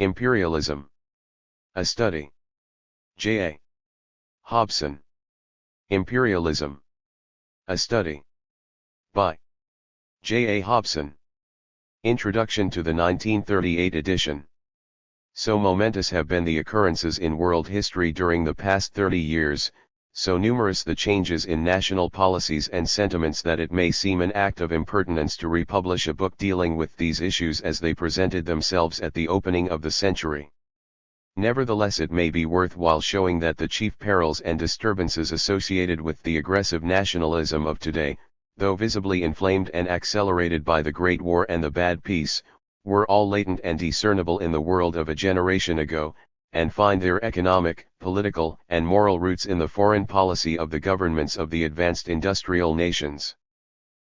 Imperialism. A Study. J.A. Hobson. Imperialism. A Study. By J.A. Hobson. Introduction to the 1938 edition. So momentous have been the occurrences in world history during the past 30 years, so numerous the changes in national policies and sentiments that it may seem an act of impertinence to republish a book dealing with these issues as they presented themselves at the opening of the century. Nevertheless, it may be worthwhile showing that the chief perils and disturbances associated with the aggressive nationalism of today, though visibly inflamed and accelerated by the Great War and the Bad Peace, were all latent and discernible in the world of a generation ago, and find their economic, political, and moral roots in the foreign policy of the governments of the advanced industrial nations.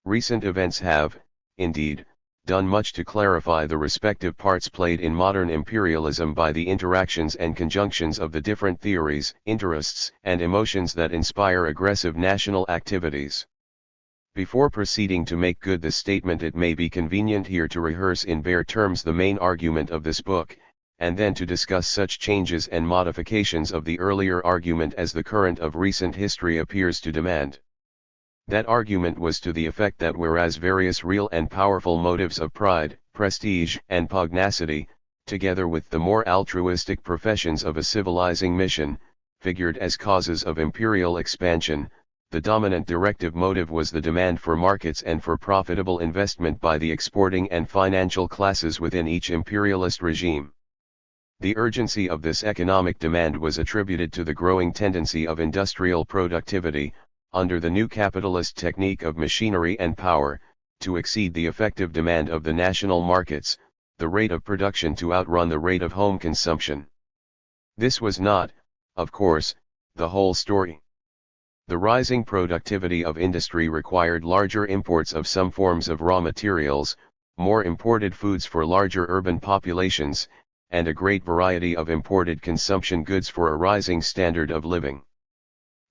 Recent events have, indeed, done much to clarify the respective parts played in modern imperialism by the interactions and conjunctions of the different theories, interests, and emotions that inspire aggressive national activities. Before proceeding to make good this statement, it may be convenient here to rehearse in bare terms the main argument of this book, and then to discuss such changes and modifications of the earlier argument as the current of recent history appears to demand. That argument was to the effect that whereas various real and powerful motives of pride, prestige, and pugnacity, together with the more altruistic professions of a civilizing mission, figured as causes of imperial expansion, the dominant directive motive was the demand for markets and for profitable investment by the exporting and financial classes within each imperialist regime. The urgency of this economic demand was attributed to the growing tendency of industrial productivity, under the new capitalist technique of machinery and power, to exceed the effective demand of the national markets, the rate of production to outrun the rate of home consumption. This was not, of course, the whole story. The rising productivity of industry required larger imports of some forms of raw materials, more imported foods for larger urban populations, and a great variety of imported consumption goods for a rising standard of living.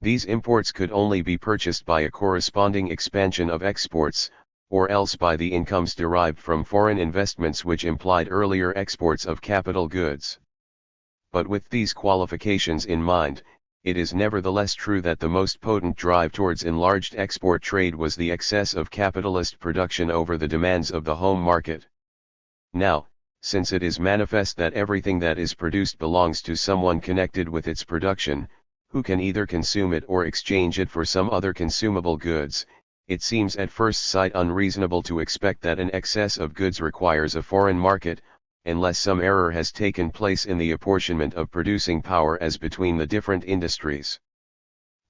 These imports could only be purchased by a corresponding expansion of exports, or else by the incomes derived from foreign investments which implied earlier exports of capital goods. But with these qualifications in mind, it is nevertheless true that the most potent drive towards enlarged export trade was the excess of capitalist production over the demands of the home market. Now, since it is manifest that everything that is produced belongs to someone connected with its production, who can either consume it or exchange it for some other consumable goods, it seems at first sight unreasonable to expect that an excess of goods requires a foreign market, unless some error has taken place in the apportionment of producing power as between the different industries.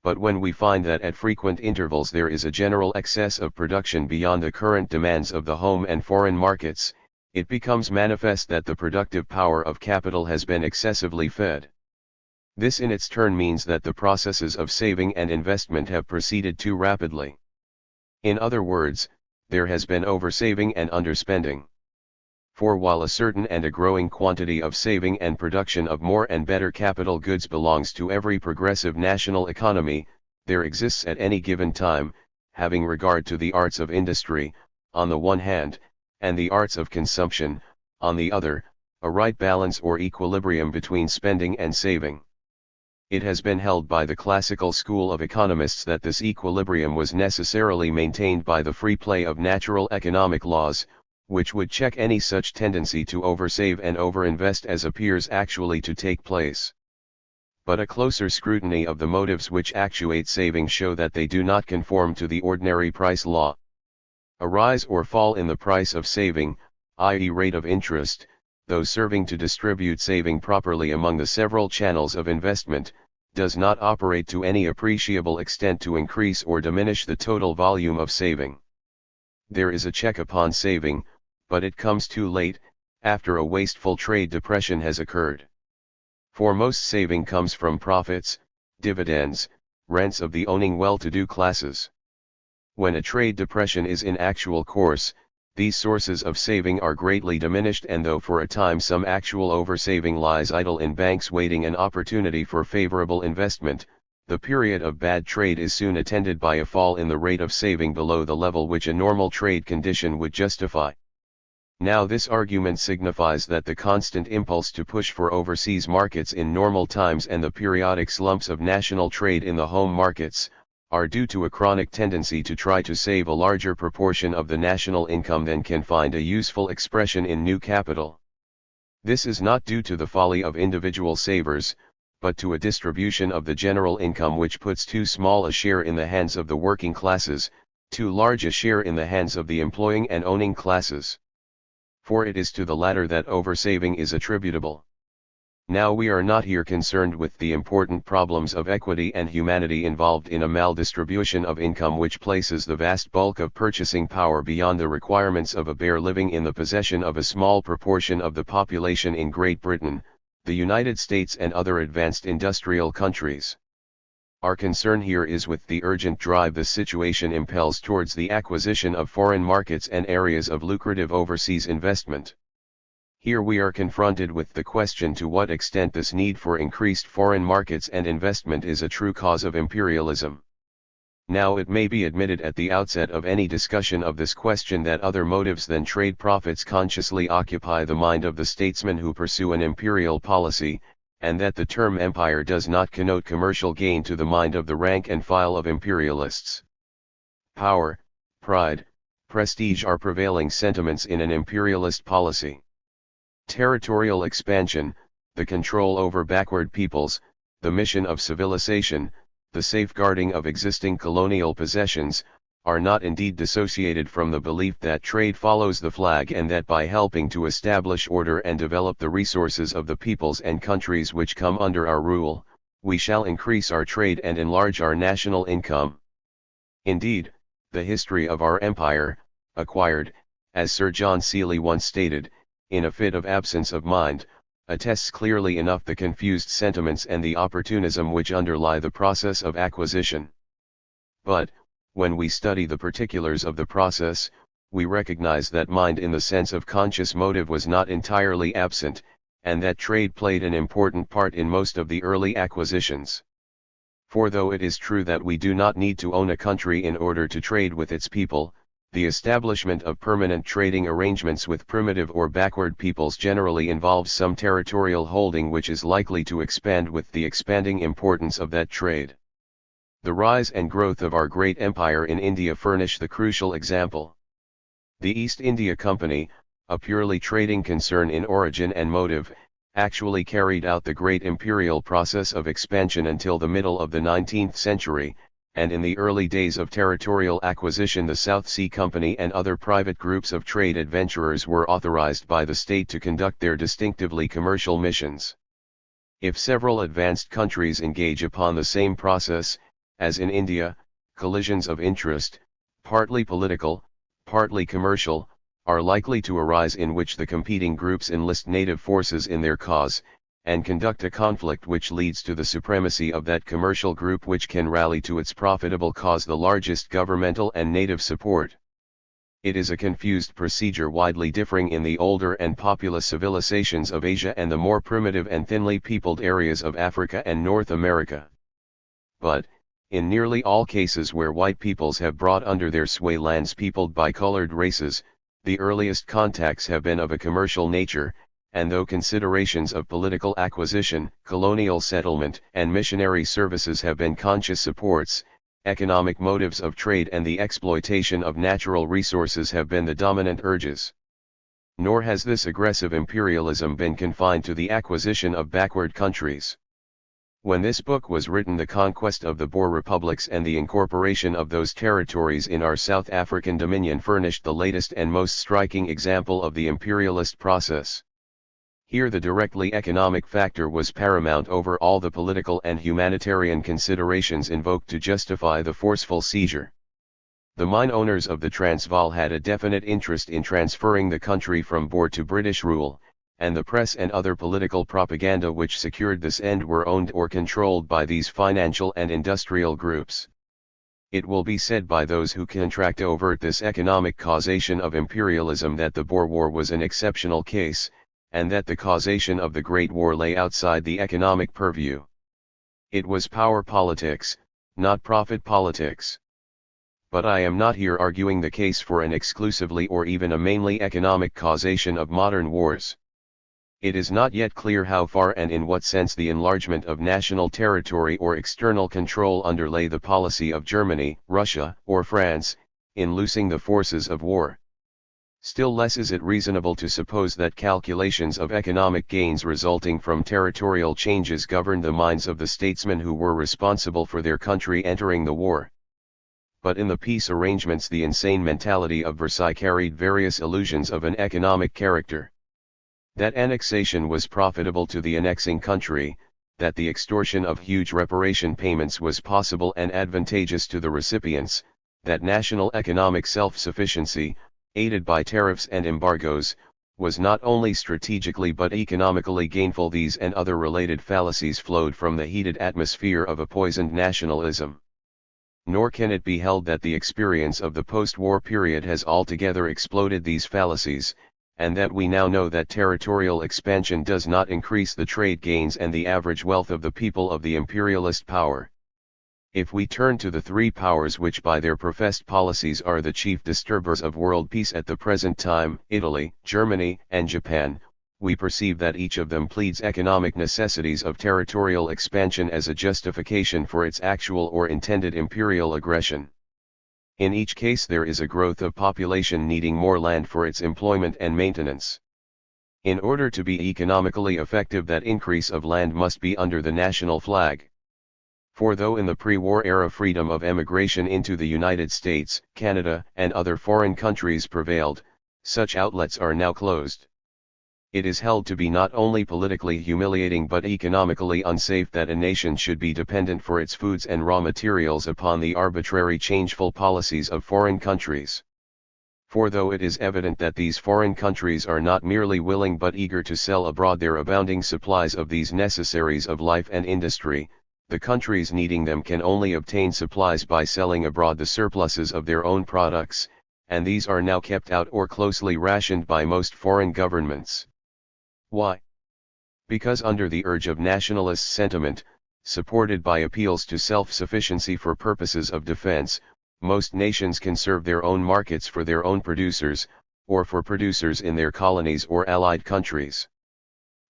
But when we find that at frequent intervals there is a general excess of production beyond the current demands of the home and foreign markets, it becomes manifest that the productive power of capital has been excessively fed. This in its turn means that the processes of saving and investment have proceeded too rapidly. In other words, there has been oversaving and underspending. For while a certain and a growing quantity of saving and production of more and better capital goods belongs to every progressive national economy, there exists at any given time, having regard to the arts of industry, on the one hand, and the arts of consumption, on the other, a right balance or equilibrium between spending and saving. It has been held by the classical school of economists that this equilibrium was necessarily maintained by the free play of natural economic laws, which would check any such tendency to oversave and overinvest as appears actually to take place. But a closer scrutiny of the motives which actuate saving show that they do not conform to the ordinary price law. A rise or fall in the price of saving, i.e. rate of interest, though serving to distribute saving properly among the several channels of investment, does not operate to any appreciable extent to increase or diminish the total volume of saving. There is a check upon saving, but it comes too late, after a wasteful trade depression has occurred. For most saving comes from profits, dividends, rents of the owning well-to-do classes. When a trade depression is in actual course, these sources of saving are greatly diminished, and though for a time some actual oversaving lies idle in banks waiting an opportunity for favorable investment, the period of bad trade is soon attended by a fall in the rate of saving below the level which a normal trade condition would justify. Now this argument signifies that the constant impulse to push for overseas markets in normal times and the periodic slumps of national trade in the home markets, are due to a chronic tendency to try to save a larger proportion of the national income than can find a useful expression in new capital. This is not due to the folly of individual savers, but to a distribution of the general income which puts too small a share in the hands of the working classes, too large a share in the hands of the employing and owning classes. For it is to the latter that oversaving is attributable. Now we are not here concerned with the important problems of equity and humanity involved in a maldistribution of income which places the vast bulk of purchasing power beyond the requirements of a bare living in the possession of a small proportion of the population in Great Britain, the United States and other advanced industrial countries. Our concern here is with the urgent drive the situation impels towards the acquisition of foreign markets and areas of lucrative overseas investment. Here we are confronted with the question to what extent this need for increased foreign markets and investment is a true cause of imperialism. Now it may be admitted at the outset of any discussion of this question that other motives than trade profits consciously occupy the mind of the statesmen who pursue an imperial policy, and that the term empire does not connote commercial gain to the mind of the rank and file of imperialists. Power, pride, prestige are prevailing sentiments in an imperialist policy. Territorial expansion, the control over backward peoples, the mission of civilization, the safeguarding of existing colonial possessions, are not indeed dissociated from the belief that trade follows the flag and that by helping to establish order and develop the resources of the peoples and countries which come under our rule, we shall increase our trade and enlarge our national income. Indeed, the history of our empire, acquired, as Sir John Seeley once stated, in a fit of absence of mind, attests clearly enough the confused sentiments and the opportunism which underlie the process of acquisition. But, when we study the particulars of the process, we recognize that mind in the sense of conscious motive was not entirely absent, and that trade played an important part in most of the early acquisitions. For though it is true that we do not need to own a country in order to trade with its people, the establishment of permanent trading arrangements with primitive or backward peoples generally involves some territorial holding which is likely to expand with the expanding importance of that trade. The rise and growth of our great empire in India furnish the crucial example. The East India Company, a purely trading concern in origin and motive, actually carried out the great imperial process of expansion until the middle of the 19th century, and in the early days of territorial acquisition the South Sea Company and other private groups of trade adventurers were authorized by the state to conduct their distinctively commercial missions. If several advanced countries engage upon the same process, as in India, collisions of interest, partly political, partly commercial, are likely to arise in which the competing groups enlist native forces in their cause, and conduct a conflict which leads to the supremacy of that commercial group which can rally to its profitable cause the largest governmental and native support. It is a confused procedure widely differing in the older and populous civilizations of Asia and the more primitive and thinly peopled areas of Africa and North America. But, in nearly all cases where white peoples have brought under their sway lands peopled by colored races, the earliest contacts have been of a commercial nature, and though considerations of political acquisition, colonial settlement, and missionary services have been conscious supports, economic motives of trade and the exploitation of natural resources have been the dominant urges. Nor has this aggressive imperialism been confined to the acquisition of backward countries. When this book was written, the conquest of the Boer republics and the incorporation of those territories in our South African dominion furnished the latest and most striking example of the imperialist process. Here the directly economic factor was paramount over all the political and humanitarian considerations invoked to justify the forceful seizure. The mine owners of the Transvaal had a definite interest in transferring the country from Boer to British rule, and the press and other political propaganda which secured this end were owned or controlled by these financial and industrial groups. It will be said by those who contract overt this economic causation of imperialism that the Boer War was an exceptional case, and that the causation of the Great War lay outside the economic purview. It was power politics, not profit politics. but I am not here arguing the case for an exclusively or even a mainly economic causation of modern wars. It is not yet clear how far and in what sense the enlargement of national territory or external control underlay the policy of Germany, Russia, or France, in loosing the forces of war. Still less is it reasonable to suppose that calculations of economic gains resulting from territorial changes governed the minds of the statesmen who were responsible for their country entering the war. But in the peace arrangements the insane mentality of Versailles carried various illusions of an economic character. That annexation was profitable to the annexing country, that the extortion of huge reparation payments was possible and advantageous to the recipients, that national economic self-sufficiency, aided by tariffs and embargoes, was not only strategically but economically gainful. These and other related fallacies flowed from the heated atmosphere of a poisoned nationalism. Nor can it be held that the experience of the post-war period has altogether exploded these fallacies, and that we now know that territorial expansion does not increase the trade gains and the average wealth of the people of the imperialist power. If we turn to the three powers which by their professed policies are the chief disturbers of world peace at the present time, Italy, Germany, and Japan, we perceive that each of them pleads economic necessities of territorial expansion as a justification for its actual or intended imperial aggression. In each case there is a growth of population needing more land for its employment and maintenance. In order to be economically effective, that increase of land must be under the national flag. For though in the pre-war era freedom of emigration into the United States, Canada, and other foreign countries prevailed, such outlets are now closed. It is held to be not only politically humiliating but economically unsafe that a nation should be dependent for its foods and raw materials upon the arbitrary changeful policies of foreign countries. For though it is evident that these foreign countries are not merely willing but eager to sell abroad their abounding supplies of these necessaries of life and industry, the countries needing them can only obtain supplies by selling abroad the surpluses of their own products, and these are now kept out or closely rationed by most foreign governments. Why? Because under the urge of nationalist sentiment, supported by appeals to self-sufficiency for purposes of defense, most nations can serve their own markets for their own producers, or for producers in their colonies or allied countries.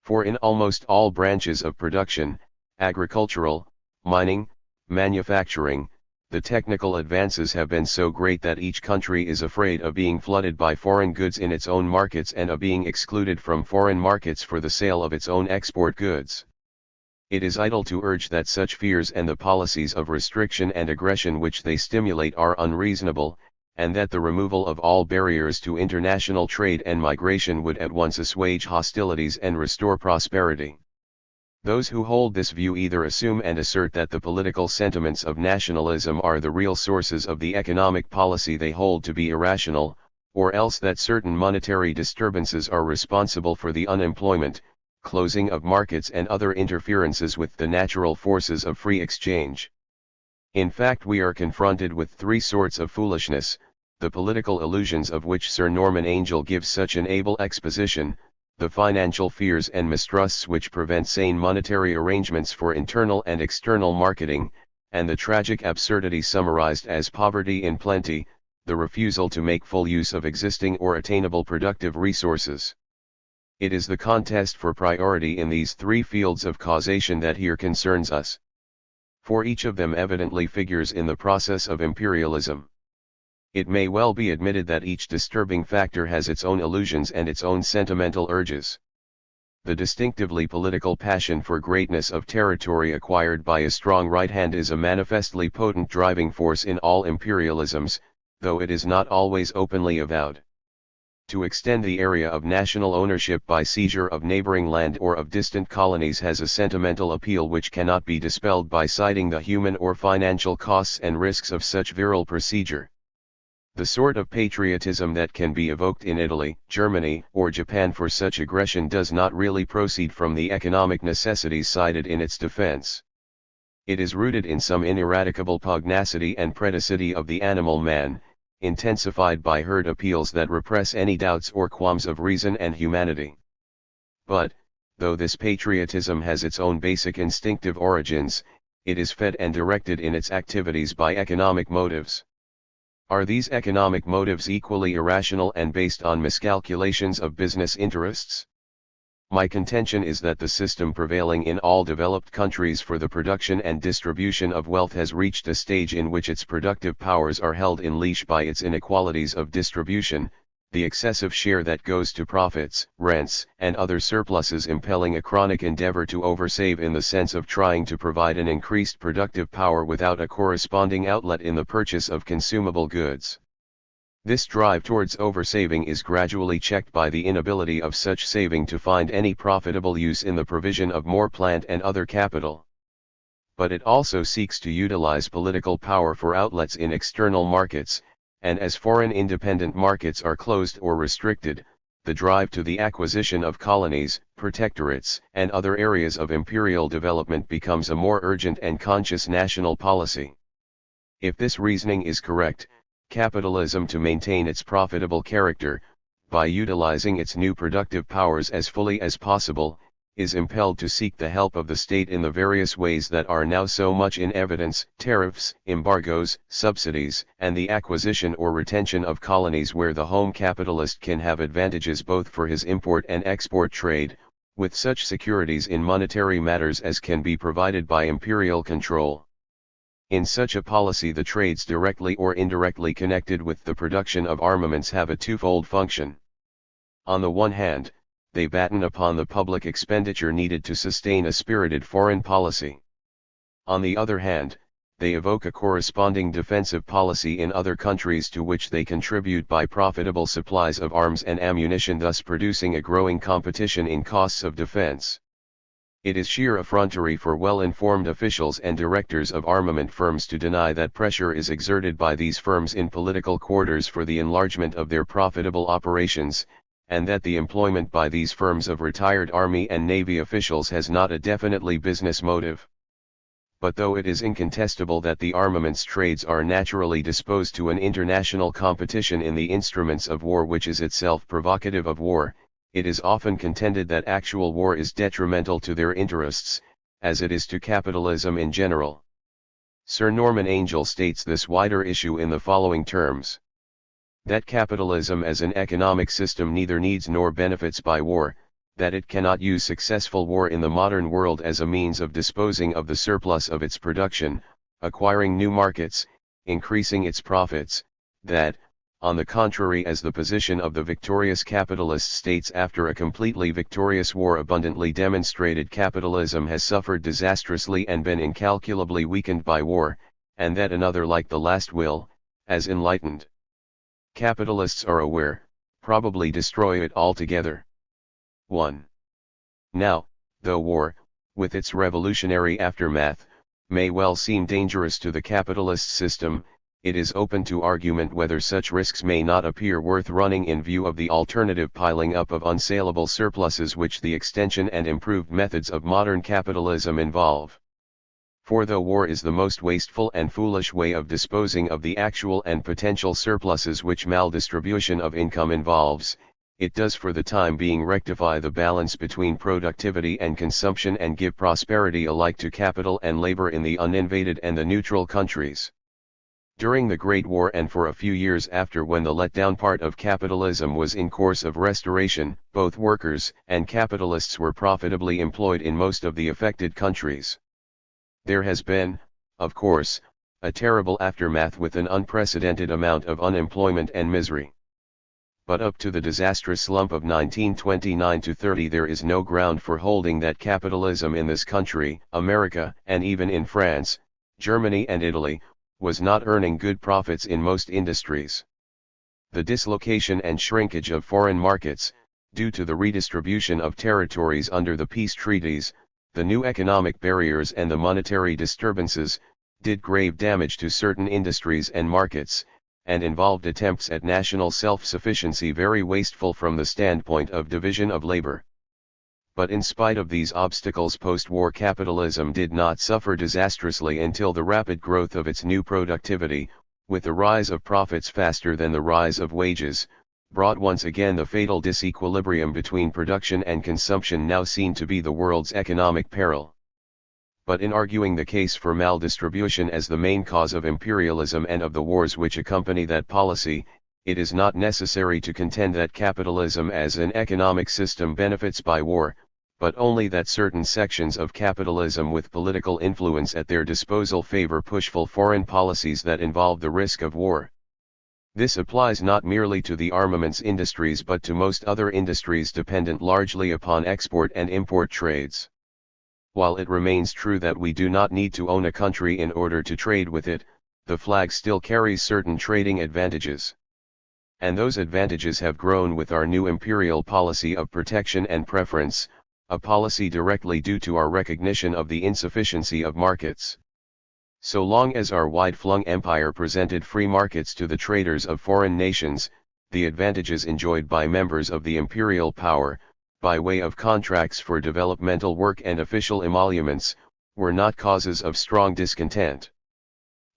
For in almost all branches of production, agricultural, mining, manufacturing, the technical advances have been so great that each country is afraid of being flooded by foreign goods in its own markets and of being excluded from foreign markets for the sale of its own export goods. It is idle to urge that such fears and the policies of restriction and aggression which they stimulate are unreasonable, and that the removal of all barriers to international trade and migration would at once assuage hostilities and restore prosperity. Those who hold this view either assume and assert that the political sentiments of nationalism are the real sources of the economic policy they hold to be irrational, or else that certain monetary disturbances are responsible for the unemployment, closing of markets and other interferences with the natural forces of free exchange. In fact, we are confronted with three sorts of foolishness, the political illusions of which Sir Norman Angell gives such an able exposition, the financial fears and mistrusts which prevent sane monetary arrangements for internal and external marketing, and the tragic absurdity summarized as poverty in plenty, the refusal to make full use of existing or attainable productive resources. It is the contest for priority in these three fields of causation that here concerns us. For each of them evidently figures in the process of imperialism. It may well be admitted that each disturbing factor has its own illusions and its own sentimental urges. The distinctively political passion for greatness of territory acquired by a strong right hand is a manifestly potent driving force in all imperialisms, though it is not always openly avowed. To extend the area of national ownership by seizure of neighboring land or of distant colonies has a sentimental appeal which cannot be dispelled by citing the human or financial costs and risks of such virile procedure. The sort of patriotism that can be evoked in Italy, Germany, or Japan for such aggression does not really proceed from the economic necessities cited in its defense. It is rooted in some ineradicable pugnacity and predicity of the animal man, intensified by herd appeals that repress any doubts or qualms of reason and humanity. But, though this patriotism has its own basic instinctive origins, it is fed and directed in its activities by economic motives. Are these economic motives equally irrational and based on miscalculations of business interests? My contention is that the system prevailing in all developed countries for the production and distribution of wealth has reached a stage in which its productive powers are held in leash by its inequalities of distribution, the excessive share that goes to profits, rents, and other surpluses impelling a chronic endeavor to oversave in the sense of trying to provide an increased productive power without a corresponding outlet in the purchase of consumable goods. This drive towards oversaving is gradually checked by the inability of such saving to find any profitable use in the provision of more plant and other capital. But it also seeks to utilize political power for outlets in external markets, and as foreign independent markets are closed or restricted, the drive to the acquisition of colonies, protectorates, and other areas of imperial development becomes a more urgent and conscious national policy. If this reasoning is correct, capitalism, to maintain its profitable character, by utilizing its new productive powers as fully as possible, is impelled to seek the help of the state in the various ways that are now so much in evidence: tariffs, embargoes, subsidies, and the acquisition or retention of colonies where the home capitalist can have advantages both for his import and export trade, with such securities in monetary matters as can be provided by imperial control. In such a policy, the trades directly or indirectly connected with the production of armaments have a twofold function. On the one hand, they batten upon the public expenditure needed to sustain a spirited foreign policy. On the other hand, they evoke a corresponding defensive policy in other countries to which they contribute by profitable supplies of arms and ammunition, thus producing a growing competition in costs of defense. It is sheer effrontery for well-informed officials and directors of armament firms to deny that pressure is exerted by these firms in political quarters for the enlargement of their profitable operations, and that the employment by these firms of retired Army and Navy officials has not a definitely business motive. But though it is incontestable that the armaments trades are naturally disposed to an international competition in the instruments of war which is itself provocative of war, it is often contended that actual war is detrimental to their interests, as it is to capitalism in general. Sir Norman Angell states this wider issue in the following terms: that capitalism as an economic system neither needs nor benefits by war, that it cannot use successful war in the modern world as a means of disposing of the surplus of its production, acquiring new markets, increasing its profits, that, on the contrary, as the position of the victorious capitalist states after a completely victorious war abundantly demonstrated, capitalism has suffered disastrously and been incalculably weakened by war, and that another like the last will, as enlightened capitalists are aware, probably destroy it altogether. 1. Now, though war, with its revolutionary aftermath, may well seem dangerous to the capitalist system, it is open to argument whether such risks may not appear worth running in view of the alternative piling up of unsaleable surpluses which the extension and improved methods of modern capitalism involve. For though war is the most wasteful and foolish way of disposing of the actual and potential surpluses which maldistribution of income involves, it does for the time being rectify the balance between productivity and consumption and give prosperity alike to capital and labor in the uninvaded and the neutral countries. During the Great War and for a few years after, when the let-down part of capitalism was in course of restoration, both workers and capitalists were profitably employed in most of the affected countries. There has been, of course, a terrible aftermath with an unprecedented amount of unemployment and misery. But up to the disastrous slump of 1929–30 there is no ground for holding that capitalism in this country, America, and even in France, Germany and Italy, was not earning good profits in most industries. The dislocation and shrinkage of foreign markets, due to the redistribution of territories under the peace treaties, the new economic barriers and the monetary disturbances, did grave damage to certain industries and markets, and involved attempts at national self-sufficiency very wasteful from the standpoint of division of labor. But in spite of these obstacles, post-war capitalism did not suffer disastrously until the rapid growth of its new productivity, with the rise of profits faster than the rise of wages, brought once again the fatal disequilibrium between production and consumption now seen to be the world's economic peril. But in arguing the case for maldistribution as the main cause of imperialism and of the wars which accompany that policy, it is not necessary to contend that capitalism as an economic system benefits by war, but only that certain sections of capitalism with political influence at their disposal favor pushful foreign policies that involve the risk of war. This applies not merely to the armaments industries but to most other industries dependent largely upon export and import trades. While it remains true that we do not need to own a country in order to trade with it, the flag still carries certain trading advantages. And those advantages have grown with our new imperial policy of protection and preference, a policy directly due to our recognition of the insufficiency of markets. So long as our wide-flung empire presented free markets to the traders of foreign nations, the advantages enjoyed by members of the imperial power, by way of contracts for developmental work and official emoluments, were not causes of strong discontent.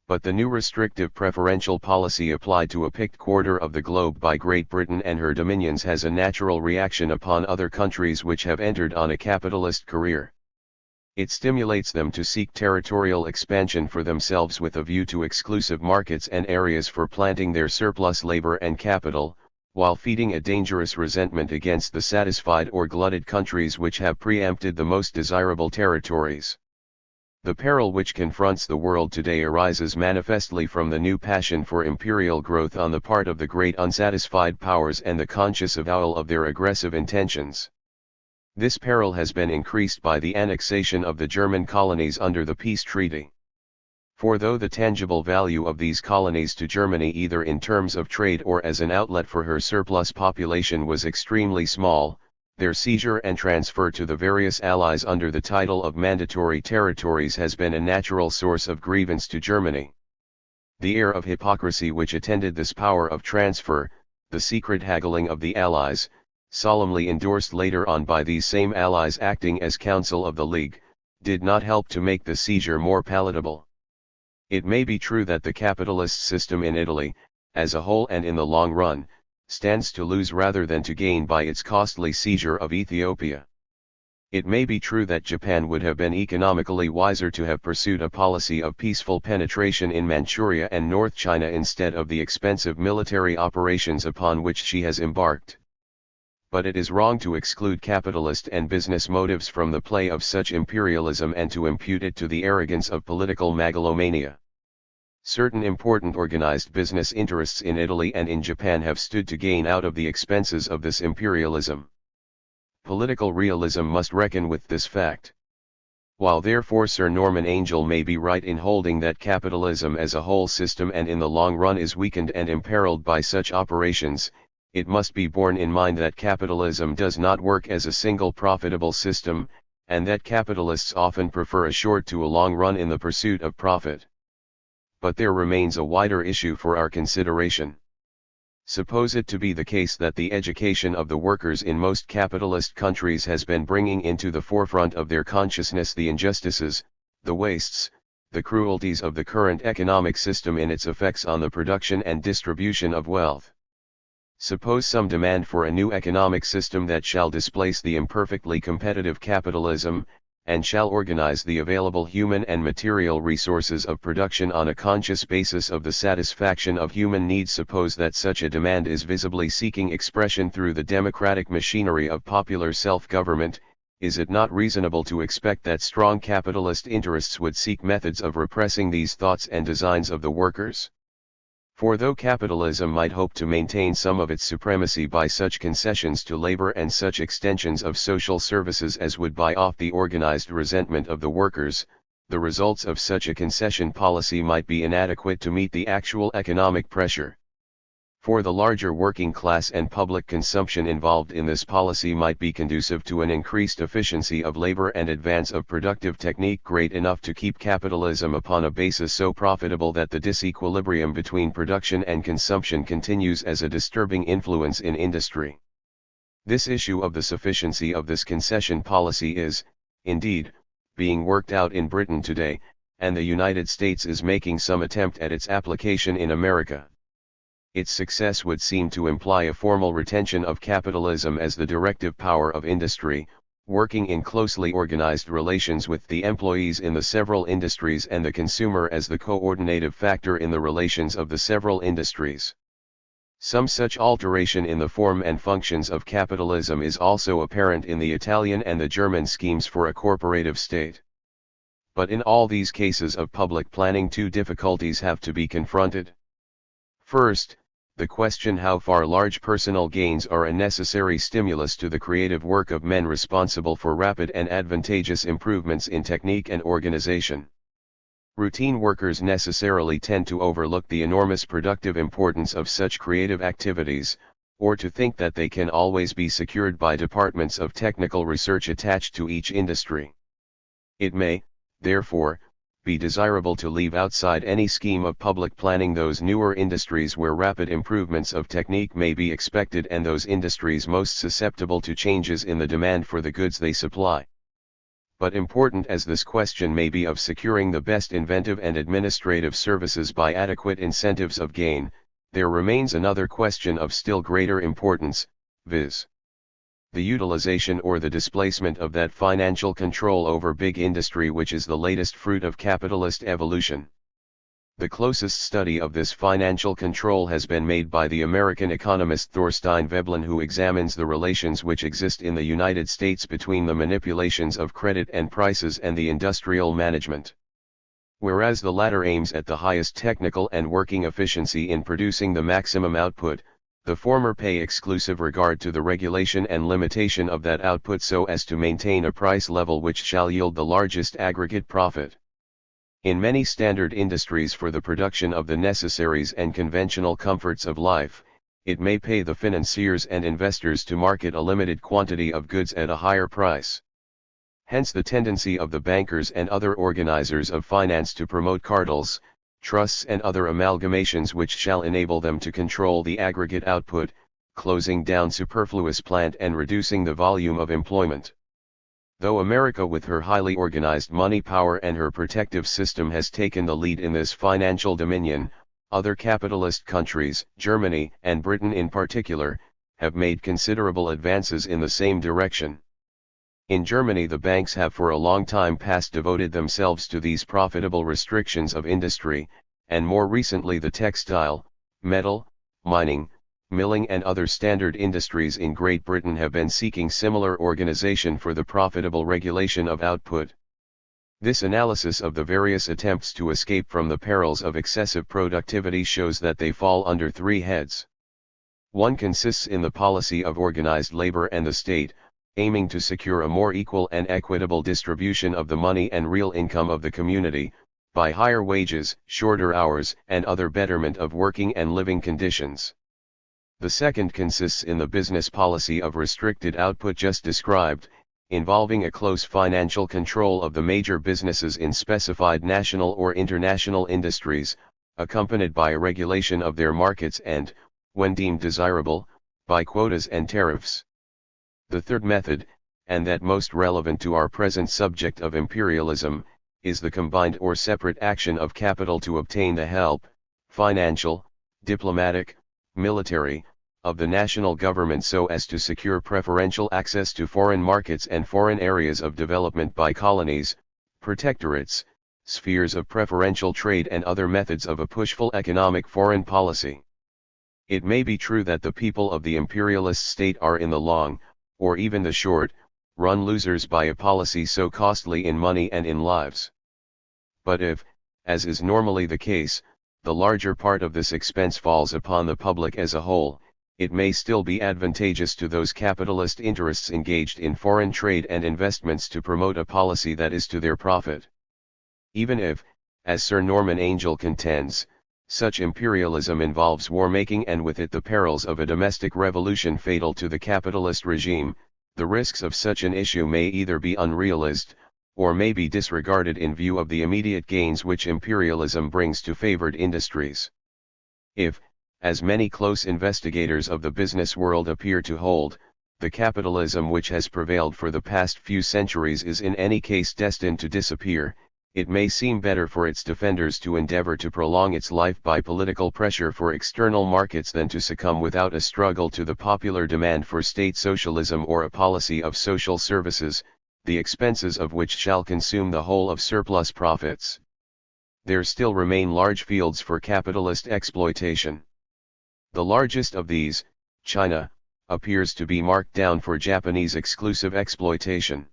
But the new restrictive preferential policy applied to a picked quarter of the globe by Great Britain and her dominions has a natural reaction upon other countries which have entered on a capitalist career. It stimulates them to seek territorial expansion for themselves with a view to exclusive markets and areas for planting their surplus labor and capital, while feeding a dangerous resentment against the satisfied or glutted countries which have preempted the most desirable territories. The peril which confronts the world today arises manifestly from the new passion for imperial growth on the part of the great unsatisfied powers and the conscious avowal of their aggressive intentions. This peril has been increased by the annexation of the German colonies under the peace treaty. For though the tangible value of these colonies to Germany either in terms of trade or as an outlet for her surplus population was extremely small, their seizure and transfer to the various allies under the title of mandatory territories has been a natural source of grievance to Germany. The air of hypocrisy which attended this power of transfer, the secret haggling of the allies, solemnly endorsed later on by these same allies acting as council of the League, did not help to make the seizure more palatable. It may be true that the capitalist system in Italy, as a whole and in the long run, stands to lose rather than to gain by its costly seizure of Ethiopia. It may be true that Japan would have been economically wiser to have pursued a policy of peaceful penetration in Manchuria and North China instead of the expensive military operations upon which she has embarked. But it is wrong to exclude capitalist and business motives from the play of such imperialism and to impute it to the arrogance of political megalomania. Certain important organized business interests in Italy and in Japan have stood to gain out of the expenses of this imperialism. Political realism must reckon with this fact. While therefore Sir Norman Angell may be right in holding that capitalism as a whole system and in the long run is weakened and imperiled by such operations, it must be borne in mind that capitalism does not work as a single profitable system, and that capitalists often prefer a short to a long run in the pursuit of profit. But there remains a wider issue for our consideration. Suppose it to be the case that the education of the workers in most capitalist countries has been bringing into the forefront of their consciousness the injustices, the wastes, the cruelties of the current economic system in its effects on the production and distribution of wealth. Suppose some demand for a new economic system that shall displace the imperfectly competitive capitalism, and shall organize the available human and material resources of production on a conscious basis of the satisfaction of human needs. Suppose that such a demand is visibly seeking expression through the democratic machinery of popular self-government, is it not reasonable to expect that strong capitalist interests would seek methods of repressing these thoughts and designs of the workers? For though capitalism might hope to maintain some of its supremacy by such concessions to labor and such extensions of social services as would buy off the organized resentment of the workers, the results of such a concession policy might be inadequate to meet the actual economic pressure. For the larger working class and public consumption involved in this policy might be conducive to an increased efficiency of labor and advance of productive technique great enough to keep capitalism upon a basis so profitable that the disequilibrium between production and consumption continues as a disturbing influence in industry. This issue of the sufficiency of this concession policy is, indeed, being worked out in Britain today, and the United States is making some attempt at its application in America. Its success would seem to imply a formal retention of capitalism as the directive power of industry, working in closely organized relations with the employees in the several industries and the consumer as the coordinative factor in the relations of the several industries. Some such alteration in the form and functions of capitalism is also apparent in the Italian and the German schemes for a corporative state. But in all these cases of public planning, two difficulties have to be confronted. First, the question how far large personal gains are a necessary stimulus to the creative work of men responsible for rapid and advantageous improvements in technique and organization. Routine workers necessarily tend to overlook the enormous productive importance of such creative activities, or to think that they can always be secured by departments of technical research attached to each industry. It may, therefore, be desirable to leave outside any scheme of public planning those newer industries where rapid improvements of technique may be expected and those industries most susceptible to changes in the demand for the goods they supply. But important as this question may be of securing the best inventive and administrative services by adequate incentives of gain, there remains another question of still greater importance, viz. the utilization or the displacement of that financial control over big industry which is the latest fruit of capitalist evolution. The closest study of this financial control has been made by the American economist Thorstein Veblen, who examines the relations which exist in the United States between the manipulations of credit and prices and the industrial management. Whereas the latter aims at the highest technical and working efficiency in producing the maximum output, the former pay exclusive regard to the regulation and limitation of that output so as to maintain a price level which shall yield the largest aggregate profit. In many standard industries for the production of the necessaries and conventional comforts of life, it may pay the financiers and investors to market a limited quantity of goods at a higher price. Hence the tendency of the bankers and other organizers of finance to promote cartels, trusts and other amalgamations which shall enable them to control the aggregate output, closing down superfluous plant and reducing the volume of employment. Though America with her highly organized money power and her protective system has taken the lead in this financial dominion, other capitalist countries, Germany and Britain in particular, have made considerable advances in the same direction. In Germany the banks have for a long time past devoted themselves to these profitable restrictions of industry, and more recently the textile, metal, mining, milling and other standard industries in Great Britain have been seeking similar organization for the profitable regulation of output. This analysis of the various attempts to escape from the perils of excessive productivity shows that they fall under three heads. One consists in the policy of organized labor and the state, aiming to secure a more equal and equitable distribution of the money and real income of the community, by higher wages, shorter hours, and other betterment of working and living conditions. The second consists in the business policy of restricted output just described, involving a close financial control of the major businesses in specified national or international industries, accompanied by a regulation of their markets and, when deemed desirable, by quotas and tariffs. The third method, and that most relevant to our present subject of imperialism, is the combined or separate action of capital to obtain the help, financial, diplomatic, military, of the national government so as to secure preferential access to foreign markets and foreign areas of development by colonies, protectorates, spheres of preferential trade and other methods of a pushful economic foreign policy. It may be true that the people of the imperialist state are in the long, or even the short, run losers by a policy so costly in money and in lives. But if, as is normally the case, the larger part of this expense falls upon the public as a whole, it may still be advantageous to those capitalist interests engaged in foreign trade and investments to promote a policy that is to their profit. Even if, as Sir Norman Angell contends, such imperialism involves war-making and with it the perils of a domestic revolution fatal to the capitalist regime, the risks of such an issue may either be unrealized, or may be disregarded in view of the immediate gains which imperialism brings to favored industries. If, as many close investigators of the business world appear to hold, the capitalism which has prevailed for the past few centuries is in any case destined to disappear, it may seem better for its defenders to endeavor to prolong its life by political pressure for external markets than to succumb without a struggle to the popular demand for state socialism or a policy of social services, the expenses of which shall consume the whole of surplus profits. There still remain large fields for capitalist exploitation. The largest of these, China, appears to be marked down for Japanese exclusive exploitation.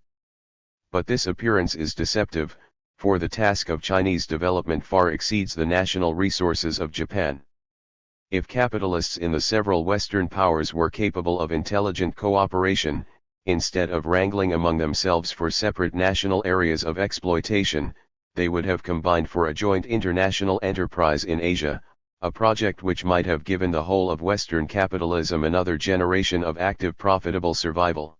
But this appearance is deceptive, for the task of Chinese development far exceeds the national resources of Japan. If capitalists in the several Western powers were capable of intelligent cooperation, instead of wrangling among themselves for separate national areas of exploitation, they would have combined for a joint international enterprise in Asia, a project which might have given the whole of Western capitalism another generation of active profitable survival.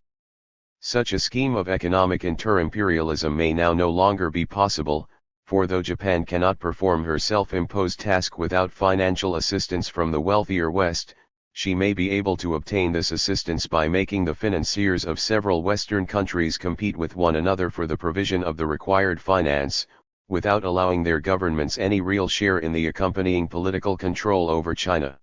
Such a scheme of economic inter-imperialism may now no longer be possible, for though Japan cannot perform her self-imposed task without financial assistance from the wealthier West, she may be able to obtain this assistance by making the financiers of several Western countries compete with one another for the provision of the required finance, without allowing their governments any real share in the accompanying political control over China.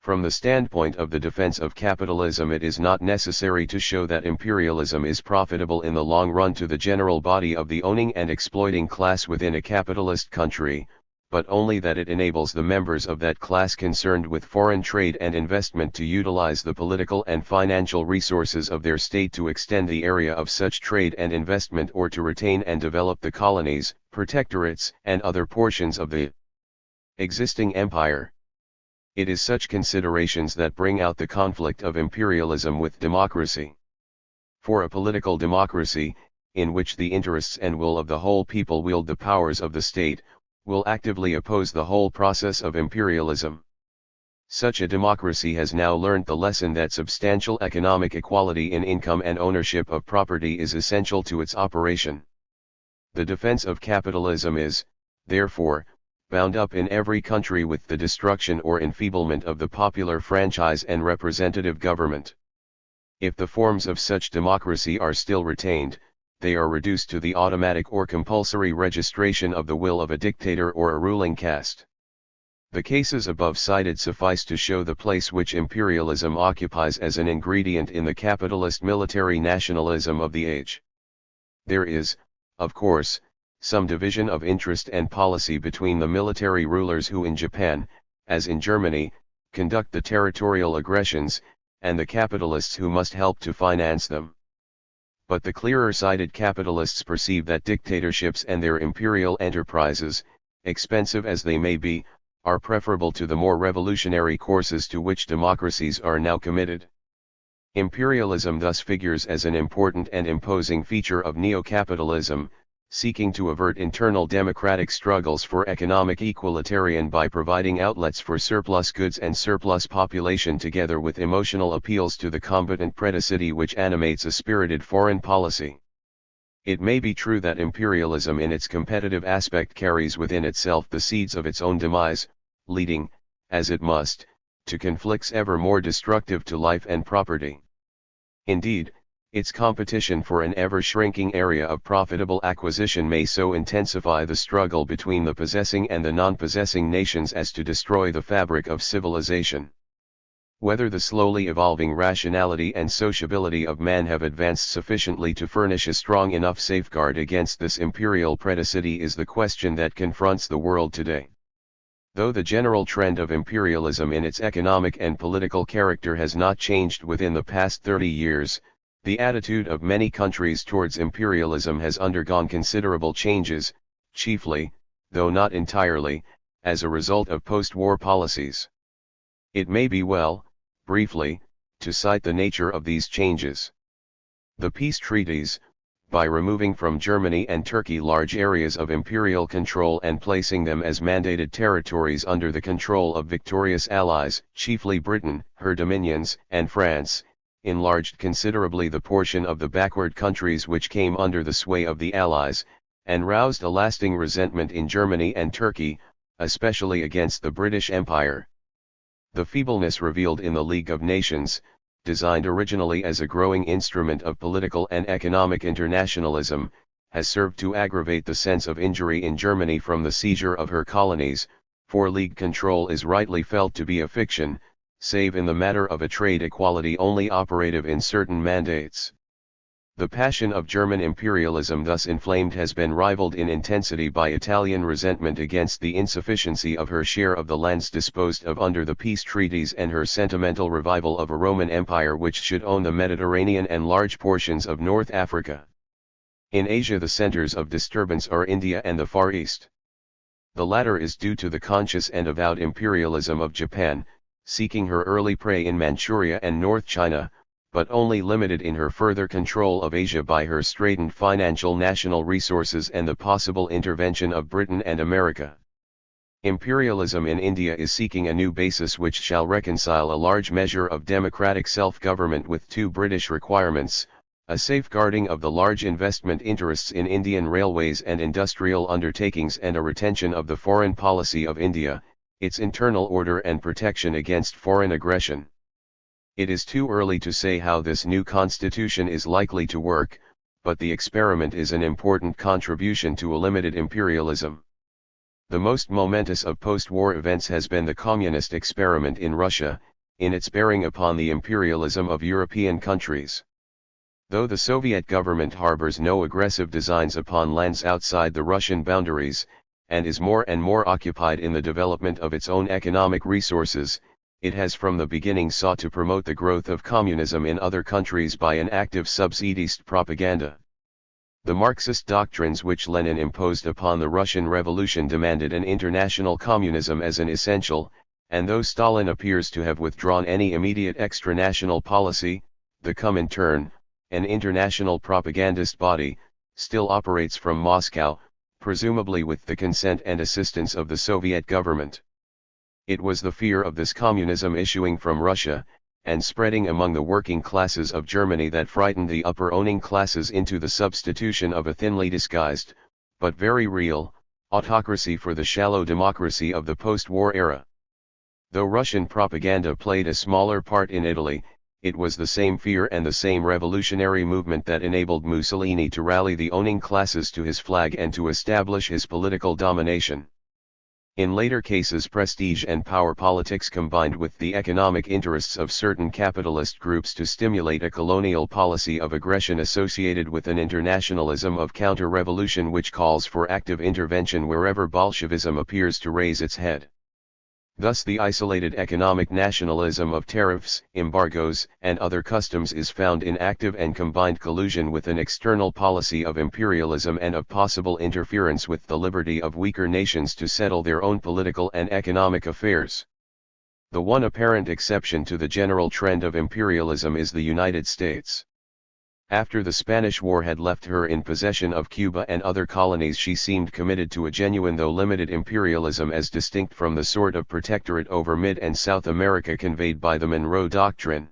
From the standpoint of the defense of capitalism, it is not necessary to show that imperialism is profitable in the long run to the general body of the owning and exploiting class within a capitalist country, but only that it enables the members of that class concerned with foreign trade and investment to utilize the political and financial resources of their state to extend the area of such trade and investment, or to retain and develop the colonies, protectorates, and other portions of the existing empire. It is such considerations that bring out the conflict of imperialism with democracy. For a political democracy, in which the interests and will of the whole people wield the powers of the state, will actively oppose the whole process of imperialism. Such a democracy has now learned the lesson that substantial economic equality in income and ownership of property is essential to its operation. The defense of capitalism is, therefore, bound up in every country with the destruction or enfeeblement of the popular franchise and representative government. If the forms of such democracy are still retained, they are reduced to the automatic or compulsory registration of the will of a dictator or a ruling caste. The cases above cited suffice to show the place which imperialism occupies as an ingredient in the capitalist military nationalism of the age. There is, of course, some division of interest and policy between the military rulers who in Japan, as in Germany, conduct the territorial aggressions, and the capitalists who must help to finance them. But the clearer-sighted capitalists perceive that dictatorships and their imperial enterprises, expensive as they may be, are preferable to the more revolutionary courses to which democracies are now committed. Imperialism thus figures as an important and imposing feature of neo-capitalism, seeking to avert internal democratic struggles for economic equilibrium by providing outlets for surplus goods and surplus population, together with emotional appeals to the combatant predacity which animates a spirited foreign policy. It may be true that imperialism in its competitive aspect carries within itself the seeds of its own demise, leading, as it must, to conflicts ever more destructive to life and property. Indeed, its competition for an ever-shrinking area of profitable acquisition may so intensify the struggle between the possessing and the non-possessing nations as to destroy the fabric of civilization. Whether the slowly evolving rationality and sociability of man have advanced sufficiently to furnish a strong enough safeguard against this imperial predacity is the question that confronts the world today. Though the general trend of imperialism in its economic and political character has not changed within the past 30 years, the attitude of many countries towards imperialism has undergone considerable changes, chiefly, though not entirely, as a result of post-war policies. It may be well, briefly, to cite the nature of these changes. The peace treaties, by removing from Germany and Turkey large areas of imperial control and placing them as mandated territories under the control of victorious allies, chiefly Britain, her dominions, and France, enlarged considerably the portion of the backward countries which came under the sway of the Allies, and roused a lasting resentment in Germany and Turkey, especially against the British Empire. The feebleness revealed in the League of Nations, designed originally as a growing instrument of political and economic internationalism, has served to aggravate the sense of injury in Germany from the seizure of her colonies, for League control is rightly felt to be a fiction, save in the matter of a trade equality only operative in certain mandates. The passion of German imperialism thus inflamed has been rivaled in intensity by Italian resentment against the insufficiency of her share of the lands disposed of under the peace treaties and her sentimental revival of a Roman Empire which should own the Mediterranean and large portions of North Africa. In Asia the centers of disturbance are India and the Far East. The latter is due to the conscious and avowed imperialism of Japan, seeking her early prey in Manchuria and North China, but only limited in her further control of Asia by her straitened financial national resources and the possible intervention of Britain and America. Imperialism in India is seeking a new basis which shall reconcile a large measure of democratic self-government with two British requirements, a safeguarding of the large investment interests in Indian railways and industrial undertakings and a retention of the foreign policy of India, its internal order and protection against foreign aggression. It is too early to say how this new constitution is likely to work, but the experiment is an important contribution to a limited imperialism. The most momentous of post-war events has been the communist experiment in Russia, in its bearing upon the imperialism of European countries. Though the Soviet government harbors no aggressive designs upon lands outside the Russian boundaries, and is more and more occupied in the development of its own economic resources, it has from the beginning sought to promote the growth of communism in other countries by an active subsidist propaganda. The Marxist doctrines which Lenin imposed upon the Russian Revolution demanded an international communism as an essential, and though Stalin appears to have withdrawn any immediate extranational policy, the Comintern, an international propagandist body, still operates from Moscow, presumably with the consent and assistance of the Soviet government. It was the fear of this communism issuing from Russia, and spreading among the working classes of Germany that frightened the upper owning classes into the substitution of a thinly disguised, but very real, autocracy for the shallow democracy of the post-war era. Though Russian propaganda played a smaller part in Italy, it was the same fear and the same revolutionary movement that enabled Mussolini to rally the owning classes to his flag and to establish his political domination. In later cases, prestige and power politics combined with the economic interests of certain capitalist groups to stimulate a colonial policy of aggression associated with an internationalism of counter-revolution which calls for active intervention wherever Bolshevism appears to raise its head. Thus the isolated economic nationalism of tariffs, embargoes, and other customs is found in active and combined collusion with an external policy of imperialism and of possible interference with the liberty of weaker nations to settle their own political and economic affairs. The one apparent exception to the general trend of imperialism is the United States. After the Spanish War had left her in possession of Cuba and other colonies, she seemed committed to a genuine though limited imperialism as distinct from the sort of protectorate over Mid and South America conveyed by the Monroe Doctrine.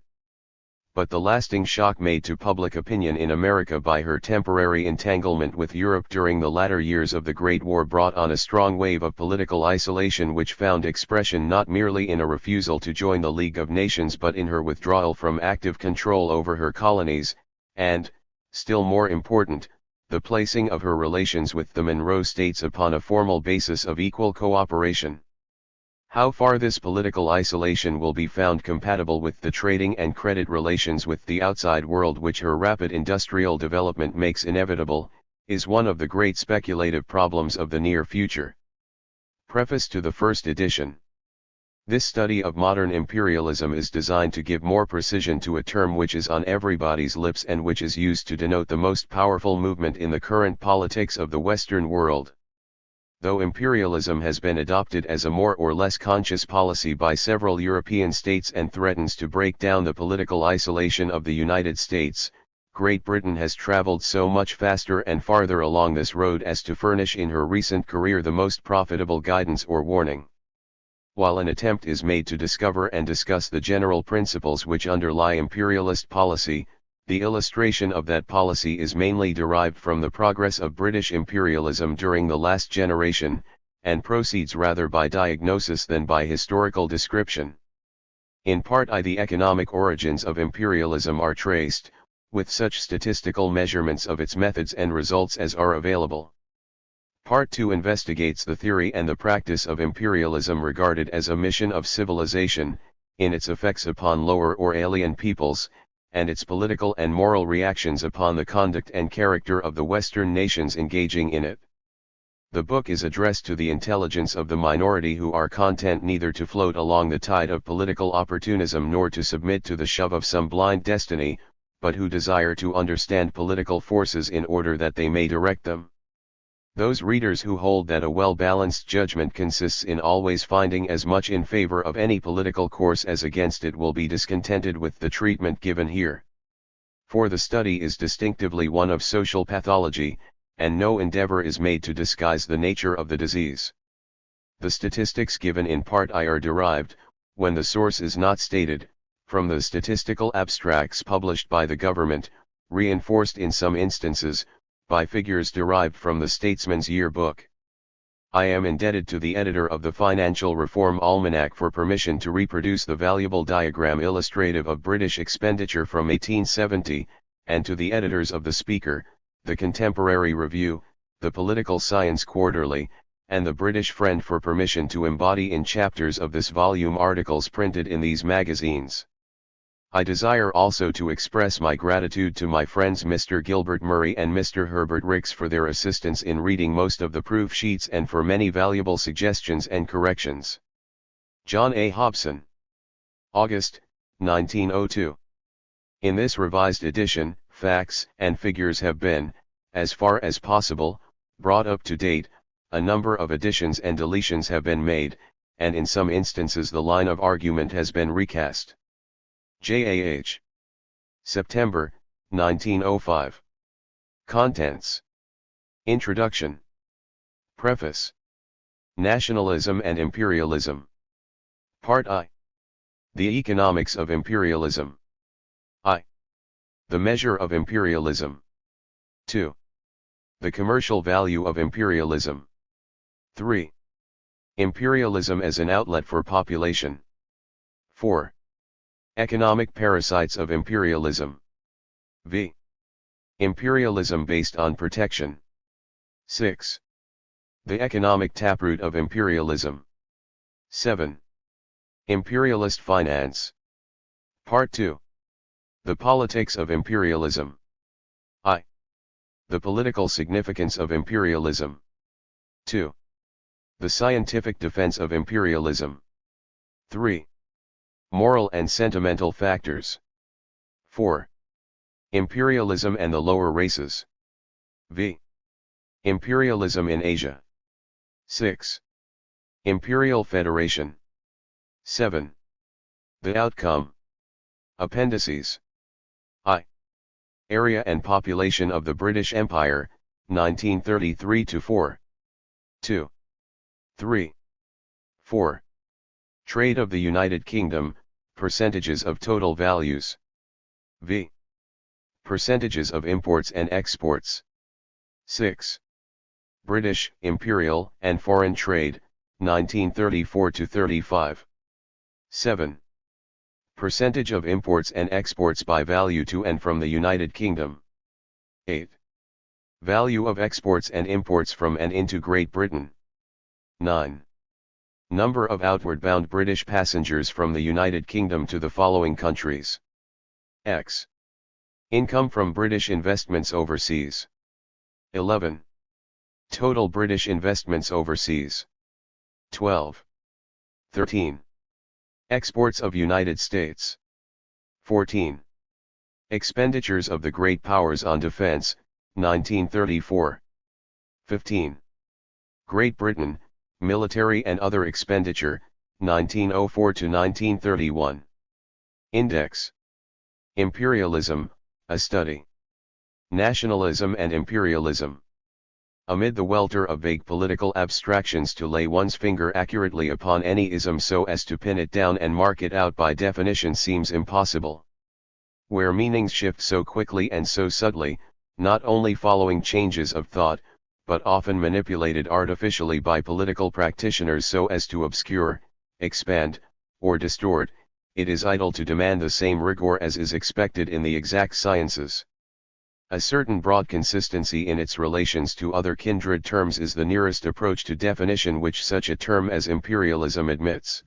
But the lasting shock made to public opinion in America by her temporary entanglement with Europe during the latter years of the Great War brought on a strong wave of political isolation which found expression not merely in a refusal to join the League of Nations but in her withdrawal from active control over her colonies, and, still more important, the placing of her relations with the Monroe States upon a formal basis of equal cooperation. How far this political isolation will be found compatible with the trading and credit relations with the outside world which her rapid industrial development makes inevitable, is one of the great speculative problems of the near future. Preface to the first edition. This study of modern imperialism is designed to give more precision to a term which is on everybody's lips and which is used to denote the most powerful movement in the current politics of the Western world. Though imperialism has been adopted as a more or less conscious policy by several European states and threatens to break down the political isolation of the United States, Great Britain has traveled so much faster and farther along this road as to furnish in her recent career the most profitable guidance or warning. While an attempt is made to discover and discuss the general principles which underlie imperialist policy, the illustration of that policy is mainly derived from the progress of British imperialism during the last generation, and proceeds rather by diagnosis than by historical description. In part the economic origins of imperialism are traced, with such statistical measurements of its methods and results as are available. Part 2 investigates the theory and the practice of imperialism regarded as a mission of civilization, in its effects upon lower or alien peoples, and its political and moral reactions upon the conduct and character of the Western nations engaging in it. The book is addressed to the intelligence of the minority who are content neither to float along the tide of political opportunism nor to submit to the shove of some blind destiny, but who desire to understand political forces in order that they may direct them. Those readers who hold that a well-balanced judgment consists in always finding as much in favor of any political course as against it will be discontented with the treatment given here. For the study is distinctively one of social pathology, and no endeavor is made to disguise the nature of the disease. The statistics given in Part I are derived, when the source is not stated, from the statistical abstracts published by the government, reinforced in some instances, by figures derived from the Statesman's Yearbook. I am indebted to the editor of the Financial Reform Almanac for permission to reproduce the valuable diagram illustrative of British expenditure from 1870, and to the editors of the Speaker, the Contemporary Review, the Political Science Quarterly, and the British Friend for permission to embody in chapters of this volume articles printed in these magazines. I desire also to express my gratitude to my friends Mr. Gilbert Murray and Mr. Herbert Ricks for their assistance in reading most of the proof sheets and for many valuable suggestions and corrections. John A. Hobson. August, 1902. In this revised edition, facts and figures have been, as far as possible, brought up to date. A number of additions and deletions have been made, and in some instances the line of argument has been recast. J.A.H. September, 1905. Contents. Introduction. Preface. Nationalism and Imperialism. Part I. The Economics of Imperialism. I. The Measure of Imperialism. 2. The Commercial Value of Imperialism. 3. Imperialism as an outlet for population. 4. Economic parasites of imperialism. V. Imperialism based on protection. 6. The economic taproot of imperialism. 7. Imperialist finance. Part 2. The politics of imperialism. I. The political significance of imperialism. 2. The scientific defense of imperialism. 3. Moral and sentimental factors. 4. Imperialism and the lower races. V. Imperialism in Asia. 6. Imperial Federation. 7. The outcome. Appendices. I. Area and population of the British Empire, 1933-4. 2. 3. 4. Trade of the United Kingdom, percentages of total values. V. Percentages of imports and exports. 6. British, imperial, and foreign trade, 1934-35. 7. Percentage of imports and exports by value to and from the United Kingdom. 8. Value of exports and imports from and into Great Britain. 9. Number of outward-bound British passengers from the United Kingdom to the following countries. X. Income from British investments overseas. 11. Total British investments overseas. 12. 13. Exports of United States. 14. Expenditures of the Great Powers on defense, 1934. 15. Great Britain, military and other expenditure, 1904-1931. Index. Imperialism, a study. Nationalism and imperialism. Amid the welter of vague political abstractions, to lay one's finger accurately upon any ism so as to pin it down and mark it out by definition seems impossible. Where meanings shift so quickly and so subtly, not only following changes of thought, but often manipulated artificially by political practitioners so as to obscure, expand, or distort, it is idle to demand the same rigor as is expected in the exact sciences. A certain broad consistency in its relations to other kindred terms is the nearest approach to definition which such a term as imperialism admits.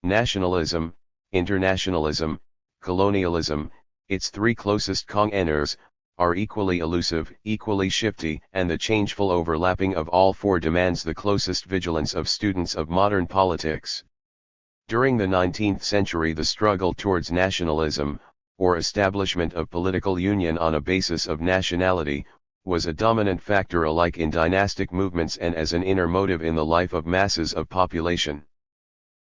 Nationalism, internationalism, colonialism, its three closest congeners, are equally elusive, equally shifty, and the changeful overlapping of all four demands the closest vigilance of students of modern politics. During the 19th century, the struggle towards nationalism, or establishment of political union on a basis of nationality, was a dominant factor alike in dynastic movements and as an inner motive in the life of masses of population.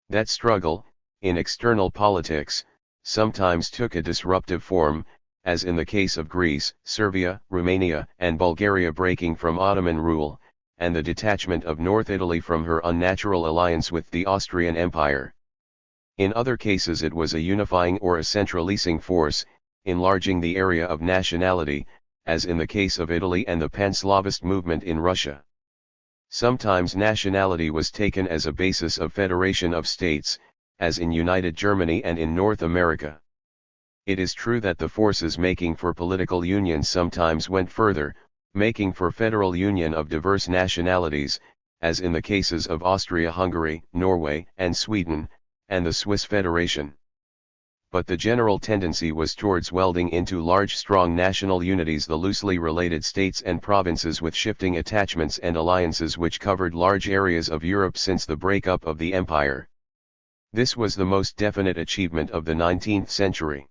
That struggle, in external politics, sometimes took a disruptive form, as in the case of Greece, Serbia, Romania, and Bulgaria breaking from Ottoman rule, and the detachment of North Italy from her unnatural alliance with the Austrian Empire. In other cases it was a unifying or a centralizing force, enlarging the area of nationality, as in the case of Italy and the Pan-Slavist movement in Russia. Sometimes nationality was taken as a basis of federation of states, as in United Germany and in North America. It is true that the forces making for political union sometimes went further, making for federal union of diverse nationalities, as in the cases of Austria-Hungary, Norway, and Sweden, and the Swiss Federation. But the general tendency was towards welding into large strong national unities the loosely related states and provinces with shifting attachments and alliances which covered large areas of Europe since the breakup of the empire. This was the most definite achievement of the 19th century.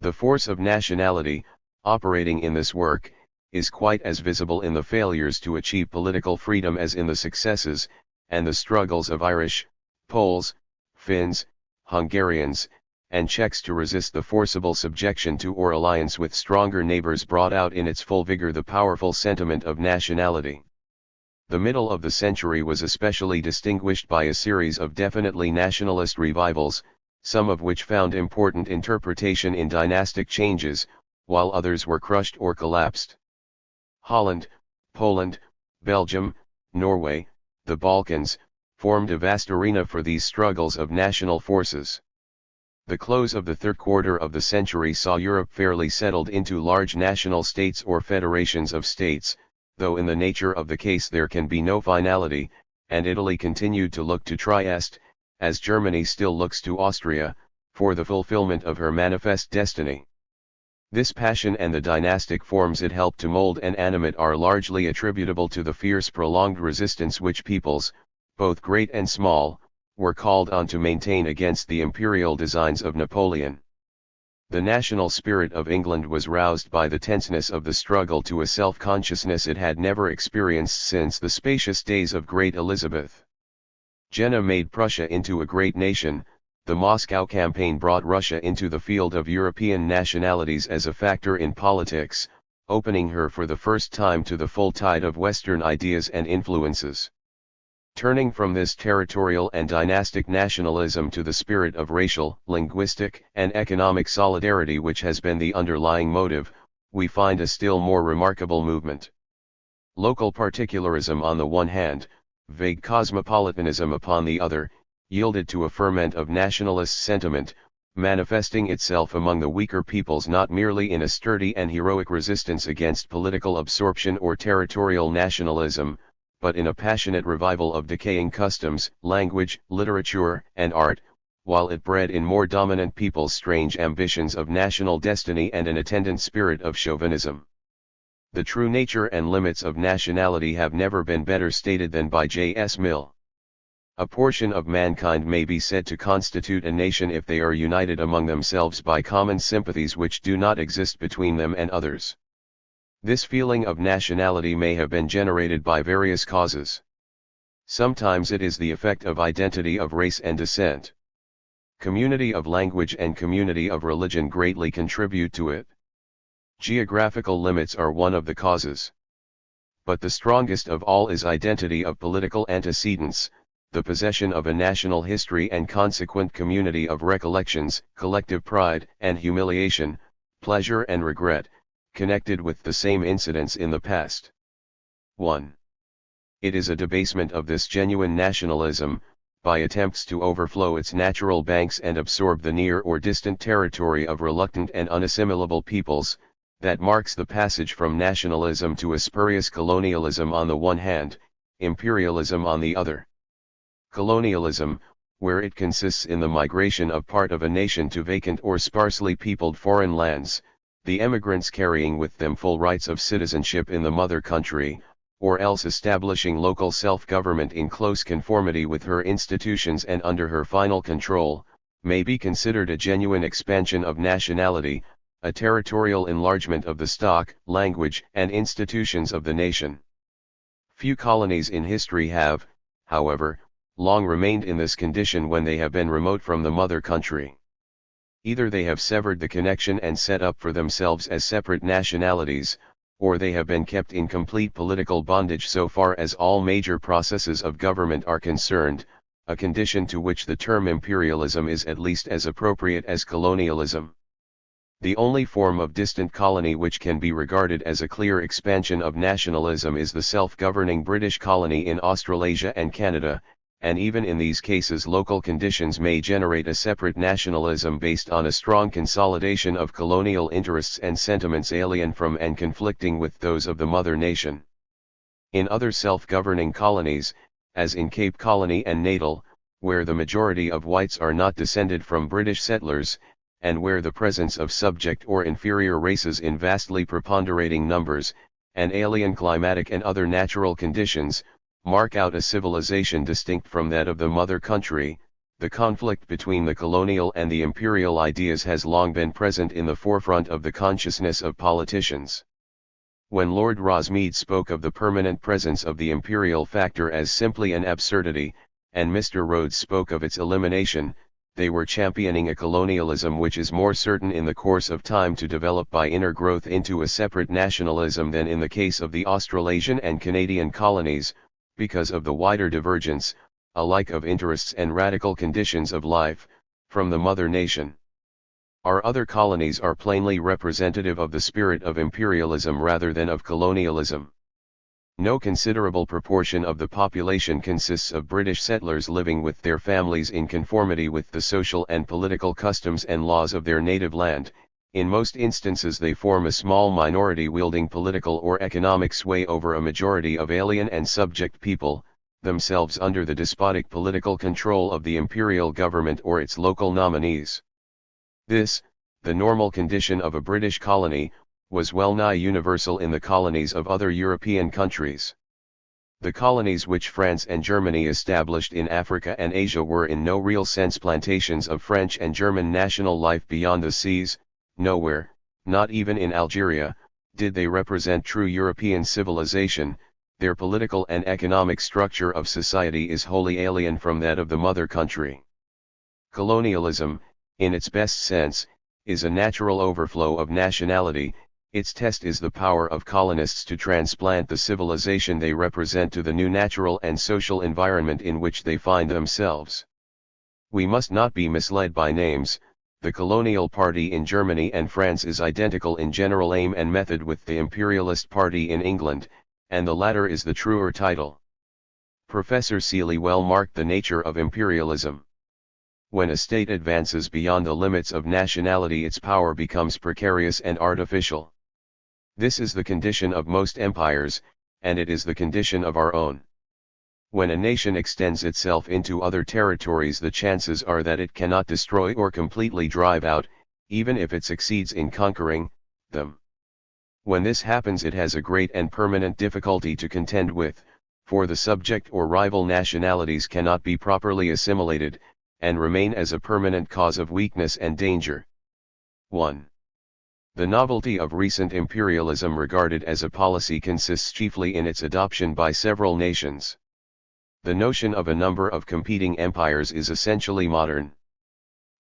The force of nationality, operating in this work, is quite as visible in the failures to achieve political freedom as in the successes, and the struggles of Irish, Poles, Finns, Hungarians, and Czechs to resist the forcible subjection to or alliance with stronger neighbors brought out in its full vigor the powerful sentiment of nationality. The middle of the century was especially distinguished by a series of definitely nationalist revivals, some of which found important interpretation in dynastic changes, while others were crushed or collapsed. Holland, Poland, Belgium, Norway, the Balkans, formed a vast arena for these struggles of national forces. The close of the third quarter of the century saw Europe fairly settled into large national states or federations of states, though in the nature of the case there can be no finality, and Italy continued to look to Trieste, as Germany still looks to Austria, for the fulfillment of her manifest destiny. This passion and the dynastic forms it helped to mold and animate are largely attributable to the fierce prolonged resistance which peoples, both great and small, were called on to maintain against the imperial designs of Napoleon. The national spirit of England was roused by the tenseness of the struggle to a self-consciousness it had never experienced since the spacious days of Great Elizabeth. Jena made Prussia into a great nation, the Moscow campaign brought Russia into the field of European nationalities as a factor in politics, opening her for the first time to the full tide of Western ideas and influences. Turning from this territorial and dynastic nationalism to the spirit of racial, linguistic, and economic solidarity which has been the underlying motive, we find a still more remarkable movement. Local particularism on the one hand, vague cosmopolitanism upon the other, yielded to a ferment of nationalist sentiment, manifesting itself among the weaker peoples not merely in a sturdy and heroic resistance against political absorption or territorial nationalism, but in a passionate revival of decaying customs, language, literature, and art, while it bred in more dominant peoples strange ambitions of national destiny and an attendant spirit of chauvinism. The true nature and limits of nationality have never been better stated than by J.S. Mill. A portion of mankind may be said to constitute a nation if they are united among themselves by common sympathies which do not exist between them and others. This feeling of nationality may have been generated by various causes. Sometimes it is the effect of identity of race and descent. Community of language and community of religion greatly contribute to it. Geographical limits are one of the causes. But the strongest of all is identity of political antecedents, the possession of a national history and consequent community of recollections, collective pride and humiliation, pleasure and regret, connected with the same incidents in the past. 1. It is a debasement of this genuine nationalism, by attempts to overflow its natural banks and absorb the near or distant territory of reluctant and unassimilable peoples, that marks the passage from nationalism to a spurious colonialism on the one hand, imperialism on the other. Colonialism, where it consists in the migration of part of a nation to vacant or sparsely peopled foreign lands, the emigrants carrying with them full rights of citizenship in the mother country, or else establishing local self-government in close conformity with her institutions and under her final control, may be considered a genuine expansion of nationality, a territorial enlargement of the stock, language, and institutions of the nation. Few colonies in history have, however, long remained in this condition when they have been remote from the mother country. Either they have severed the connection and set up for themselves as separate nationalities, or they have been kept in complete political bondage so far as all major processes of government are concerned, a condition to which the term imperialism is at least as appropriate as colonialism. The only form of distant colony which can be regarded as a clear expansion of nationalism is the self-governing British colony in Australasia and Canada, and even in these cases local conditions may generate a separate nationalism based on a strong consolidation of colonial interests and sentiments alien from and conflicting with those of the mother nation. In other self-governing colonies, as in Cape Colony and Natal, where the majority of whites are not descended from British settlers, and where the presence of subject or inferior races in vastly preponderating numbers, and alien climatic and other natural conditions, mark out a civilization distinct from that of the mother country, the conflict between the colonial and the imperial ideas has long been present in the forefront of the consciousness of politicians. When Lord Rosmead spoke of the permanent presence of the imperial factor as simply an absurdity, and Mr. Rhodes spoke of its elimination, they were championing a colonialism which is more certain in the course of time to develop by inner growth into a separate nationalism than in the case of the Australasian and Canadian colonies, because of the wider divergence, alike of interests and radical conditions of life, from the mother nation. Our other colonies are plainly representative of the spirit of imperialism rather than of colonialism. No considerable proportion of the population consists of British settlers living with their families in conformity with the social and political customs and laws of their native land. In most instances they form a small minority wielding political or economic sway over a majority of alien and subject people, themselves under the despotic political control of the imperial government or its local nominees. This, the normal condition of a British colony, was well nigh universal in the colonies of other European countries. The colonies which France and Germany established in Africa and Asia were in no real sense plantations of French and German national life beyond the seas. Nowhere, not even in Algeria, did they represent true European civilization. Their political and economic structure of society is wholly alien from that of the mother country. Colonialism, in its best sense, is a natural overflow of nationality. Its test is the power of colonists to transplant the civilization they represent to the new natural and social environment in which they find themselves. We must not be misled by names. The colonial party in Germany and France is identical in general aim and method with the imperialist party in England, and the latter is the truer title. Professor Seeley well marked the nature of imperialism. When a state advances beyond the limits of nationality, its power becomes precarious and artificial. This is the condition of most empires, and it is the condition of our own. When a nation extends itself into other territories, the chances are that it cannot destroy or completely drive out, even if it succeeds in conquering, them. When this happens, it has a great and permanent difficulty to contend with, for the subject or rival nationalities cannot be properly assimilated, and remain as a permanent cause of weakness and danger. 1. The novelty of recent imperialism regarded as a policy consists chiefly in its adoption by several nations. The notion of a number of competing empires is essentially modern.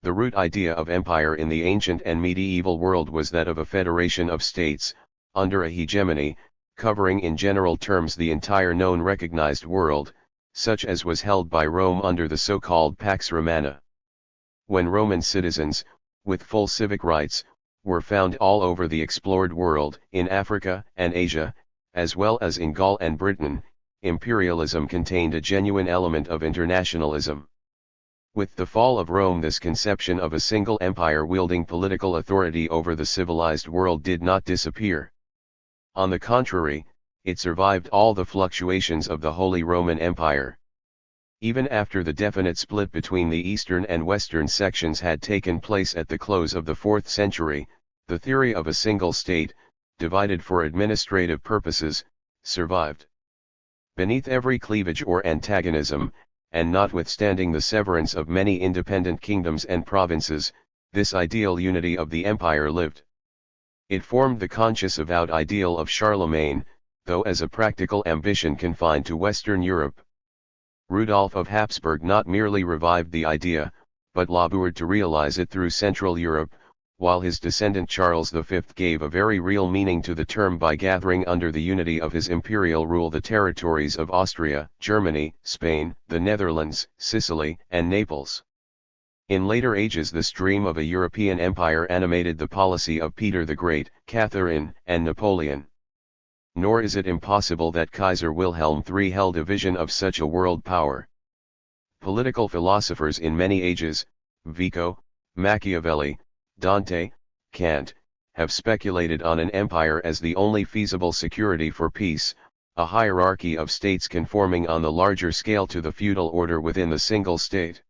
The root idea of empire in the ancient and medieval world was that of a federation of states, under a hegemony, covering in general terms the entire known recognized world, such as was held by Rome under the so-called Pax Romana. When Roman citizens, with full civic rights, were found all over the explored world, in Africa and Asia, as well as in Gaul and Britain, imperialism contained a genuine element of internationalism. With the fall of Rome, this conception of a single empire wielding political authority over the civilized world did not disappear. On the contrary, it survived all the fluctuations of the Holy Roman Empire. Even after the definite split between the eastern and western sections had taken place at the close of the 4th century, the theory of a single state, divided for administrative purposes, survived. Beneath every cleavage or antagonism, and notwithstanding the severance of many independent kingdoms and provinces, this ideal unity of the empire lived. It formed the conscious avowed ideal of Charlemagne, though as a practical ambition confined to Western Europe. Rudolf of Habsburg not merely revived the idea, but labored to realize it through Central Europe, while his descendant Charles V gave a very real meaning to the term by gathering under the unity of his imperial rule the territories of Austria, Germany, Spain, the Netherlands, Sicily, and Naples. In later ages the stream of a European empire animated the policy of Peter the Great, Catherine, and Napoleon. Nor is it impossible that Kaiser Wilhelm III held a vision of such a world power. Political philosophers in many ages, Vico, Machiavelli, Dante, Kant, have speculated on an empire as the only feasible security for peace, a hierarchy of states conforming on the larger scale to the feudal order within the single state.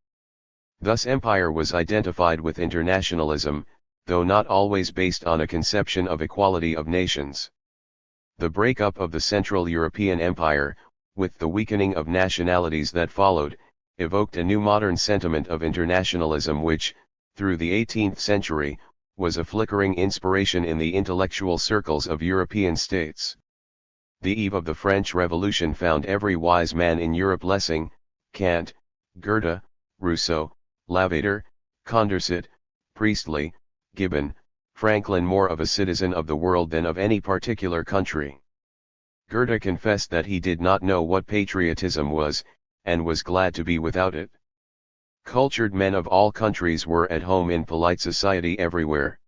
Thus empire was identified with internationalism, though not always based on a conception of equality of nations. The breakup of the Central European Empire, with the weakening of nationalities that followed, evoked a new modern sentiment of internationalism which, through the 18th century, was a flickering inspiration in the intellectual circles of European states. The eve of the French Revolution found every wise man in Europe Lessing, Kant, Goethe, Rousseau, Lavater, Condorcet, Priestley, Gibbon, Franklin more of a citizen of the world than of any particular country. Goethe confessed that he did not know what patriotism was, and was glad to be without it. Cultured men of all countries were at home in polite society everywhere.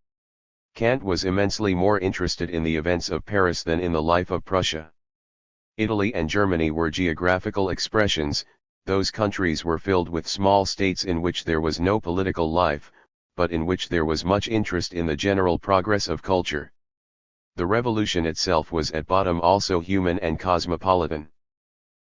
Kant was immensely more interested in the events of Paris than in the life of Prussia. Italy and Germany were geographical expressions, those countries were filled with small states in which there was no political life, but in which there was much interest in the general progress of culture. The revolution itself was at bottom also human and cosmopolitan.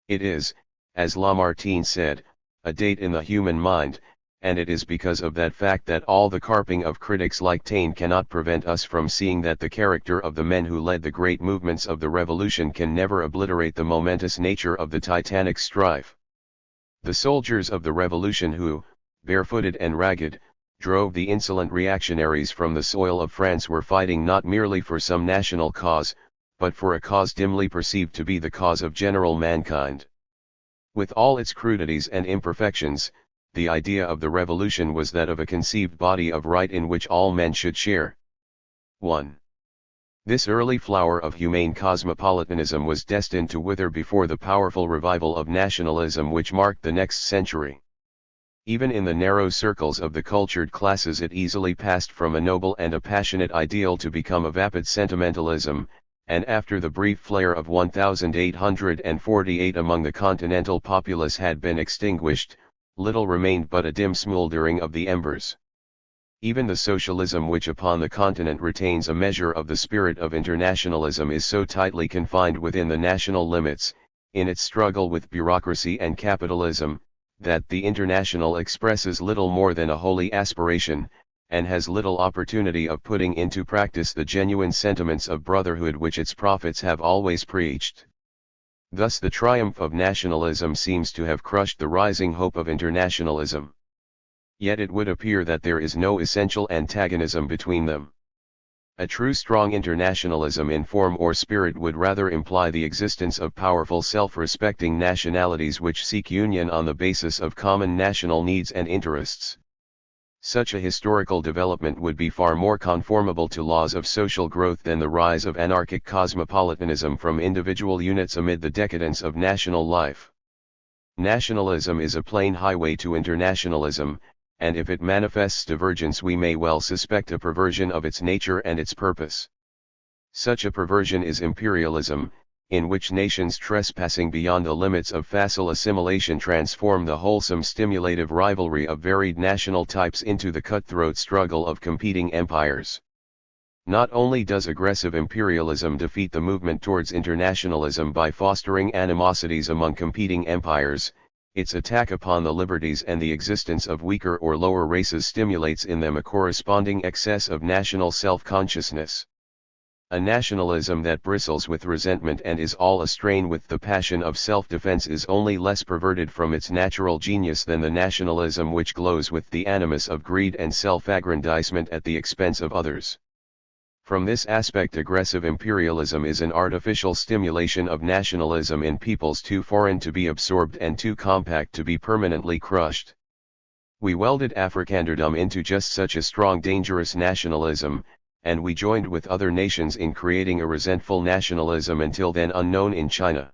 It is, as Lamartine said, a date in the human mind, and it is because of that fact that all the carping of critics like Taine cannot prevent us from seeing that the character of the men who led the great movements of the revolution can never obliterate the momentous nature of the titanic strife. The soldiers of the revolution who, barefooted and ragged, drove the insolent reactionaries from the soil of France were fighting not merely for some national cause, but for a cause dimly perceived to be the cause of general mankind. With all its crudities and imperfections, the idea of the revolution was that of a conceived body of right in which all men should share. 1. This early flower of humane cosmopolitanism was destined to wither before the powerful revival of nationalism which marked the next century. Even in the narrow circles of the cultured classes it easily passed from a noble and a passionate ideal to become a vapid sentimentalism, and after the brief flare of 1848 among the continental populace had been extinguished, little remained but a dim smouldering of the embers. Even the socialism which upon the continent retains a measure of the spirit of internationalism is so tightly confined within the national limits, in its struggle with bureaucracy and capitalism, that the international expresses little more than a holy aspiration, and has little opportunity of putting into practice the genuine sentiments of brotherhood which its prophets have always preached. Thus the triumph of nationalism seems to have crushed the rising hope of internationalism. Yet it would appear that there is no essential antagonism between them. A true strong internationalism in form or spirit would rather imply the existence of powerful self-respecting nationalities which seek union on the basis of common national needs and interests. Such a historical development would be far more conformable to laws of social growth than the rise of anarchic cosmopolitanism from individual units amid the decadence of national life. Nationalism is a plain highway to internationalism, and if it manifests divergence we may well suspect a perversion of its nature and its purpose. Such a perversion is imperialism, in which nations trespassing beyond the limits of facile assimilation transform the wholesome stimulative rivalry of varied national types into the cutthroat struggle of competing empires. Not only does aggressive imperialism defeat the movement towards internationalism by fostering animosities among competing empires, its attack upon the liberties and the existence of weaker or lower races stimulates in them a corresponding excess of national self-consciousness. A nationalism that bristles with resentment and is all astrain with the passion of self-defense is only less perverted from its natural genius than the nationalism which glows with the animus of greed and self-aggrandizement at the expense of others. From this aspect, aggressive imperialism is an artificial stimulation of nationalism in peoples too foreign to be absorbed and too compact to be permanently crushed. We welded Afrikanderdom into just such a strong, dangerous nationalism, and we joined with other nations in creating a resentful nationalism until then unknown in China.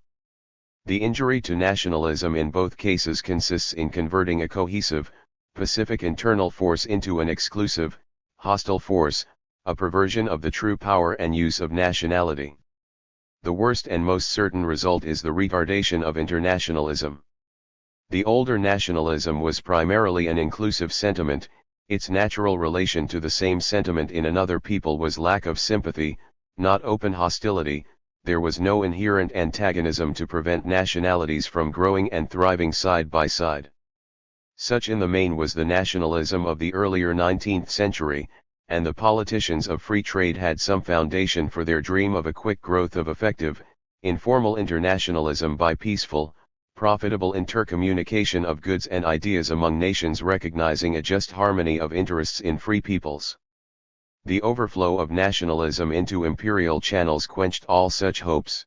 The injury to nationalism in both cases consists in converting a cohesive, pacific internal force into an exclusive, hostile force, a perversion of the true power and use of nationality. The worst and most certain result is the retardation of internationalism. The older nationalism was primarily an inclusive sentiment. Its natural relation to the same sentiment in another people was lack of sympathy, not open hostility. There was no inherent antagonism to prevent nationalities from growing and thriving side by side. Such in the main was the nationalism of the earlier 19th century, and the politicians of free trade had some foundation for their dream of a quick growth of effective, informal internationalism by peaceful, profitable intercommunication of goods and ideas among nations recognizing a just harmony of interests in free peoples. The overflow of nationalism into imperial channels quenched all such hopes.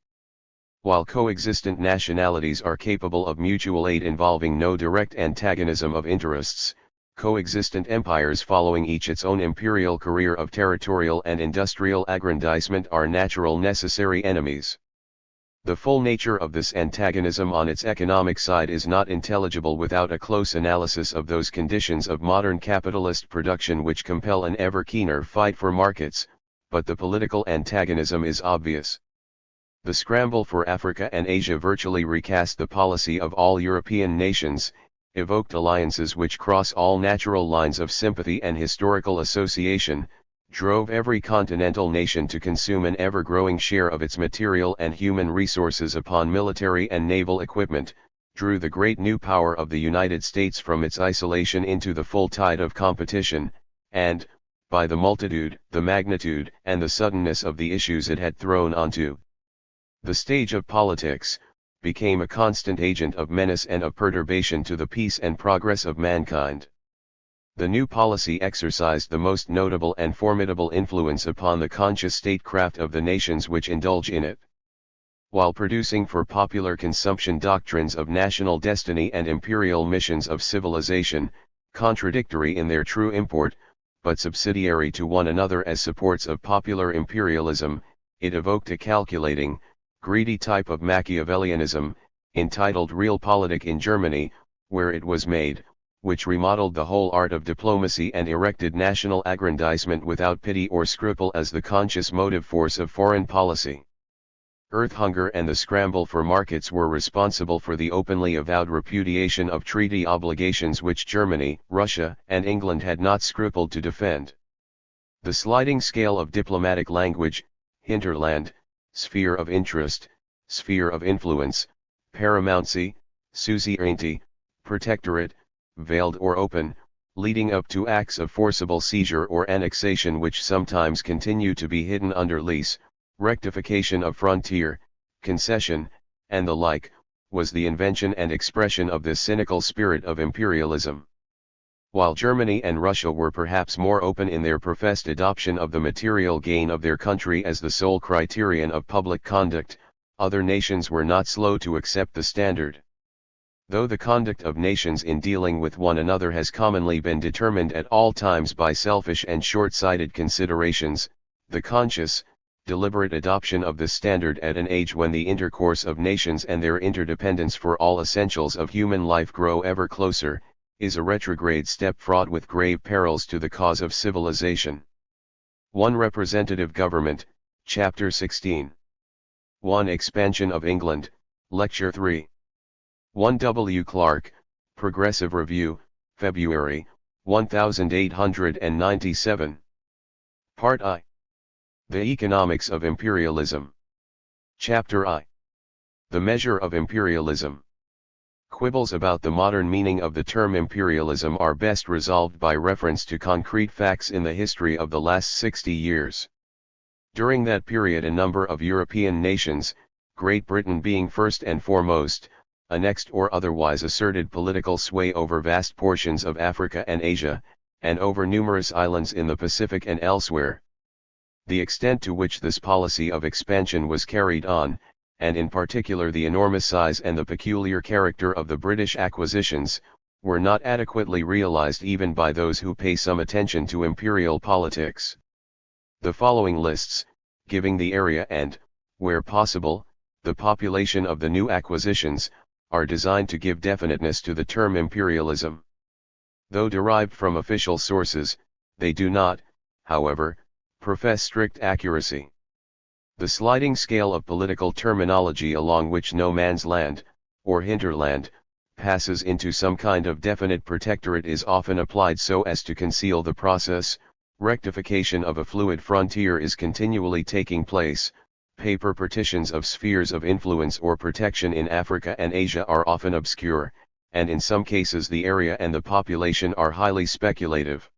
While coexistent nationalities are capable of mutual aid involving no direct antagonism of interests, coexistent empires following each its own imperial career of territorial and industrial aggrandizement are natural necessary enemies. The full nature of this antagonism on its economic side is not intelligible without a close analysis of those conditions of modern capitalist production which compel an ever keener fight for markets, but the political antagonism is obvious. The scramble for Africa and Asia virtually recast the policy of all European nations, evoked alliances which cross all natural lines of sympathy and historical association, drove every continental nation to consume an ever-growing share of its material and human resources upon military and naval equipment, drew the great new power of the United States from its isolation into the full tide of competition, and, by the multitude, the magnitude, and the suddenness of the issues it had thrown onto the stage of politics, became a constant agent of menace and of perturbation to the peace and progress of mankind. The new policy exercised the most notable and formidable influence upon the conscious statecraft of the nations which indulge in it. While producing for popular consumption doctrines of national destiny and imperial missions of civilization, contradictory in their true import, but subsidiary to one another as supports of popular imperialism, it evoked a calculating, greedy type of Machiavellianism, entitled Realpolitik in Germany, where it was made, which remodeled the whole art of diplomacy and erected national aggrandizement without pity or scruple as the conscious motive force of foreign policy. Earth hunger and the scramble for markets were responsible for the openly avowed repudiation of treaty obligations which Germany, Russia, and England had not scrupled to defend. The sliding scale of diplomatic language, hinterland, sphere of interest, sphere of influence, paramountcy, suzerainty, protectorate, veiled or open, leading up to acts of forcible seizure or annexation which sometimes continue to be hidden under lease, rectification of frontier, concession, and the like, was the invention and expression of this cynical spirit of imperialism. While Germany and Russia were perhaps more open in their professed adoption of the material gain of their country as the sole criterion of public conduct, other nations were not slow to accept the standard. Though the conduct of nations in dealing with one another has commonly been determined at all times by selfish and short-sighted considerations, the conscious, deliberate adoption of this standard at an age when the intercourse of nations and their interdependence for all essentials of human life grow ever closer, is a retrograde step fraught with grave perils to the cause of civilization. 1 Representative Government, Chapter 16. 1. Expansion of England, Lecture 3. 1. W. Clark, Progressive Review, February, 1897. Part I. The Economics of Imperialism. Chapter I. The Measure of Imperialism. Quibbles about the modern meaning of the term imperialism are best resolved by reference to concrete facts in the history of the last 60 years. During that period a number of European nations, Great Britain being first and foremost, annexed or otherwise asserted political sway over vast portions of Africa and Asia, and over numerous islands in the Pacific and elsewhere. The extent to which this policy of expansion was carried on, and in particular the enormous size and the peculiar character of the British acquisitions, were not adequately realized even by those who pay some attention to imperial politics. The following lists, giving the area and, where possible, the population of the new acquisitions, are designed to give definiteness to the term imperialism. Though derived from official sources, they do not, however, profess strict accuracy. The sliding scale of political terminology along which no man's land, or hinterland, passes into some kind of definite protectorate is often applied so as to conceal the process. Rectification of a fluid frontier is continually taking place. Paper partitions of spheres of influence or protection in Africa and Asia are often obscure, and in some cases the area and the population are highly speculative.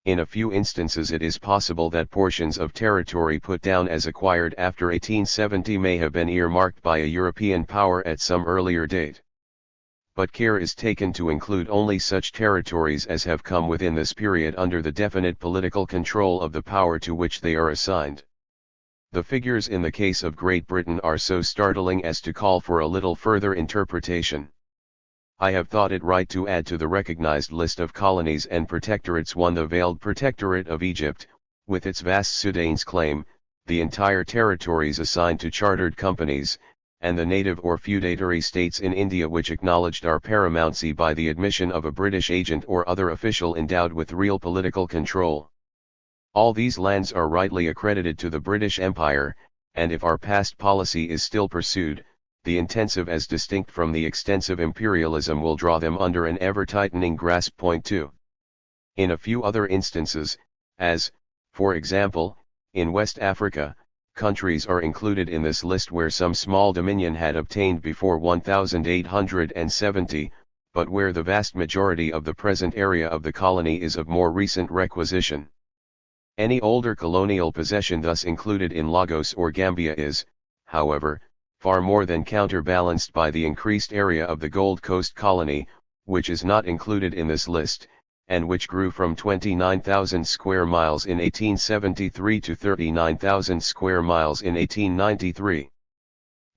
In a few instances it is possible that portions of territory put down as acquired after 1870 may have been earmarked by a European power at some earlier date. But care is taken to include only such territories as have come within this period under the definite political control of the power to which they are assigned. The figures in the case of Great Britain are so startling as to call for a little further interpretation. I have thought it right to add to the recognized list of colonies and protectorates 1. The Veiled Protectorate of Egypt, with its vast Sudanese claim, the entire territories assigned to chartered companies, and the native or feudatory states in India which acknowledged our paramountcy by the admission of a British agent or other official endowed with real political control. All these lands are rightly accredited to the British Empire, and if our past policy is still pursued, the intensive as distinct from the extensive imperialism will draw them under an ever-tightening grasp. Point 2. In a few other instances, as, for example, in West Africa, countries are included in this list where some small dominion had obtained before 1870, but where the vast majority of the present area of the colony is of more recent requisition. Any older colonial possession thus included in Lagos or Gambia is, however, far more than counterbalanced by the increased area of the Gold Coast colony, which is not included in this list, and which grew from 29,000 square miles in 1873 to 39,000 square miles in 1893.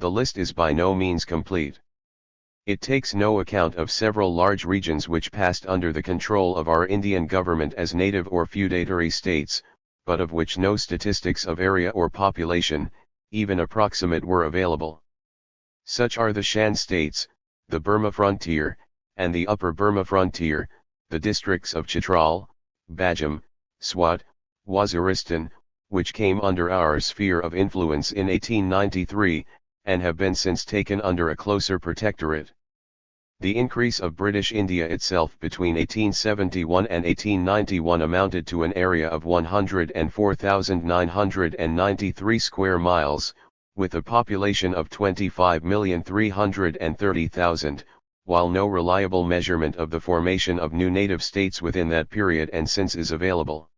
The list is by no means complete. It takes no account of several large regions which passed under the control of our Indian government as native or feudatory states, but of which no statistics of area or population, even approximate, were available. Such are the Shan states, the Burma frontier, and the Upper Burma frontier, the districts of Chitral, Bajam, Swat, Waziristan, which came under our sphere of influence in 1893, and have been since taken under a closer protectorate. The increase of British India itself between 1871 and 1891 amounted to an area of 104,993 square miles, with a population of 25,330,000, while no reliable measurement of the formation of new native states within that period and since is available.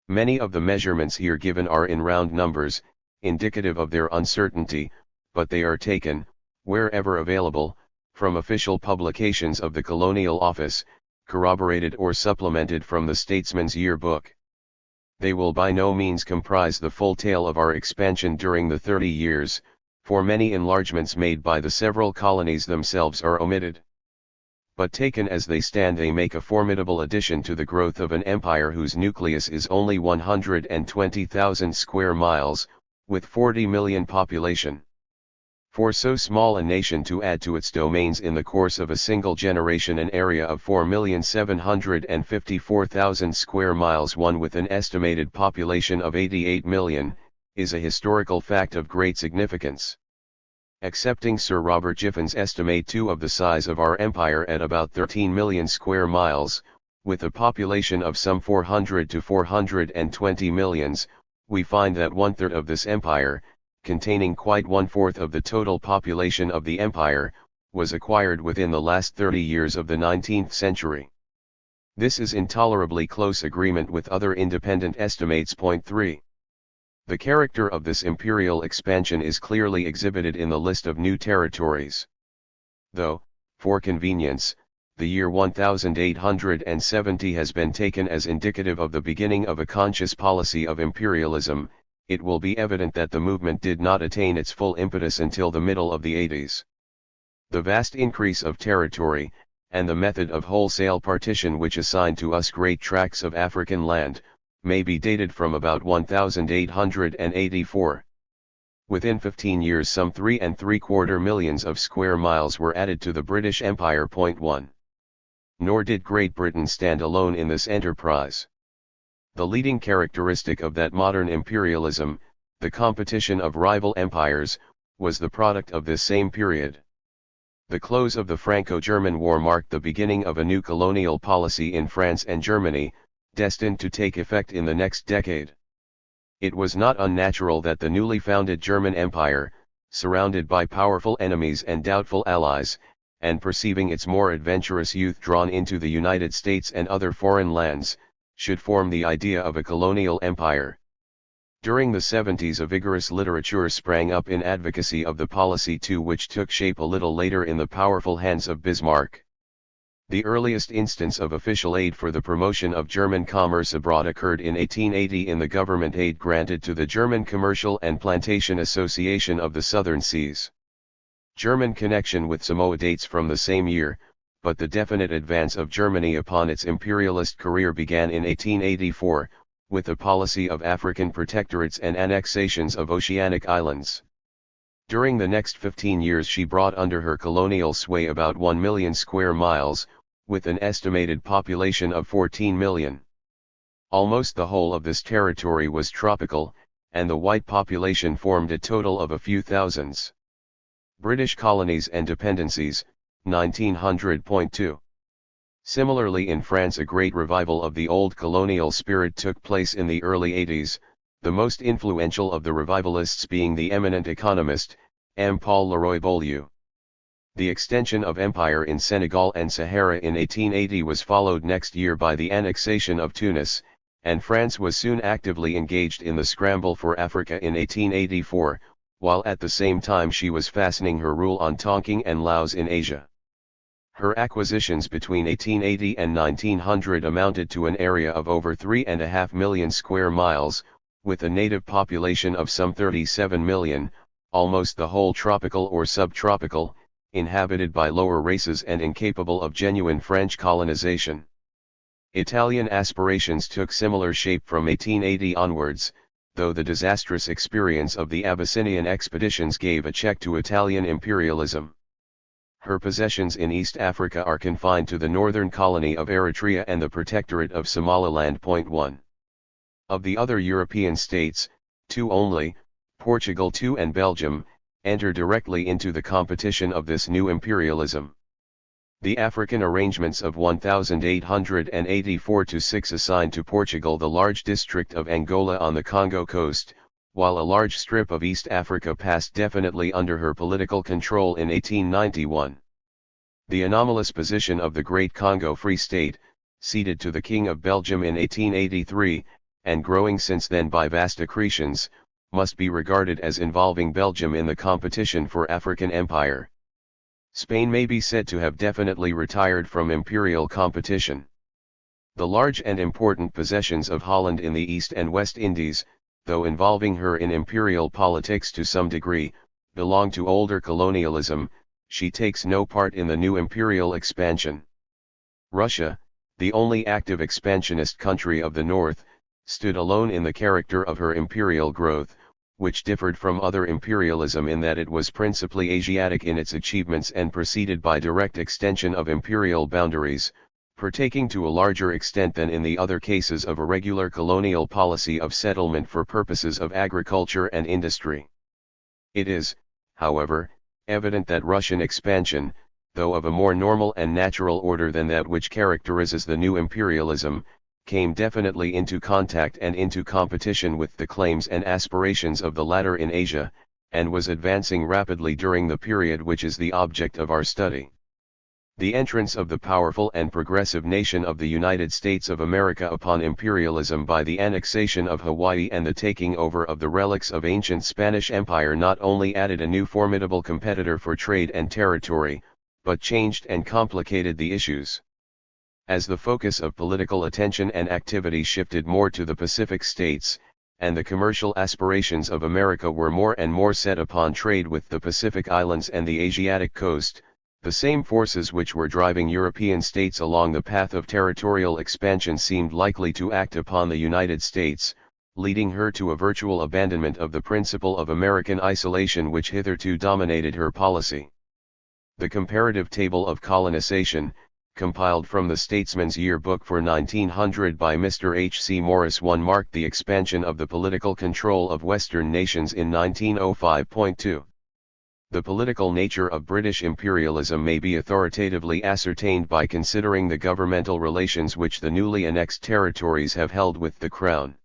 Many of the measurements here given are in round numbers, indicative of their uncertainty, but they are taken, wherever available, from official publications of the Colonial Office, corroborated or supplemented from the Statesman's Yearbook. They will by no means comprise the full tale of our expansion during the 30 years, for many enlargements made by the several colonies themselves are omitted. But taken as they stand they make a formidable addition to the growth of an empire whose nucleus is only 120,000 square miles, with 40 million population. For so small a nation to add to its domains in the course of a single generation an area of 4,754,000 square miles, one with an estimated population of 88 million, is a historical fact of great significance. Accepting Sir Robert Griffin's estimate too of the size of our empire at about 13 million square miles, with a population of some 400 to 420 millions, we find that one-third of this empire, containing quite one-fourth of the total population of the empire, was acquired within the last 30 years of the 19th century. This is in tolerably close agreement with other independent estimates. Point 3. The character of this imperial expansion is clearly exhibited in the list of new territories. Though, for convenience, the year 1870 has been taken as indicative of the beginning of a conscious policy of imperialism, it will be evident that the movement did not attain its full impetus until the middle of the 80s. The vast increase of territory, and the method of wholesale partition which assigned to us great tracts of African land, may be dated from about 1884. Within 15 years some 3¾ millions of square miles were added to the British Empire. Point 1. Nor did Great Britain stand alone in this enterprise. The leading characteristic of that modern imperialism, the competition of rival empires, was the product of this same period. The close of the Franco-German War marked the beginning of a new colonial policy in France and Germany, destined to take effect in the next decade. It was not unnatural that the newly founded German Empire, surrounded by powerful enemies and doubtful allies, and perceiving its more adventurous youth drawn into the United States and other foreign lands, should form the idea of a colonial empire. During the 70s a vigorous literature sprang up in advocacy of the policy too, which took shape a little later in the powerful hands of Bismarck. The earliest instance of official aid for the promotion of German commerce abroad occurred in 1880 in the government aid granted to the German Commercial and Plantation Association of the Southern Seas. German connection with Samoa dates from the same year, but the definite advance of Germany upon its imperialist career began in 1884, with the policy of African protectorates and annexations of oceanic islands. During the next 15 years she brought under her colonial sway about 1 million square miles, with an estimated population of 14 million. Almost the whole of this territory was tropical, and the white population formed a total of a few thousands. British colonies and dependencies, 1900.2. Similarly in France a great revival of the old colonial spirit took place in the early 80s, the most influential of the revivalists being the eminent economist, M. Paul Leroy-Beaulieu. The extension of empire in Senegal and Sahara in 1880 was followed next year by the annexation of Tunis, and France was soon actively engaged in the scramble for Africa in 1884, while at the same time she was fastening her rule on Tonkin and Laos in Asia. Her acquisitions between 1880 and 1900 amounted to an area of over 3½ million square miles, with a native population of some 37 million, almost the whole tropical or subtropical, inhabited by lower races and incapable of genuine French colonization. Italian aspirations took similar shape from 1880 onwards, though the disastrous experience of the Abyssinian expeditions gave a check to Italian imperialism. Her possessions in East Africa are confined to the northern colony of Eritrea and the protectorate of Somaliland. 1. Of the other European states, two only, Portugal too and Belgium, enter directly into the competition of this new imperialism. The African arrangements of 1884-6 assigned to Portugal the large district of Angola on the Congo coast, while a large strip of East Africa passed definitely under her political control in 1891. The anomalous position of the Great Congo Free State, ceded to the King of Belgium in 1883, and growing since then by vast accretions, must be regarded as involving Belgium in the competition for African empire. Spain may be said to have definitely retired from imperial competition. The large and important possessions of Holland in the East and West Indies, though involving her in imperial politics to some degree, belong to older colonialism. She takes no part in the new imperial expansion. Russia, the only active expansionist country of the North, stood alone in the character of her imperial growth, which differed from other imperialism in that it was principally Asiatic in its achievements and proceeded by direct extension of imperial boundaries, partaking to a larger extent than in the other cases of a regular colonial policy of settlement for purposes of agriculture and industry. It is, however, evident that Russian expansion, though of a more normal and natural order than that which characterizes the new imperialism, came definitely into contact and into competition with the claims and aspirations of the latter in Asia, and was advancing rapidly during the period which is the object of our study. The entrance of the powerful and progressive nation of the United States of America upon imperialism by the annexation of Hawaii and the taking over of the relics of ancient Spanish Empire not only added a new formidable competitor for trade and territory, but changed and complicated the issues. As the focus of political attention and activity shifted more to the Pacific states, and the commercial aspirations of America were more and more set upon trade with the Pacific Islands and the Asiatic coast, the same forces which were driving European states along the path of territorial expansion seemed likely to act upon the United States, leading her to a virtual abandonment of the principle of American isolation which hitherto dominated her policy. The comparative table of colonization, compiled from the Statesman's Yearbook for 1900 by Mr. H. C. Morris I, marked the expansion of the political control of Western nations in 1905.2. The political nature of British imperialism may be authoritatively ascertained by considering the governmental relations which the newly annexed territories have held with the Crown.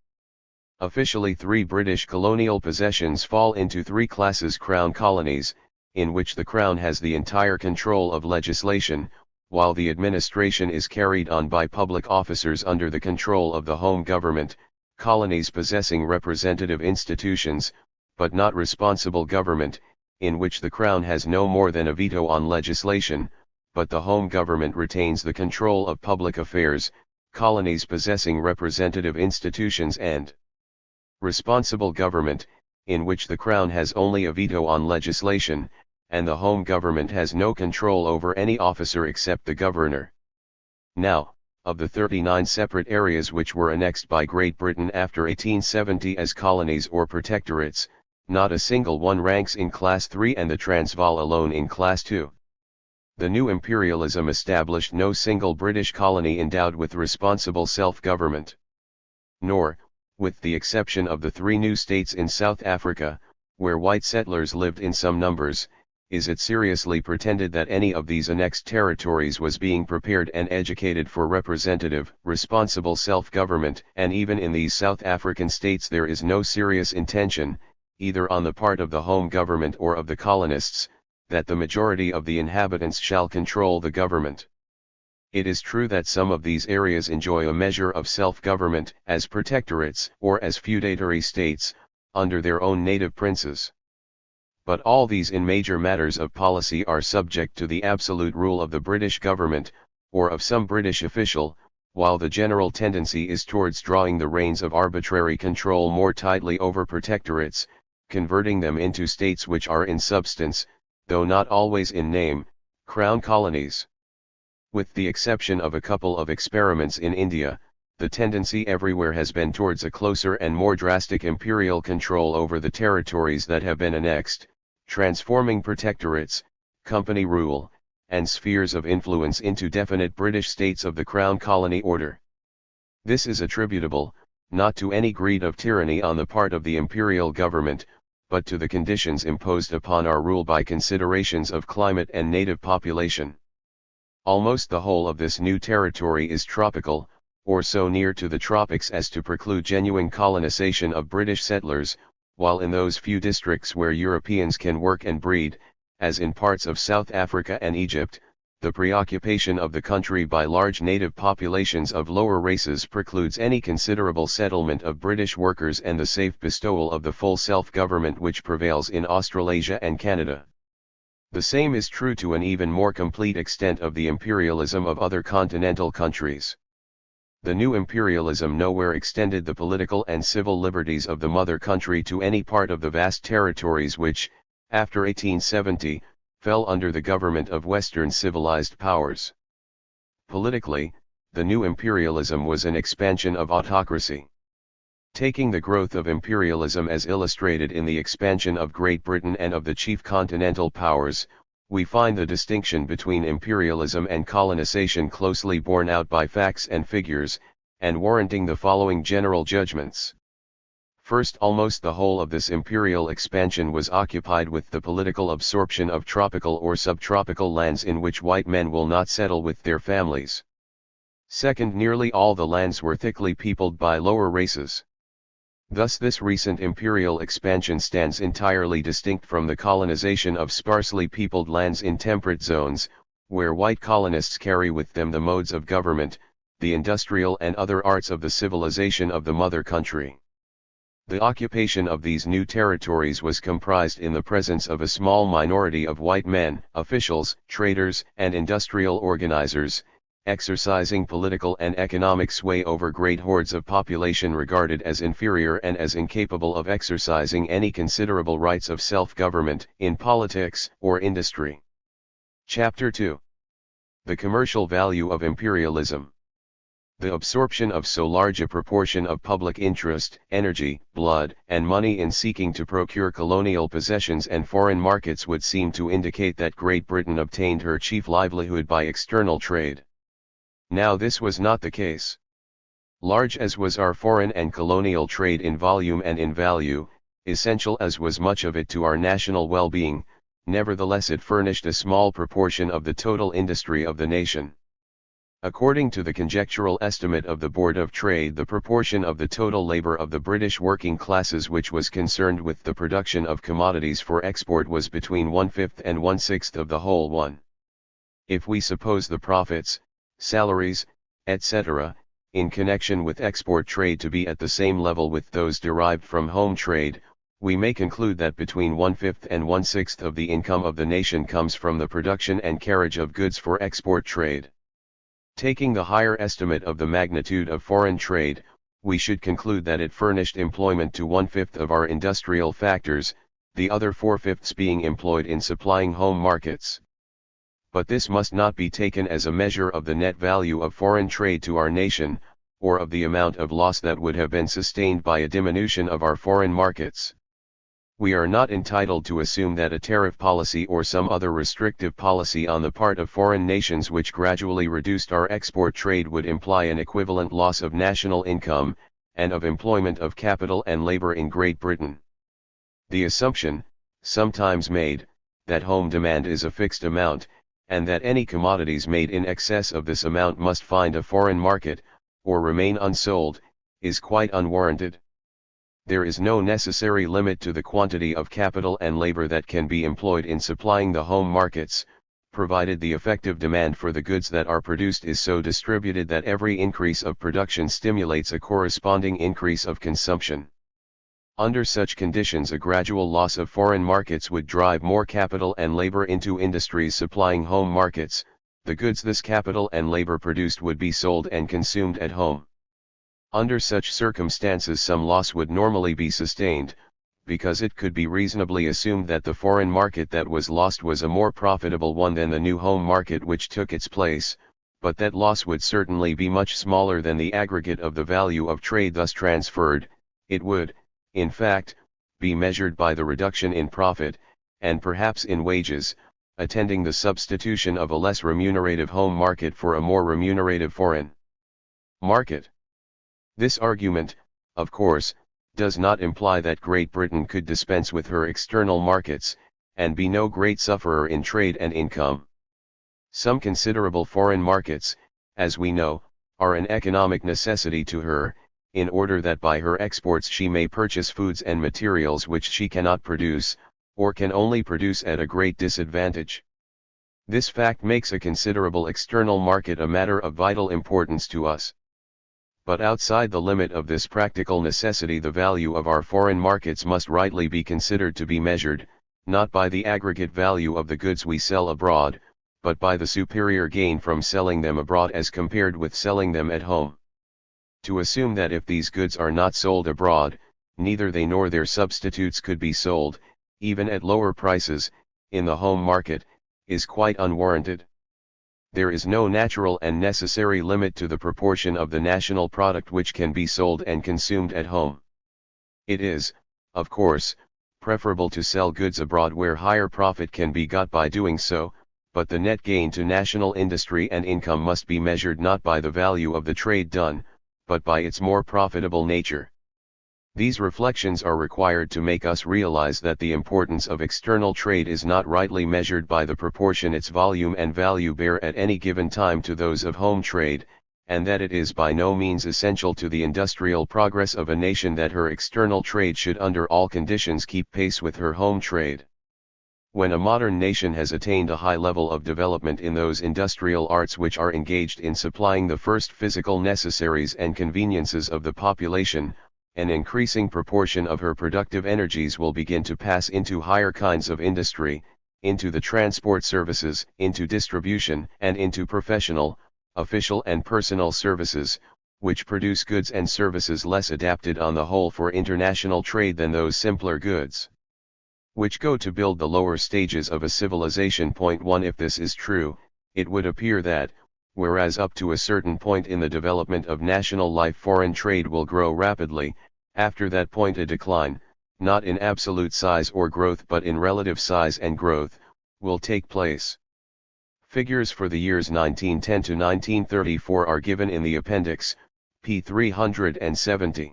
Officially, 3 British colonial possessions fall into 3 classes: Crown colonies, in which the Crown has the entire control of legislation, while the administration is carried on by public officers under the control of the home government; colonies possessing representative institutions, but not responsible government, in which the Crown has no more than a veto on legislation, but the home government retains the control of public affairs; colonies possessing representative institutions and responsible government, in which the Crown has only a veto on legislation, and the home government has no control over any officer except the governor. Now, of the 39 separate areas which were annexed by Great Britain after 1870 as colonies or protectorates, not a single one ranks in Class 3 and the Transvaal alone in Class 2. The new imperialism established no single British colony endowed with responsible self-government. Nor, with the exception of the 3 new states in South Africa, where white settlers lived in some numbers, is it seriously pretended that any of these annexed territories was being prepared and educated for representative, responsible self-government. And even in these South African states there is no serious intention, either on the part of the home government or of the colonists, that the majority of the inhabitants shall control the government. It is true that some of these areas enjoy a measure of self-government, as protectorates or as feudatory states, under their own native princes. But all these in major matters of policy are subject to the absolute rule of the British government, or of some British official, while the general tendency is towards drawing the reins of arbitrary control more tightly over protectorates, converting them into states which are in substance, though not always in name, Crown colonies. With the exception of a couple of experiments in India, the tendency everywhere has been towards a closer and more drastic imperial control over the territories that have been annexed, transforming protectorates, company rule, and spheres of influence into definite British states of the Crown colony order. This is attributable, not to any greed of tyranny on the part of the imperial government, but to the conditions imposed upon our rule by considerations of climate and native population. Almost the whole of this new territory is tropical, or so near to the tropics as to preclude genuine colonization of British settlers, while in those few districts where Europeans can work and breed, as in parts of South Africa and Egypt, the preoccupation of the country by large native populations of lower races precludes any considerable settlement of British workers and the safe bestowal of the full self-government which prevails in Australasia and Canada. The same is true to an even more complete extent of the imperialism of other continental countries. The new imperialism nowhere extended the political and civil liberties of the mother country to any part of the vast territories which, after 1870, fell under the government of Western civilized powers. Politically, the new imperialism was an expansion of autocracy. Taking the growth of imperialism as illustrated in the expansion of Great Britain and of the chief continental powers, we find the distinction between imperialism and colonization closely borne out by facts and figures, and warranting the following general judgments. First, almost the whole of this imperial expansion was occupied with the political absorption of tropical or subtropical lands in which white men will not settle with their families. Second, nearly all the lands were thickly peopled by lower races. Thus this recent imperial expansion stands entirely distinct from the colonization of sparsely peopled lands in temperate zones, where white colonists carry with them the modes of government, the industrial and other arts of the civilization of the mother country. The occupation of these new territories was comprised in the presence of a small minority of white men, officials, traders, and industrial organizers, exercising political and economic sway over great hordes of population regarded as inferior and as incapable of exercising any considerable rights of self-government in politics or industry. Chapter 2. The commercial value of imperialism. The absorption of so large a proportion of public interest, energy, blood, and money in seeking to procure colonial possessions and foreign markets would seem to indicate that Great Britain obtained her chief livelihood by external trade. Now this was not the case. Large as was our foreign and colonial trade in volume and in value, essential as was much of it to our national well-being, nevertheless it furnished a small proportion of the total industry of the nation. According to the conjectural estimate of the Board of Trade, the proportion of the total labor of the British working classes which was concerned with the production of commodities for export was between 1/5 and 1/6 of the whole one. If we suppose the profits, salaries, etc., in connection with export trade to be at the same level with those derived from home trade, we may conclude that between 1/5 and 1/6 of the income of the nation comes from the production and carriage of goods for export trade. Taking the higher estimate of the magnitude of foreign trade, we should conclude that it furnished employment to 1/5 of our industrial factors, the other 4/5 being employed in supplying home markets. But this must not be taken as a measure of the net value of foreign trade to our nation, or of the amount of loss that would have been sustained by a diminution of our foreign markets. We are not entitled to assume that a tariff policy or some other restrictive policy on the part of foreign nations which gradually reduced our export trade would imply an equivalent loss of national income, and of employment of capital and labor in Great Britain. The assumption, sometimes made, that home demand is a fixed amount, and that any commodities made in excess of this amount must find a foreign market, or remain unsold, is quite unwarranted. There is no necessary limit to the quantity of capital and labor that can be employed in supplying the home markets, provided the effective demand for the goods that are produced is so distributed that every increase of production stimulates a corresponding increase of consumption. Under such conditions, a gradual loss of foreign markets would drive more capital and labor into industries supplying home markets. The goods this capital and labor produced would be sold and consumed at home. Under such circumstances some loss would normally be sustained, because it could be reasonably assumed that the foreign market that was lost was a more profitable one than the new home market which took its place, but that loss would certainly be much smaller than the aggregate of the value of trade thus transferred. It would, in fact, be measured by the reduction in profit, and perhaps in wages, attending the substitution of a less remunerative home market for a more remunerative foreign market. This argument, of course, does not imply that Great Britain could dispense with her external markets, and be no great sufferer in trade and income. Some considerable foreign markets, as we know, are an economic necessity to her, in order that by her exports she may purchase foods and materials which she cannot produce, or can only produce at a great disadvantage. This fact makes a considerable external market a matter of vital importance to us. But outside the limit of this practical necessity, the value of our foreign markets must rightly be considered to be measured, not by the aggregate value of the goods we sell abroad, but by the superior gain from selling them abroad as compared with selling them at home. To assume that if these goods are not sold abroad, neither they nor their substitutes could be sold, even at lower prices, in the home market, is quite unwarranted. There is no natural and necessary limit to the proportion of the national product which can be sold and consumed at home. It is, of course, preferable to sell goods abroad where higher profit can be got by doing so, but the net gain to national industry and income must be measured not by the value of the trade done, but by its more profitable nature. These reflections are required to make us realize that the importance of external trade is not rightly measured by the proportion its volume and value bear at any given time to those of home trade, and that it is by no means essential to the industrial progress of a nation that her external trade should under all conditions keep pace with her home trade. When a modern nation has attained a high level of development in those industrial arts which are engaged in supplying the first physical necessaries and conveniences of the population, an increasing proportion of her productive energies will begin to pass into higher kinds of industry, into the transport services, into distribution, and into professional, official and personal services, which produce goods and services less adapted on the whole for international trade than those simpler goods, which go to build the lower stages of a civilization. 1. If this is true, it would appear that, whereas up to a certain point in the development of national life foreign trade will grow rapidly, after that point a decline, not in absolute size or growth but in relative size and growth, will take place. Figures for the years 1910 to 1934 are given in the appendix, p. 370.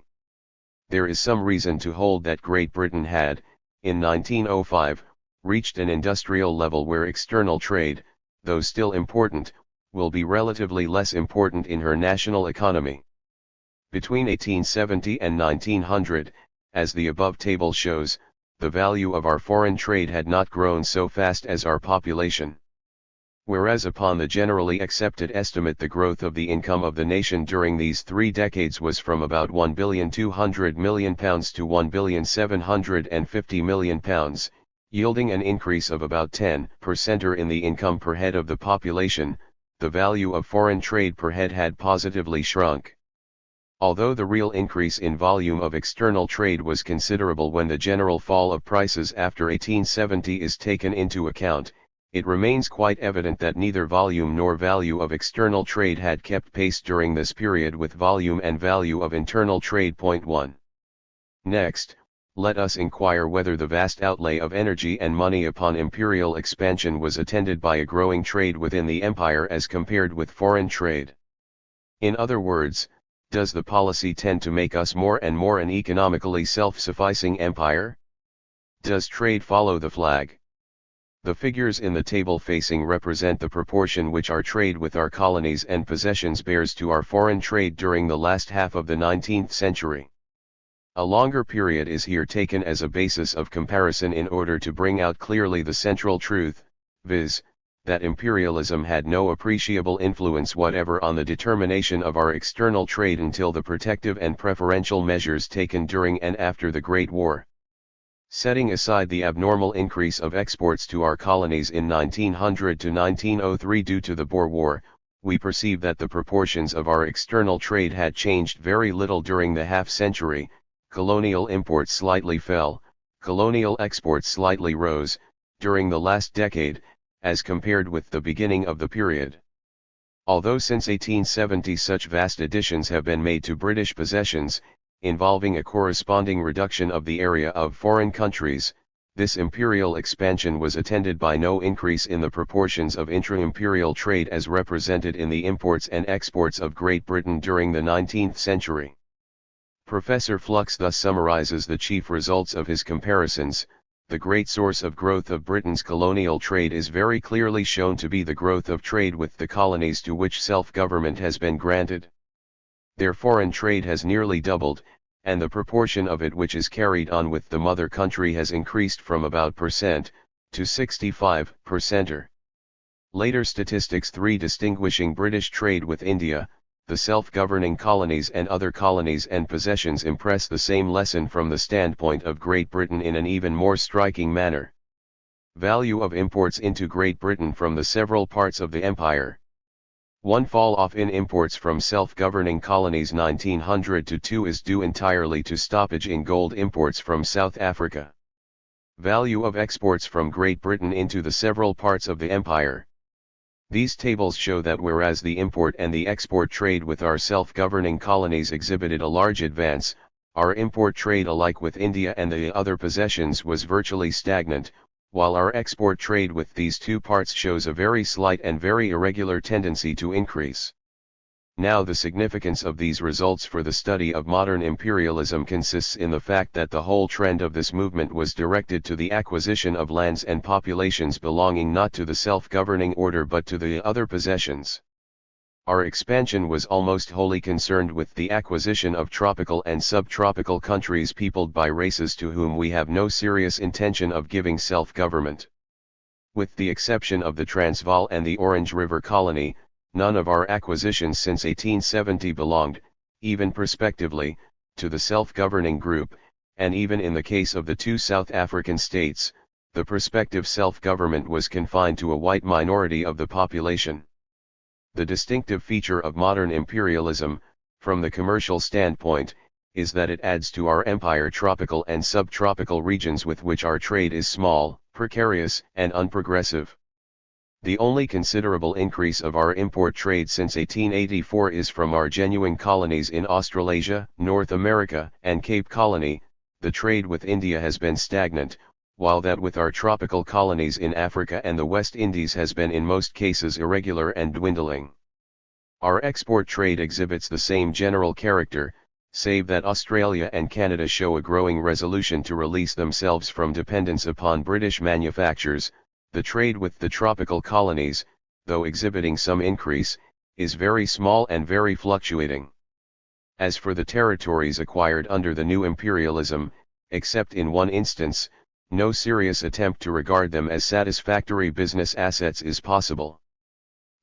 There is some reason to hold that Great Britain had, in 1905, reached an industrial level where external trade, though still important, will be relatively less important in her national economy. Between 1870 and 1900, as the above table shows, the value of our foreign trade had not grown so fast as our population. Whereas upon the generally accepted estimate the growth of the income of the nation during these 3 decades was from about £1,200,000,000 to £1,750,000,000, yielding an increase of about 10% in the income per head of the population, the value of foreign trade per head had positively shrunk. Although the real increase in volume of external trade was considerable when the general fall of prices after 1870 is taken into account, it remains quite evident that neither volume nor value of external trade had kept pace during this period with volume and value of internal trade. 1. Next, let us inquire whether the vast outlay of energy and money upon imperial expansion was attended by a growing trade within the empire as compared with foreign trade. In other words, does the policy tend to make us more and more an economically self-sufficing empire? Does trade follow the flag? The figures in the table facing represent the proportion which our trade with our colonies and possessions bears to our foreign trade during the last half of the 19th century. A longer period is here taken as a basis of comparison in order to bring out clearly the central truth, viz., that imperialism had no appreciable influence whatever on the determination of our external trade until the protective and preferential measures taken during and after the Great War. Setting aside the abnormal increase of exports to our colonies in 1900 to 1903 due to the Boer War, we perceive that the proportions of our external trade had changed very little during the half-century. Colonial imports slightly fell, colonial exports slightly rose, during the last decade, as compared with the beginning of the period. Although since 1870 such vast additions have been made to British possessions, involving a corresponding reduction of the area of foreign countries, this imperial expansion was attended by no increase in the proportions of intra-imperial trade as represented in the imports and exports of Great Britain during the 19th century. Professor Flux thus summarizes the chief results of his comparisons. The great source of growth of Britain's colonial trade is very clearly shown to be the growth of trade with the colonies to which self-government has been granted. Their foreign trade has nearly doubled, and the proportion of it which is carried on with the mother country has increased from about % to 65%. Later statistics 3 distinguishing British trade with India, the self-governing colonies and other colonies and possessions impress the same lesson from the standpoint of Great Britain in an even more striking manner. Value of imports into Great Britain from the several parts of the empire. 1. Fall off in imports from self-governing colonies 1900 to 2 is due entirely to stoppage in gold imports from South Africa. Value of exports from Great Britain into the several parts of the empire. These tables show that whereas the import and the export trade with our self-governing colonies exhibited a large advance, Our import trade alike with India and the other possessions was virtually stagnant, while our export trade with these two parts shows a very slight and very irregular tendency to increase. Now the significance of these results for the study of modern imperialism consists in the fact that the whole trend of this movement was directed to the acquisition of lands and populations belonging not to the self-governing order but to the other possessions. Our expansion was almost wholly concerned with the acquisition of tropical and subtropical countries peopled by races to whom we have no serious intention of giving self-government. With the exception of the Transvaal and the Orange River Colony, none of our acquisitions since 1870 belonged, even prospectively, to the self-governing group, and even in the case of the two South African states, the prospective self-government was confined to a white minority of the population. The distinctive feature of modern imperialism, from the commercial standpoint, is that it adds to our empire tropical and subtropical regions with which our trade is small, precarious, and unprogressive. The only considerable increase of our import trade since 1884 is from our genuine colonies in Australasia, North America, and Cape Colony. The trade with India has been stagnant, while that with our tropical colonies in Africa and the West Indies has been in most cases irregular and dwindling. Our export trade exhibits the same general character, save that Australia and Canada show a growing resolution to release themselves from dependence upon British manufactures. The trade with the tropical colonies, though exhibiting some increase, is very small and very fluctuating. As for the territories acquired under the new imperialism, except in one instance, no serious attempt to regard them as satisfactory business assets is possible.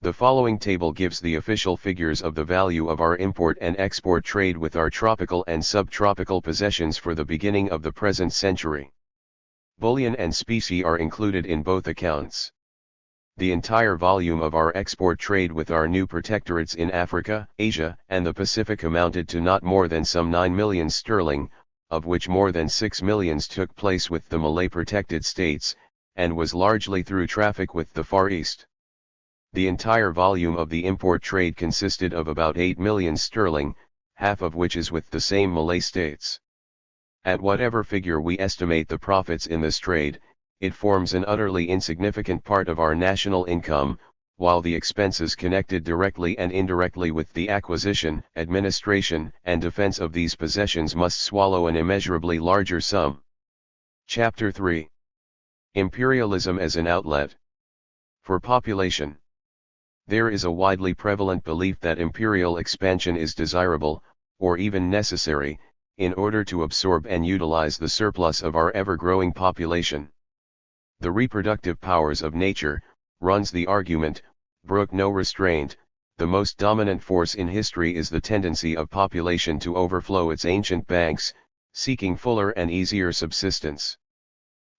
The following table gives the official figures of the value of our import and export trade with our tropical and subtropical possessions for the beginning of the present century. Bullion and specie are included in both accounts. The entire volume of our export trade with our new protectorates in Africa, Asia, and the Pacific amounted to not more than some 9 million sterling, of which more than 6 millions took place with the Malay protected states, and was largely through traffic with the Far East. The entire volume of the import trade consisted of about 8 million sterling, half of which is with the same Malay states. At whatever figure we estimate the profits in this trade, it forms an utterly insignificant part of our national income, while the expenses connected directly and indirectly with the acquisition, administration, and defense of these possessions must swallow an immeasurably larger sum. Chapter 3. Imperialism as an outlet. For population. There is a widely prevalent belief that imperial expansion is desirable, or even necessary, in order to absorb and utilize the surplus of our ever-growing population. The reproductive powers of nature, runs the argument, brook no restraint. The most dominant force in history is the tendency of population to overflow its ancient banks, seeking fuller and easier subsistence.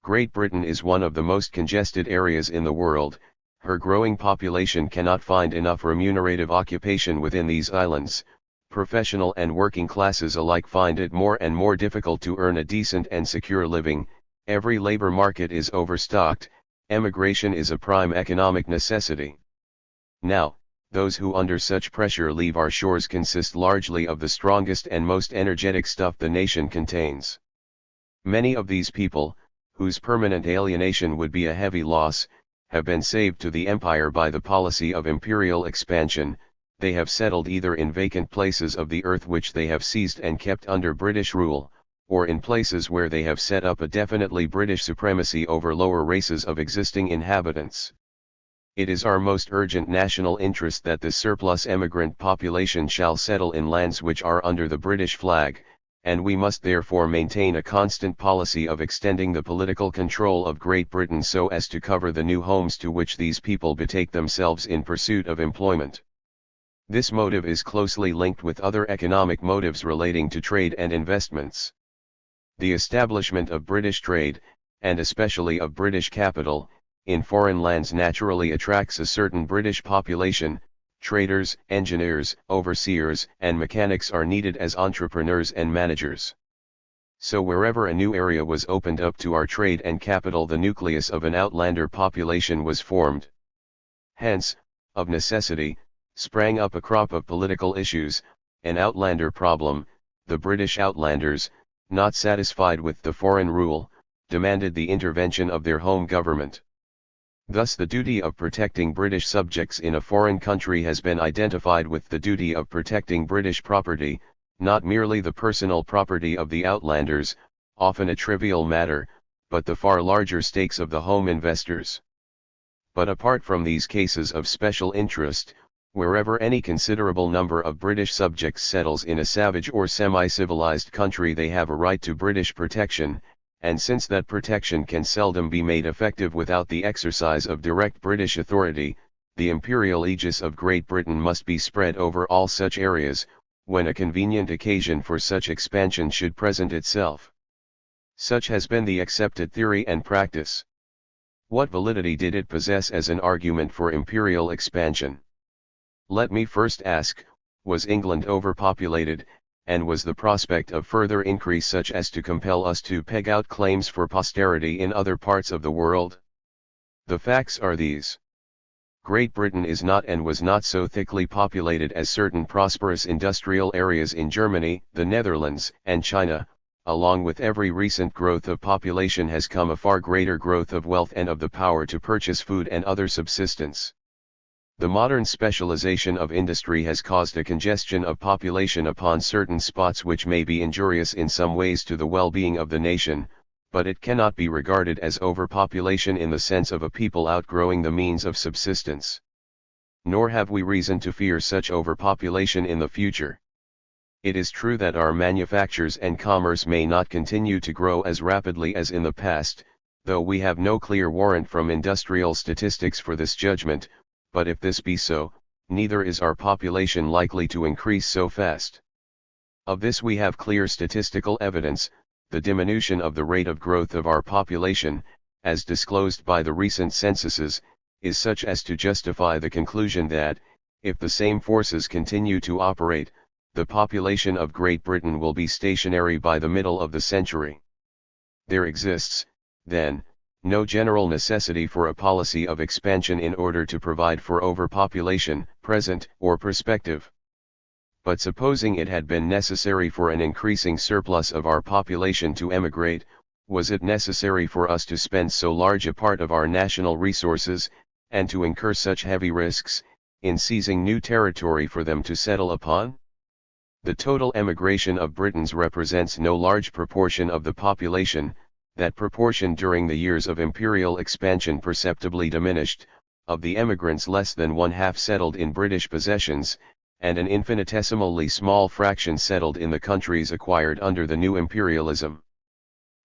Great Britain is one of the most congested areas in the world. Her growing population cannot find enough remunerative occupation within these islands. Professional and working classes alike find it more and more difficult to earn a decent and secure living. Every labor market is overstocked. Emigration is a prime economic necessity. Now, those who under such pressure leave our shores consist largely of the strongest and most energetic stuff the nation contains. Many of these people, whose permanent alienation would be a heavy loss, have been saved to the empire by the policy of imperial expansion. They have settled either in vacant places of the earth which they have seized and kept under British rule, or in places where they have set up a definitely British supremacy over lower races of existing inhabitants. It is our most urgent national interest that this surplus emigrant population shall settle in lands which are under the British flag, and we must therefore maintain a constant policy of extending the political control of Great Britain so as to cover the new homes to which these people betake themselves in pursuit of employment. This motive is closely linked with other economic motives relating to trade and investments. The establishment of British trade, and especially of British capital, in foreign lands naturally attracts a certain British population. Traders, engineers, overseers, and mechanics are needed as entrepreneurs and managers. So wherever a new area was opened up to our trade and capital, the nucleus of an outlander population was formed. Hence, of necessity, sprang up a crop of political issues, an outlander problem, the British Outlanders, not satisfied with the foreign rule, demanded the intervention of their home government. Thus the duty of protecting British subjects in a foreign country has been identified with the duty of protecting British property, not merely the personal property of the Outlanders, often a trivial matter, but the far larger stakes of the home investors. But apart from these cases of special interest, wherever any considerable number of British subjects settles in a savage or semi-civilized country, they have a right to British protection, and since that protection can seldom be made effective without the exercise of direct British authority, the imperial aegis of Great Britain must be spread over all such areas, when a convenient occasion for such expansion should present itself. Such has been the accepted theory and practice. What validity did it possess as an argument for imperial expansion? Let me first ask, was England overpopulated, and was the prospect of further increase such as to compel us to peg out claims for posterity in other parts of the world? The facts are these. Great Britain is not and was not so thickly populated as certain prosperous industrial areas in Germany, the Netherlands, and China. Along with every recent growth of population has come a far greater growth of wealth and of the power to purchase food and other subsistence. The modern specialization of industry has caused a congestion of population upon certain spots which may be injurious in some ways to the well-being of the nation, but it cannot be regarded as overpopulation in the sense of a people outgrowing the means of subsistence. Nor have we reason to fear such overpopulation in the future. It is true that our manufactures and commerce may not continue to grow as rapidly as in the past, though we have no clear warrant from industrial statistics for this judgment, but if this be so, neither is our population likely to increase so fast. Of this we have clear statistical evidence. The diminution of the rate of growth of our population, as disclosed by the recent censuses, is such as to justify the conclusion that, if the same forces continue to operate, the population of Great Britain will be stationary by the middle of the century. There exists, then, no general necessity for a policy of expansion in order to provide for overpopulation, present or prospective. But supposing it had been necessary for an increasing surplus of our population to emigrate, was it necessary for us to spend so large a part of our national resources, and to incur such heavy risks, in seizing new territory for them to settle upon? The total emigration of Britons represents no large proportion of the population. That proportion during the years of imperial expansion perceptibly diminished. Of the emigrants less than one half settled in British possessions, and an infinitesimally small fraction settled in the countries acquired under the new imperialism.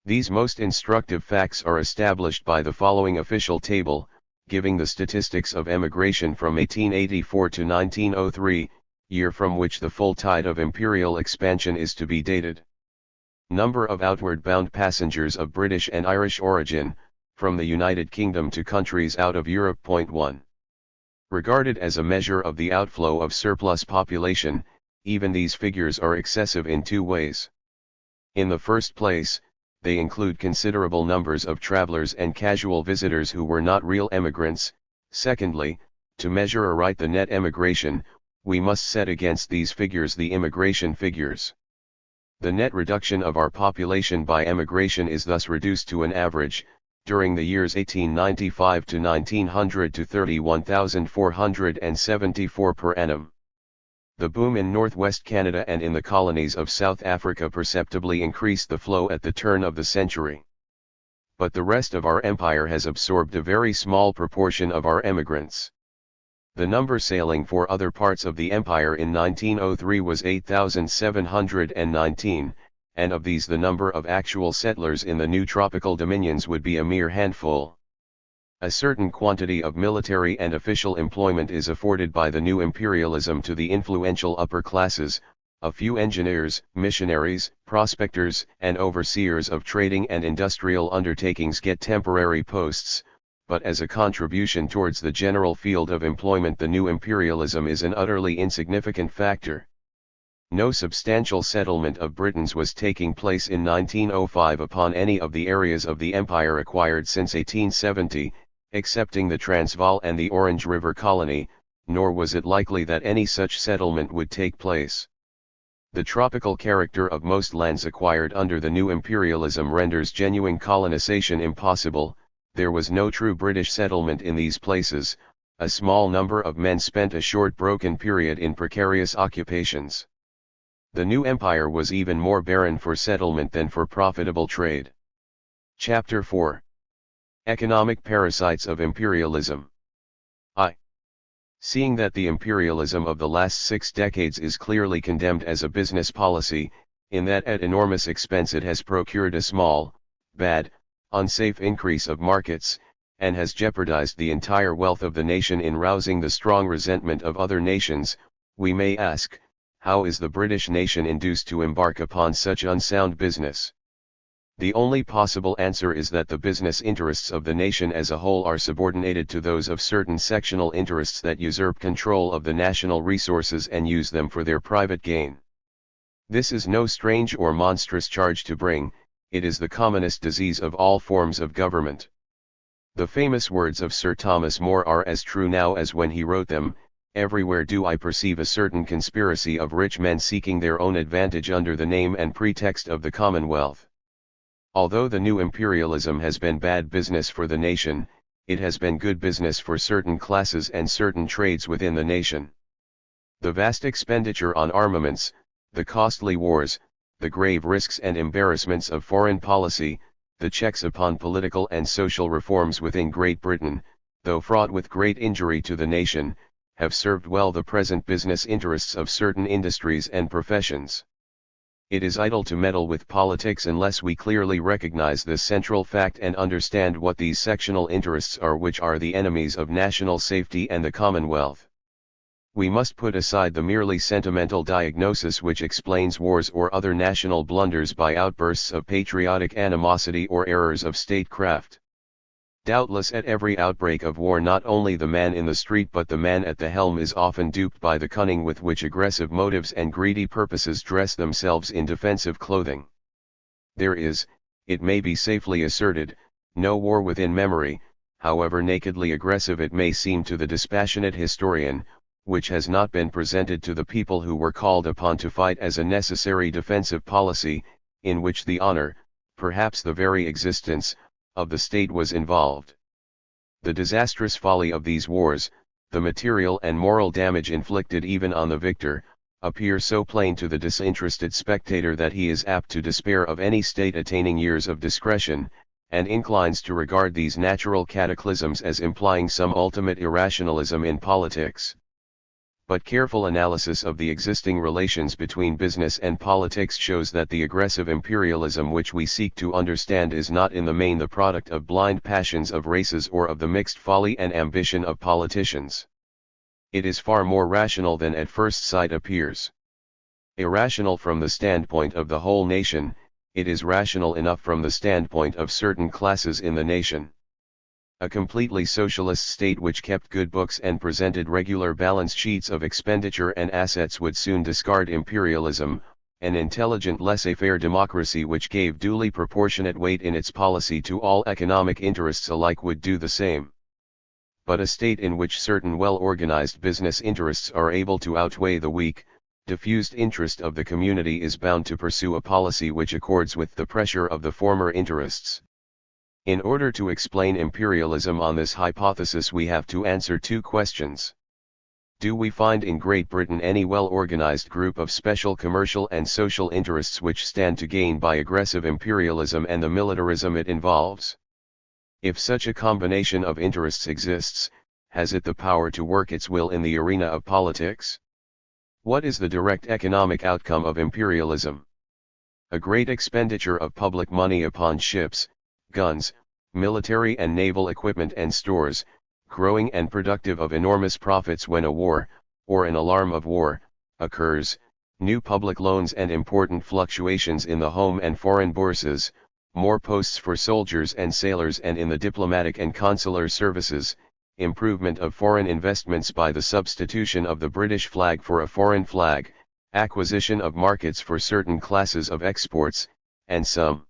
These most instructive facts are established by the following official table, giving the statistics of emigration from 1884 to 1903, year from which the full tide of imperial expansion is to be dated. Number of outward-bound passengers of British and Irish origin, from the United Kingdom to countries out of Europe. 1. Regarded as a measure of the outflow of surplus population, even these figures are excessive in two ways. In the first place, they include considerable numbers of travelers and casual visitors who were not real emigrants. Secondly, to measure aright the net emigration, we must set against these figures the immigration figures. The net reduction of our population by emigration is thus reduced to an average, during the years 1895 to 1900 to 31,474 per annum. The boom in northwest Canada and in the colonies of South Africa perceptibly increased the flow at the turn of the century. But the rest of our empire has absorbed a very small proportion of our emigrants. The number sailing for other parts of the empire in 1903 was 8,719, and of these the number of actual settlers in the new tropical dominions would be a mere handful. A certain quantity of military and official employment is afforded by the new imperialism to the influential upper classes. A few engineers, missionaries, prospectors, and overseers of trading and industrial undertakings get temporary posts, but as a contribution towards the general field of employment the new imperialism is an utterly insignificant factor. No substantial settlement of Britons was taking place in 1905 upon any of the areas of the empire acquired since 1870, excepting the Transvaal and the Orange River colony, nor was it likely that any such settlement would take place. The tropical character of most lands acquired under the new imperialism renders genuine colonization impossible. There was no true British settlement in these places. A small number of men spent a short broken period in precarious occupations. The new empire was even more barren for settlement than for profitable trade. Chapter 4. Economic Parasites of Imperialism. Seeing that the imperialism of the last 6 decades is clearly condemned as a business policy, in that at enormous expense it has procured a small, bad, unsafe increase of markets, and has jeopardized the entire wealth of the nation in rousing the strong resentment of other nations, we may ask, how is the British nation induced to embark upon such unsound business? The only possible answer is that the business interests of the nation as a whole are subordinated to those of certain sectional interests that usurp control of the national resources and use them for their private gain. This is no strange or monstrous charge to bring, it is the commonest disease of all forms of government. The famous words of Sir Thomas More are as true now as when he wrote them: "Everywhere do I perceive a certain conspiracy of rich men seeking their own advantage under the name and pretext of the Commonwealth." Although the new imperialism has been bad business for the nation, it has been good business for certain classes and certain trades within the nation. The vast expenditure on armaments, the costly wars, the grave risks and embarrassments of foreign policy, the checks upon political and social reforms within Great Britain, though fraught with great injury to the nation, have served well the present business interests of certain industries and professions. It is idle to meddle with politics unless we clearly recognize this central fact and understand what these sectional interests are, which are the enemies of national safety and the Commonwealth. We must put aside the merely sentimental diagnosis which explains wars or other national blunders by outbursts of patriotic animosity or errors of statecraft. Doubtless at every outbreak of war not only the man in the street but the man at the helm is often duped by the cunning with which aggressive motives and greedy purposes dress themselves in defensive clothing. There is, it may be safely asserted, no war within memory, however nakedly aggressive it may seem to the dispassionate historian, which has not been presented to the people who were called upon to fight as a necessary defensive policy, in which the honor, perhaps the very existence, of the state was involved. The disastrous folly of these wars, the material and moral damage inflicted even on the victor, appear so plain to the disinterested spectator that he is apt to despair of any state attaining years of discretion, and inclines to regard these natural cataclysms as implying some ultimate irrationalism in politics. But careful analysis of the existing relations between business and politics shows that the aggressive imperialism which we seek to understand is not in the main the product of blind passions of races or of the mixed folly and ambition of politicians. It is far more rational than at first sight appears. Irrational from the standpoint of the whole nation, it is rational enough from the standpoint of certain classes in the nation. A completely socialist state which kept good books and presented regular balance sheets of expenditure and assets would soon discard imperialism. An intelligent laissez-faire democracy which gave duly proportionate weight in its policy to all economic interests alike would do the same. But a state in which certain well-organized business interests are able to outweigh the weak, diffused interest of the community is bound to pursue a policy which accords with the pressure of the former interests. In order to explain imperialism on this hypothesis we have to answer 2 questions. Do we find in Great Britain any well-organized group of special commercial and social interests which stand to gain by aggressive imperialism and the militarism it involves? If such a combination of interests exists, has it the power to work its will in the arena of politics? What is the direct economic outcome of imperialism? A great expenditure of public money upon ships, guns, military and naval equipment and stores, growing and productive of enormous profits when a war, or an alarm of war, occurs, new public loans and important fluctuations in the home and foreign bourses, more posts for soldiers and sailors and in the diplomatic and consular services, improvement of foreign investments by the substitution of the British flag for a foreign flag, acquisition of markets for certain classes of exports, and some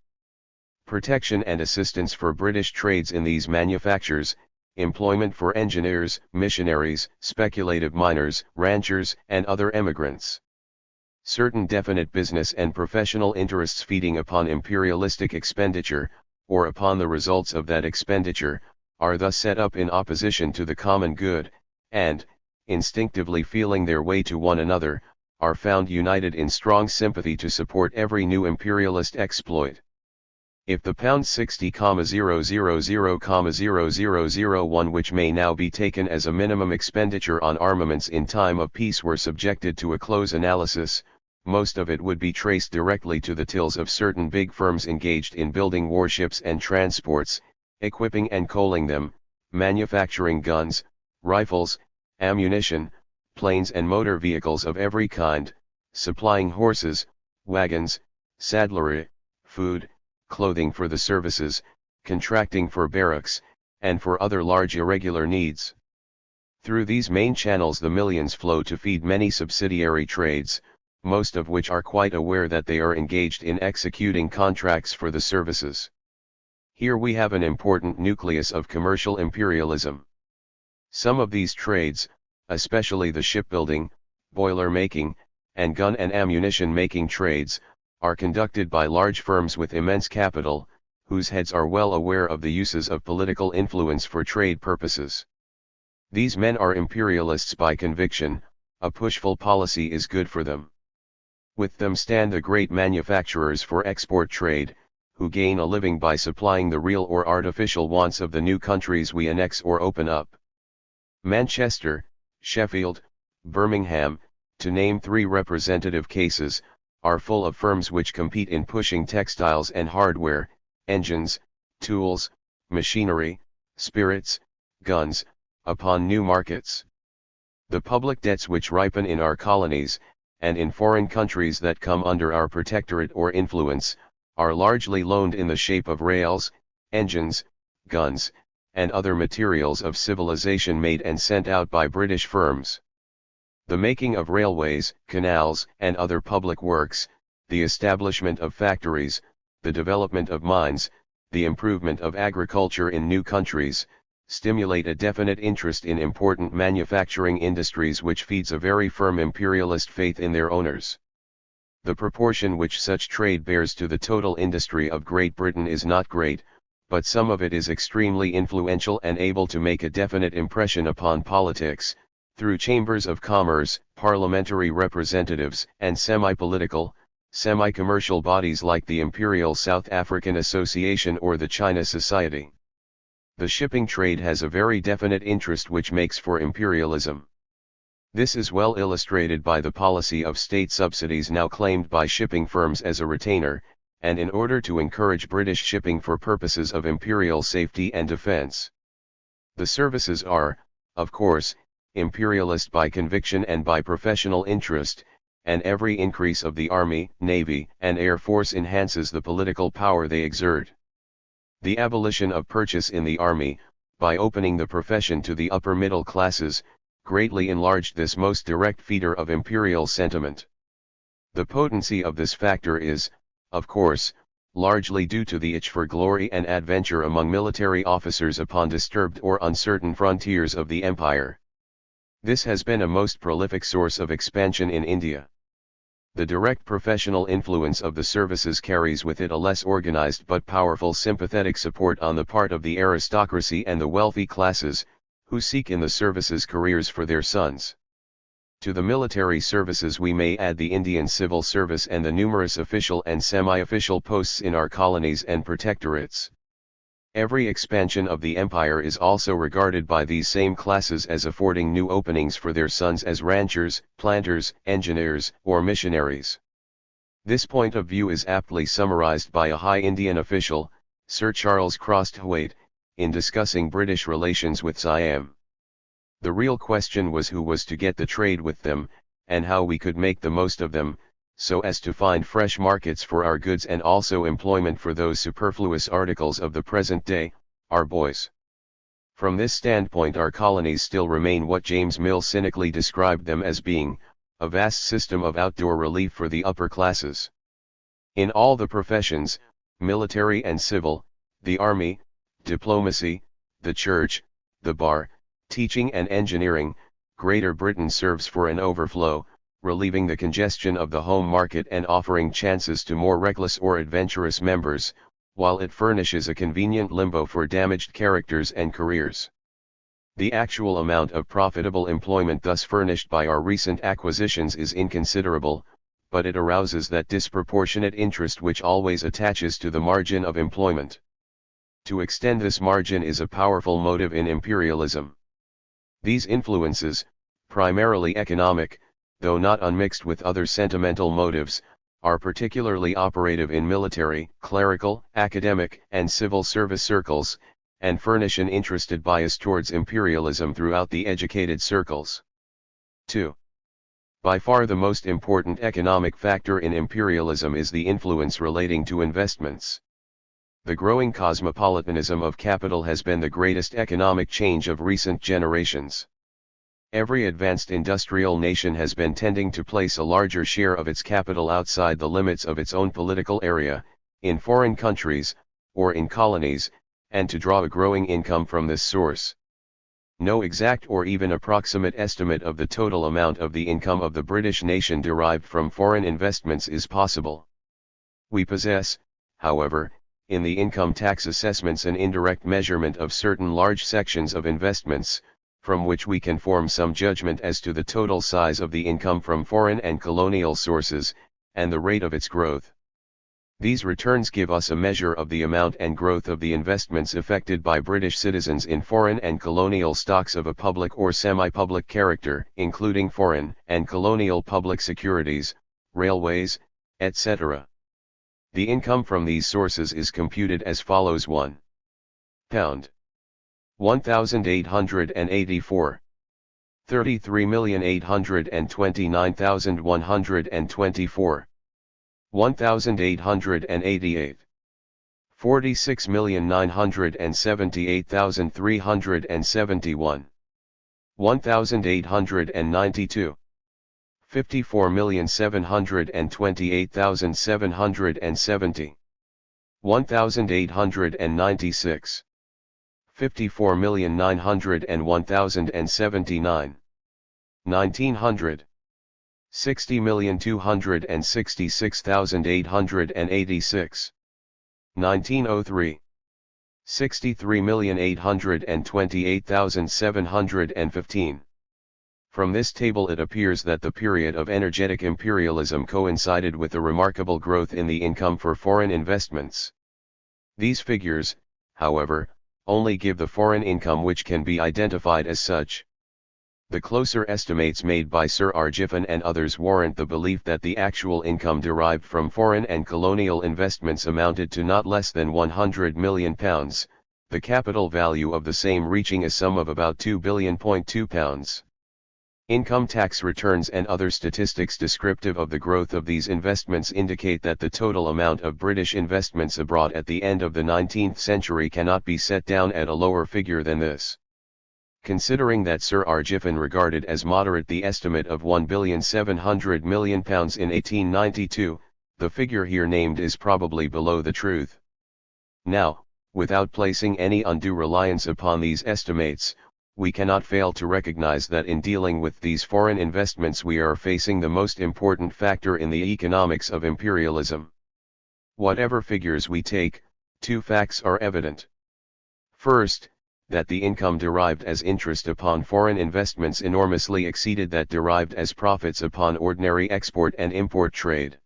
protection and assistance for British trades in these manufactures, employment for engineers, missionaries, speculative miners, ranchers, and other emigrants. Certain definite business and professional interests feeding upon imperialistic expenditure, or upon the results of that expenditure, are thus set up in opposition to the common good, and, instinctively feeling their way to one another, are found united in strong sympathy to support every new imperialist exploit. If the £60,000,000,001 which may now be taken as a minimum expenditure on armaments in time of peace were subjected to a close analysis, most of it would be traced directly to the tills of certain big firms engaged in building warships and transports, equipping and coaling them, manufacturing guns, rifles, ammunition, planes and motor vehicles of every kind, supplying horses, wagons, saddlery, food, clothing for the services, contracting for barracks, and for other large irregular needs. Through these main channels the millions flow to feed many subsidiary trades, most of which are quite aware that they are engaged in executing contracts for the services. Here we have an important nucleus of commercial imperialism. Some of these trades, especially the shipbuilding, boiler making, and gun and ammunition making trades, are conducted by large firms with immense capital, whose heads are well aware of the uses of political influence for trade purposes. These men are imperialists by conviction, a pushful policy is good for them. With them stand the great manufacturers for export trade, who gain a living by supplying the real or artificial wants of the new countries we annex or open up. Manchester, Sheffield, Birmingham, to name three representative cases, are full of firms which compete in pushing textiles and hardware, engines, tools, machinery, spirits, guns, upon new markets. The public debts which ripen in our colonies, and in foreign countries that come under our protectorate or influence, are largely loaned in the shape of rails, engines, guns, and other materials of civilization made and sent out by British firms. The making of railways, canals, and other public works, the establishment of factories, the development of mines, the improvement of agriculture in new countries, stimulate a definite interest in important manufacturing industries which feeds a very firm imperialist faith in their owners. The proportion which such trade bears to the total industry of Great Britain is not great, but some of it is extremely influential and able to make a definite impression upon politics, through chambers of commerce, parliamentary representatives, and semi-political, semi-commercial bodies like the Imperial South African Association or the China Society. The shipping trade has a very definite interest which makes for imperialism. This is well illustrated by the policy of state subsidies now claimed by shipping firms as a retainer, and in order to encourage British shipping for purposes of imperial safety and defense. The services are, of course, imperialist by conviction and by professional interest, and every increase of the army, navy, and air force enhances the political power they exert. The abolition of purchase in the army, by opening the profession to the upper middle classes, greatly enlarged this most direct feeder of imperial sentiment. The potency of this factor is, of course, largely due to the itch for glory and adventure among military officers upon disturbed or uncertain frontiers of the empire. This has been a most prolific source of expansion in India. The direct professional influence of the services carries with it a less organized but powerful sympathetic support on the part of the aristocracy and the wealthy classes, who seek in the services careers for their sons. To the military services we may add the Indian civil service and the numerous official and semi-official posts in our colonies and protectorates. Every expansion of the empire is also regarded by these same classes as affording new openings for their sons as ranchers, planters, engineers, or missionaries. This point of view is aptly summarized by a high Indian official, Sir Charles Crosthwaite, in discussing British relations with Siam. The real question was who was to get the trade with them, and how we could make the most of them, so as to find fresh markets for our goods and also employment for those superfluous articles of the present day, our boys. From this standpoint our colonies still remain what James Mill cynically described them as being, a vast system of outdoor relief for the upper classes. In all the professions, military and civil, the army, diplomacy, the church, the bar, teaching and engineering, Greater Britain serves for an overflow, relieving the congestion of the home market and offering chances to more reckless or adventurous members, while it furnishes a convenient limbo for damaged characters and careers. The actual amount of profitable employment thus furnished by our recent acquisitions is inconsiderable, but it arouses that disproportionate interest which always attaches to the margin of employment. To extend this margin is a powerful motive in imperialism. These influences, primarily economic, though not unmixed with other sentimental motives, are particularly operative in military, clerical, academic, and civil service circles, and furnish an interested bias towards imperialism throughout the educated circles. 2. By far the most important economic factor in imperialism is the influence relating to investments. The growing cosmopolitanism of capital has been the greatest economic change of recent generations. Every advanced industrial nation has been tending to place a larger share of its capital outside the limits of its own political area, in foreign countries, or in colonies, and to draw a growing income from this source. No exact or even approximate estimate of the total amount of the income of the British nation derived from foreign investments is possible. We possess, however, in the income tax assessments an indirect measurement of certain large sections of investments, from which we can form some judgment as to the total size of the income from foreign and colonial sources, and the rate of its growth. These returns give us a measure of the amount and growth of the investments effected by British citizens in foreign and colonial stocks of a public or semi-public character, including foreign and colonial public securities, railways, etc. The income from these sources is computed as follows: £1. 1,884. 33,829,124. 1,888. 46,978,371. 1,892. 54,728,770. 1,896. 54,901,079. 1,900. 60,266,886. 1903. 63,828,715. From this table it appears that the period of energetic imperialism coincided with the remarkable growth in the income for foreign investments. These figures, however, only give the foreign income which can be identified as such. The closer estimates made by Sir R. Giffen and others warrant the belief that the actual income derived from foreign and colonial investments amounted to not less than £100 million, the capital value of the same reaching a sum of about £2 billion. Income tax returns and other statistics descriptive of the growth of these investments indicate that the total amount of British investments abroad at the end of the 19th century cannot be set down at a lower figure than this. Considering that Sir R. Giffen regarded as moderate the estimate of £1,700 million in 1892, the figure here named is probably below the truth. Now, without placing any undue reliance upon these estimates, we cannot fail to recognize that in dealing with these foreign investments we are facing the most important factor in the economics of imperialism. Whatever figures we take, two facts are evident. First, that the income derived as interest upon foreign investments enormously exceeded that derived as profits upon ordinary export and import trade.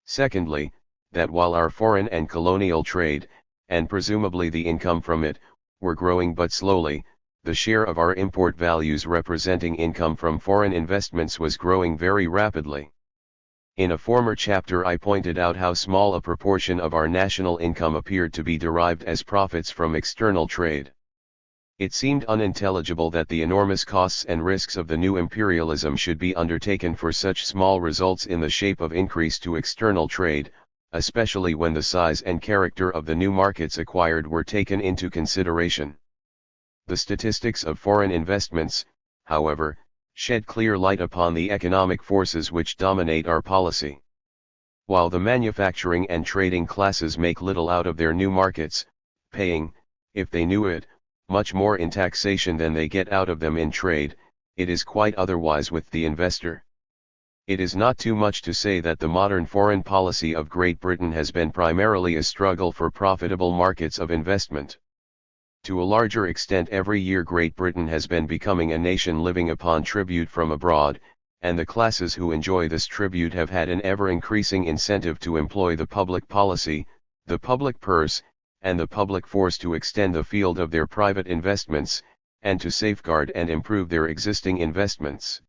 Secondly, that while our foreign and colonial trade, and presumably the income from it, were growing but slowly, the share of our import values representing income from foreign investments was growing very rapidly. In a former chapter I pointed out how small a proportion of our national income appeared to be derived as profits from external trade. It seemed unintelligible that the enormous costs and risks of the new imperialism should be undertaken for such small results in the shape of increase to external trade, especially when the size and character of the new markets acquired were taken into consideration. The statistics of foreign investments, however, shed clear light upon the economic forces which dominate our policy. While the manufacturing and trading classes make little out of their new markets, paying, if they knew it, much more in taxation than they get out of them in trade, it is quite otherwise with the investor. It is not too much to say that the modern foreign policy of Great Britain has been primarily a struggle for profitable markets of investment. To a larger extent, every year Great Britain has been becoming a nation living upon tribute from abroad, and the classes who enjoy this tribute have had an ever-increasing incentive to employ the public policy, the public purse, and the public force to extend the field of their private investments, and to safeguard and improve their existing investments.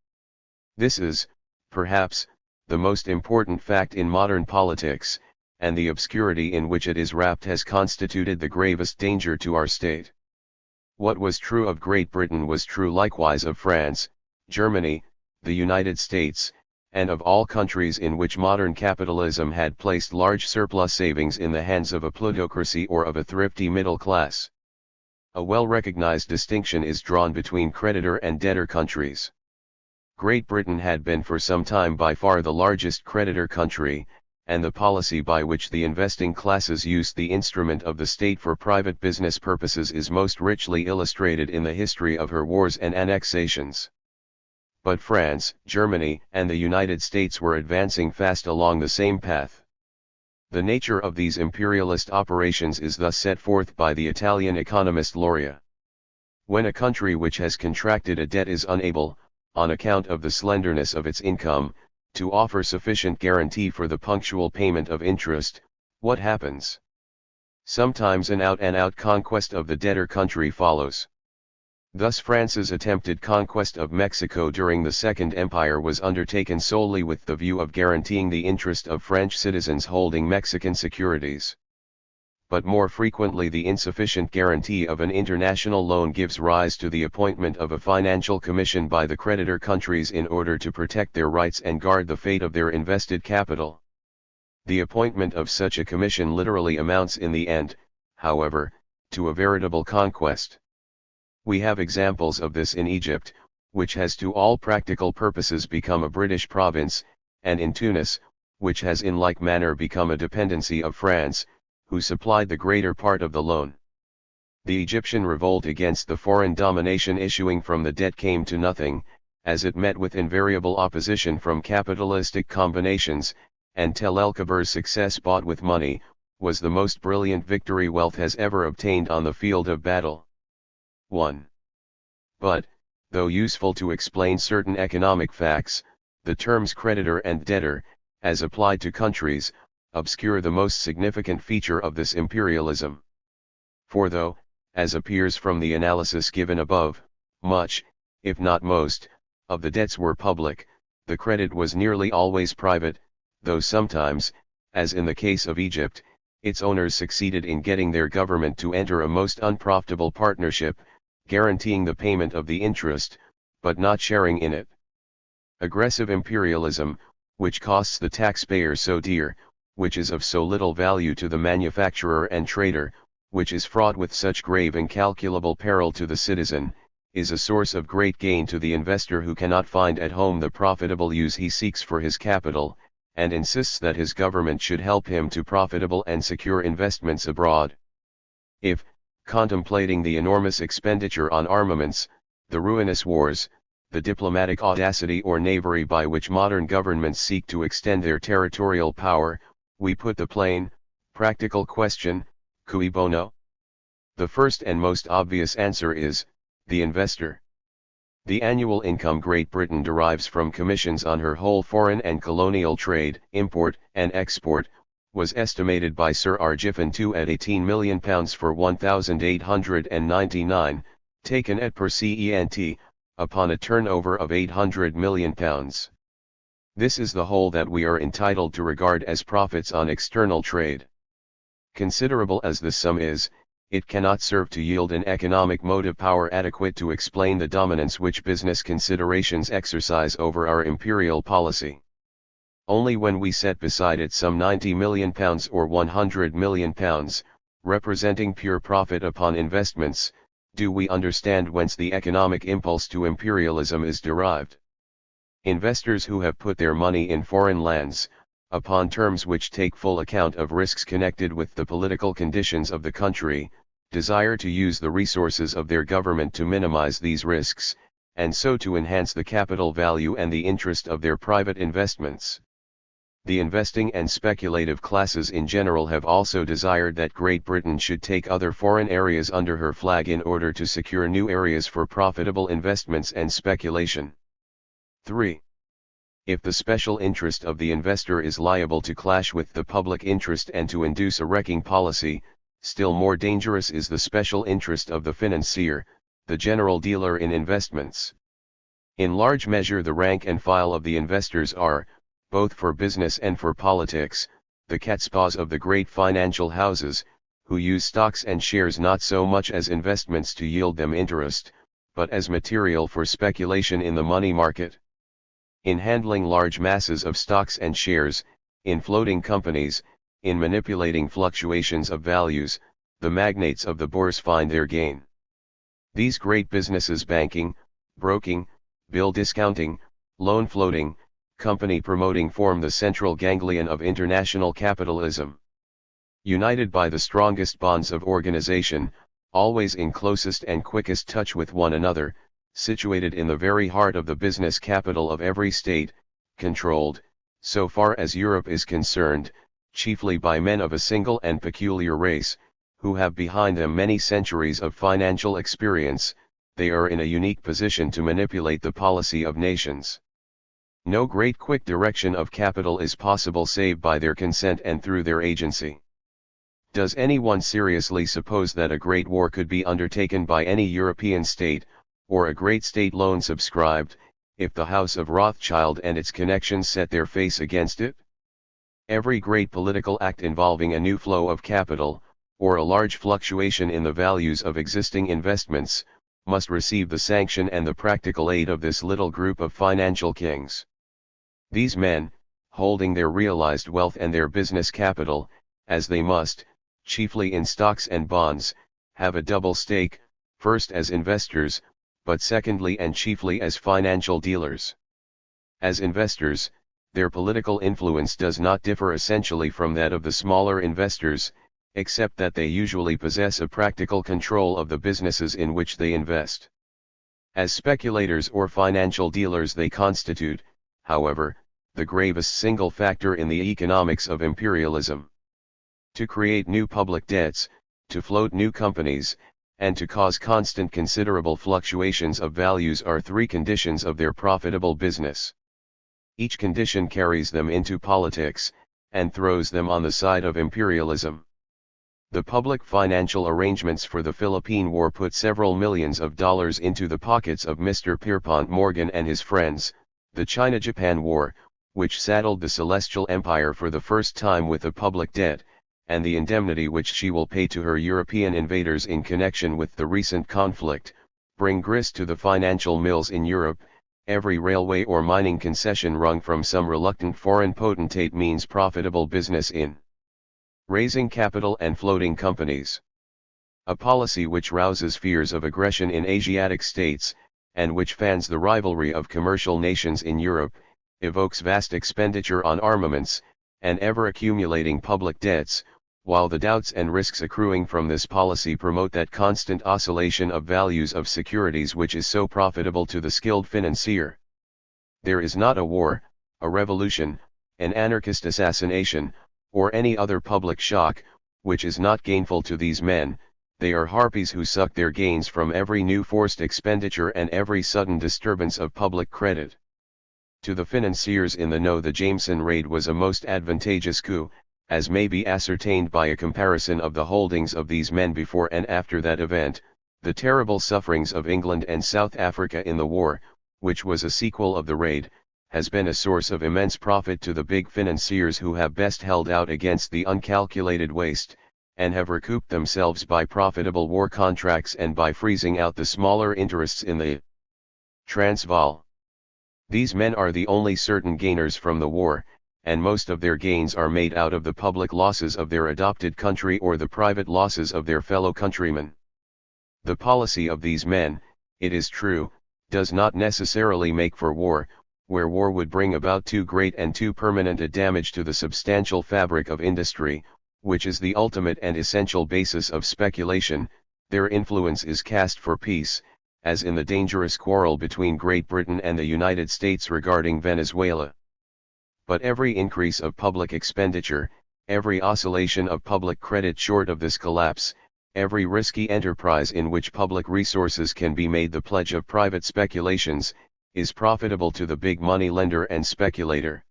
This is, perhaps, the most important fact in modern politics, and the obscurity in which it is wrapped has constituted the gravest danger to our state. What was true of Great Britain was true likewise of France, Germany, the United States, and of all countries in which modern capitalism had placed large surplus savings in the hands of a plutocracy or of a thrifty middle class. A well-recognized distinction is drawn between creditor and debtor countries. Great Britain had been for some time by far the largest creditor country, and the policy by which the investing classes used the instrument of the state for private business purposes is most richly illustrated in the history of her wars and annexations. But France, Germany, and the United States were advancing fast along the same path. The nature of these imperialist operations is thus set forth by the Italian economist Loria. When a country which has contracted a debt is unable, on account of the slenderness of its income, to offer sufficient guarantee for the punctual payment of interest, what happens? Sometimes an out-and-out conquest of the debtor country follows. Thus France's attempted conquest of Mexico during the Second Empire was undertaken solely with the view of guaranteeing the interest of French citizens holding Mexican securities. But more frequently the insufficient guarantee of an international loan gives rise to the appointment of a financial commission by the creditor countries in order to protect their rights and guard the fate of their invested capital. The appointment of such a commission literally amounts in the end, however, to a veritable conquest. We have examples of this in Egypt, which has to all practical purposes become a British province, and in Tunis, which has in like manner become a dependency of France, who supplied the greater part of the loan. The Egyptian revolt against the foreign domination issuing from the debt came to nothing, as it met with invariable opposition from capitalistic combinations, and Tel el-Kabir's success bought with money, was the most brilliant victory wealth has ever obtained on the field of battle. 1. But, though useful to explain certain economic facts, the terms creditor and debtor, as applied to countries, obscure the most significant feature of this imperialism. For though, as appears from the analysis given above, much, if not most, of the debts were public, the credit was nearly always private, though sometimes, as in the case of Egypt, its owners succeeded in getting their government to enter a most unprofitable partnership, guaranteeing the payment of the interest, but not sharing in it. Aggressive imperialism, which costs the taxpayer so dear, which is of so little value to the manufacturer and trader, which is fraught with such grave incalculable peril to the citizen, is a source of great gain to the investor who cannot find at home the profitable use he seeks for his capital, and insists that his government should help him to profitable and secure investments abroad. If, contemplating the enormous expenditure on armaments, the ruinous wars, the diplomatic audacity or knavery by which modern governments seek to extend their territorial power, we put the plain, practical question, cui bono? The first and most obvious answer is, the investor. The annual income Great Britain derives from commissions on her whole foreign and colonial trade, import and export, was estimated by Sir R. Giffen at £18 million for 1899, taken at per cent, upon a turnover of £800 million. This is the whole that we are entitled to regard as profits on external trade. Considerable as this sum is, it cannot serve to yield an economic motive power adequate to explain the dominance which business considerations exercise over our imperial policy. Only when we set beside it some £90 million or £100 million, representing pure profit upon investments, do we understand whence the economic impulse to imperialism is derived. Investors who have put their money in foreign lands, upon terms which take full account of risks connected with the political conditions of the country, desire to use the resources of their government to minimize these risks, and so to enhance the capital value and the interest of their private investments. The investing and speculative classes in general have also desired that Great Britain should take other foreign areas under her flag in order to secure new areas for profitable investments and speculation. 3. If the special interest of the investor is liable to clash with the public interest and to induce a wrecking policy, still more dangerous is the special interest of the financier, the general dealer in investments. In large measure the rank and file of the investors are, both for business and for politics, the catspaws of the great financial houses, who use stocks and shares not so much as investments to yield them interest, but as material for speculation in the money market. In handling large masses of stocks and shares, in floating companies, in manipulating fluctuations of values, the magnates of the bourse find their gain. These great businesses, banking, broking, bill discounting, loan floating, company promoting, form the central ganglion of international capitalism. United by the strongest bonds of organization, always in closest and quickest touch with one another, situated in the very heart of the business capital of every state, controlled, so far as Europe is concerned, chiefly by men of a single and peculiar race, who have behind them many centuries of financial experience, they are in a unique position to manipulate the policy of nations. No great quick direction of capital is possible save by their consent and through their agency. Does anyone seriously suppose that a great war could be undertaken by any European state, or a great state loan subscribed, if the House of Rothschild and its connections set their face against it? Every great political act involving a new flow of capital, or a large fluctuation in the values of existing investments, must receive the sanction and the practical aid of this little group of financial kings. These men, holding their realized wealth and their business capital, as they must, chiefly in stocks and bonds, have a double stake, first as investors, but secondly and chiefly as financial dealers. As investors, their political influence does not differ essentially from that of the smaller investors, except that they usually possess a practical control of the businesses in which they invest. As speculators or financial dealers they constitute, however, the gravest single factor in the economics of imperialism. To create new public debts, to float new companies, and to cause constant considerable fluctuations of values are three conditions of their profitable business. Each condition carries them into politics, and throws them on the side of imperialism. The public financial arrangements for the Philippine War put several millions of dollars into the pockets of Mr. Pierpont Morgan and his friends. The China-Japan War, which saddled the Celestial Empire for the first time with a public debt, and the indemnity which she will pay to her European invaders in connection with the recent conflict, bring grist to the financial mills in Europe. Every railway or mining concession wrung from some reluctant foreign potentate means profitable business in raising capital and floating companies. A policy which rouses fears of aggression in Asiatic states, and which fans the rivalry of commercial nations in Europe, evokes vast expenditure on armaments, and ever-accumulating public debts, while the doubts and risks accruing from this policy promote that constant oscillation of values of securities which is so profitable to the skilled financier. There is not a war, a revolution, an anarchist assassination, or any other public shock, which is not gainful to these men. They are harpies who suck their gains from every new forced expenditure and every sudden disturbance of public credit. To the financiers in the know the Jameson raid was a most advantageous coup, as may be ascertained by a comparison of the holdings of these men before and after that event. The terrible sufferings of England and South Africa in the war, which was a sequel of the raid, has been a source of immense profit to the big financiers who have best held out against the uncalculated waste, and have recouped themselves by profitable war contracts and by freezing out the smaller interests in the Transvaal. These men are the only certain gainers from the war, and most of their gains are made out of the public losses of their adopted country or the private losses of their fellow countrymen. The policy of these men, it is true, does not necessarily make for war, where war would bring about too great and too permanent a damage to the substantial fabric of industry, which is the ultimate and essential basis of speculation. Their influence is cast for peace, as in the dangerous quarrel between Great Britain and the United States regarding Venezuela. But every increase of public expenditure, every oscillation of public credit short of this collapse, every risky enterprise in which public resources can be made the pledge of private speculations, is profitable to the big money lender and speculator.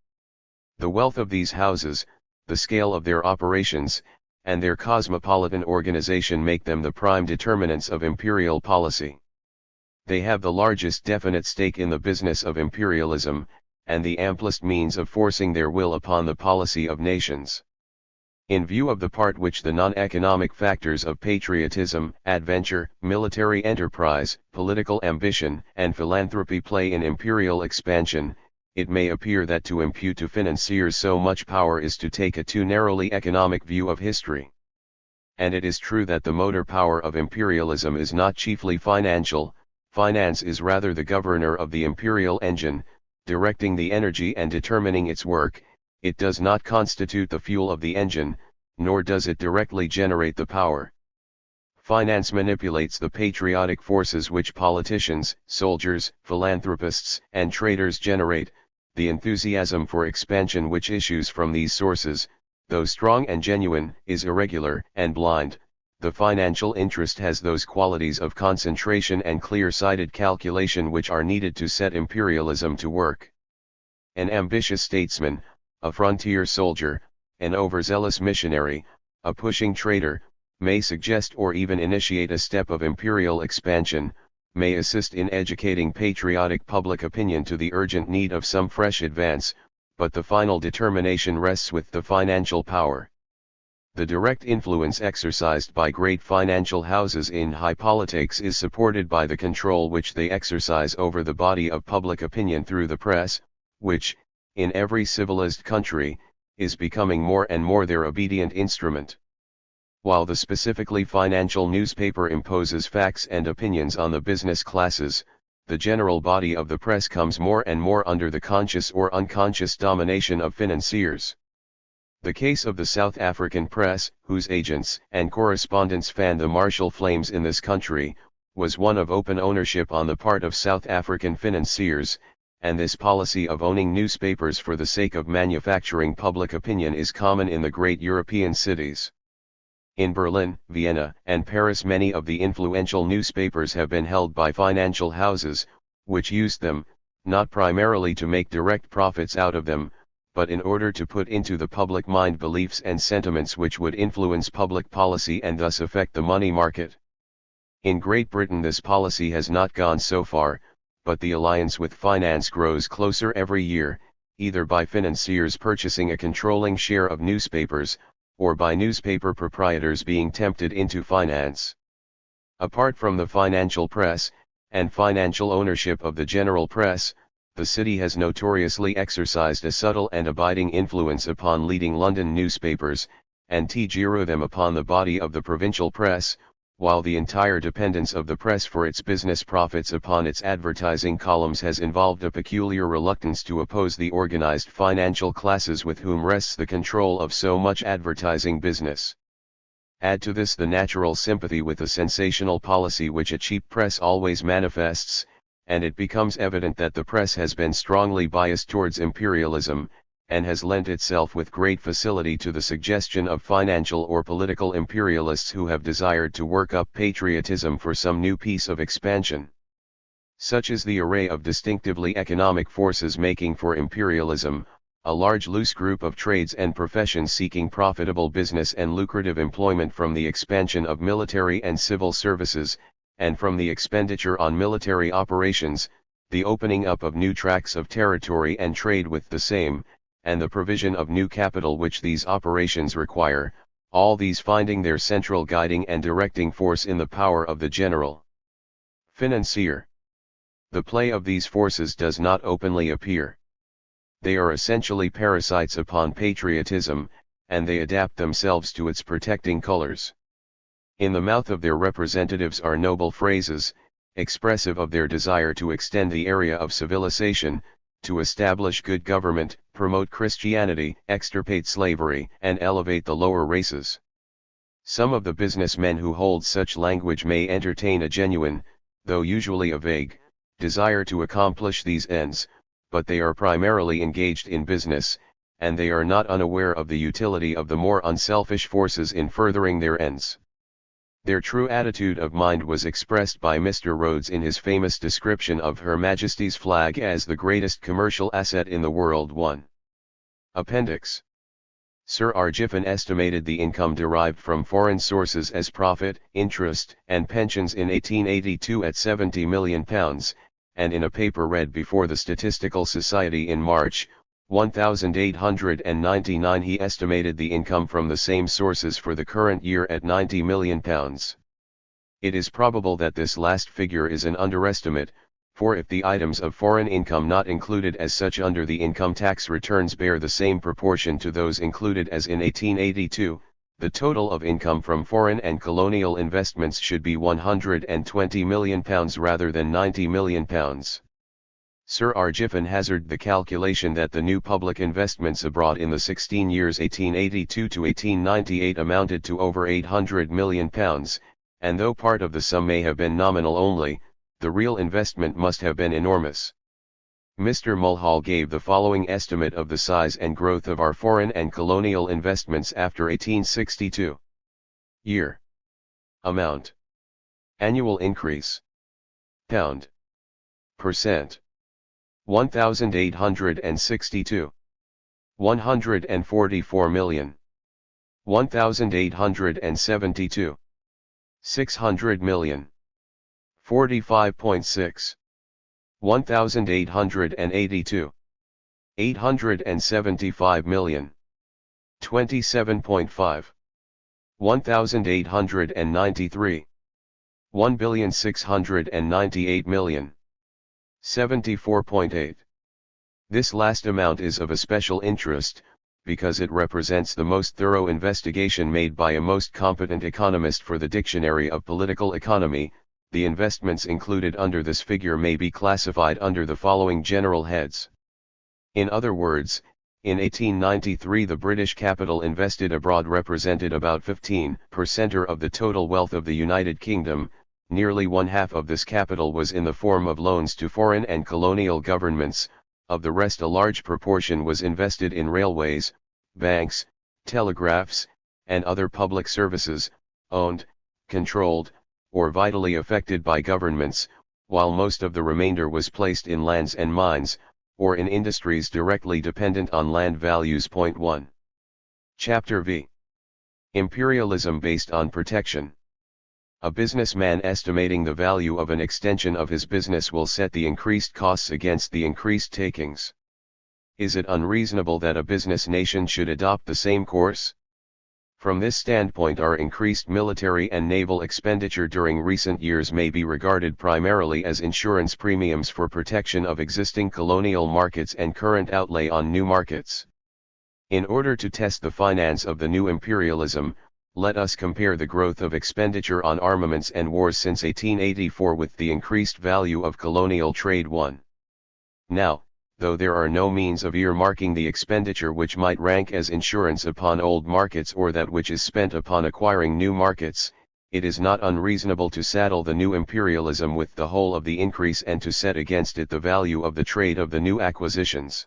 The wealth of these houses, the scale of their operations, and their cosmopolitan organization make them the prime determinants of imperial policy. They have the largest definite stake in the business of imperialism, and the amplest means of forcing their will upon the policy of nations. In view of the part which the non-economic factors of patriotism, adventure, military enterprise, political ambition, and philanthropy play in imperial expansion, it may appear that to impute to financiers so much power is to take a too narrowly economic view of history. And it is true that the motor power of imperialism is not chiefly financial. Finance is rather the governor of the imperial engine, directing the energy and determining its work. It does not constitute the fuel of the engine, nor does it directly generate the power. Finance manipulates the patriotic forces which politicians, soldiers, philanthropists, and traders generate. The enthusiasm for expansion which issues from these sources, though strong and genuine, is irregular and blind. The financial interest has those qualities of concentration and clear-sighted calculation which are needed to set imperialism to work. An ambitious statesman, a frontier soldier, an overzealous missionary, a pushing trader, may suggest or even initiate a step of imperial expansion, may assist in educating patriotic public opinion to the urgent need of some fresh advance, but the final determination rests with the financial power. The direct influence exercised by great financial houses in high politics is supported by the control which they exercise over the body of public opinion through the press, which, in every civilized country, is becoming more and more their obedient instrument. While the specifically financial newspaper imposes facts and opinions on the business classes, the general body of the press comes more and more under the conscious or unconscious domination of financiers. The case of the South African press, whose agents and correspondents fanned the martial flames in this country, was one of open ownership on the part of South African financiers, and this policy of owning newspapers for the sake of manufacturing public opinion is common in the great European cities. In Berlin, Vienna, and Paris many of the influential newspapers have been held by financial houses, which used them, not primarily to make direct profits out of them, but in order to put into the public mind beliefs and sentiments which would influence public policy and thus affect the money market. In Great Britain this policy has not gone so far, but the alliance with finance grows closer every year, either by financiers purchasing a controlling share of newspapers, or by newspaper proprietors being tempted into finance. Apart from the financial press, and financial ownership of the general press, the city has notoriously exercised a subtle and abiding influence upon leading London newspapers, and through them upon the body of the provincial press, while the entire dependence of the press for its business profits upon its advertising columns has involved a peculiar reluctance to oppose the organized financial classes with whom rests the control of so much advertising business. Add to this the natural sympathy with the sensational policy which a cheap press always manifests, and it becomes evident that the press has been strongly biased towards imperialism, and has lent itself with great facility to the suggestion of financial or political imperialists who have desired to work up patriotism for some new piece of expansion. Such is the array of distinctively economic forces making for imperialism, a large loose group of trades and professions seeking profitable business and lucrative employment from the expansion of military and civil services, and from the expenditure on military operations, the opening up of new tracts of territory and trade with the same, and the provision of new capital which these operations require, all these finding their central guiding and directing force in the power of the general financier. The play of these forces does not openly appear. They are essentially parasites upon patriotism, and they adapt themselves to its protecting colors. In the mouth of their representatives are noble phrases, expressive of their desire to extend the area of civilization, to establish good government, promote Christianity, extirpate slavery, and elevate the lower races. Some of the businessmen who hold such language may entertain a genuine, though usually a vague desire to accomplish these ends, but they are primarily engaged in business, and they are not unaware of the utility of the more unselfish forces in furthering their ends. Their true attitude of mind was expressed by Mr. Rhodes in his famous description of Her Majesty's flag as the greatest commercial asset in the world. 1. Appendix. Sir R. Giffen estimated the income derived from foreign sources as profit, interest, and pensions in 1882 at £70 million, and in a paper read before the Statistical Society in March 1899 he estimated the income from the same sources for the current year at £90 million. It is probable that this last figure is an underestimate, for if the items of foreign income not included as such under the income tax returns bear the same proportion to those included as in 1882, the total of income from foreign and colonial investments should be £120 million rather than £90 million. Sir R. Giffen hazarded the calculation that the new public investments abroad in the 16 years 1882 to 1898 amounted to over £800 million, and though part of the sum may have been nominal only, the real investment must have been enormous. Mr. Mulhall gave the following estimate of the size and growth of our foreign and colonial investments after 1862. Year. Amount. Annual increase. Pound. Percent. 1,862. 144 million. 1,872. 600 million. 45.6. 1,882. 875 million. 27.5. 1,893. 1,698 million. 74.8. This last amount is of a special interest, because it represents the most thorough investigation made by a most competent economist for the Dictionary of Political Economy. The investments included under this figure may be classified under the following general heads. In other words, in 1893 the British capital invested abroad represented about 15% of the total wealth of the United Kingdom. Nearly one half of this capital was in the form of loans to foreign and colonial governments, of the rest a large proportion was invested in railways, banks, telegraphs, and other public services, owned, controlled, or vitally affected by governments, while most of the remainder was placed in lands and mines, or in industries directly dependent on land values. 1. Chapter V. Imperialism based on protection. A businessman estimating the value of an extension of his business will set the increased costs against the increased takings. Is it unreasonable that a business nation should adopt the same course? From this standpoint, our increased military and naval expenditure during recent years may be regarded primarily as insurance premiums for protection of existing colonial markets and current outlay on new markets. In order to test the finance of the new imperialism, let us compare the growth of expenditure on armaments and wars since 1884 with the increased value of colonial trade. 1. Now, though there are no means of earmarking the expenditure which might rank as insurance upon old markets or that which is spent upon acquiring new markets, it is not unreasonable to saddle the new imperialism with the whole of the increase and to set against it the value of the trade of the new acquisitions.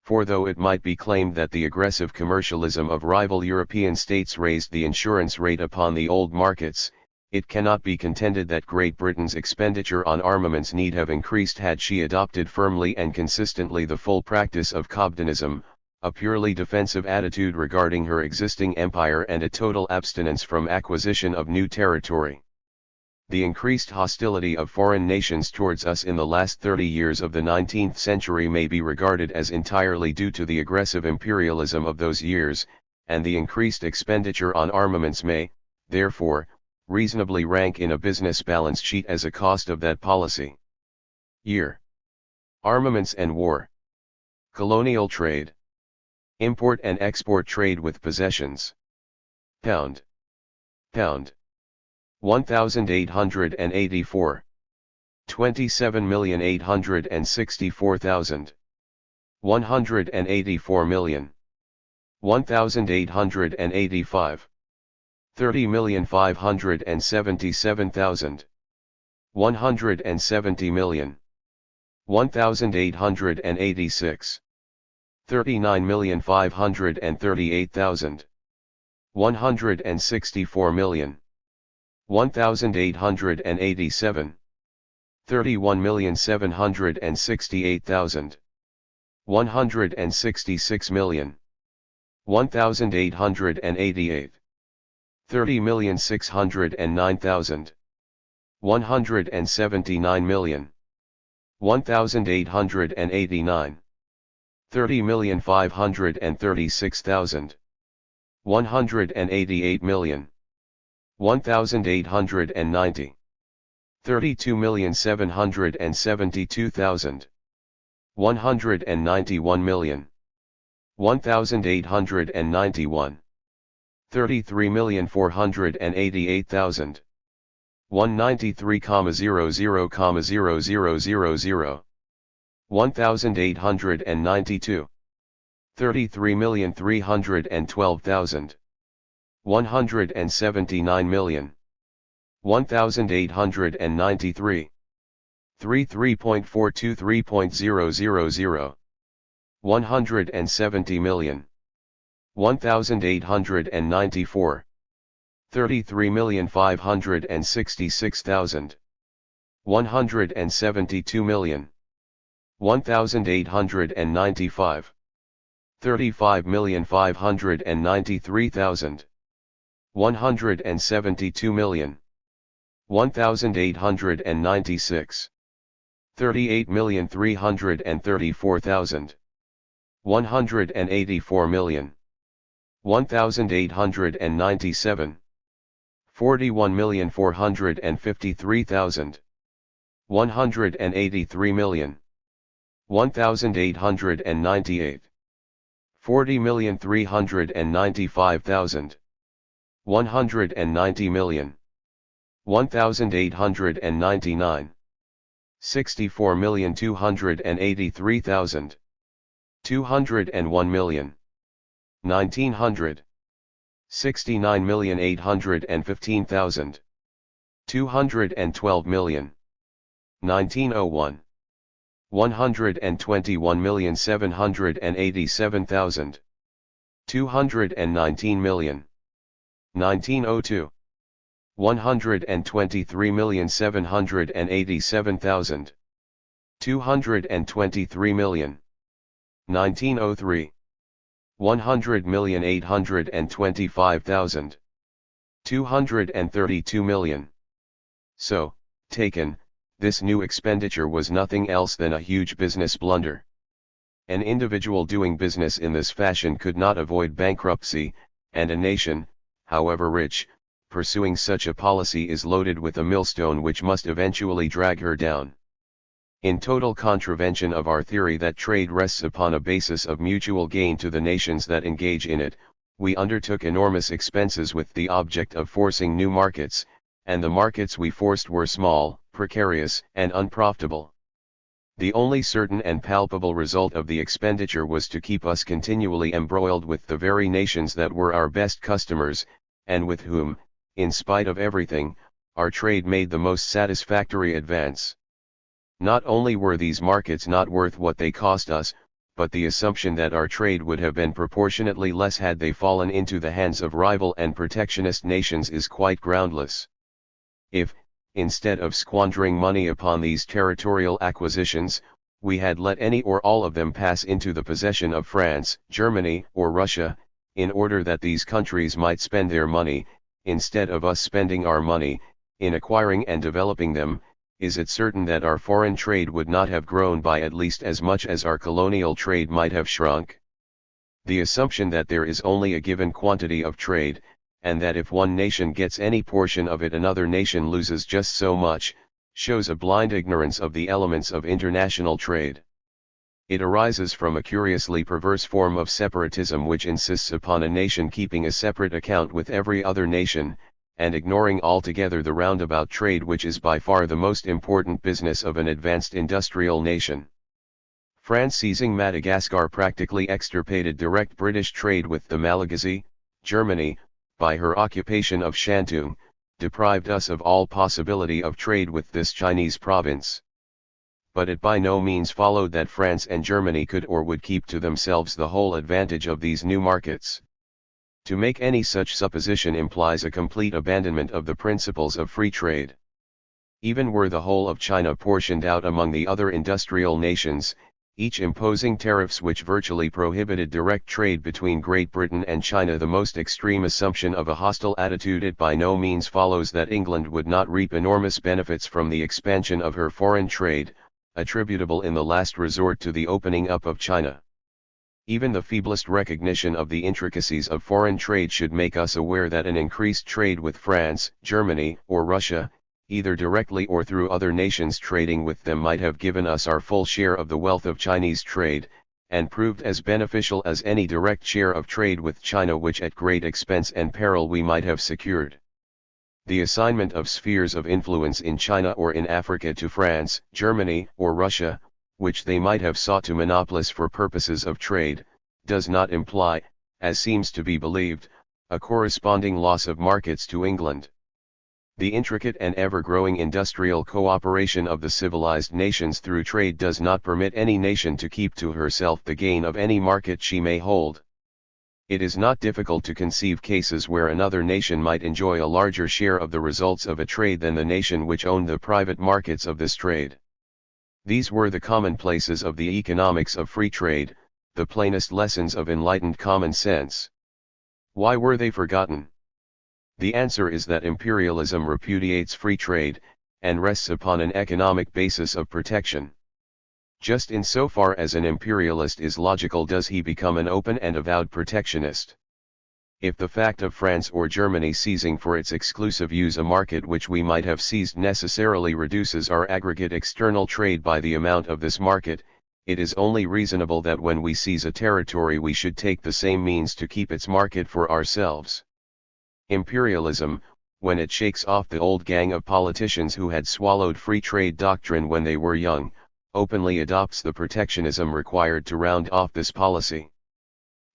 For though it might be claimed that the aggressive commercialism of rival European states raised the insurance rate upon the old markets, it cannot be contended that Great Britain's expenditure on armaments need have increased had she adopted firmly and consistently the full practice of Cobdenism, a purely defensive attitude regarding her existing empire and a total abstinence from acquisition of new territory. The increased hostility of foreign nations towards us in the last 30 years of the 19th century may be regarded as entirely due to the aggressive imperialism of those years, and the increased expenditure on armaments may, therefore, reasonably rank in a business balance sheet as a cost of that policy. Year. Armaments and war. Colonial trade. Import and export trade with possessions. Pound. Pound. 1,884. 27,864,000. 184 million. 1,885. 30,577,000. 170 million. 1,886. 39,538,000. 164 million. 1,887. 31,768,000. 166 million. 1,888. 30,609,000. 179 million. 1,889. 30,536,000. 188 million. 1,890. 32,772,000. 191 million. 1,891. 33,488,000. 193,000,000. 1,892. 33,312,000. 179 million. 1,893. 33.423.000. 170 million. 1,894. 33,566,000. 172 million. 1,895. 35,593,000. 172 million. 1,896. 38,334,000. 184 million. 1,897. 41,453,000. 183 million. 1,898. 40,395,000. 190 million. 1,899. 64,283,000. 201 million. 1,900. 69,815,000. 212 million. 1901. 121,787,000. 219 million. 1902. 123,787,000. 223 million. 1903. 100,825,000. 232 million. So, taken, this new expenditure was nothing else than a huge business blunder. An individual doing business in this fashion could not avoid bankruptcy, and a nation, however rich, pursuing such a policy is loaded with a millstone which must eventually drag her down. In total contravention of our theory that trade rests upon a basis of mutual gain to the nations that engage in it, we undertook enormous expenses with the object of forcing new markets, and the markets we forced were small, precarious, and unprofitable. The only certain and palpable result of the expenditure was to keep us continually embroiled with the very nations that were our best customers, and with whom, in spite of everything, our trade made the most satisfactory advance. Not only were these markets not worth what they cost us, but the assumption that our trade would have been proportionately less had they fallen into the hands of rival and protectionist nations is quite groundless. If, instead of squandering money upon these territorial acquisitions, we had let any or all of them pass into the possession of France, Germany, or Russia, in order that these countries might spend their money, instead of us spending our money, in acquiring and developing them, is it certain that our foreign trade would not have grown by at least as much as our colonial trade might have shrunk? The assumption that there is only a given quantity of trade, and that if one nation gets any portion of it another nation loses just so much, shows a blind ignorance of the elements of international trade. It arises from a curiously perverse form of separatism which insists upon a nation keeping a separate account with every other nation, and ignoring altogether the roundabout trade which is by far the most important business of an advanced industrial nation. France, seizing Madagascar, practically extirpated direct British trade with the Malagasy. Germany, by her occupation of Shantung, deprived us of all possibility of trade with this Chinese province. But it by no means followed that France and Germany could or would keep to themselves the whole advantage of these new markets. To make any such supposition implies a complete abandonment of the principles of free trade. Even were the whole of China portioned out among the other industrial nations, each imposing tariffs which virtually prohibited direct trade between Great Britain and China, the most extreme assumption of a hostile attitude, it by no means follows that England would not reap enormous benefits from the expansion of her foreign trade, attributable in the last resort to the opening up of China. Even the feeblest recognition of the intricacies of foreign trade should make us aware that an increased trade with France, Germany, or Russia, either directly or through other nations trading with them, might have given us our full share of the wealth of Chinese trade, and proved as beneficial as any direct share of trade with China which at great expense and peril we might have secured. The assignment of spheres of influence in China or in Africa to France, Germany, or Russia, which they might have sought to monopolize for purposes of trade, does not imply, as seems to be believed, a corresponding loss of markets to England. The intricate and ever-growing industrial cooperation of the civilized nations through trade does not permit any nation to keep to herself the gain of any market she may hold. It is not difficult to conceive cases where another nation might enjoy a larger share of the results of a trade than the nation which owned the private markets of this trade. These were the commonplaces of the economics of free trade, the plainest lessons of enlightened common sense. Why were they forgotten? The answer is that imperialism repudiates free trade, and rests upon an economic basis of protection. Just in so far as an imperialist is logical does he become an open and avowed protectionist. If the fact of France or Germany seizing for its exclusive use a market which we might have seized necessarily reduces our aggregate external trade by the amount of this market, it is only reasonable that when we seize a territory we should take the same means to keep its market for ourselves. Imperialism, when it shakes off the old gang of politicians who had swallowed free trade doctrine when they were young, openly adopts the protectionism required to round off this policy.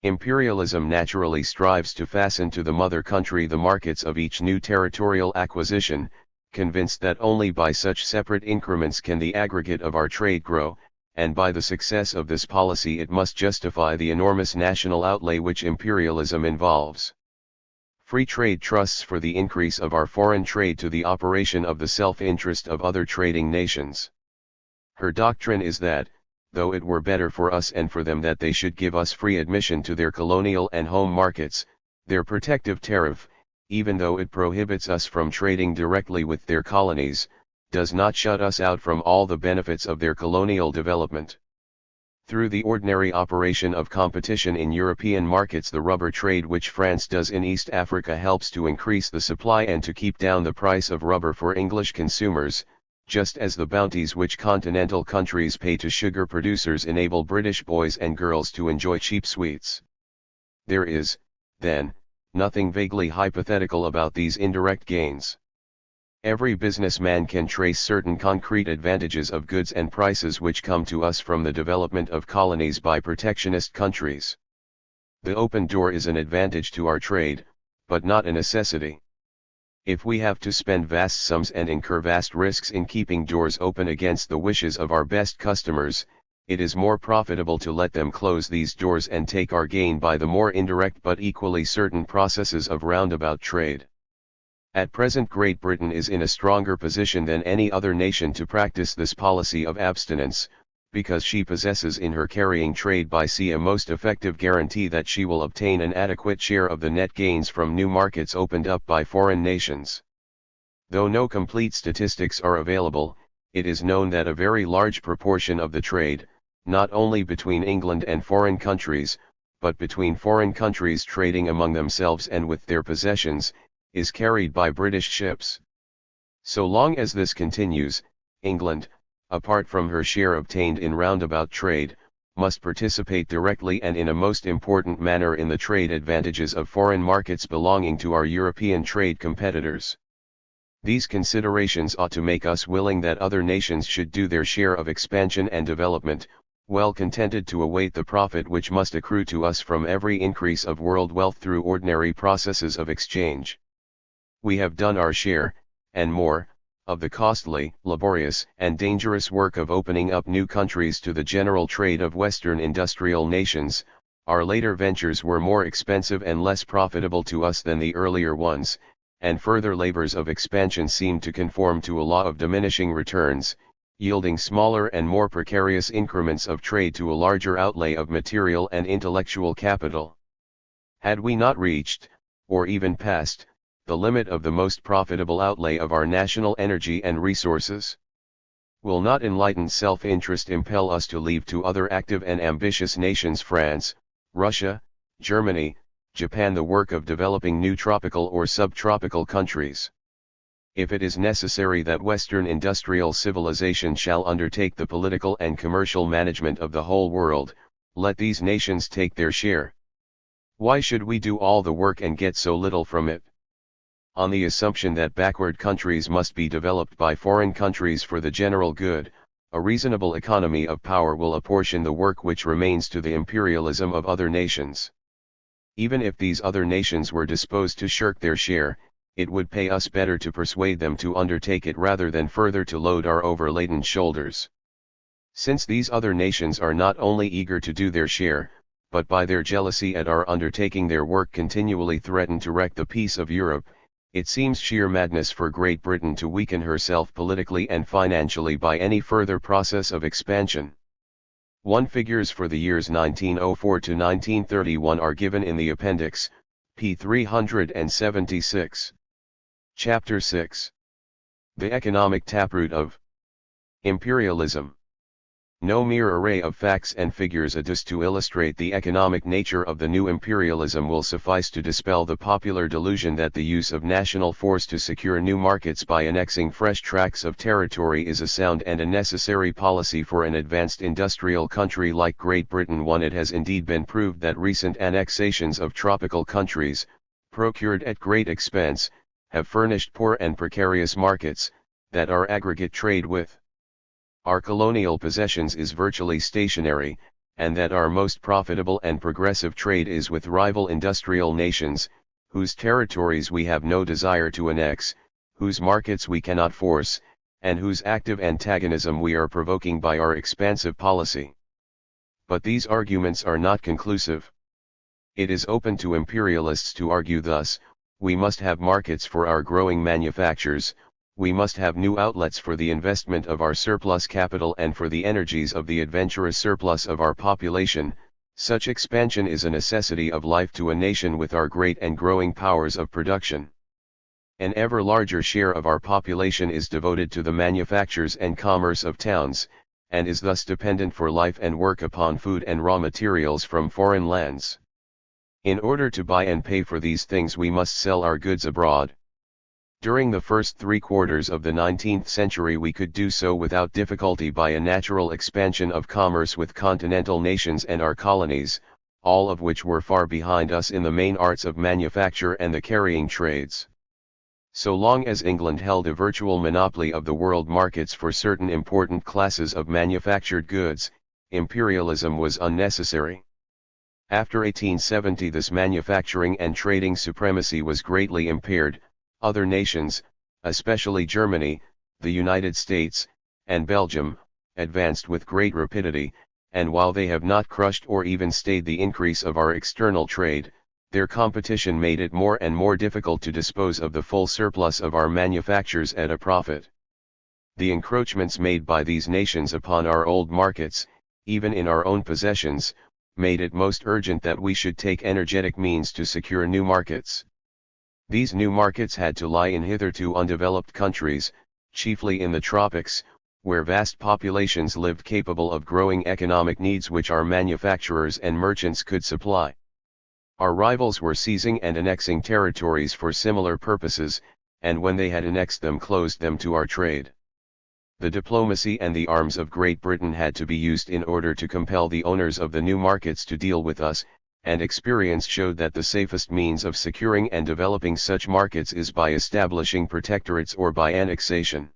Imperialism naturally strives to fasten to the mother country the markets of each new territorial acquisition, convinced that only by such separate increments can the aggregate of our trade grow, and by the success of this policy it must justify the enormous national outlay which imperialism involves. Free trade trusts for the increase of our foreign trade to the operation of the self-interest of other trading nations. Her doctrine is that, though it were better for us and for them that they should give us free admission to their colonial and home markets, their protective tariff, even though it prohibits us from trading directly with their colonies, does not shut us out from all the benefits of their colonial development. Through the ordinary operation of competition in European markets, the rubber trade which France does in East Africa helps to increase the supply and to keep down the price of rubber for English consumers, just as the bounties which continental countries pay to sugar producers enable British boys and girls to enjoy cheap sweets. There is, then, nothing vaguely hypothetical about these indirect gains. Every businessman can trace certain concrete advantages of goods and prices which come to us from the development of colonies by protectionist countries. The open door is an advantage to our trade, but not a necessity. If we have to spend vast sums and incur vast risks in keeping doors open against the wishes of our best customers, it is more profitable to let them close these doors and take our gain by the more indirect but equally certain processes of roundabout trade. At present Great Britain is in a stronger position than any other nation to practice this policy of abstinence, because she possesses in her carrying trade by sea a most effective guarantee that she will obtain an adequate share of the net gains from new markets opened up by foreign nations. Though no complete statistics are available, it is known that a very large proportion of the trade, not only between England and foreign countries, but between foreign countries trading among themselves and with their possessions, is carried by British ships. So long as this continues, England, apart from her share obtained in roundabout trade, must participate directly and in a most important manner in the trade advantages of foreign markets belonging to our European trade competitors. These considerations ought to make us willing that other nations should do their share of expansion and development, well contented to await the profit which must accrue to us from every increase of world wealth through ordinary processes of exchange. We have done our share, and more, of the costly, laborious, and dangerous work of opening up new countries to the general trade of Western industrial nations. Our later ventures were more expensive and less profitable to us than the earlier ones, and further labors of expansion seemed to conform to a law of diminishing returns, yielding smaller and more precarious increments of trade to a larger outlay of material and intellectual capital. Had we not reached, or even passed, the limit of the most profitable outlay of our national energy and resources? Will not enlightened self-interest impel us to leave to other active and ambitious nations, France, Russia, Germany, Japan, the work of developing new tropical or subtropical countries? If it is necessary that Western industrial civilization shall undertake the political and commercial management of the whole world, let these nations take their share. Why should we do all the work and get so little from it? On the assumption that backward countries must be developed by foreign countries for the general good, a reasonable economy of power will apportion the work which remains to the imperialism of other nations. Even if these other nations were disposed to shirk their share, it would pay us better to persuade them to undertake it rather than further to load our overladen shoulders. Since these other nations are not only eager to do their share, but by their jealousy at our undertaking their work continually threaten to wreck the peace of Europe, it seems sheer madness for Great Britain to weaken herself politically and financially by any further process of expansion. Figures for the years 1904 to 1931 are given in the appendix, p. 376. Chapter 6. The economic taproot of imperialism. No mere array of facts and figures adduced to illustrate the economic nature of the new imperialism will suffice to dispel the popular delusion that the use of national force to secure new markets by annexing fresh tracts of territory is a sound and a necessary policy for an advanced industrial country like Great Britain. It has indeed been proved that recent annexations of tropical countries, procured at great expense, have furnished poor and precarious markets, that our aggregate trade with our colonial possessions is virtually stationary, and that our most profitable and progressive trade is with rival industrial nations, whose territories we have no desire to annex, whose markets we cannot force, and whose active antagonism we are provoking by our expansive policy. But these arguments are not conclusive. It is open to imperialists to argue thus: we must have markets for our growing manufactures, we must have new outlets for the investment of our surplus capital and for the energies of the adventurous surplus of our population. Such expansion is a necessity of life to a nation with our great and growing powers of production. An ever larger share of our population is devoted to the manufactures and commerce of towns, and is thus dependent for life and work upon food and raw materials from foreign lands. In order to buy and pay for these things we must sell our goods abroad. During the first 3/4 of the 19th century we could do so without difficulty by a natural expansion of commerce with continental nations and our colonies, all of which were far behind us in the main arts of manufacture and the carrying trades. So long as England held a virtual monopoly of the world markets for certain important classes of manufactured goods, imperialism was unnecessary. After 1870 this manufacturing and trading supremacy was greatly impaired. Other nations, especially Germany, the United States, and Belgium, advanced with great rapidity, and while they have not crushed or even stayed the increase of our external trade, their competition made it more and more difficult to dispose of the full surplus of our manufactures at a profit. The encroachments made by these nations upon our old markets, even in our own possessions, made it most urgent that we should take energetic means to secure new markets. These new markets had to lie in hitherto undeveloped countries, chiefly in the tropics, where vast populations lived capable of growing economic needs which our manufacturers and merchants could supply. Our rivals were seizing and annexing territories for similar purposes, and when they had annexed them closed them to our trade. The diplomacy and the arms of Great Britain had to be used in order to compel the owners of the new markets to deal with us, and experience showed that the safest means of securing and developing such markets is by establishing protectorates or by annexation.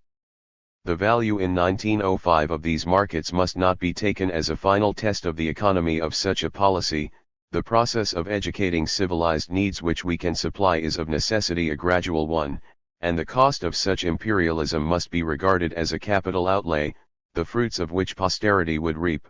The value in 1905 of these markets must not be taken as a final test of the economy of such a policy. The process of educating civilized needs which we can supply is of necessity a gradual one, and the cost of such imperialism must be regarded as a capital outlay, the fruits of which posterity would reap.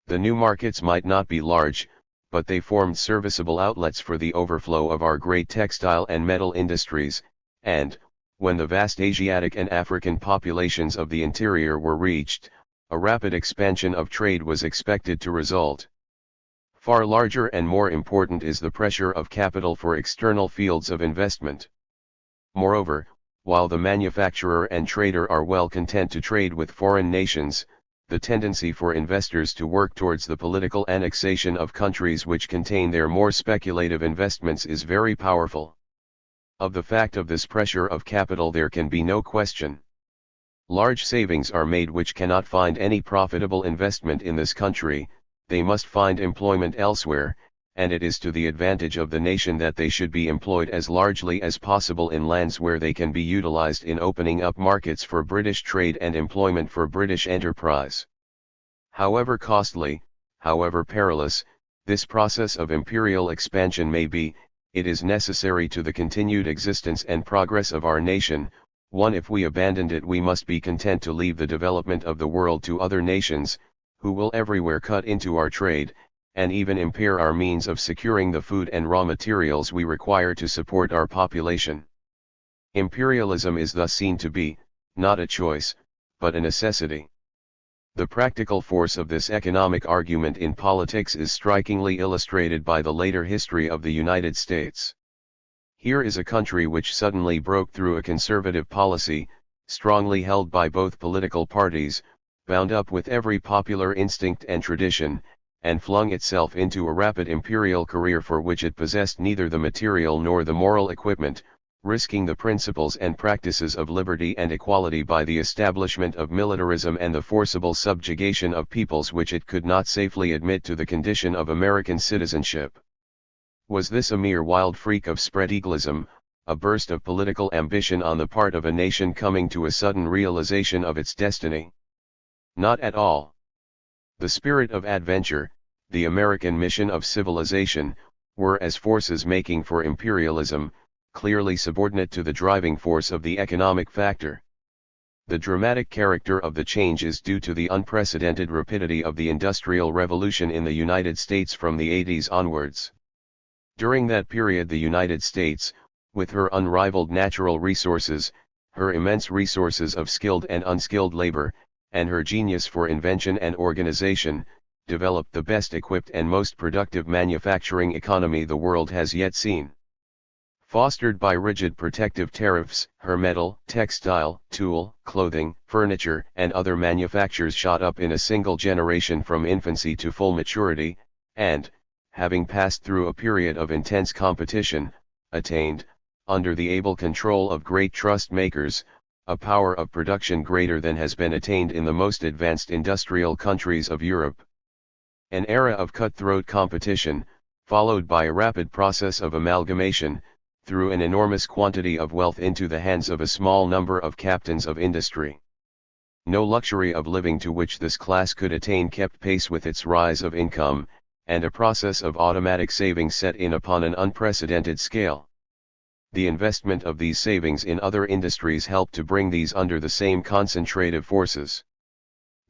The new markets might not be large, but they formed serviceable outlets for the overflow of our great textile and metal industries, and, when the vast Asiatic and African populations of the interior were reached, a rapid expansion of trade was expected to result. Far larger and more important is the pressure of capital for external fields of investment. Moreover, while the manufacturer and trader are well content to trade with foreign nations, the tendency for investors to work towards the political annexation of countries which contain their more speculative investments is very powerful. Of the fact of this pressure of capital there can be no question. Large savings are made which cannot find any profitable investment in this country, they must find employment elsewhere, and it is to the advantage of the nation that they should be employed as largely as possible in lands where they can be utilized in opening up markets for British trade and employment for British enterprise. However costly, however perilous, this process of imperial expansion may be, it is necessary to the continued existence and progress of our nation. One, if we abandoned it we must be content to leave the development of the world to other nations, who will everywhere cut into our trade, and even impair our means of securing the food and raw materials we require to support our population. Imperialism is thus seen to be, not a choice, but a necessity. The practical force of this economic argument in politics is strikingly illustrated by the later history of the United States. Here is a country which suddenly broke through a conservative policy, strongly held by both political parties, bound up with every popular instinct and tradition, and flung itself into a rapid imperial career for which it possessed neither the material nor the moral equipment, risking the principles and practices of liberty and equality by the establishment of militarism and the forcible subjugation of peoples which it could not safely admit to the condition of American citizenship. Was this a mere wild freak of spread-eaglism, a burst of political ambition on the part of a nation coming to a sudden realization of its destiny? Not at all. The spirit of adventure, the American mission of civilization, were as forces making for imperialism, clearly subordinate to the driving force of the economic factor. The dramatic character of the change is due to the unprecedented rapidity of the Industrial Revolution in the United States from the 80s onwards. During that period the United States, with her unrivaled natural resources, her immense resources of skilled and unskilled labor, and her genius for invention and organization, developed the best equipped and most productive manufacturing economy the world has yet seen. Fostered by rigid protective tariffs, her metal, textile, tool, clothing, furniture, and other manufactures shot up in a single generation from infancy to full maturity, and, having passed through a period of intense competition, attained, under the able control of great trust makers, a power of production greater than has been attained in the most advanced industrial countries of Europe. An era of cutthroat competition, followed by a rapid process of amalgamation, threw an enormous quantity of wealth into the hands of a small number of captains of industry. No luxury of living to which this class could attain kept pace with its rise of income, and a process of automatic saving set in upon an unprecedented scale. The investment of these savings in other industries helped to bring these under the same concentrative forces.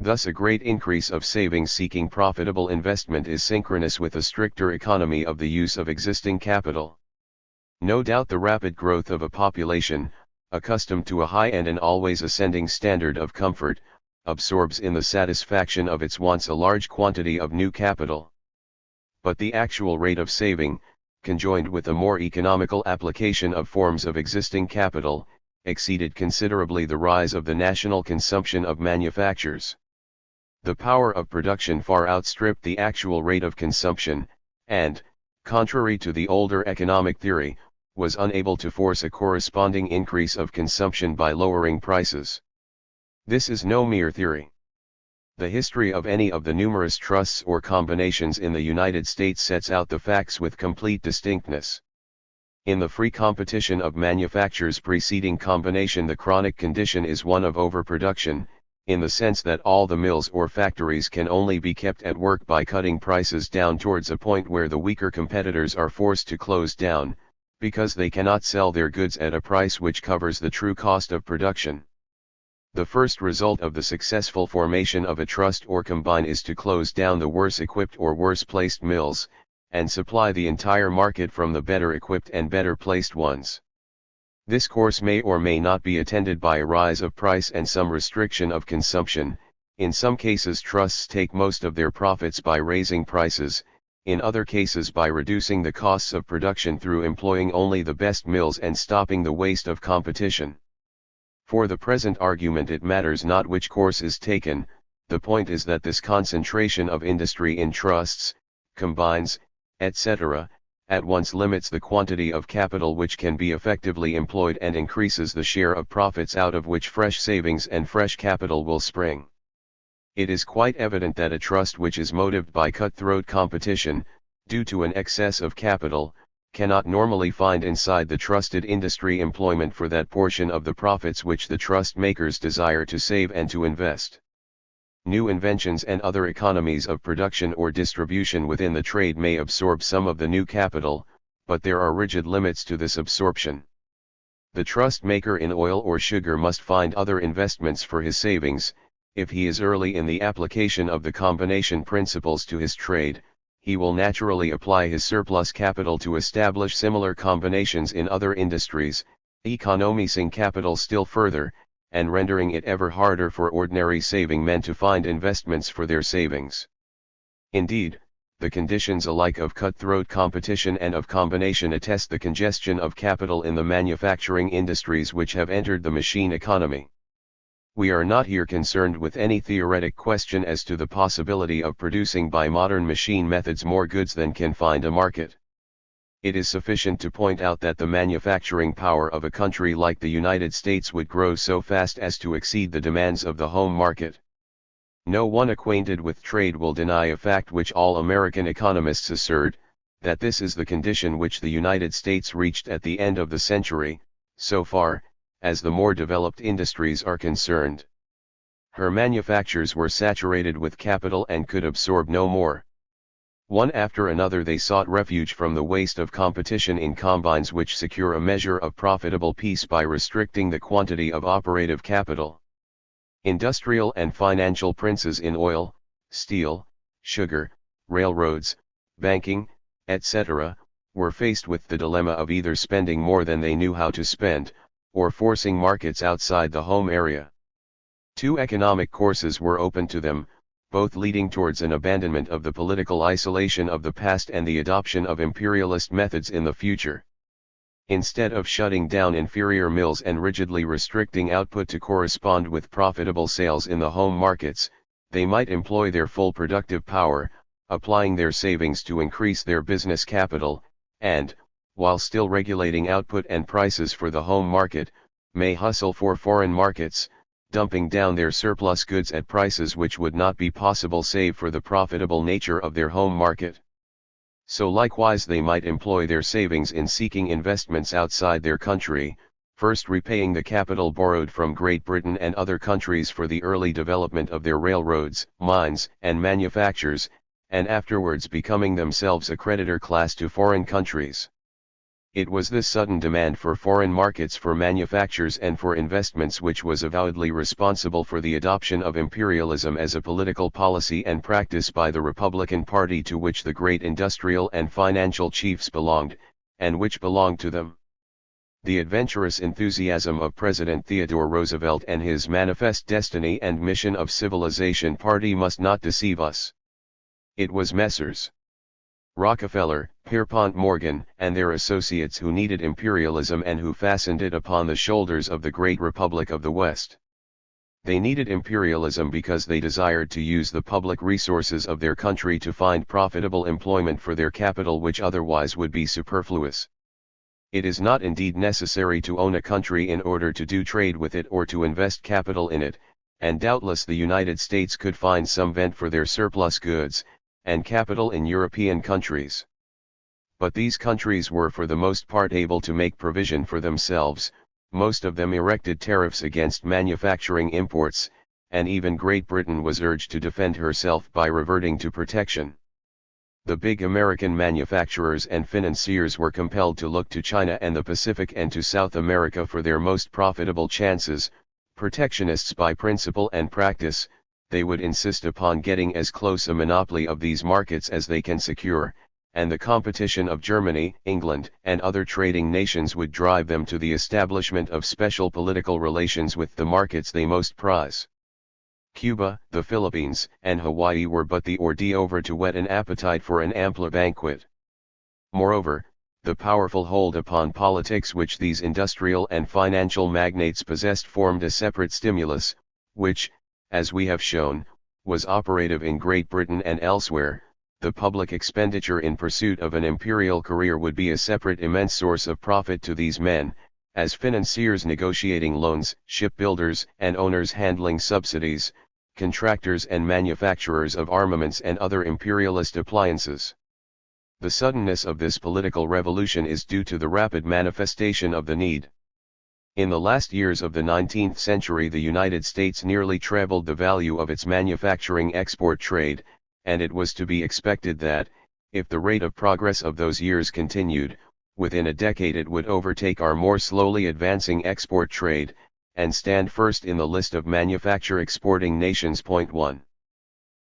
Thus a great increase of savings seeking profitable investment is synchronous with a stricter economy of the use of existing capital. No doubt the rapid growth of a population, accustomed to a high and an always ascending standard of comfort, absorbs in the satisfaction of its wants a large quantity of new capital. But the actual rate of saving, conjoined with a more economical application of forms of existing capital, exceeded considerably the rise of the national consumption of manufactures. The power of production far outstripped the actual rate of consumption, and, contrary to the older economic theory, was unable to force a corresponding increase of consumption by lowering prices. This is no mere theory. The history of any of the numerous trusts or combinations in the United States sets out the facts with complete distinctness. In the free competition of manufactures preceding combination the chronic condition is one of overproduction, in the sense that all the mills or factories can only be kept at work by cutting prices down towards a point where the weaker competitors are forced to close down, because they cannot sell their goods at a price which covers the true cost of production. The first result of the successful formation of a trust or combine is to close down the worse equipped or worse placed mills, and supply the entire market from the better equipped and better placed ones. This course may or may not be attended by a rise of price and some restriction of consumption. In some cases trusts take most of their profits by raising prices, in other cases by reducing the costs of production through employing only the best mills and stopping the waste of competition. For the present argument it matters not which course is taken, the point is that this concentration of industry in trusts, combines, etc., at once limits the quantity of capital which can be effectively employed and increases the share of profits out of which fresh savings and fresh capital will spring. It is quite evident that a trust which is motivated by cutthroat competition, due to an excess of capital, cannot normally find inside the trusted industry employment for that portion of the profits which the trust makers desire to save and to invest. New inventions and other economies of production or distribution within the trade may absorb some of the new capital, but there are rigid limits to this absorption. The trust maker in oil or sugar must find other investments for his savings. If he is early in the application of the combination principles to his trade, he will naturally apply his surplus capital to establish similar combinations in other industries, economizing capital still further, and rendering it ever harder for ordinary saving men to find investments for their savings. Indeed, the conditions alike of cutthroat competition and of combination attest the congestion of capital in the manufacturing industries which have entered the machine economy. We are not here concerned with any theoretic question as to the possibility of producing by modern machine methods more goods than can find a market. It is sufficient to point out that the manufacturing power of a country like the United States would grow so fast as to exceed the demands of the home market. No one acquainted with trade will deny a fact which all American economists assert, that this is the condition which the United States reached at the end of the century, so far as the more developed industries are concerned. Her manufactures were saturated with capital and could absorb no more. One after another they sought refuge from the waste of competition in combines which secure a measure of profitable peace by restricting the quantity of operative capital. Industrial and financial princes in oil, steel, sugar, railroads, banking, etc., were faced with the dilemma of either spending more than they knew how to spend, or forcing markets outside the home area. Two economic courses were open to them, both leading towards an abandonment of the political isolation of the past and the adoption of imperialist methods in the future. Instead of shutting down inferior mills and rigidly restricting output to correspond with profitable sales in the home markets, they might employ their full productive power, applying their savings to increase their business capital, and, while still regulating output and prices for the home market, may hustle for foreign markets, dumping down their surplus goods at prices which would not be possible save for the profitable nature of their home market. So likewise they might employ their savings in seeking investments outside their country, first repaying the capital borrowed from Great Britain and other countries for the early development of their railroads, mines, and manufactures, and afterwards becoming themselves a creditor class to foreign countries. It was this sudden demand for foreign markets for manufactures and for investments which was avowedly responsible for the adoption of imperialism as a political policy and practice by the Republican Party to which the great industrial and financial chiefs belonged, and which belonged to them. The adventurous enthusiasm of President Theodore Roosevelt and his manifest destiny and mission of civilization party must not deceive us. It was Messrs. Rockefeller, Pierpont Morgan, and their associates who needed imperialism and who fastened it upon the shoulders of the great Republic of the West. They needed imperialism because they desired to use the public resources of their country to find profitable employment for their capital which otherwise would be superfluous. It is not indeed necessary to own a country in order to do trade with it or to invest capital in it, and doubtless the United States could find some vent for their surplus goods and capital in European countries. But these countries were for the most part able to make provision for themselves, most of them erected tariffs against manufacturing imports, and even Great Britain was urged to defend herself by reverting to protection. The big American manufacturers and financiers were compelled to look to China and the Pacific and to South America for their most profitable chances. Protectionists by principle and practice, they would insist upon getting as close a monopoly of these markets as they can secure, and the competition of Germany, England, and other trading nations would drive them to the establishment of special political relations with the markets they most prize. Cuba, the Philippines, and Hawaii were but the hors d'oeuvre to whet an appetite for an ampler banquet. Moreover, the powerful hold upon politics which these industrial and financial magnates possessed formed a separate stimulus, which, as we have shown, was operative in Great Britain and elsewhere. The public expenditure in pursuit of an imperial career would be a separate immense source of profit to these men, as financiers negotiating loans, shipbuilders and owners handling subsidies, contractors and manufacturers of armaments and other imperialist appliances. The suddenness of this political revolution is due to the rapid manifestation of the need. In the last years of the 19th century, the United States nearly trebled the value of its manufacturing export trade, and it was to be expected that, if the rate of progress of those years continued, within a decade it would overtake our more slowly advancing export trade, and stand first in the list of manufacture-exporting nations. 1.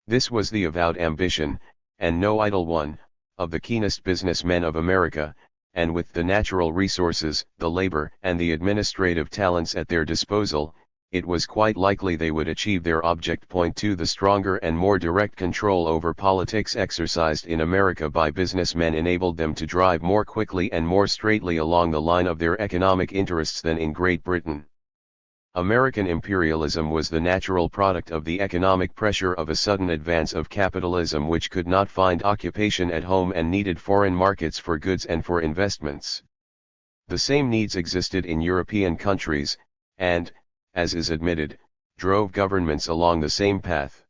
This was the avowed ambition, and no idle one, of the keenest businessmen of America, and with the natural resources, the labor, and the administrative talents at their disposal, it was quite likely they would achieve their object. 2. The stronger and more direct control over politics exercised in America by businessmen enabled them to drive more quickly and more straightly along the line of their economic interests than in Great Britain. American imperialism was the natural product of the economic pressure of a sudden advance of capitalism which could not find occupation at home and needed foreign markets for goods and for investments. The same needs existed in European countries, and, as is admitted, drove governments along the same path.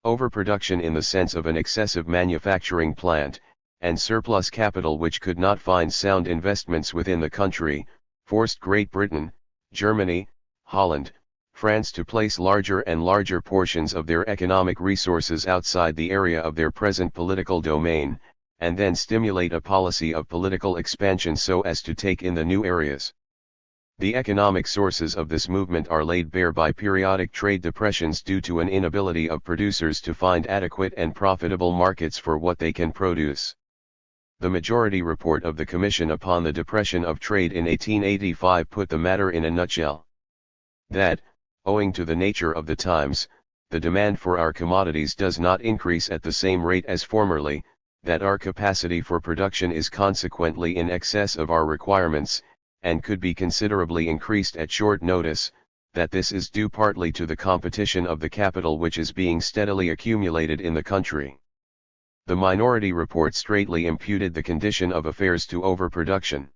Overproduction in the sense of an excessive manufacturing plant, and surplus capital which could not find sound investments within the country, forced Great Britain, Germany, Holland, France to place larger and larger portions of their economic resources outside the area of their present political domain, and then stimulate a policy of political expansion so as to take in the new areas. The economic sources of this movement are laid bare by periodic trade depressions due to an inability of producers to find adequate and profitable markets for what they can produce. The majority report of the Commission upon the Depression of Trade in 1885 put the matter in a nutshell. That, owing to the nature of the times, the demand for our commodities does not increase at the same rate as formerly, that our capacity for production is consequently in excess of our requirements, and could be considerably increased at short notice, that this is due partly to the competition of the capital which is being steadily accumulated in the country. The minority report straightly imputed the condition of affairs to overproduction.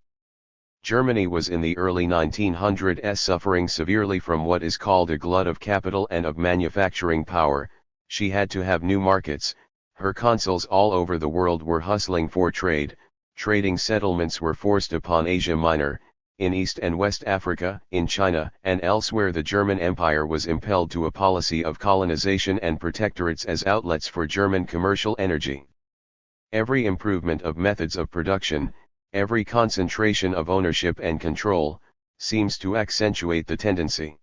Germany was in the early 1900s suffering severely from what is called a glut of capital and of manufacturing power. She had to have new markets, her consuls all over the world were hustling for trade, trading settlements were forced upon Asia Minor, in East and West Africa, in China and elsewhere. The German Empire was impelled to a policy of colonization and protectorates as outlets for German commercial energy. Every improvement of methods of production, every concentration of ownership and control, seems to accentuate the tendency.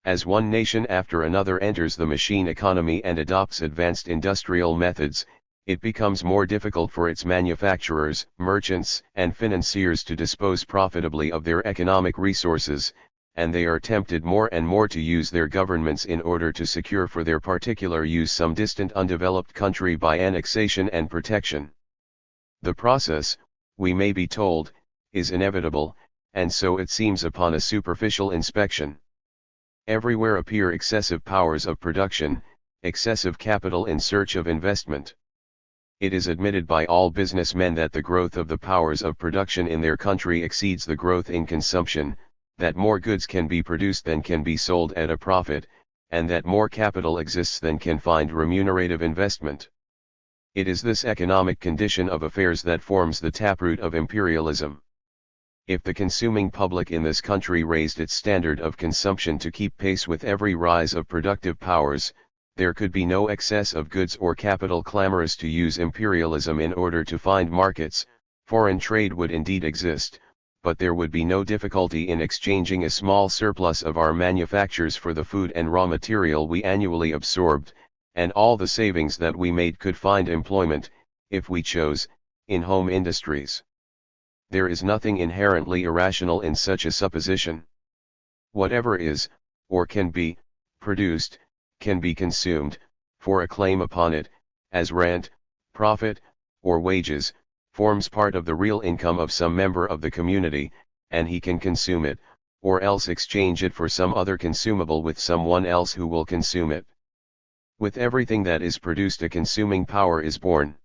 As one nation after another enters the machine economy and adopts advanced industrial methods, it becomes more difficult for its manufacturers, merchants, and financiers to dispose profitably of their economic resources, and they are tempted more and more to use their governments in order to secure for their particular use some distant undeveloped country by annexation and protection. The process, we may be told, is inevitable, and so it seems upon a superficial inspection. Everywhere appear excessive powers of production, excessive capital in search of investment. It is admitted by all businessmen that the growth of the powers of production in their country exceeds the growth in consumption, that more goods can be produced than can be sold at a profit, and that more capital exists than can find remunerative investment. It is this economic condition of affairs that forms the taproot of imperialism. If the consuming public in this country raised its standard of consumption to keep pace with every rise of productive powers, there could be no excess of goods or capital clamorous to use imperialism in order to find markets. Foreign trade would indeed exist, but there would be no difficulty in exchanging a small surplus of our manufactures for the food and raw material we annually absorbed, and all the savings that we made could find employment, if we chose, in home industries. There is nothing inherently irrational in such a supposition. Whatever is, or can be, produced, can be consumed, for a claim upon it, as rent, profit, or wages, forms part of the real income of some member of the community, and he can consume it, or else exchange it for some other consumable with someone else who will consume it. With everything that is produced a consuming power is born.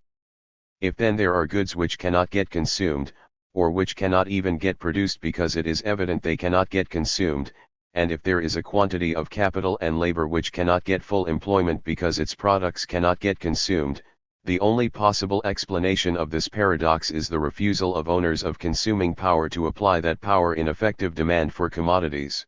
If then there are goods which cannot get consumed, or which cannot even get produced because it is evident they cannot get consumed, and if there is a quantity of capital and labor which cannot get full employment because its products cannot get consumed, the only possible explanation of this paradox is the refusal of owners of consuming power to apply that power in effective demand for commodities.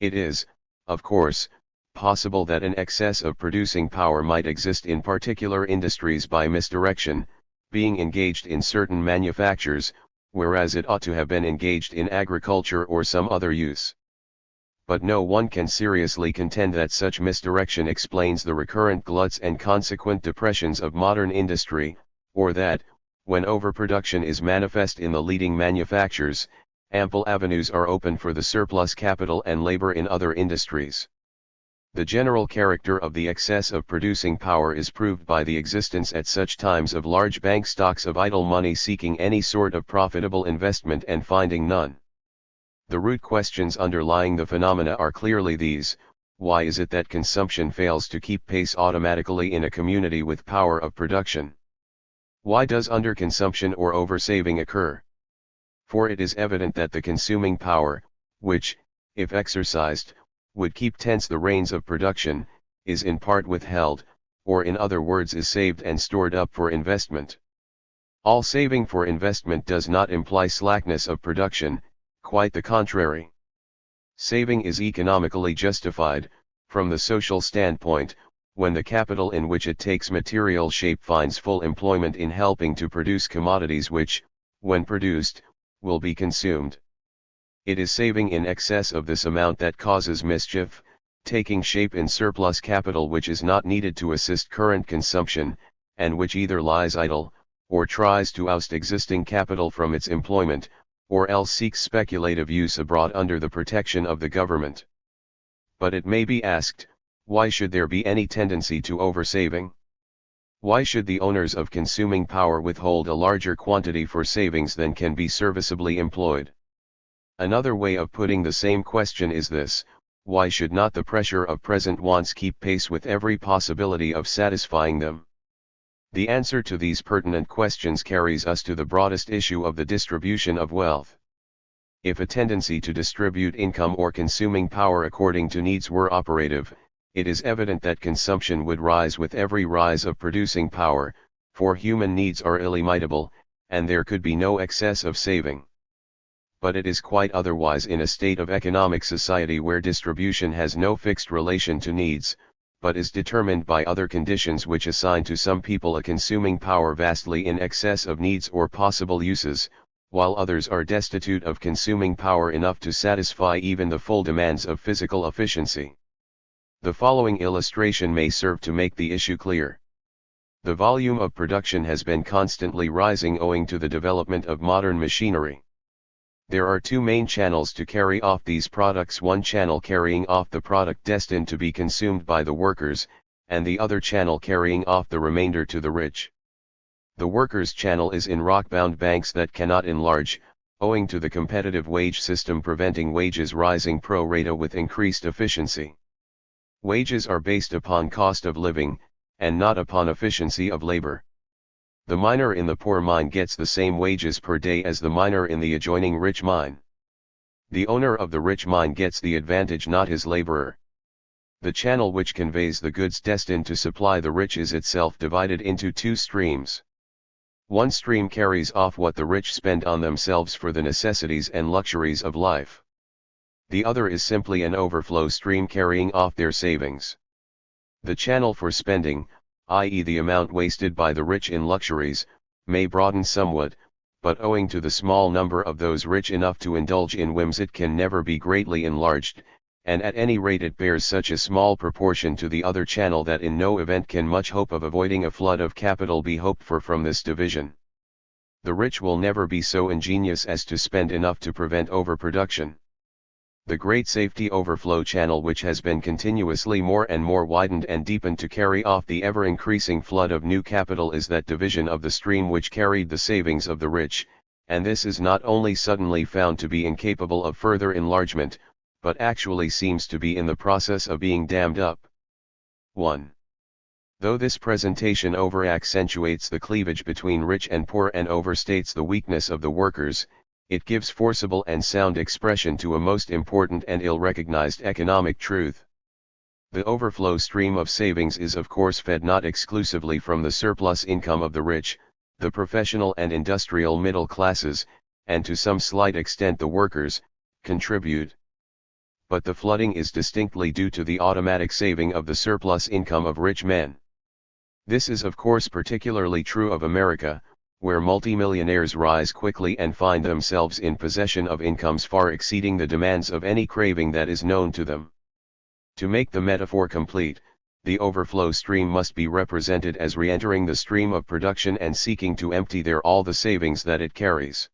It is, of course, possible that an excess of producing power might exist in particular industries by misdirection, being engaged in certain manufactures, whereas it ought to have been engaged in agriculture or some other use. But no one can seriously contend that such misdirection explains the recurrent gluts and consequent depressions of modern industry, or that, when overproduction is manifest in the leading manufactures, ample avenues are open for the surplus capital and labor in other industries. The general character of the excess of producing power is proved by the existence at such times of large bank stocks of idle money seeking any sort of profitable investment and finding none. The root questions underlying the phenomena are clearly these: why is it that consumption fails to keep pace automatically in a community with power of production? Why does underconsumption or oversaving occur? For it is evident that the consuming power, which, if exercised, would keep tense the reins of production, is in part withheld, or in other words is saved and stored up for investment. All saving for investment does not imply slackness of production, quite the contrary. Saving is economically justified, from the social standpoint, when the capital in which it takes material shape finds full employment in helping to produce commodities which, when produced, will be consumed. It is saving in excess of this amount that causes mischief, taking shape in surplus capital which is not needed to assist current consumption, and which either lies idle, or tries to oust existing capital from its employment, or else seeks speculative use abroad under the protection of the government. But it may be asked, why should there be any tendency to oversaving? Why should the owners of consuming power withhold a larger quantity for savings than can be serviceably employed? Another way of putting the same question is this: why should not the pressure of present wants keep pace with every possibility of satisfying them? The answer to these pertinent questions carries us to the broadest issue of the distribution of wealth. If a tendency to distribute income or consuming power according to needs were operative, it is evident that consumption would rise with every rise of producing power, for human needs are illimitable, and there could be no excess of saving. But it is quite otherwise in a state of economic society where distribution has no fixed relation to needs, but is determined by other conditions which assign to some people a consuming power vastly in excess of needs or possible uses, while others are destitute of consuming power enough to satisfy even the full demands of physical efficiency. The following illustration may serve to make the issue clear. The volume of production has been constantly rising owing to the development of modern machinery. There are two main channels to carry off these products: one channel carrying off the product destined to be consumed by the workers, and the other channel carrying off the remainder to the rich. The workers' channel is in rock-bound banks that cannot enlarge, owing to the competitive wage system preventing wages rising pro rata with increased efficiency. Wages are based upon cost of living, and not upon efficiency of labor. The miner in the poor mine gets the same wages per day as the miner in the adjoining rich mine. The owner of the rich mine gets the advantage, not his laborer. The channel which conveys the goods destined to supply the rich is itself divided into two streams. One stream carries off what the rich spend on themselves for the necessities and luxuries of life. The other is simply an overflow stream carrying off their savings. The channel for spending, i.e. the amount wasted by the rich in luxuries, may broaden somewhat, but owing to the small number of those rich enough to indulge in whims it can never be greatly enlarged, and at any rate it bears such a small proportion to the other channel that in no event can much hope of avoiding a flood of capital be hoped for from this division. The rich will never be so ingenious as to spend enough to prevent overproduction. The great safety overflow channel which has been continuously more and more widened and deepened to carry off the ever-increasing flood of new capital is that division of the stream which carried the savings of the rich, and this is not only suddenly found to be incapable of further enlargement, but actually seems to be in the process of being dammed up. 1. Though this presentation over-accentuates the cleavage between rich and poor and overstates the weakness of the workers, it gives forcible and sound expression to a most important and ill-recognized economic truth. The overflow stream of savings is of course fed not exclusively from the surplus income of the rich, the professional and industrial middle classes, and to some slight extent the workers, contribute. But the flooding is distinctly due to the automatic saving of the surplus income of rich men. This is of course particularly true of America, where multimillionaires rise quickly and find themselves in possession of incomes far exceeding the demands of any craving that is known to them. To make the metaphor complete, the overflow stream must be represented as re-entering the stream of production and seeking to empty there all the savings that it carries.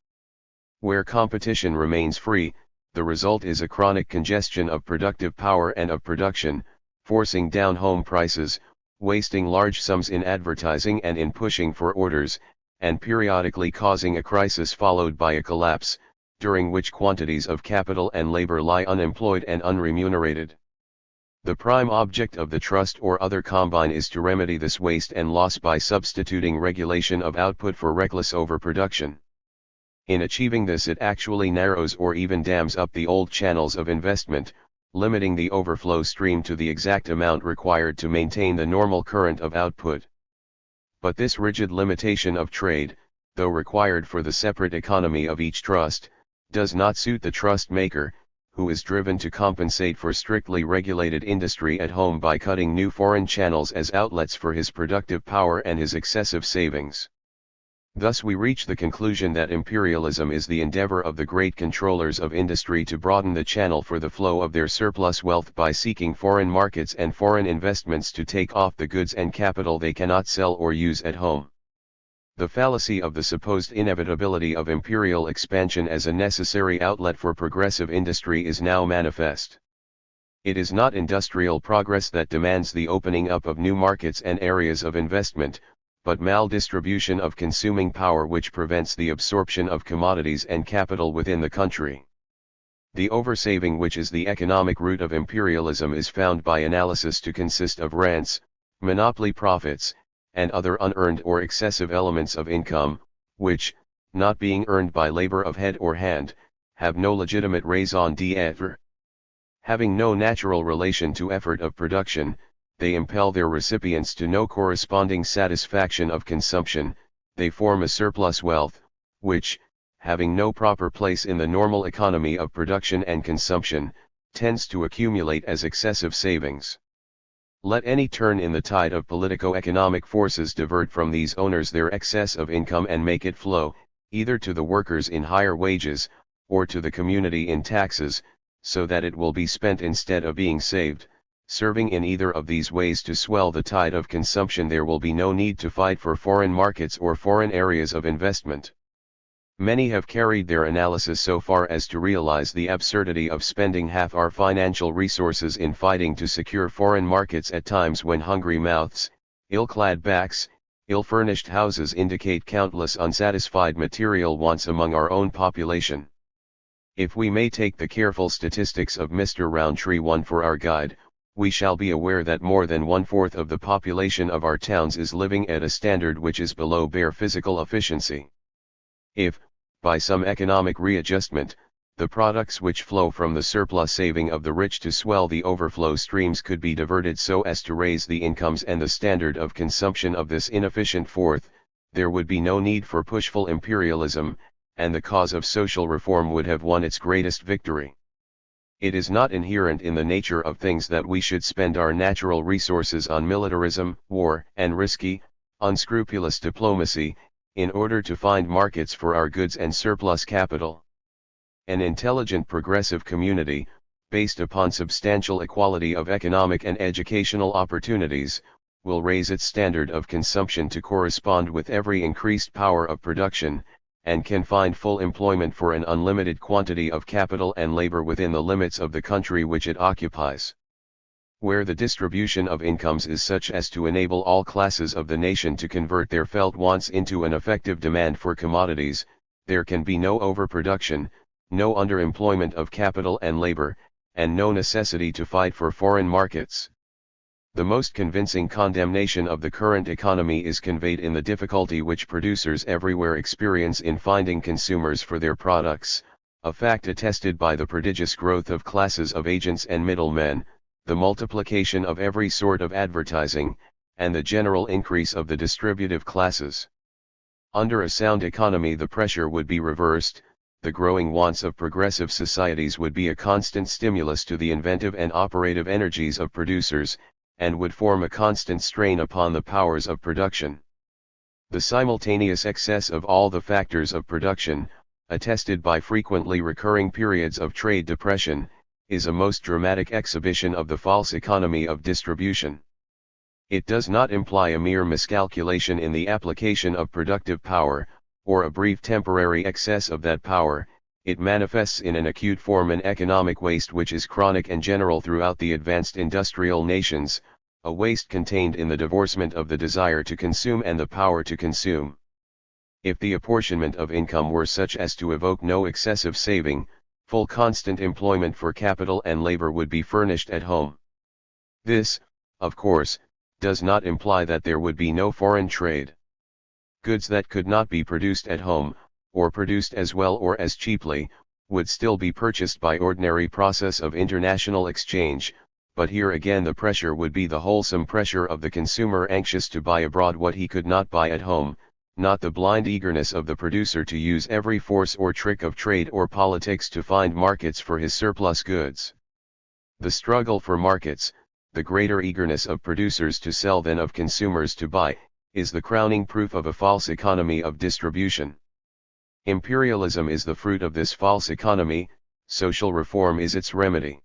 Where competition remains free, the result is a chronic congestion of productive power and of production, forcing down home prices, wasting large sums in advertising and in pushing for orders, and periodically causing a crisis followed by a collapse, during which quantities of capital and labor lie unemployed and unremunerated. The prime object of the trust or other combine is to remedy this waste and loss by substituting regulation of output for reckless overproduction. In achieving this it actually narrows or even dams up the old channels of investment, limiting the overflow stream to the exact amount required to maintain the normal current of output. But this rigid limitation of trade, though required for the separate economy of each trust, does not suit the trust maker, who is driven to compensate for strictly regulated industry at home by cutting new foreign channels as outlets for his productive power and his excessive savings. Thus we reach the conclusion that imperialism is the endeavor of the great controllers of industry to broaden the channel for the flow of their surplus wealth by seeking foreign markets and foreign investments to take off the goods and capital they cannot sell or use at home. The fallacy of the supposed inevitability of imperial expansion as a necessary outlet for progressive industry is now manifest. It is not industrial progress that demands the opening up of new markets and areas of investment, but maldistribution of consuming power which prevents the absorption of commodities and capital within the country. The oversaving which is the economic root of imperialism is found by analysis to consist of rents, monopoly profits, and other unearned or excessive elements of income, which, not being earned by labor of head or hand, have no legitimate raison d'être. Having no natural relation to effort of production, they impel their recipients to no corresponding satisfaction of consumption, they form a surplus wealth, which, having no proper place in the normal economy of production and consumption, tends to accumulate as excessive savings. Let any turn in the tide of politico-economic forces divert from these owners their excess of income and make it flow, either to the workers in higher wages, or to the community in taxes, so that it will be spent instead of being saved. Serving in either of these ways to swell the tide of consumption, there will be no need to fight for foreign markets or foreign areas of investment. Many have carried their analysis so far as to realize the absurdity of spending half our financial resources in fighting to secure foreign markets at times when hungry mouths, ill-clad backs, ill-furnished houses indicate countless unsatisfied material wants among our own population. If we may take the careful statistics of Mr. Rowntree one for our guide, we shall be aware that more than 1/4 of the population of our towns is living at a standard which is below bare physical efficiency. If, by some economic readjustment, the products which flow from the surplus saving of the rich to swell the overflow streams could be diverted so as to raise the incomes and the standard of consumption of this inefficient fourth, there would be no need for pushful imperialism, and the cause of social reform would have won its greatest victory. It is not inherent in the nature of things that we should spend our natural resources on militarism, war, and risky, unscrupulous diplomacy, in order to find markets for our goods and surplus capital. An intelligent progressive community, based upon substantial equality of economic and educational opportunities, will raise its standard of consumption to correspond with every increased power of production, and can find full employment for an unlimited quantity of capital and labor within the limits of the country which it occupies. Where the distribution of incomes is such as to enable all classes of the nation to convert their felt wants into an effective demand for commodities, there can be no overproduction, no underemployment of capital and labor, and no necessity to fight for foreign markets. The most convincing condemnation of the current economy is conveyed in the difficulty which producers everywhere experience in finding consumers for their products, a fact attested by the prodigious growth of classes of agents and middlemen, the multiplication of every sort of advertising, and the general increase of the distributive classes. Under a sound economy the pressure would be reversed, the growing wants of progressive societies would be a constant stimulus to the inventive and operative energies of producers, and would form a constant strain upon the powers of production. The simultaneous excess of all the factors of production, attested by frequently recurring periods of trade depression, is a most dramatic exhibition of the false economy of distribution. It does not imply a mere miscalculation in the application of productive power, or a brief temporary excess of that power. It manifests in an acute form an economic waste which is chronic and general throughout the advanced industrial nations, a waste contained in the divorcement of the desire to consume and the power to consume. If the apportionment of income were such as to evoke no excessive saving, full constant employment for capital and labor would be furnished at home. This, of course, does not imply that there would be no foreign trade. Goods that could not be produced at home, or produced as well or as cheaply, would still be purchased by ordinary process of international exchange, but here again the pressure would be the wholesome pressure of the consumer anxious to buy abroad what he could not buy at home, not the blind eagerness of the producer to use every force or trick of trade or politics to find markets for his surplus goods. The struggle for markets, the greater eagerness of producers to sell than of consumers to buy, is the crowning proof of a false economy of distribution. Imperialism is the fruit of this false economy, social reform is its remedy.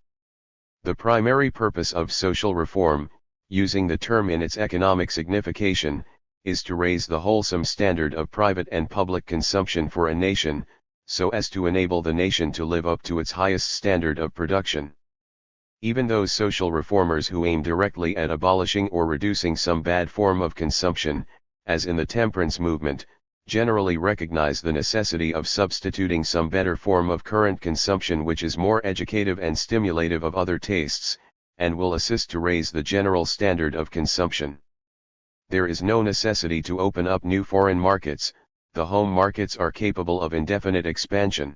The primary purpose of social reform, using the term in its economic signification, is to raise the wholesome standard of private and public consumption for a nation, so as to enable the nation to live up to its highest standard of production. Even those social reformers who aim directly at abolishing or reducing some bad form of consumption, as in the temperance movement, generally recognize the necessity of substituting some better form of current consumption which is more educative and stimulative of other tastes, and will assist to raise the general standard of consumption. There is no necessity to open up new foreign markets, the home markets are capable of indefinite expansion.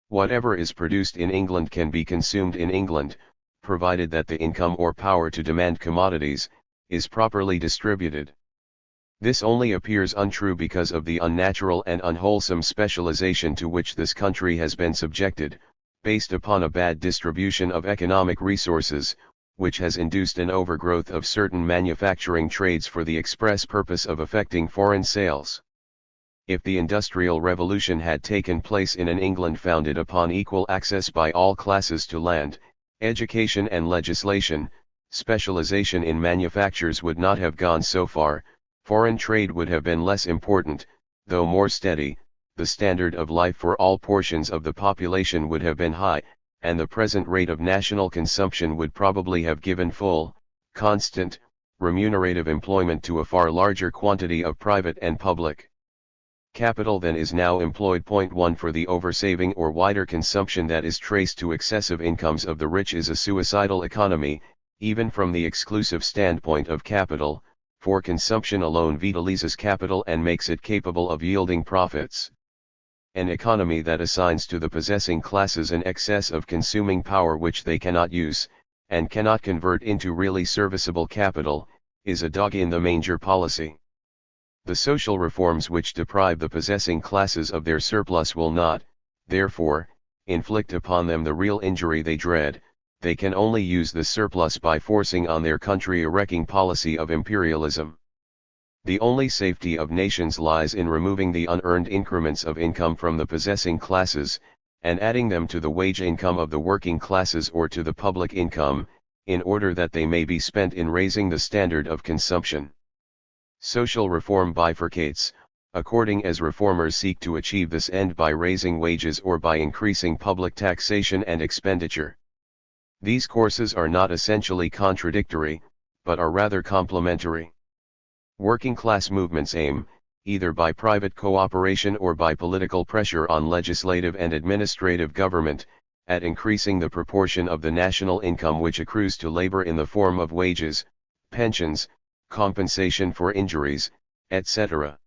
Whatever is produced in England can be consumed in England, provided that the income or power to demand commodities, is properly distributed. This only appears untrue because of the unnatural and unwholesome specialization to which this country has been subjected, based upon a bad distribution of economic resources, which has induced an overgrowth of certain manufacturing trades for the express purpose of effecting foreign sales. If the Industrial Revolution had taken place in an England founded upon equal access by all classes to land, education and legislation, specialization in manufactures would not have gone so far, foreign trade would have been less important, though more steady, the standard of life for all portions of the population would have been high, and the present rate of national consumption would probably have given full, constant, remunerative employment to a far larger quantity of private and public capital than is now employed. 1 For the oversaving or wider consumption that is traced to excessive incomes of the rich is a suicidal economy, even from the exclusive standpoint of capital, for consumption alone vitalizes capital and makes it capable of yielding profits. An economy that assigns to the possessing classes an excess of consuming power which they cannot use, and cannot convert into really serviceable capital, is a dog-in-the-manger policy. The social reforms which deprive the possessing classes of their surplus will not, therefore, inflict upon them the real injury they dread. They can only use the surplus by forcing on their country a wrecking policy of imperialism. The only safety of nations lies in removing the unearned increments of income from the possessing classes, and adding them to the wage income of the working classes or to the public income, in order that they may be spent in raising the standard of consumption. Social reform bifurcates, according as reformers seek to achieve this end by raising wages or by increasing public taxation and expenditure. These courses are not essentially contradictory, but are rather complementary. Working class movements aim, either by private cooperation or by political pressure on legislative and administrative government, at increasing the proportion of the national income which accrues to labor in the form of wages, pensions, compensation for injuries, etc.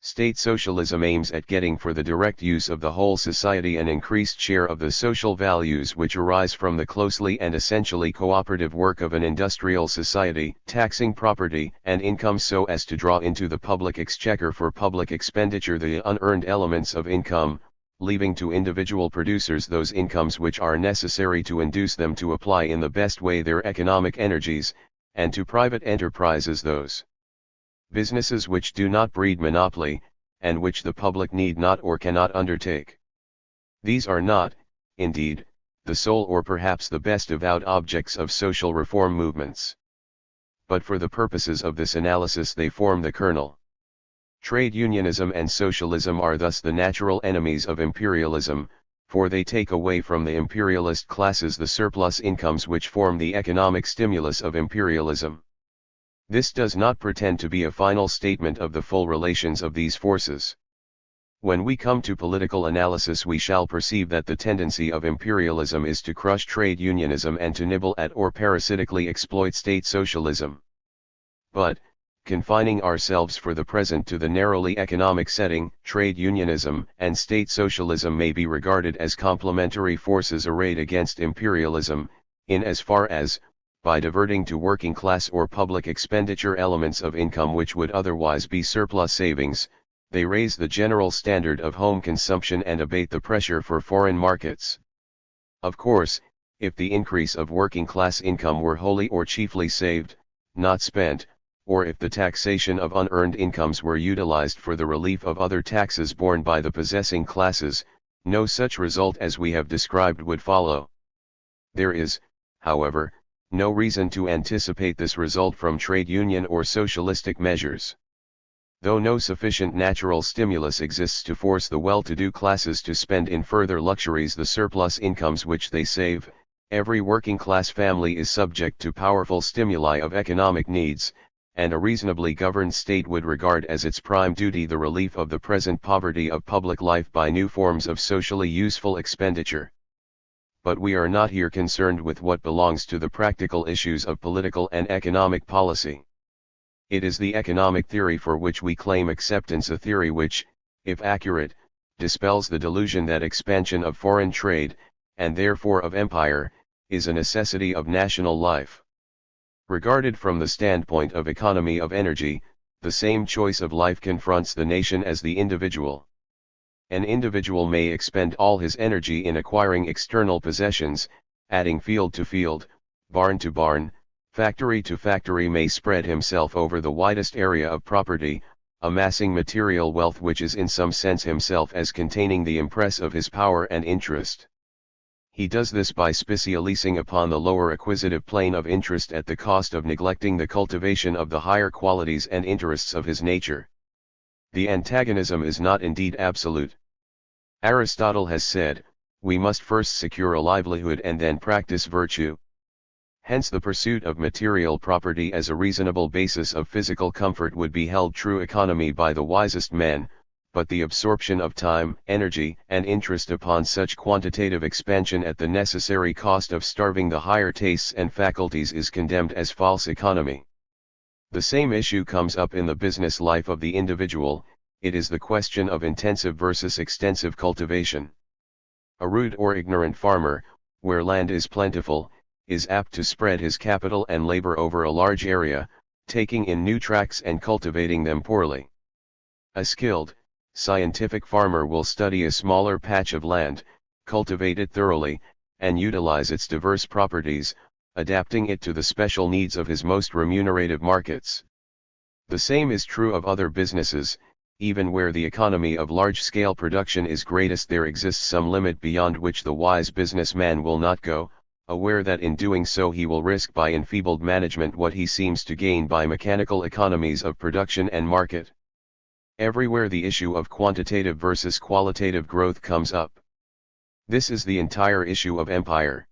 State socialism aims at getting for the direct use of the whole society an increased share of the social values which arise from the closely and essentially cooperative work of an industrial society, taxing property and income so as to draw into the public exchequer for public expenditure the unearned elements of income, leaving to individual producers those incomes which are necessary to induce them to apply in the best way their economic energies, and to private enterprises those businesses which do not breed monopoly, and which the public need not or cannot undertake. These are not, indeed, the sole or perhaps the best avowed objects of social reform movements. But for the purposes of this analysis they form the kernel. Trade unionism and socialism are thus the natural enemies of imperialism, for they take away from the imperialist classes the surplus incomes which form the economic stimulus of imperialism. This does not pretend to be a final statement of the full relations of these forces. When we come to political analysis we shall perceive that the tendency of imperialism is to crush trade unionism and to nibble at or parasitically exploit state socialism. But, confining ourselves for the present to the narrowly economic setting, trade unionism and state socialism may be regarded as complementary forces arrayed against imperialism, in as far as, by diverting to working class or public expenditure elements of income which would otherwise be surplus savings, they raise the general standard of home consumption and abate the pressure for foreign markets. Of course, if the increase of working class income were wholly or chiefly saved, not spent, or if the taxation of unearned incomes were utilized for the relief of other taxes borne by the possessing classes, no such result as we have described would follow. There is, however, no reason to anticipate this result from trade union or socialistic measures. Though no sufficient natural stimulus exists to force the well-to-do classes to spend in further luxuries the surplus incomes which they save, every working-class family is subject to powerful stimuli of economic needs, and a reasonably governed state would regard as its prime duty the relief of the present poverty of public life by new forms of socially useful expenditure. But we are not here concerned with what belongs to the practical issues of political and economic policy. It is the economic theory for which we claim acceptance, a theory which, if accurate, dispels the delusion that expansion of foreign trade, and therefore of empire, is a necessity of national life. Regarded from the standpoint of economy of energy, the same choice of life confronts the nation as the individual. An individual may expend all his energy in acquiring external possessions, adding field to field, barn to barn, factory to factory, may spread himself over the widest area of property, amassing material wealth which is in some sense himself as containing the impress of his power and interest. He does this by specialising upon the lower acquisitive plane of interest at the cost of neglecting the cultivation of the higher qualities and interests of his nature. The antagonism is not indeed absolute. Aristotle has said, we must first secure a livelihood and then practice virtue. Hence the pursuit of material property as a reasonable basis of physical comfort would be held true economy by the wisest men, but the absorption of time, energy, and interest upon such quantitative expansion at the necessary cost of starving the higher tastes and faculties is condemned as false economy. The same issue comes up in the business life of the individual. It is the question of intensive versus extensive cultivation. A rude or ignorant farmer, where land is plentiful, is apt to spread his capital and labor over a large area, taking in new tracts and cultivating them poorly. A skilled, scientific farmer will study a smaller patch of land, cultivate it thoroughly, and utilize its diverse properties, adapting it to the special needs of his most remunerative markets. The same is true of other businesses. Even where the economy of large-scale production is greatest, there exists some limit beyond which the wise businessman will not go, aware that in doing so he will risk by enfeebled management what he seems to gain by mechanical economies of production and market. Everywhere the issue of quantitative versus qualitative growth comes up. This is the entire issue of empire.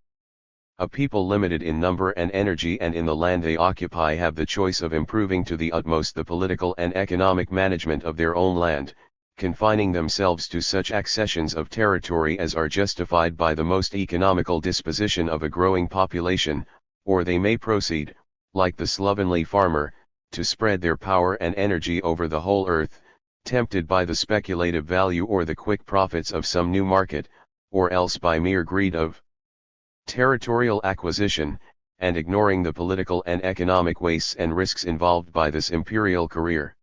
A people limited in number and energy and in the land they occupy have the choice of improving to the utmost the political and economic management of their own land, confining themselves to such accessions of territory as are justified by the most economical disposition of a growing population, or they may proceed, like the slovenly farmer, to spread their power and energy over the whole earth, tempted by the speculative value or the quick profits of some new market, or else by mere greed of territorial acquisition, and ignoring the political and economic wastes and risks involved by this imperial career.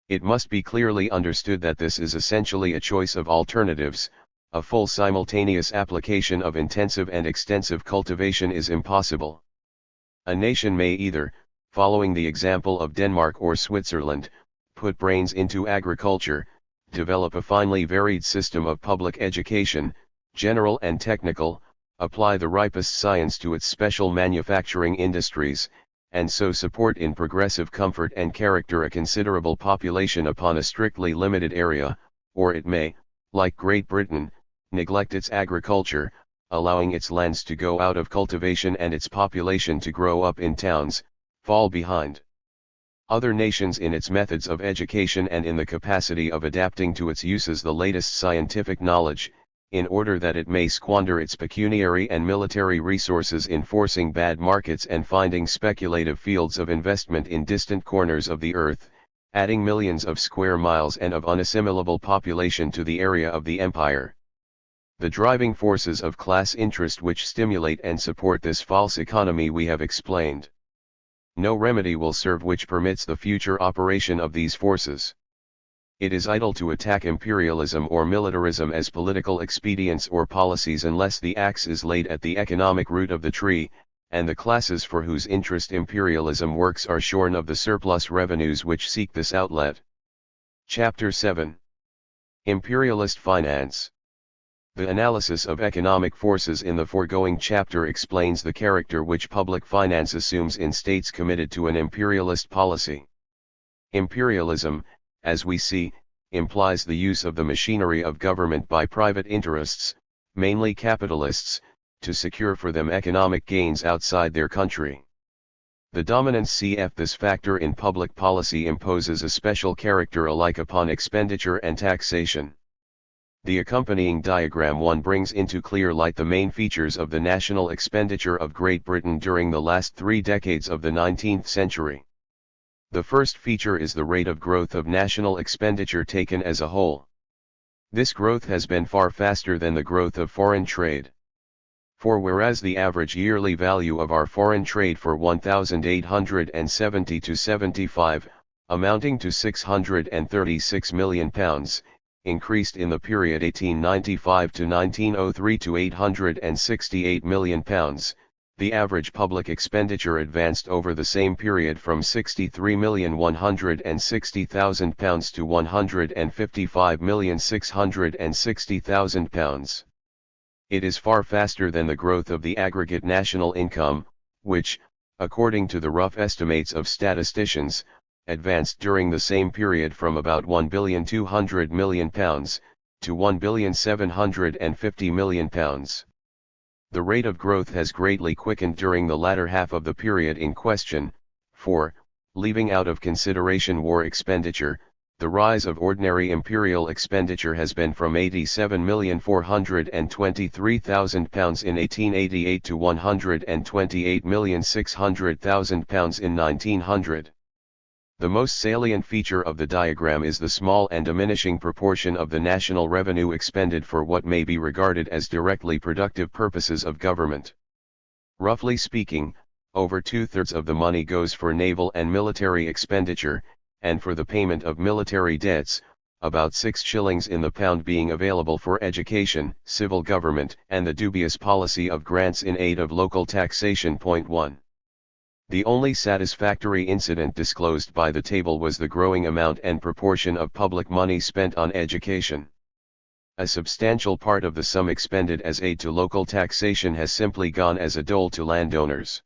It must be clearly understood that this is essentially a choice of alternatives. A full simultaneous application of intensive and extensive cultivation is impossible. A nation may either, following the example of Denmark or Switzerland, put brains into agriculture, develop a finely varied system of public education, general and technical, apply the ripest science to its special manufacturing industries, and so support in progressive comfort and character a considerable population upon a strictly limited area, or it may, like Great Britain, neglect its agriculture, allowing its lands to go out of cultivation and its population to grow up in towns, fall behind other nations in its methods of education and in the capacity of adapting to its uses the latest scientific knowledge, in order that it may squander its pecuniary and military resources in forcing bad markets and finding speculative fields of investment in distant corners of the earth, adding millions of square miles and of unassimilable population to the area of the empire. The driving forces of class interest which stimulate and support this false economy we have explained. No remedy will serve which permits the future operation of these forces. It is idle to attack imperialism or militarism as political expedients or policies unless the axe is laid at the economic root of the tree, and the classes for whose interest imperialism works are shorn of the surplus revenues which seek this outlet. Chapter 7. Imperialist Finance. The analysis of economic forces in the foregoing chapter explains the character which public finance assumes in states committed to an imperialist policy. Imperialism, as we see, implies the use of the machinery of government by private interests, mainly capitalists, to secure for them economic gains outside their country. The dominance cf. this factor in public policy imposes a special character alike upon expenditure and taxation. The accompanying diagram 1 brings into clear light the main features of the national expenditure of Great Britain during the last 3 decades of the 19th century. The first feature is the rate of growth of national expenditure taken as a whole. This growth has been far faster than the growth of foreign trade. For whereas the average yearly value of our foreign trade for 1870–75, amounting to £636 million, increased in the period 1895 to 1903 to £868 million, the average public expenditure advanced over the same period from £63,160,000 to £155,660,000. It is far faster than the growth of the aggregate national income, which, according to the rough estimates of statisticians, advanced during the same period from about £1,200,000,000 to £1,750,000,000. The rate of growth has greatly quickened during the latter half of the period in question, for, leaving out of consideration war expenditure, the rise of ordinary imperial expenditure has been from £87,423,000 in 1888 to £128,600,000 in 1900. The most salient feature of the diagram is the small and diminishing proportion of the national revenue expended for what may be regarded as directly productive purposes of government. Roughly speaking, over 2/3 of the money goes for naval and military expenditure, and for the payment of military debts, about 6 shillings in the pound being available for education, civil government, and the dubious policy of grants in aid of local taxation. 1. The only satisfactory incident disclosed by the table was the growing amount and proportion of public money spent on education. A substantial part of the sum expended as aid to local taxation has simply gone as a dole to landowners.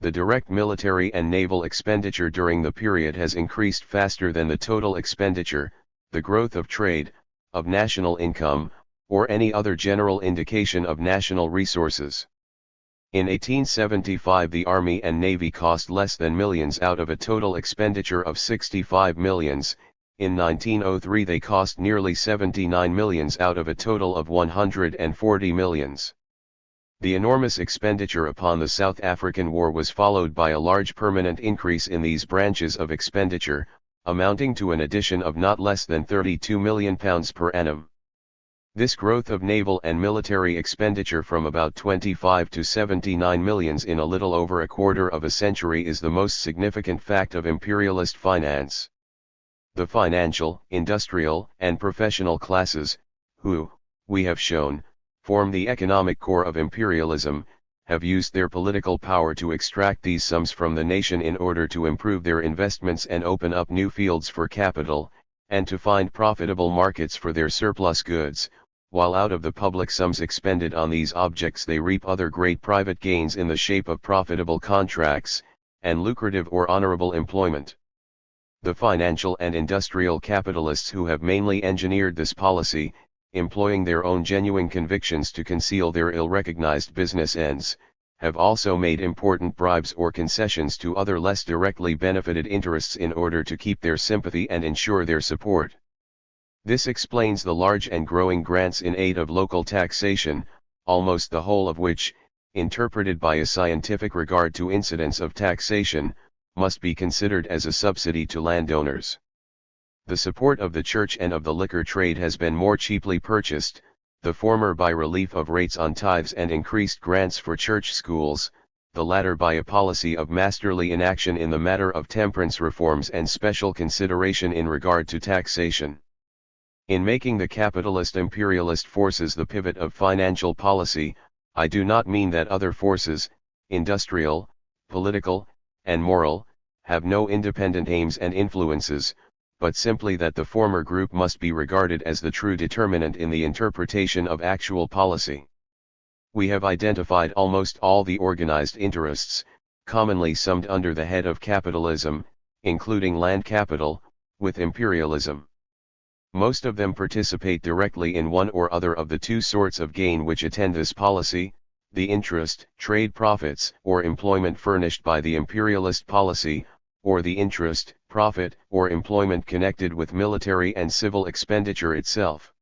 The direct military and naval expenditure during the period has increased faster than the total expenditure, the growth of trade, of national income, or any other general indication of national resources. In 1875 the Army and Navy cost less than millions out of a total expenditure of 65 millions, in 1903 they cost nearly 79 millions out of a total of 140 millions. The enormous expenditure upon the South African War was followed by a large permanent increase in these branches of expenditure, amounting to an addition of not less than £32 million per annum. This growth of naval and military expenditure from about 25 to 79 millions in a little over a quarter of a century is the most significant fact of imperialist finance. The financial, industrial, and professional classes, who, we have shown, form the economic core of imperialism, have used their political power to extract these sums from the nation in order to improve their investments and open up new fields for capital, and to find profitable markets for their surplus goods, while out of the public sums expended on these objects they reap other great private gains in the shape of profitable contracts, and lucrative or honorable employment. The financial and industrial capitalists who have mainly engineered this policy, employing their own genuine convictions to conceal their ill-recognized business ends, have also made important bribes or concessions to other less directly benefited interests in order to keep their sympathy and ensure their support. This explains the large and growing grants in aid of local taxation, almost the whole of which, interpreted by a scientific regard to incidents of taxation, must be considered as a subsidy to landowners. The support of the church and of the liquor trade has been more cheaply purchased, the former by relief of rates on tithes and increased grants for church schools, the latter by a policy of masterly inaction in the matter of temperance reforms and special consideration in regard to taxation. In making the capitalist imperialist forces the pivot of financial policy, I do not mean that other forces, industrial, political, and moral, have no independent aims and influences, but simply that the former group must be regarded as the true determinant in the interpretation of actual policy. We have identified almost all the organized interests, commonly summed under the head of capitalism, including land capital, with imperialism. Most of them participate directly in one or other of the two sorts of gain which attend this policy, the interest, trade profits, or employment furnished by the imperialist policy, or the interest, profit, or employment connected with military and civil expenditure itself.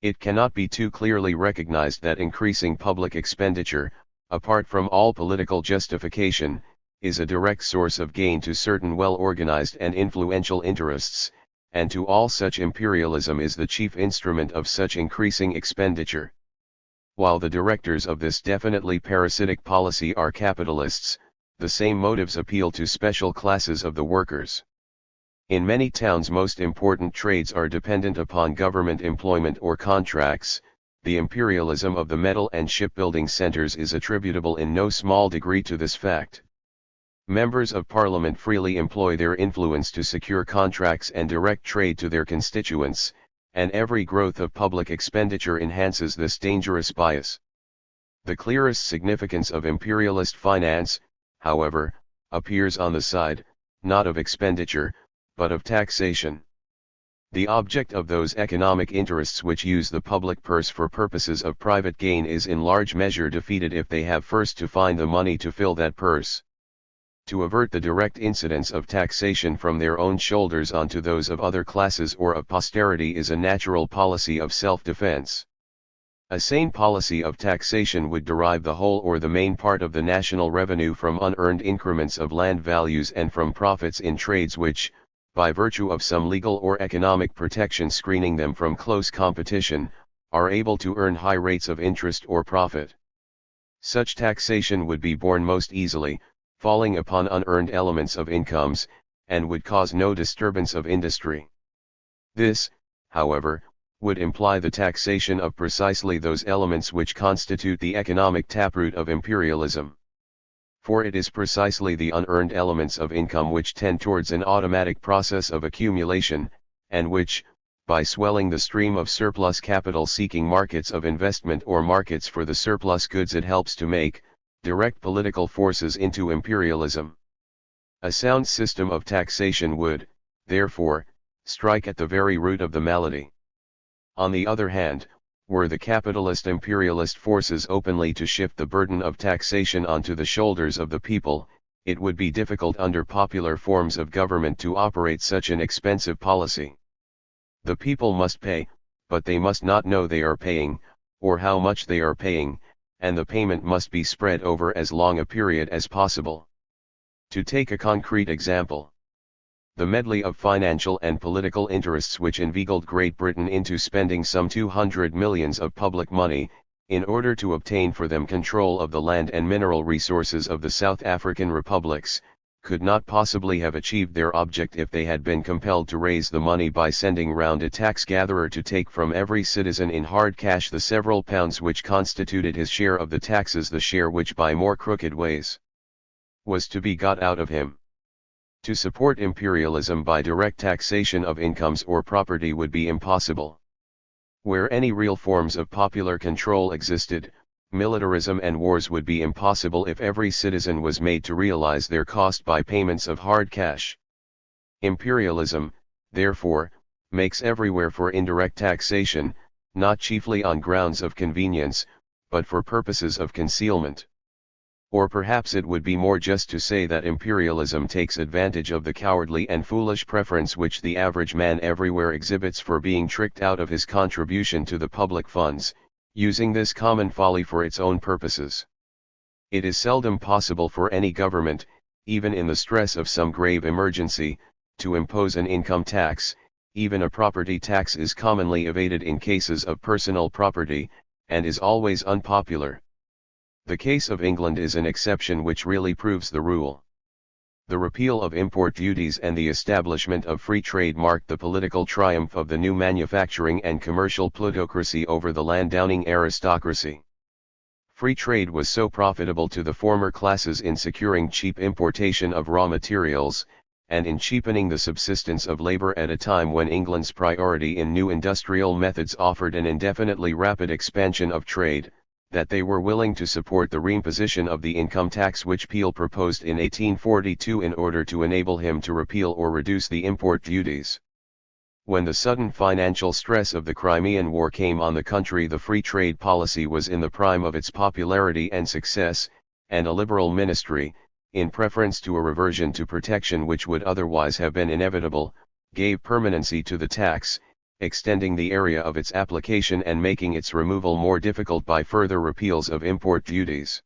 It cannot be too clearly recognized that increasing public expenditure, apart from all political justification, is a direct source of gain to certain well-organized and influential interests, and to all such imperialism is the chief instrument of such increasing expenditure. While the directors of this definitely parasitic policy are capitalists, the same motives appeal to special classes of the workers. In many towns most important trades are dependent upon government employment or contracts. The imperialism of the metal and shipbuilding centers is attributable in no small degree to this fact. Members of Parliament freely employ their influence to secure contracts and direct trade to their constituents, and every growth of public expenditure enhances this dangerous bias. The clearest significance of imperialist finance, however, appears on the side, not of expenditure, but of taxation. The object of those economic interests which use the public purse for purposes of private gain is in large measure defeated if they have first to find the money to fill that purse. To avert the direct incidence of taxation from their own shoulders onto those of other classes or of posterity is a natural policy of self-defense. A sane policy of taxation would derive the whole or the main part of the national revenue from unearned increments of land values and from profits in trades which, by virtue of some legal or economic protection screening them from close competition, are able to earn high rates of interest or profit. Such taxation would be borne most easily, falling upon unearned elements of incomes, and would cause no disturbance of industry. This, however, would imply the taxation of precisely those elements which constitute the economic taproot of imperialism. For it is precisely the unearned elements of income which tend towards an automatic process of accumulation, and which, by swelling the stream of surplus capital seeking markets of investment or markets for the surplus goods it helps to make, direct political forces into imperialism. A sound system of taxation would, therefore, strike at the very root of the malady. On the other hand, were the capitalist imperialist forces openly to shift the burden of taxation onto the shoulders of the people, it would be difficult under popular forms of government to operate such an expensive policy. The people must pay, but they must not know they are paying, or how much they are paying, and the payment must be spread over as long a period as possible. To take a concrete example, the medley of financial and political interests which inveigled Great Britain into spending some 200 millions of public money, in order to obtain for them control of the land and mineral resources of the South African republics, could not possibly have achieved their object if they had been compelled to raise the money by sending round a tax-gatherer to take from every citizen in hard cash the several pounds which constituted his share of the taxes, the share which by more crooked ways was to be got out of him. To support imperialism by direct taxation of incomes or property would be impossible. Where any real forms of popular control existed, militarism and wars would be impossible if every citizen was made to realize their cost by payments of hard cash. Imperialism, therefore, makes everywhere for indirect taxation, not chiefly on grounds of convenience, but for purposes of concealment. Or perhaps it would be more just to say that imperialism takes advantage of the cowardly and foolish preference which the average man everywhere exhibits for being tricked out of his contribution to the public funds, using this common folly for its own purposes. It is seldom possible for any government, even in the stress of some grave emergency, to impose an income tax. Even a property tax is commonly evaded in cases of personal property, and is always unpopular. The case of England is an exception which really proves the rule. The repeal of import duties and the establishment of free trade marked the political triumph of the new manufacturing and commercial plutocracy over the landowning aristocracy. Free trade was so profitable to the former classes in securing cheap importation of raw materials, and in cheapening the subsistence of labor at a time when England's priority in new industrial methods offered an indefinitely rapid expansion of trade, that they were willing to support the reimposition of the income tax which Peel proposed in 1842 in order to enable him to repeal or reduce the import duties. When the sudden financial stress of the Crimean War came on the country, the free trade policy was in the prime of its popularity and success, and a liberal ministry, in preference to a reversion to protection which would otherwise have been inevitable, gave permanency to the tax, extending the area of its application and making its removal more difficult by further repeals of import duties.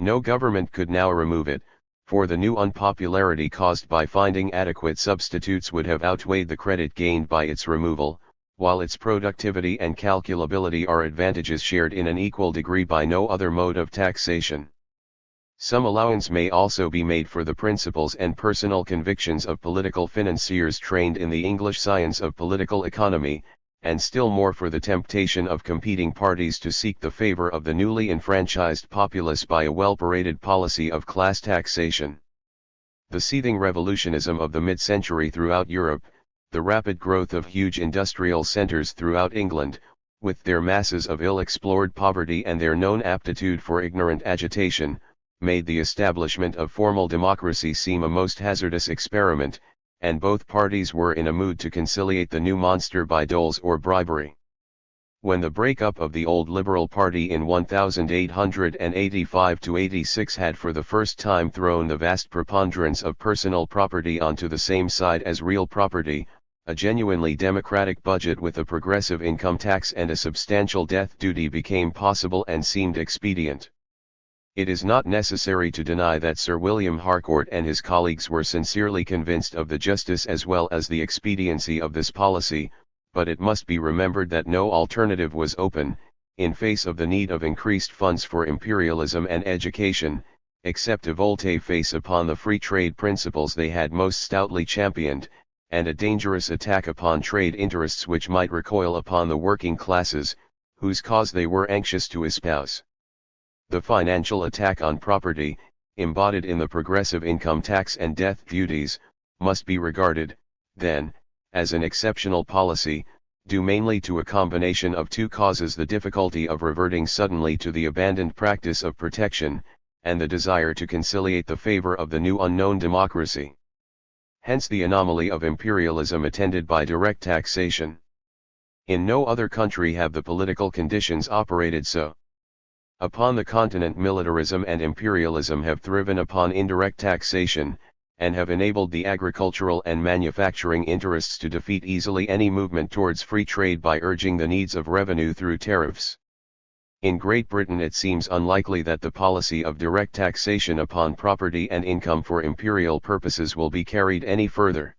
No government could now remove it, for the new unpopularity caused by finding adequate substitutes would have outweighed the credit gained by its removal, while its productivity and calculability are advantages shared in an equal degree by no other mode of taxation. Some allowance may also be made for the principles and personal convictions of political financiers trained in the English science of political economy, and still more for the temptation of competing parties to seek the favor of the newly enfranchised populace by a well-paraded policy of class taxation. The seething revolutionism of the mid-century throughout Europe, the rapid growth of huge industrial centers throughout England, with their masses of ill-explored poverty and their known aptitude for ignorant agitation, made the establishment of formal democracy seem a most hazardous experiment, and both parties were in a mood to conciliate the new monster by doles or bribery. When the break-up of the old Liberal Party in 1885–86 had for the first time thrown the vast preponderance of personal property onto the same side as real property, a genuinely democratic budget with a progressive income tax and a substantial death duty became possible and seemed expedient. It is not necessary to deny that Sir William Harcourt and his colleagues were sincerely convinced of the justice as well as the expediency of this policy, but it must be remembered that no alternative was open, in face of the need of increased funds for imperialism and education, except a volte-face upon the free trade principles they had most stoutly championed, and a dangerous attack upon trade interests which might recoil upon the working classes, whose cause they were anxious to espouse. The financial attack on property, embodied in the progressive income tax and death duties, must be regarded, then, as an exceptional policy, due mainly to a combination of two causes: the difficulty of reverting suddenly to the abandoned practice of protection, and the desire to conciliate the favor of the new unknown democracy. Hence the anomaly of imperialism attended by direct taxation. In no other country have the political conditions operated so. Upon the continent, militarism and imperialism have thriven upon indirect taxation, and have enabled the agricultural and manufacturing interests to defeat easily any movement towards free trade by urging the needs of revenue through tariffs. In Great Britain it seems unlikely that the policy of direct taxation upon property and income for imperial purposes will be carried any further.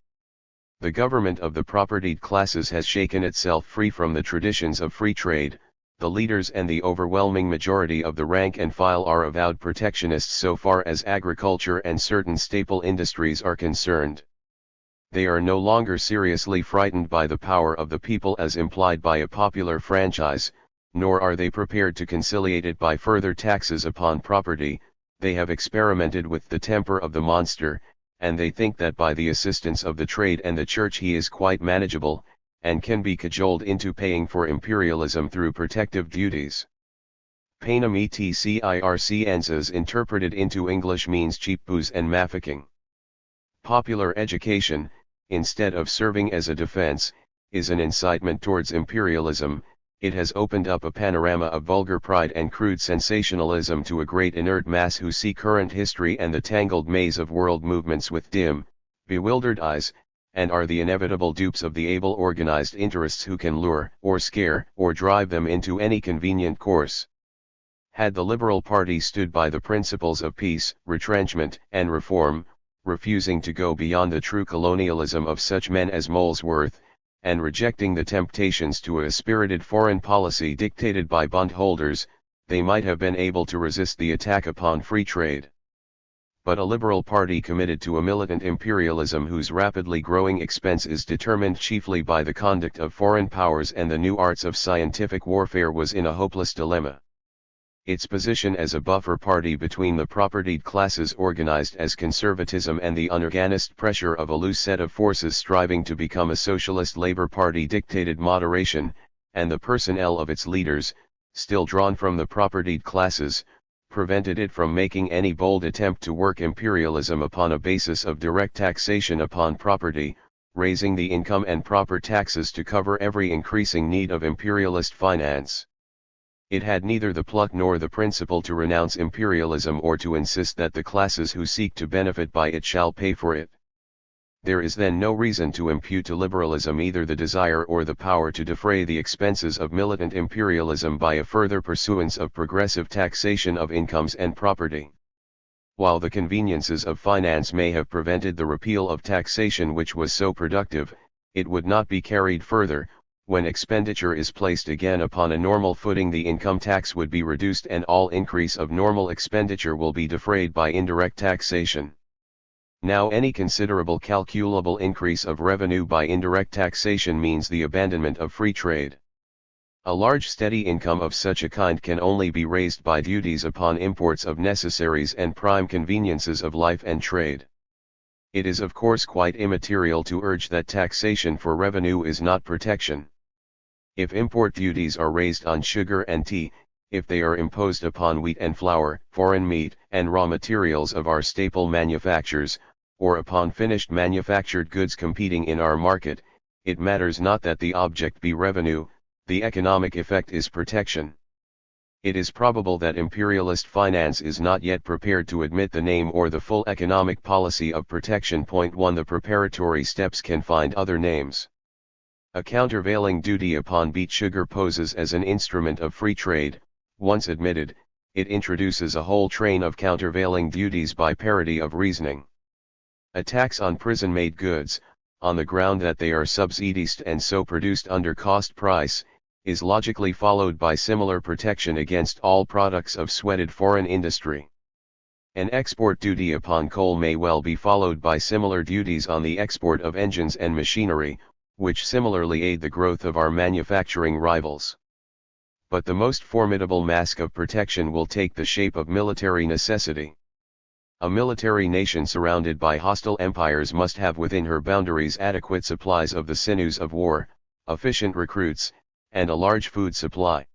The government of the propertied classes has shaken itself free from the traditions of free trade. The leaders and the overwhelming majority of the rank and file are avowed protectionists so far as agriculture and certain staple industries are concerned. They are no longer seriously frightened by the power of the people as implied by a popular franchise, nor are they prepared to conciliate it by further taxes upon property. They have experimented with the temper of the monster, and they think that by the assistance of the trade and the church he is quite manageable, and can be cajoled into paying for imperialism through protective duties. Panem et circenses interpreted into English means cheap booze and mafficking. Popular education, instead of serving as a defense, is an incitement towards imperialism. It has opened up a panorama of vulgar pride and crude sensationalism to a great inert mass who see current history and the tangled maze of world movements with dim, bewildered eyes, and are the inevitable dupes of the able organized interests who can lure, or scare, or drive them into any convenient course. Had the Liberal Party stood by the principles of peace, retrenchment, and reform, refusing to go beyond the true colonialism of such men as Molesworth, and rejecting the temptations to a spirited foreign policy dictated by bondholders, they might have been able to resist the attack upon free trade. But a liberal party committed to a militant imperialism whose rapidly growing expense is determined chiefly by the conduct of foreign powers and the new arts of scientific warfare was in a hopeless dilemma. Its position as a buffer party between the propertied classes organized as conservatism and the unorganized pressure of a loose set of forces striving to become a socialist labor party dictated moderation, and the personnel of its leaders, still drawn from the propertied classes, prevented it from making any bold attempt to work imperialism upon a basis of direct taxation upon property, raising the income and proper taxes to cover every increasing need of imperialist finance. It had neither the pluck nor the principle to renounce imperialism or to insist that the classes who seek to benefit by it shall pay for it. There is then no reason to impute to liberalism either the desire or the power to defray the expenses of militant imperialism by a further pursuance of progressive taxation of incomes and property. While the conveniences of finance may have prevented the repeal of taxation which was so productive, it would not be carried further. When expenditure is placed again upon a normal footing, the income tax would be reduced and all increase of normal expenditure will be defrayed by indirect taxation. Now any considerable calculable increase of revenue by indirect taxation means the abandonment of free trade. A large steady income of such a kind can only be raised by duties upon imports of necessaries and prime conveniences of life and trade. It is of course quite immaterial to urge that taxation for revenue is not protection. If import duties are raised on sugar and tea, if they are imposed upon wheat and flour, foreign meat, and raw materials of our staple manufactures, or upon finished manufactured goods competing in our market, it matters not that the object be revenue, the economic effect is protection. It is probable that imperialist finance is not yet prepared to admit the name or the full economic policy of protection. 1. The preparatory steps can find other names. A countervailing duty upon beet sugar poses as an instrument of free trade. Once admitted, it introduces a whole train of countervailing duties by parity of reasoning. A tax on prison-made goods, on the ground that they are subsidized and so produced under cost price, is logically followed by similar protection against all products of sweated foreign industry. An export duty upon coal may well be followed by similar duties on the export of engines and machinery, which similarly aid the growth of our manufacturing rivals. But the most formidable mask of protection will take the shape of military necessity. A military nation surrounded by hostile empires must have within her boundaries adequate supplies of the sinews of war, efficient recruits, and a large food supply.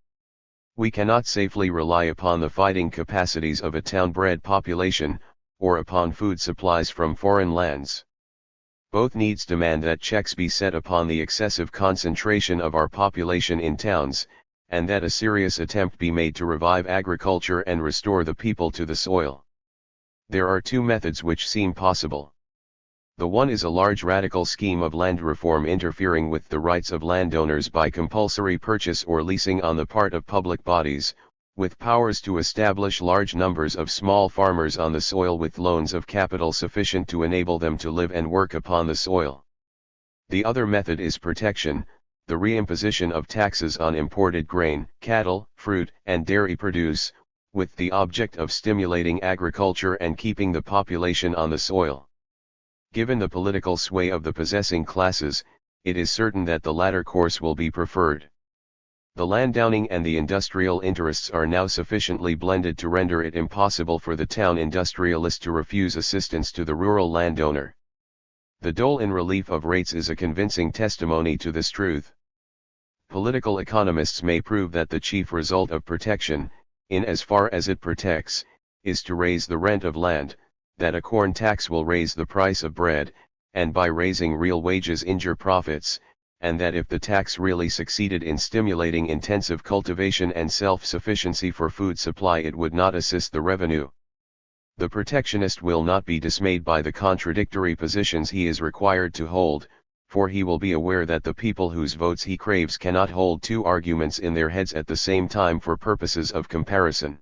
We cannot safely rely upon the fighting capacities of a town-bred population, or upon food supplies from foreign lands. Both needs demand that checks be set upon the excessive concentration of our population in towns, and that a serious attempt be made to revive agriculture and restore the people to the soil. There are two methods which seem possible. The one is a large radical scheme of land reform interfering with the rights of landowners by compulsory purchase or leasing on the part of public bodies, with powers to establish large numbers of small farmers on the soil with loans of capital sufficient to enable them to live and work upon the soil. The other method is protection, the reimposition of taxes on imported grain, cattle, fruit, and dairy produce, with the object of stimulating agriculture and keeping the population on the soil. Given the political sway of the possessing classes, it is certain that the latter course will be preferred. The landowning and the industrial interests are now sufficiently blended to render it impossible for the town industrialist to refuse assistance to the rural landowner. The dole in relief of rates is a convincing testimony to this truth. Political economists may prove that the chief result of protection, in as far as it protects, is to raise the rent of land, that a corn tax will raise the price of bread, and by raising real wages injure profits, and that if the tax really succeeded in stimulating intensive cultivation and self-sufficiency for food supply it would not assist the revenue. The protectionist will not be dismayed by the contradictory positions he is required to hold, for he will be aware that the people whose votes he craves cannot hold two arguments in their heads at the same time for purposes of comparison.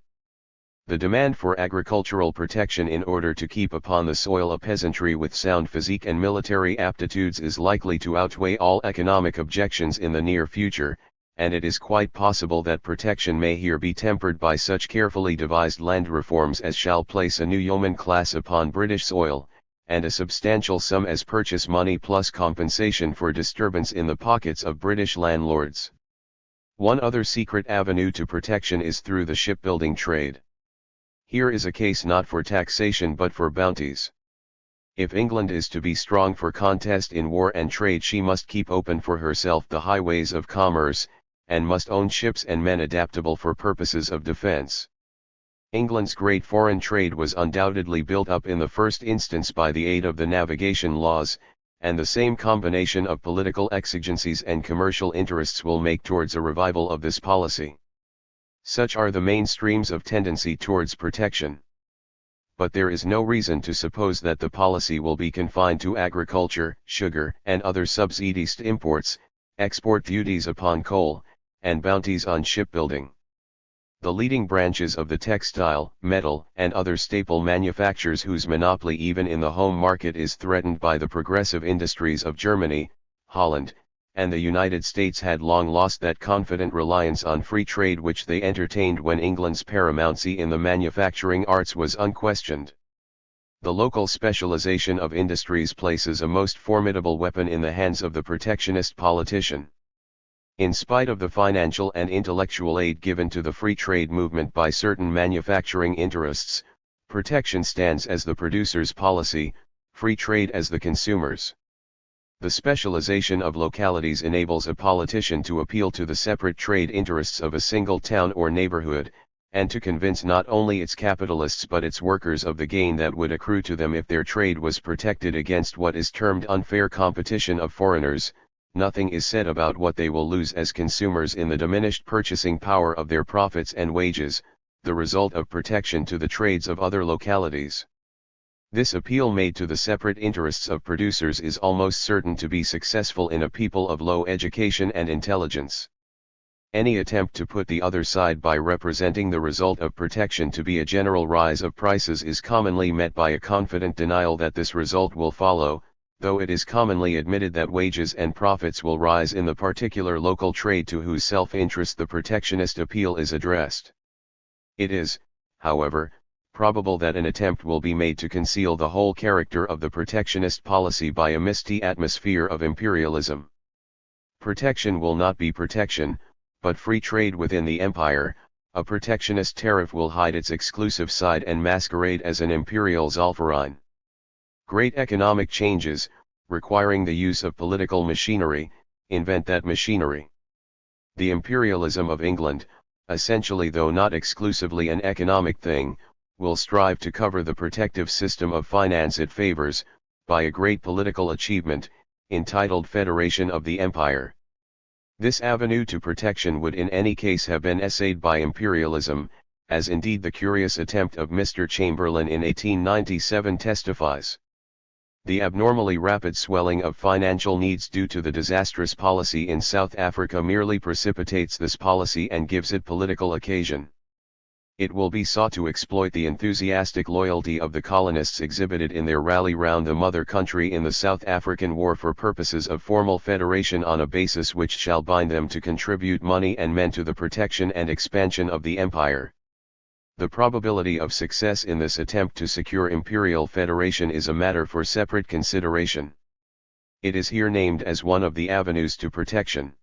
The demand for agricultural protection in order to keep upon the soil a peasantry with sound physique and military aptitudes is likely to outweigh all economic objections in the near future, and it is quite possible that protection may here be tempered by such carefully devised land reforms as shall place a new yeoman class upon British soil, and a substantial sum as purchase money plus compensation for disturbance in the pockets of British landlords. One other secret avenue to protection is through the shipbuilding trade. Here is a case not for taxation but for bounties. If England is to be strong for contest in war and trade she must keep open for herself the highways of commerce, and must own ships and men adaptable for purposes of defence. England's great foreign trade was undoubtedly built up in the first instance by the aid of the navigation laws, and the same combination of political exigencies and commercial interests will make towards a revival of this policy. Such are the main streams of tendency towards protection. But there is no reason to suppose that the policy will be confined to agriculture, sugar, and other subsidized imports, export duties upon coal, and bounties on shipbuilding. The leading branches of the textile, metal, and other staple manufactures whose monopoly even in the home market is threatened by the progressive industries of Germany, Holland, and the United States had long lost that confident reliance on free trade which they entertained when England's paramountcy in the manufacturing arts was unquestioned. The local specialization of industries places a most formidable weapon in the hands of the protectionist politician. In spite of the financial and intellectual aid given to the free trade movement by certain manufacturing interests, protection stands as the producer's policy, free trade as the consumer's. The specialization of localities enables a politician to appeal to the separate trade interests of a single town or neighborhood, and to convince not only its capitalists but its workers of the gain that would accrue to them if their trade was protected against what is termed unfair competition of foreigners. Nothing is said about what they will lose as consumers in the diminished purchasing power of their profits and wages, the result of protection to the trades of other localities. This appeal made to the separate interests of producers is almost certain to be successful in a people of low education and intelligence. Any attempt to put the other side by representing the result of protection to be a general rise of prices is commonly met by a confident denial that this result will follow, though it is commonly admitted that wages and profits will rise in the particular local trade to whose self-interest the protectionist appeal is addressed. It is, however, probable that an attempt will be made to conceal the whole character of the protectionist policy by a misty atmosphere of imperialism. Protection will not be protection, but free trade within the empire. A protectionist tariff will hide its exclusive side and masquerade as an imperial Zollverein. Great economic changes, requiring the use of political machinery, invent that machinery. The imperialism of England, essentially though not exclusively an economic thing, will strive to cover the protective system of finance it favors, by a great political achievement, entitled Federation of the Empire. This avenue to protection would in any case have been essayed by imperialism, as indeed the curious attempt of Mr. Chamberlain in 1897 testifies. The abnormally rapid swelling of financial needs due to the disastrous policy in South Africa merely precipitates this policy and gives it political occasion. It will be sought to exploit the enthusiastic loyalty of the colonists exhibited in their rally round the mother country in the South African War for purposes of formal federation on a basis which shall bind them to contribute money and men to the protection and expansion of the empire. The probability of success in this attempt to secure imperial federation is a matter for separate consideration. It is here named as one of the avenues to protection.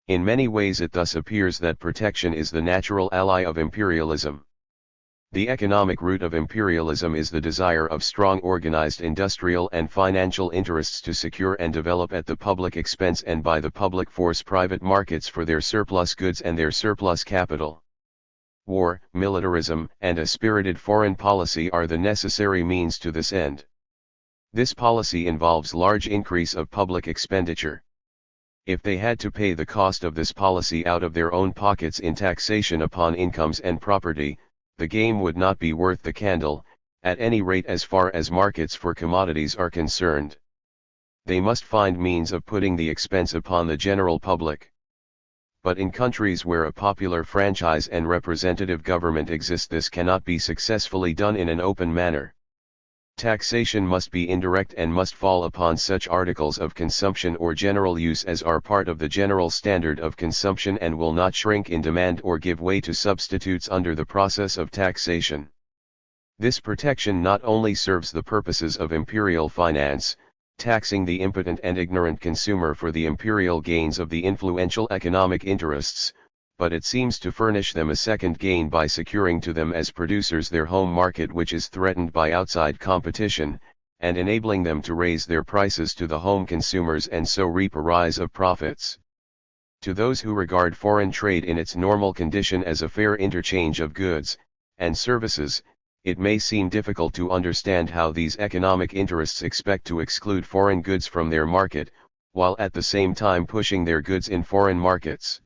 In many ways it thus appears that protection is the natural ally of imperialism. The economic root of imperialism is the desire of strong organized industrial and financial interests to secure and develop at the public expense and by the public force private markets for their surplus goods and their surplus capital. War, militarism, and a spirited foreign policy are the necessary means to this end. This policy involves large increase of public expenditure. If they had to pay the cost of this policy out of their own pockets in taxation upon incomes and property, the game would not be worth the candle, at any rate as far as markets for commodities are concerned. They must find means of putting the expense upon the general public. But in countries where a popular franchise and representative government exist, this cannot be successfully done in an open manner. Taxation must be indirect and must fall upon such articles of consumption or general use as are part of the general standard of consumption and will not shrink in demand or give way to substitutes under the process of taxation. This protection not only serves the purposes of imperial finance, taxing the impotent and ignorant consumer for the imperial gains of the influential economic interests, but it seems to furnish them a second gain by securing to them as producers their home market, which is threatened by outside competition, and enabling them to raise their prices to the home consumers and so reap a rise of profits. To those who regard foreign trade in its normal condition as a fair interchange of goods and services, it may seem difficult to understand how these economic interests expect to exclude foreign goods from their market, while at the same time pushing their goods in foreign markets.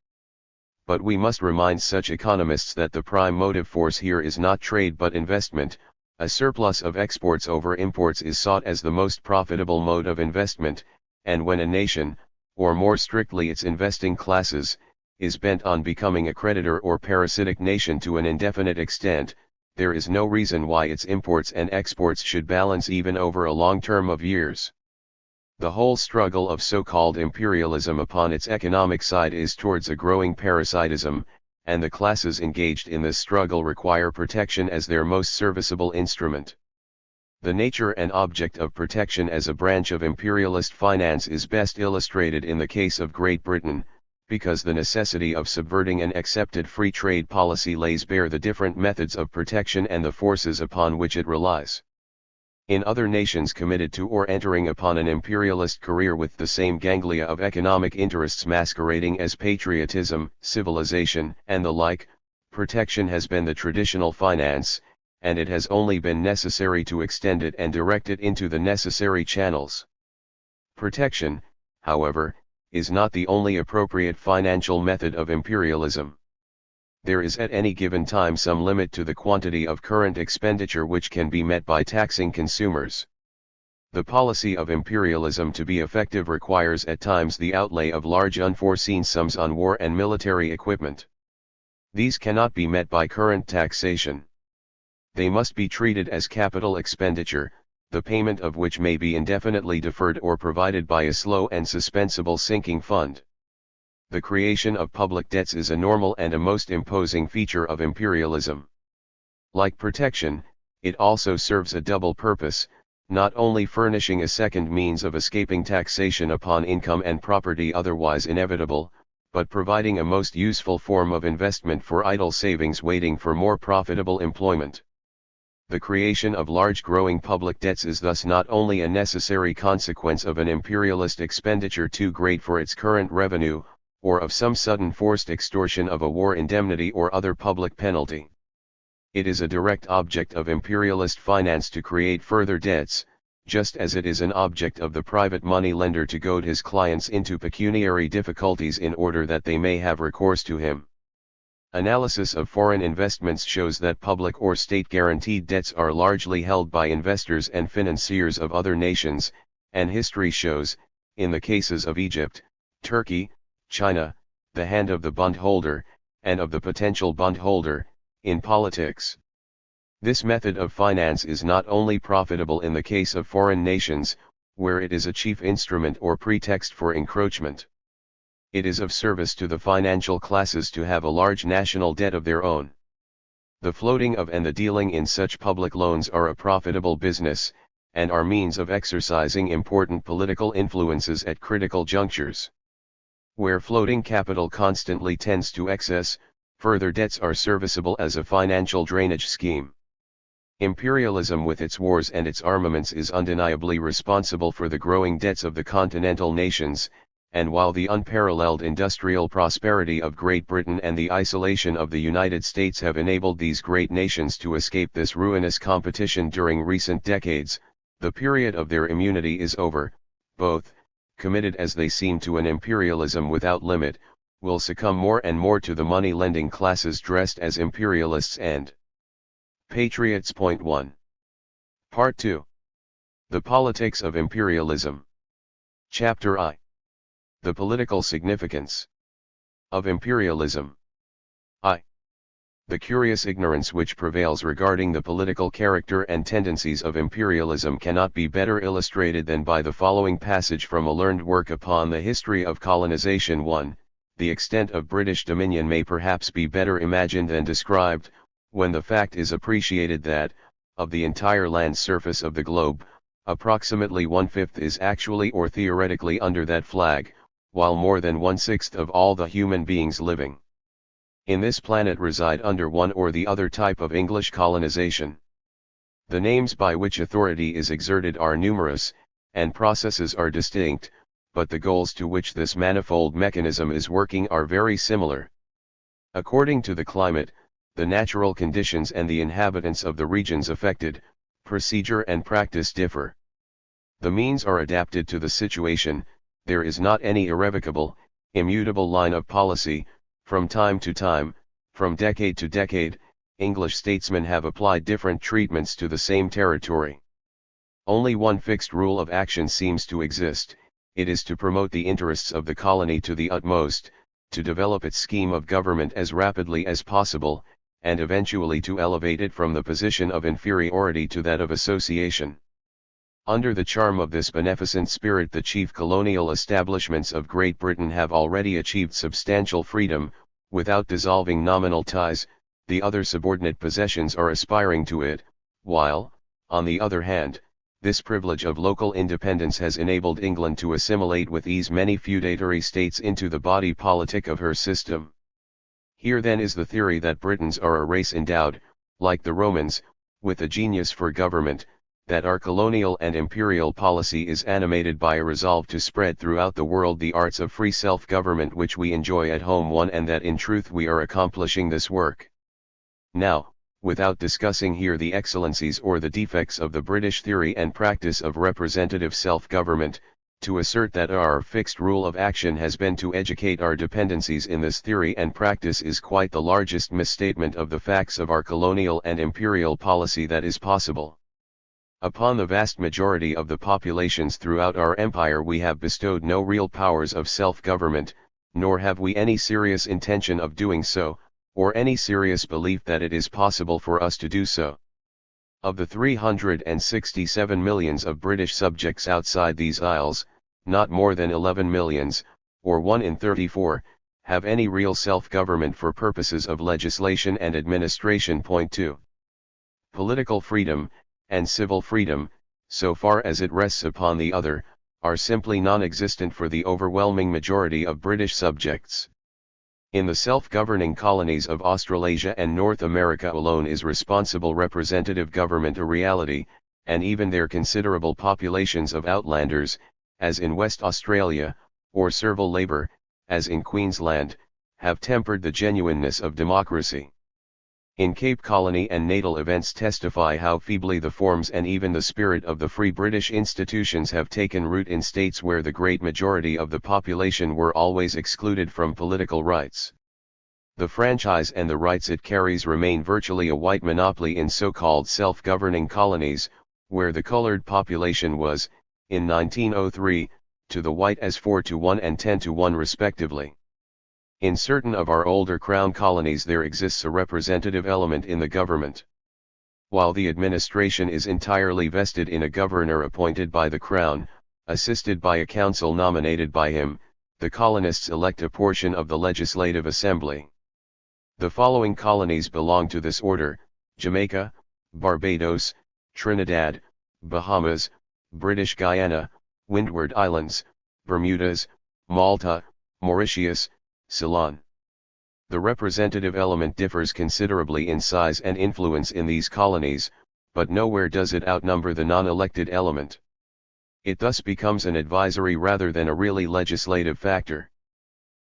But we must remind such economists that the prime motive force here is not trade but investment. A surplus of exports over imports is sought as the most profitable mode of investment, and when a nation, or more strictly its investing classes, is bent on becoming a creditor or parasitic nation to an indefinite extent, there is no reason why its imports and exports should balance even over a long term of years. The whole struggle of so-called imperialism upon its economic side is towards a growing parasitism, and the classes engaged in this struggle require protection as their most serviceable instrument. The nature and object of protection as a branch of imperialist finance is best illustrated in the case of Great Britain, because the necessity of subverting an accepted free trade policy lays bare the different methods of protection and the forces upon which it relies. In other nations committed to or entering upon an imperialist career with the same ganglia of economic interests masquerading as patriotism, civilization, and the like, protection has been the traditional finance, and it has only been necessary to extend it and direct it into the necessary channels. Protection, however, is not the only appropriate financial method of imperialism. There is at any given time some limit to the quantity of current expenditure which can be met by taxing consumers. The policy of imperialism to be effective requires at times the outlay of large unforeseen sums on war and military equipment. These cannot be met by current taxation. They must be treated as capital expenditure, the payment of which may be indefinitely deferred or provided by a slow and suspensible sinking fund. The creation of public debts is a normal and a most imposing feature of imperialism. Like protection, it also serves a double purpose, not only furnishing a second means of escaping taxation upon income and property otherwise inevitable, but providing a most useful form of investment for idle savings waiting for more profitable employment. The creation of large growing public debts is thus not only a necessary consequence of an imperialist expenditure too great for its current revenue, or of some sudden forced extortion of a war indemnity or other public penalty. It is a direct object of imperialist finance to create further debts, just as it is an object of the private money lender to goad his clients into pecuniary difficulties in order that they may have recourse to him. Analysis of foreign investments shows that public or state-guaranteed debts are largely held by investors and financiers of other nations, and history shows, in the cases of Egypt, Turkey, China, the hand of the bondholder, and of the potential bondholder, in politics. This method of finance is not only profitable in the case of foreign nations, where it is a chief instrument or pretext for encroachment. It is of service to the financial classes to have a large national debt of their own. The floating of and the dealing in such public loans are a profitable business, and are means of exercising important political influences at critical junctures. Where floating capital constantly tends to excess, further debts are serviceable as a financial drainage scheme. Imperialism with its wars and its armaments is undeniably responsible for the growing debts of the continental nations, and while the unparalleled industrial prosperity of Great Britain and the isolation of the United States have enabled these great nations to escape this ruinous competition during recent decades, the period of their immunity is over. Both, committed as they seem to an imperialism without limit, will succumb more and more to the money-lending classes dressed as imperialists and patriots. Point 1. Part 2. The Politics of Imperialism. Chapter I. The Political Significance of Imperialism. I. The curious ignorance which prevails regarding the political character and tendencies of imperialism cannot be better illustrated than by the following passage from a learned work upon the history of colonization. 1. The extent of British dominion may perhaps be better imagined than described, when the fact is appreciated that, of the entire land surface of the globe, approximately 1/5 is actually or theoretically under that flag, while more than 1/6 of all the human beings living in this planet reside under one or the other type of English colonization. The names by which authority is exerted are numerous, and processes are distinct, but the goals to which this manifold mechanism is working are very similar. According to the climate, the natural conditions and the inhabitants of the regions affected, procedure and practice differ. The means are adapted to the situation. There is not any irrevocable, immutable line of policy. From time to time, from decade to decade, English statesmen have applied different treatments to the same territory. Only one fixed rule of action seems to exist: it is to promote the interests of the colony to the utmost, to develop its scheme of government as rapidly as possible, and eventually to elevate it from the position of inferiority to that of association. Under the charm of this beneficent spirit, the chief colonial establishments of Great Britain have already achieved substantial freedom, without dissolving nominal ties. The other subordinate possessions are aspiring to it, while, on the other hand, this privilege of local independence has enabled England to assimilate with ease many feudatory states into the body politic of her system. Here then is the theory that Britons are a race endowed, like the Romans, with a genius for government, that our colonial and imperial policy is animated by a resolve to spread throughout the world the arts of free self-government which we enjoy at home, and that in truth we are accomplishing this work. Now, without discussing here the excellencies or the defects of the British theory and practice of representative self-government, to assert that our fixed rule of action has been to educate our dependencies in this theory and practice is quite the largest misstatement of the facts of our colonial and imperial policy that is possible. Upon the vast majority of the populations throughout our empire we have bestowed no real powers of self-government, nor have we any serious intention of doing so, or any serious belief that it is possible for us to do so. Of the 367 millions of British subjects outside these isles, not more than 11 millions, or 1 in 34, have any real self-government for purposes of legislation and administration. Point 2. Political freedom, and civil freedom, so far as it rests upon the other, are simply non-existent for the overwhelming majority of British subjects. In the self-governing colonies of Australasia and North America alone is responsible representative government a reality, and even their considerable populations of outlanders, as in West Australia, or servile labour, as in Queensland, have tempered the genuineness of democracy. In Cape Colony and natal events testify how feebly the forms and even the spirit of the free British institutions have taken root in states where the great majority of the population were always excluded from political rights. The franchise and the rights it carries remain virtually a white monopoly in so-called self-governing colonies, where the coloured population was, in 1903, to the white as 4-1 and 10-1 respectively. In certain of our older Crown colonies there exists a representative element in the government. While the administration is entirely vested in a governor appointed by the Crown, assisted by a council nominated by him, the colonists elect a portion of the Legislative Assembly. The following colonies belong to this order: Jamaica, Barbados, Trinidad, Bahamas, British Guiana, Windward Islands, Bermudas, Malta, Mauritius, Ceylon. The representative element differs considerably in size and influence in these colonies, but nowhere does it outnumber the non-elected element. It thus becomes an advisory rather than a really legislative factor.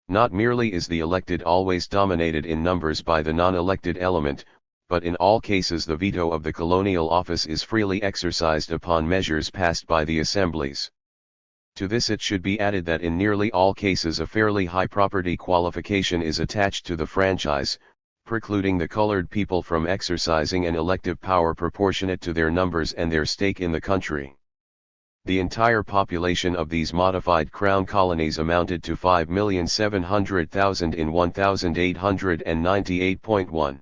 Not merely is the elected always dominated in numbers by the non-elected element, but in all cases the veto of the colonial office is freely exercised upon measures passed by the assemblies. To this it should be added that in nearly all cases a fairly high property qualification is attached to the franchise, precluding the coloured people from exercising an elective power proportionate to their numbers and their stake in the country. The entire population of these modified Crown colonies amounted to 5,700,000 in 1898.1.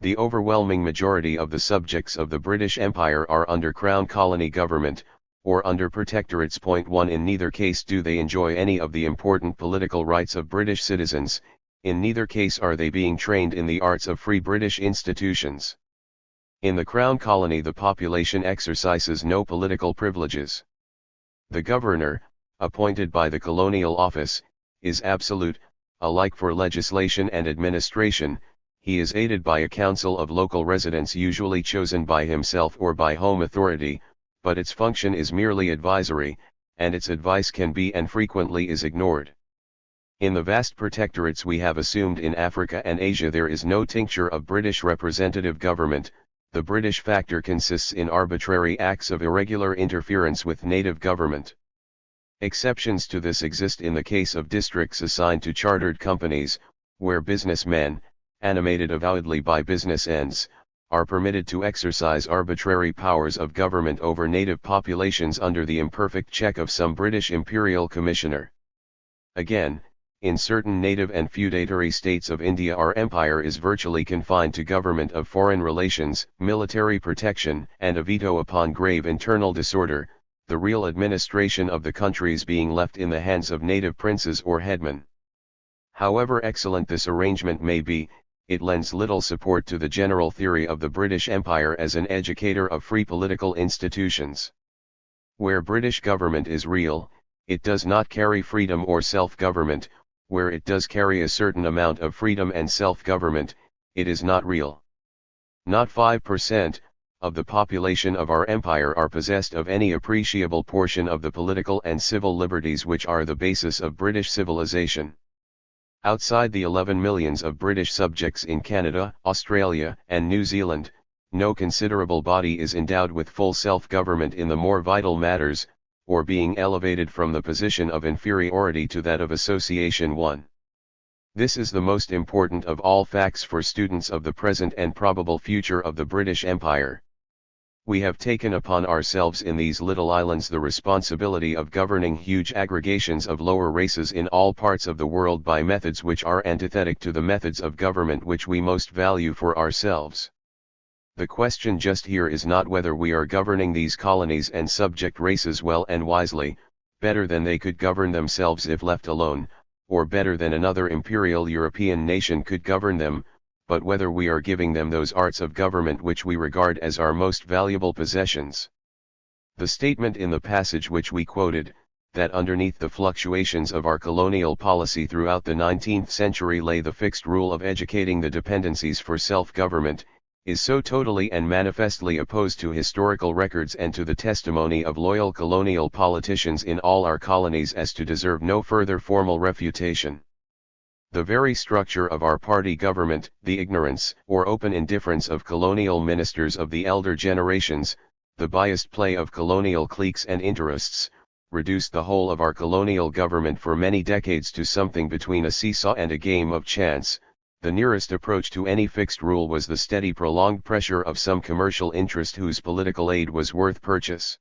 The overwhelming majority of the subjects of the British Empire are under Crown colony government, or under protectorates. 1 In neither case do they enjoy any of the important political rights of British citizens, in neither case are they being trained in the arts of free British institutions. In the Crown colony the population exercises no political privileges. The governor, appointed by the colonial office, is absolute, alike for legislation and administration. He is aided by a council of local residents usually chosen by himself or by home authority, but its function is merely advisory, and its advice can be and frequently is ignored. In the vast protectorates we have assumed in Africa and Asia there is no tincture of British representative government. The British factor consists in arbitrary acts of irregular interference with native government. Exceptions to this exist in the case of districts assigned to chartered companies, where businessmen, animated avowedly by business ends, are permitted to exercise arbitrary powers of government over native populations under the imperfect check of some British imperial commissioner. Again, in certain native and feudatory states of India our empire is virtually confined to government of foreign relations, military protection, and a veto upon grave internal disorder, the real administration of the countries being left in the hands of native princes or headmen. However excellent this arrangement may be, it lends little support to the general theory of the British Empire as an educator of free political institutions. Where British government is real, it does not carry freedom or self-government. Where it does carry a certain amount of freedom and self-government, it is not real. Not 5% of the population of our empire are possessed of any appreciable portion of the political and civil liberties which are the basis of British civilization. Outside the 11 millions of British subjects in Canada, Australia, and New Zealand, no considerable body is endowed with full self-government in the more vital matters, or being elevated from the position of inferiority to that of association. 1. This is the most important of all facts for students of the present and probable future of the British Empire. We have taken upon ourselves in these little islands the responsibility of governing huge aggregations of lower races in all parts of the world by methods which are antithetic to the methods of government which we most value for ourselves. The question just here is not whether we are governing these colonies and subject races well and wisely, better than they could govern themselves if left alone, or better than another imperial European nation could govern them, but whether we are giving them those arts of government which we regard as our most valuable possessions. The statement in the passage which we quoted, that underneath the fluctuations of our colonial policy throughout the 19th century lay the fixed rule of educating the dependencies for self-government, is so totally and manifestly opposed to historical records and to the testimony of loyal colonial politicians in all our colonies as to deserve no further formal refutation. The very structure of our party government, the ignorance or open indifference of colonial ministers of the elder generations, the biased play of colonial cliques and interests, reduced the whole of our colonial government for many decades to something between a seesaw and a game of chance. The nearest approach to any fixed rule was the steady prolonged pressure of some commercial interest whose political aid was worth purchase.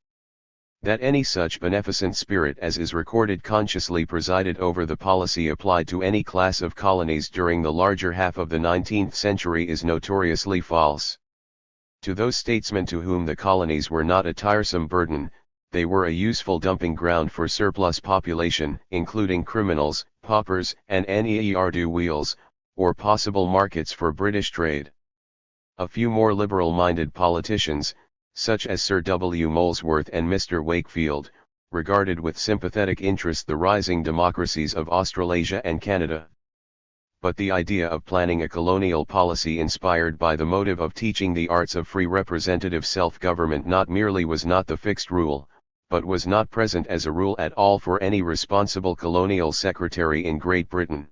That any such beneficent spirit as is recorded consciously presided over the policy applied to any class of colonies during the larger half of the 19th century is notoriously false. To those statesmen to whom the colonies were not a tiresome burden, they were a useful dumping ground for surplus population, including criminals, paupers, and ne'er-do-wells, or possible markets for British trade. A few more liberal-minded politicians, such as Sir W. Molesworth and Mr. Wakefield, regarded with sympathetic interest the rising democracies of Australasia and Canada. But the idea of planning a colonial policy inspired by the motive of teaching the arts of free representative self-government not merely was not the fixed rule, but was not present as a rule at all for any responsible colonial secretary in Great Britain.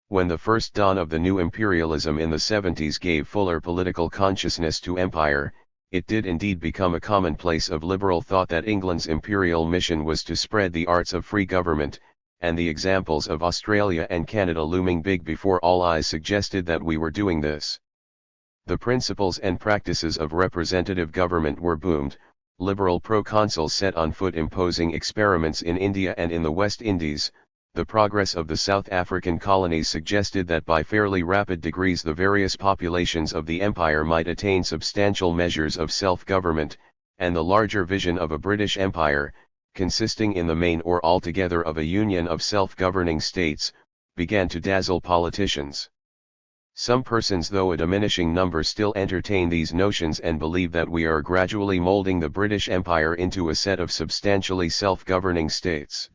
When the first dawn of the new imperialism in the 70s gave fuller political consciousness to empire, it did indeed become a commonplace of liberal thought that England's imperial mission was to spread the arts of free government, and the examples of Australia and Canada looming big before all eyes suggested that we were doing this. The principles and practices of representative government were boomed, liberal proconsuls set on foot imposing experiments in India and in the West Indies. The progress of the South African colonies suggested that by fairly rapid degrees the various populations of the empire might attain substantial measures of self-government, and the larger vision of a British Empire, consisting in the main or altogether of a union of self-governing states, began to dazzle politicians. Some persons, though a diminishing number, still entertain these notions and believe that we are gradually molding the British Empire into a set of substantially self-governing states.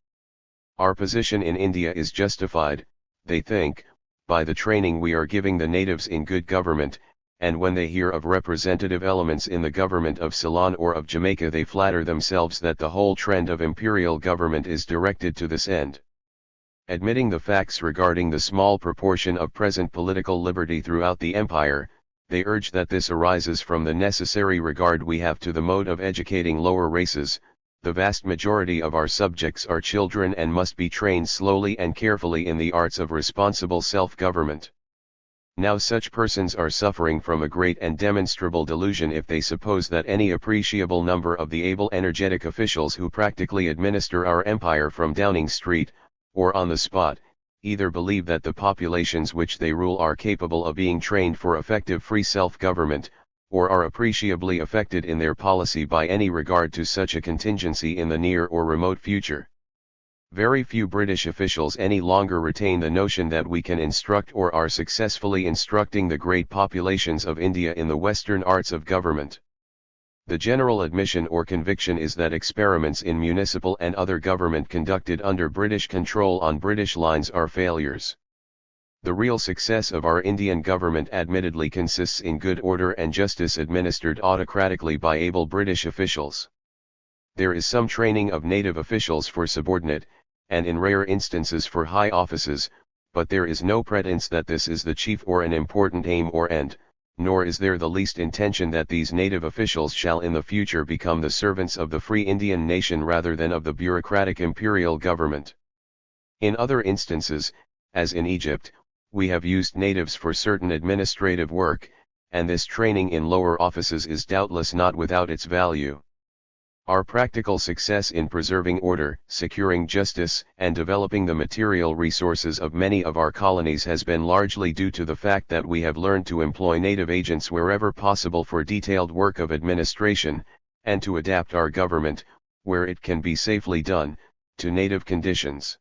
Our position in India is justified, they think, by the training we are giving the natives in good government, and when they hear of representative elements in the government of Ceylon or of Jamaica they flatter themselves that the whole trend of imperial government is directed to this end. Admitting the facts regarding the small proportion of present political liberty throughout the empire, they urge that this arises from the necessary regard we have to the mode of educating lower races. The vast majority of our subjects are children and must be trained slowly and carefully in the arts of responsible self-government. Now such persons are suffering from a great and demonstrable delusion if they suppose that any appreciable number of the able energetic officials who practically administer our empire from Downing Street, or on the spot, either believe that the populations which they rule are capable of being trained for effective free self-government, or are appreciably affected in their policy by any regard to such a contingency in the near or remote future. Very few British officials any longer retain the notion that we can instruct or are successfully instructing the great populations of India in the Western arts of government. The general admission or conviction is that experiments in municipal and other government conducted under British control on British lines are failures. The real success of our Indian government admittedly consists in good order and justice administered autocratically by able British officials. There is some training of native officials for subordinate, and in rare instances for high offices, but there is no pretence that this is the chief or an important aim or end, nor is there the least intention that these native officials shall in the future become the servants of the free Indian nation rather than of the bureaucratic imperial government. In other instances, as in Egypt, we have used natives for certain administrative work, and this training in lower offices is doubtless not without its value. Our practical success in preserving order, securing justice, and developing the material resources of many of our colonies has been largely due to the fact that we have learned to employ native agents wherever possible for detailed work of administration, and to adapt our government, where it can be safely done, to native conditions.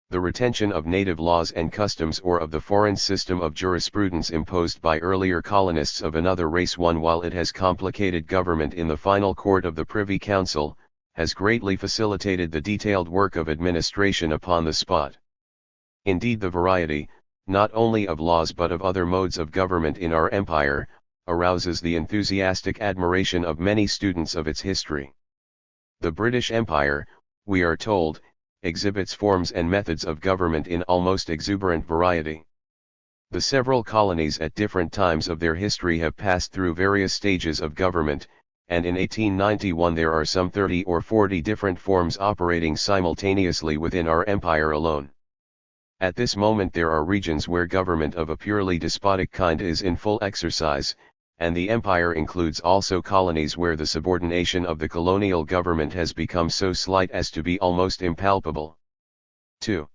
The retention of native laws and customs or of the foreign system of jurisprudence imposed by earlier colonists of another race won while it has complicated government in the final court of the Privy Council, has greatly facilitated the detailed work of administration upon the spot. Indeed, the variety, not only of laws but of other modes of government in our empire, arouses the enthusiastic admiration of many students of its history. The British Empire, we are told, exhibits forms and methods of government in almost exuberant variety. The several colonies at different times of their history have passed through various stages of government, and in 1891 there are some 30 or 40 different forms operating simultaneously within our empire alone. At this moment there are regions where government of a purely despotic kind is in full exercise, and the empire includes also colonies where the subordination of the colonial government has become so slight as to be almost impalpable. 2.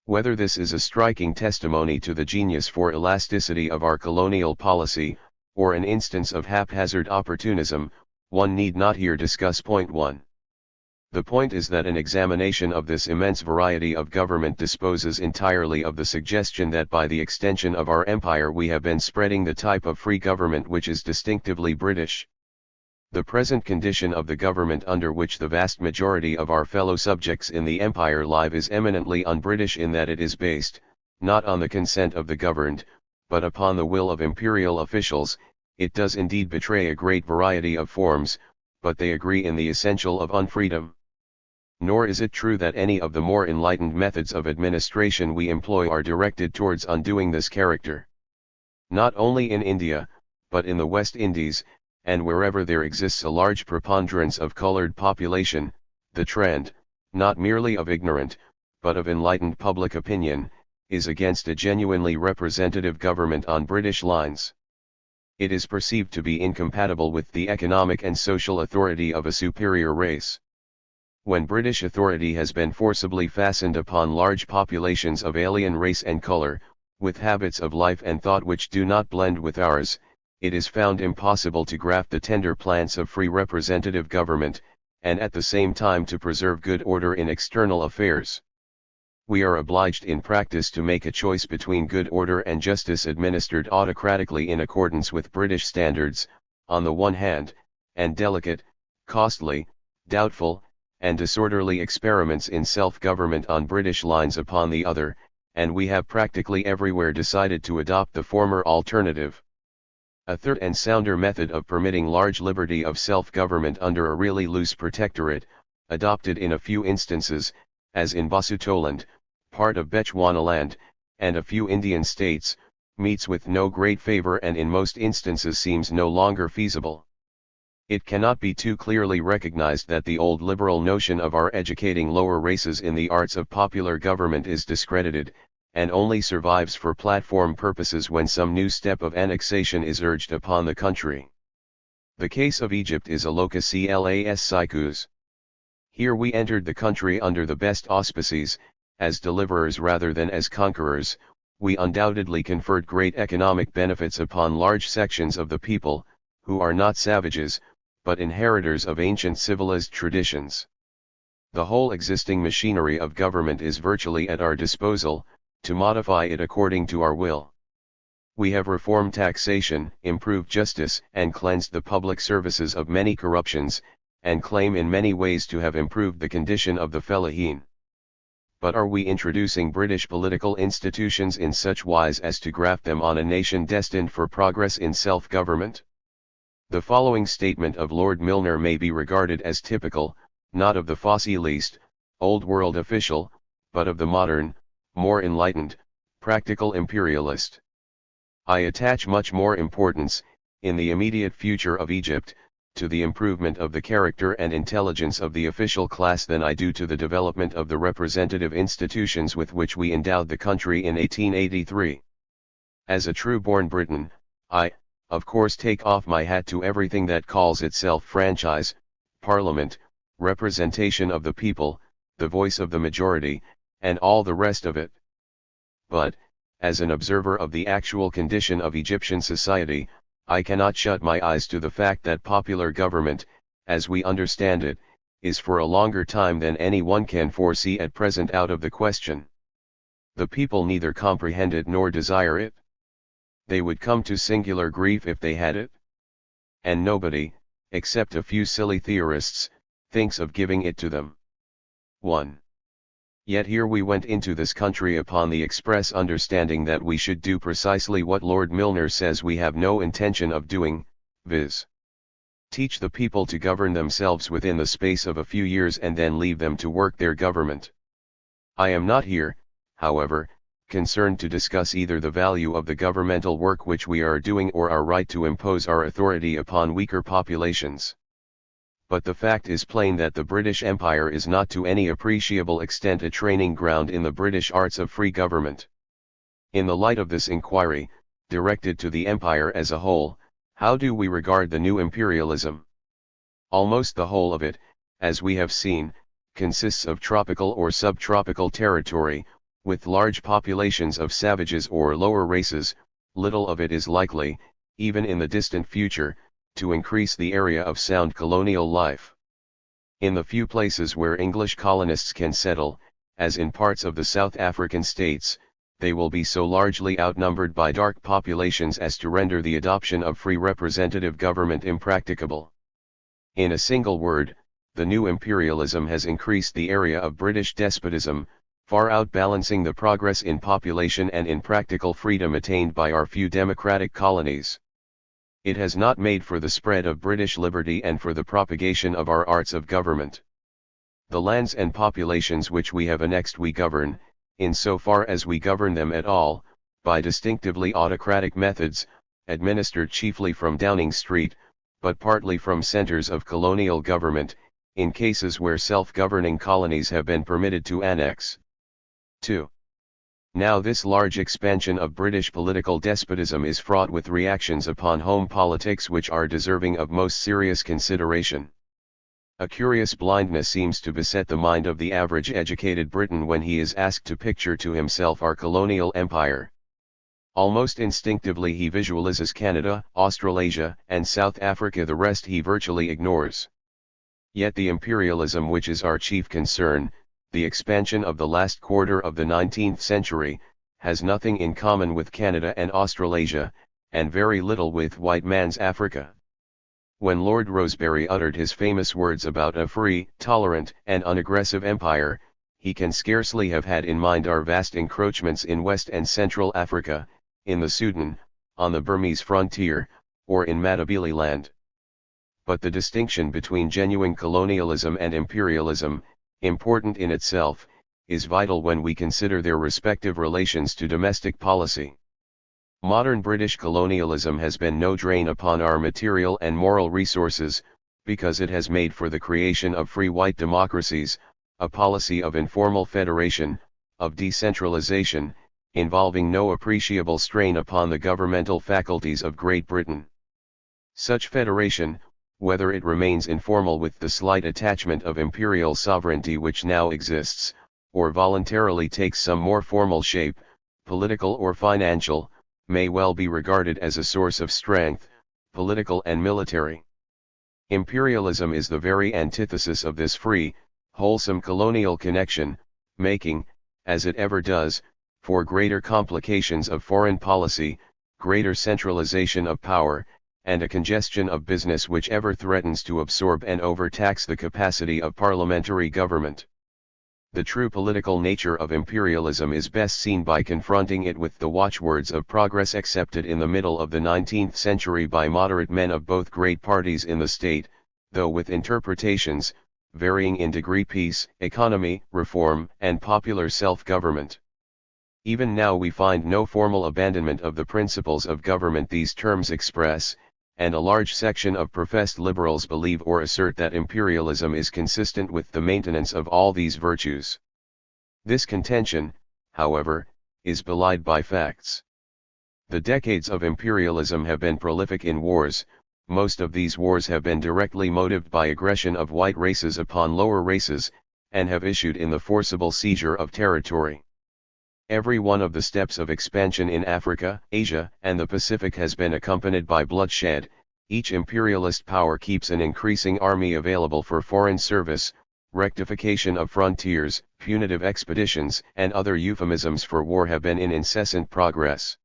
Whether this is a striking testimony to the genius for elasticity of our colonial policy, or an instance of haphazard opportunism, one need not here discuss. Point 1. The point is that an examination of this immense variety of government disposes entirely of the suggestion that by the extension of our empire we have been spreading the type of free government which is distinctively British. The present condition of the government under which the vast majority of our fellow subjects in the empire live is eminently un-British in that it is based, not on the consent of the governed, but upon the will of imperial officials. It does indeed betray a great variety of forms, but they agree in the essential of unfreedom. Nor is it true that any of the more enlightened methods of administration we employ are directed towards undoing this character. Not only in India, but in the West Indies, and wherever there exists a large preponderance of colored population, the trend, not merely of ignorant, but of enlightened public opinion, is against a genuinely representative government on British lines. It is perceived to be incompatible with the economic and social authority of a superior race. When British authority has been forcibly fastened upon large populations of alien race and color, with habits of life and thought which do not blend with ours, it is found impossible to graft the tender plants of free representative government, and at the same time to preserve good order in external affairs. We are obliged in practice to make a choice between good order and justice administered autocratically in accordance with British standards, on the one hand, and delicate, costly, doubtful, and disorderly experiments in self-government on British lines upon the other, and we have practically everywhere decided to adopt the former alternative. A third and sounder method of permitting large liberty of self-government under a really loose protectorate, adopted in a few instances, as in Basutoland, part of Bechuanaland, and a few Indian states, meets with no great favor and in most instances seems no longer feasible. It cannot be too clearly recognized that the old liberal notion of our educating lower races in the arts of popular government is discredited, and only survives for platform purposes when some new step of annexation is urged upon the country. The case of Egypt is a locus clas sicut. Here we entered the country under the best auspices, as deliverers rather than as conquerors. We undoubtedly conferred great economic benefits upon large sections of the people, who are not savages, but inheritors of ancient civilized traditions. The whole existing machinery of government is virtually at our disposal, to modify it according to our will. We have reformed taxation, improved justice, and cleansed the public services of many corruptions, and claim in many ways to have improved the condition of the fellaheen. But are we introducing British political institutions in such wise as to graft them on a nation destined for progress in self-government? The following statement of Lord Milner may be regarded as typical, not of the fossilist, old world official, but of the modern, more enlightened, practical imperialist. I attach much more importance, in the immediate future of Egypt, to the improvement of the character and intelligence of the official class than I do to the development of the representative institutions with which we endowed the country in 1883. As a true-born Briton, I, of course, take off my hat to everything that calls itself franchise, parliament, representation of the people, the voice of the majority, and all the rest of it. But, as an observer of the actual condition of Egyptian society, I cannot shut my eyes to the fact that popular government, as we understand it, is for a longer time than anyone can foresee at present out of the question. The people neither comprehend it nor desire it. They would come to singular grief if they had it. And nobody, except a few silly theorists, thinks of giving it to them. 1. Yet here we went into this country upon the express understanding that we should do precisely what Lord Milner says we have no intention of doing, viz. Teach the people to govern themselves within the space of a few years and then leave them to work their government. I am not here, however, concerned to discuss either the value of the governmental work which we are doing or our right to impose our authority upon weaker populations. But the fact is plain that the British Empire is not to any appreciable extent a training ground in the British arts of free government. In the light of this inquiry, directed to the Empire as a whole, how do we regard the new imperialism? Almost the whole of it, as we have seen, consists of tropical or subtropical territory, with large populations of savages or lower races. Little of it is likely, even in the distant future, to increase the area of sound colonial life. In the few places where English colonists can settle, as in parts of the South African states, they will be so largely outnumbered by dark populations as to render the adoption of free representative government impracticable. In a single word, the new imperialism has increased the area of British despotism, far outbalancing the progress in population and in practical freedom attained by our few democratic colonies. It has not made for the spread of British liberty and for the propagation of our arts of government. The lands and populations which we have annexed we govern, in so far as we govern them at all, by distinctively autocratic methods, administered chiefly from Downing Street, but partly from centres of colonial government, in cases where self-governing colonies have been permitted to annex. 2. Now this large expansion of British political despotism is fraught with reactions upon home politics which are deserving of most serious consideration. A curious blindness seems to beset the mind of the average educated Briton when he is asked to picture to himself our colonial empire. Almost instinctively he visualizes Canada, Australasia, and South Africa, the rest he virtually ignores. Yet the imperialism which is our chief concern, the expansion of the last quarter of the 19th century, has nothing in common with Canada and Australasia, and very little with white man's Africa. When Lord Rosebery uttered his famous words about a free, tolerant, and unaggressive empire, he can scarcely have had in mind our vast encroachments in West and Central Africa, in the Sudan, on the Burmese frontier, or in Matabeleland. But the distinction between genuine colonialism and imperialism, important in itself, is vital when we consider their respective relations to domestic policy. Modern British colonialism has been no drain upon our material and moral resources, because it has made for the creation of free white democracies, a policy of informal federation, of decentralization, involving no appreciable strain upon the governmental faculties of Great Britain. Such federation, whether it remains informal with the slight attachment of imperial sovereignty which now exists, or voluntarily takes some more formal shape, political or financial, may well be regarded as a source of strength, political and military. Imperialism is the very antithesis of this free, wholesome colonial connection, making, as it ever does, for greater complications of foreign policy, greater centralization of power, and a congestion of business which ever threatens to absorb and overtax the capacity of parliamentary government. The true political nature of imperialism is best seen by confronting it with the watchwords of progress accepted in the middle of the 19th century by moderate men of both great parties in the state, though with interpretations, varying in degree: peace, economy, reform, and popular self-government. Even now we find no formal abandonment of the principles of government these terms express, and a large section of professed liberals believe or assert that imperialism is consistent with the maintenance of all these virtues. This contention, however, is belied by facts. The decades of imperialism have been prolific in wars. Most of these wars have been directly motivated by aggression of white races upon lower races, and have issued in the forcible seizure of territory. Every one of the steps of expansion in Africa, Asia, and the Pacific has been accompanied by bloodshed, each imperialist power keeps an increasing army available for foreign service, rectification of frontiers, punitive expeditions, and other euphemisms for war have been in incessant progress.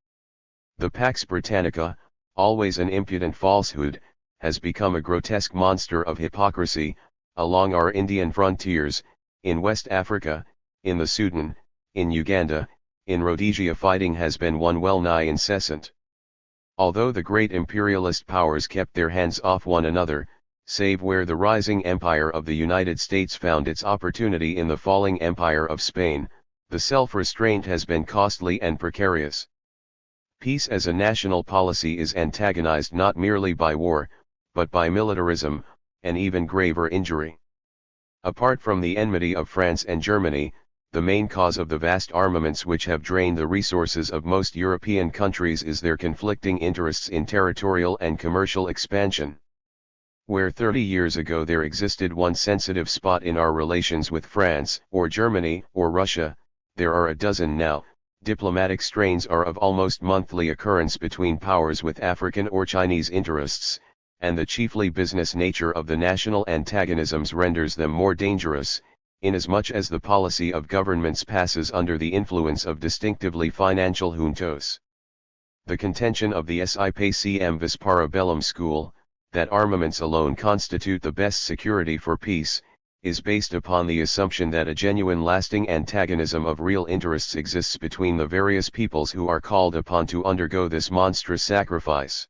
The Pax Britannica, always an impudent falsehood, has become a grotesque monster of hypocrisy, along our Indian frontiers, in West Africa, in the Sudan, in Uganda, in Rhodesia. Fighting has been one well-nigh incessant. Although the great imperialist powers kept their hands off one another, save where the rising empire of the United States found its opportunity in the falling empire of Spain, the self-restraint has been costly and precarious. Peace as a national policy is antagonized not merely by war, but by militarism, an even graver injury. Apart from the enmity of France and Germany, the main cause of the vast armaments which have drained the resources of most European countries is their conflicting interests in territorial and commercial expansion. Where 30 years ago there existed one sensitive spot in our relations with France, or Germany, or Russia, there are a dozen now. Diplomatic strains are of almost monthly occurrence between powers with African or Chinese interests, and the chiefly business nature of the national antagonisms renders them more dangerous, inasmuch as the policy of governments passes under the influence of distinctively financial juntos. The contention of the SIPCM vis parabellum school, that armaments alone constitute the best security for peace, is based upon the assumption that a genuine lasting antagonism of real interests exists between the various peoples who are called upon to undergo this monstrous sacrifice.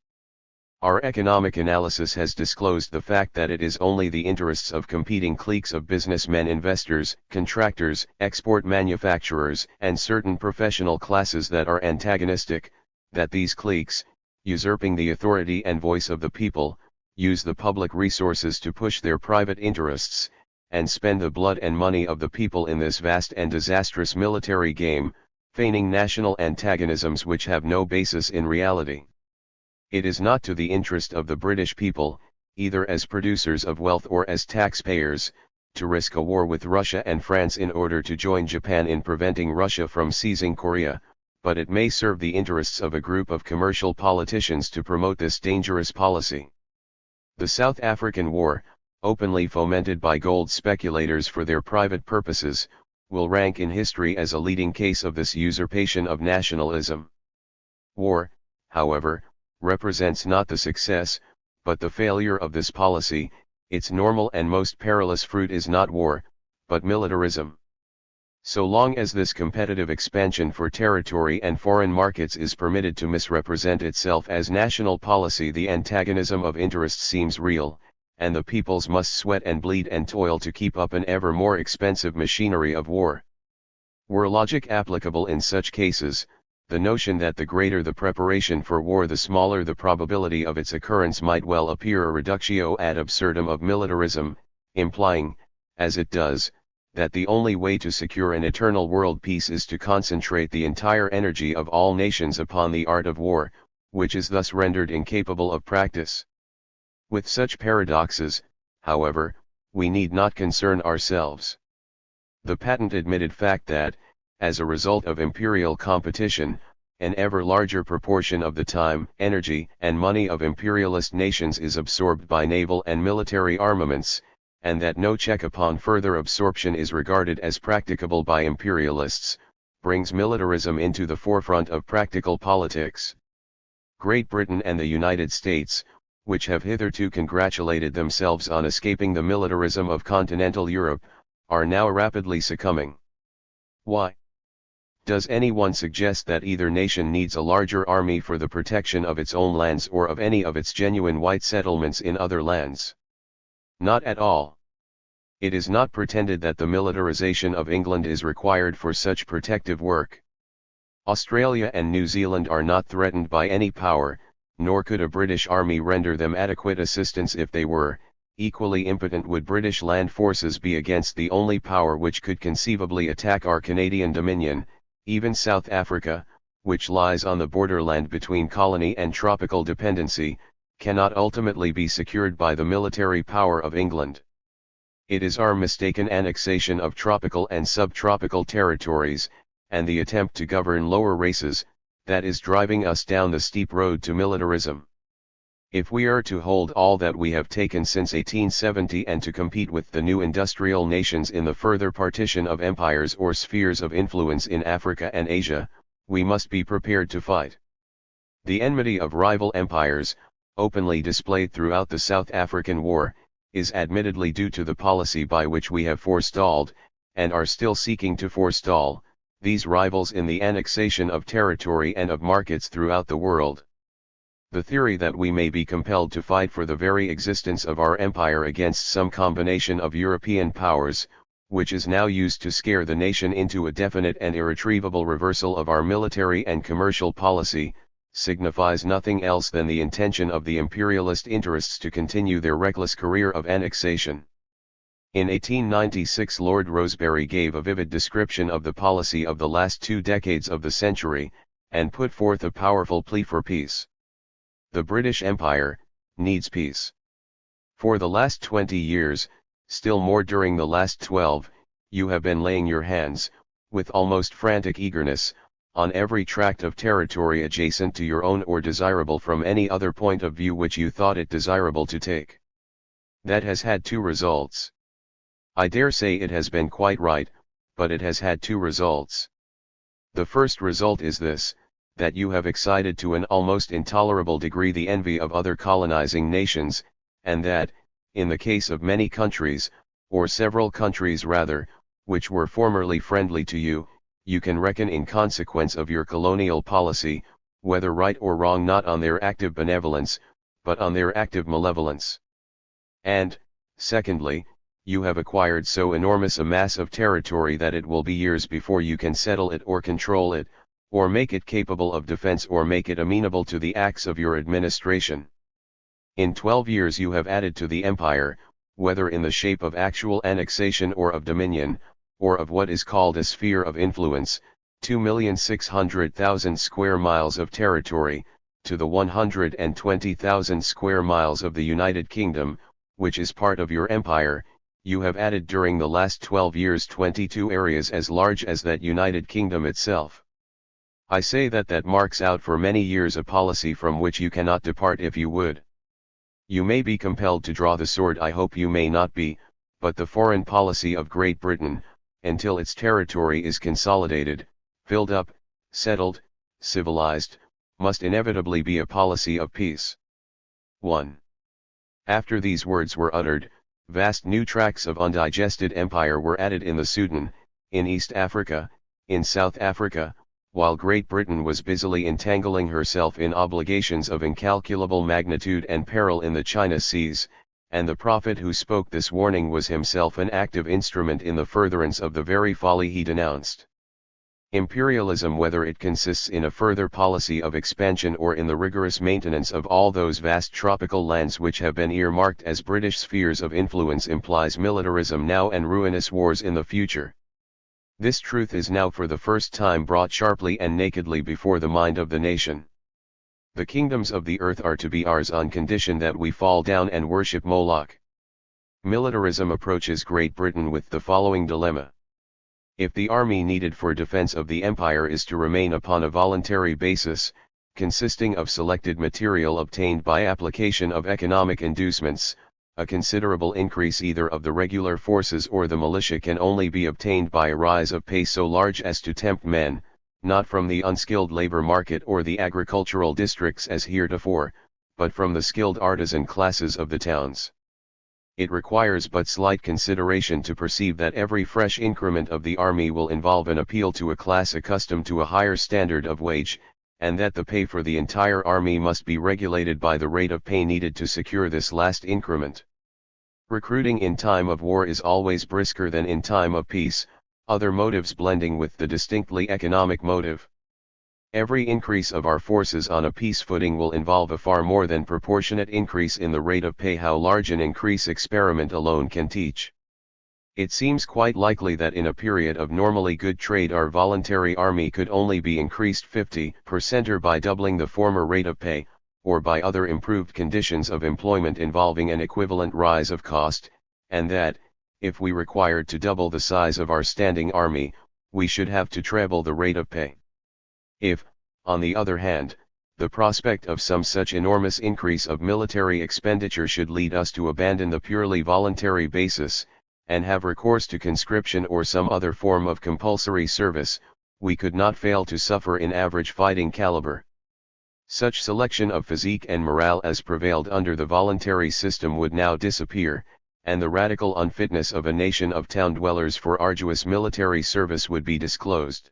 Our economic analysis has disclosed the fact that it is only the interests of competing cliques of businessmen, investors, contractors, export manufacturers, and certain professional classes that are antagonistic, that these cliques, usurping the authority and voice of the people, use the public resources to push their private interests, and spend the blood and money of the people in this vast and disastrous military game, feigning national antagonisms which have no basis in reality. It is not to the interest of the British people, either as producers of wealth or as taxpayers, to risk a war with Russia and France in order to join Japan in preventing Russia from seizing Korea, but it may serve the interests of a group of commercial politicians to promote this dangerous policy. The South African War, openly fomented by gold speculators for their private purposes, will rank in history as a leading case of this usurpation of nationalism. War, however, represents not the success, but the failure of this policy. Its normal and most perilous fruit is not war, but militarism. So long as this competitive expansion for territory and foreign markets is permitted to misrepresent itself as national policy, the antagonism of interests seems real, and the peoples must sweat and bleed and toil to keep up an ever more expensive machinery of war. Were logic applicable in such cases, the notion that the greater the preparation for war the smaller the probability of its occurrence might well appear a reductio ad absurdum of militarism, implying, as it does, that the only way to secure an eternal world peace is to concentrate the entire energy of all nations upon the art of war, which is thus rendered incapable of practice. With such paradoxes, however, we need not concern ourselves. The patent admitted fact that, as a result of imperial competition, an ever larger proportion of the time, energy, and money of imperialist nations is absorbed by naval and military armaments, and that no check upon further absorption is regarded as practicable by imperialists, brings militarism into the forefront of practical politics. Great Britain and the United States, which have hitherto congratulated themselves on escaping the militarism of continental Europe, are now rapidly succumbing. Why? Does anyone suggest that either nation needs a larger army for the protection of its own lands or of any of its genuine white settlements in other lands? Not at all. It is not pretended that the militarization of England is required for such protective work. Australia and New Zealand are not threatened by any power, nor could a British army render them adequate assistance if they were. Equally impotent would British land forces be against the only power which could conceivably attack our Canadian dominion. Even South Africa, which lies on the borderland between colony and tropical dependency, cannot ultimately be secured by the military power of England. It is our mistaken annexation of tropical and subtropical territories, and the attempt to govern lower races, that is driving us down the steep road to militarism. If we are to hold all that we have taken since 1870 and to compete with the new industrial nations in the further partition of empires or spheres of influence in Africa and Asia, we must be prepared to fight. The enmity of rival empires, openly displayed throughout the South African War, is admittedly due to the policy by which we have forestalled, and are still seeking to forestall, these rivals in the annexation of territory and of markets throughout the world. The theory that we may be compelled to fight for the very existence of our empire against some combination of European powers, which is now used to scare the nation into a definite and irretrievable reversal of our military and commercial policy, signifies nothing else than the intention of the imperialist interests to continue their reckless career of annexation. In 1896 Lord Rosebery gave a vivid description of the policy of the last 2 decades of the century, and put forth a powerful plea for peace. The British Empire needs peace. For the last 20 years, still more during the last 12, you have been laying your hands, with almost frantic eagerness, on every tract of territory adjacent to your own or desirable from any other point of view which you thought it desirable to take. That has had 2 results. I dare say it has been quite right, but it has had 2 results. The first result is this, that you have excited to an almost intolerable degree the envy of other colonizing nations, and that, in the case of many countries, or several countries rather, which were formerly friendly to you, you can reckon in consequence of your colonial policy, whether right or wrong, not on their active benevolence, but on their active malevolence. And, secondly, you have acquired so enormous a mass of territory that it will be years before you can settle it or control it, or make it capable of defense or make it amenable to the acts of your administration. In 12 years you have added to the empire, whether in the shape of actual annexation or of dominion, or of what is called a sphere of influence, 2,600,000 square miles of territory, to the 120,000 square miles of the United Kingdom, which is part of your empire. You have added during the last 12 years 22 areas as large as that United Kingdom itself. I say that marks out for many years a policy from which you cannot depart if you would. You may be compelled to draw the sword, I hope you may not be, but the foreign policy of Great Britain, until its territory is consolidated, filled up, settled, civilized, must inevitably be a policy of peace. 1. After these words were uttered, vast new tracts of undigested empire were added in the Sudan, in East Africa, in South Africa, while Great Britain was busily entangling herself in obligations of incalculable magnitude and peril in the China Seas, and the prophet who spoke this warning was himself an active instrument in the furtherance of the very folly he denounced. Imperialism, whether it consists in a further policy of expansion or in the rigorous maintenance of all those vast tropical lands which have been earmarked as British spheres of influence, implies militarism now and ruinous wars in the future. This truth is now for the first time brought sharply and nakedly before the mind of the nation. The kingdoms of the earth are to be ours on condition that we fall down and worship Moloch. Militarism approaches Great Britain with the following dilemma. If the army needed for defense of the empire is to remain upon a voluntary basis, consisting of selected material obtained by application of economic inducements, a considerable increase either of the regular forces or the militia can only be obtained by a rise of pay so large as to tempt men, not from the unskilled labor market or the agricultural districts as heretofore, but from the skilled artisan classes of the towns. It requires but slight consideration to perceive that every fresh increment of the army will involve an appeal to a class accustomed to a higher standard of wage, and that the pay for the entire army must be regulated by the rate of pay needed to secure this last increment. Recruiting in time of war is always brisker than in time of peace, other motives blending with the distinctly economic motive. Every increase of our forces on a peace footing will involve a far more than proportionate increase in the rate of pay. How large an increase experiment alone can teach. It seems quite likely that in a period of normally good trade our voluntary army could only be increased 50% or by doubling the former rate of pay, or by other improved conditions of employment involving an equivalent rise of cost, and that, if we required to double the size of our standing army, we should have to treble the rate of pay. If, on the other hand, The prospect of some such enormous increase of military expenditure should lead us to abandon the purely voluntary basis, and have recourse to conscription or some other form of compulsory service. We could not fail to suffer in average fighting caliber. Such selection of physique and morale as prevailed under the voluntary system would now disappear, and the radical unfitness of a nation of town dwellers for arduous military service would be disclosed.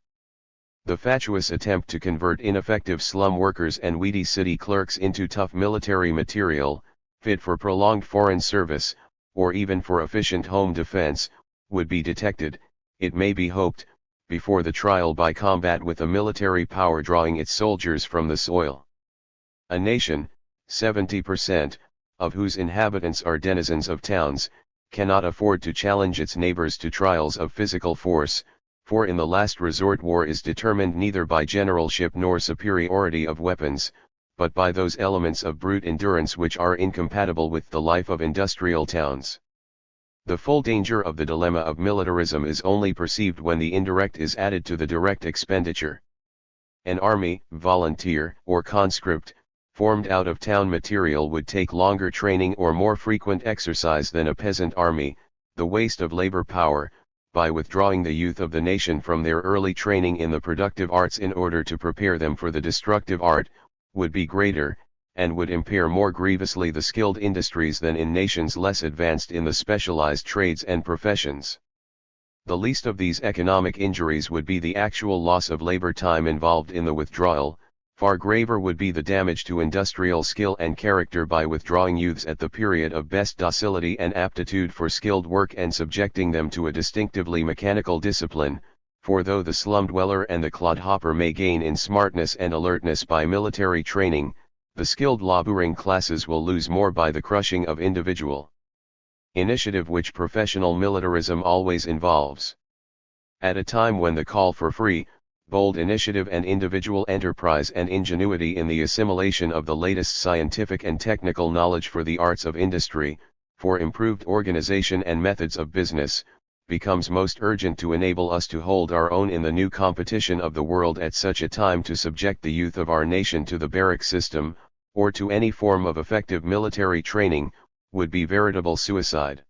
The fatuous attempt to convert ineffective slum workers and weedy city clerks into tough military material, fit for prolonged foreign service, or even for efficient home defense, would be detected, it may be hoped, before the trial by combat with a military power drawing its soldiers from the soil. A nation, 70%, of whose inhabitants are denizens of towns, cannot afford to challenge its neighbors to trials of physical force, for in the last resort war is determined neither by generalship nor superiority of weapons, but by those elements of brute endurance which are incompatible with the life of industrial towns. The full danger of the dilemma of militarism is only perceived when the indirect is added to the direct expenditure. An army, volunteer, or conscript, formed out of town material would take longer training or more frequent exercise than a peasant army. The waste of labor power, by withdrawing the youth of the nation from their early training in the productive arts in order to prepare them for the destructive art, would be greater, and would impair more grievously the skilled industries than in nations less advanced in the specialized trades and professions. The least of these economic injuries would be the actual loss of labor time involved in the withdrawal. Far graver would be the damage to industrial skill and character by withdrawing youths at the period of best docility and aptitude for skilled work and subjecting them to a distinctively mechanical discipline, for though the slum dweller and the clodhopper may gain in smartness and alertness by military training, the skilled laboring classes will lose more by the crushing of individual initiative which professional militarism always involves. At a time when the call for free, bold initiative and individual enterprise and ingenuity in the assimilation of the latest scientific and technical knowledge for the arts of industry, for improved organization and methods of business, becomes most urgent to enable us to hold our own in the new competition of the world at such a time to subject the youth of our nation to the barrack system, or to any form of effective military training, would be veritable suicide.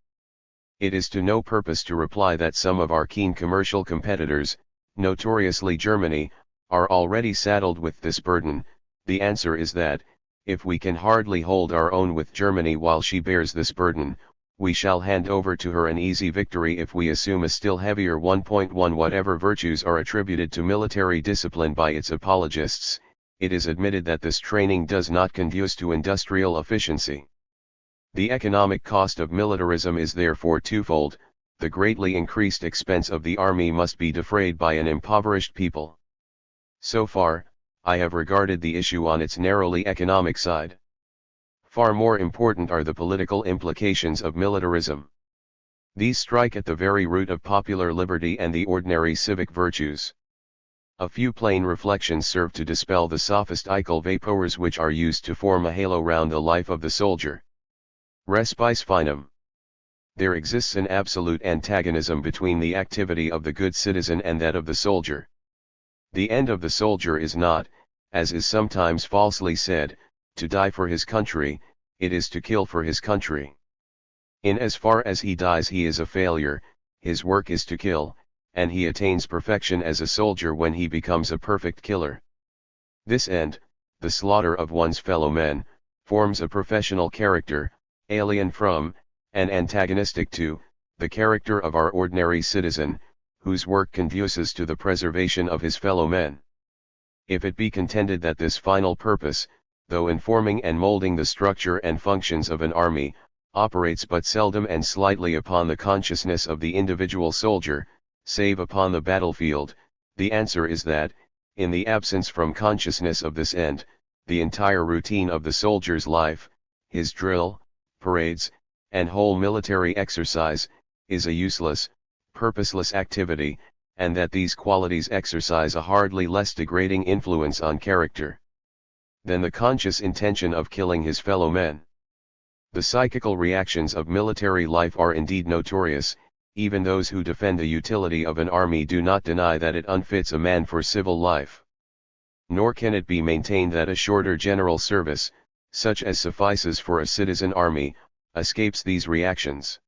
It is to no purpose to reply that some of our keen commercial competitors, notoriously Germany, are already saddled with this burden. The answer is that, if we can hardly hold our own with Germany while she bears this burden, we shall hand over to her an easy victory if we assume a still heavier 1.1. Whatever virtues are attributed to military discipline by its apologists, it is admitted that this training does not conduce to industrial efficiency. The economic cost of militarism is therefore twofold. The greatly increased expense of the army must be defrayed by an impoverished people. So far, I have regarded the issue on its narrowly economic side. Far more important are the political implications of militarism. These strike at the very root of popular liberty and the ordinary civic virtues. A few plain reflections serve to dispel the sophistical vapors which are used to form a halo round the life of the soldier. Respice finum. There exists an absolute antagonism between the activity of the good citizen and that of the soldier. The end of the soldier is not, as is sometimes falsely said, to die for his country, it is to kill for his country. In as far as he dies he is a failure, his work is to kill, and he attains perfection as a soldier when he becomes a perfect killer. This end, the slaughter of one's fellow men, forms a professional character, alien from, and antagonistic to, the character of our ordinary citizen, whose work conduces to the preservation of his fellow men. If it be contended that this final purpose, though informing and molding the structure and functions of an army, operates but seldom and slightly upon the consciousness of the individual soldier, save upon the battlefield, the answer is that, in the absence from consciousness of this end, the entire routine of the soldier's life, his drill, parades, and whole military exercise, is a useless, purposeless activity, and that these qualities exercise a hardly less degrading influence on character than the conscious intention of killing his fellow men. The psychical reactions of military life are indeed notorious. Even those who defend the utility of an army do not deny that it unfits a man for civil life. nor can it be maintained that a shorter general service, such as suffices for a citizen army, escapes these reactions.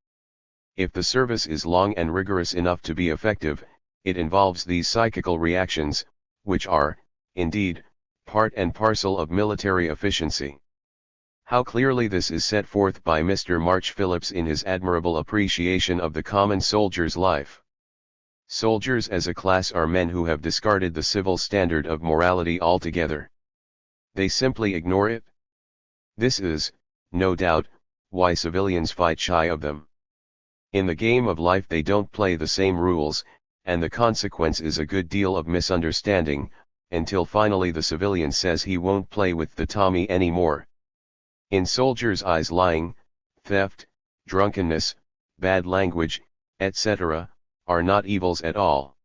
If the service is long and rigorous enough to be effective, it involves these psychical reactions, which are, indeed, part and parcel of military efficiency. How clearly this is set forth by Mr. March Phillips in his admirable appreciation of the common soldier's life. Soldiers as a class are men who have discarded the civil standard of morality altogether. They simply ignore it. This is, no doubt, why civilians fight shy of them. In the game of life they don't play the same rules, and the consequence is a good deal of misunderstanding, until finally the civilian says he won't play with the Tommy anymore. In soldiers' eyes lying, theft, drunkenness, bad language, etc., are not evils at all.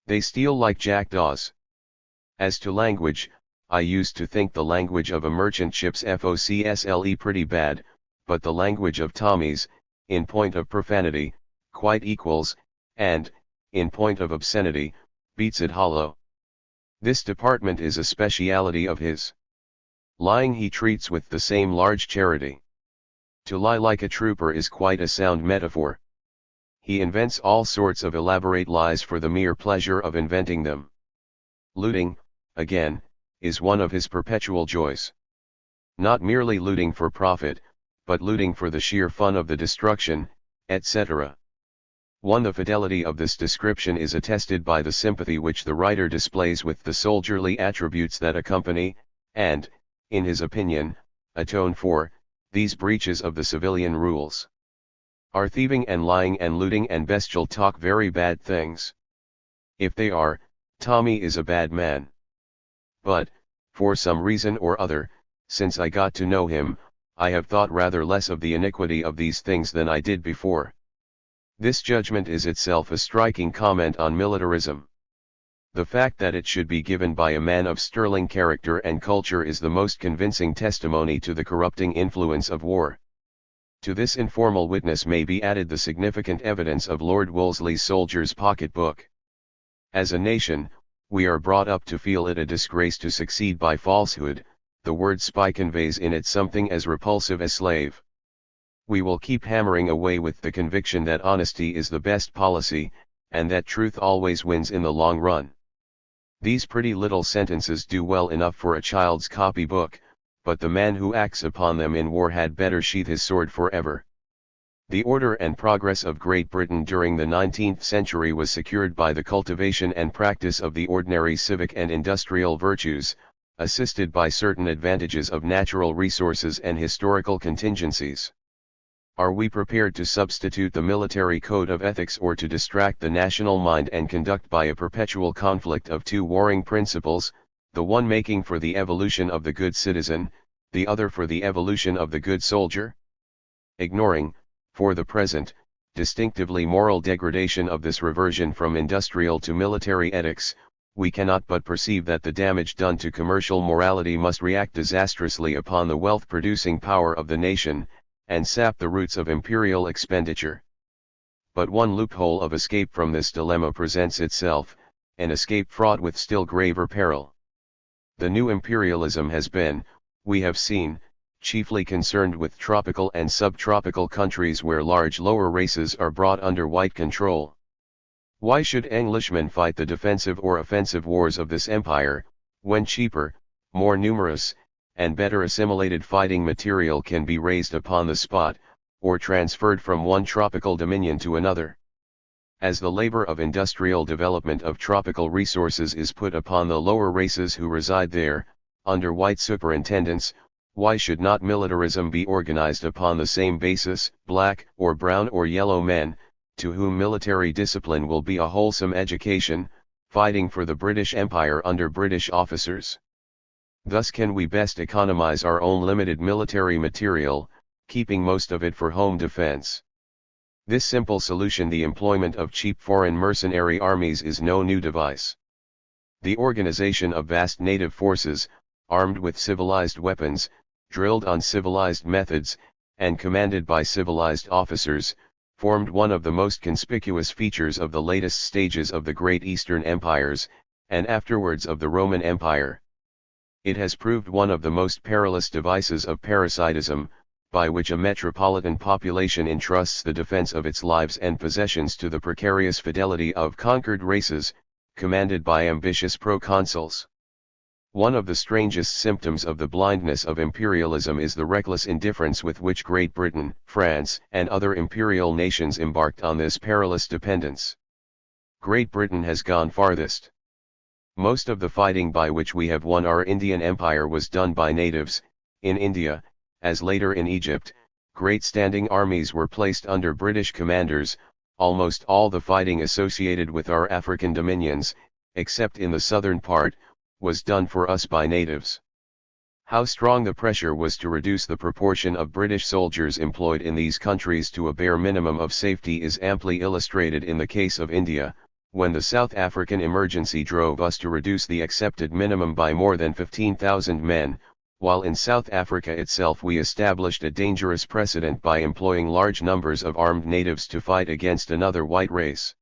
They steal like jackdaws. As to language, I used to think the language of a merchant ship's focsle pretty bad, but the language of Tommies, in point of profanity, quite equals, and, in point of obscenity, beats it hollow. This department is a speciality of his. Lying he treats with the same large charity. To lie like a trooper is quite a sound metaphor. He invents all sorts of elaborate lies for the mere pleasure of inventing them. Looting, again, is one of his perpetual joys. Not merely looting for profit, but looting for the sheer fun of the destruction, etc. The fidelity of this description is attested by the sympathy which the writer displays with the soldierly attributes that accompany, and, in his opinion, atone for, these breaches of the civilian rules. Are thieving and lying and looting and bestial talk very bad things? If they are, Tommy is a bad man. But, for some reason or other, since I got to know him, I have thought rather less of the iniquity of these things than I did before. This judgment is itself a striking comment on militarism. The fact that it should be given by a man of sterling character and culture is the most convincing testimony to the corrupting influence of war. To this informal witness may be added the significant evidence of Lord Wolseley's Soldier's Pocket-Book. As a nation, we are brought up to feel it a disgrace to succeed by falsehood. The word spy conveys in it something as repulsive as slave. We will keep hammering away with the conviction that honesty is the best policy, and that truth always wins in the long run. These pretty little sentences do well enough for a child's copybook, but the man who acts upon them in war had better sheath his sword forever. The order and progress of Great Britain during the 19th century was secured by the cultivation and practice of the ordinary civic and industrial virtues, assisted by certain advantages of natural resources and historical contingencies. Are we prepared to substitute the military code of ethics or to distract the national mind and conduct by a perpetual conflict of two warring principles, the one making for the evolution of the good citizen, the other for the evolution of the good soldier? Ignoring, for the present, distinctively moral degradation of this reversion from industrial to military ethics, we cannot but perceive that the damage done to commercial morality must react disastrously upon the wealth-producing power of the nation, and sap the roots of imperial expenditure. But one loophole of escape from this dilemma presents itself, an escape fraught with still graver peril. The new imperialism has been, we have seen, chiefly concerned with tropical and subtropical countries where large lower races are brought under white control. Why should Englishmen fight the defensive or offensive wars of this empire, when cheaper, more numerous, and better assimilated fighting material can be raised upon the spot, or transferred from one tropical dominion to another? As the labor of industrial development of tropical resources is put upon the lower races who reside there, under white superintendents, why should not militarism be organized upon the same basis? Black, or brown or yellow men, to whom military discipline will be a wholesome education, fighting for the British Empire under British officers. Thus can we best economize our own limited military material, keeping most of it for home defense. This simple solution, the employment of cheap foreign mercenary armies, is no new device. The organization of vast native forces, armed with civilized weapons, drilled on civilized methods, and commanded by civilized officers, formed one of the most conspicuous features of the latest stages of the great Eastern empires, and afterwards of the Roman Empire. It has proved one of the most perilous devices of parasitism, by which a metropolitan population entrusts the defense of its lives and possessions to the precarious fidelity of conquered races, commanded by ambitious proconsuls. One of the strangest symptoms of the blindness of imperialism is the reckless indifference with which Great Britain, France, and other imperial nations embarked on this perilous dependence. Great Britain has gone farthest. Most of the fighting by which we have won our Indian Empire was done by natives. In India, as later in Egypt, great standing armies were placed under British commanders. Almost all the fighting associated with our African dominions, except in the southern part, was done for us by natives. How strong the pressure was to reduce the proportion of British soldiers employed in these countries to a bare minimum of safety is amply illustrated in the case of India, when the South African emergency drove us to reduce the accepted minimum by more than 15,000 men, while in South Africa itself we established a dangerous precedent by employing large numbers of armed natives to fight against another white race.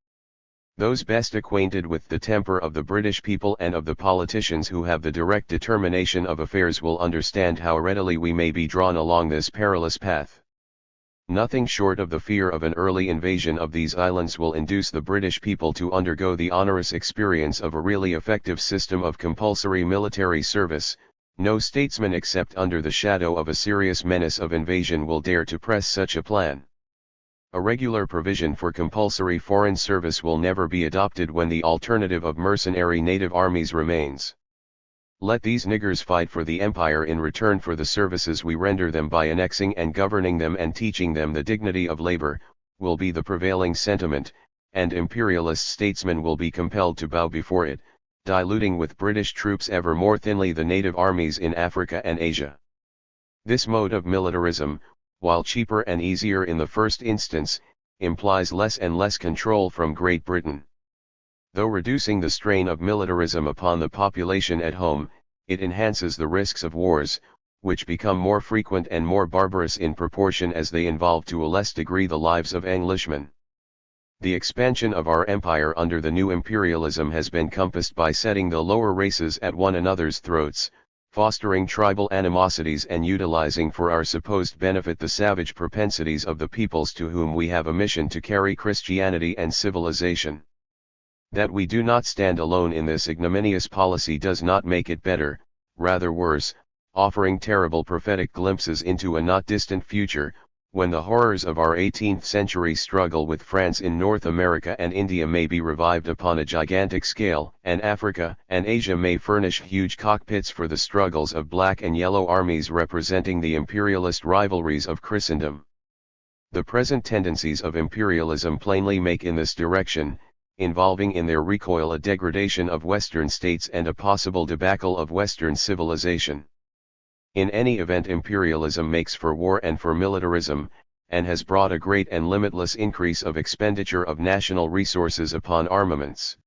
Those best acquainted with the temper of the British people and of the politicians who have the direct determination of affairs will understand how readily we may be drawn along this perilous path. Nothing short of the fear of an early invasion of these islands will induce the British people to undergo the onerous experience of a really effective system of compulsory military service. No statesman except under the shadow of a serious menace of invasion will dare to press such a plan. A regular provision for compulsory foreign service will never be adopted when the alternative of mercenary native armies remains. Let these niggers fight for the empire in return for the services we render them by annexing and governing them and teaching them the dignity of labor, will be the prevailing sentiment, and imperialist statesmen will be compelled to bow before it, diluting with British troops ever more thinly the native armies in Africa and Asia. This mode of militarism, while cheaper and easier in the first instance, implies less and less control from Great Britain. Though reducing the strain of militarism upon the population at home, it enhances the risks of wars, which become more frequent and more barbarous in proportion as they involve to a less degree the lives of Englishmen. The expansion of our empire under the new imperialism has been compassed by setting the lower races at one another's throats, fostering tribal animosities and utilizing for our supposed benefit the savage propensities of the peoples to whom we have a mission to carry Christianity and civilization. That we do not stand alone in this ignominious policy does not make it better, rather worse, offering terrible prophetic glimpses into a not distant future, when the horrors of our 18th century struggle with France in North America and India may be revived upon a gigantic scale, and Africa and Asia may furnish huge cockpits for the struggles of black and yellow armies representing the imperialist rivalries of Christendom. The present tendencies of imperialism plainly make in this direction, involving in their recoil a degradation of Western states and a possible debacle of Western civilization. In any event, imperialism makes for war and for militarism, and has brought a great and limitless increase of expenditure of national resources upon armaments.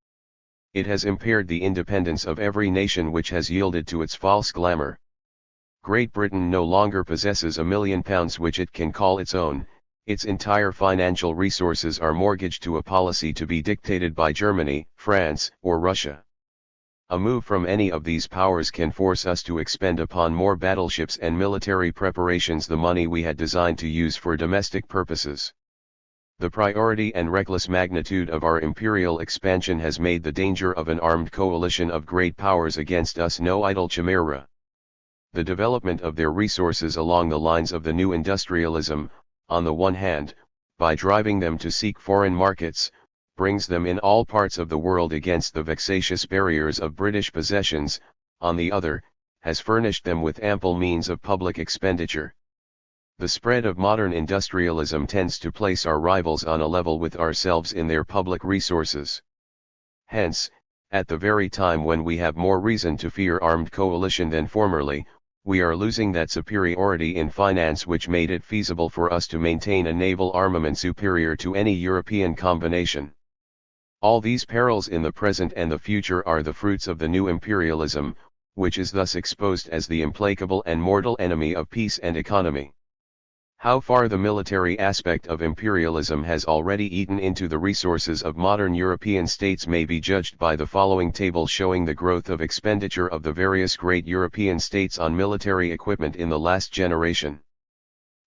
It has impaired the independence of every nation which has yielded to its false glamour. Great Britain no longer possesses £1,000,000 which it can call its own, its entire financial resources are mortgaged to a policy to be dictated by Germany, France, or Russia. A move from any of these powers can force us to expend upon more battleships and military preparations the money we had designed to use for domestic purposes. The priority and reckless magnitude of our imperial expansion has made the danger of an armed coalition of great powers against us no idle chimera. The development of their resources along the lines of the new industrialism, on the one hand, by driving them to seek foreign markets, brings them in all parts of the world against the vexatious barriers of British possessions, on the other, has furnished them with ample means of public expenditure. The spread of modern industrialism tends to place our rivals on a level with ourselves in their public resources. Hence, at the very time when we have more reason to fear armed coalition than formerly, we are losing that superiority in finance which made it feasible for us to maintain a naval armament superior to any European combination. All these perils in the present and the future are the fruits of the new imperialism, which is thus exposed as the implacable and mortal enemy of peace and economy. How far the military aspect of imperialism has already eaten into the resources of modern European states may be judged by the following table showing the growth of expenditure of the various great European states on military equipment in the last generation.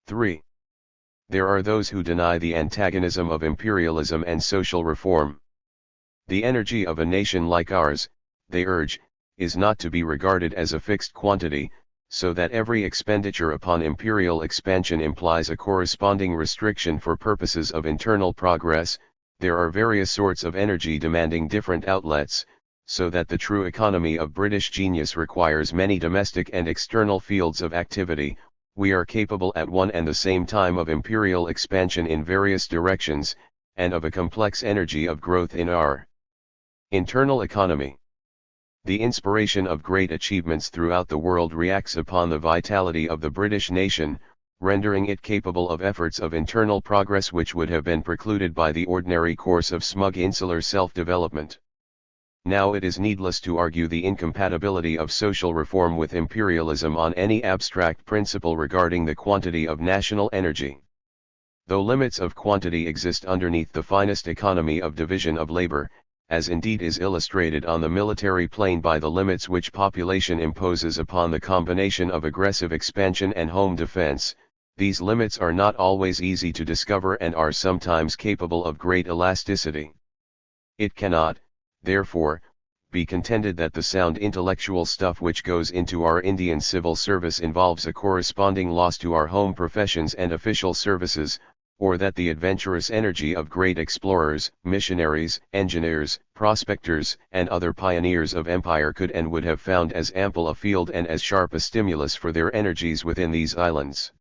3. There are those who deny the antagonism of imperialism and social reform. The energy of a nation like ours, they urge, is not to be regarded as a fixed quantity, so that every expenditure upon imperial expansion implies a corresponding restriction for purposes of internal progress. There are various sorts of energy demanding different outlets, so that the true economy of British genius requires many domestic and external fields of activity. We are capable at one and the same time of imperial expansion in various directions, and of a complex energy of growth in our internal economy. The inspiration of great achievements throughout the world reacts upon the vitality of the British nation, rendering it capable of efforts of internal progress which would have been precluded by the ordinary course of smug insular self-development. Now it is needless to argue the incompatibility of social reform with imperialism on any abstract principle regarding the quantity of national energy. Though limits of quantity exist underneath the finest economy of division of labor, as indeed is illustrated on the military plane by the limits which population imposes upon the combination of aggressive expansion and home defense, these limits are not always easy to discover and are sometimes capable of great elasticity. It cannot, therefore, be contended that the sound intellectual stuff which goes into our Indian civil service involves a corresponding loss to our home professions and official services, or that the adventurous energy of great explorers, missionaries, engineers, prospectors, and other pioneers of empire could and would have found as ample a field and as sharp a stimulus for their energies within these islands.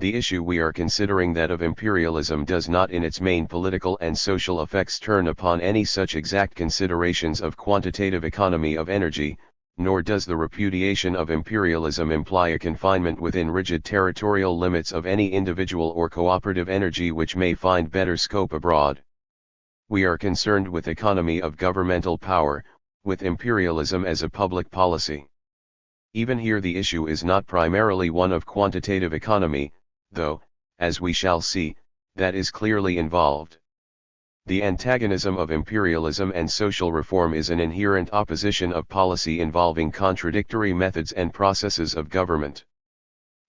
The issue we are considering, that of imperialism, does not in its main political and social effects turn upon any such exact considerations of quantitative economy of energy, nor does the repudiation of imperialism imply a confinement within rigid territorial limits of any individual or cooperative energy which may find better scope abroad. We are concerned with economy of governmental power, with imperialism as a public policy. Even here the issue is not primarily one of quantitative economy, though, as we shall see, that is clearly involved. The antagonism of imperialism and social reform is an inherent opposition of policy involving contradictory methods and processes of government.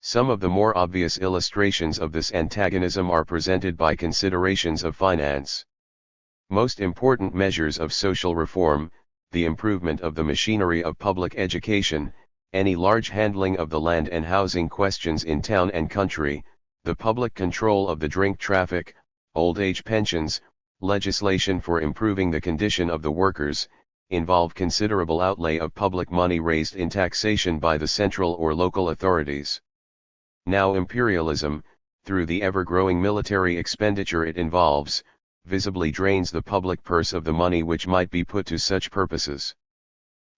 Some of the more obvious illustrations of this antagonism are presented by considerations of finance. Most important measures of social reform, the improvement of the machinery of public education, any large handling of the land and housing questions in town and country, the public control of the drink traffic, old age pensions, legislation for improving the condition of the workers, involve considerable outlay of public money raised in taxation by the central or local authorities. Now imperialism, through the ever-growing military expenditure it involves, visibly drains the public purse of the money which might be put to such purposes.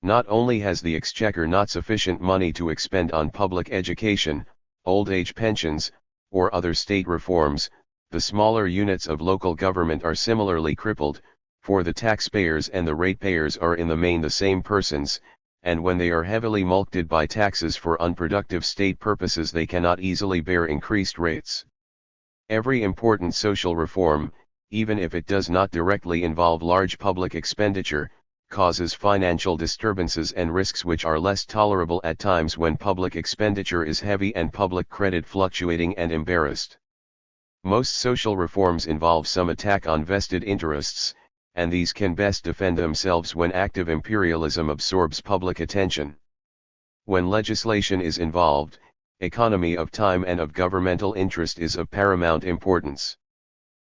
Not only has the exchequer not sufficient money to expend on public education, old age pensions, or other state reforms, the smaller units of local government are similarly crippled, for the taxpayers and the ratepayers are in the main the same persons, and when they are heavily mulcted by taxes for unproductive state purposes they cannot easily bear increased rates. Every important social reform, even if it does not directly involve large public expenditure, causes financial disturbances and risks which are less tolerable at times when public expenditure is heavy and public credit fluctuating and embarrassed. Most social reforms involve some attack on vested interests, and these can best defend themselves when active imperialism absorbs public attention. When legislation is involved, economy of time and of governmental interest is of paramount importance.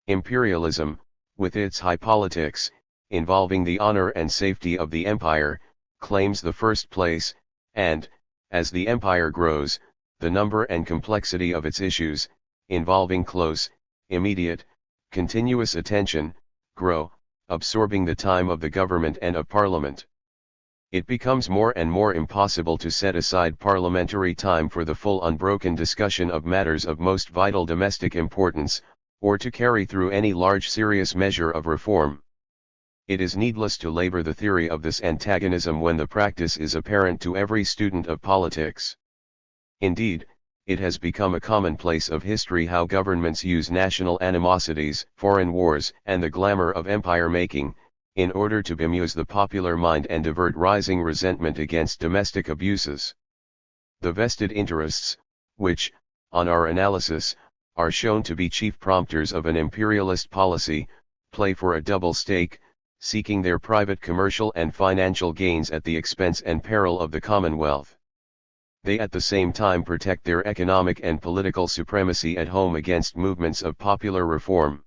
Imperialism, with its high politics, involving the honor and safety of the empire, claims the first place, and, as the empire grows, the number and complexity of its issues, involving close, immediate, continuous attention, grow, absorbing the time of the government and of parliament. It becomes more and more impossible to set aside parliamentary time for the full unbroken discussion of matters of most vital domestic importance, or to carry through any large serious measure of reform. It is needless to labor the theory of this antagonism when the practice is apparent to every student of politics. Indeed, it has become a commonplace of history how governments use national animosities, foreign wars, and the glamour of empire-making, in order to bemuse the popular mind and divert rising resentment against domestic abuses. The vested interests, which, on our analysis, are shown to be chief prompters of an imperialist policy, play for a double stake, seeking their private commercial and financial gains at the expense and peril of the Commonwealth. They at the same time protect their economic and political supremacy at home against movements of popular reform.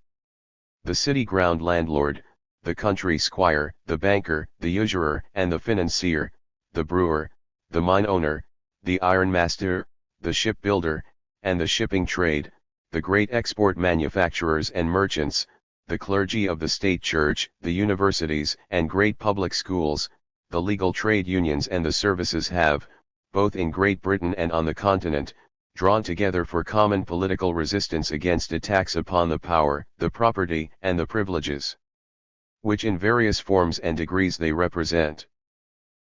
The city ground landlord, the country squire, the banker, the usurer and the financier, the brewer, the mine owner, the ironmaster, the shipbuilder, and the shipping trade, the great export manufacturers and merchants, the clergy of the state church, the universities and great public schools, the legal trade unions and the services have, both in Great Britain and on the continent, drawn together for common political resistance against attacks upon the power, the property, and the privileges, which in various forms and degrees they represent.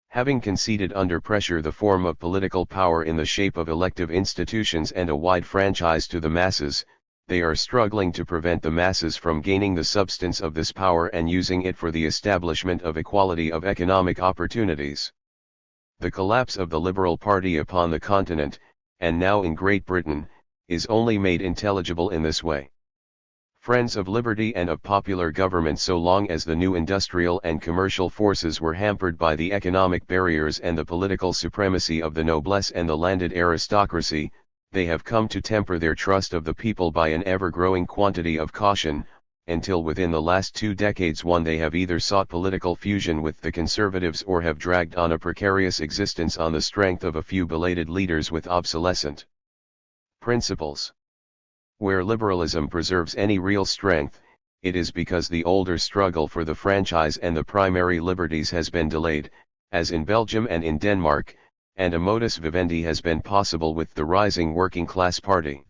Having conceded under pressure the form of political power in the shape of elective institutions and a wide franchise to the masses, they are struggling to prevent the masses from gaining the substance of this power and using it for the establishment of equality of economic opportunities. The collapse of the Liberal Party upon the continent, and now in Great Britain, is only made intelligible in this way. Friends of liberty and of popular government, so long as the new industrial and commercial forces were hampered by the economic barriers and the political supremacy of the noblesse and the landed aristocracy, they have come to temper their trust of the people by an ever-growing quantity of caution, until within the last 2 decades they have either sought political fusion with the Conservatives or have dragged on a precarious existence on the strength of a few belated leaders with obsolescent principles. Where liberalism preserves any real strength, it is because the older struggle for the franchise and the primary liberties has been delayed, as in Belgium and in Denmark, and a modus vivendi has been possible with the rising working class party.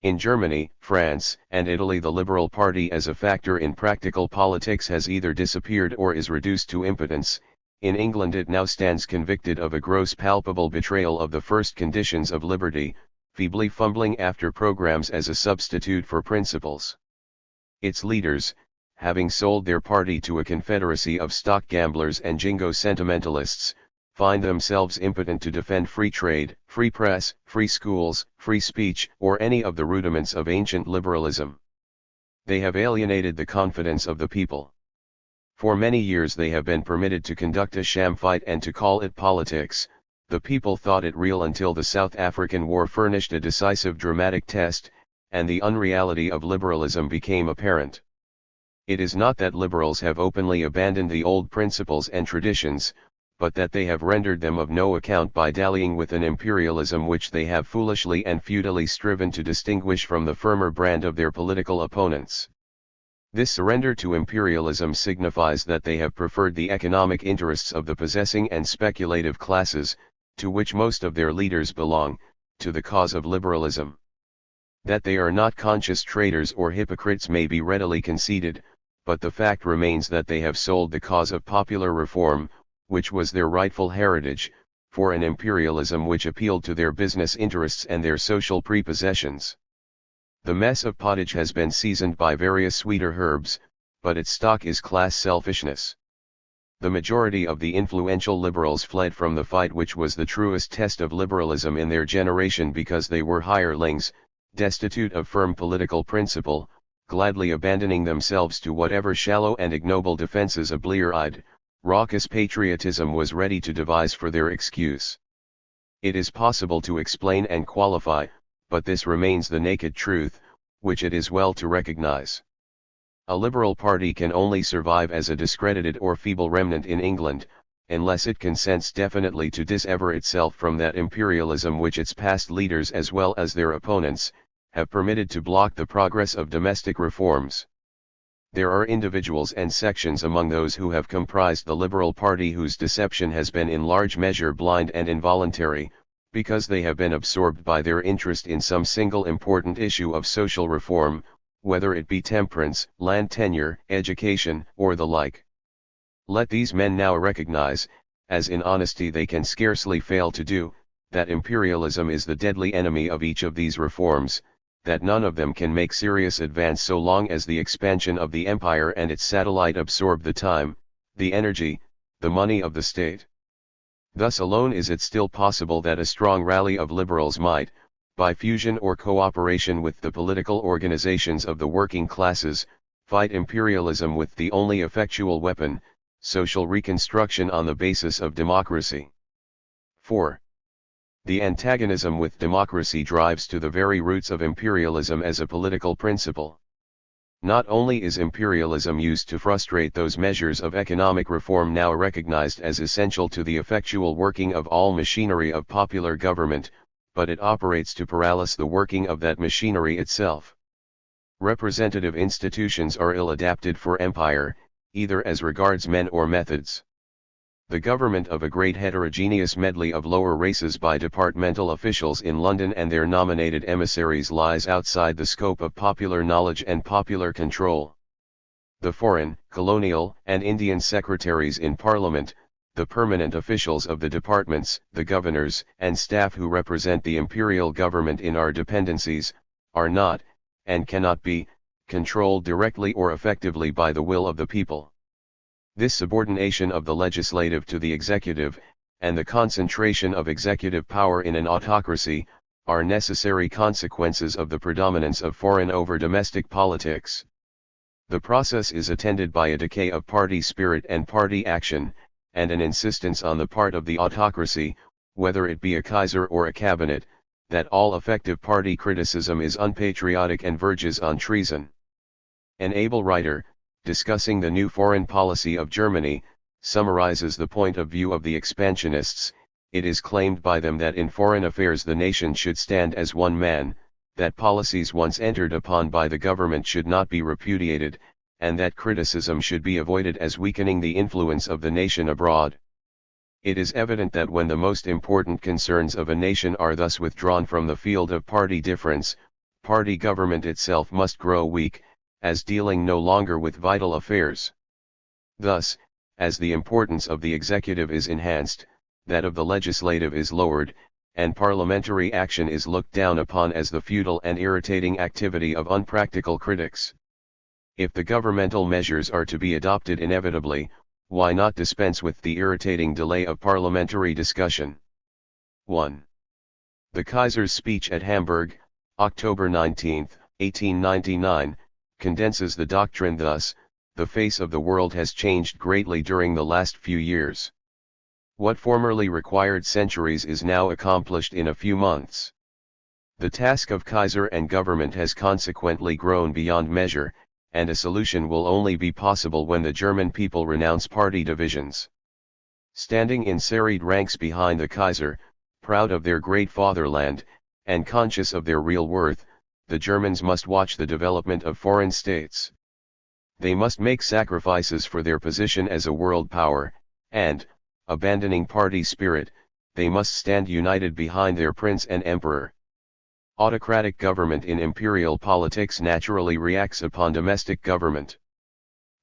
In Germany, France, and Italy the Liberal Party as a factor in practical politics has either disappeared or is reduced to impotence. In England it now stands convicted of a gross palpable betrayal of the first conditions of liberty, feebly fumbling after programs as a substitute for principles. Its leaders, having sold their party to a confederacy of stock gamblers and jingo sentimentalists, find themselves impotent to defend free trade, free press, free schools, free speech, or any of the rudiments of ancient liberalism. They have alienated the confidence of the people. For many years they have been permitted to conduct a sham fight and to call it politics. The people thought it real until the South African War furnished a decisive dramatic test, and the unreality of liberalism became apparent. It is not that liberals have openly abandoned the old principles and traditions, but that they have rendered them of no account by dallying with an imperialism which they have foolishly and futilely striven to distinguish from the firmer brand of their political opponents. This surrender to imperialism signifies that they have preferred the economic interests of the possessing and speculative classes, to which most of their leaders belong, to the cause of liberalism. That they are not conscious traitors or hypocrites may be readily conceded, but the fact remains that they have sold the cause of popular reform, which was their rightful heritage, for an imperialism which appealed to their business interests and their social prepossessions. The mess of pottage has been seasoned by various sweeter herbs, but its stock is class selfishness. The majority of the influential liberals fled from the fight which was the truest test of liberalism in their generation because they were hirelings, destitute of firm political principle, gladly abandoning themselves to whatever shallow and ignoble defenses a blear-eyed, raucous patriotism was ready to devise for their excuse. It is possible to explain and qualify, but this remains the naked truth, which it is well to recognize. A liberal party can only survive as a discredited or feeble remnant in England, unless it consents definitely to dissever itself from that imperialism which its past leaders as well as their opponents, have permitted to block the progress of domestic reforms. There are individuals and sections among those who have comprised the Liberal Party whose deception has been in large measure blind and involuntary, because they have been absorbed by their interest in some single important issue of social reform, whether it be temperance, land tenure, education, or the like. Let these men now recognize, as in honesty they can scarcely fail to do, that imperialism is the deadly enemy of each of these reforms, that none of them can make serious advance so long as the expansion of the empire and its satellite absorb the time, the energy, the money of the state. Thus alone is it still possible that a strong rally of liberals might, by fusion or cooperation with the political organizations of the working classes, fight imperialism with the only effectual weapon, social reconstruction on the basis of democracy. 4. The antagonism with democracy drives to the very roots of imperialism as a political principle. Not only is imperialism used to frustrate those measures of economic reform now recognized as essential to the effectual working of all machinery of popular government, but it operates to paralyze the working of that machinery itself. Representative institutions are ill-adapted for empire, either as regards men or methods. The government of a great heterogeneous medley of lower races by departmental officials in London and their nominated emissaries lies outside the scope of popular knowledge and popular control. The foreign, colonial, and Indian secretaries in Parliament, the permanent officials of the departments, the governors and staff who represent the imperial government in our dependencies, are not, and cannot be, controlled directly or effectively by the will of the people. This subordination of the legislative to the executive, and the concentration of executive power in an autocracy, are necessary consequences of the predominance of foreign over domestic politics. The process is attended by a decay of party spirit and party action, and an insistence on the part of the autocracy, whether it be a Kaiser or a cabinet, that all effective party criticism is unpatriotic and verges on treason. An able writer, discussing the new foreign policy of Germany, summarizes the point of view of the expansionists. It is claimed by them that in foreign affairs the nation should stand as one man, that policies once entered upon by the government should not be repudiated, and that criticism should be avoided as weakening the influence of the nation abroad. It is evident that when the most important concerns of a nation are thus withdrawn from the field of party difference, party government itself must grow weak, as dealing no longer with vital affairs. Thus, as the importance of the executive is enhanced, that of the legislative is lowered, and parliamentary action is looked down upon as the futile and irritating activity of unpractical critics. If the governmental measures are to be adopted inevitably, why not dispense with the irritating delay of parliamentary discussion? 1. The Kaiser's speech at Hamburg, October 19, 1899, condenses the doctrine thus: the face of the world has changed greatly during the last few years. What formerly required centuries is now accomplished in a few months. The task of Kaiser and government has consequently grown beyond measure, and a solution will only be possible when the German people renounce party divisions. Standing in serried ranks behind the Kaiser, proud of their great fatherland, and conscious of their real worth, the Germans must watch the development of foreign states. They must make sacrifices for their position as a world power, and, abandoning party spirit, they must stand united behind their prince and emperor. Autocratic government in imperial politics naturally reacts upon domestic government.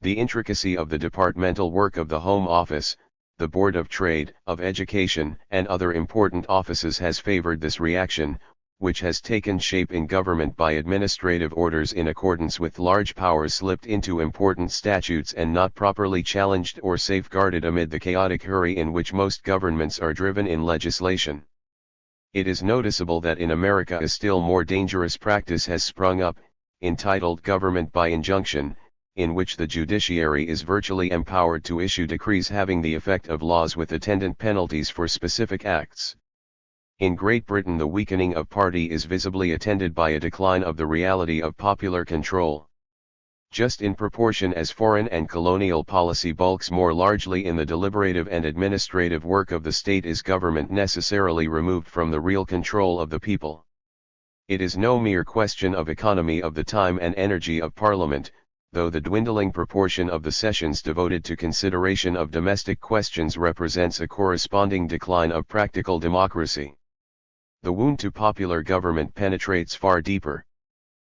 The intricacy of the departmental work of the Home Office, the Board of Trade, of Education, and other important offices has favored this reaction, which has taken shape in government by administrative orders in accordance with large powers slipped into important statutes and not properly challenged or safeguarded amid the chaotic hurry in which most governments are driven in legislation. It is noticeable that in America a still more dangerous practice has sprung up, entitled government by injunction, in which the judiciary is virtually empowered to issue decrees having the effect of laws with attendant penalties for specific acts. In Great Britain the weakening of party is visibly attended by a decline of the reality of popular control. Just in proportion as foreign and colonial policy bulks more largely in the deliberative and administrative work of the state is government necessarily removed from the real control of the people. It is no mere question of economy of the time and energy of Parliament, though the dwindling proportion of the sessions devoted to consideration of domestic questions represents a corresponding decline of practical democracy. The wound to popular government penetrates far deeper.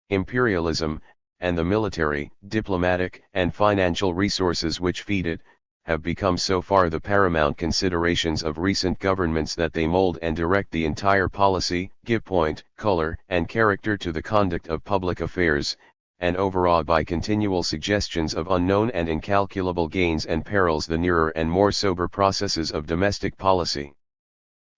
Imperialism, and the military, diplomatic, and financial resources which feed it, have become so far the paramount considerations of recent governments that they mold and direct the entire policy, give point, color, and character to the conduct of public affairs, and overawe by continual suggestions of unknown and incalculable gains and perils the nearer and more sober processes of domestic policy.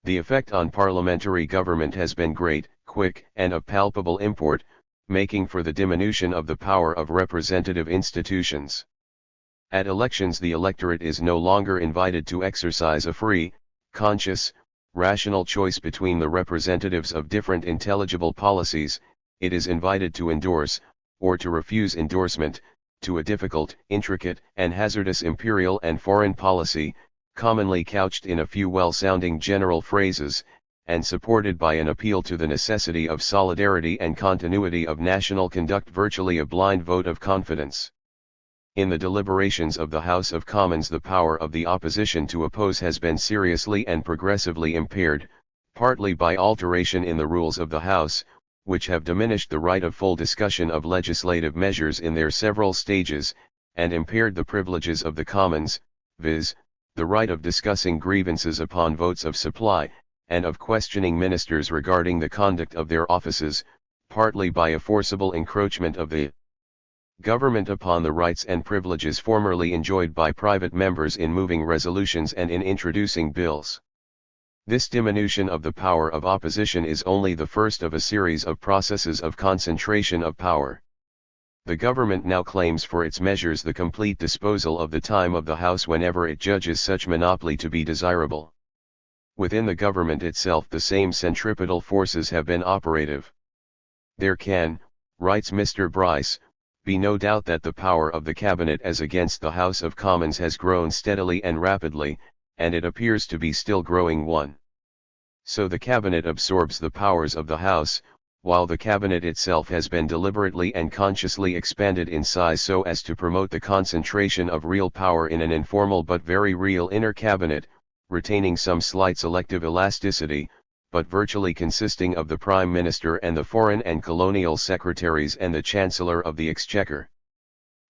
The effect on parliamentary government has been great, quick, and of palpable import, making for the diminution of the power of representative institutions. At elections the electorate is no longer invited to exercise a free, conscious, rational choice between the representatives of different intelligible policies, it is invited to endorse, or to refuse endorsement, to a difficult, intricate, and hazardous imperial and foreign policy, commonly couched in a few well-sounding general phrases, and supported by an appeal to the necessity of solidarity and continuity of national conduct, virtually a blind vote of confidence. In the deliberations of the House of Commons the power of the opposition to oppose has been seriously and progressively impaired, partly by alteration in the rules of the House, which have diminished the right of full discussion of legislative measures in their several stages, and impaired the privileges of the Commons, viz., the right of discussing grievances upon votes of supply, and of questioning ministers regarding the conduct of their offices, partly by a forcible encroachment of the government upon the rights and privileges formerly enjoyed by private members in moving resolutions and in introducing bills. This diminution of the power of opposition is only the first of a series of processes of concentration of power. The government now claims for its measures the complete disposal of the time of the House whenever it judges such monopoly to be desirable. Within the government itself the same centripetal forces have been operative. There can, writes Mr. Bryce, be no doubt that the power of the Cabinet as against the House of Commons has grown steadily and rapidly, and it appears to be still growing one. So the Cabinet absorbs the powers of the House, while the Cabinet itself has been deliberately and consciously expanded in size so as to promote the concentration of real power in an informal but very real inner Cabinet, retaining some slight selective elasticity, but virtually consisting of the Prime Minister and the Foreign and Colonial Secretaries and the Chancellor of the Exchequer.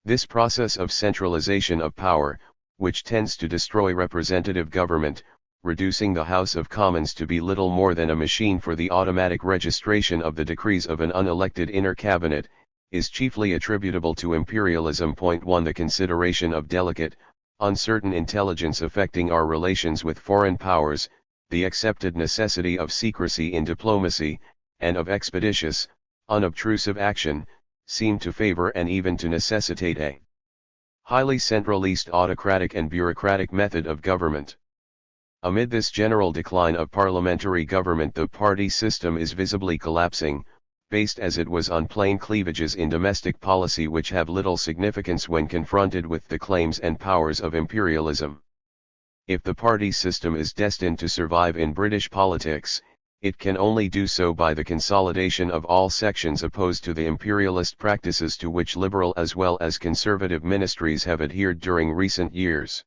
This process of centralization of power, which tends to destroy representative government, reducing the House of Commons to be little more than a machine for the automatic registration of the decrees of an unelected inner cabinet, is chiefly attributable to imperialism. 1. The consideration of delicate, uncertain intelligence affecting our relations with foreign powers, the accepted necessity of secrecy in diplomacy, and of expeditious, unobtrusive action, seem to favor and even to necessitate a highly centralist, autocratic and bureaucratic method of government. Amid this general decline of parliamentary government the party system is visibly collapsing, based as it was on plain cleavages in domestic policy which have little significance when confronted with the claims and powers of imperialism. If the party system is destined to survive in British politics, it can only do so by the consolidation of all sections opposed to the imperialist practices to which liberal as well as conservative ministries have adhered during recent years.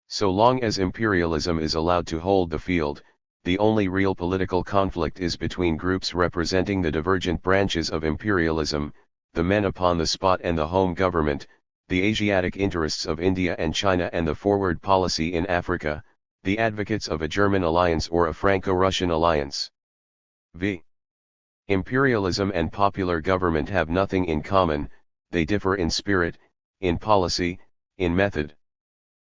So long as imperialism is allowed to hold the field, the only real political conflict is between groups representing the divergent branches of imperialism, the men upon the spot and the home government, the Asiatic interests of India and China and the forward policy in Africa, the advocates of a German alliance or a Franco-Russian alliance. V. Imperialism and popular government have nothing in common, they differ in spirit, in policy, in method.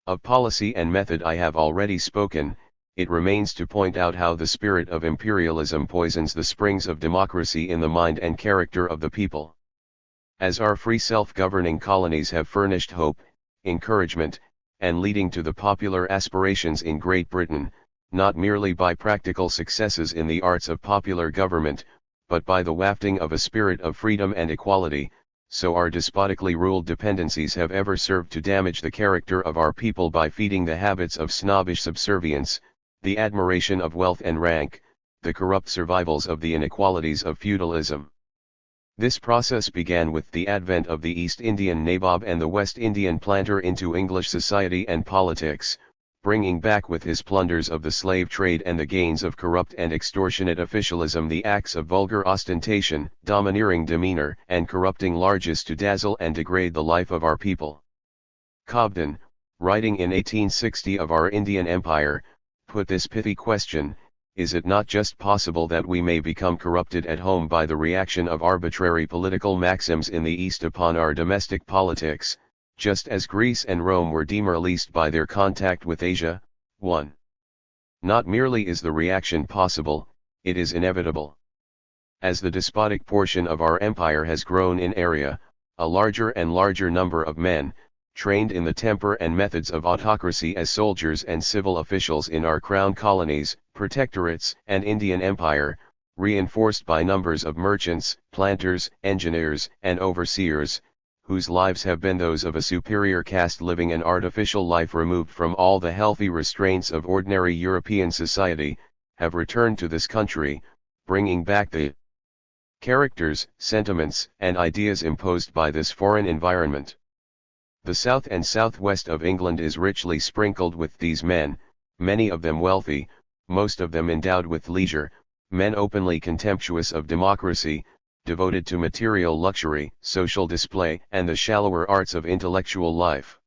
Of policy and method I have already spoken, it remains to point out how the spirit of imperialism poisons the springs of democracy in the mind and character of the people. As our free self-governing colonies have furnished hope, encouragement, and leading to the popular aspirations in Great Britain, not merely by practical successes in the arts of popular government, but by the wafting of a spirit of freedom and equality, so our despotically ruled dependencies have ever served to damage the character of our people by feeding the habits of snobbish subservience, the admiration of wealth and rank, the corrupt survivals of the inequalities of feudalism. This process began with the advent of the East Indian Nabob and the West Indian planter into English society and politics, bringing back with his plunders of the slave trade and the gains of corrupt and extortionate officialism the acts of vulgar ostentation, domineering demeanor, and corrupting largesse to dazzle and degrade the life of our people. Cobden, writing in 1860 of our Indian Empire, put this pithy question: is it not just possible that we may become corrupted at home by the reaction of arbitrary political maxims in the East upon our domestic politics, just as Greece and Rome were demoralized by their contact with Asia? 1. Not merely is the reaction possible, it is inevitable. As the despotic portion of our empire has grown in area, a larger and larger number of men, trained in the temper and methods of autocracy as soldiers and civil officials in our crown colonies, protectorates, and Indian Empire, reinforced by numbers of merchants, planters, engineers, and overseers, whose lives have been those of a superior caste living an artificial life removed from all the healthy restraints of ordinary European society, have returned to this country, bringing back the characters, sentiments, and ideas imposed by this foreign environment. The south and southwest of England is richly sprinkled with these men, many of them wealthy, most of them endowed with leisure, men openly contemptuous of democracy, devoted to material luxury, social display, and the shallower arts of intellectual life.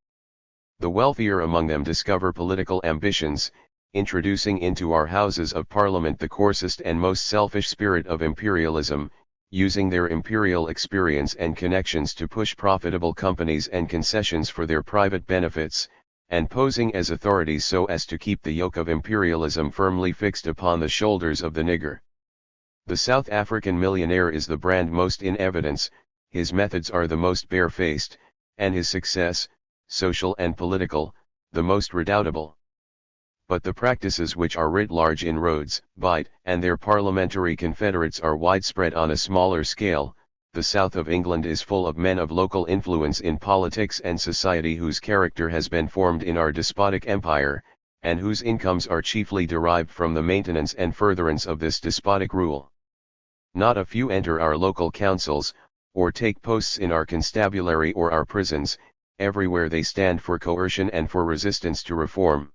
The wealthier among them discover political ambitions, introducing into our Houses of Parliament the coarsest and most selfish spirit of imperialism, using their imperial experience and connections to push profitable companies and concessions for their private benefits, and posing as authorities so as to keep the yoke of imperialism firmly fixed upon the shoulders of the nigger. The South African millionaire is the brand most in evidence, his methods are the most barefaced, and his success, social and political, the most redoubtable. But the practices which are writ large in Rhodes, Bite, and their parliamentary confederates are widespread on a smaller scale. The south of England is full of men of local influence in politics and society whose character has been formed in our despotic empire, and whose incomes are chiefly derived from the maintenance and furtherance of this despotic rule. Not a few enter our local councils, or take posts in our constabulary or our prisons. Everywhere they stand for coercion and for resistance to reform.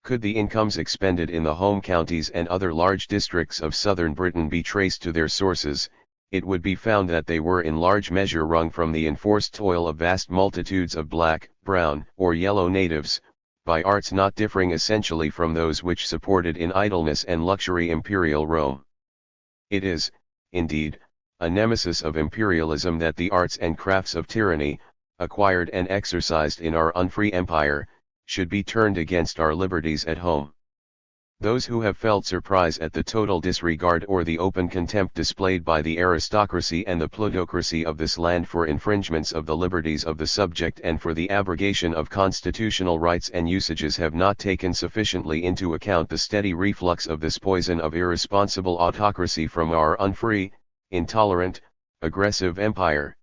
Could the incomes expended in the home counties and other large districts of southern Britain be traced to their sources, it would be found that they were in large measure wrung from the enforced toil of vast multitudes of black, brown, or yellow natives, by arts not differing essentially from those which supported in idleness and luxury imperial Rome. It is, indeed, a nemesis of imperialism that the arts and crafts of tyranny, acquired and exercised in our unfree empire, should be turned against our liberties at home. Those who have felt surprise at the total disregard or the open contempt displayed by the aristocracy and the plutocracy of this land for infringements of the liberties of the subject and for the abrogation of constitutional rights and usages have not taken sufficiently into account the steady reflux of this poison of irresponsible autocracy from our unfree, intolerant, aggressive empire.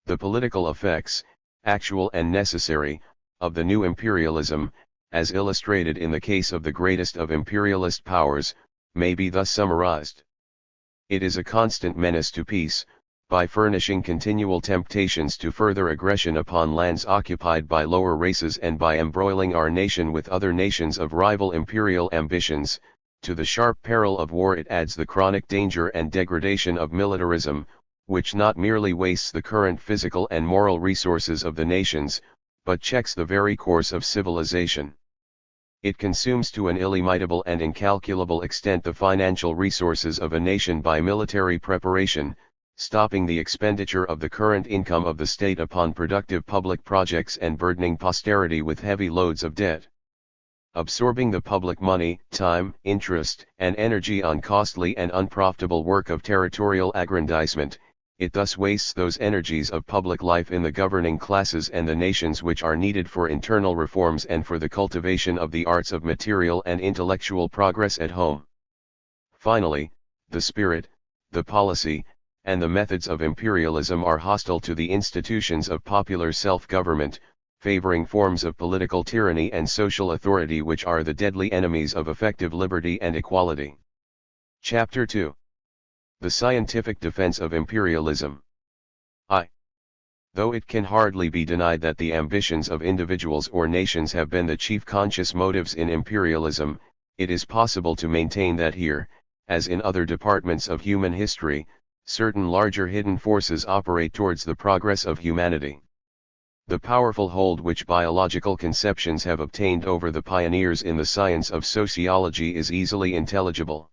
The political effects, actual and necessary, of the new imperialism, as illustrated in the case of the greatest of imperialist powers, may be thus summarized. It is a constant menace to peace, by furnishing continual temptations to further aggression upon lands occupied by lower races and by embroiling our nation with other nations of rival imperial ambitions. To the sharp peril of war it adds the chronic danger and degradation of militarism, which not merely wastes the current physical and moral resources of the nations, but checks the very course of civilization. It consumes to an illimitable and incalculable extent the financial resources of a nation by military preparation, stopping the expenditure of the current income of the state upon productive public projects and burdening posterity with heavy loads of debt. Absorbing the public money, time, interest, and energy on costly and unprofitable work of territorial aggrandizement, it thus wastes those energies of public life in the governing classes and the nations which are needed for internal reforms and for the cultivation of the arts of material and intellectual progress at home. Finally, the spirit, the policy, and the methods of imperialism are hostile to the institutions of popular self-government, favoring forms of political tyranny and social authority which are the deadly enemies of effective liberty and equality. Chapter 2. The Scientific Defense of Imperialism. Though it can hardly be denied that the ambitions of individuals or nations have been the chief conscious motives in imperialism, it is possible to maintain that here, as in other departments of human history, certain larger hidden forces operate towards the progress of humanity. The powerful hold which biological conceptions have obtained over the pioneers in the science of sociology is easily intelligible.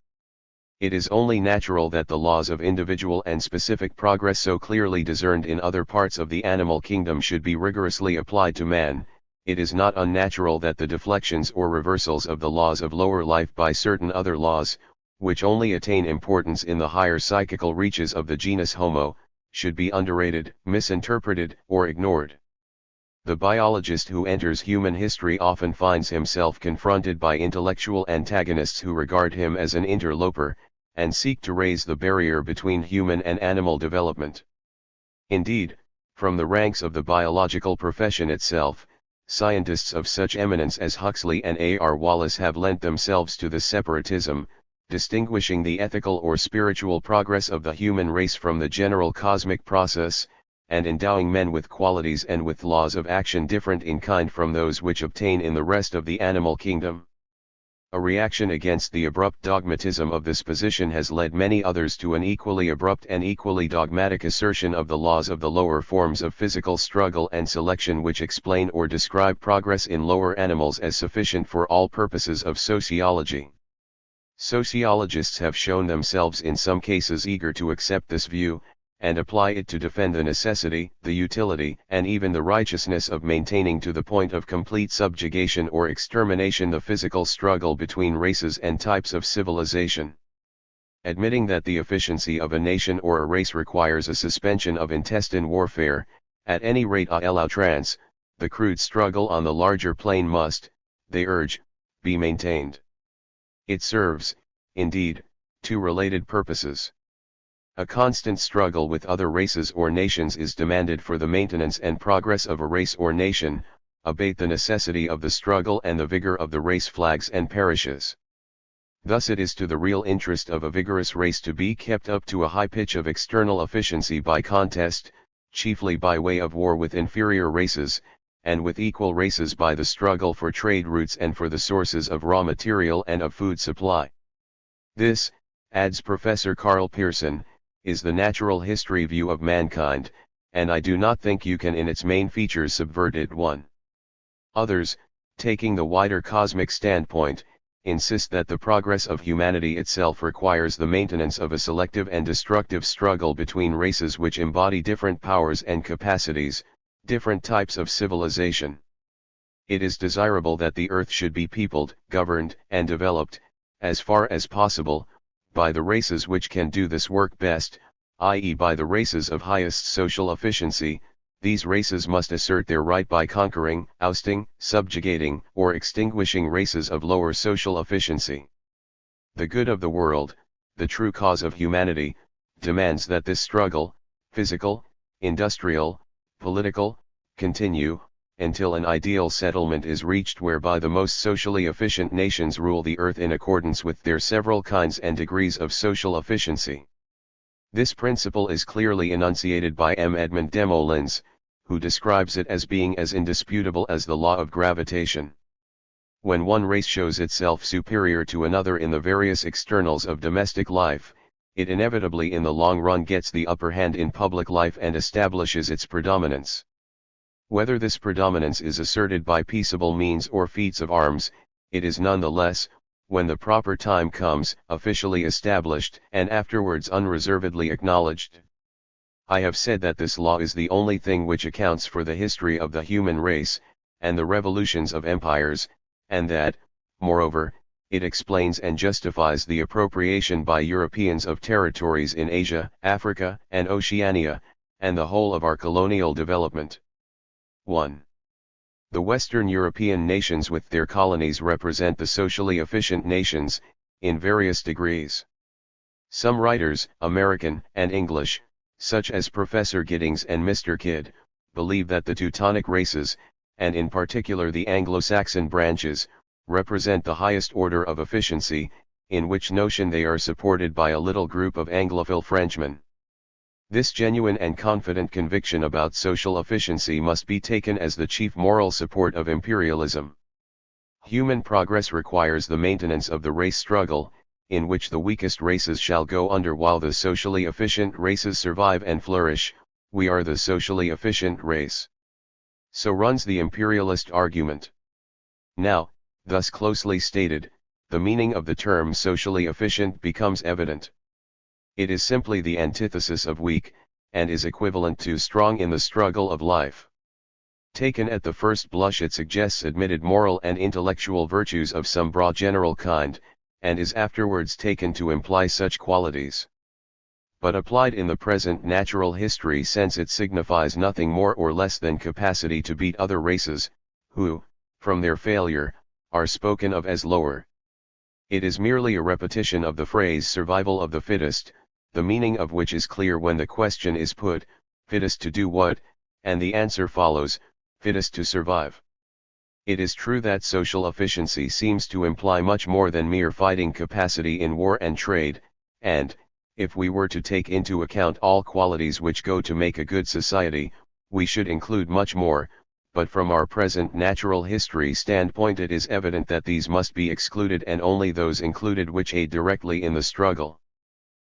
It is only natural that the laws of individual and specific progress so clearly discerned in other parts of the animal kingdom should be rigorously applied to man. It is not unnatural that the deflections or reversals of the laws of lower life by certain other laws, which only attain importance in the higher psychical reaches of the genus Homo, should be underrated, misinterpreted, or ignored. The biologist who enters human history often finds himself confronted by intellectual antagonists who regard him as an interloper, and seek to raise the barrier between human and animal development. Indeed, from the ranks of the biological profession itself, scientists of such eminence as Huxley and A.R. Wallace have lent themselves to the separatism, distinguishing the ethical or spiritual progress of the human race from the general cosmic process, and endowing men with qualities and with laws of action different in kind from those which obtain in the rest of the animal kingdom. A reaction against the abrupt dogmatism of this position has led many others to an equally abrupt and equally dogmatic assertion of the laws of the lower forms of physical struggle and selection which explain or describe progress in lower animals as sufficient for all purposes of sociology. Sociologists have shown themselves in some cases eager to accept this view, and apply it to defend the necessity, the utility, and even the righteousness of maintaining to the point of complete subjugation or extermination the physical struggle between races and types of civilization. Admitting that the efficiency of a nation or a race requires a suspension of intestine warfare, at any rate à l'outrance, the crude struggle on the larger plane must, they urge, be maintained. It serves, indeed, two related purposes. A constant struggle with other races or nations is demanded for the maintenance and progress of a race or nation, abate the necessity of the struggle and the vigor of the race flags and perishes. Thus it is to the real interest of a vigorous race to be kept up to a high pitch of external efficiency by contest, chiefly by way of war with inferior races, and with equal races by the struggle for trade routes and for the sources of raw material and of food supply. This, adds Professor Karl Pearson, is the natural history view of mankind, and I do not think you can in its main features subvert it. 1. Others, taking the wider cosmic standpoint, insist that the progress of humanity itself requires the maintenance of a selective and destructive struggle between races which embody different powers and capacities, different types of civilization. It is desirable that the earth should be peopled, governed, and developed, as far as possible, by the races which can do this work best, i.e. by the races of highest social efficiency. These races must assert their right by conquering, ousting, subjugating, or extinguishing races of lower social efficiency. The good of the world, the true cause of humanity, demands that this struggle, physical, industrial, political, continue, until an ideal settlement is reached whereby the most socially efficient nations rule the earth in accordance with their several kinds and degrees of social efficiency. This principle is clearly enunciated by M. Edmond Desmoulins, who describes it as being as indisputable as the law of gravitation. When one race shows itself superior to another in the various externals of domestic life, it inevitably in the long run gets the upper hand in public life and establishes its predominance. Whether this predominance is asserted by peaceable means or feats of arms, it is nonetheless, when the proper time comes, officially established and afterwards unreservedly acknowledged. I have said that this law is the only thing which accounts for the history of the human race, and the revolutions of empires, and that, moreover, it explains and justifies the appropriation by Europeans of territories in Asia, Africa, and Oceania, and the whole of our colonial development. 1. The Western European nations with their colonies represent the socially efficient nations, in various degrees. Some writers, American and English, such as Professor Giddings and Mr. Kidd, believe that the Teutonic races, and in particular the Anglo-Saxon branches, represent the highest order of efficiency, in which notion they are supported by a little group of Anglophile Frenchmen. This genuine and confident conviction about social efficiency must be taken as the chief moral support of imperialism. Human progress requires the maintenance of the race struggle, in which the weakest races shall go under while the socially efficient races survive and flourish. We are the socially efficient race. So runs the imperialist argument. Now, thus closely stated, the meaning of the term socially efficient becomes evident. It is simply the antithesis of weak, and is equivalent to strong in the struggle of life. Taken at the first blush, it suggests admitted moral and intellectual virtues of some broad general kind, and is afterwards taken to imply such qualities. But applied in the present natural history sense, it signifies nothing more or less than capacity to beat other races, who, from their failure, are spoken of as lower. It is merely a repetition of the phrase survival of the fittest, the meaning of which is clear when the question is put, fittest to do what, and the answer follows, fittest to survive. It is true that social efficiency seems to imply much more than mere fighting capacity in war and trade, and, if we were to take into account all qualities which go to make a good society, we should include much more, but from our present natural history standpoint it is evident that these must be excluded, and only those included which aid directly in the struggle.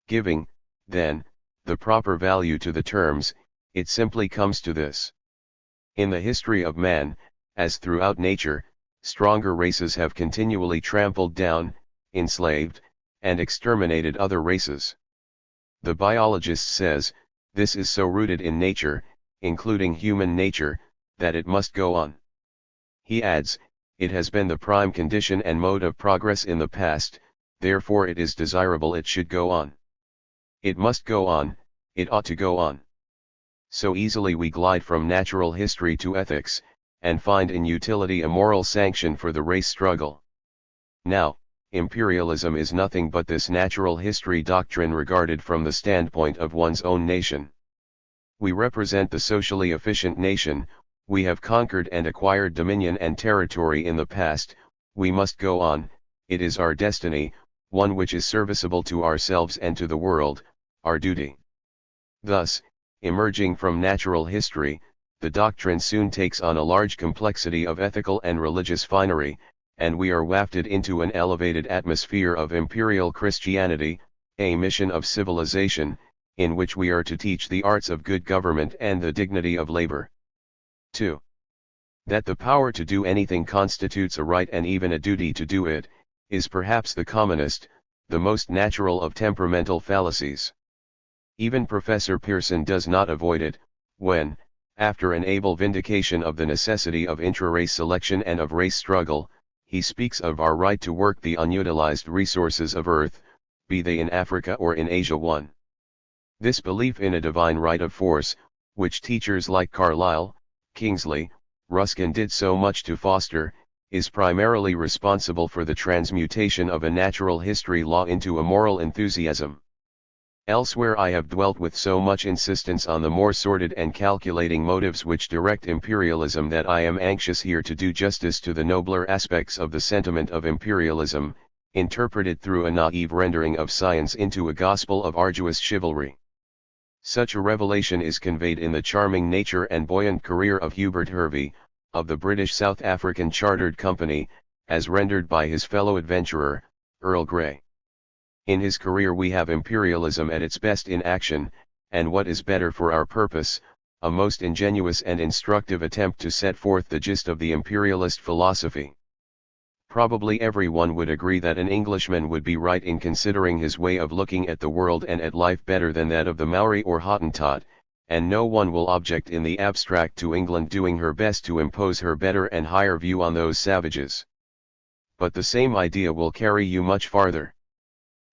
Giving, then, the proper value to the terms, it simply comes to this. In the history of man, as throughout nature, stronger races have continually trampled down, enslaved, and exterminated other races. The biologist says, this is so rooted in nature, including human nature, that it must go on. He adds, it has been the prime condition and mode of progress in the past, therefore it is desirable it should go on. It must go on, it ought to go on. So easily we glide from natural history to ethics, and find in utility a moral sanction for the race struggle. Now, imperialism is nothing but this natural history doctrine regarded from the standpoint of one's own nation. We represent the socially efficient nation, we have conquered and acquired dominion and territory in the past, we must go on, it is our destiny, one which is serviceable to ourselves and to the world, our duty. Thus, emerging from natural history, the doctrine soon takes on a large complexity of ethical and religious finery, and we are wafted into an elevated atmosphere of imperial Christianity, a mission of civilization, in which we are to teach the arts of good government and the dignity of labor. 2. That the power to do anything constitutes a right and even a duty to do it, is perhaps the commonest, the most natural of temperamental fallacies. Even Professor Pearson does not avoid it, when, after an able vindication of the necessity of intra-race selection and of race struggle, he speaks of our right to work the unutilized resources of Earth, be they in Africa or in Asia. 1. This belief in a divine right of force, which teachers like Carlyle, Kingsley, Ruskin did so much to foster, is primarily responsible for the transmutation of a natural history law into a moral enthusiasm. Elsewhere I have dwelt with so much insistence on the more sordid and calculating motives which direct imperialism that I am anxious here to do justice to the nobler aspects of the sentiment of imperialism, interpreted through a naive rendering of science into a gospel of arduous chivalry. Such a revelation is conveyed in the charming nature and buoyant career of Hubert Hervey, of the British South African Chartered Company, as rendered by his fellow adventurer, Earl Grey. In his career we have imperialism at its best in action, and what is better for our purpose, a most ingenious and instructive attempt to set forth the gist of the imperialist philosophy. Probably everyone would agree that an Englishman would be right in considering his way of looking at the world and at life better than that of the Maori or Hottentot, and no one will object in the abstract to England doing her best to impose her better and higher view on those savages. But the same idea will carry you much farther.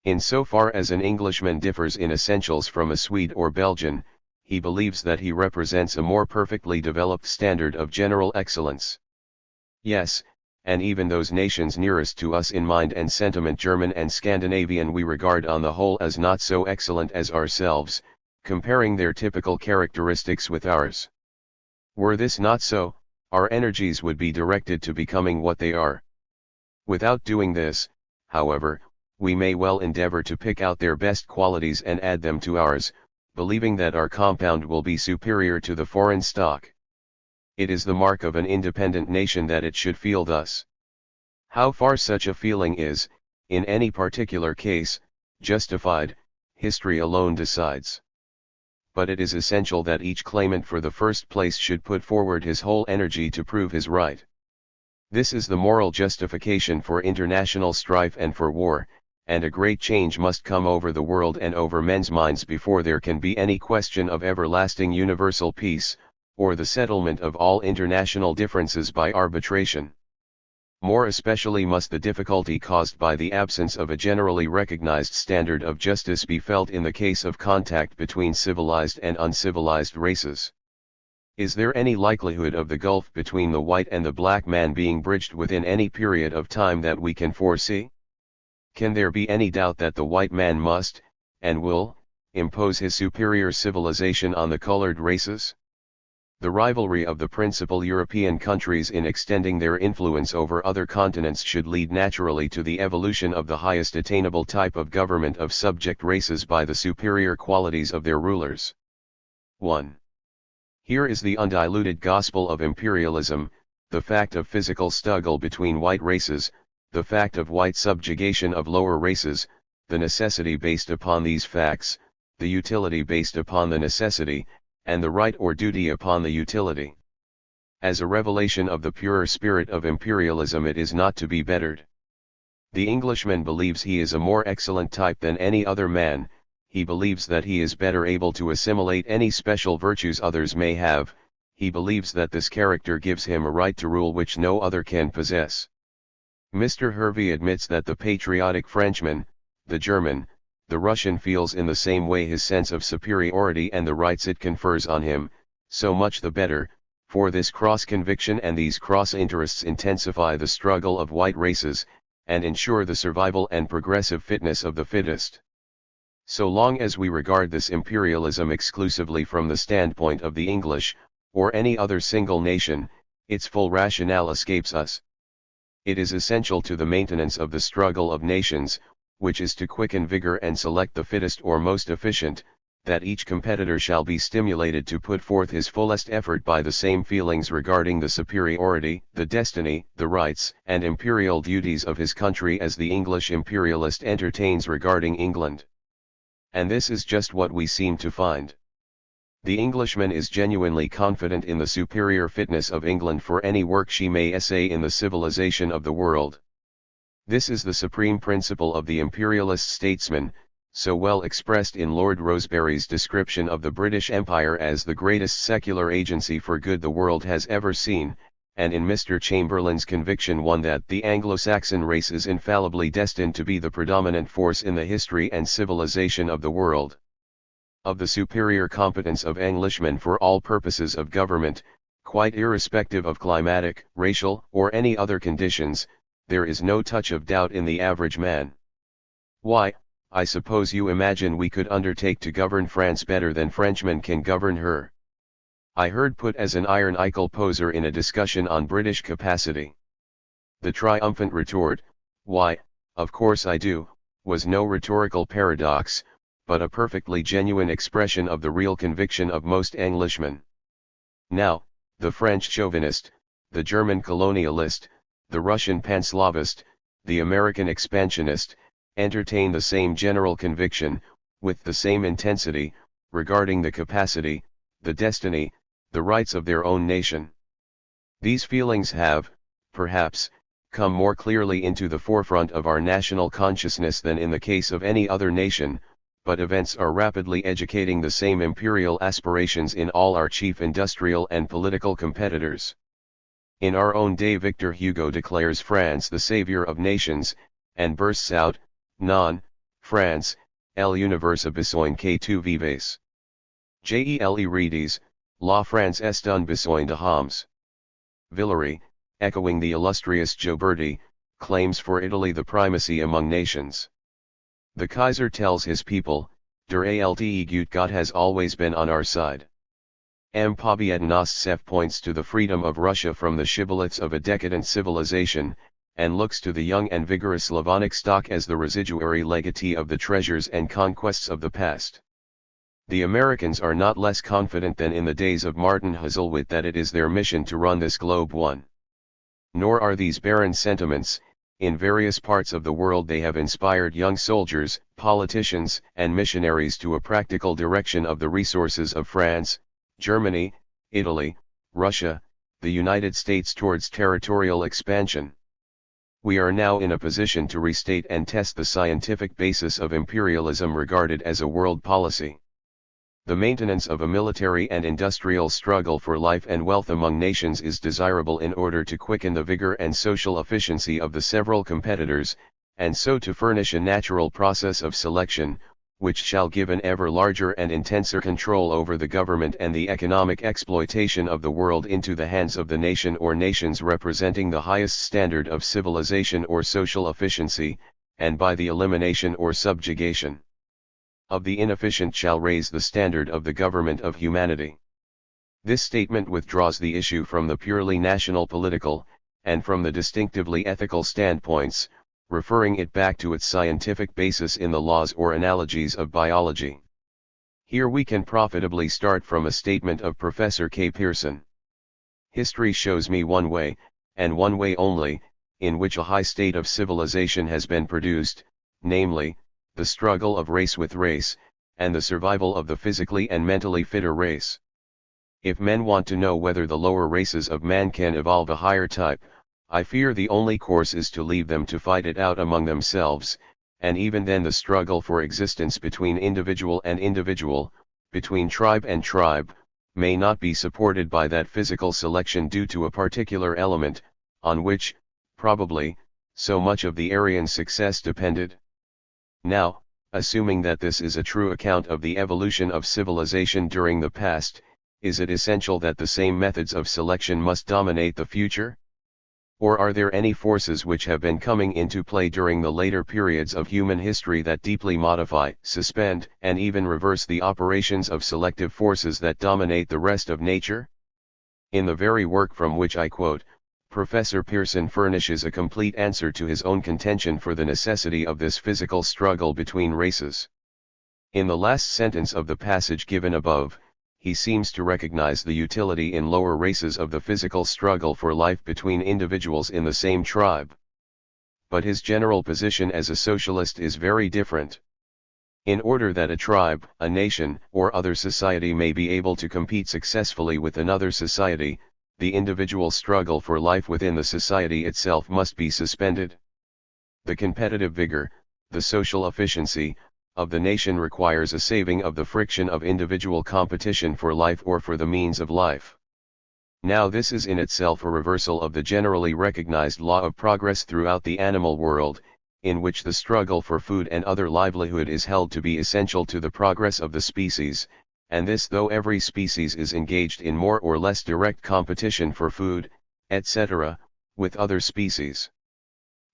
In so far as an Englishman differs in essentials from a Swede or Belgian, he believes that he represents a more perfectly developed standard of general excellence. Yes, and even those nations nearest to us in mind and sentiment, German and Scandinavian, we regard on the whole as not so excellent as ourselves, comparing their typical characteristics with ours. Were this not so, our energies would be directed to becoming what they are. Without doing this, however, we may well endeavor to pick out their best qualities and add them to ours, believing that our compound will be superior to the foreign stock. It is the mark of an independent nation that it should feel thus. How far such a feeling is, in any particular case, justified, history alone decides. but it is essential that each claimant for the first place should put forward his whole energy to prove his right. This is the moral justification for international strife and for war, and a great change must come over the world and over men's minds before there can be any question of everlasting universal peace, or the settlement of all international differences by arbitration. More especially must the difficulty caused by the absence of a generally recognized standard of justice be felt in the case of contact between civilized and uncivilized races. Is there any likelihood of the gulf between the white and the black man being bridged within any period of time that we can foresee? Can there be any doubt that the white man must, and will, impose his superior civilization on the colored races? The rivalry of the principal European countries in extending their influence over other continents should lead naturally to the evolution of the highest attainable type of government of subject races by the superior qualities of their rulers. 1. Here is the undiluted gospel of imperialism, the fact of physical struggle between white races, the fact of white subjugation of lower races, the necessity based upon these facts, the utility based upon the necessity, and the right or duty upon the utility. As a revelation of the purer spirit of imperialism, it is not to be bettered. The Englishman believes he is a more excellent type than any other man, he believes that he is better able to assimilate any special virtues others may have, he believes that this character gives him a right to rule which no other can possess. Mr. Hervey admits that the patriotic Frenchman, the German, the Russian feels in the same way his sense of superiority and the rights it confers on him, so much the better, for this cross-conviction and these cross-interests intensify the struggle of white races, and ensure the survival and progressive fitness of the fittest. So long as we regard this imperialism exclusively from the standpoint of the English, or any other single nation, its full rationale escapes us. It is essential to the maintenance of the struggle of nations, which is to quicken vigor and select the fittest or most efficient, that each competitor shall be stimulated to put forth his fullest effort by the same feelings regarding the superiority, the destiny, the rights, and imperial duties of his country as the English imperialist entertains regarding England. And this is just what we seem to find. The Englishman is genuinely confident in the superior fitness of England for any work she may essay in the civilization of the world. This is the supreme principle of the imperialist statesman, so well expressed in Lord Rosebery's description of the British Empire as the greatest secular agency for good the world has ever seen, and in Mr. Chamberlain's conviction one that the Anglo-Saxon race is infallibly destined to be the predominant force in the history and civilization of the world. Of the superior competence of Englishmen for all purposes of government, quite irrespective of climatic, racial, or any other conditions, there is no touch of doubt in the average man. Why, I suppose you imagine we could undertake to govern France better than Frenchmen can govern her. I heard put as an ironical poser in a discussion on British capacity. The triumphant retort, "Why, of course I do," was no rhetorical paradox, but a perfectly genuine expression of the real conviction of most Englishmen. Now, the French chauvinist, the German colonialist, the Russian panslavist, the American expansionist, entertain the same general conviction, with the same intensity, regarding the capacity, the destiny, the rights of their own nation. These feelings have, perhaps, come more clearly into the forefront of our national consciousness than in the case of any other nation, but events are rapidly educating the same imperial aspirations in all our chief industrial and political competitors. In our own day Victor Hugo declares France the savior of nations, and bursts out, "Non, France, l'univers a besoin que tu vives. Gele Redis, la France est un besoin de hommes." Villeray, echoing the illustrious Gioberti, claims for Italy the primacy among nations. The Kaiser tells his people, "Der alte gut Gott has always been on our side." M. Pobiedonostsev points to the freedom of Russia from the shibboleths of a decadent civilization, and looks to the young and vigorous Slavonic stock as the residuary legatee of the treasures and conquests of the past. The Americans are not less confident than in the days of Martin Chuzzlewit that it is their mission to run this globe one. Nor are these barren sentiments, In various parts of the world they have inspired young soldiers, politicians, and missionaries to a practical direction of the resources of France, Germany, Italy, Russia, the United States towards territorial expansion. We are now in a position to restate and test the scientific basis of imperialism regarded as a world policy. The maintenance of a military and industrial struggle for life and wealth among nations is desirable in order to quicken the vigor and social efficiency of the several competitors, and so to furnish a natural process of selection, which shall give an ever larger and intenser control over the government and the economic exploitation of the world into the hands of the nation or nations representing the highest standard of civilization or social efficiency, and by the elimination or subjugation of the inefficient shall raise the standard of the government of humanity. This statement withdraws the issue from the purely national political, and from the distinctively ethical standpoints, referring it back to its scientific basis in the laws or analogies of biology. Here we can profitably start from a statement of Professor K. Pearson. History shows me one way, and one way only, in which a high state of civilization has been produced, namely, the struggle of race with race, and the survival of the physically and mentally fitter race. If men want to know whether the lower races of man can evolve a higher type, I fear the only course is to leave them to fight it out among themselves, and even then the struggle for existence between individual and individual, between tribe and tribe, may not be supported by that physical selection due to a particular element, on which, probably, so much of the Aryan success depended. Now, assuming that this is a true account of the evolution of civilization during the past, is it essential that the same methods of selection must dominate the future? Or are there any forces which have been coming into play during the later periods of human history that deeply modify, suspend, and even reverse the operations of selective forces that dominate the rest of nature? In the very work from which I quote, Professor Pearson furnishes a complete answer to his own contention for the necessity of this physical struggle between races. In the last sentence of the passage given above, he seems to recognize the utility in lower races of the physical struggle for life between individuals in the same tribe. But his general position as a socialist is very different. In order that a tribe, a nation, or other society may be able to compete successfully with another society, the individual struggle for life within the society itself must be suspended. The competitive vigor, the social efficiency, of the nation requires a saving of the friction of individual competition for life or for the means of life. Now this is in itself a reversal of the generally recognized law of progress throughout the animal world, in which the struggle for food and other livelihood is held to be essential to the progress of the species, and this though every species is engaged in more or less direct competition for food, etc., with other species.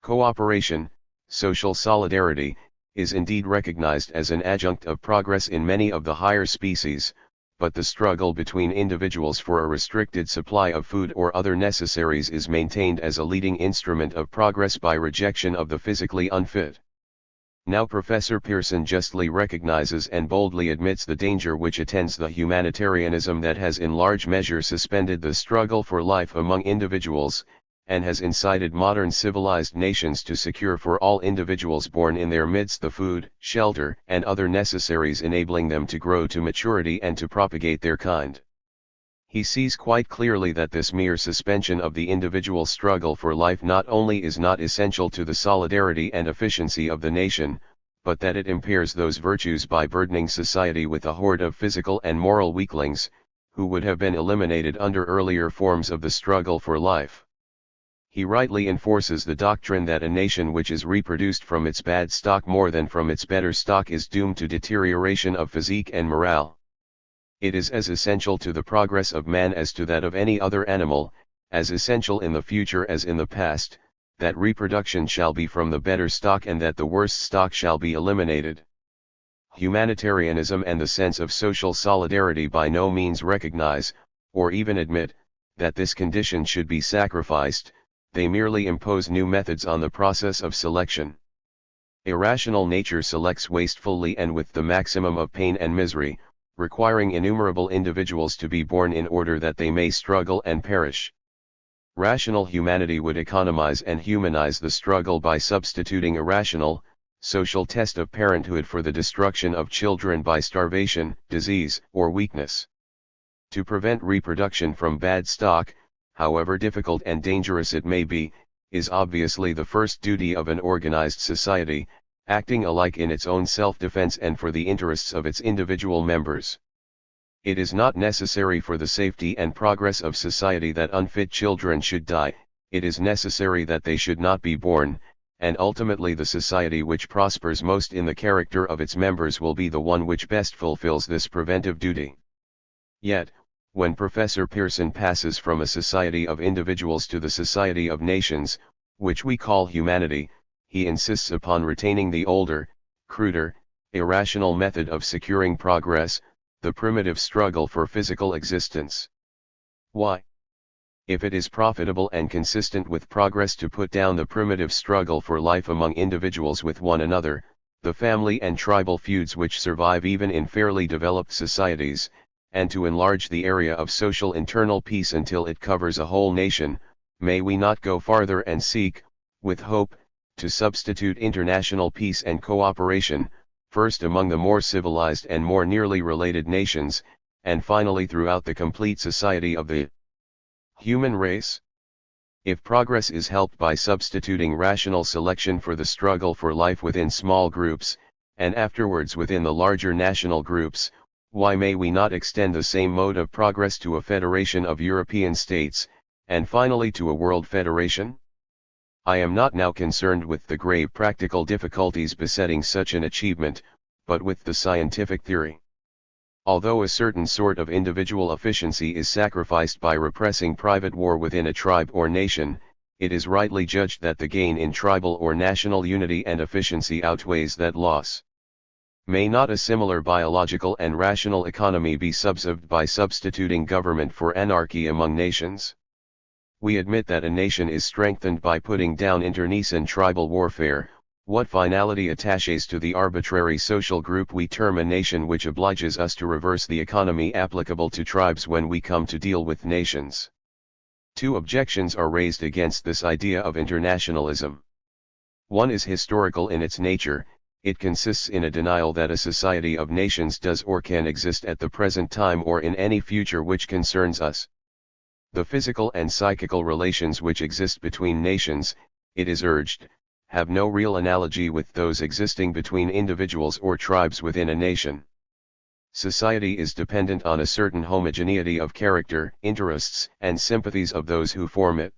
Cooperation, social solidarity, is indeed recognized as an adjunct of progress in many of the higher species, but the struggle between individuals for a restricted supply of food or other necessaries is maintained as a leading instrument of progress by rejection of the physically unfit. Now Professor Pearson justly recognizes and boldly admits the danger which attends the humanitarianism that has in large measure suspended the struggle for life among individuals, and has incited modern civilized nations to secure for all individuals born in their midst the food, shelter, and other necessaries enabling them to grow to maturity and to propagate their kind. He sees quite clearly that this mere suspension of the individual struggle for life not only is not essential to the solidarity and efficiency of the nation, but that it impairs those virtues by burdening society with a horde of physical and moral weaklings, who would have been eliminated under earlier forms of the struggle for life. He rightly enforces the doctrine that a nation which is reproduced from its bad stock more than from its better stock is doomed to deterioration of physique and morale. It is as essential to the progress of man as to that of any other animal, as essential in the future as in the past, that reproduction shall be from the better stock and that the worst stock shall be eliminated. Humanitarianism and the sense of social solidarity by no means recognize, or even admit, that this condition should be sacrificed, they merely impose new methods on the process of selection. Irrational nature selects wastefully and with the maximum of pain and misery, requiring innumerable individuals to be born in order that they may struggle and perish. Rational humanity would economize and humanize the struggle by substituting a rational, social test of parenthood for the destruction of children by starvation, disease, or weakness. To prevent reproduction from bad stock, however difficult and dangerous it may be, is obviously the first duty of an organized society, acting alike in its own self-defense and for the interests of its individual members. It is not necessary for the safety and progress of society that unfit children should die, it is necessary that they should not be born, and ultimately the society which prospers most in the character of its members will be the one which best fulfills this preventive duty. Yet, when Professor Pearson passes from a society of individuals to the society of nations, which we call humanity, he insists upon retaining the older, cruder, irrational method of securing progress, the primitive struggle for physical existence. Why? If it is profitable and consistent with progress to put down the primitive struggle for life among individuals with one another, the family and tribal feuds which survive even in fairly developed societies, and to enlarge the area of social internal peace until it covers a whole nation, may we not go farther and seek, with hope, to substitute international peace and cooperation, first among the more civilized and more nearly related nations, and finally throughout the complete society of the human race? If progress is helped by substituting rational selection for the struggle for life within small groups, and afterwards within the larger national groups, why may we not extend the same mode of progress to a federation of European states, and finally to a world federation? I am not now concerned with the grave practical difficulties besetting such an achievement, but with the scientific theory. Although a certain sort of individual efficiency is sacrificed by repressing private war within a tribe or nation, it is rightly judged that the gain in tribal or national unity and efficiency outweighs that loss. May not a similar biological and rational economy be subserved by substituting government for anarchy among nations? We admit that a nation is strengthened by putting down internecine tribal warfare. What finality attaches to the arbitrary social group we term a nation, which obliges us to reverse the economy applicable to tribes when we come to deal with nations? Two objections are raised against this idea of internationalism. One is historical in its nature. It consists in a denial that a society of nations does or can exist at the present time or in any future which concerns us. The physical and psychical relations which exist between nations, it is urged, have no real analogy with those existing between individuals or tribes within a nation. Society is dependent on a certain homogeneity of character, interests, and sympathies of those who form it.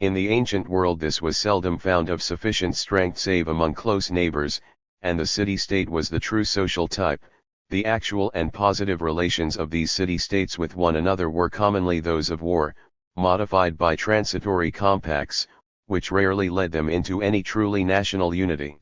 In the ancient world this was seldom found of sufficient strength save among close neighbors, and the city-state was the true social type. The actual and positive relations of these city-states with one another were commonly those of war, modified by transitory compacts, which rarely led them into any truly national unity.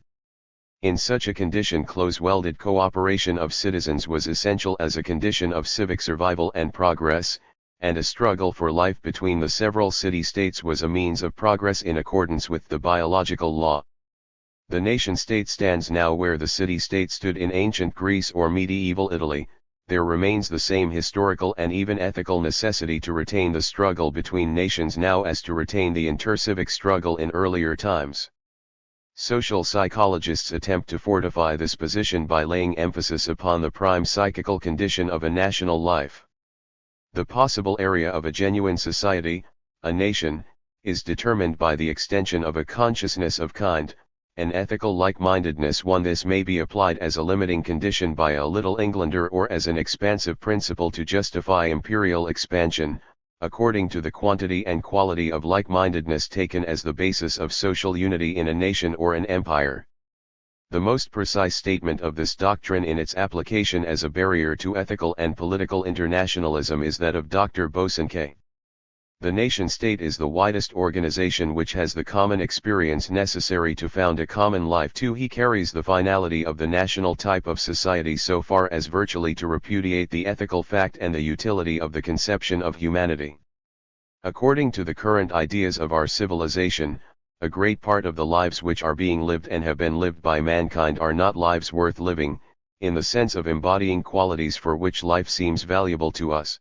In such a condition close-welded cooperation of citizens was essential as a condition of civic survival and progress, and a struggle for life between the several city-states was a means of progress in accordance with the biological law. The nation-state stands now where the city-state stood in ancient Greece or medieval Italy. There remains the same historical and even ethical necessity to retain the struggle between nations now as to retain the intercivic struggle in earlier times. Social psychologists attempt to fortify this position by laying emphasis upon the prime psychical condition of a national life. The possible area of a genuine society, a nation, is determined by the extension of a consciousness of kind, an ethical like-mindedness. One this may be applied as a limiting condition by a Little Englander or as an expansive principle to justify imperial expansion, according to the quantity and quality of like-mindedness taken as the basis of social unity in a nation or an empire. The most precise statement of this doctrine in its application as a barrier to ethical and political internationalism is that of Dr. Bosanquet. The nation-state is the widest organization which has the common experience necessary to found a common life. 2. He carries the finality of the national type of society so far as virtually to repudiate the ethical fact and the utility of the conception of humanity. According to the current ideas of our civilization, a great part of the lives which are being lived and have been lived by mankind are not lives worth living, in the sense of embodying qualities for which life seems valuable to us.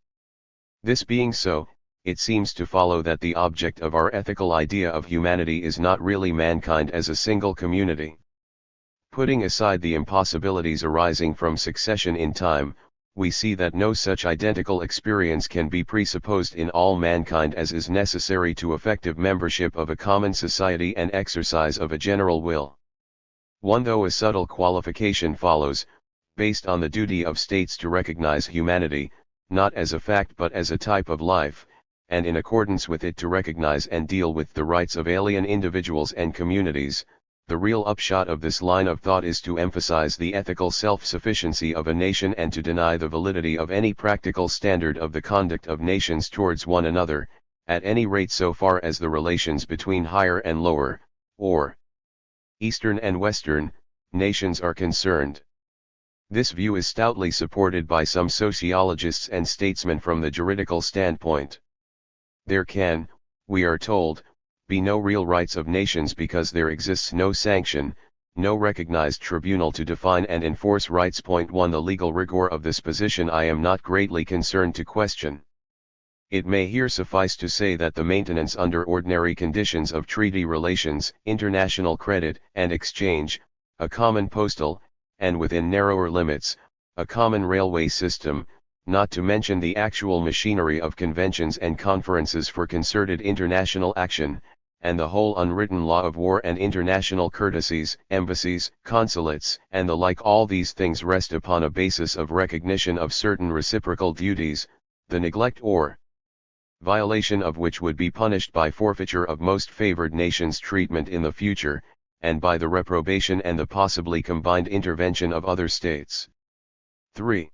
This being so, it seems to follow that the object of our ethical idea of humanity is not really mankind as a single community. Putting aside the impossibilities arising from succession in time, we see that no such identical experience can be presupposed in all mankind as is necessary to effective membership of a common society and exercise of a general will. One, though a subtle qualification follows, based on the duty of states to recognize humanity, not as a fact but as a type of life, and in accordance with it to recognize and deal with the rights of alien individuals and communities. The real upshot of this line of thought is to emphasize the ethical self-sufficiency of a nation and to deny the validity of any practical standard of the conduct of nations towards one another, at any rate so far as the relations between higher and lower, or Eastern and Western, nations are concerned. This view is stoutly supported by some sociologists and statesmen from the juridical standpoint. There can, we are told, be no real rights of nations because there exists no sanction, no recognized tribunal to define and enforce rights. 1 The legal rigor of this position I am not greatly concerned to question. It may here suffice to say that the maintenance under ordinary conditions of treaty relations, international credit and exchange, a common postal, and within narrower limits, a common railway system, not to mention the actual machinery of conventions and conferences for concerted international action, and the whole unwritten law of war and international courtesies, embassies, consulates, and the like, all these things rest upon a basis of recognition of certain reciprocal duties, the neglect or violation of which would be punished by forfeiture of most favored nations' treatment in the future, and by the reprobation and the possibly combined intervention of other states. 3.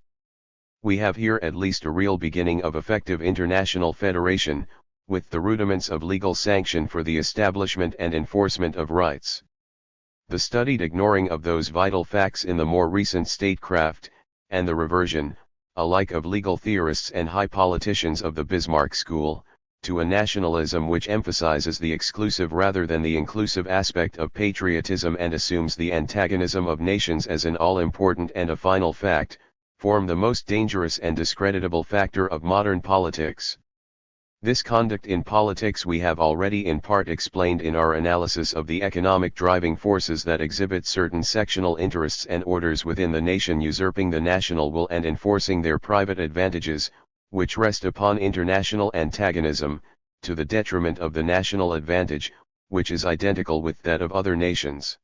We have here at least a real beginning of effective international federation, with the rudiments of legal sanction for the establishment and enforcement of rights. The studied ignoring of those vital facts in the more recent statecraft, and the reversion, alike of legal theorists and high politicians of the Bismarck school, to a nationalism which emphasizes the exclusive rather than the inclusive aspect of patriotism and assumes the antagonism of nations as an all-important and a final fact, form the most dangerous and discreditable factor of modern politics. This conduct in politics we have already in part explained in our analysis of the economic driving forces that exhibit certain sectional interests and orders within the nation usurping the national will and enforcing their private advantages, which rest upon international antagonism, to the detriment of the national advantage, which is identical with that of other nations.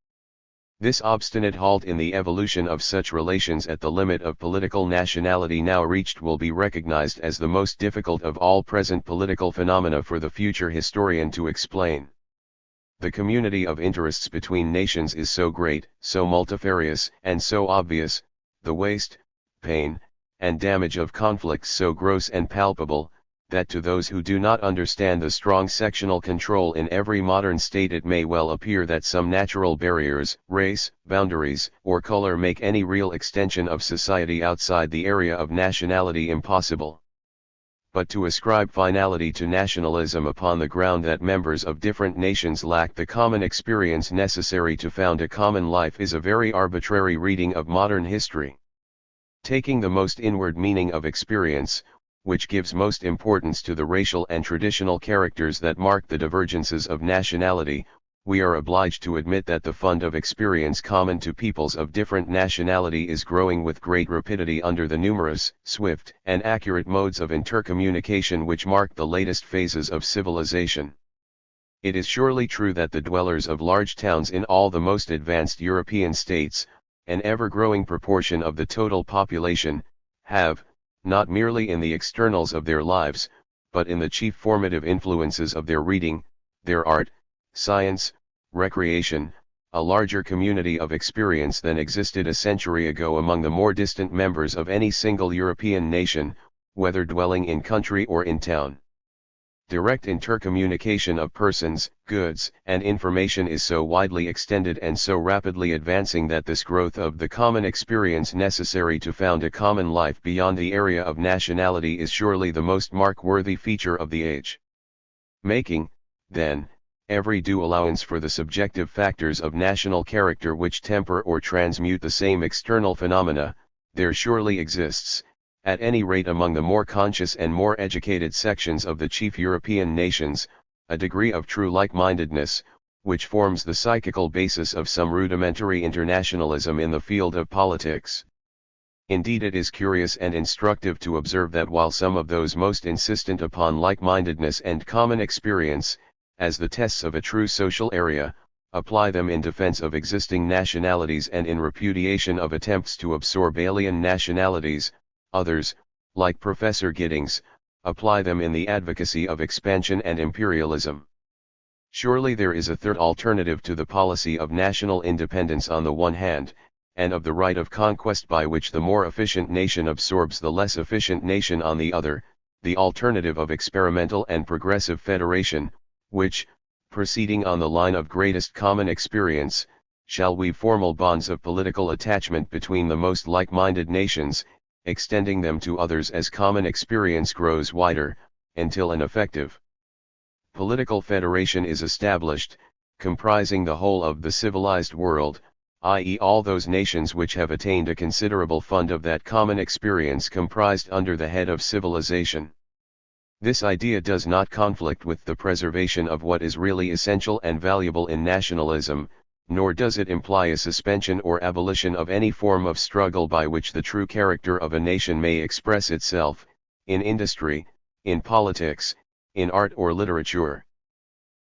This obstinate halt in the evolution of such relations at the limit of political nationality now reached will be recognized as the most difficult of all present political phenomena for the future historian to explain. The community of interests between nations is so great, so multifarious, and so obvious, the waste, pain, and damage of conflicts so gross and palpable, that to those who do not understand the strong sectional control in every modern state it may well appear that some natural barriers, race, boundaries, or color make any real extension of society outside the area of nationality impossible. But to ascribe finality to nationalism upon the ground that members of different nations lack the common experience necessary to found a common life is a very arbitrary reading of modern history. Taking the most inward meaning of experience, which gives most importance to the racial and traditional characters that mark the divergences of nationality, we are obliged to admit that the fund of experience common to peoples of different nationality is growing with great rapidity under the numerous, swift, and accurate modes of intercommunication which mark the latest phases of civilization. It is surely true that the dwellers of large towns in all the most advanced European states, an ever-growing proportion of the total population, have, not merely in the externals of their lives, but in the chief formative influences of their reading, their art, science, recreation, a larger community of experience than existed a century ago among the more distant members of any single European nation, whether dwelling in country or in town. Direct intercommunication of persons, goods, and information is so widely extended and so rapidly advancing that this growth of the common experience necessary to found a common life beyond the area of nationality is surely the most mark-worthy feature of the age. Making, then, every due allowance for the subjective factors of national character which temper or transmute the same external phenomena, there surely exists, at any rate among the more conscious and more educated sections of the chief European nations, a degree of true like-mindedness, which forms the psychical basis of some rudimentary internationalism in the field of politics. Indeed, it is curious and instructive to observe that while some of those most insistent upon like-mindedness and common experience, as the tests of a true social area, apply them in defense of existing nationalities and in repudiation of attempts to absorb alien nationalities, others, like Professor Giddings, apply them in the advocacy of expansion and imperialism. Surely there is a third alternative to the policy of national independence on the one hand, and of the right of conquest by which the more efficient nation absorbs the less efficient nation on the other, the alternative of experimental and progressive federation, which, proceeding on the line of greatest common experience, shall weave formal bonds of political attachment between the most like-minded nations, extending them to others as common experience grows wider, until an effective political federation is established, comprising the whole of the civilized world, i.e. all those nations which have attained a considerable fund of that common experience comprised under the head of civilization. This idea does not conflict with the preservation of what is really essential and valuable in nationalism, nor does it imply a suspension or abolition of any form of struggle by which the true character of a nation may express itself, in industry, in politics, in art or literature.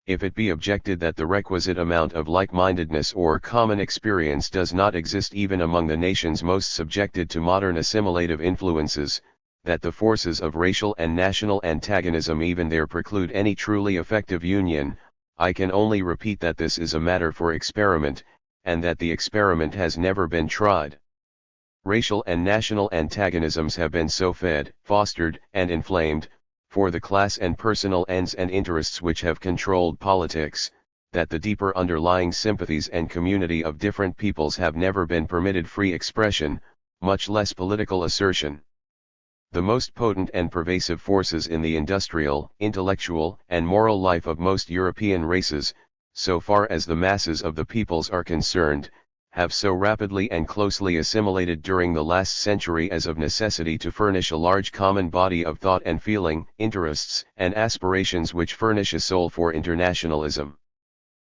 If it be objected that the requisite amount of like-mindedness or common experience does not exist even among the nations most subjected to modern assimilative influences, that the forces of racial and national antagonism even there preclude any truly effective union, I can only repeat that this is a matter for experiment, and that the experiment has never been tried. Racial and national antagonisms have been so fed, fostered, and inflamed, for the class and personal ends and interests which have controlled politics, that the deeper underlying sympathies and community of different peoples have never been permitted free expression, much less political assertion. The most potent and pervasive forces in the industrial, intellectual, and moral life of most European races, so far as the masses of the peoples are concerned, have so rapidly and closely assimilated during the last century as of necessity to furnish a large common body of thought and feeling, interests and aspirations which furnish a soul for internationalism.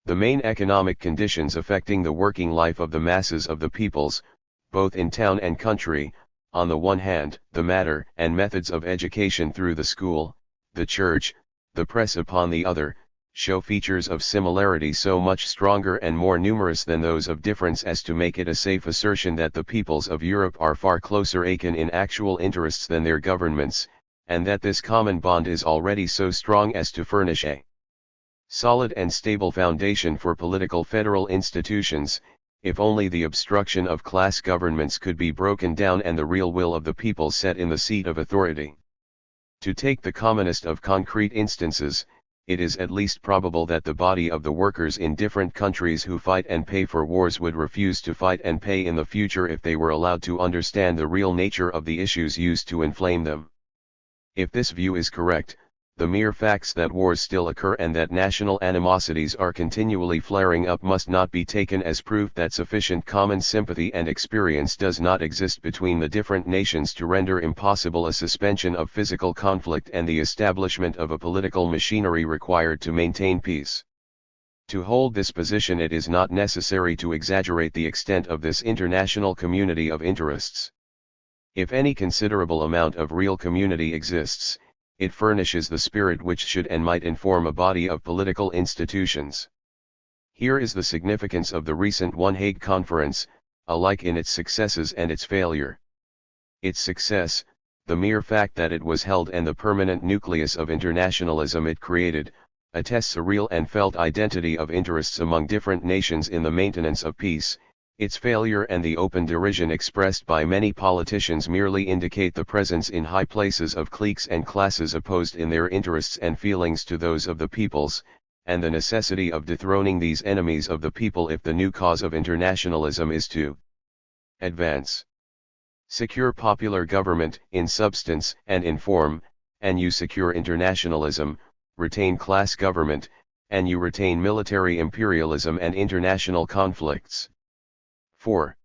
The main economic conditions affecting the working life of the masses of the peoples, both in town and country, on the one hand, the matter and methods of education through the school, the church, the press upon the other, show features of similarity so much stronger and more numerous than those of difference as to make it a safe assertion that the peoples of Europe are far closer akin in actual interests than their governments, and that this common bond is already so strong as to furnish a solid and stable foundation for political federal institutions, if only the obstruction of class governments could be broken down and the real will of the people set in the seat of authority. To take the commonest of concrete instances, it is at least probable that the body of the workers in different countries who fight and pay for wars would refuse to fight and pay in the future if they were allowed to understand the real nature of the issues used to inflame them. If this view is correct, the mere facts that wars still occur and that national animosities are continually flaring up must not be taken as proof that sufficient common sympathy and experience does not exist between the different nations to render impossible a suspension of physical conflict and the establishment of a political machinery required to maintain peace. To hold this position, it is not necessary to exaggerate the extent of this international community of interests. If any considerable amount of real community exists, it furnishes the spirit which should and might inform a body of political institutions. Here is the significance of the recent Hague Conference, alike in its successes and its failure. Its success, the mere fact that it was held and the permanent nucleus of internationalism it created, attests a real and felt identity of interests among different nations in the maintenance of peace. Its failure and the open derision expressed by many politicians merely indicate the presence in high places of cliques and classes opposed in their interests and feelings to those of the peoples, and the necessity of dethroning these enemies of the people if the new cause of internationalism is to advance. Secure popular government in substance and in form, and you secure internationalism, retain class government, and you retain military imperialism and international conflicts. 4.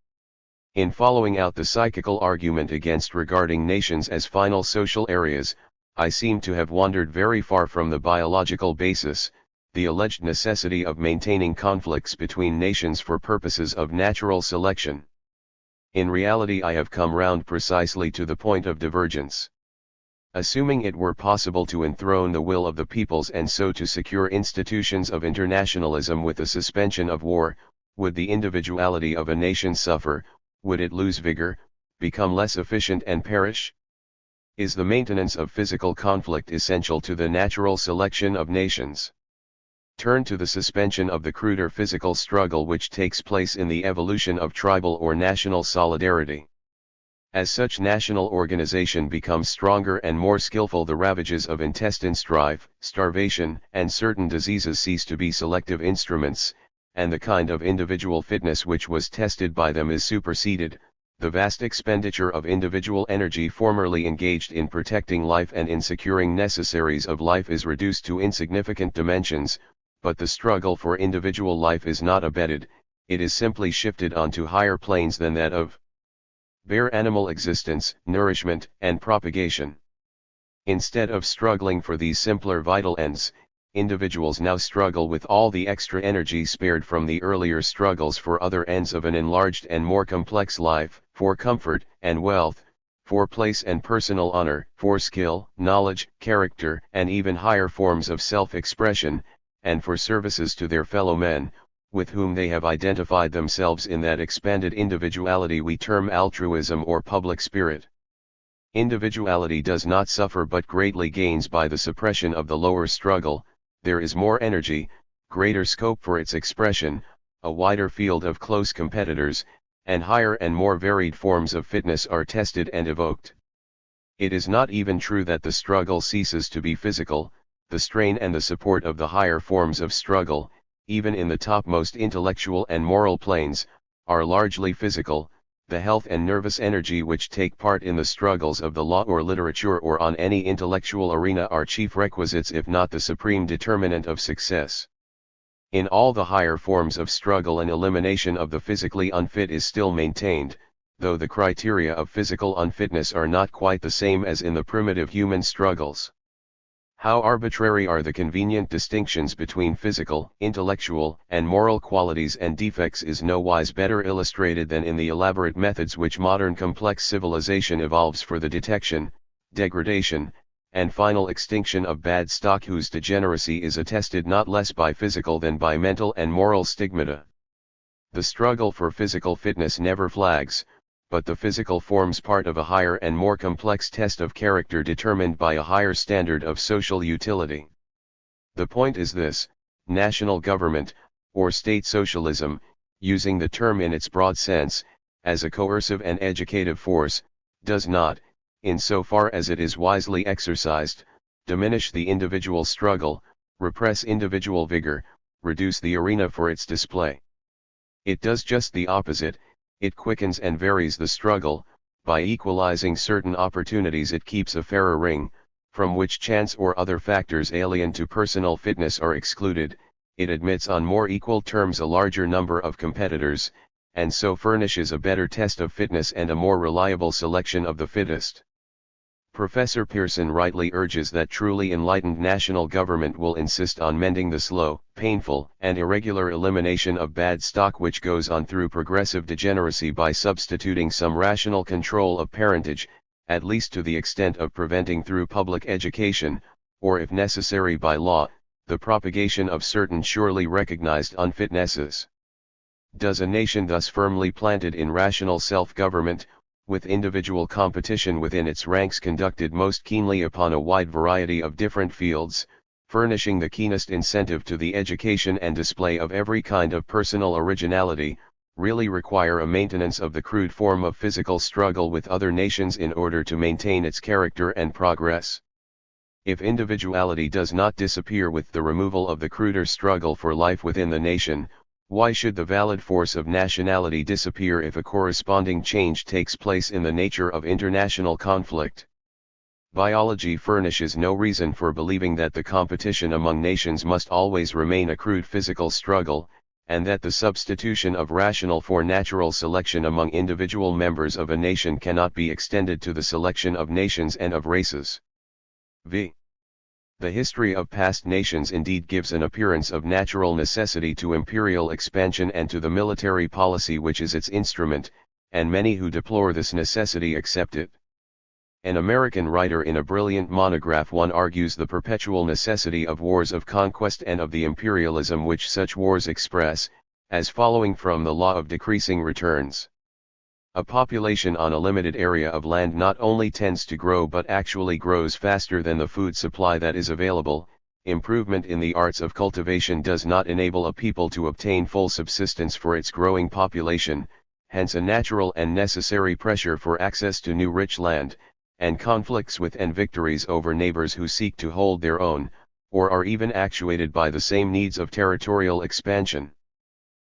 In following out the psychical argument against regarding nations as final social areas, I seem to have wandered very far from the biological basis, the alleged necessity of maintaining conflicts between nations for purposes of natural selection. In reality, I have come round precisely to the point of divergence. Assuming it were possible to enthrone the will of the peoples and so to secure institutions of internationalism with the suspension of war, would the individuality of a nation suffer? Would it lose vigor, become less efficient and perish? Is the maintenance of physical conflict essential to the natural selection of nations? Turn to the suspension of the cruder physical struggle which takes place in the evolution of tribal or national solidarity. As such national organization becomes stronger and more skillful, the ravages of intestine strife, starvation, and certain diseases cease to be selective instruments, and the kind of individual fitness which was tested by them is superseded. The vast expenditure of individual energy formerly engaged in protecting life and in securing necessaries of life is reduced to insignificant dimensions, but the struggle for individual life is not abated, it is simply shifted onto higher planes than that of bare animal existence, nourishment, and propagation. Instead of struggling for these simpler vital ends, individuals now struggle with all the extra energy spared from the earlier struggles for other ends of an enlarged and more complex life, for comfort and wealth, for place and personal honor, for skill, knowledge, character, and even higher forms of self-expression, and for services to their fellow men, with whom they have identified themselves in that expanded individuality we term altruism or public spirit. Individuality does not suffer but greatly gains by the suppression of the lower struggle. There is more energy, greater scope for its expression, a wider field of close competitors, and higher and more varied forms of fitness are tested and evoked. It is not even true that the struggle ceases to be physical. The strain and the support of the higher forms of struggle, even in the topmost intellectual and moral planes, are largely physical. The health and nervous energy which take part in the struggles of the law or literature or on any intellectual arena are chief requisites if not the supreme determinant of success. In all the higher forms of struggle an elimination of the physically unfit is still maintained, though the criteria of physical unfitness are not quite the same as in the primitive human struggles. How arbitrary are the convenient distinctions between physical, intellectual, and moral qualities and defects is nowise better illustrated than in the elaborate methods which modern complex civilization evolves for the detection, degradation, and final extinction of bad stock whose degeneracy is attested not less by physical than by mental and moral stigmata. The struggle for physical fitness never flags, but the physical forms part of a higher and more complex test of character determined by a higher standard of social utility. The point is this: national government, or state socialism, using the term in its broad sense, as a coercive and educative force, does not, in so far as it is wisely exercised, diminish the individual struggle, repress individual vigor, reduce the arena for its display. It does just the opposite. It quickens and varies the struggle. By equalizing certain opportunities it keeps a fairer ring, from which chance or other factors alien to personal fitness are excluded. It admits on more equal terms a larger number of competitors, and so furnishes a better test of fitness and a more reliable selection of the fittest. Professor Pearson rightly urges that truly enlightened national government will insist on mending the slow, painful, and irregular elimination of bad stock which goes on through progressive degeneracy by substituting some rational control of parentage, at least to the extent of preventing through public education, or if necessary by law, the propagation of certain surely recognized unfitnesses. Does a nation thus firmly planted in rational self-government, with individual competition within its ranks conducted most keenly upon a wide variety of different fields, furnishing the keenest incentive to the education and display of every kind of personal originality, really require a maintenance of the crude form of physical struggle with other nations in order to maintain its character and progress? If individuality does not disappear with the removal of the cruder struggle for life within the nation, why should the valid force of nationality disappear if a corresponding change takes place in the nature of international conflict? Biology furnishes no reason for believing that the competition among nations must always remain a crude physical struggle, and that the substitution of rational for natural selection among individual members of a nation cannot be extended to the selection of nations and of races. V. The history of past nations indeed gives an appearance of natural necessity to imperial expansion and to the military policy which is its instrument, and many who deplore this necessity accept it. An American writer in a brilliant monograph argues the perpetual necessity of wars of conquest and of the imperialism which such wars express, as following from the law of decreasing returns. A population on a limited area of land not only tends to grow but actually grows faster than the food supply that is available. Improvement in the arts of cultivation does not enable a people to obtain full subsistence for its growing population, hence a natural and necessary pressure for access to new rich land, and conflicts with and victories over neighbors who seek to hold their own, or are even actuated by the same needs of territorial expansion.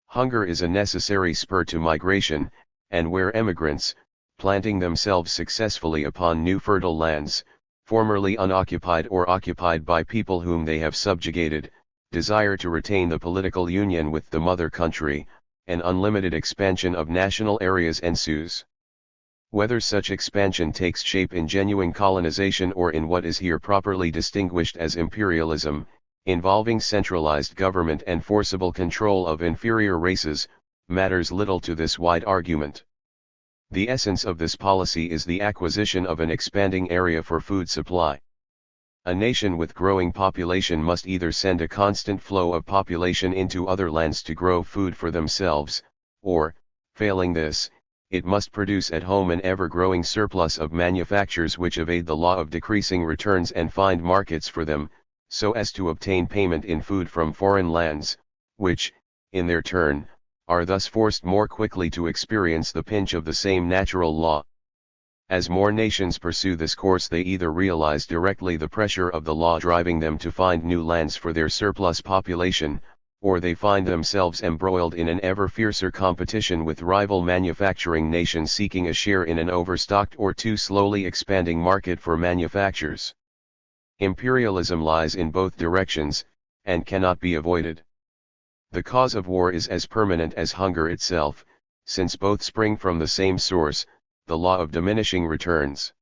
Hunger is a necessary spur to migration, and where emigrants, planting themselves successfully upon new fertile lands, formerly unoccupied or occupied by people whom they have subjugated, desire to retain the political union with the mother country, an unlimited expansion of national areas ensues. Whether such expansion takes shape in genuine colonization or in what is here properly distinguished as imperialism, involving centralized government and forcible control of inferior races, matters little to this wide argument. The essence of this policy is the acquisition of an expanding area for food supply. A nation with growing population must either send a constant flow of population into other lands to grow food for themselves, or, failing this, it must produce at home an ever-growing surplus of manufactures which evade the law of decreasing returns and find markets for them, so as to obtain payment in food from foreign lands, which, in their turn, are thus forced more quickly to experience the pinch of the same natural law. As more nations pursue this course, they either realize directly the pressure of the law driving them to find new lands for their surplus population, or they find themselves embroiled in an ever fiercer competition with rival manufacturing nations seeking a share in an overstocked or too slowly expanding market for manufactures. Imperialism lies in both directions, and cannot be avoided. The cause of war is as permanent as hunger itself, since both spring from the same source, the law of diminishing returns.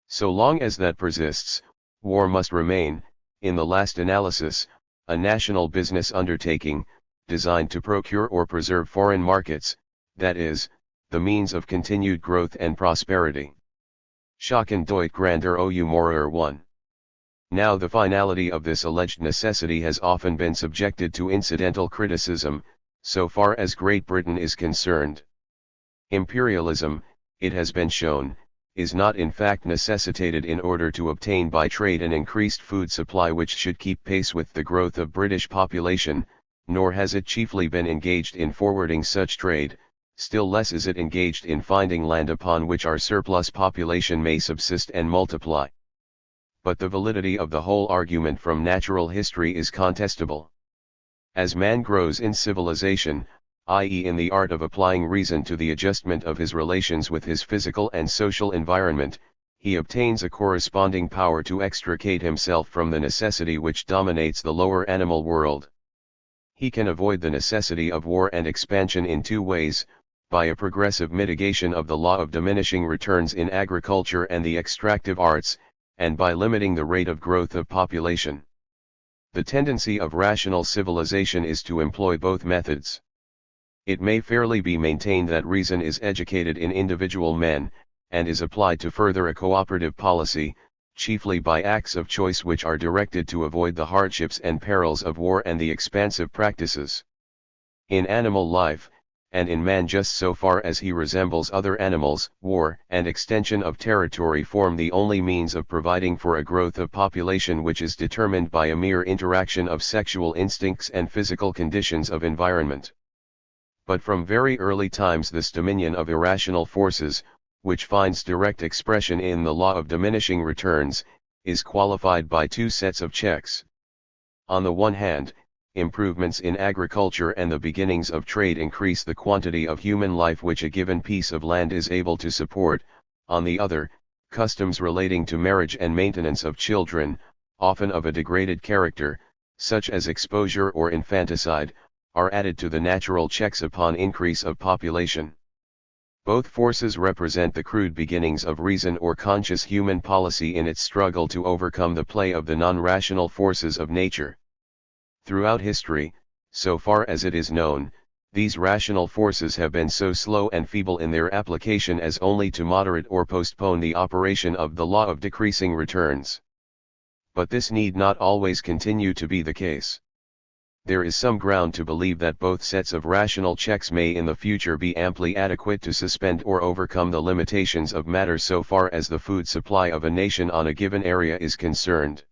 So long as that persists, war must remain, in the last analysis, a national business undertaking, designed to procure or preserve foreign markets, that is, the means of continued growth and prosperity. Schaffen Deut Grandeur ou Mourir 1. Now the finality of this alleged necessity has often been subjected to incidental criticism, so far as Great Britain is concerned. Imperialism, it has been shown, is not in fact necessitated in order to obtain by trade an increased food supply which should keep pace with the growth of British population, nor has it chiefly been engaged in forwarding such trade, still less is it engaged in finding land upon which our surplus population may subsist and multiply. But the validity of the whole argument from natural history is contestable. As man grows in civilization, i.e. in the art of applying reason to the adjustment of his relations with his physical and social environment, he obtains a corresponding power to extricate himself from the necessity which dominates the lower animal world. He can avoid the necessity of war and expansion in two ways: by a progressive mitigation of the law of diminishing returns in agriculture and the extractive arts, and by limiting the rate of growth of population. The tendency of rational civilization is to employ both methods. It may fairly be maintained that reason is educated in individual men, and is applied to further a cooperative policy, chiefly by acts of choice which are directed to avoid the hardships and perils of war and the expansive practices. In animal life, and in man just so far as he resembles other animals, war and extension of territory form the only means of providing for a growth of population which is determined by a mere interaction of sexual instincts and physical conditions of environment. But from very early times this dominion of irrational forces, which finds direct expression in the law of diminishing returns, is qualified by two sets of checks. On the one hand, improvements in agriculture and the beginnings of trade increase the quantity of human life which a given piece of land is able to support. On the other, customs relating to marriage and maintenance of children, often of a degraded character, such as exposure or infanticide, are added to the natural checks upon increase of population. Both forces represent the crude beginnings of reason or conscious human policy in its struggle to overcome the play of the non-rational forces of nature. Throughout history, so far as it is known, these rational forces have been so slow and feeble in their application as only to moderate or postpone the operation of the law of decreasing returns. But this need not always continue to be the case. There is some ground to believe that both sets of rational checks may in the future be amply adequate to suspend or overcome the limitations of matter so far as the food supply of a nation on a given area is concerned.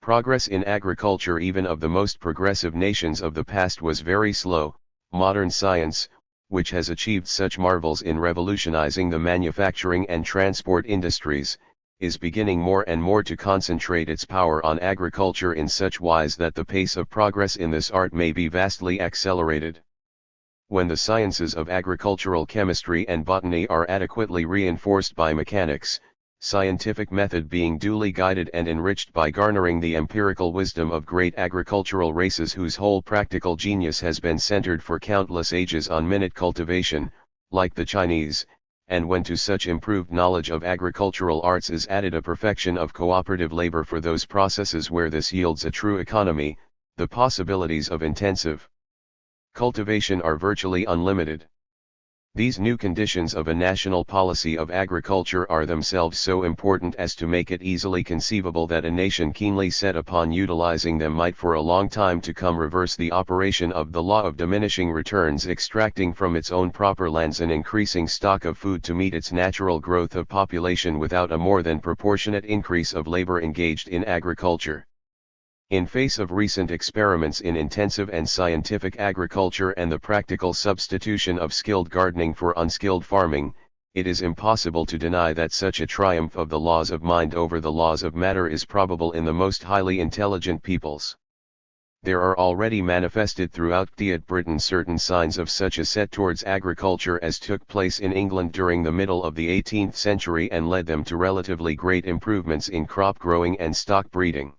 Progress in agriculture even of the most progressive nations of the past was very slow. Modern science, which has achieved such marvels in revolutionizing the manufacturing and transport industries, is beginning more and more to concentrate its power on agriculture in such wise that the pace of progress in this art may be vastly accelerated. When the sciences of agricultural chemistry and botany are adequately reinforced by mechanics, scientific method being duly guided and enriched by garnering the empirical wisdom of great agricultural races whose whole practical genius has been centered for countless ages on minute cultivation, like the Chinese, and when to such improved knowledge of agricultural arts is added a perfection of cooperative labor for those processes where this yields a true economy, the possibilities of intensive cultivation are virtually unlimited. These new conditions of a national policy of agriculture are themselves so important as to make it easily conceivable that a nation keenly set upon utilizing them might for a long time to come reverse the operation of the law of diminishing returns, extracting from its own proper lands an increasing stock of food to meet its natural growth of population without a more than proportionate increase of labor engaged in agriculture. In face of recent experiments in intensive and scientific agriculture and the practical substitution of skilled gardening for unskilled farming, it is impossible to deny that such a triumph of the laws of mind over the laws of matter is probable in the most highly intelligent peoples. There are already manifested throughout Britain certain signs of such a set towards agriculture as took place in England during the middle of the 18th century and led them to relatively great improvements in crop growing and stock breeding.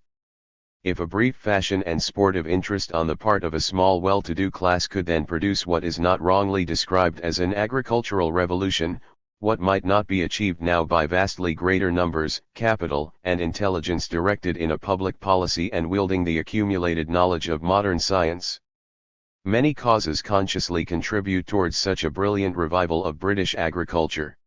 If a brief fashion and sportive interest on the part of a small well-to-do class could then produce what is not wrongly described as an agricultural revolution, what might not be achieved now by vastly greater numbers, capital, and intelligence directed in a public policy and wielding the accumulated knowledge of modern science? Many causes consciously contribute towards such a brilliant revival of British agriculture.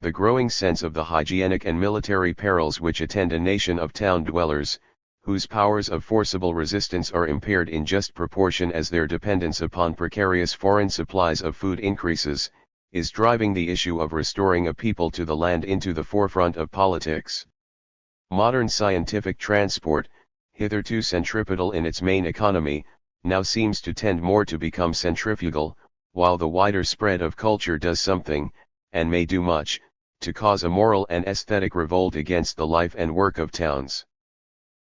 The growing sense of the hygienic and military perils which attend a nation of town dwellers, whose powers of forcible resistance are impaired in just proportion as their dependence upon precarious foreign supplies of food increases, is driving the issue of restoring a people to the land into the forefront of politics. Modern scientific transport, hitherto centripetal in its main economy, now seems to tend more to become centrifugal, while the wider spread of culture does something, and may do much, to cause a moral and aesthetic revolt against the life and work of towns.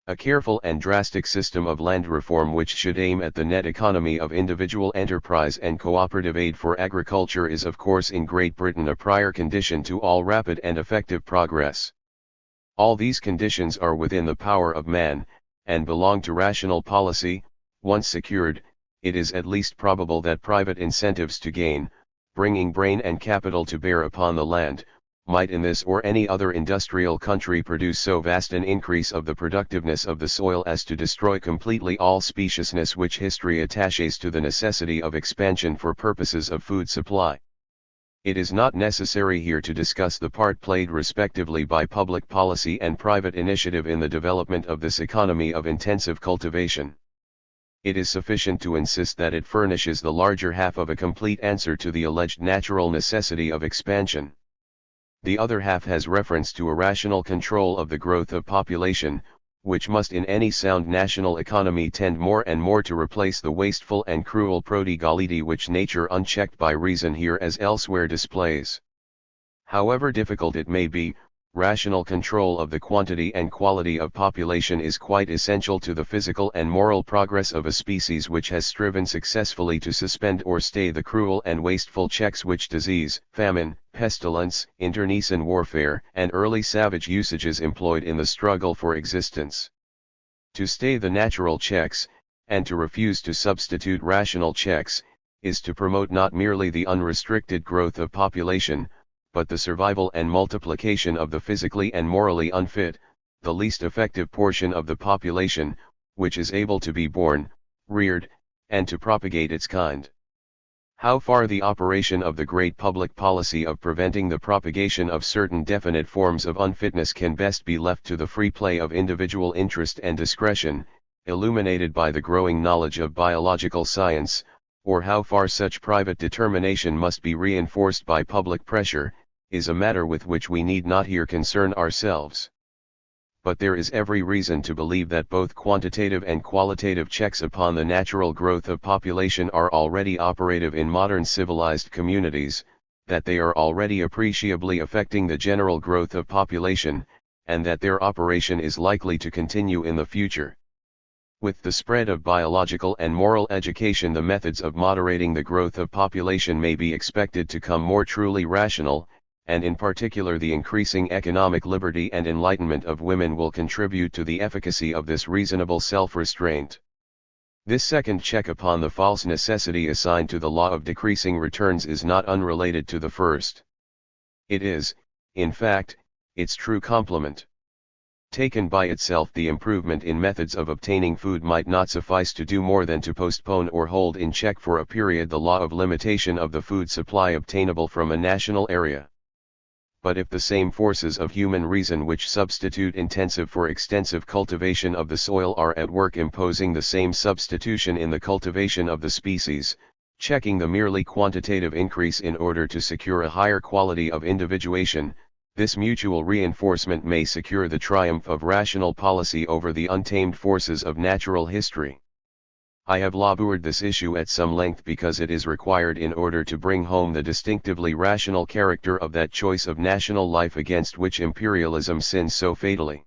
A careful and drastic system of land reform which should aim at the net economy of individual enterprise and cooperative aid for agriculture is of course in Great Britain a prior condition to all rapid and effective progress. All these conditions are within the power of man, and belong to rational policy. Once secured, it is at least probable that private incentives to gain, bringing brain and capital to bear upon the land, might in this or any other industrial country produce so vast an increase of the productiveness of the soil as to destroy completely all speciousness which history attaches to the necessity of expansion for purposes of food supply. It is not necessary here to discuss the part played respectively by public policy and private initiative in the development of this economy of intensive cultivation. It is sufficient to insist that it furnishes the larger half of a complete answer to the alleged natural necessity of expansion. The other half has reference to a rational control of the growth of population, which must in any sound national economy tend more and more to replace the wasteful and cruel prodigality which nature unchecked by reason here as elsewhere displays. However difficult it may be, rational control of the quantity and quality of population is quite essential to the physical and moral progress of a species which has striven successfully to suspend or stay the cruel and wasteful checks which disease, famine, pestilence, internecine warfare, and early savage usages employed in the struggle for existence. To stay the natural checks, and to refuse to substitute rational checks, is to promote not merely the unrestricted growth of population, but the survival and multiplication of the physically and morally unfit, the least effective portion of the population, which is able to be born, reared, and to propagate its kind. How far the operation of the great public policy of preventing the propagation of certain definite forms of unfitness can best be left to the free play of individual interest and discretion, illuminated by the growing knowledge of biological science, or how far such private determination must be reinforced by public pressure, is a matter with which we need not here concern ourselves. But there is every reason to believe that both quantitative and qualitative checks upon the natural growth of population are already operative in modern civilized communities, that they are already appreciably affecting the general growth of population, and that their operation is likely to continue in the future. With the spread of biological and moral education, the methods of moderating the growth of population may be expected to come more truly rational, and in particular the increasing economic liberty and enlightenment of women will contribute to the efficacy of this reasonable self-restraint. This second check upon the false necessity assigned to the law of decreasing returns is not unrelated to the first. It is, in fact, its true complement. Taken by itself, the improvement in methods of obtaining food might not suffice to do more than to postpone or hold in check for a period the law of limitation of the food supply obtainable from a national area. But if the same forces of human reason which substitute intensive for extensive cultivation of the soil are at work imposing the same substitution in the cultivation of the species, checking the merely quantitative increase in order to secure a higher quality of individuation, this mutual reinforcement may secure the triumph of rational policy over the untamed forces of natural history. I have labored this issue at some length because it is required in order to bring home the distinctively rational character of that choice of national life against which imperialism sins so fatally.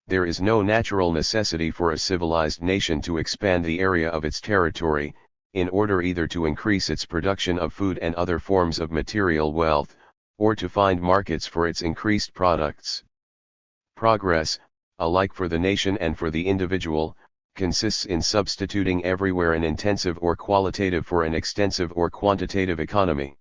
There is no natural necessity for a civilized nation to expand the area of its territory, in order either to increase its production of food and other forms of material wealth, or to find markets for its increased products. Progress, alike for the nation and for the individual, consists in substituting everywhere an intensive or qualitative for an extensive or quantitative economy.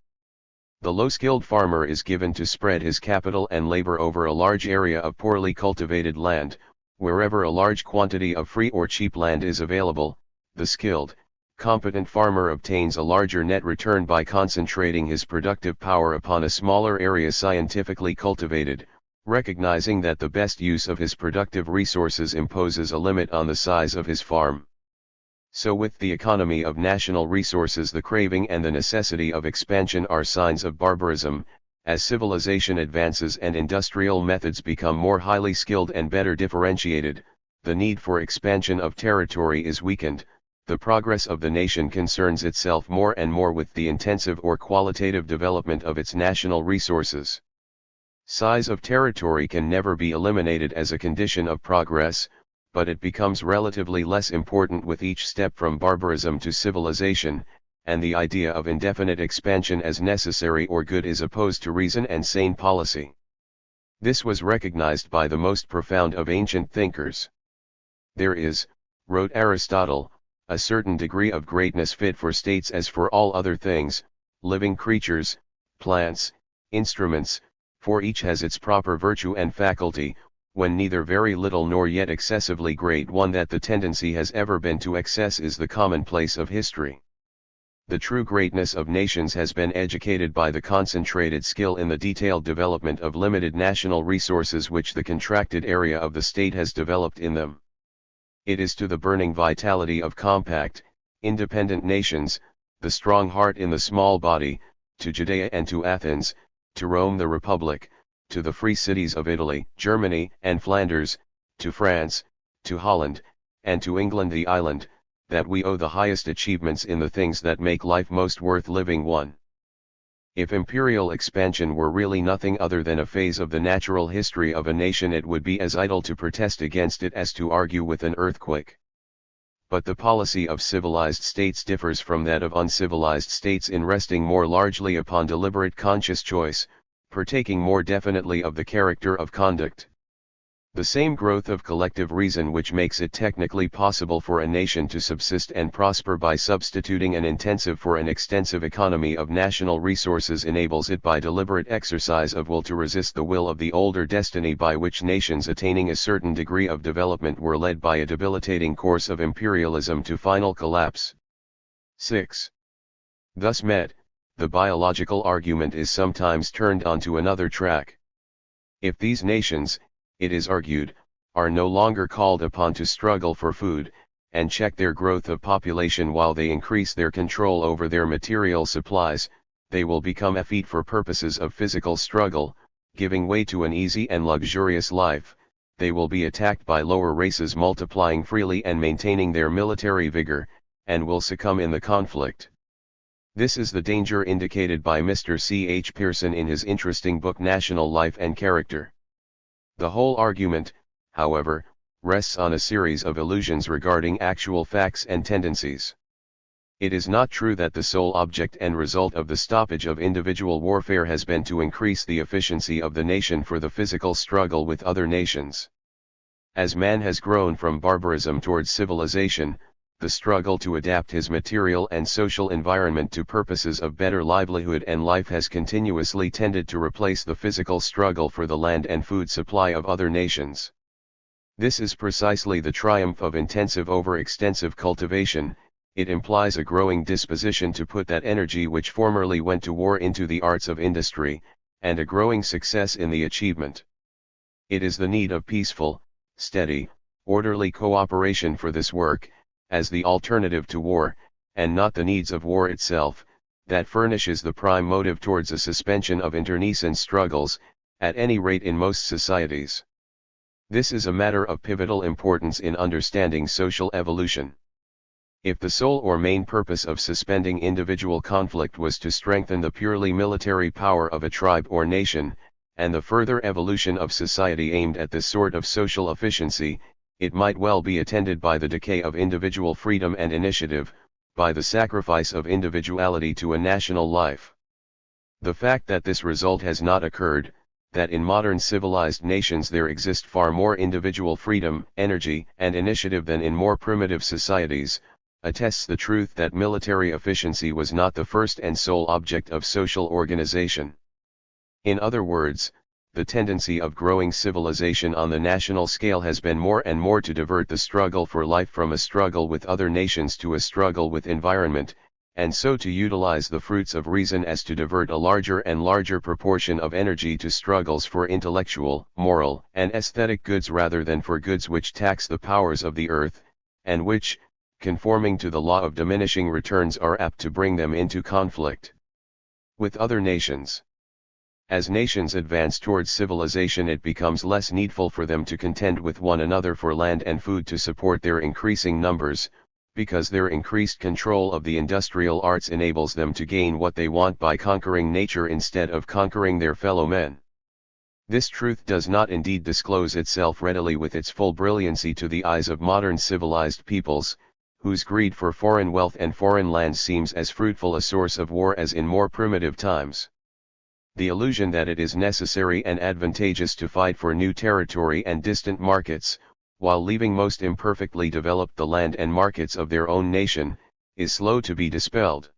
The low-skilled farmer is given to spread his capital and labor over a large area of poorly cultivated land. Wherever a large quantity of free or cheap land is available, the skilled, competent farmer obtains a larger net return by concentrating his productive power upon a smaller area scientifically cultivated, recognizing that the best use of his productive resources imposes a limit on the size of his farm. So with the economy of national resources, the craving and the necessity of expansion are signs of barbarism. As civilization advances and industrial methods become more highly skilled and better differentiated, the need for expansion of territory is weakened. The progress of the nation concerns itself more and more with the intensive or qualitative development of its national resources. Size of territory can never be eliminated as a condition of progress, but it becomes relatively less important with each step from barbarism to civilization, and the idea of indefinite expansion as necessary or good is opposed to reason and sane policy. This was recognized by the most profound of ancient thinkers. There is, wrote Aristotle, a certain degree of greatness fit for states as for all other things, living creatures, plants, instruments, for each has its proper virtue and faculty, when neither very little nor yet excessively great one, that the tendency has ever been to excess is the commonplace of history. The true greatness of nations has been educated by the concentrated skill in the detailed development of limited national resources which the contracted area of the state has developed in them. It is to the burning vitality of compact, independent nations, the strong heart in the small body, to Judea and to Athens, to Rome the Republic, to the free cities of Italy, Germany, and Flanders, to France, to Holland, and to England the island, that we owe the highest achievements in the things that make life most worth living. 1. If imperial expansion were really nothing other than a phase of the natural history of a nation, it would be as idle to protest against it as to argue with an earthquake. But the policy of civilized states differs from that of uncivilized states in resting more largely upon deliberate conscious choice, partaking more definitely of the character of conduct. The same growth of collective reason which makes it technically possible for a nation to subsist and prosper by substituting an intensive for an extensive economy of national resources enables it by deliberate exercise of will to resist the will of the older destiny by which nations attaining a certain degree of development were led by a debilitating course of imperialism to final collapse. 6. Thus met, the biological argument is sometimes turned onto another track. If these nations, it is argued, are no longer called upon to struggle for food, and check their growth of population while they increase their control over their material supplies, they will become effete for purposes of physical struggle, giving way to an easy and luxurious life. They will be attacked by lower races multiplying freely and maintaining their military vigor, and will succumb in the conflict. This is the danger indicated by Mr. C. H. Pearson in his interesting book National Life and Character. The whole argument, however, rests on a series of illusions regarding actual facts and tendencies. It is not true that the sole object and result of the stoppage of individual warfare has been to increase the efficiency of the nation for the physical struggle with other nations. As man has grown from barbarism towards civilization, the struggle to adapt his material and social environment to purposes of better livelihood and life has continuously tended to replace the physical struggle for the land and food supply of other nations. This is precisely the triumph of intensive over extensive cultivation. It implies a growing disposition to put that energy which formerly went to war into the arts of industry, and a growing success in the achievement. It is the need of peaceful, steady, orderly cooperation for this work, as the alternative to war, and not the needs of war itself, that furnishes the prime motive towards a suspension of internecine struggles, at any rate in most societies. This is a matter of pivotal importance in understanding social evolution. If the sole or main purpose of suspending individual conflict was to strengthen the purely military power of a tribe or nation, and the further evolution of society aimed at this sort of social efficiency, it might well be attended by the decay of individual freedom and initiative, by the sacrifice of individuality to a national life. The fact that this result has not occurred, that in modern civilized nations there exist far more individual freedom, energy, and initiative than in more primitive societies, attests the truth that military efficiency was not the first and sole object of social organization. In other words, the tendency of growing civilization on the national scale has been more and more to divert the struggle for life from a struggle with other nations to a struggle with environment, and so to utilize the fruits of reason as to divert a larger and larger proportion of energy to struggles for intellectual, moral, and aesthetic goods rather than for goods which tax the powers of the earth, and which, conforming to the law of diminishing returns, are apt to bring them into conflict with other nations. As nations advance towards civilization, it becomes less needful for them to contend with one another for land and food to support their increasing numbers, because their increased control of the industrial arts enables them to gain what they want by conquering nature instead of conquering their fellow men. This truth does not indeed disclose itself readily with its full brilliancy to the eyes of modern civilized peoples, whose greed for foreign wealth and foreign lands seems as fruitful a source of war as in more primitive times. The illusion that it is necessary and advantageous to fight for new territory and distant markets, while leaving most imperfectly developed the land and markets of their own nation, is slow to be dispelled.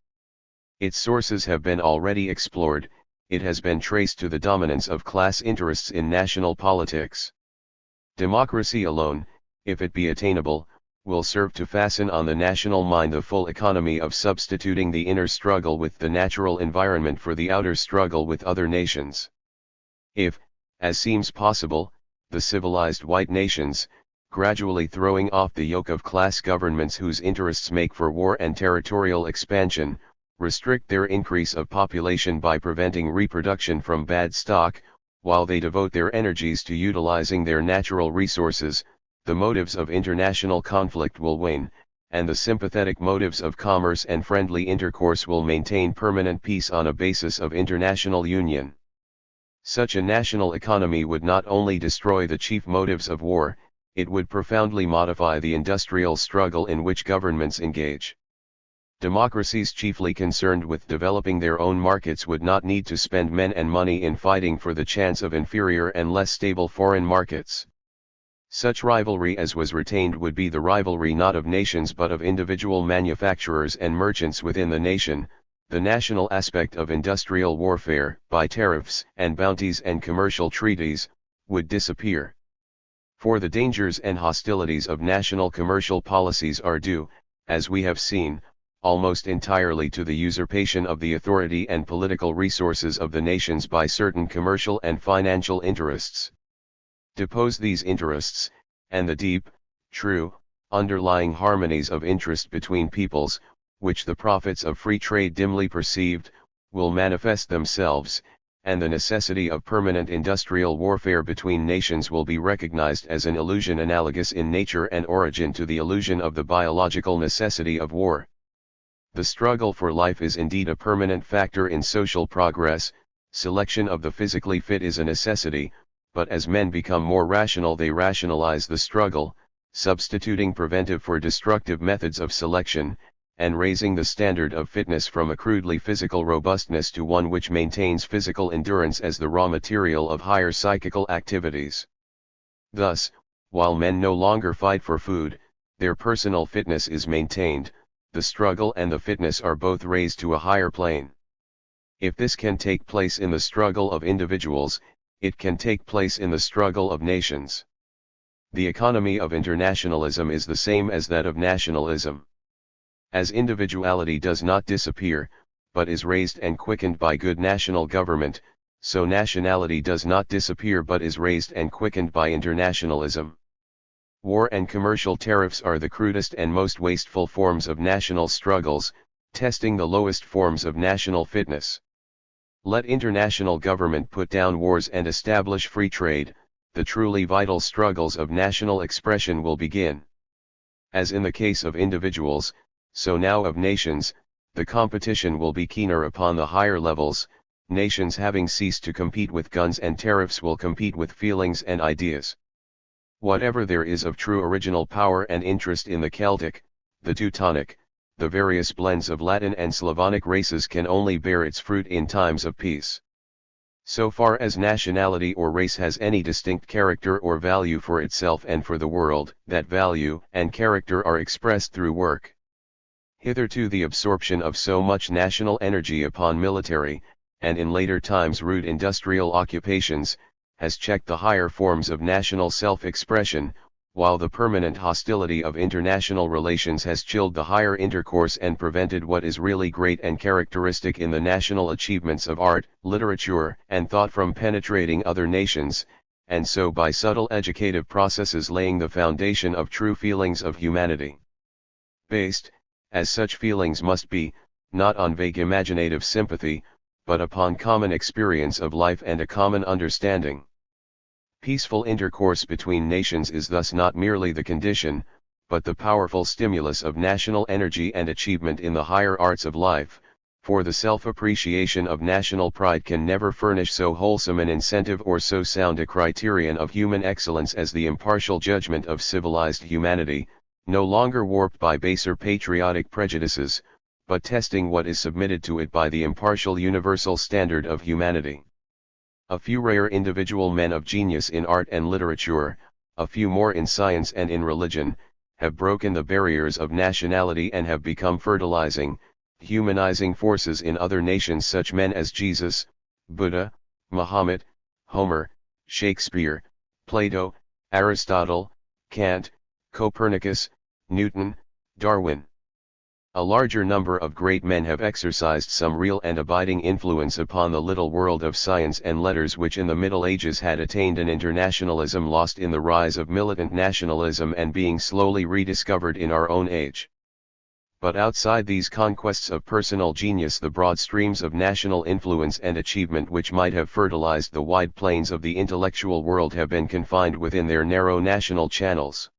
Its sources have been already explored. It has been traced to the dominance of class interests in national politics. Democracy alone, if it be attainable, will serve to fasten on the national mind the full economy of substituting the inner struggle with the natural environment for the outer struggle with other nations. If, as seems possible, the civilized white nations, gradually throwing off the yoke of class governments whose interests make for war and territorial expansion, restrict their increase of population by preventing reproduction from bad stock, while they devote their energies to utilizing their natural resources, the motives of international conflict will wane, and the sympathetic motives of commerce and friendly intercourse will maintain permanent peace on a basis of international union. Such a national economy would not only destroy the chief motives of war, it would profoundly modify the industrial struggle in which governments engage. Democracies chiefly concerned with developing their own markets would not need to spend men and money in fighting for the chance of inferior and less stable foreign markets. Such rivalry as was retained would be the rivalry not of nations but of individual manufacturers and merchants within the nation. The national aspect of industrial warfare, by tariffs and bounties and commercial treaties, would disappear. For the dangers and hostilities of national commercial policies are due, as we have seen, almost entirely to the usurpation of the authority and political resources of the nations by certain commercial and financial interests. Depose these interests, and the deep, true, underlying harmonies of interest between peoples, which the prophets of free trade dimly perceived, will manifest themselves, and the necessity of permanent industrial warfare between nations will be recognized as an illusion analogous in nature and origin to the illusion of the biological necessity of war. The struggle for life is indeed a permanent factor in social progress. Selection of the physically fit is a necessity, but as men become more rational they rationalize the struggle, substituting preventive for destructive methods of selection, and raising the standard of fitness from a crudely physical robustness to one which maintains physical endurance as the raw material of higher psychical activities. Thus, while men no longer fight for food, their personal fitness is maintained, the struggle and the fitness are both raised to a higher plane. If this can take place in the struggle of individuals, it can take place in the struggle of nations. The economy of internationalism is the same as that of nationalism. As individuality does not disappear, but is raised and quickened by good national government, so nationality does not disappear but is raised and quickened by internationalism. War and commercial tariffs are the crudest and most wasteful forms of national struggles, testing the lowest forms of national fitness. Let international government put down wars and establish free trade, the truly vital struggles of national expression will begin. As in the case of individuals, so now of nations, the competition will be keener upon the higher levels. Nations having ceased to compete with guns and tariffs will compete with feelings and ideas. Whatever there is of true original power and interest in the Celtic, the Teutonic, the various blends of Latin and Slavonic races can only bear its fruit in times of peace. So far as nationality or race has any distinct character or value for itself and for the world, that value and character are expressed through work. Hitherto the absorption of so much national energy upon military, and in later times rude industrial occupations, has checked the higher forms of national self-expression, while the permanent hostility of international relations has chilled the higher intercourse and prevented what is really great and characteristic in the national achievements of art, literature, and thought from penetrating other nations, and so by subtle educative processes laying the foundation of true feelings of humanity. Based, as such feelings must be, not on vague imaginative sympathy, but upon common experience of life and a common understanding. Peaceful intercourse between nations is thus not merely the condition, but the powerful stimulus of national energy and achievement in the higher arts of life, for the self-appreciation of national pride can never furnish so wholesome an incentive or so sound a criterion of human excellence as the impartial judgment of civilized humanity, no longer warped by baser patriotic prejudices, but testing what is submitted to it by the impartial universal standard of humanity. A few rare individual men of genius in art and literature, a few more in science and in religion, have broken the barriers of nationality and have become fertilizing, humanizing forces in other nations. Such men as Jesus, Buddha, Muhammad, Homer, Shakespeare, Plato, Aristotle, Kant, Copernicus, Newton, Darwin. A larger number of great men have exercised some real and abiding influence upon the little world of science and letters which in the Middle Ages had attained an internationalism lost in the rise of militant nationalism and being slowly rediscovered in our own age. But outside these conquests of personal genius, the broad streams of national influence and achievement which might have fertilized the wide plains of the intellectual world have been confined within their narrow national channels.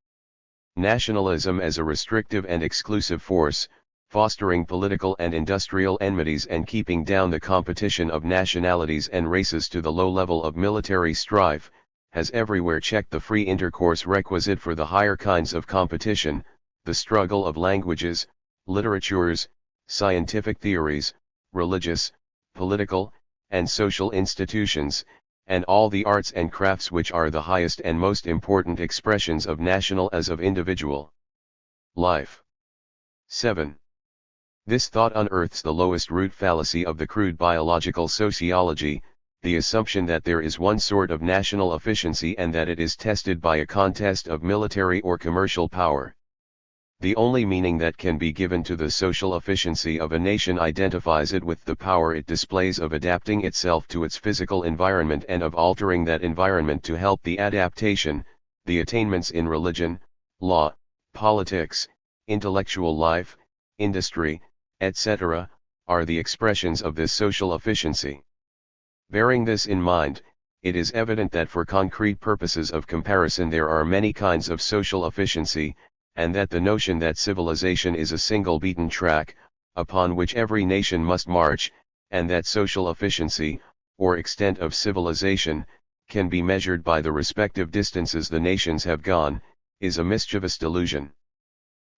Nationalism as a restrictive and exclusive force, fostering political and industrial enmities and keeping down the competition of nationalities and races to the low level of military strife, has everywhere checked the free intercourse requisite for the higher kinds of competition, the struggle of languages, literatures, scientific theories, religious, political, and social institutions, and all the arts and crafts which are the highest and most important expressions of national as of individual life. 7. This thought unearths the lowest root fallacy of the crude biological sociology, the assumption that there is one sort of national efficiency and that it is tested by a contest of military or commercial power. The only meaning that can be given to the social efficiency of a nation identifies it with the power it displays of adapting itself to its physical environment and of altering that environment to help the adaptation. The attainments in religion, law, politics, intellectual life, industry, etc., are the expressions of this social efficiency. Bearing this in mind, it is evident that for concrete purposes of comparison there are many kinds of social efficiency, and that the notion that civilization is a single beaten track, upon which every nation must march, and that social efficiency, or extent of civilization, can be measured by the respective distances the nations have gone, is a mischievous delusion.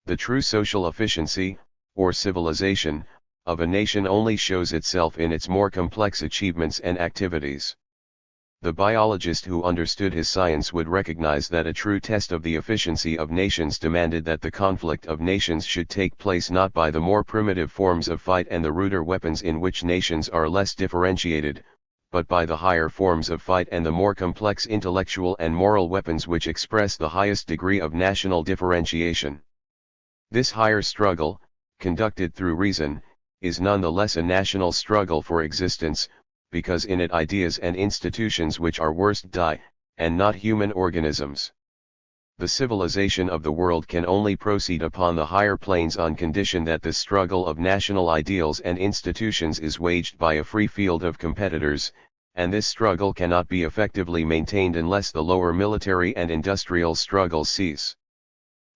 The true social efficiency, or civilization, of a nation only shows itself in its more complex achievements and activities. The biologist who understood his science would recognize that a true test of the efficiency of nations demanded that the conflict of nations should take place not by the more primitive forms of fight and the ruder weapons in which nations are less differentiated, but by the higher forms of fight and the more complex intellectual and moral weapons which express the highest degree of national differentiation. This higher struggle, conducted through reason, is nonetheless a national struggle for existence, because in it ideas and institutions which are worst die, and not human organisms. The civilization of the world can only proceed upon the higher planes on condition that the struggle of national ideals and institutions is waged by a free field of competitors, and this struggle cannot be effectively maintained unless the lower military and industrial struggles cease.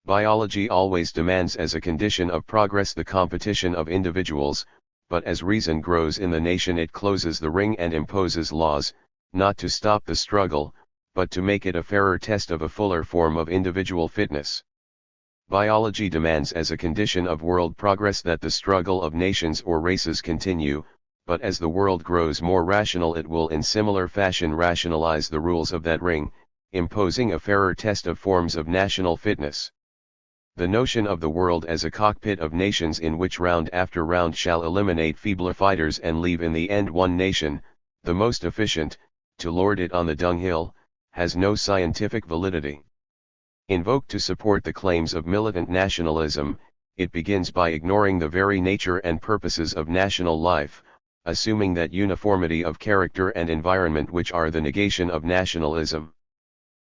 Biology always demands as a condition of progress the competition of individuals, but as reason grows in the nation it closes the ring and imposes laws, not to stop the struggle, but to make it a fairer test of a fuller form of individual fitness. Biology demands as a condition of world progress that the struggle of nations or races continue, but as the world grows more rational it will in similar fashion rationalize the rules of that ring, imposing a fairer test of forms of national fitness. The notion of the world as a cockpit of nations in which round after round shall eliminate feebler fighters and leave in the end one nation, the most efficient, to lord it on the dunghill, has no scientific validity. Invoked to support the claims of militant nationalism, it begins by ignoring the very nature and purposes of national life, assuming that uniformity of character and environment which are the negation of nationalism.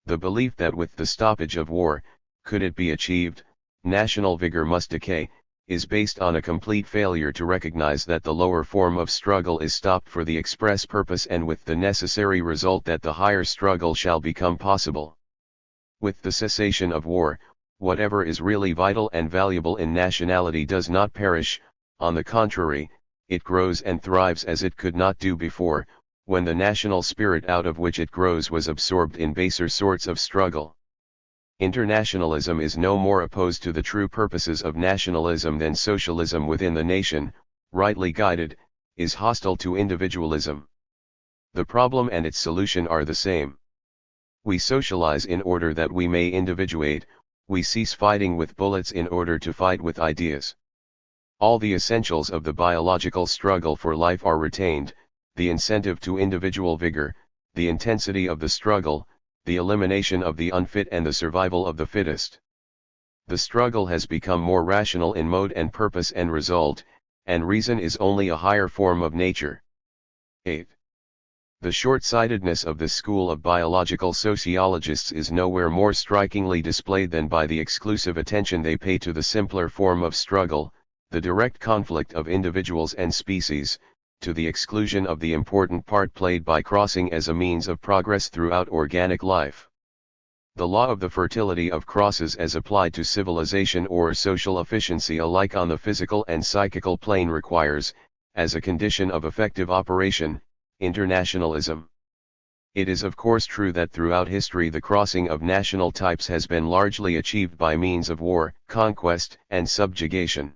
The belief that with the stoppage of war, could it be achieved, national vigor must decay, is based on a complete failure to recognize that the lower form of struggle is stopped for the express purpose and with the necessary result that the higher struggle shall become possible. With the cessation of war, whatever is really vital and valuable in nationality does not perish, on the contrary, it grows and thrives as it could not do before, when the national spirit out of which it grows was absorbed in baser sorts of struggle. Internationalism is no more opposed to the true purposes of nationalism than socialism within the nation, rightly guided, is hostile to individualism. The problem and its solution are the same. We socialize in order that we may individuate, we cease fighting with bullets in order to fight with ideas. All the essentials of the biological struggle for life are retained, the incentive to individual vigor, the intensity of the struggle, the elimination of the unfit and the survival of the fittest. The struggle has become more rational in mode and purpose and result, and reason is only a higher form of nature. 8. The short-sightedness of this school of biological sociologists is nowhere more strikingly displayed than by the exclusive attention they pay to the simpler form of struggle, the direct conflict of individuals and species, to the exclusion of the important part played by crossing as a means of progress throughout organic life. The law of the fertility of crosses as applied to civilization or social efficiency alike on the physical and psychical plane requires, as a condition of effective operation, internationalism. It is of course true that throughout history the crossing of national types has been largely achieved by means of war, conquest, and subjugation.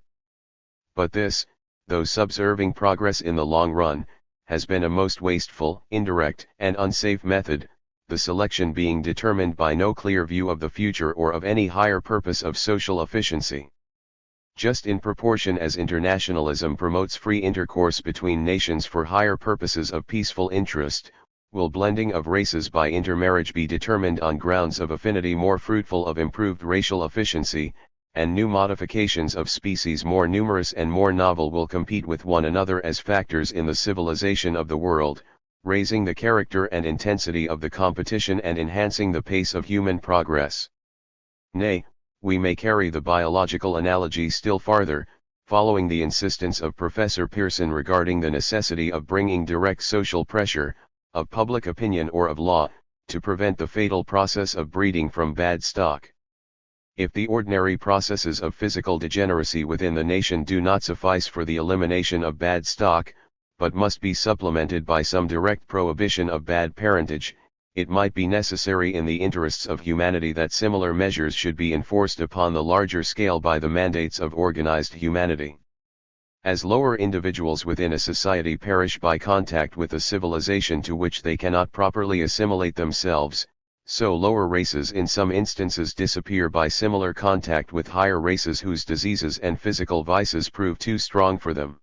But this, though subserving progress in the long run, has been a most wasteful, indirect, and unsafe method, the selection being determined by no clear view of the future or of any higher purpose of social efficiency. Just in proportion as internationalism promotes free intercourse between nations for higher purposes of peaceful interest, will blending of races by intermarriage be determined on grounds of affinity more fruitful of improved racial efficiency, and new modifications of species more numerous and more novel will compete with one another as factors in the civilization of the world, raising the character and intensity of the competition and enhancing the pace of human progress. Nay, we may carry the biological analogy still farther, following the insistence of Professor Pearson regarding the necessity of bringing direct social pressure, of public opinion or of law, to prevent the fatal process of breeding from bad stock. If the ordinary processes of physical degeneracy within the nation do not suffice for the elimination of bad stock, but must be supplemented by some direct prohibition of bad parentage, it might be necessary in the interests of humanity that similar measures should be enforced upon the larger scale by the mandates of organized humanity. As lower individuals within a society perish by contact with a civilization to which they cannot properly assimilate themselves, so lower races in some instances disappear by similar contact with higher races whose diseases and physical vices prove too strong for them.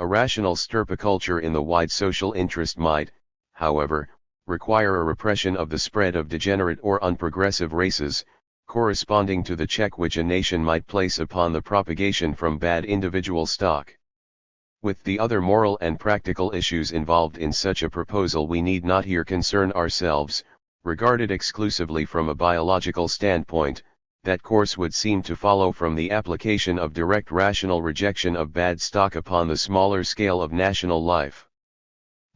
A rational stirpiculture in the wide social interest might, however, require a repression of the spread of degenerate or unprogressive races, corresponding to the check which a nation might place upon the propagation from bad individual stock. With the other moral and practical issues involved in such a proposal we need not here concern ourselves. Regarded exclusively from a biological standpoint, that course would seem to follow from the application of direct rational rejection of bad stock upon the smaller scale of national life.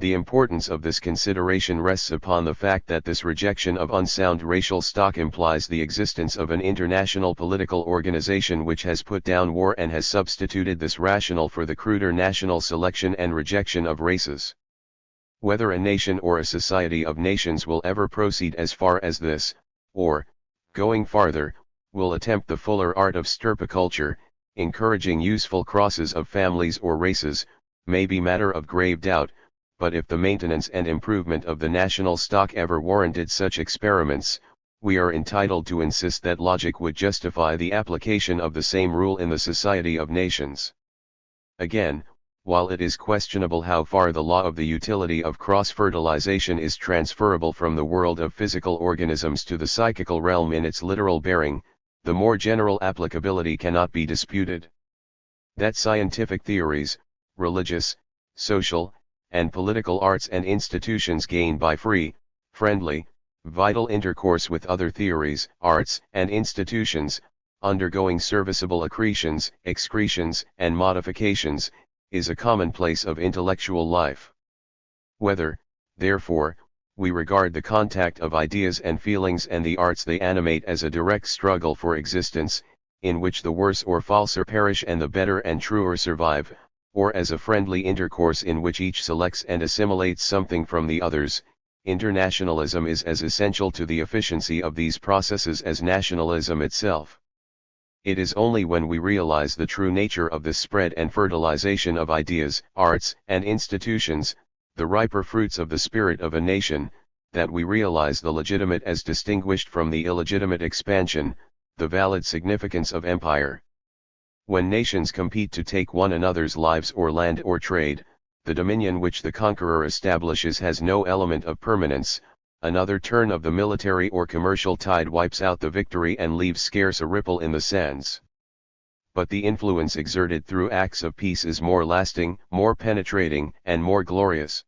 The importance of this consideration rests upon the fact that this rejection of unsound racial stock implies the existence of an international political organization which has put down war and has substituted this rational for the cruder national selection and rejection of races. Whether a nation or a society of nations will ever proceed as far as this, or, going farther, will attempt the fuller art of stirpiculture, encouraging useful crosses of families or races, may be matter of grave doubt, but if the maintenance and improvement of the national stock ever warranted such experiments, we are entitled to insist that logic would justify the application of the same rule in the society of nations. Again, while it is questionable how far the law of the utility of cross-fertilization is transferable from the world of physical organisms to the psychical realm in its literal bearing, the more general applicability cannot be disputed. That scientific theories, religious, social, and political arts and institutions gain by free, friendly, vital intercourse with other theories, arts, and institutions, undergoing serviceable accretions, excretions, and modifications, is a commonplace of intellectual life. Whether, therefore, we regard the contact of ideas and feelings and the arts they animate as a direct struggle for existence, in which the worse or falser perish and the better and truer survive, or as a friendly intercourse in which each selects and assimilates something from the others, internationalism is as essential to the efficiency of these processes as nationalism itself. It is only when we realize the true nature of this spread and fertilization of ideas, arts, and institutions, the riper fruits of the spirit of a nation, that we realize the legitimate as distinguished from the illegitimate expansion, the valid significance of empire. When nations compete to take one another's lives or land or trade, the dominion which the conqueror establishes has no element of permanence. Another turn of the military or commercial tide wipes out the victory and leaves scarce a ripple in the sands. But the influence exerted through acts of peace is more lasting, more penetrating, and more glorious.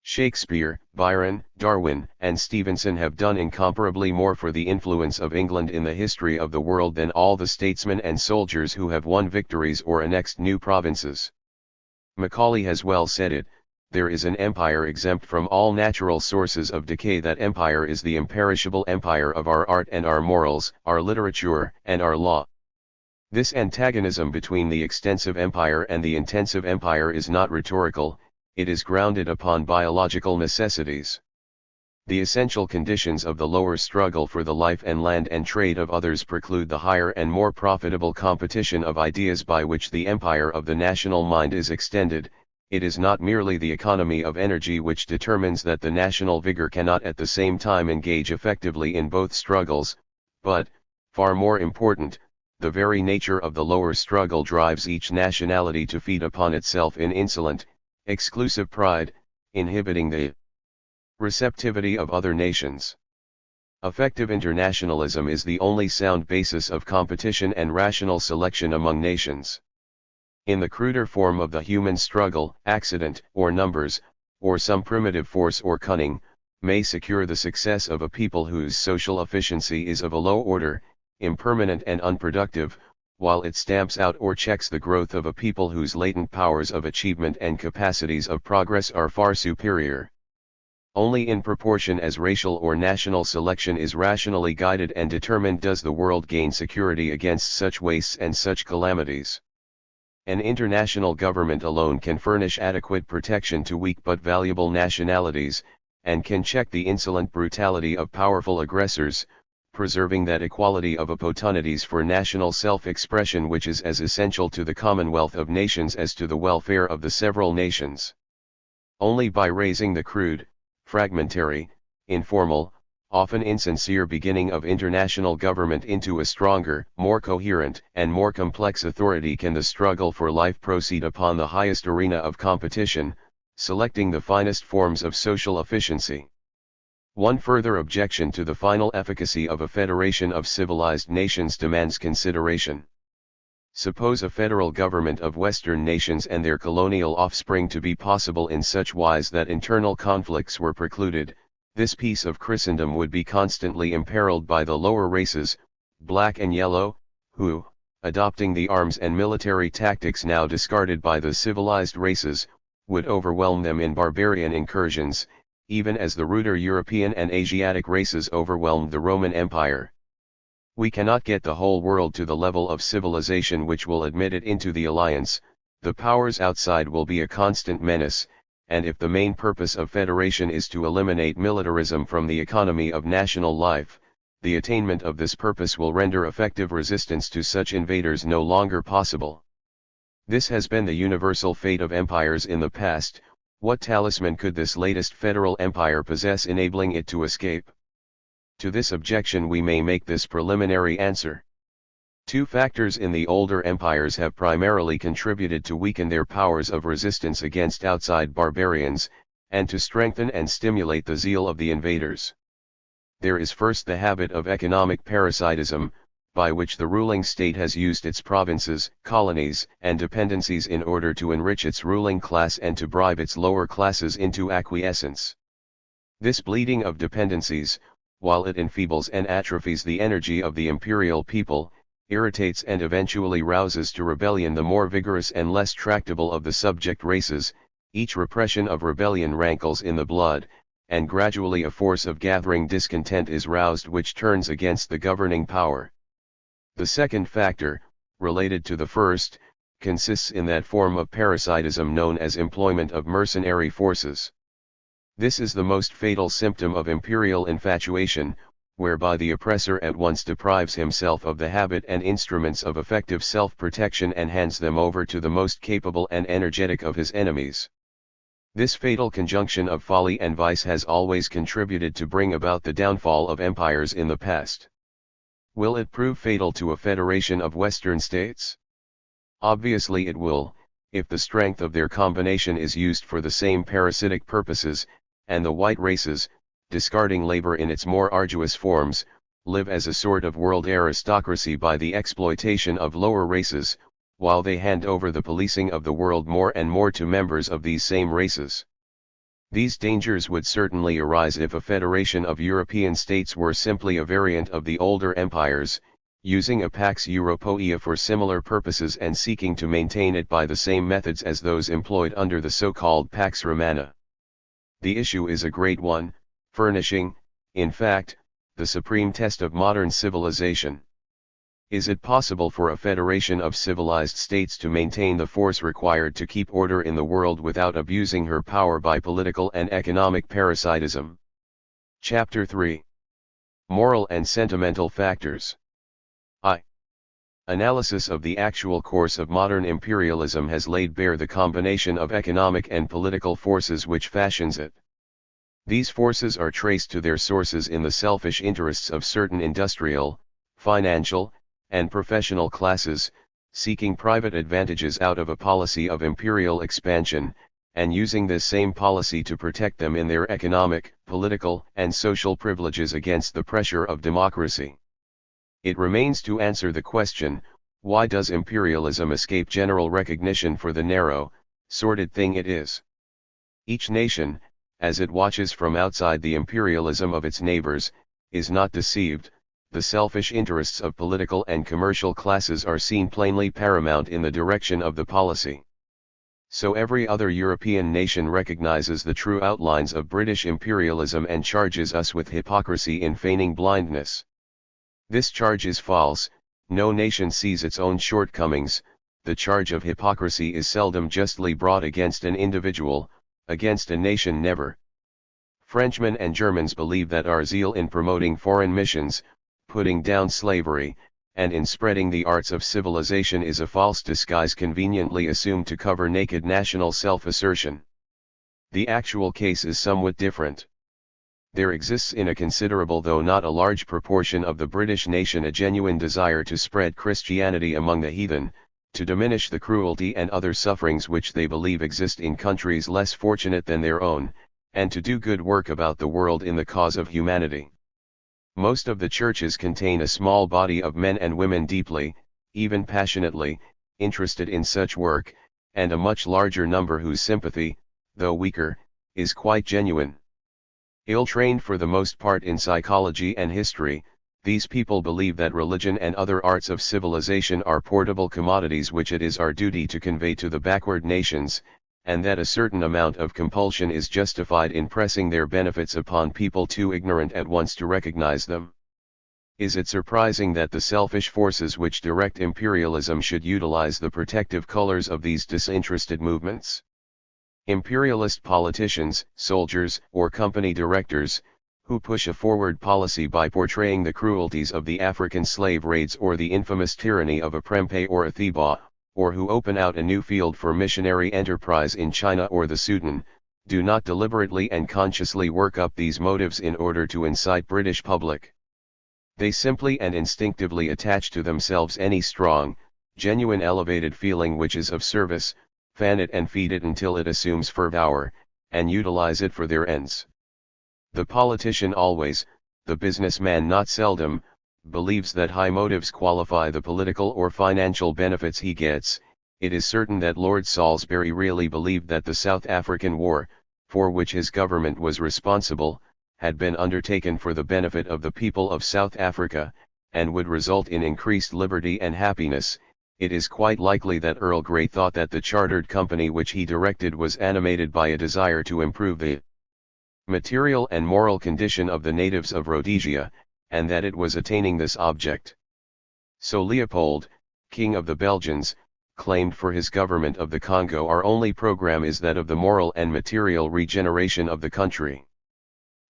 Shakespeare, Byron, Darwin, and Stevenson have done incomparably more for the influence of England in the history of the world than all the statesmen and soldiers who have won victories or annexed new provinces. Macaulay has well said it, "There is an empire exempt from all natural sources of decay. That empire is the imperishable empire of our art and our morals, our literature, and our law." This antagonism between the extensive empire and the intensive empire is not rhetorical, it is grounded upon biological necessities. The essential conditions of the lower struggle for the life and land and trade of others preclude the higher and more profitable competition of ideas by which the empire of the national mind is extended, it is not merely the economy of energy which determines that the national vigor cannot at the same time engage effectively in both struggles, but, far more important, the very nature of the lower struggle drives each nationality to feed upon itself in insolent, exclusive pride, inhibiting the receptivity of other nations. Effective internationalism is the only sound basis of competition and rational selection among nations. In the cruder form of the human struggle, accident, or numbers, or some primitive force or cunning, may secure the success of a people whose social efficiency is of a low order, impermanent and unproductive, while it stamps out or checks the growth of a people whose latent powers of achievement and capacities of progress are far superior. Only in proportion as racial or national selection is rationally guided and determined does the world gain security against such wastes and such calamities. An international government alone can furnish adequate protection to weak but valuable nationalities, and can check the insolent brutality of powerful aggressors, preserving that equality of opportunities for national self-expression which is as essential to the commonwealth of nations as to the welfare of the several nations. Only by raising the crude, fragmentary, informal, often insincere beginning of international government into a stronger, more coherent, and more complex authority can the struggle for life proceed upon the highest arena of competition, selecting the finest forms of social efficiency. One further objection to the final efficacy of a federation of civilized nations demands consideration. Suppose a federal government of Western nations and their colonial offspring to be possible in such wise that internal conflicts were precluded, this piece of Christendom would be constantly imperiled by the lower races, black and yellow, who, adopting the arms and military tactics now discarded by the civilized races, would overwhelm them in barbarian incursions, even as the ruder European and Asiatic races overwhelmed the Roman Empire. We cannot get the whole world to the level of civilization which will admit it into the alliance, the powers outside will be a constant menace, and if the main purpose of federation is to eliminate militarism from the economy of national life, the attainment of this purpose will render effective resistance to such invaders no longer possible. This has been the universal fate of empires in the past. What talisman could this latest federal empire possess enabling it to escape? To this objection we may make this preliminary answer. Two factors in the older empires have primarily contributed to weaken their powers of resistance against outside barbarians, and to strengthen and stimulate the zeal of the invaders. There is first the habit of economic parasitism, by which the ruling state has used its provinces, colonies, and dependencies in order to enrich its ruling class and to bribe its lower classes into acquiescence. This bleeding of dependencies, while it enfeebles and atrophies the energy of the imperial people, irritates and eventually rouses to rebellion the more vigorous and less tractable of the subject races. Each repression of rebellion rankles in the blood, and gradually a force of gathering discontent is roused which turns against the governing power. The second factor, related to the first, consists in that form of parasitism known as employment of mercenary forces. This is the most fatal symptom of imperial infatuation, whereby the oppressor at once deprives himself of the habit and instruments of effective self-protection and hands them over to the most capable and energetic of his enemies. This fatal conjunction of folly and vice has always contributed to bring about the downfall of empires in the past. Will it prove fatal to a federation of Western states? Obviously it will, if the strength of their combination is used for the same parasitic purposes, and the white races, discarding labor in its more arduous forms, live as a sort of world aristocracy by the exploitation of lower races, while they hand over the policing of the world more and more to members of these same races. These dangers would certainly arise if a federation of European states were simply a variant of the older empires, using a Pax Europaea for similar purposes and seeking to maintain it by the same methods as those employed under the so-called Pax Romana. The issue is a great one, furnishing, in fact, the supreme test of modern civilization. Is it possible for a federation of civilized states to maintain the force required to keep order in the world without abusing her power by political and economic parasitism? Chapter 3. Moral and Sentimental Factors. Analysis of the actual course of modern imperialism has laid bare the combination of economic and political forces which fashions it. These forces are traced to their sources in the selfish interests of certain industrial, financial, and professional classes, seeking private advantages out of a policy of imperial expansion, and using this same policy to protect them in their economic, political, and social privileges against the pressure of democracy. It remains to answer the question, why does imperialism escape general recognition for the narrow, sordid thing it is? Each nation, as it watches from outside the imperialism of its neighbors, is not deceived. The selfish interests of political and commercial classes are seen plainly paramount in the direction of the policy. So every other European nation recognizes the true outlines of British imperialism and charges us with hypocrisy in feigning blindness. This charge is false. No nation sees its own shortcomings. The charge of hypocrisy is seldom justly brought against an individual, against a nation never. Frenchmen and Germans believe that our zeal in promoting foreign missions, putting down slavery, and in spreading the arts of civilization is a false disguise conveniently assumed to cover naked national self-assertion. The actual case is somewhat different. There exists in a considerable though not a large proportion of the British nation a genuine desire to spread Christianity among the heathen, to diminish the cruelty and other sufferings which they believe exist in countries less fortunate than their own, and to do good work about the world in the cause of humanity. Most of the churches contain a small body of men and women deeply, even passionately, interested in such work, and a much larger number whose sympathy, though weaker, is quite genuine. Ill-trained for the most part in psychology and history, these people believe that religion and other arts of civilization are portable commodities which it is our duty to convey to the backward nations, and that a certain amount of compulsion is justified in pressing their benefits upon people too ignorant at once to recognize them. Is it surprising that the selfish forces which direct imperialism should utilize the protective colors of these disinterested movements? Imperialist politicians, soldiers, or company directors, who push a forward policy by portraying the cruelties of the African slave raids or the infamous tyranny of a Prempeh or a Thibaut, or who open out a new field for missionary enterprise in China or the Sudan, do not deliberately and consciously work up these motives in order to incite British public. They simply and instinctively attach to themselves any strong, genuine elevated feeling which is of service, fan it and feed it until it assumes fervor, and utilize it for their ends. The politician always, the businessman not seldom, believes that high motives qualify the political or financial benefits he gets. It is certain that Lord Salisbury really believed that the South African War, for which his government was responsible, had been undertaken for the benefit of the people of South Africa, and would result in increased liberty and happiness. It is quite likely that Earl Grey thought that the chartered company which he directed was animated by a desire to improve the material and moral condition of the natives of Rhodesia, and that it was attaining this object. So Leopold, King of the Belgians, claimed for his government of the Congo, our only program is that of the moral and material regeneration of the country.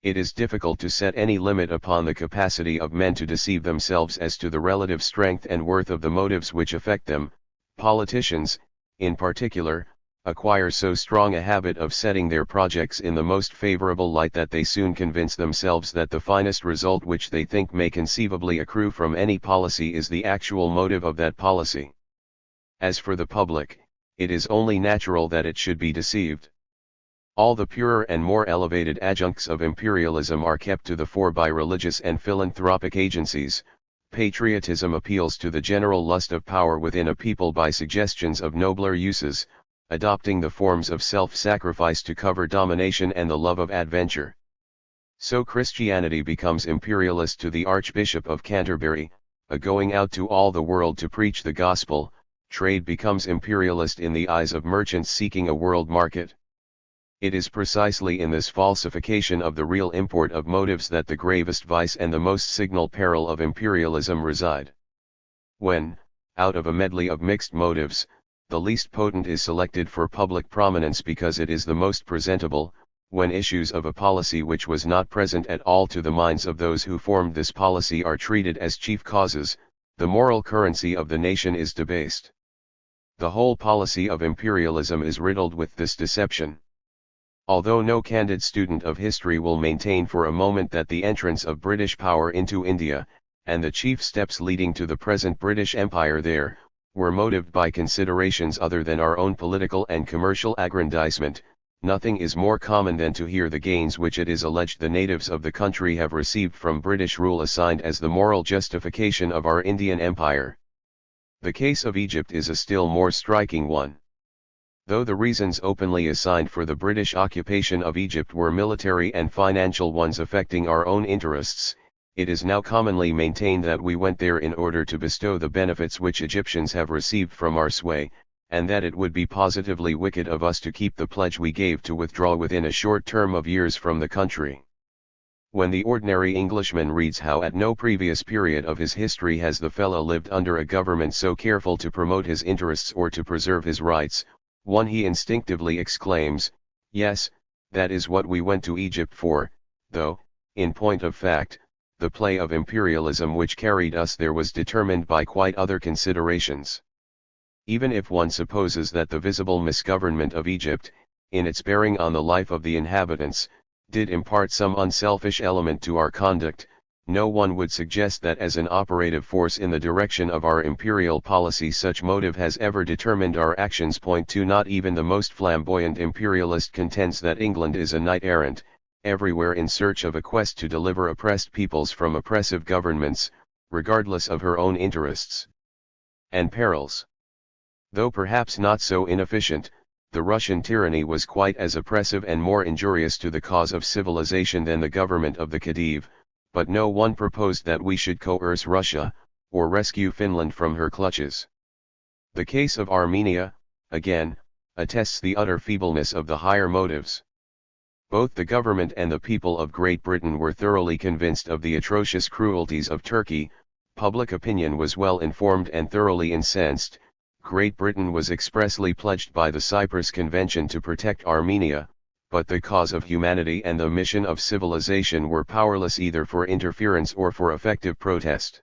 It is difficult to set any limit upon the capacity of men to deceive themselves as to the relative strength and worth of the motives which affect them. Politicians, in particular, acquire so strong a habit of setting their projects in the most favorable light that they soon convince themselves that the finest result which they think may conceivably accrue from any policy is the actual motive of that policy. As for the public, it is only natural that it should be deceived. All the purer and more elevated adjuncts of imperialism are kept to the fore by religious and philanthropic agencies. Patriotism appeals to the general lust of power within a people by suggestions of nobler uses, adopting the forms of self-sacrifice to cover domination and the love of adventure. So Christianity becomes imperialist to the Archbishop of Canterbury, a going out to all the world to preach the gospel. Trade becomes imperialist in the eyes of merchants seeking a world market. It is precisely in this falsification of the real import of motives that the gravest vice and the most signal peril of imperialism reside. When, out of a medley of mixed motives, the least potent is selected for public prominence because it is the most presentable, when issues of a policy which was not present at all to the minds of those who formed this policy are treated as chief causes, The moral currency of the nation is debased. The whole policy of imperialism is riddled with this deception. Although no candid student of history will maintain for a moment that the entrance of British power into India, and the chief steps leading to the present British Empire there, were motived by considerations other than our own political and commercial aggrandizement, nothing is more common than to hear the gains which it is alleged the natives of the country have received from British rule assigned as the moral justification of our Indian Empire. The case of Egypt is a still more striking one. Though the reasons openly assigned for the British occupation of Egypt were military and financial ones affecting our own interests, it is now commonly maintained that we went there in order to bestow the benefits which Egyptians have received from our sway, and that it would be positively wicked of us to keep the pledge we gave to withdraw within a short term of years from the country. When the ordinary Englishman reads how at no previous period of his history has the fellow lived under a government so careful to promote his interests or to preserve his rights, he instinctively exclaims, yes, that is what we went to Egypt for, though, in point of fact, the play of imperialism which carried us there was determined by quite other considerations. Even if one supposes that the visible misgovernment of Egypt, in its bearing on the life of the inhabitants, did impart some unselfish element to our conduct, no one would suggest that as an operative force in the direction of our imperial policy such motive has ever determined our actions. Point 2. Not even the most flamboyant imperialist contends that England is a knight-errant, everywhere in search of a quest to deliver oppressed peoples from oppressive governments, regardless of her own interests and perils. Though perhaps not so inefficient, the Russian tyranny was quite as oppressive and more injurious to the cause of civilization than the government of the Khedive, but no one proposed that we should coerce Russia, or rescue Finland from her clutches. The case of Armenia, again, attests the utter feebleness of the higher motives. Both the government and the people of Great Britain were thoroughly convinced of the atrocious cruelties of Turkey, public opinion was well informed and thoroughly incensed. Great Britain was expressly pledged by the Cyprus Convention to protect Armenia, but the cause of humanity and the mission of civilization were powerless either for interference or for effective protest.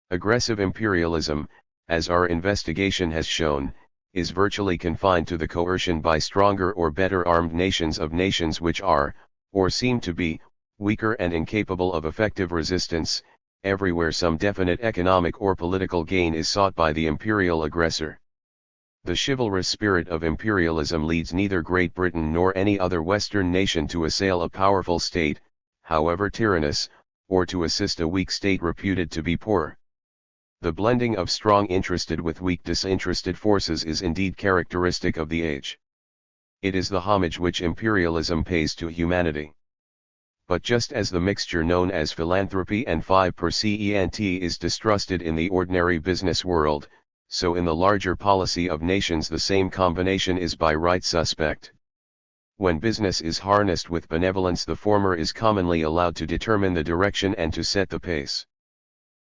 Aggressive imperialism, as our investigation has shown, is virtually confined to the coercion by stronger or better armed nations of nations which are, or seem to be, weaker and incapable of effective resistance. Everywhere some definite economic or political gain is sought by the imperial aggressor. The chivalrous spirit of imperialism leads neither Great Britain nor any other Western nation to assail a powerful state, however tyrannous, or to assist a weak state reputed to be poor. The blending of strong interested with weak disinterested forces is indeed characteristic of the age. It is the homage which imperialism pays to humanity. But just as the mixture known as philanthropy and 5% is distrusted in the ordinary business world, so in the larger policy of nations the same combination is by right suspect. When business is harnessed with benevolence, the former is commonly allowed to determine the direction and to set the pace.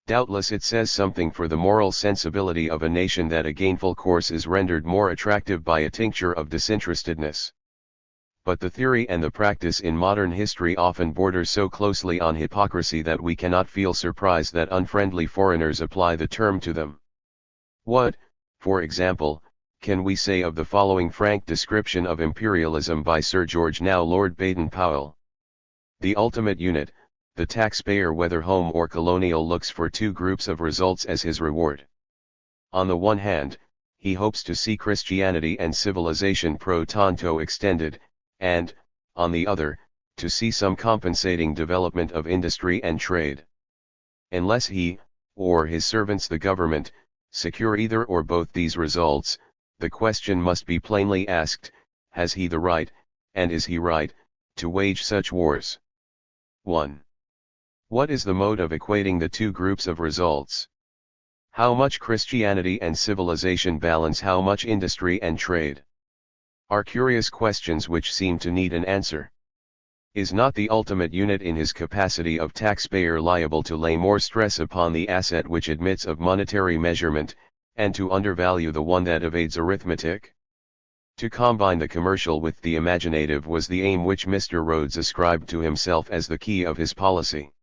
Doubtless it says something for the moral sensibility of a nation that a gainful course is rendered more attractive by a tincture of disinterestedness. But the theory and the practice in modern history often border so closely on hypocrisy that we cannot feel surprised that unfriendly foreigners apply the term to them. What, for example, can we say of the following frank description of imperialism by Sir George now Lord Baden-Powell? The ultimate unit, the taxpayer whether home or colonial, looks for two groups of results as his reward. On the one hand, he hopes to see Christianity and civilization pro tanto extended, and, on the other, to see some compensating development of industry and trade. Unless he, or his servants the government, secure either or both these results, the question must be plainly asked, has he the right, and is he right, to wage such wars? 1. What is the mode of equating the two groups of results? How much Christianity and civilization balance how much industry and trade? Are curious questions which seem to need an answer. Is not the ultimate unit in his capacity of taxpayer liable to lay more stress upon the asset which admits of monetary measurement, and to undervalue the one that evades arithmetic? To combine the commercial with the imaginative was the aim which Mr. Rhodes ascribed to himself as the key of his policy.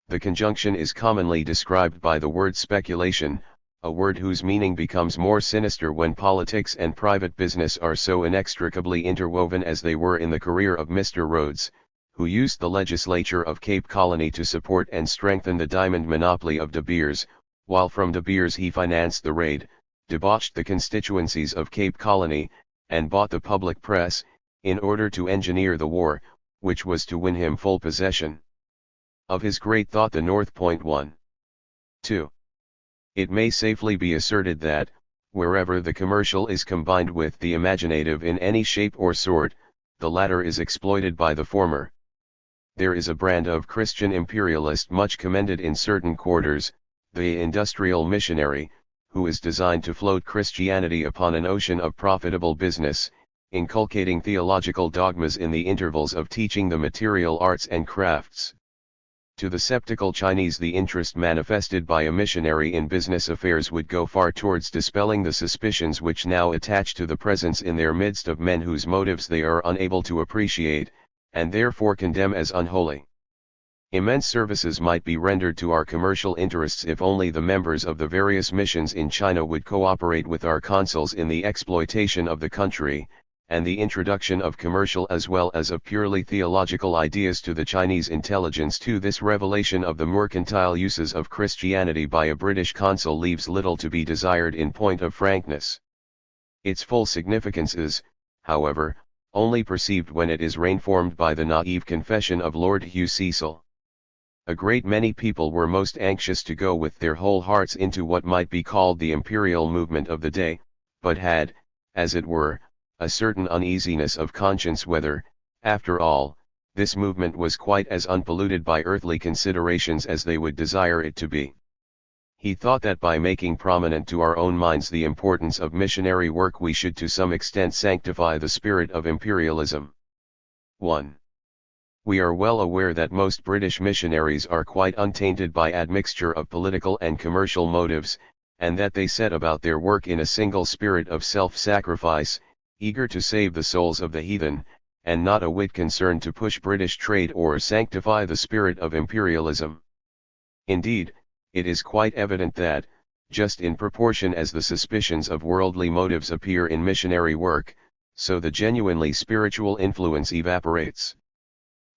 The conjunction is commonly described by the word speculation, a word whose meaning becomes more sinister when politics and private business are so inextricably interwoven as they were in the career of Mr. Rhodes, who used the legislature of Cape Colony to support and strengthen the diamond monopoly of De Beers, while from De Beers he financed the raid, debauched the constituencies of Cape Colony, and bought the public press, in order to engineer the war, which was to win him full possession of his great thought the North. 1. 2. It may safely be asserted that, wherever the commercial is combined with the imaginative in any shape or sort, the latter is exploited by the former. There is a brand of Christian imperialist much commended in certain quarters, the industrial missionary, who is designed to float Christianity upon an ocean of profitable business, inculcating theological dogmas in the intervals of teaching the material arts and crafts. To the skeptical Chinese, the interest manifested by a missionary in business affairs would go far towards dispelling the suspicions which now attach to the presence in their midst of men whose motives they are unable to appreciate, and therefore condemn as unholy. Immense services might be rendered to our commercial interests if only the members of the various missions in China would cooperate with our consuls in the exploitation of the country, and the introduction of commercial as well as of purely theological ideas to the Chinese intelligence. To this revelation of the mercantile uses of Christianity by a British consul leaves little to be desired in point of frankness. Its full significance is, however, only perceived when it is reinformed by the naive confession of Lord Hugh Cecil. A great many people were most anxious to go with their whole hearts into what might be called the imperial movement of the day, but had, as it were, a certain uneasiness of conscience whether, after all, this movement was quite as unpolluted by earthly considerations as they would desire it to be. He thought that by making prominent to our own minds the importance of missionary work we should to some extent sanctify the spirit of imperialism. 1. We are well aware that most British missionaries are quite untainted by admixture of political and commercial motives, and that they set about their work in a single spirit of self-sacrifice, eager to save the souls of the heathen, and not a whit concerned to push British trade or sanctify the spirit of imperialism. Indeed, it is quite evident that, just in proportion as the suspicions of worldly motives appear in missionary work, so the genuinely spiritual influence evaporates.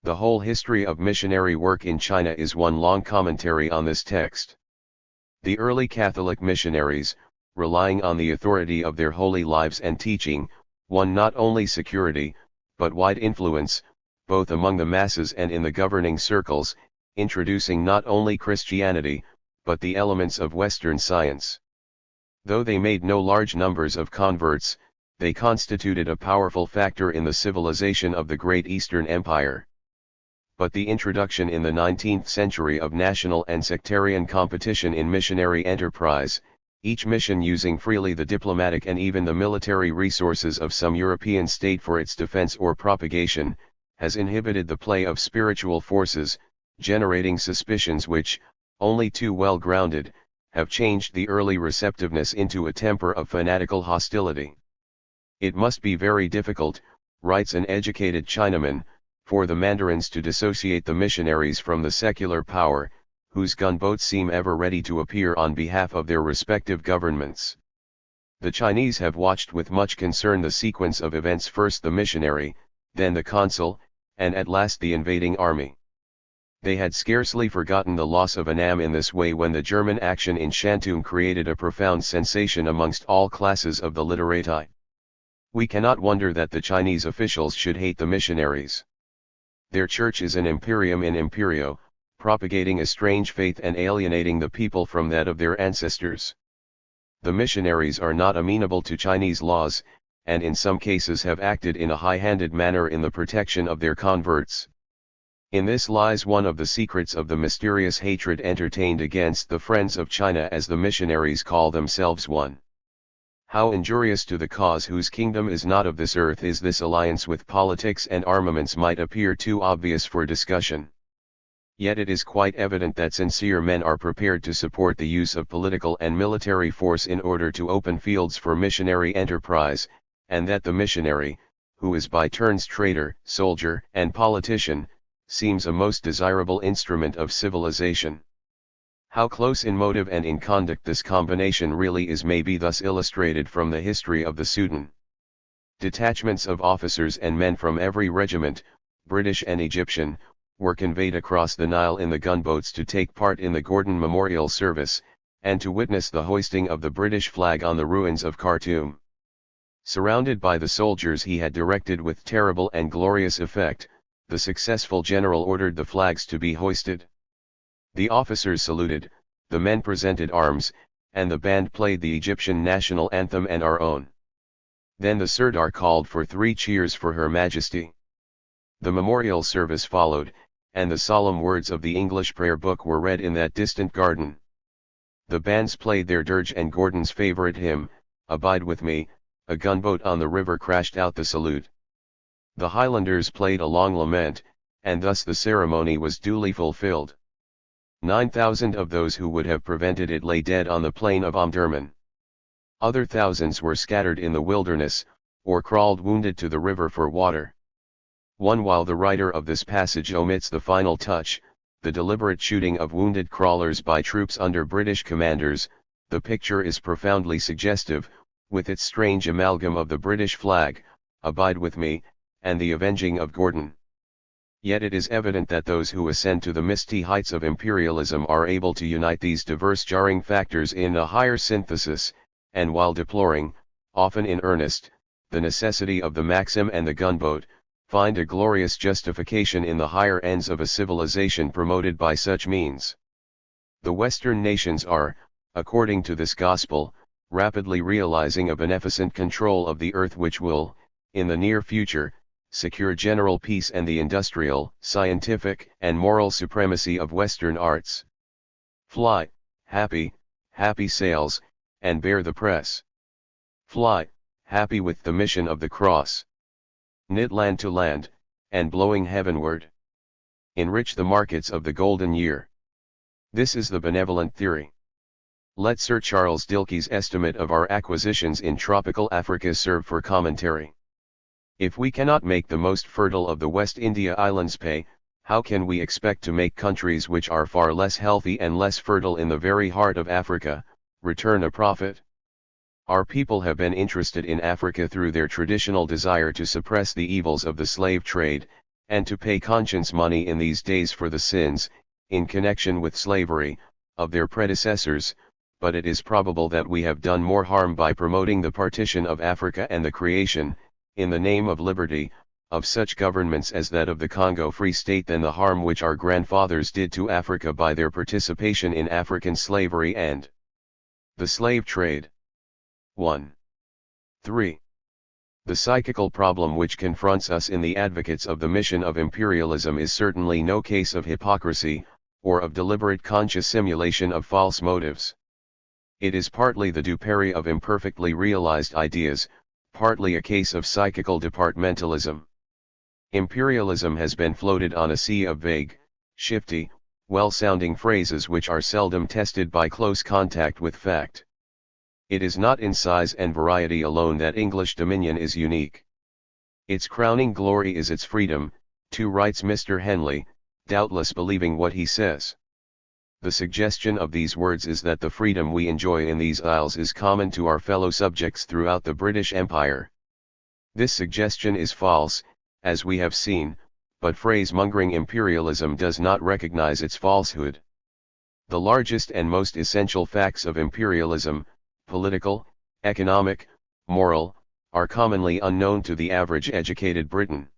The whole history of missionary work in China is one long commentary on this text. The early Catholic missionaries, relying on the authority of their holy lives and teaching, won not only security, but wide influence, both among the masses and in the governing circles, introducing not only Christianity, but the elements of Western science. Though they made no large numbers of converts, they constituted a powerful factor in the civilization of the great Eastern Empire. But the introduction in the 19th century of national and sectarian competition in missionary enterprise, each mission using freely the diplomatic and even the military resources of some European state for its defense or propagation, has inhibited the play of spiritual forces, generating suspicions which, only too well grounded, have changed the early receptiveness into a temper of fanatical hostility. It must be very difficult, writes an educated Chinaman, for the mandarins to dissociate the missionaries from the secular power, whose gunboats seem ever ready to appear on behalf of their respective governments. The Chinese have watched with much concern the sequence of events, first the missionary, then the consul, and at last the invading army. They had scarcely forgotten the loss of Annam in this way when the German action in Shantung created a profound sensation amongst all classes of the literati. We cannot wonder that the Chinese officials should hate the missionaries. Their church is an imperium in imperio, propagating a strange faith and alienating the people from that of their ancestors. The missionaries are not amenable to Chinese laws, and in some cases have acted in a high-handed manner in the protection of their converts. In this lies one of the secrets of the mysterious hatred entertained against the friends of China, as the missionaries call themselves. 1. How injurious to the cause whose kingdom is not of this earth is this alliance with politics and armaments might appear too obvious for discussion. Yet it is quite evident that sincere men are prepared to support the use of political and military force in order to open fields for missionary enterprise, and that the missionary, who is by turns trader, soldier, and politician, seems a most desirable instrument of civilization. How close in motive and in conduct this combination really is may be thus illustrated from the history of the Sudan. Detachments of officers and men from every regiment, British and Egyptian, were conveyed across the Nile in the gunboats to take part in the Gordon Memorial Service, and to witness the hoisting of the British flag on the ruins of Khartoum. Surrounded by the soldiers he had directed with terrible and glorious effect, the successful general ordered the flags to be hoisted. The officers saluted, the men presented arms, and the band played the Egyptian national anthem and our own. Then the Sirdar called for 3 cheers for Her Majesty. The memorial service followed, and the solemn words of the English prayer book were read in that distant garden. The bands played their dirge and Gordon's favorite hymn, Abide With Me. A gunboat on the river crashed out the salute. The Highlanders played a long lament, and thus the ceremony was duly fulfilled. 9,000 of those who would have prevented it lay dead on the plain of Omdurman. Other thousands were scattered in the wilderness, or crawled wounded to the river for water. While the writer of this passage omits the final touch, the deliberate shooting of wounded crawlers by troops under British commanders, the picture is profoundly suggestive, with its strange amalgam of the British flag, Abide With Me, and the avenging of Gordon. Yet it is evident that those who ascend to the misty heights of imperialism are able to unite these diverse jarring factors in a higher synthesis, and while deploring, often in earnest, the necessity of the Maxim and the gunboat, find a glorious justification in the higher ends of a civilization promoted by such means. The Western nations are, according to this gospel, rapidly realizing a beneficent control of the earth which will, in the near future, secure general peace and the industrial, scientific, and moral supremacy of Western arts. Fly, happy, happy sails, and bear the press. Fly, happy with the mission of the cross. Knit land to land, and blowing heavenward. Enrich the markets of the golden year. This is the benevolent theory. Let Sir Charles Dilke's estimate of our acquisitions in tropical Africa serve for commentary. If we cannot make the most fertile of the West India Islands pay, how can we expect to make countries which are far less healthy and less fertile in the very heart of Africa, return a profit? Our people have been interested in Africa through their traditional desire to suppress the evils of the slave trade, and to pay conscience money in these days for the sins, in connection with slavery, of their predecessors, but it is probable that we have done more harm by promoting the partition of Africa and the creation, in the name of liberty, of such governments as that of the Congo Free State than the harm which our grandfathers did to Africa by their participation in African slavery and the slave trade. 1. 3. The psychical problem which confronts us in the advocates of the mission of imperialism is certainly no case of hypocrisy, or of deliberate conscious simulation of false motives. It is partly the dupery of imperfectly realized ideas, partly a case of psychical departmentalism. Imperialism has been floated on a sea of vague, shifty, well-sounding phrases which are seldom tested by close contact with fact. It is not in size and variety alone that English dominion is unique. Its crowning glory is its freedom, too, writes Mr. Henley, doubtless believing what he says. The suggestion of these words is that the freedom we enjoy in these isles is common to our fellow subjects throughout the British Empire. This suggestion is false, as we have seen, but phrase-mongering imperialism does not recognize its falsehood. The largest and most essential facts of imperialism, political, economic, moral, are commonly unknown to the average educated Briton.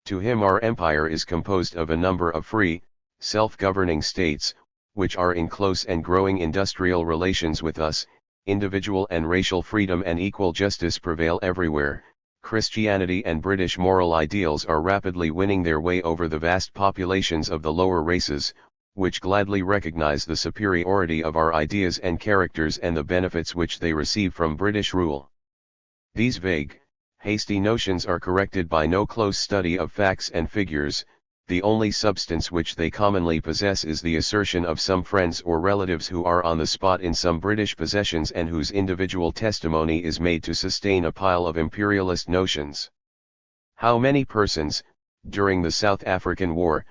To him our empire is composed of a number of free, self-governing states, which are in close and growing industrial relations with us, individual and racial freedom and equal justice prevail everywhere, Christianity and British moral ideals are rapidly winning their way over the vast populations of the lower races, which gladly recognize the superiority of our ideas and characters and the benefits which they receive from British rule. These vague, hasty notions are corrected by no close study of facts and figures. The only substance which they commonly possess is the assertion of some friends or relatives who are on the spot in some British possessions and whose individual testimony is made to sustain a pile of imperialist notions. How many persons, during the South African War,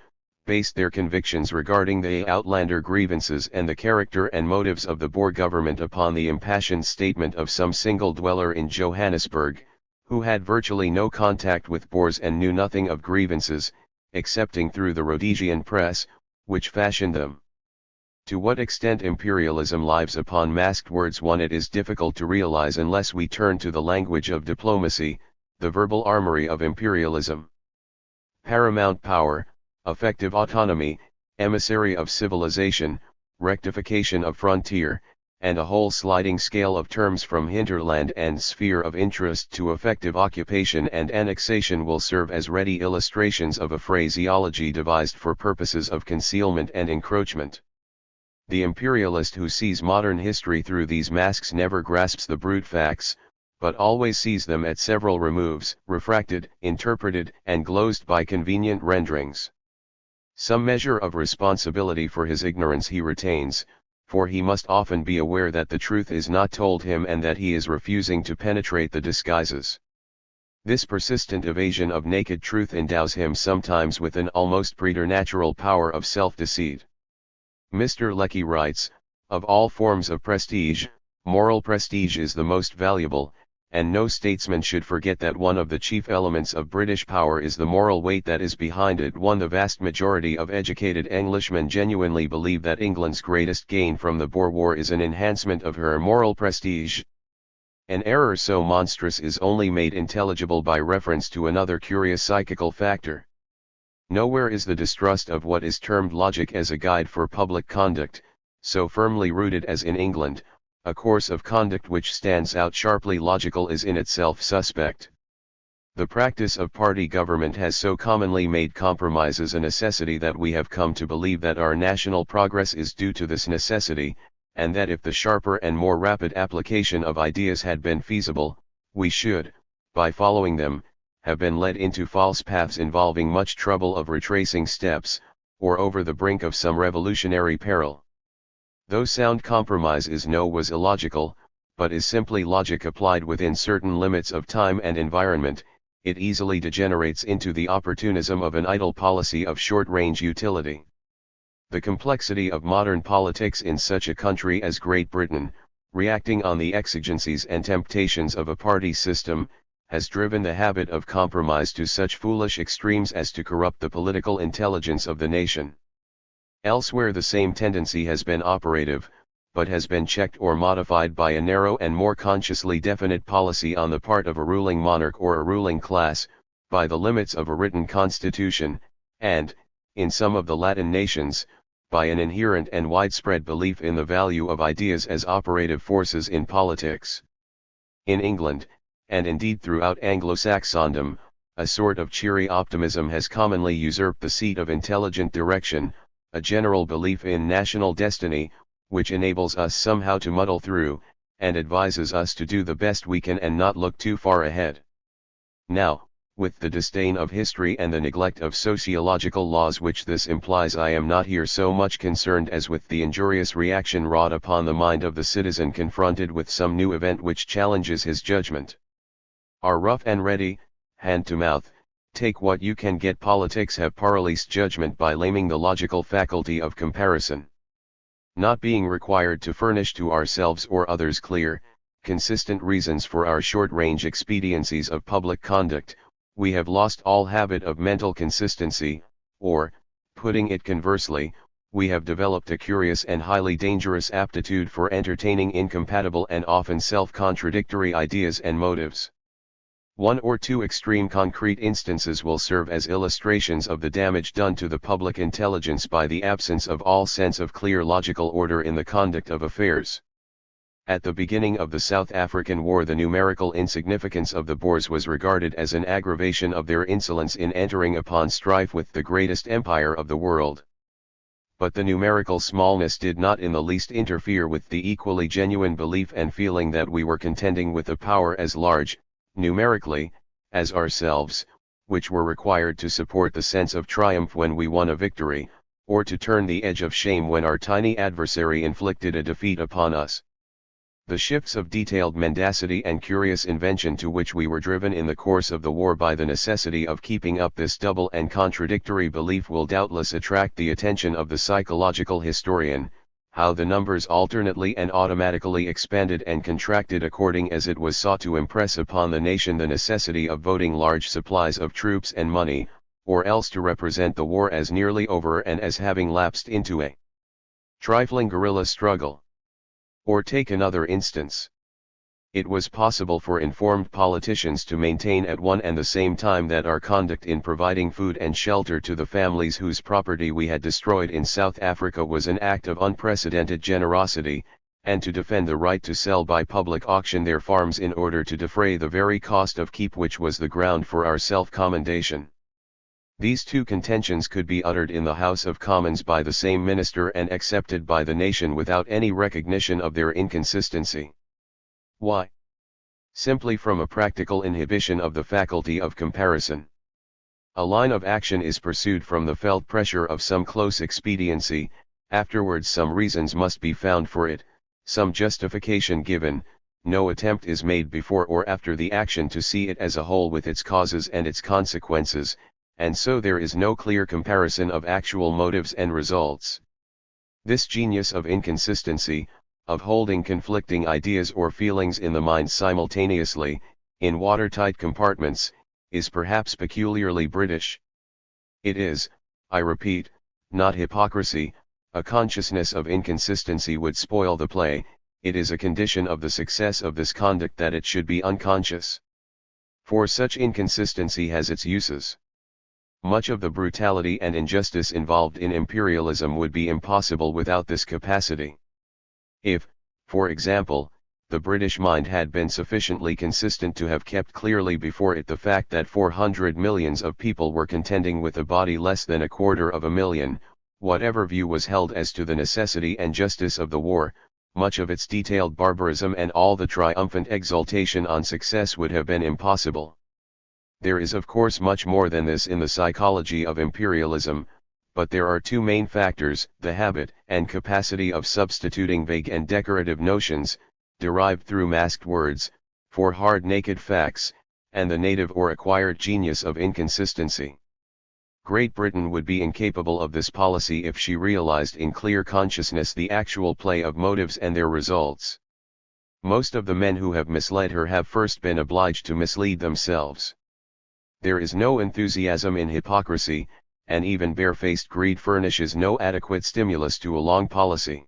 based their convictions regarding the Outlander grievances and the character and motives of the Boer government upon the impassioned statement of some single dweller in Johannesburg, who had virtually no contact with Boers and knew nothing of grievances, excepting through the Rhodesian press, which fashioned them. To what extent imperialism lives upon masked words it is difficult to realize unless we turn to the language of diplomacy, the verbal armory of imperialism. Paramount power, effective autonomy, emissary of civilization, rectification of frontier, and a whole sliding scale of terms from hinterland and sphere of interest to effective occupation and annexation will serve as ready illustrations of a phraseology devised for purposes of concealment and encroachment. The imperialist who sees modern history through these masks never grasps the brute facts, but always sees them at several removes, refracted, interpreted, and glozed by convenient renderings. Some measure of responsibility for his ignorance he retains, for he must often be aware that the truth is not told him and that he is refusing to penetrate the disguises. This persistent evasion of naked truth endows him sometimes with an almost preternatural power of self-deceit. Mr. Lecky writes, "Of all forms of prestige, moral prestige is the most valuable, and no statesman should forget that one of the chief elements of British power is the moral weight that is behind it. The vast majority of educated Englishmen genuinely believe that England's greatest gain from the Boer War is an enhancement of her moral prestige. An error so monstrous is only made intelligible by reference to another curious psychical factor. Nowhere is the distrust of what is termed logic as a guide for public conduct, so firmly rooted as in England. A course of conduct which stands out sharply logical is in itself suspect. The practice of party government has so commonly made compromises a necessity that we have come to believe that our national progress is due to this necessity, and that if the sharper and more rapid application of ideas had been feasible, we should, by following them, have been led into false paths involving much trouble of retracing steps, or over the brink of some revolutionary peril. Though sound compromise was illogical, but is simply logic applied within certain limits of time and environment, it easily degenerates into the opportunism of an idle policy of short-range utility. The complexity of modern politics in such a country as Great Britain, reacting on the exigencies and temptations of a party system, has driven the habit of compromise to such foolish extremes as to corrupt the political intelligence of the nation. Elsewhere the same tendency has been operative, but has been checked or modified by a narrow and more consciously definite policy on the part of a ruling monarch or a ruling class, by the limits of a written constitution, and, in some of the Latin nations, by an inherent and widespread belief in the value of ideas as operative forces in politics. In England, and indeed throughout Anglo-Saxondom, a sort of cheery optimism has commonly usurped the seat of intelligent direction, a general belief in national destiny, which enables us somehow to muddle through, and advises us to do the best we can and not look too far ahead. Now, with the disdain of history and the neglect of sociological laws which this implies, I am not here so much concerned as with the injurious reaction wrought upon the mind of the citizen confronted with some new event which challenges his judgment. Our rough and ready, hand-to-mouth, take what you can get politics have paralysed judgment by laming the logical faculty of comparison. Not being required to furnish to ourselves or others clear, consistent reasons for our short-range expediencies of public conduct, we have lost all habit of mental consistency, or, putting it conversely, we have developed a curious and highly dangerous aptitude for entertaining incompatible and often self-contradictory ideas and motives. One or two extreme concrete instances will serve as illustrations of the damage done to the public intelligence by the absence of all sense of clear logical order in the conduct of affairs. At the beginning of the South African War, the numerical insignificance of the Boers was regarded as an aggravation of their insolence in entering upon strife with the greatest empire of the world. But the numerical smallness did not in the least interfere with the equally genuine belief and feeling that we were contending with a power as large, numerically, as ourselves, which were required to support the sense of triumph when we won a victory, or to turn the edge of shame when our tiny adversary inflicted a defeat upon us. The shifts of detailed mendacity and curious invention to which we were driven in the course of the war by the necessity of keeping up this double and contradictory belief will doubtless attract the attention of the psychological historian, how the numbers alternately and automatically expanded and contracted according as it was sought to impress upon the nation the necessity of voting large supplies of troops and money, or else to represent the war as nearly over and as having lapsed into a trifling guerrilla struggle. Or take another instance. It was possible for informed politicians to maintain at one and the same time that our conduct in providing food and shelter to the families whose property we had destroyed in South Africa was an act of unprecedented generosity, and to defend the right to sell by public auction their farms in order to defray the very cost of keep, which was the ground for our self-commendation. These two contentions could be uttered in the House of Commons by the same minister and accepted by the nation without any recognition of their inconsistency. Why? Simply from a practical inhibition of the faculty of comparison. A line of action is pursued from the felt pressure of some close expediency, afterwards some reasons must be found for it, some justification given, no attempt is made before or after the action to see it as a whole with its causes and its consequences, and so there is no clear comparison of actual motives and results. This genius of inconsistency, of holding conflicting ideas or feelings in the mind simultaneously, in watertight compartments, is perhaps peculiarly British. It is, I repeat, not hypocrisy. A consciousness of inconsistency would spoil the play. It is a condition of the success of this conduct that it should be unconscious. For such inconsistency has its uses. Much of the brutality and injustice involved in imperialism would be impossible without this capacity. If, for example, the British mind had been sufficiently consistent to have kept clearly before it the fact that 400 millions of people were contending with a body less than 250,000, whatever view was held as to the necessity and justice of the war, much of its detailed barbarism and all the triumphant exultation on success would have been impossible. There is of course much more than this in the psychology of imperialism, but there are two main factors: the habit and capacity of substituting vague and decorative notions, derived through masked words, for hard naked facts, and the native or acquired genius of inconsistency. Great Britain would be incapable of this policy if she realized in clear consciousness the actual play of motives and their results. Most of the men who have misled her have first been obliged to mislead themselves. There is no enthusiasm in hypocrisy, and even barefaced greed furnishes no adequate stimulus to a long policy.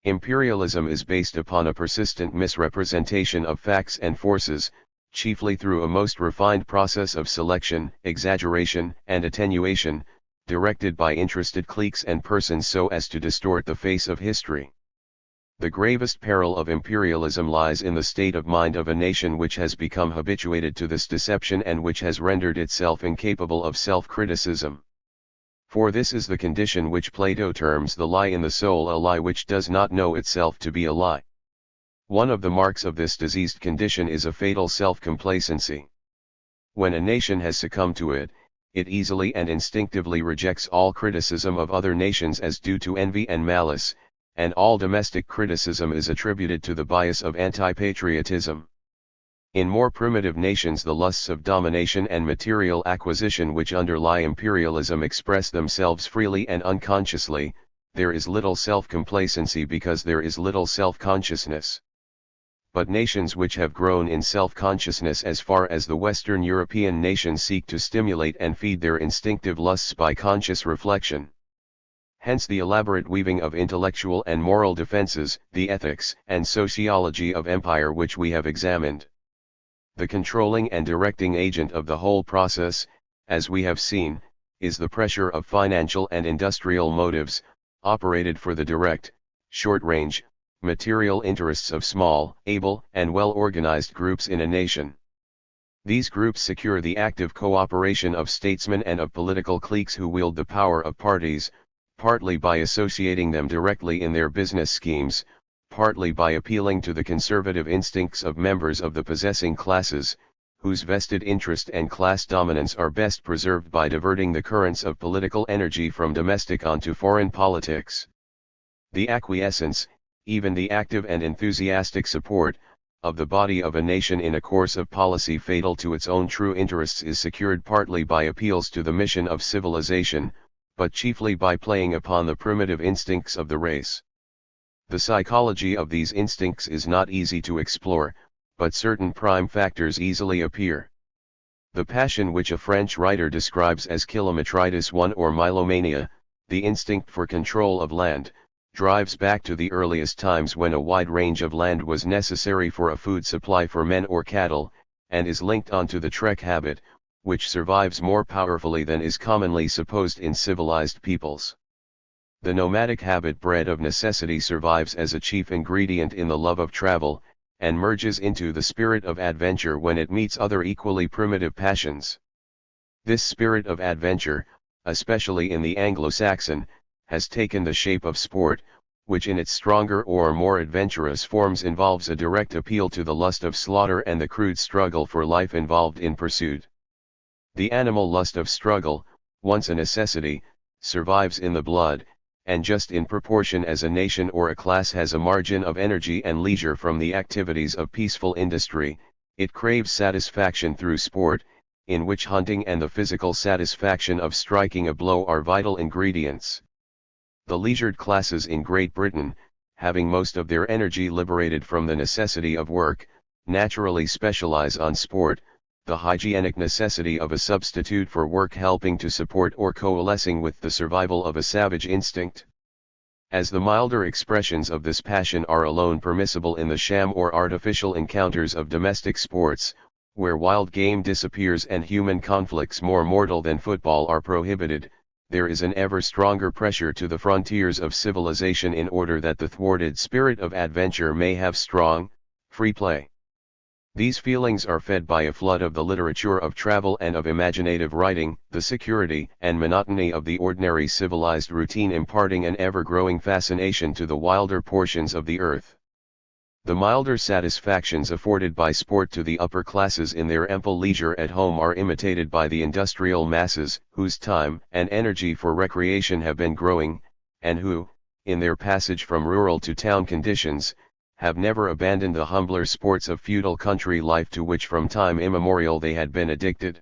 Imperialism is based upon a persistent misrepresentation of facts and forces, chiefly through a most refined process of selection, exaggeration, and attenuation, directed by interested cliques and persons so as to distort the face of history. The gravest peril of imperialism lies in the state of mind of a nation which has become habituated to this deception and which has rendered itself incapable of self-criticism. For this is the condition which Plato terms the lie in the soul, a lie which does not know itself to be a lie. One of the marks of this diseased condition is a fatal self-complacency. When a nation has succumbed to it, it easily and instinctively rejects all criticism of other nations as due to envy and malice, and all domestic criticism is attributed to the bias of anti-patriotism. In more primitive nations the lusts of domination and material acquisition which underlie imperialism express themselves freely and unconsciously. There is little self-complacency because there is little self-consciousness. But nations which have grown in self-consciousness as far as the Western European nations seek to stimulate and feed their instinctive lusts by conscious reflection. Hence the elaborate weaving of intellectual and moral defenses, the ethics and sociology of empire which we have examined. The controlling and directing agent of the whole process, as we have seen, is the pressure of financial and industrial motives, operated for the direct, short-range, material interests of small, able, and well-organized groups in a nation. These groups secure the active cooperation of statesmen and of political cliques who wield the power of parties, partly by associating them directly in their business schemes, partly by appealing to the conservative instincts of members of the possessing classes, whose vested interest and class dominance are best preserved by diverting the currents of political energy from domestic onto foreign politics. The acquiescence, even the active and enthusiastic support, of the body of a nation in a course of policy fatal to its own true interests is secured partly by appeals to the mission of civilization, but chiefly by playing upon the primitive instincts of the race. The psychology of these instincts is not easy to explore, but certain prime factors easily appear. The passion which a French writer describes as kilometritis 1 or milomania, the instinct for control of land, drives back to the earliest times when a wide range of land was necessary for a food supply for men or cattle, and is linked onto the trek habit, which survives more powerfully than is commonly supposed in civilized peoples. The nomadic habit bred of necessity survives as a chief ingredient in the love of travel, and merges into the spirit of adventure when it meets other equally primitive passions. This spirit of adventure, especially in the Anglo-Saxon, has taken the shape of sport, which in its stronger or more adventurous forms involves a direct appeal to the lust of slaughter and the crude struggle for life involved in pursuit. The animal lust of struggle, once a necessity, survives in the blood, and just in proportion as a nation or a class has a margin of energy and leisure from the activities of peaceful industry, it craves satisfaction through sport, in which hunting and the physical satisfaction of striking a blow are vital ingredients. The leisured classes in Great Britain, having most of their energy liberated from the necessity of work, naturally specialize on sport, the hygienic necessity of a substitute for work helping to support or coalescing with the survival of a savage instinct. As the milder expressions of this passion are alone permissible in the sham or artificial encounters of domestic sports, where wild game disappears and human conflicts more mortal than football are prohibited, there is an ever stronger pressure to the frontiers of civilization in order that the thwarted spirit of adventure may have strong, free play. These feelings are fed by a flood of the literature of travel and of imaginative writing, the security and monotony of the ordinary civilized routine imparting an ever-growing fascination to the wilder portions of the earth. The milder satisfactions afforded by sport to the upper classes in their ample leisure at home are imitated by the industrial masses, whose time and energy for recreation have been growing, and who, in their passage from rural to town conditions, have never abandoned the humbler sports of feudal country life to which from time immemorial they had been addicted.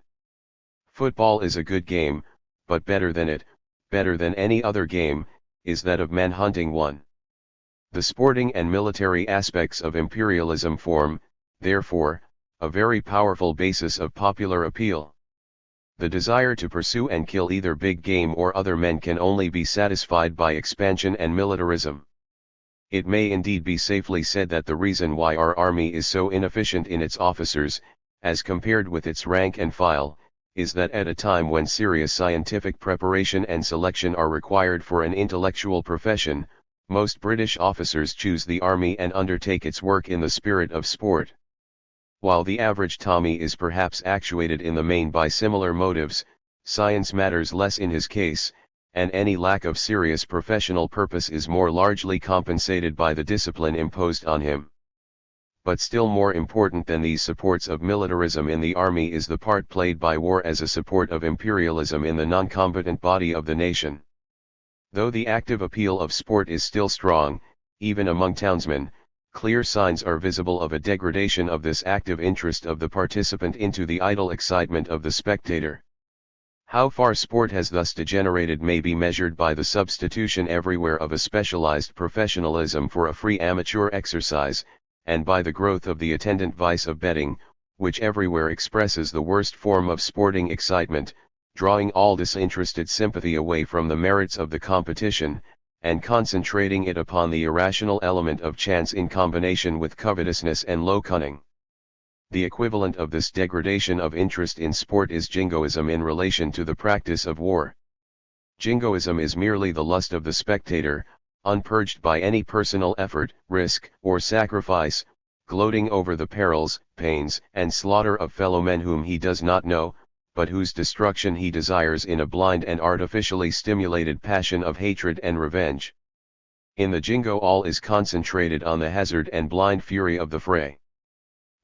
Football is a good game, but better than it, better than any other game, is that of man-hunting one. The sporting and military aspects of imperialism form, therefore, a very powerful basis of popular appeal. The desire to pursue and kill either big game or other men can only be satisfied by expansion and militarism. It may indeed be safely said that the reason why our army is so inefficient in its officers, as compared with its rank and file, is that at a time when serious scientific preparation and selection are required for an intellectual profession, most British officers choose the army and undertake its work in the spirit of sport. While the average Tommy is perhaps actuated in the main by similar motives, science matters less in his case, and any lack of serious professional purpose is more largely compensated by the discipline imposed on him. But still more important than these supports of militarism in the army is the part played by war as a support of imperialism in the non-combatant body of the nation. Though the active appeal of sport is still strong, even among townsmen, clear signs are visible of a degradation of this active interest of the participant into the idle excitement of the spectator. How far sport has thus degenerated may be measured by the substitution everywhere of a specialized professionalism for a free amateur exercise, and by the growth of the attendant vice of betting, which everywhere expresses the worst form of sporting excitement, drawing all disinterested sympathy away from the merits of the competition, and concentrating it upon the irrational element of chance in combination with covetousness and low cunning. The equivalent of this degradation of interest in sport is jingoism in relation to the practice of war. Jingoism is merely the lust of the spectator, unpurged by any personal effort, risk, or sacrifice, gloating over the perils, pains, and slaughter of fellow men whom he does not know, but whose destruction he desires in a blind and artificially stimulated passion of hatred and revenge. In the jingo all is concentrated on the hazard and blind fury of the fray.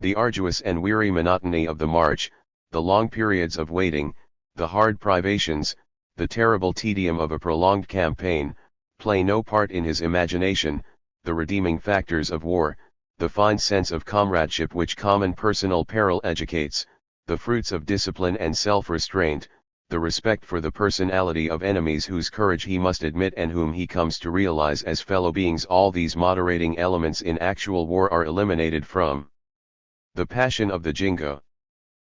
The arduous and weary monotony of the march, the long periods of waiting, the hard privations, the terrible tedium of a prolonged campaign, play no part in his imagination, the redeeming factors of war, the fine sense of comradeship which common personal peril educates, the fruits of discipline and self-restraint, the respect for the personality of enemies whose courage he must admit and whom he comes to realize as fellow beings. All these moderating elements in actual war are eliminated from the passion of the jingo.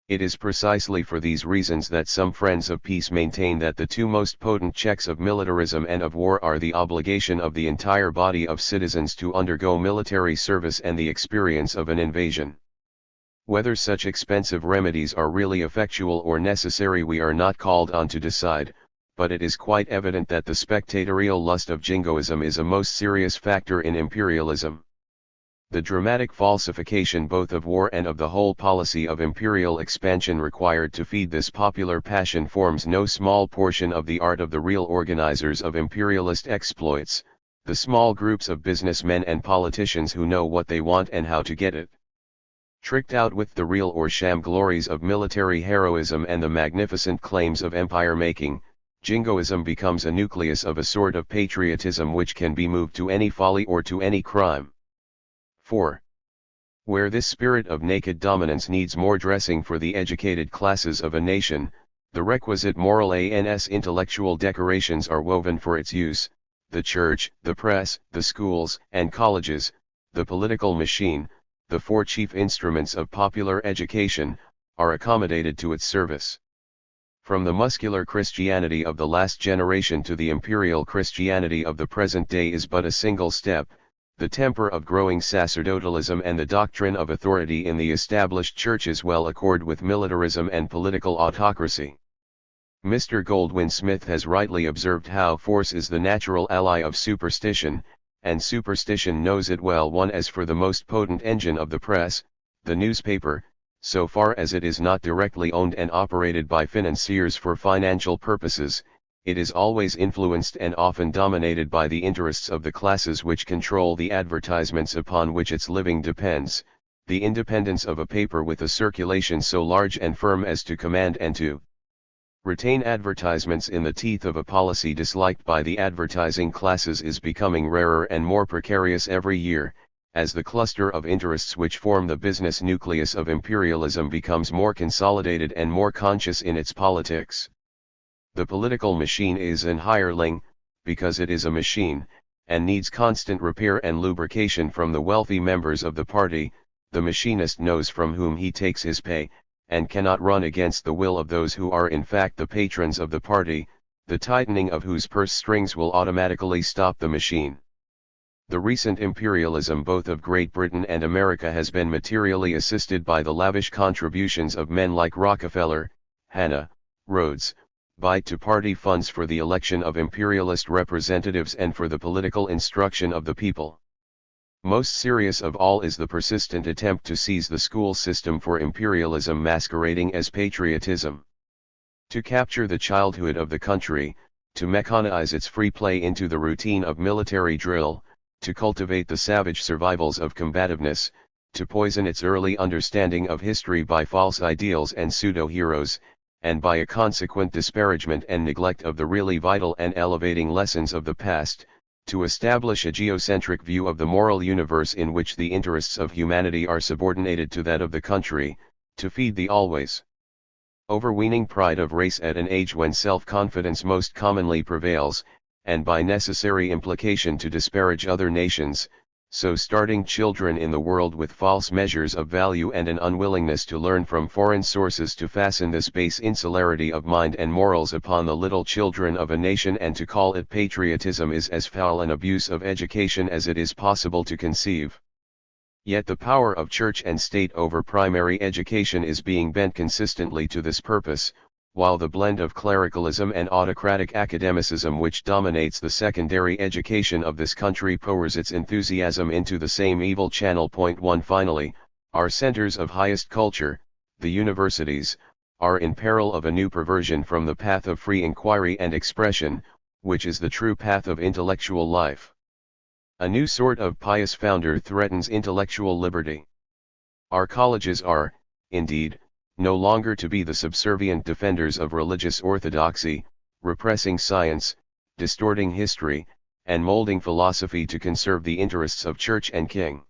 It is precisely for these reasons that some friends of peace maintain that the two most potent checks of militarism and of war are the obligation of the entire body of citizens to undergo military service and the experience of an invasion. Whether such expensive remedies are really effectual or necessary we are not called on to decide, but it is quite evident that the spectatorial lust of jingoism is a most serious factor in imperialism. The dramatic falsification both of war and of the whole policy of imperial expansion required to feed this popular passion forms no small portion of the art of the real organizers of imperialist exploits, the small groups of businessmen and politicians who know what they want and how to get it. Tricked out with the real or sham glories of military heroism and the magnificent claims of empire-making, jingoism becomes a nucleus of a sort of patriotism which can be moved to any folly or to any crime. 4. Where this spirit of naked dominance needs more dressing for the educated classes of a nation, the requisite moral and intellectual decorations are woven for its use. The church, the press, the schools and colleges, the political machine, the four chief instruments of popular education, are accommodated to its service. From the muscular Christianity of the last generation to the imperial Christianity of the present day is but a single step. The temper of growing sacerdotalism and the doctrine of authority in the established churches well accord with militarism and political autocracy. Mr. Goldwin Smith has rightly observed how force is the natural ally of superstition, and superstition knows it well. One as for the most potent engine of the press, the newspaper, so far as it is not directly owned and operated by financiers for financial purposes, it is always influenced and often dominated by the interests of the classes which control the advertisements upon which its living depends. The independence of a paper with a circulation so large and firm as to command and to retain advertisements in the teeth of a policy disliked by the advertising classes is becoming rarer and more precarious every year, as the cluster of interests which form the business nucleus of imperialism becomes more consolidated and more conscious in its politics. The political machine is an hireling, because it is a machine, and needs constant repair and lubrication from the wealthy members of the party. The machinist knows from whom he takes his pay, and cannot run against the will of those who are in fact the patrons of the party, the tightening of whose purse strings will automatically stop the machine. The recent imperialism both of Great Britain and America has been materially assisted by the lavish contributions of men like Rockefeller, Hanna, Rhodes, to party funds for the election of imperialist representatives and for the political instruction of the people. Most serious of all is the persistent attempt to seize the school system for imperialism masquerading as patriotism. To capture the childhood of the country, to mechanize its free play into the routine of military drill, to cultivate the savage survivals of combativeness, to poison its early understanding of history by false ideals and pseudo-heroes, and by a consequent disparagement and neglect of the really vital and elevating lessons of the past, to establish a geocentric view of the moral universe in which the interests of humanity are subordinated to that of the country, to feed the always overweening pride of race at an age when self-confidence most commonly prevails, and by necessary implication to disparage other nations, so starting children in the world with false measures of value and an unwillingness to learn from foreign sources, to fasten this base insularity of mind and morals upon the little children of a nation and to call it patriotism is as foul an abuse of education as it is possible to conceive. Yet the power of church and state over primary education is being bent consistently to this purpose, while the blend of clericalism and autocratic academicism which dominates the secondary education of this country pours its enthusiasm into the same evil channel. 1. Finally, our centers of highest culture, the universities, are in peril of a new perversion from the path of free inquiry and expression, which is the true path of intellectual life. A new sort of pious founder threatens intellectual liberty. Our colleges are, indeed, no longer to be the subservient defenders of religious orthodoxy, repressing science, distorting history, and molding philosophy to conserve the interests of church and king.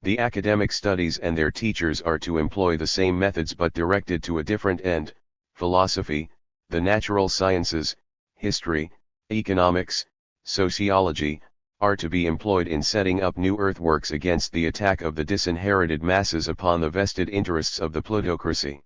The academic studies and their teachers are to employ the same methods but directed to a different end. Philosophy, the natural sciences, history, economics, sociology, are to be employed in setting up new earthworks against the attack of the disinherited masses upon the vested interests of the plutocracy.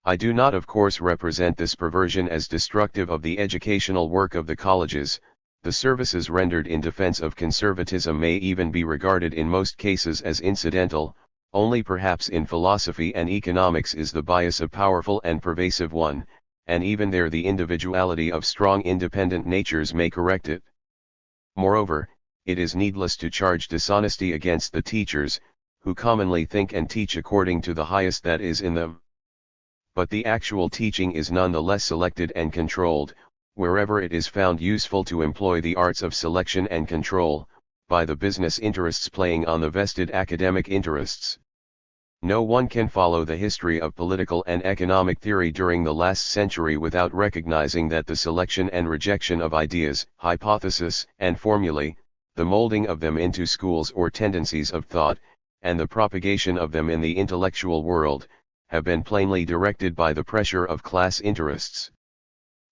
I do not of course represent this perversion as destructive of the educational work of the colleges. The services rendered in defense of conservatism may even be regarded in most cases as incidental, only perhaps in philosophy and economics is the bias a powerful and pervasive one, and even there the individuality of strong independent natures may correct it. Moreover, it is needless to charge dishonesty against the teachers, who commonly think and teach according to the highest that is in them. But the actual teaching is none the less selected and controlled, wherever it is found useful to employ the arts of selection and control, by the business interests playing on the vested academic interests. No one can follow the history of political and economic theory during the last century without recognizing that the selection and rejection of ideas, hypotheses, and formulae, the molding of them into schools or tendencies of thought, and the propagation of them in the intellectual world, have been plainly directed by the pressure of class interests.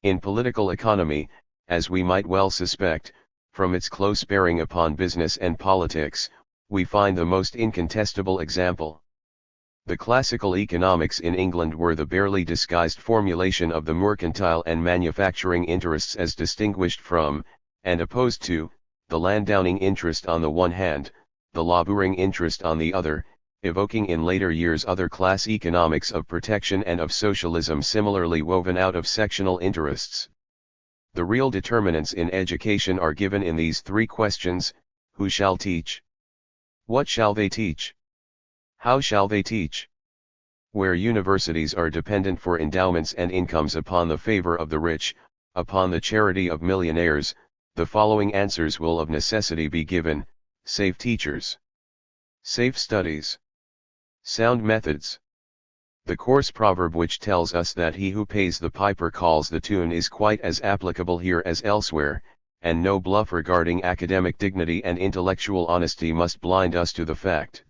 In political economy, as we might well suspect, from its close bearing upon business and politics, we find the most incontestable example. The classical economics in England were the barely disguised formulation of the mercantile and manufacturing interests as distinguished from, and opposed to, the landowning interest on the one hand, the laboring interest on the other, evoking in later years other class economics of protection and of socialism similarly woven out of sectional interests. The real determinants in education are given in these three questions: who shall teach? What shall they teach? How shall they teach? Where universities are dependent for endowments and incomes upon the favor of the rich, upon the charity of millionaires, the following answers will of necessity be given: safe teachers, safe studies, sound methods. The coarse proverb which tells us that he who pays the piper calls the tune is quite as applicable here as elsewhere, and no bluff regarding academic dignity and intellectual honesty must blind us to the fact.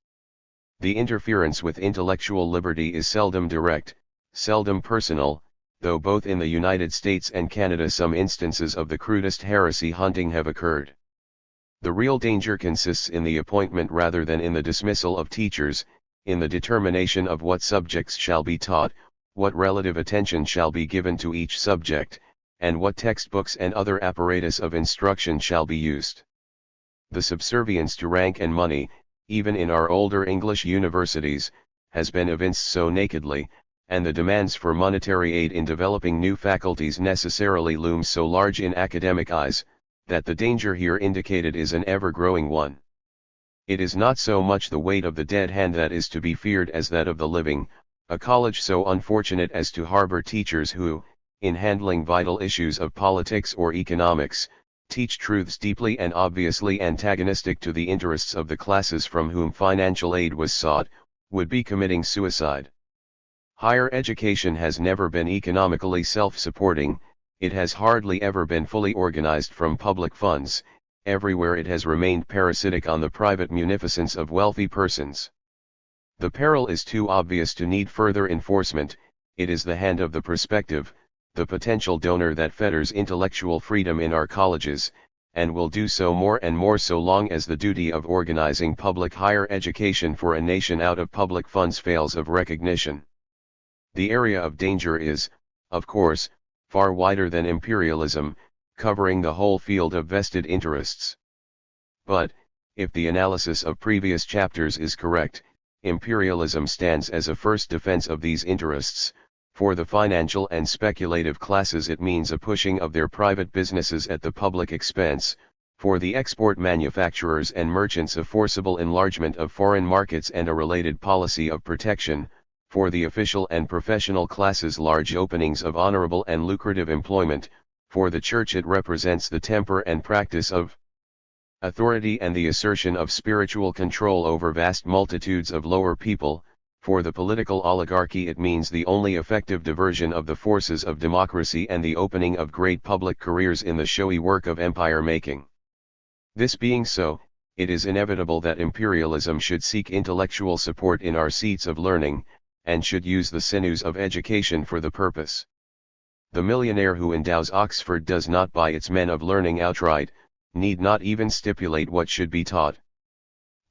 The interference with intellectual liberty is seldom direct, seldom personal, though both in the United States and Canada some instances of the crudest heresy hunting have occurred. The real danger consists in the appointment rather than in the dismissal of teachers, in the determination of what subjects shall be taught, what relative attention shall be given to each subject, and what textbooks and other apparatus of instruction shall be used. The subservience to rank and money, even in our older English universities, has been evinced so nakedly, and the demands for monetary aid in developing new faculties necessarily loom so large in academic eyes, that the danger here indicated is an ever-growing one. It is not so much the weight of the dead hand that is to be feared as that of the living, a college so unfortunate as to harbor teachers who, in handling vital issues of politics or economics, teach truths deeply and obviously antagonistic to the interests of the classes from whom financial aid was sought, would be committing suicide. Higher education has never been economically self-supporting, it has hardly ever been fully organized from public funds, everywhere it has remained parasitic on the private munificence of wealthy persons. The peril is too obvious to need further enforcement. It is the hand of the prospective, the potential donor that fetters intellectual freedom in our colleges, and will do so more and more so long as the duty of organizing public higher education for a nation out of public funds fails of recognition. The area of danger is, of course, far wider than imperialism, covering the whole field of vested interests. But, if the analysis of previous chapters is correct, imperialism stands as a first defense of these interests. For the financial and speculative classes it means a pushing of their private businesses at the public expense, for the export manufacturers and merchants a forcible enlargement of foreign markets and a related policy of protection, for the official and professional classes large openings of honorable and lucrative employment, for the church it represents the temper and practice of authority and the assertion of spiritual control over vast multitudes of lower people. For the political oligarchy it means the only effective diversion of the forces of democracy and the opening of great public careers in the showy work of empire making. This being so, it is inevitable that imperialism should seek intellectual support in our seats of learning, and should use the sinews of education for the purpose. The millionaire who endows Oxford does not buy its men of learning outright, need not even stipulate what should be taught.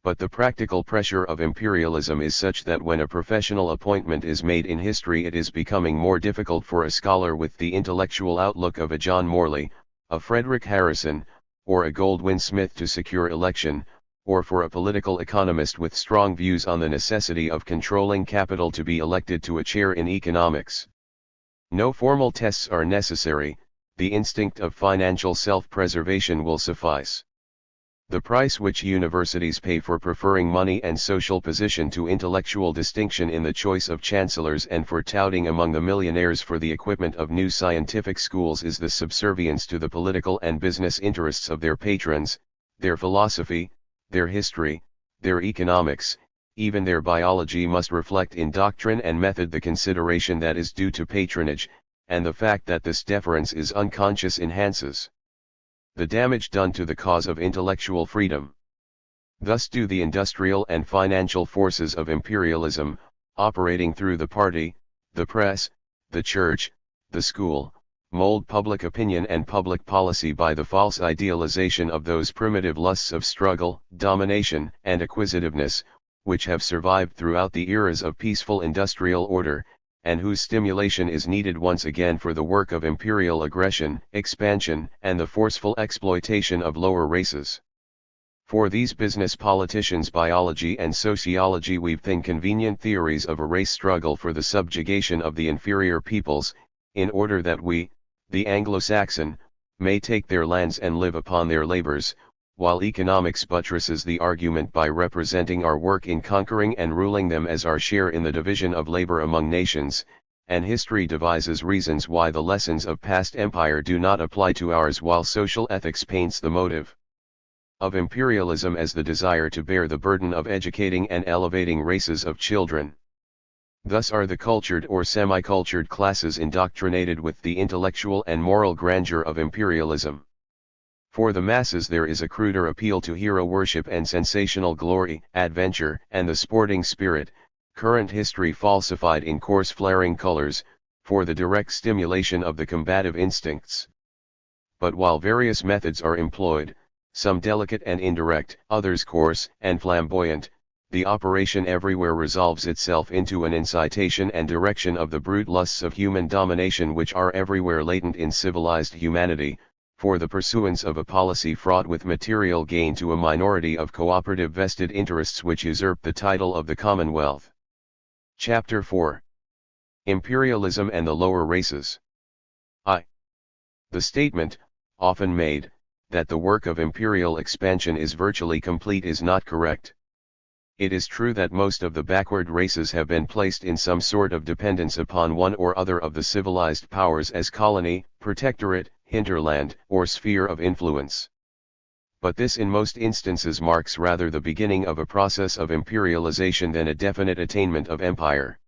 But the practical pressure of imperialism is such that when a professional appointment is made in history, it is becoming more difficult for a scholar with the intellectual outlook of a John Morley, a Frederick Harrison, or a Goldwin Smith to secure election, or for a political economist with strong views on the necessity of controlling capital to be elected to a chair in economics. No formal tests are necessary, the instinct of financial self-preservation will suffice. The price which universities pay for preferring money and social position to intellectual distinction in the choice of chancellors and for touting among the millionaires for the equipment of new scientific schools is the subservience to the political and business interests of their patrons, their philosophy, their history, their economics, even their biology must reflect in doctrine and method the consideration that is due to patronage, and the fact that this deference is unconscious enhances the damage done to the cause of intellectual freedom. Thus do the industrial and financial forces of imperialism, operating through the party, the press, the church, the school, mold public opinion and public policy by the false idealization of those primitive lusts of struggle, domination, and acquisitiveness, which have survived throughout the eras of peaceful industrial order, and whose stimulation is needed once again for the work of imperial aggression, expansion, and the forceful exploitation of lower races. For these business politicians, biology and sociology weave thin convenient theories of a race struggle for the subjugation of the inferior peoples, in order that we, the Anglo-Saxon, may take their lands and live upon their labors, while economics buttresses the argument by representing our work in conquering and ruling them as our share in the division of labor among nations, and history devises reasons why the lessons of past empire do not apply to ours, while social ethics paints the motive of imperialism as the desire to bear the burden of educating and elevating races of children. Thus are the cultured or semi-cultured classes indoctrinated with the intellectual and moral grandeur of imperialism. For the masses there is a cruder appeal to hero worship and sensational glory, adventure, and the sporting spirit, current history falsified in coarse flaring colors, for the direct stimulation of the combative instincts. But while various methods are employed, some delicate and indirect, others coarse and flamboyant, the operation everywhere resolves itself into an incitation and direction of the brute lusts of human domination which are everywhere latent in civilized humanity, for the pursuance of a policy fraught with material gain to a minority of cooperative vested interests which usurp the title of the Commonwealth. Chapter 4. Imperialism and the Lower Races. The statement, often made, that the work of imperial expansion is virtually complete is not correct. It is true that most of the backward races have been placed in some sort of dependence upon one or other of the civilized powers as colony, protectorate, hinterland, or sphere of influence. But this in most instances marks rather the beginning of a process of imperialization than a definite attainment of empire.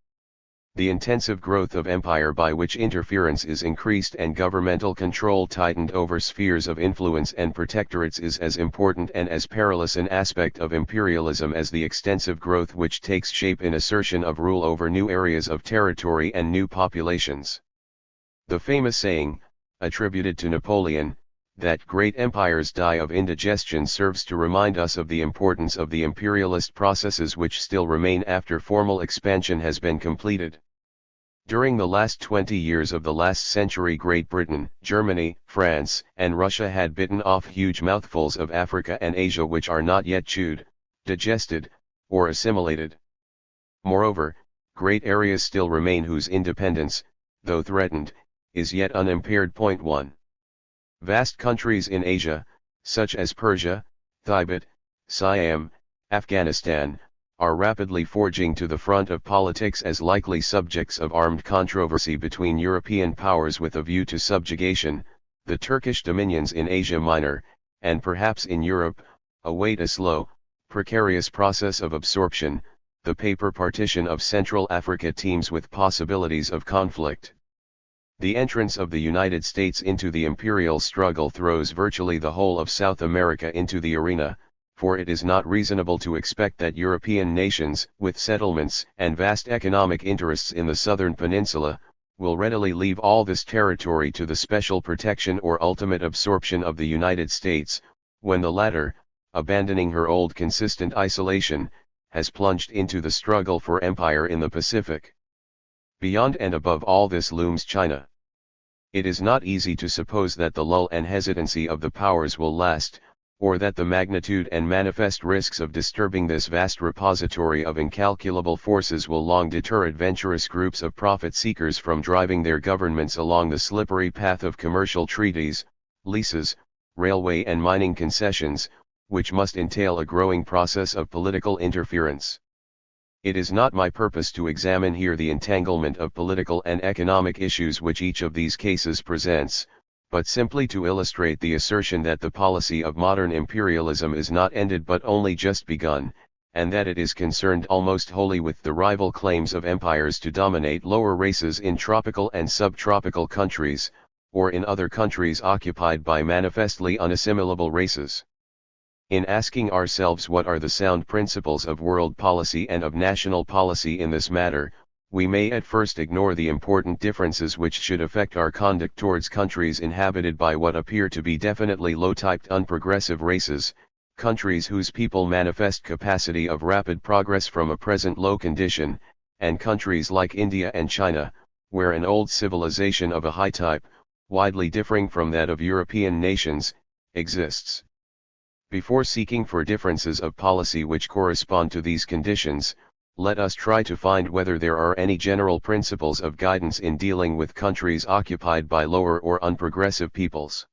The intensive growth of empire by which interference is increased and governmental control tightened over spheres of influence and protectorates is as important and as perilous an aspect of imperialism as the extensive growth which takes shape in assertion of rule over new areas of territory and new populations. The famous saying, attributed to Napoleon, that great empires die of indigestion serves to remind us of the importance of the imperialist processes which still remain after formal expansion has been completed. During the last 20 years of the last century, Great Britain, Germany, France, and Russia had bitten off huge mouthfuls of Africa and Asia which are not yet chewed, digested, or assimilated. Moreover, great areas still remain whose independence, though threatened, is yet unimpaired. 1. Vast countries in Asia, such as Persia, Tibet, Siam, Afghanistan, are rapidly forging to the front of politics as likely subjects of armed controversy between European powers with a view to subjugation. The Turkish dominions in Asia Minor, and perhaps in Europe, await a slow, precarious process of absorption. The paper partition of Central Africa teems with possibilities of conflict. The entrance of the United States into the imperial struggle throws virtually the whole of South America into the arena, for it is not reasonable to expect that European nations, with settlements and vast economic interests in the southern peninsula, will readily leave all this territory to the special protection or ultimate absorption of the United States, when the latter, abandoning her old consistent isolation, has plunged into the struggle for empire in the Pacific. Beyond and above all this looms China. It is not easy to suppose that the lull and hesitancy of the powers will last, or that the magnitude and manifest risks of disturbing this vast repository of incalculable forces will long deter adventurous groups of profit-seekers from driving their governments along the slippery path of commercial treaties, leases, railway and mining concessions, which must entail a growing process of political interference. It is not my purpose to examine here the entanglement of political and economic issues which each of these cases presents, but simply to illustrate the assertion that the policy of modern imperialism is not ended but only just begun, and that it is concerned almost wholly with the rival claims of empires to dominate lower races in tropical and subtropical countries, or in other countries occupied by manifestly unassimilable races. In asking ourselves what are the sound principles of world policy and of national policy in this matter, we may at first ignore the important differences which should affect our conduct towards countries inhabited by what appear to be definitely low-typed unprogressive races, countries whose people manifest capacity of rapid progress from a present low condition, and countries like India and China, where an old civilization of a high type, widely differing from that of European nations, exists. Before seeking for differences of policy which correspond to these conditions, let us try to find whether there are any general principles of guidance in dealing with countries occupied by lower or unprogressive peoples.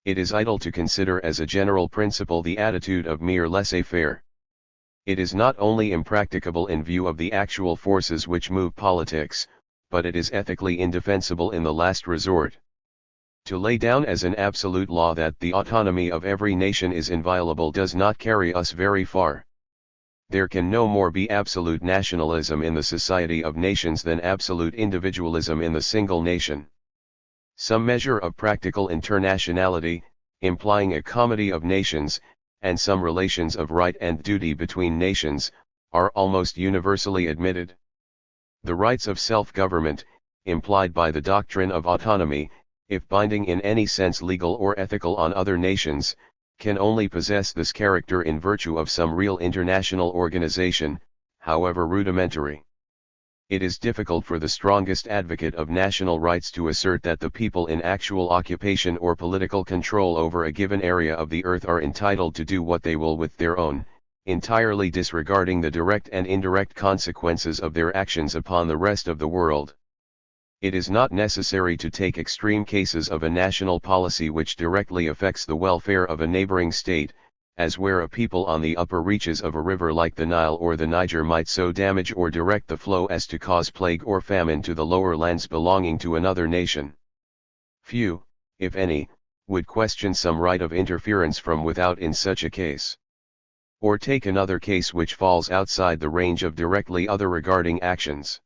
It is idle to consider as a general principle the attitude of mere laissez-faire. It is not only impracticable in view of the actual forces which move politics, but it is ethically indefensible in the last resort. To lay down as an absolute law that the autonomy of every nation is inviolable does not carry us very far. There can no more be absolute nationalism in the society of nations than absolute individualism in the single nation. Some measure of practical internationality, implying a comity of nations, and some relations of right and duty between nations, are almost universally admitted. The rights of self-government, implied by the doctrine of autonomy, if binding in any sense legal or ethical on other nations, can only possess this character in virtue of some real international organization, however rudimentary. It is difficult for the strongest advocate of national rights to assert that the people in actual occupation or political control over a given area of the earth are entitled to do what they will with their own, entirely disregarding the direct and indirect consequences of their actions upon the rest of the world. It is not necessary to take extreme cases of a national policy which directly affects the welfare of a neighboring state, as where a people on the upper reaches of a river like the Nile or the Niger might so damage or direct the flow as to cause plague or famine to the lower lands belonging to another nation. Few, if any, would question some right of interference from without in such a case. Or take another case which falls outside the range of directly other regarding actions.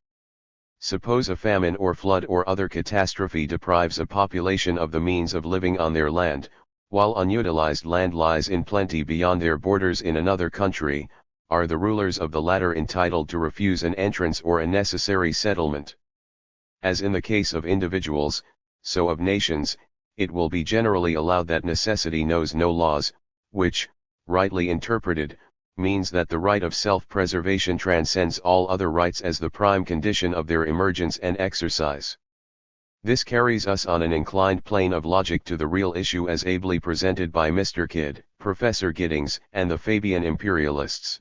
Suppose a famine or flood or other catastrophe deprives a population of the means of living on their land, while unutilized land lies in plenty beyond their borders in another country. Are the rulers of the latter entitled to refuse an entrance or a necessary settlement? As in the case of individuals, so of nations, it will be generally allowed that necessity knows no laws, which, rightly interpreted, means that the right of self-preservation transcends all other rights as the prime condition of their emergence and exercise. This carries us on an inclined plane of logic to the real issue as ably presented by Mr. Kidd, Professor Giddings, and the Fabian imperialists.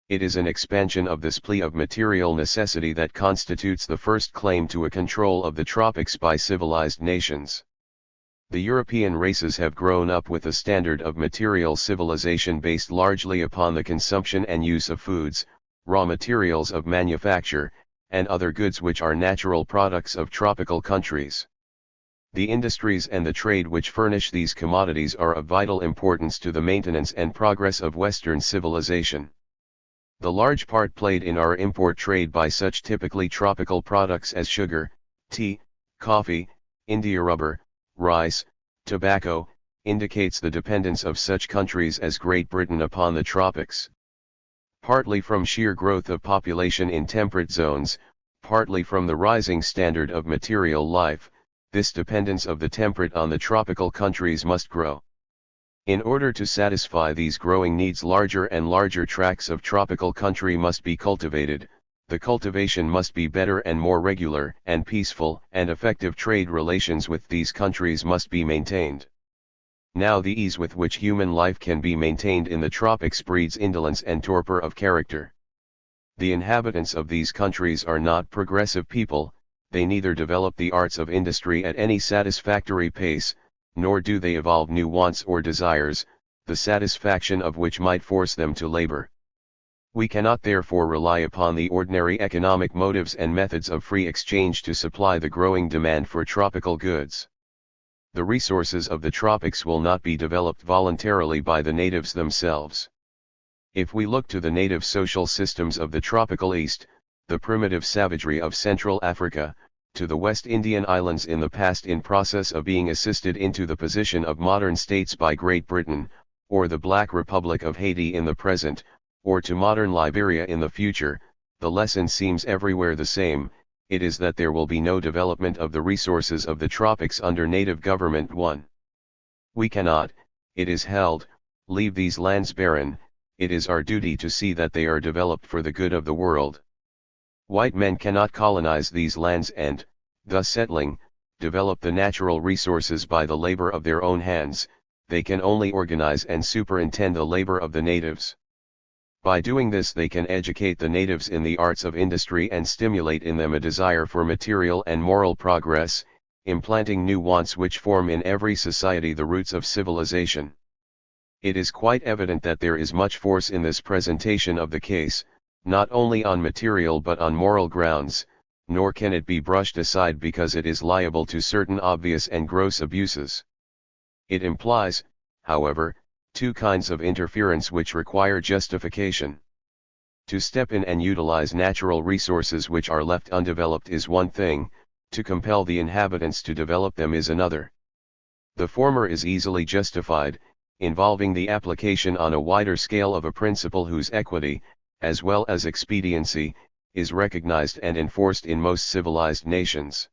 It is an expansion of this plea of material necessity that constitutes the first claim to a control of the tropics by civilized nations. The European races have grown up with a standard of material civilization based largely upon the consumption and use of foods, raw materials of manufacture, and other goods which are natural products of tropical countries. The industries and the trade which furnish these commodities are of vital importance to the maintenance and progress of Western civilization. The large part played in our import trade by such typically tropical products as sugar, tea, coffee, India rubber, rice, tobacco, indicates the dependence of such countries as Great Britain upon the tropics. Partly from sheer growth of population in temperate zones, partly from the rising standard of material life, this dependence of the temperate on the tropical countries must grow. In order to satisfy these growing needs, larger and larger tracts of tropical country must be cultivated. The cultivation must be better and more regular and peaceful, and effective trade relations with these countries must be maintained. Now the ease with which human life can be maintained in the tropics breeds indolence and torpor of character. The inhabitants of these countries are not progressive people, they neither develop the arts of industry at any satisfactory pace, nor do they evolve new wants or desires, the satisfaction of which might force them to labor. We cannot therefore rely upon the ordinary economic motives and methods of free exchange to supply the growing demand for tropical goods. The resources of the tropics will not be developed voluntarily by the natives themselves. If we look to the native social systems of the tropical East, the primitive savagery of Central Africa, to the West Indian Islands in the past in process of being assisted into the position of modern states by Great Britain, or the Black Republic of Haiti in the present, or to modern Liberia in the future, the lesson seems everywhere the same. It is that there will be no development of the resources of the tropics under native government. 1. We cannot, it is held, leave these lands barren. It is our duty to see that they are developed for the good of the world. White men cannot colonize these lands and, thus settling, develop the natural resources by the labor of their own hands. They can only organize and superintend the labor of the natives. By doing this they can educate the natives in the arts of industry and stimulate in them a desire for material and moral progress, implanting new wants which form in every society the roots of civilization. It is quite evident that there is much force in this presentation of the case, not only on material but on moral grounds, nor can it be brushed aside because it is liable to certain obvious and gross abuses. It implies, however, two kinds of interference which require justification. To step in and utilize natural resources which are left undeveloped is one thing, to compel the inhabitants to develop them is another. The former is easily justified, involving the application on a wider scale of a principle whose equity, as well as expediency, is recognized and enforced in most civilized nations.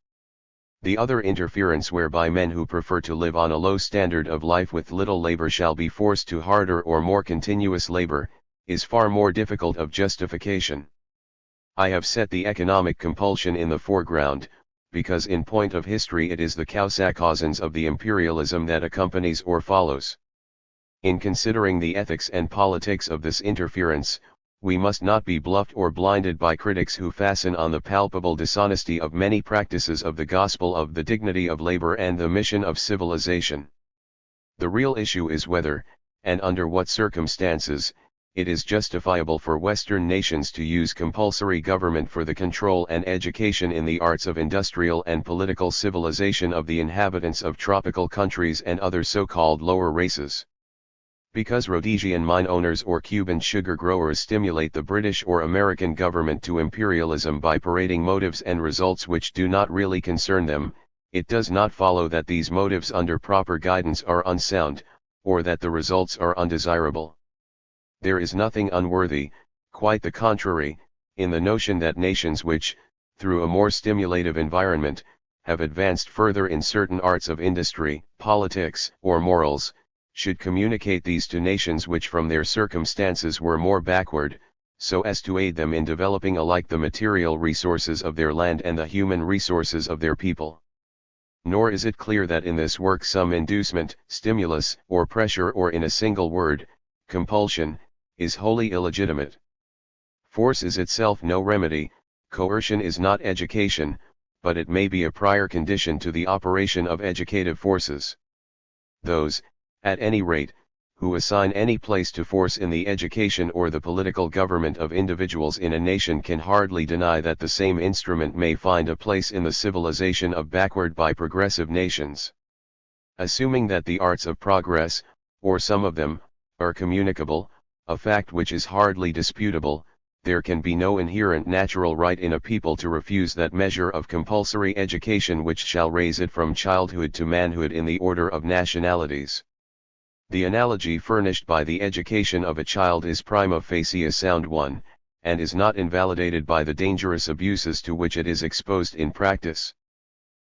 The other interference whereby men who prefer to live on a low standard of life with little labor shall be forced to harder or more continuous labor, is far more difficult of justification. I have set the economic compulsion in the foreground, because in point of history it is the causaccausans of the imperialism that accompanies or follows. In considering the ethics and politics of this interference, we must not be bluffed or blinded by critics who fasten on the palpable dishonesty of many practices of the gospel of the dignity of labor and the mission of civilization. The real issue is whether, and under what circumstances, it is justifiable for Western nations to use compulsory government for the control and education in the arts of industrial and political civilization of the inhabitants of tropical countries and other so-called lower races. Because Rhodesian mine owners or Cuban sugar growers stimulate the British or American government to imperialism by parading motives and results which do not really concern them, it does not follow that these motives under proper guidance are unsound, or that the results are undesirable. There is nothing unworthy, quite the contrary, in the notion that nations which, through a more stimulative environment, have advanced further in certain arts of industry, politics, or morals, should communicate these to nations which from their circumstances were more backward, so as to aid them in developing alike the material resources of their land and the human resources of their people. Nor is it clear that in this work some inducement, stimulus, or pressure, or in a single word, compulsion, is wholly illegitimate. Force is itself no remedy, coercion is not education, but it may be a prior condition to the operation of educative forces. Those, at any rate, who assign any place to force in the education or the political government of individuals in a nation can hardly deny that the same instrument may find a place in the civilization of backward by progressive nations. Assuming that the arts of progress, or some of them, are communicable, a fact which is hardly disputable, there can be no inherent natural right in a people to refuse that measure of compulsory education which shall raise it from childhood to manhood in the order of nationalities. The analogy furnished by the education of a child is prima facie a sound one, and is not invalidated by the dangerous abuses to which it is exposed in practice.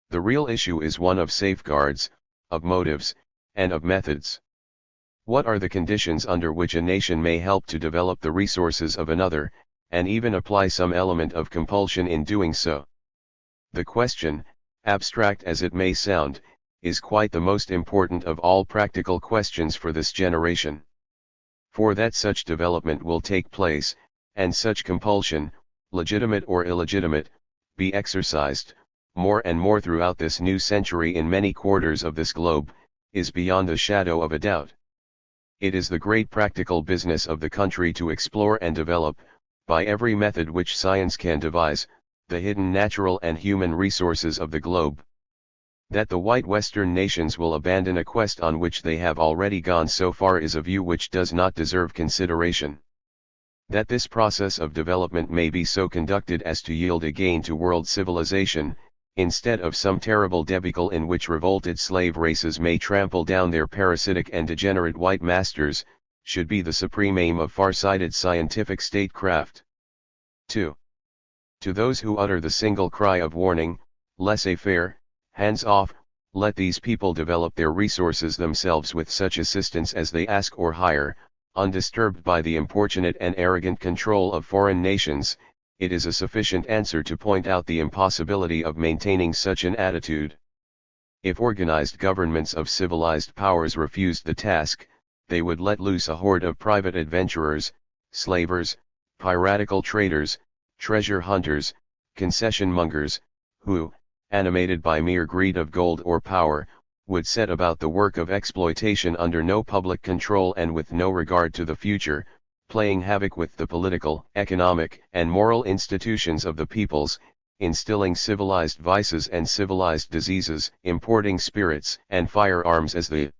The real issue is one of safeguards, of motives, and of methods. What are the conditions under which a nation may help to develop the resources of another, and even apply some element of compulsion in doing so? The question, abstract as it may sound, is quite the most important of all practical questions for this generation. For that such development will take place, and such compulsion, legitimate or illegitimate, be exercised, more and more throughout this new century in many quarters of this globe, is beyond the shadow of a doubt. It is the great practical business of the country to explore and develop, by every method which science can devise, the hidden natural and human resources of the globe. That the white Western nations will abandon a quest on which they have already gone so far is a view which does not deserve consideration. That this process of development may be so conducted as to yield a gain to world civilization, instead of some terrible debacle in which revolted slave races may trample down their parasitic and degenerate white masters, should be the supreme aim of far-sighted scientific statecraft. 2. To those who utter the single cry of warning, laissez-faire, hands off, let these people develop their resources themselves with such assistance as they ask or hire, undisturbed by the importunate and arrogant control of foreign nations, it is a sufficient answer to point out the impossibility of maintaining such an attitude. If organized governments of civilized powers refused the task, they would let loose a horde of private adventurers, slavers, piratical traders, treasure hunters, concession mongers, who, animated by mere greed of gold or power, would set about the work of exploitation under no public control and with no regard to the future, playing havoc with the political, economic, and moral institutions of the peoples, instilling civilized vices and civilized diseases, importing spirits and firearms as the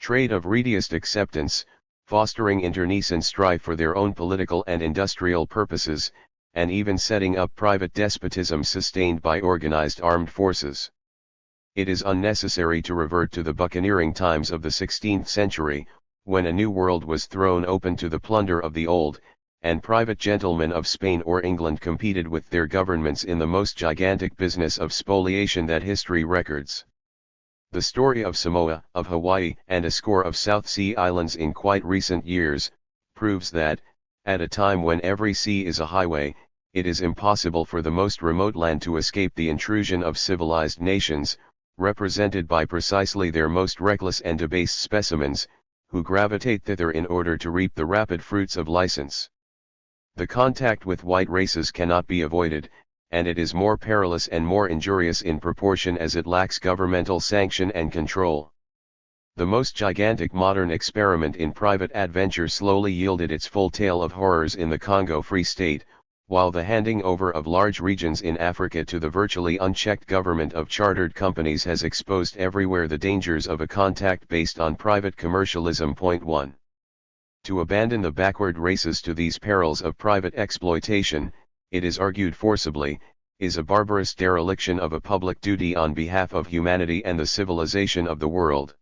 trade of readiest acceptance, fostering internecine strife for their own political and industrial purposes, and even setting up private despotism sustained by organized armed forces. It is unnecessary to revert to the buccaneering times of the 16th century, when a new world was thrown open to the plunder of the old, and private gentlemen of Spain or England competed with their governments in the most gigantic business of spoliation that history records. The story of Samoa, of Hawaii, and a score of South Sea islands in quite recent years, proves that, at a time when every sea is a highway, it is impossible for the most remote land to escape the intrusion of civilized nations, represented by precisely their most reckless and debased specimens, who gravitate thither in order to reap the rapid fruits of license. The contact with white races cannot be avoided, and it is more perilous and more injurious in proportion as it lacks governmental sanction and control. The most gigantic modern experiment in private adventure slowly yielded its full tale of horrors in the Congo Free State, while the handing over of large regions in Africa to the virtually unchecked government of chartered companies has exposed everywhere the dangers of a contact based on private commercialism. 1. To abandon the backward races to these perils of private exploitation, it is argued forcibly, is a barbarous dereliction of a public duty on behalf of humanity and the civilization of the world.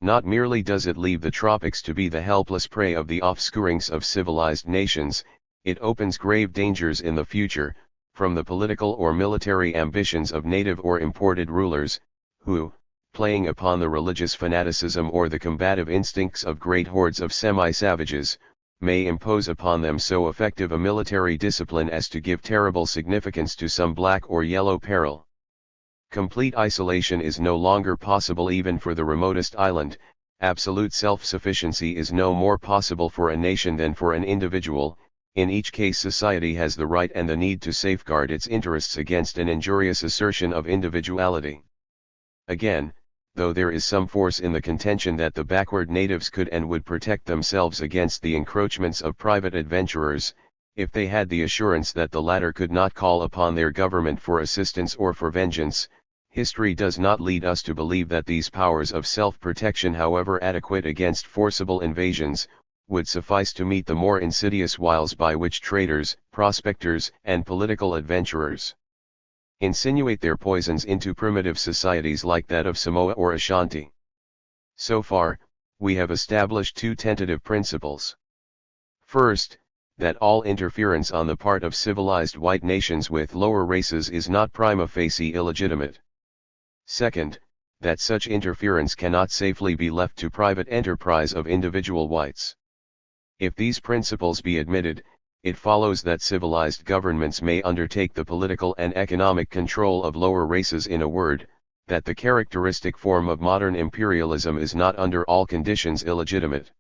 Not merely does it leave the tropics to be the helpless prey of the offscourings of civilized nations, it opens grave dangers in the future, from the political or military ambitions of native or imported rulers, who, playing upon the religious fanaticism or the combative instincts of great hordes of semi-savages, may impose upon them so effective a military discipline as to give terrible significance to some black or yellow peril. Complete isolation is no longer possible even for the remotest island, absolute self-sufficiency is no more possible for a nation than for an individual. In each case society has the right and the need to safeguard its interests against an injurious assertion of individuality. Again, though there is some force in the contention that the backward natives could and would protect themselves against the encroachments of private adventurers, if they had the assurance that the latter could not call upon their government for assistance or for vengeance, history does not lead us to believe that these powers of self-protection, however adequate against forcible invasions, would suffice to meet the more insidious wiles by which traders, prospectors, and political adventurers insinuate their poisons into primitive societies like that of Samoa or Ashanti. So far, we have established two tentative principles. First, that all interference on the part of civilized white nations with lower races is not prima facie illegitimate. Second, that such interference cannot safely be left to private enterprise of individual whites. If these principles be admitted, it follows that civilized governments may undertake the political and economic control of lower races. In a word, that the characteristic form of modern imperialism is not under all conditions illegitimate.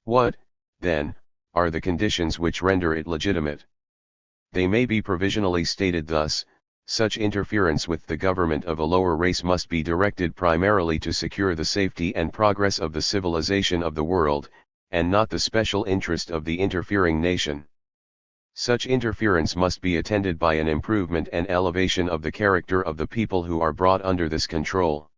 What, then, are the conditions which render it legitimate? They may be provisionally stated thus: such interference with the government of a lower race must be directed primarily to secure the safety and progress of the civilization of the world, and not the special interest of the interfering nation. Such interference must be attended by an improvement and elevation of the character of the people who are brought under this control.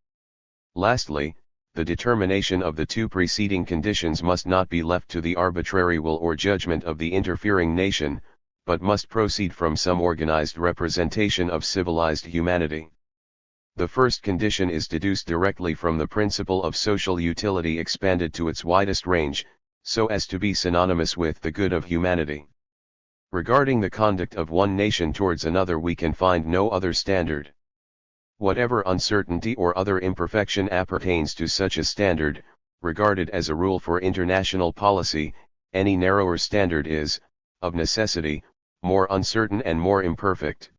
Lastly, the determination of the two preceding conditions must not be left to the arbitrary will or judgment of the interfering nation, but must proceed from some organized representation of civilized humanity. The first condition is deduced directly from the principle of social utility expanded to its widest range, so as to be synonymous with the good of humanity. Regarding the conduct of one nation towards another, we can find no other standard. Whatever uncertainty or other imperfection appertains to such a standard, regarded as a rule for international policy, any narrower standard is, of necessity, more uncertain and more imperfect.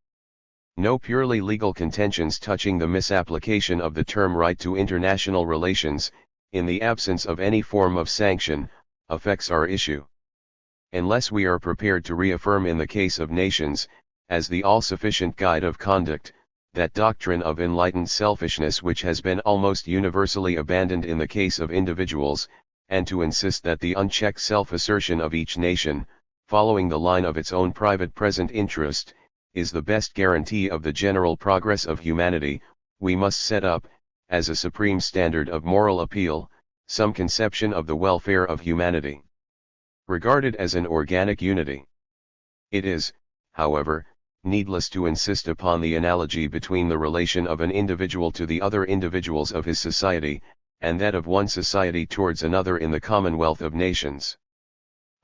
No purely legal contentions touching the misapplication of the term right to international relations, in the absence of any form of sanction, affects our issue. Unless we are prepared to reaffirm in the case of nations, as the all-sufficient guide of conduct, that doctrine of enlightened selfishness which has been almost universally abandoned in the case of individuals, and to insist that the unchecked self-assertion of each nation, following the line of its own private present interest, is the best guarantee of the general progress of humanity, we must set up, as a supreme standard of moral appeal, some conception of the welfare of humanity, regarded as an organic unity. It is, however, needless to insist upon the analogy between the relation of an individual to the other individuals of his society, and that of one society towards another in the commonwealth of nations.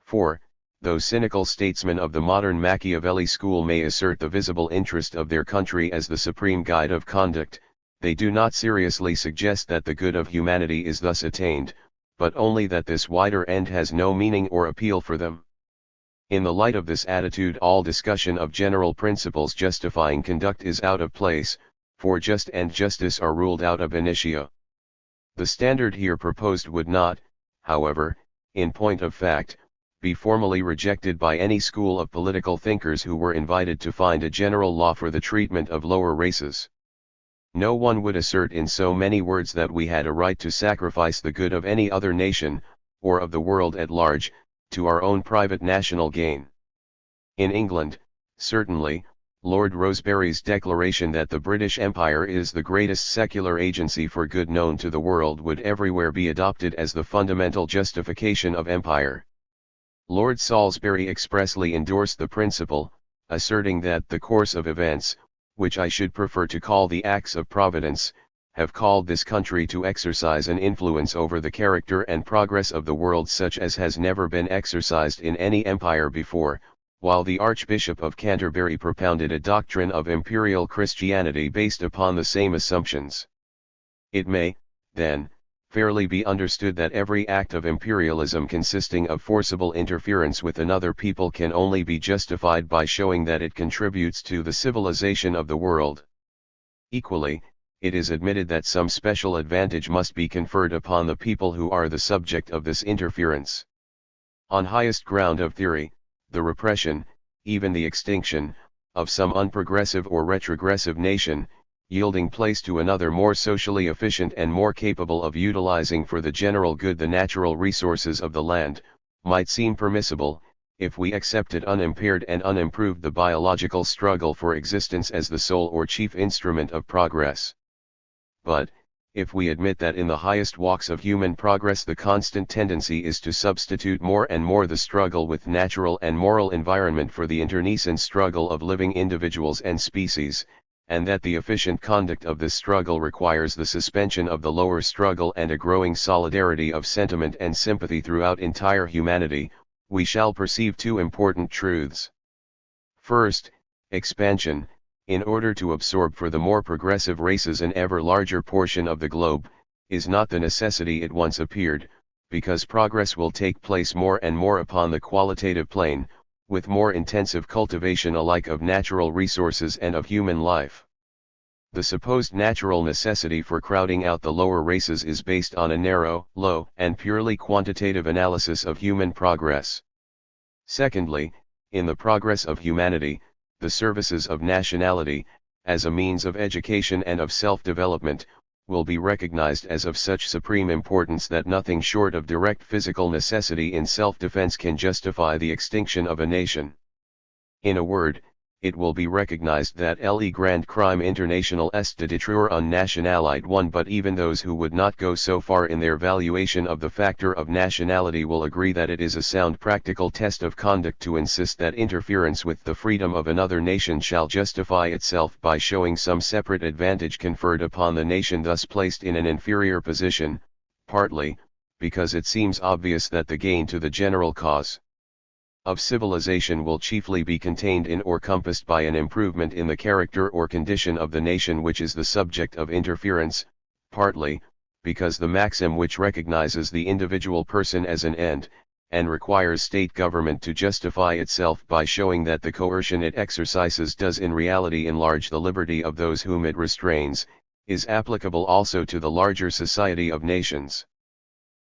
For, though cynical statesmen of the modern Machiavelli school may assert the visible interest of their country as the supreme guide of conduct, they do not seriously suggest that the good of humanity is thus attained, but only that this wider end has no meaning or appeal for them. In the light of this attitude, all discussion of general principles justifying conduct is out of place, for just and justice are ruled out ab initio. The standard here proposed would not, however, in point of fact, be formally rejected by any school of political thinkers who were invited to find a general law for the treatment of lower races. No one would assert in so many words that we had a right to sacrifice the good of any other nation, or of the world at large, to our own private national gain. In England, certainly, Lord Rosebery's declaration that the British Empire is the greatest secular agency for good known to the world would everywhere be adopted as the fundamental justification of empire. Lord Salisbury expressly endorsed the principle, asserting that the course of events, which I should prefer to call the acts of Providence, have called this country to exercise an influence over the character and progress of the world such as has never been exercised in any empire before, while the Archbishop of Canterbury propounded a doctrine of imperial Christianity based upon the same assumptions. It may, then, fairly be understood that every act of imperialism consisting of forcible interference with another people can only be justified by showing that it contributes to the civilization of the world. Equally, it is admitted that some special advantage must be conferred upon the people who are the subject of this interference. On highest ground of theory, the repression, even the extinction, of some unprogressive or retrogressive nation, yielding place to another more socially efficient and more capable of utilizing for the general good the natural resources of the land, might seem permissible, if we accepted unimpaired and unimproved the biological struggle for existence as the sole or chief instrument of progress. But, if we admit that in the highest walks of human progress the constant tendency is to substitute more and more the struggle with natural and moral environment for the internecine struggle of living individuals and species, and that the efficient conduct of this struggle requires the suspension of the lower struggle and a growing solidarity of sentiment and sympathy throughout entire humanity, we shall perceive two important truths. First, expansion, in order to absorb for the more progressive races an ever larger portion of the globe, is not the necessity it once appeared, because progress will take place more and more upon the qualitative plane, with more intensive cultivation alike of natural resources and of human life. The supposed natural necessity for crowding out the lower races is based on a narrow, low, and purely quantitative analysis of human progress. Secondly, in the progress of humanity, the services of nationality, as a means of education and of self-development, will be recognized as of such supreme importance that nothing short of direct physical necessity in self-defense can justify the extinction of a nation. In a word, it will be recognized that le grand crime international est de détruire une nationalité one, but even those who would not go so far in their valuation of the factor of nationality will agree that it is a sound practical test of conduct to insist that interference with the freedom of another nation shall justify itself by showing some separate advantage conferred upon the nation thus placed in an inferior position, partly, because it seems obvious that the gain to the general cause of civilization will chiefly be contained in or compassed by an improvement in the character or condition of the nation which is the subject of interference, partly, because the maxim which recognizes the individual person as an end, and requires state government to justify itself by showing that the coercion it exercises does in reality enlarge the liberty of those whom it restrains, is applicable also to the larger society of nations.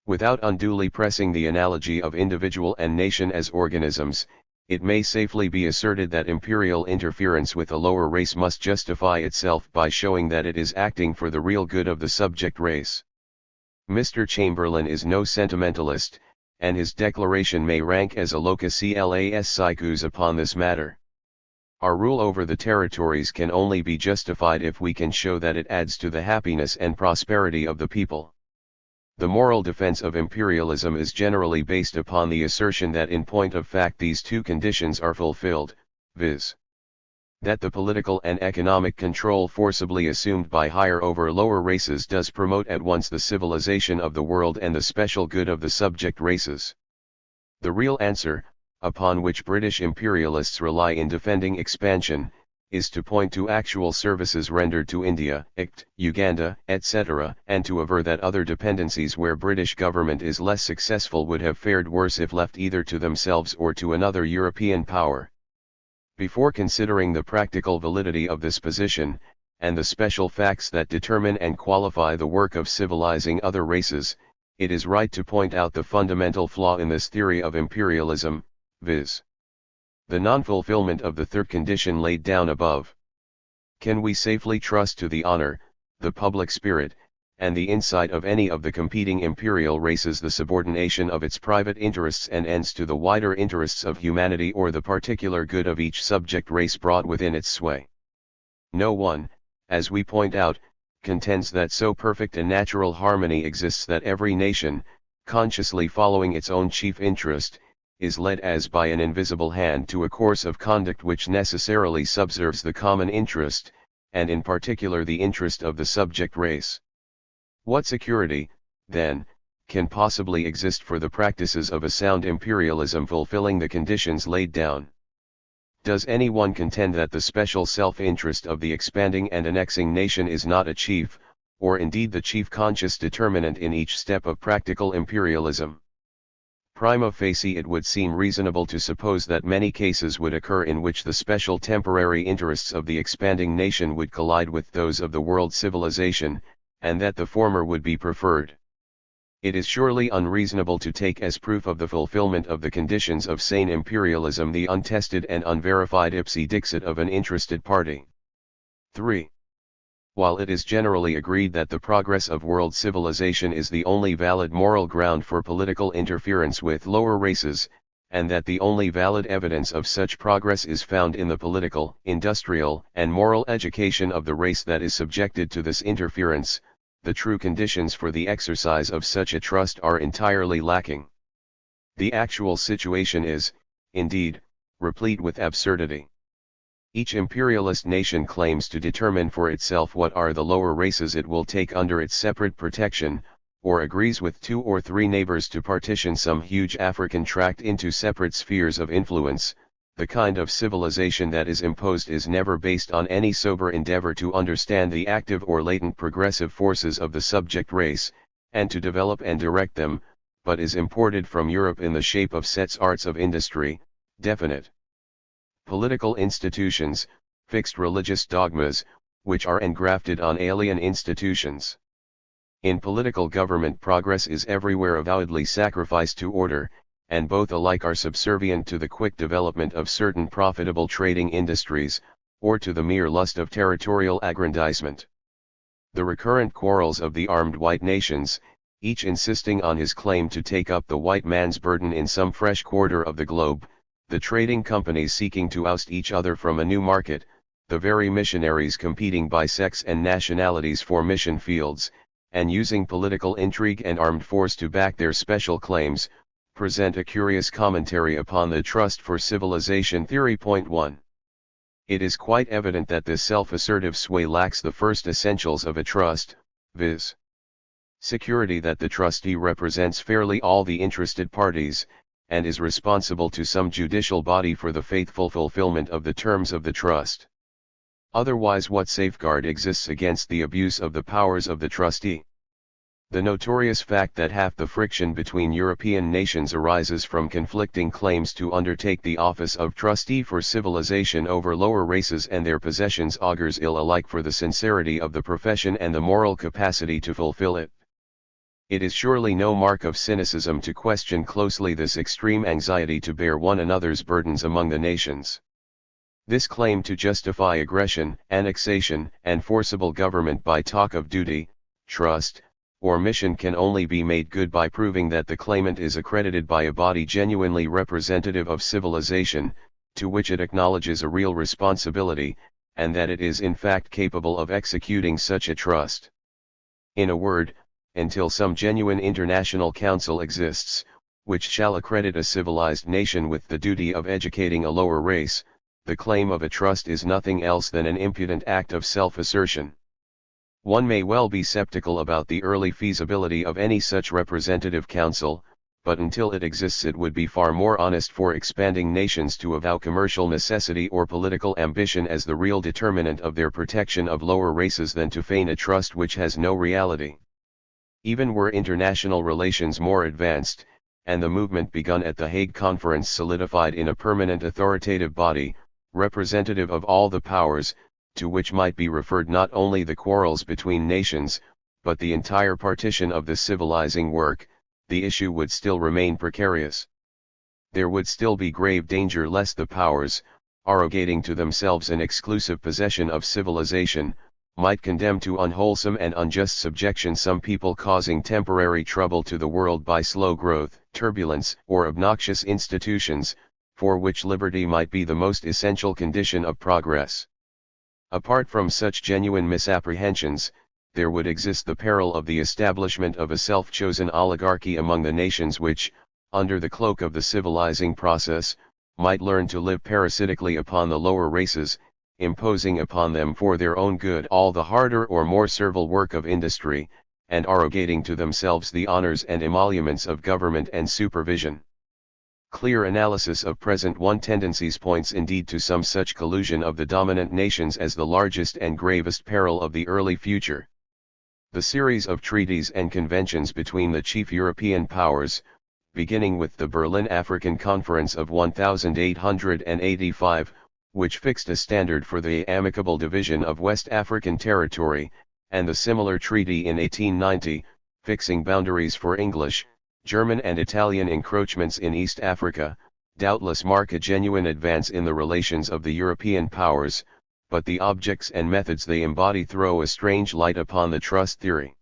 Without unduly pressing the analogy of individual and nation as organisms, it may safely be asserted that imperial interference with a lower race must justify itself by showing that it is acting for the real good of the subject race. Mr. Chamberlain is no sentimentalist, and his declaration may rank as a locus class sicut upon this matter. Our rule over the territories can only be justified if we can show that it adds to the happiness and prosperity of the people. The moral defense of imperialism is generally based upon the assertion that in point of fact these two conditions are fulfilled, viz. That the political and economic control forcibly assumed by higher over lower races does promote at once the civilization of the world and the special good of the subject races. The real answer, upon which British imperialists rely in defending expansion, is to point to actual services rendered to India, Uganda, etc., and to aver that other dependencies where British government is less successful would have fared worse if left either to themselves or to another European power. Before considering the practical validity of this position, and the special facts that determine and qualify the work of civilizing other races, it is right to point out the fundamental flaw in this theory of imperialism, viz. The non-fulfillment of the third condition laid down above. Can we safely trust to the honor, the public spirit, and the insight of any of the competing imperial races the subordination of its private interests and ends to the wider interests of humanity or the particular good of each subject race brought within its sway? No one, as we point out, contends that so perfect a natural harmony exists that every nation, consciously following its own chief interest, is led as by an invisible hand to a course of conduct which necessarily subserves the common interest, and in particular the interest of the subject race. What security, then, can possibly exist for the practices of a sound imperialism fulfilling the conditions laid down? Does anyone contend that the special self-interest of the expanding and annexing nation is not a chief, or indeed the chief conscious determinant in each step of practical imperialism? Prima facie it would seem reasonable to suppose that many cases would occur in which the special temporary interests of the expanding nation would collide with those of the world civilization, and that the former would be preferred. It is surely unreasonable to take as proof of the fulfillment of the conditions of sane imperialism the untested and unverified ipse dixit of an interested party. 3. While it is generally agreed that the progress of world civilization is the only valid moral ground for political interference with lower races, and that the only valid evidence of such progress is found in the political, industrial, and moral education of the race that is subjected to this interference, the true conditions for the exercise of such a trust are entirely lacking. The actual situation is, indeed, replete with absurdity. Each imperialist nation claims to determine for itself what are the lower races it will take under its separate protection, or agrees with 2 or 3 neighbors to partition some huge African tract into separate spheres of influence. The kind of civilization that is imposed is never based on any sober endeavor to understand the active or latent progressive forces of the subject race, and to develop and direct them, but is imported from Europe in the shape of sets arts of industry, definite political institutions, fixed religious dogmas, which are engrafted on alien institutions. In political government, progress is everywhere avowedly sacrificed to order, and both alike are subservient to the quick development of certain profitable trading industries, or to the mere lust of territorial aggrandizement. The recurrent quarrels of the armed white nations, each insisting on his claim to take up the white man's burden in some fresh quarter of the globe, the trading companies seeking to oust each other from a new market, the very missionaries competing by sex and nationalities for mission fields, and using political intrigue and armed force to back their special claims, present a curious commentary upon the trust for civilization theory. Point 1. It is quite evident that this self-assertive sway lacks the first essentials of a trust, viz. security that the trustee represents fairly all the interested parties, and is responsible to some judicial body for the faithful fulfillment of the terms of the trust. Otherwise, what safeguard exists against the abuse of the powers of the trustee? The notorious fact that half the friction between European nations arises from conflicting claims to undertake the office of trustee for civilization over lower races and their possessions augurs ill alike for the sincerity of the profession and the moral capacity to fulfill it. It is surely no mark of cynicism to question closely this extreme anxiety to bear one another's burdens among the nations. This claim to justify aggression, annexation, and forcible government by talk of duty, trust, or mission can only be made good by proving that the claimant is accredited by a body genuinely representative of civilization, to which it acknowledges a real responsibility, and that it is in fact capable of executing such a trust. In a word, until some genuine international council exists, which shall accredit a civilized nation with the duty of educating a lower race, the claim of a trust is nothing else than an impudent act of self-assertion. One may well be skeptical about the early feasibility of any such representative council, but until it exists it would be far more honest for expanding nations to avow commercial necessity or political ambition as the real determinant of their protection of lower races than to feign a trust which has no reality. Even were international relations more advanced, and the movement begun at the Hague Conference solidified in a permanent authoritative body, representative of all the powers, to which might be referred not only the quarrels between nations, but the entire partition of the civilizing work, the issue would still remain precarious. There would still be grave danger lest the powers, arrogating to themselves an exclusive possession of civilization, might condemn to unwholesome and unjust subjection some people, causing temporary trouble to the world by slow growth, turbulence, or obnoxious institutions, for which liberty might be the most essential condition of progress. Apart from such genuine misapprehensions, there would exist the peril of the establishment of a self-chosen oligarchy among the nations which, under the cloak of the civilizing process, might learn to live parasitically upon the lower races, imposing upon them for their own good all the harder or more servile work of industry, and arrogating to themselves the honors and emoluments of government and supervision. Clear analysis of present tendencies points indeed to some such collusion of the dominant nations as the largest and gravest peril of the early future. The series of treaties and conventions between the chief European powers, beginning with the Berlin African Conference of 1885, which fixed a standard for the amicable division of West African territory, and the similar treaty in 1890, fixing boundaries for English, German and Italian encroachments in East Africa, doubtless mark a genuine advance in the relations of the European powers, but the objects and methods they embody throw a strange light upon the trust theory.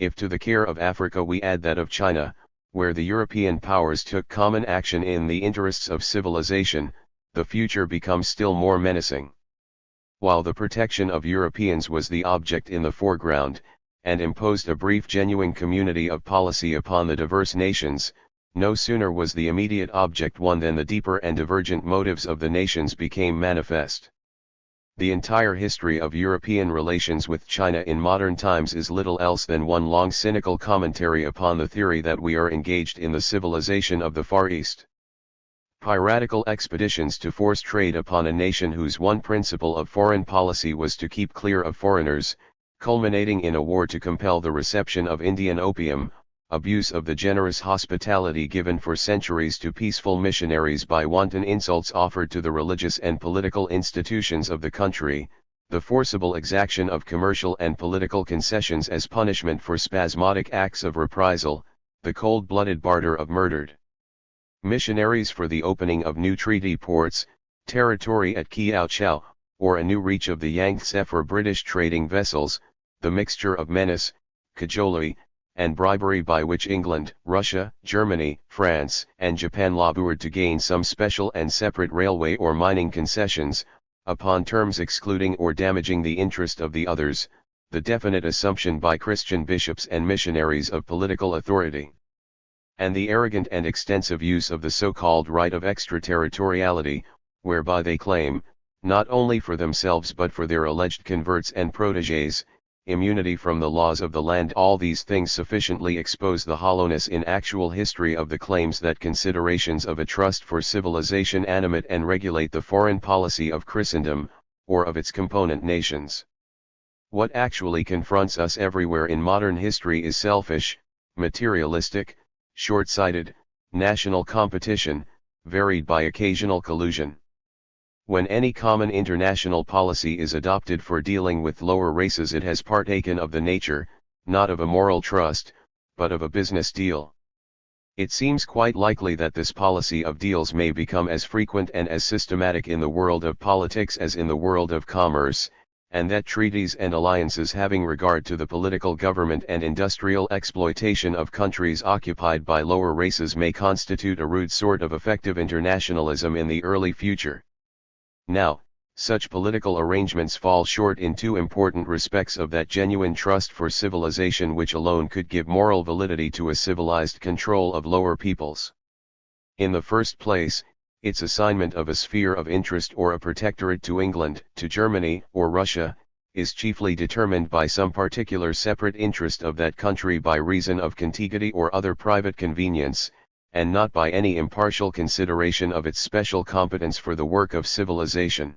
If to the care of Africa we add that of China, where the European powers took common action in the interests of civilization, the future becomes still more menacing. While the protection of Europeans was the object in the foreground, and imposed a brief genuine community of policy upon the diverse nations. No sooner was the immediate object won than the deeper and divergent motives of the nations became manifest. The entire history of European relations with China in modern times is little else than one long cynical commentary upon the theory that we are engaged in the civilization of the Far East. Piratical expeditions to force trade upon a nation whose one principle of foreign policy was to keep clear of foreigners, culminating in a war to compel the reception of Indian opium, abuse of the generous hospitality given for centuries to peaceful missionaries by wanton insults offered to the religious and political institutions of the country, the forcible exaction of commercial and political concessions as punishment for spasmodic acts of reprisal, the cold-blooded barter of murdered missionaries for the opening of new treaty ports, territory at Kiao Chau, or a new reach of the Yangtze for British trading vessels, the mixture of menace, cajolery, and bribery by which England, Russia, Germany, France, and Japan labored to gain some special and separate railway or mining concessions, upon terms excluding or damaging the interest of the others, the definite assumption by Christian bishops and missionaries of political authority, and the arrogant and extensive use of the so-called right of extraterritoriality, whereby they claim, not only for themselves but for their alleged converts and protégés, immunity from the laws of the land. All these things sufficiently expose the hollowness in actual history of the claims that considerations of a trust for civilization animate and regulate the foreign policy of Christendom, or of its component nations. What actually confronts us everywhere in modern history is selfish, materialistic, short-sighted, national competition, varied by occasional collusion. When any common international policy is adopted for dealing with lower races, it has partaken of the nature, not of a moral trust, but of a business deal. It seems quite likely that this policy of deals may become as frequent and as systematic in the world of politics as in the world of commerce, and that treaties and alliances having regard to the political government and industrial exploitation of countries occupied by lower races may constitute a rude sort of effective internationalism in the early future. Now, such political arrangements fall short in two important respects of that genuine trust for civilization which alone could give moral validity to a civilized control of lower peoples. In the first place, its assignment of a sphere of interest or a protectorate to England, to Germany, or Russia, is chiefly determined by some particular separate interest of that country by reason of contiguity or other private convenience, and not by any impartial consideration of its special competence for the work of civilization.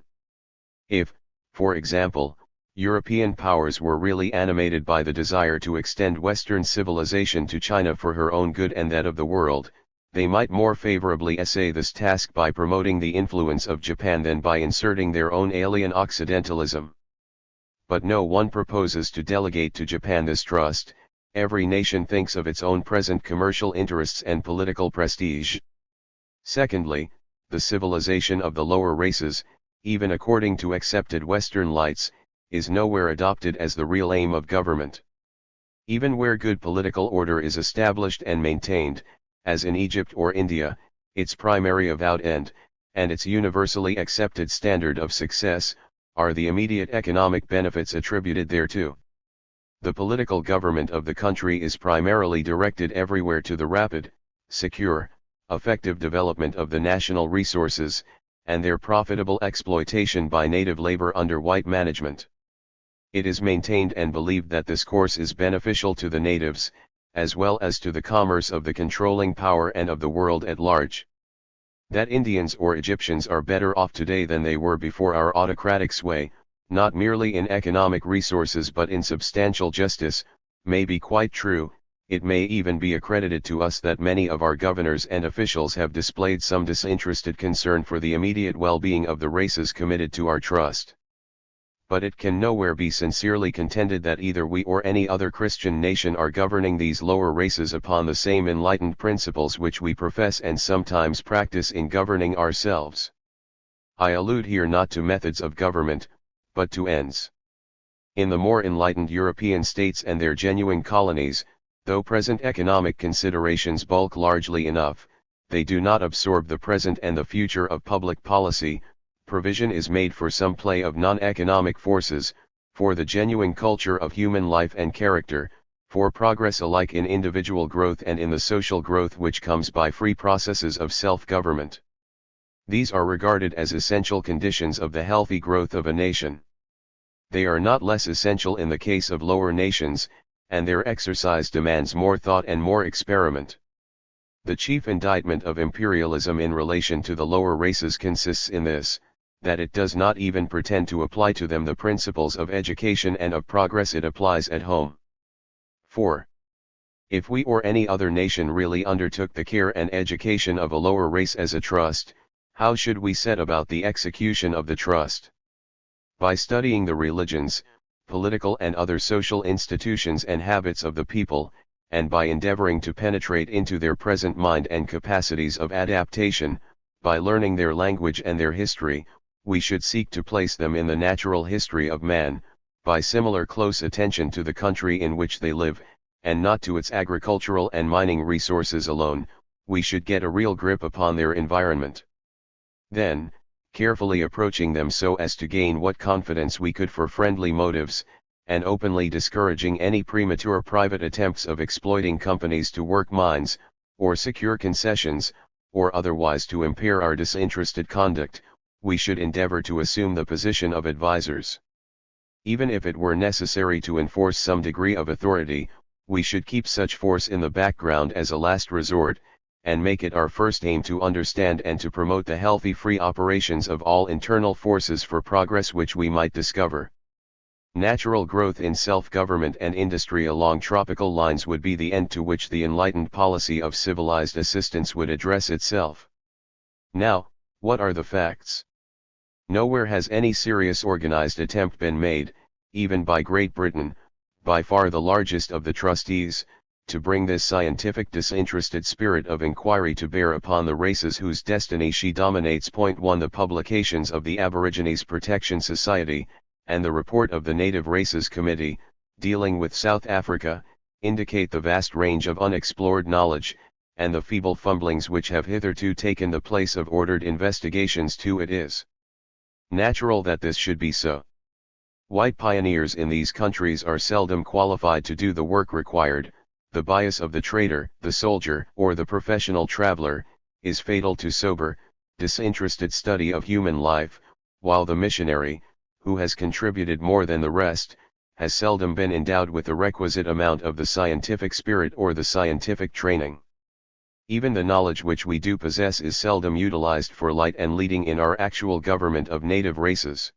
If, for example, European powers were really animated by the desire to extend Western civilization to China for her own good and that of the world, they might more favorably essay this task by promoting the influence of Japan than by inserting their own alien Occidentalism. But no one proposes to delegate to Japan this trust. Every nation thinks of its own present commercial interests and political prestige. Secondly, the civilization of the lower races, even according to accepted Western lights, is nowhere adopted as the real aim of government. Even where good political order is established and maintained, as in Egypt or India, its primary avowed end, and its universally accepted standard of success, are the immediate economic benefits attributed thereto. The political government of the country is primarily directed everywhere to the rapid, secure, effective development of the national resources, and their profitable exploitation by native labor under white management. It is maintained and believed that this course is beneficial to the natives, as well as to the commerce of the controlling power and of the world at large. That Indians or Egyptians are better off today than they were before our autocratic sway, not merely in economic resources but in substantial justice, may be quite true. It may even be accredited to us that many of our governors and officials have displayed some disinterested concern for the immediate well-being of the races committed to our trust. But it can nowhere be sincerely contended that either we or any other Christian nation are governing these lower races upon the same enlightened principles which we profess and sometimes practice in governing ourselves. I allude here not to methods of government, but to ends. In the more enlightened European states and their genuine colonies, though present economic considerations bulk largely enough, they do not absorb the present and the future of public policy. Provision is made for some play of non-economic forces, for the genuine culture of human life and character, for progress alike in individual growth and in the social growth which comes by free processes of self-government. These are regarded as essential conditions of the healthy growth of a nation. They are not less essential in the case of lower nations, and their exercise demands more thought and more experiment. The chief indictment of imperialism in relation to the lower races consists in this, that it does not even pretend to apply to them the principles of education and of progress it applies at home. 4. If we or any other nation really undertook the care and education of a lower race as a trust, how should we set about the execution of the trust? By studying the religions, political and other social institutions and habits of the people, and by endeavoring to penetrate into their present mind and capacities of adaptation, by learning their language and their history, we should seek to place them in the natural history of man, by similar close attention to the country in which they live, and not to its agricultural and mining resources alone, we should get a real grip upon their environment. Then, carefully approaching them so as to gain what confidence we could for friendly motives, and openly discouraging any premature private attempts of exploiting companies to work mines, or secure concessions, or otherwise to impair our disinterested conduct, we should endeavor to assume the position of advisors. Even if it were necessary to enforce some degree of authority, we should keep such force in the background as a last resort, and make it our first aim to understand and to promote the healthy free operations of all internal forces for progress which we might discover. Natural growth in self-government and industry along tropical lines would be the end to which the enlightened policy of civilized assistance would address itself. Now, what are the facts? Nowhere has any serious organized attempt been made, even by Great Britain, by far the largest of the trustees, to bring this scientific disinterested spirit of inquiry to bear upon the races whose destiny she dominates. 1. The publications of the Aborigines Protection Society, and the report of the Native Races Committee, dealing with South Africa, indicate the vast range of unexplored knowledge, and the feeble fumblings which have hitherto taken the place of ordered investigations. It is natural that this should be so. White pioneers in these countries are seldom qualified to do the work required. The bias of the trader, the soldier, or the professional traveler, is fatal to sober, disinterested study of human life, while the missionary, who has contributed more than the rest, has seldom been endowed with the requisite amount of the scientific spirit or the scientific training. Even the knowledge which we do possess is seldom utilized for light and leading in our actual government of native races.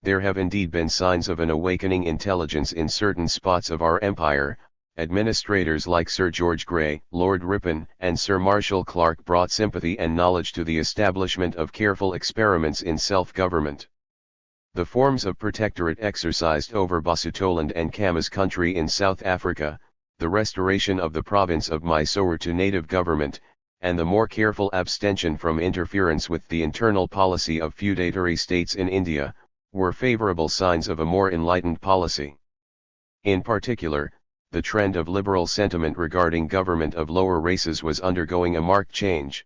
There have indeed been signs of an awakening intelligence in certain spots of our empire. Administrators like Sir George Grey, Lord Ripon, and Sir Marshall Clark brought sympathy and knowledge to the establishment of careful experiments in self-government. The forms of protectorate exercised over Basutoland and Kama's country in South Africa, the restoration of the province of Mysore to native government, and the more careful abstention from interference with the internal policy of feudatory states in India, were favorable signs of a more enlightened policy. In particular, the trend of liberal sentiment regarding government of lower races was undergoing a marked change.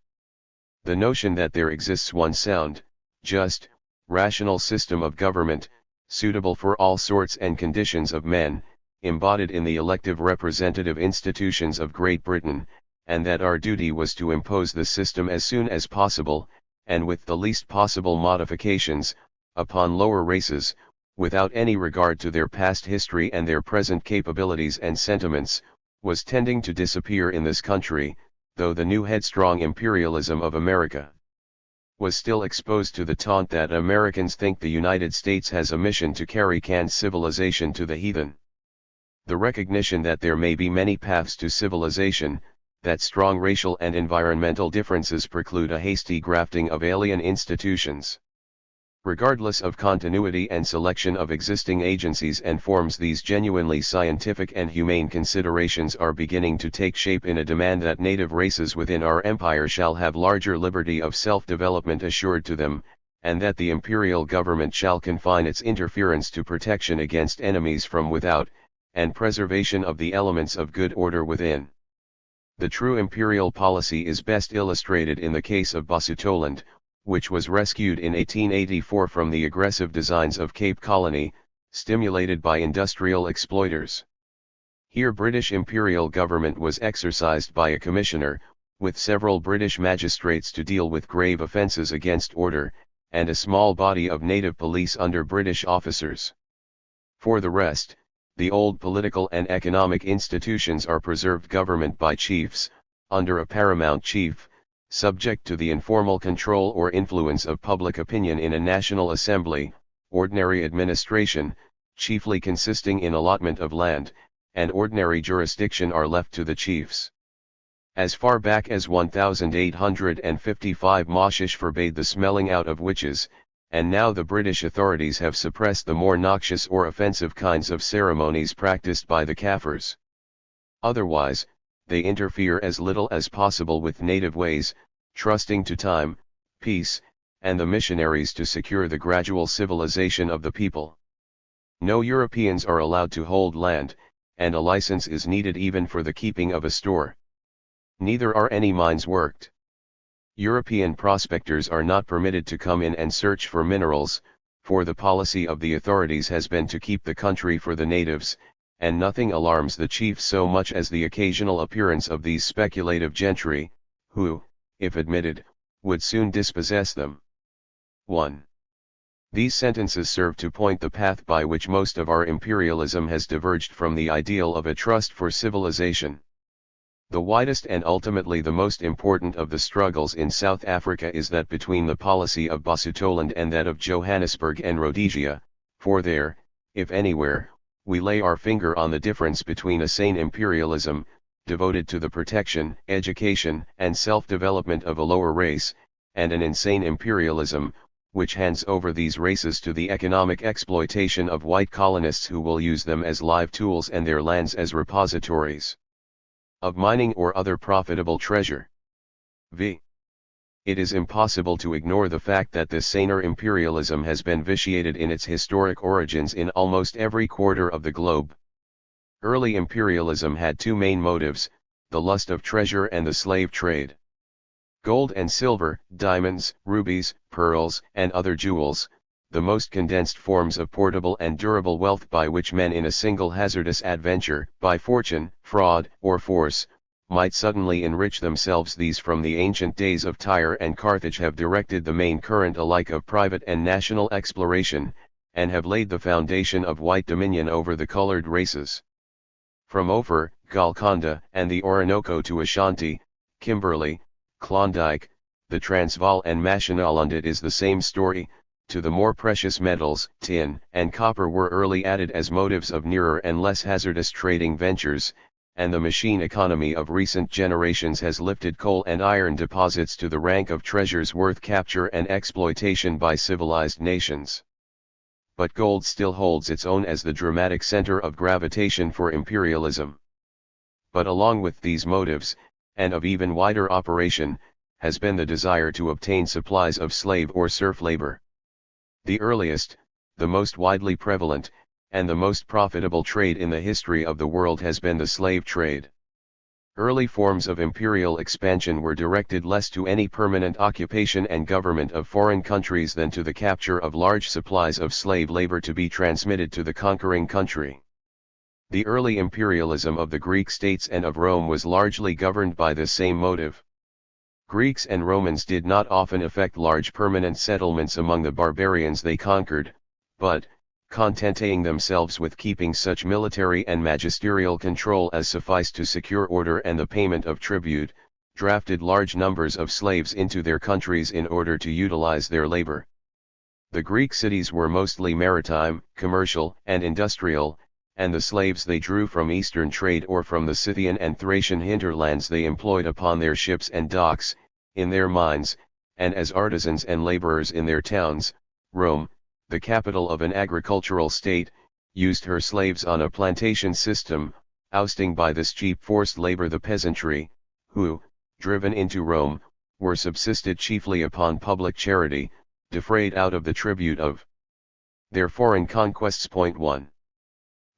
The notion that there exists one sound, just, rational system of government, suitable for all sorts and conditions of men, embodied in the elective representative institutions of Great Britain, and that our duty was to impose the system as soon as possible, and with the least possible modifications, upon lower races, without any regard to their past history and their present capabilities and sentiments, was tending to disappear in this country, though the new headstrong imperialism of America was still exposed to the taunt that Americans think the United States has a mission to carry canned civilization to the heathen. The recognition that there may be many paths to civilization, that strong racial and environmental differences preclude a hasty grafting of alien institutions. Regardless of continuity and selection of existing agencies and forms, these genuinely scientific and humane considerations are beginning to take shape in a demand that native races within our empire shall have larger liberty of self-development assured to them, and that the imperial government shall confine its interference to protection against enemies from without, and preservation of the elements of good order within. The true imperial policy is best illustrated in the case of Basutoland, which was rescued in 1884 from the aggressive designs of Cape Colony, stimulated by industrial exploiters. Here British imperial government was exercised by a commissioner, with several British magistrates to deal with grave offences against order, and a small body of native police under British officers. For the rest, the old political and economic institutions are preserved government by chiefs, under a paramount chief, subject to the informal control or influence of public opinion in a national assembly, ordinary administration, chiefly consisting in allotment of land, and ordinary jurisdiction are left to the chiefs. As far back as 1855 Moshish forbade the smelling out of witches, and now the British authorities have suppressed the more noxious or offensive kinds of ceremonies practiced by the Kafirs. Otherwise, they interfere as little as possible with native ways, trusting to time, peace, and the missionaries to secure the gradual civilization of the people. No Europeans are allowed to hold land, and a license is needed even for the keeping of a store. Neither are any mines worked. European prospectors are not permitted to come in and search for minerals, for the policy of the authorities has been to keep the country for the natives, and nothing alarms the chiefs so much as the occasional appearance of these speculative gentry, who, if admitted, would soon dispossess them. 1. These sentences serve to point the path by which most of our imperialism has diverged from the ideal of a trust for civilization. The widest and ultimately the most important of the struggles in South Africa is that between the policy of Basutoland and that of Johannesburg and Rhodesia, for there, if anywhere, we lay our finger on the difference between a sane imperialism, devoted to the protection, education, and self-development of a lower race, and an insane imperialism, which hands over these races to the economic exploitation of white colonists who will use them as live tools and their lands as repositories of mining or other profitable treasure. V. It is impossible to ignore the fact that this saner imperialism has been vitiated in its historic origins in almost every quarter of the globe. Early imperialism had two main motives, the lust of treasure and the slave trade. Gold and silver, diamonds, rubies, pearls, and other jewels, the most condensed forms of portable and durable wealth by which men in a single hazardous adventure, by fortune, fraud, or force, might suddenly enrich themselves. These from the ancient days of Tyre and Carthage have directed the main current alike of private and national exploration, and have laid the foundation of white dominion over the colored races. From Ophir, Golconda, and the Orinoco to Ashanti, Kimberley, Klondike, the Transvaal and Mashonaland, it is the same story. To the more precious metals, tin and copper were early added as motives of nearer and less hazardous trading ventures, and the machine economy of recent generations has lifted coal and iron deposits to the rank of treasures worth capture and exploitation by civilized nations. But gold still holds its own as the dramatic center of gravitation for imperialism. But along with these motives, and of even wider operation, has been the desire to obtain supplies of slave or serf labor. The earliest, the most widely prevalent, and the most profitable trade in the history of the world has been the slave trade. Early forms of imperial expansion were directed less to any permanent occupation and government of foreign countries than to the capture of large supplies of slave labor to be transmitted to the conquering country. The early imperialism of the Greek states and of Rome was largely governed by this same motive. Greeks and Romans did not often effect large permanent settlements among the barbarians they conquered, but, contenting themselves with keeping such military and magisterial control as sufficed to secure order and the payment of tribute, drafted large numbers of slaves into their countries in order to utilize their labor. The Greek cities were mostly maritime, commercial, and industrial, and the slaves they drew from eastern trade or from the Scythian and Thracian hinterlands they employed upon their ships and docks, in their mines, and as artisans and laborers in their towns. Rome, the capital of an agricultural state, used her slaves on a plantation system, ousting by this cheap forced labor the peasantry, who, driven into Rome, were subsisted chiefly upon public charity, defrayed out of the tribute of their foreign conquests. 1.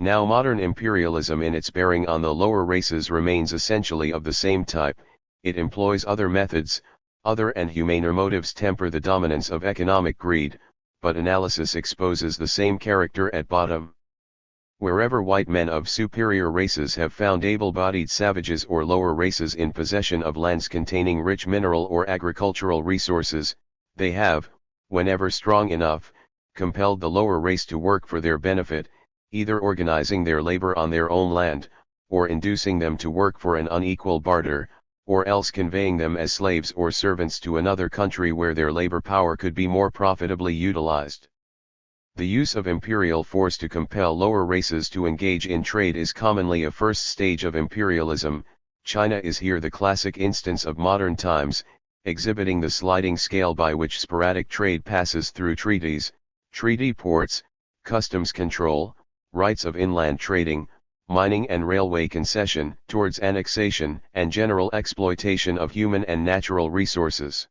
Now modern imperialism in its bearing on the lower races remains essentially of the same type. It employs other methods, other and humaner motives temper the dominance of economic greed, but analysis exposes the same character at bottom. Wherever white men of superior races have found able-bodied savages or lower races in possession of lands containing rich mineral or agricultural resources, they have, whenever strong enough, compelled the lower race to work for their benefit, either organizing their labor on their own land, or inducing them to work for an unequal barter, or else conveying them as slaves or servants to another country where their labor power could be more profitably utilized. The use of imperial force to compel lower races to engage in trade is commonly a first stage of imperialism. China is here the classic instance of modern times, exhibiting the sliding scale by which sporadic trade passes through treaties, treaty ports, customs control, rights of inland trading, mining and railway concession, towards annexation and general exploitation of human and natural resources.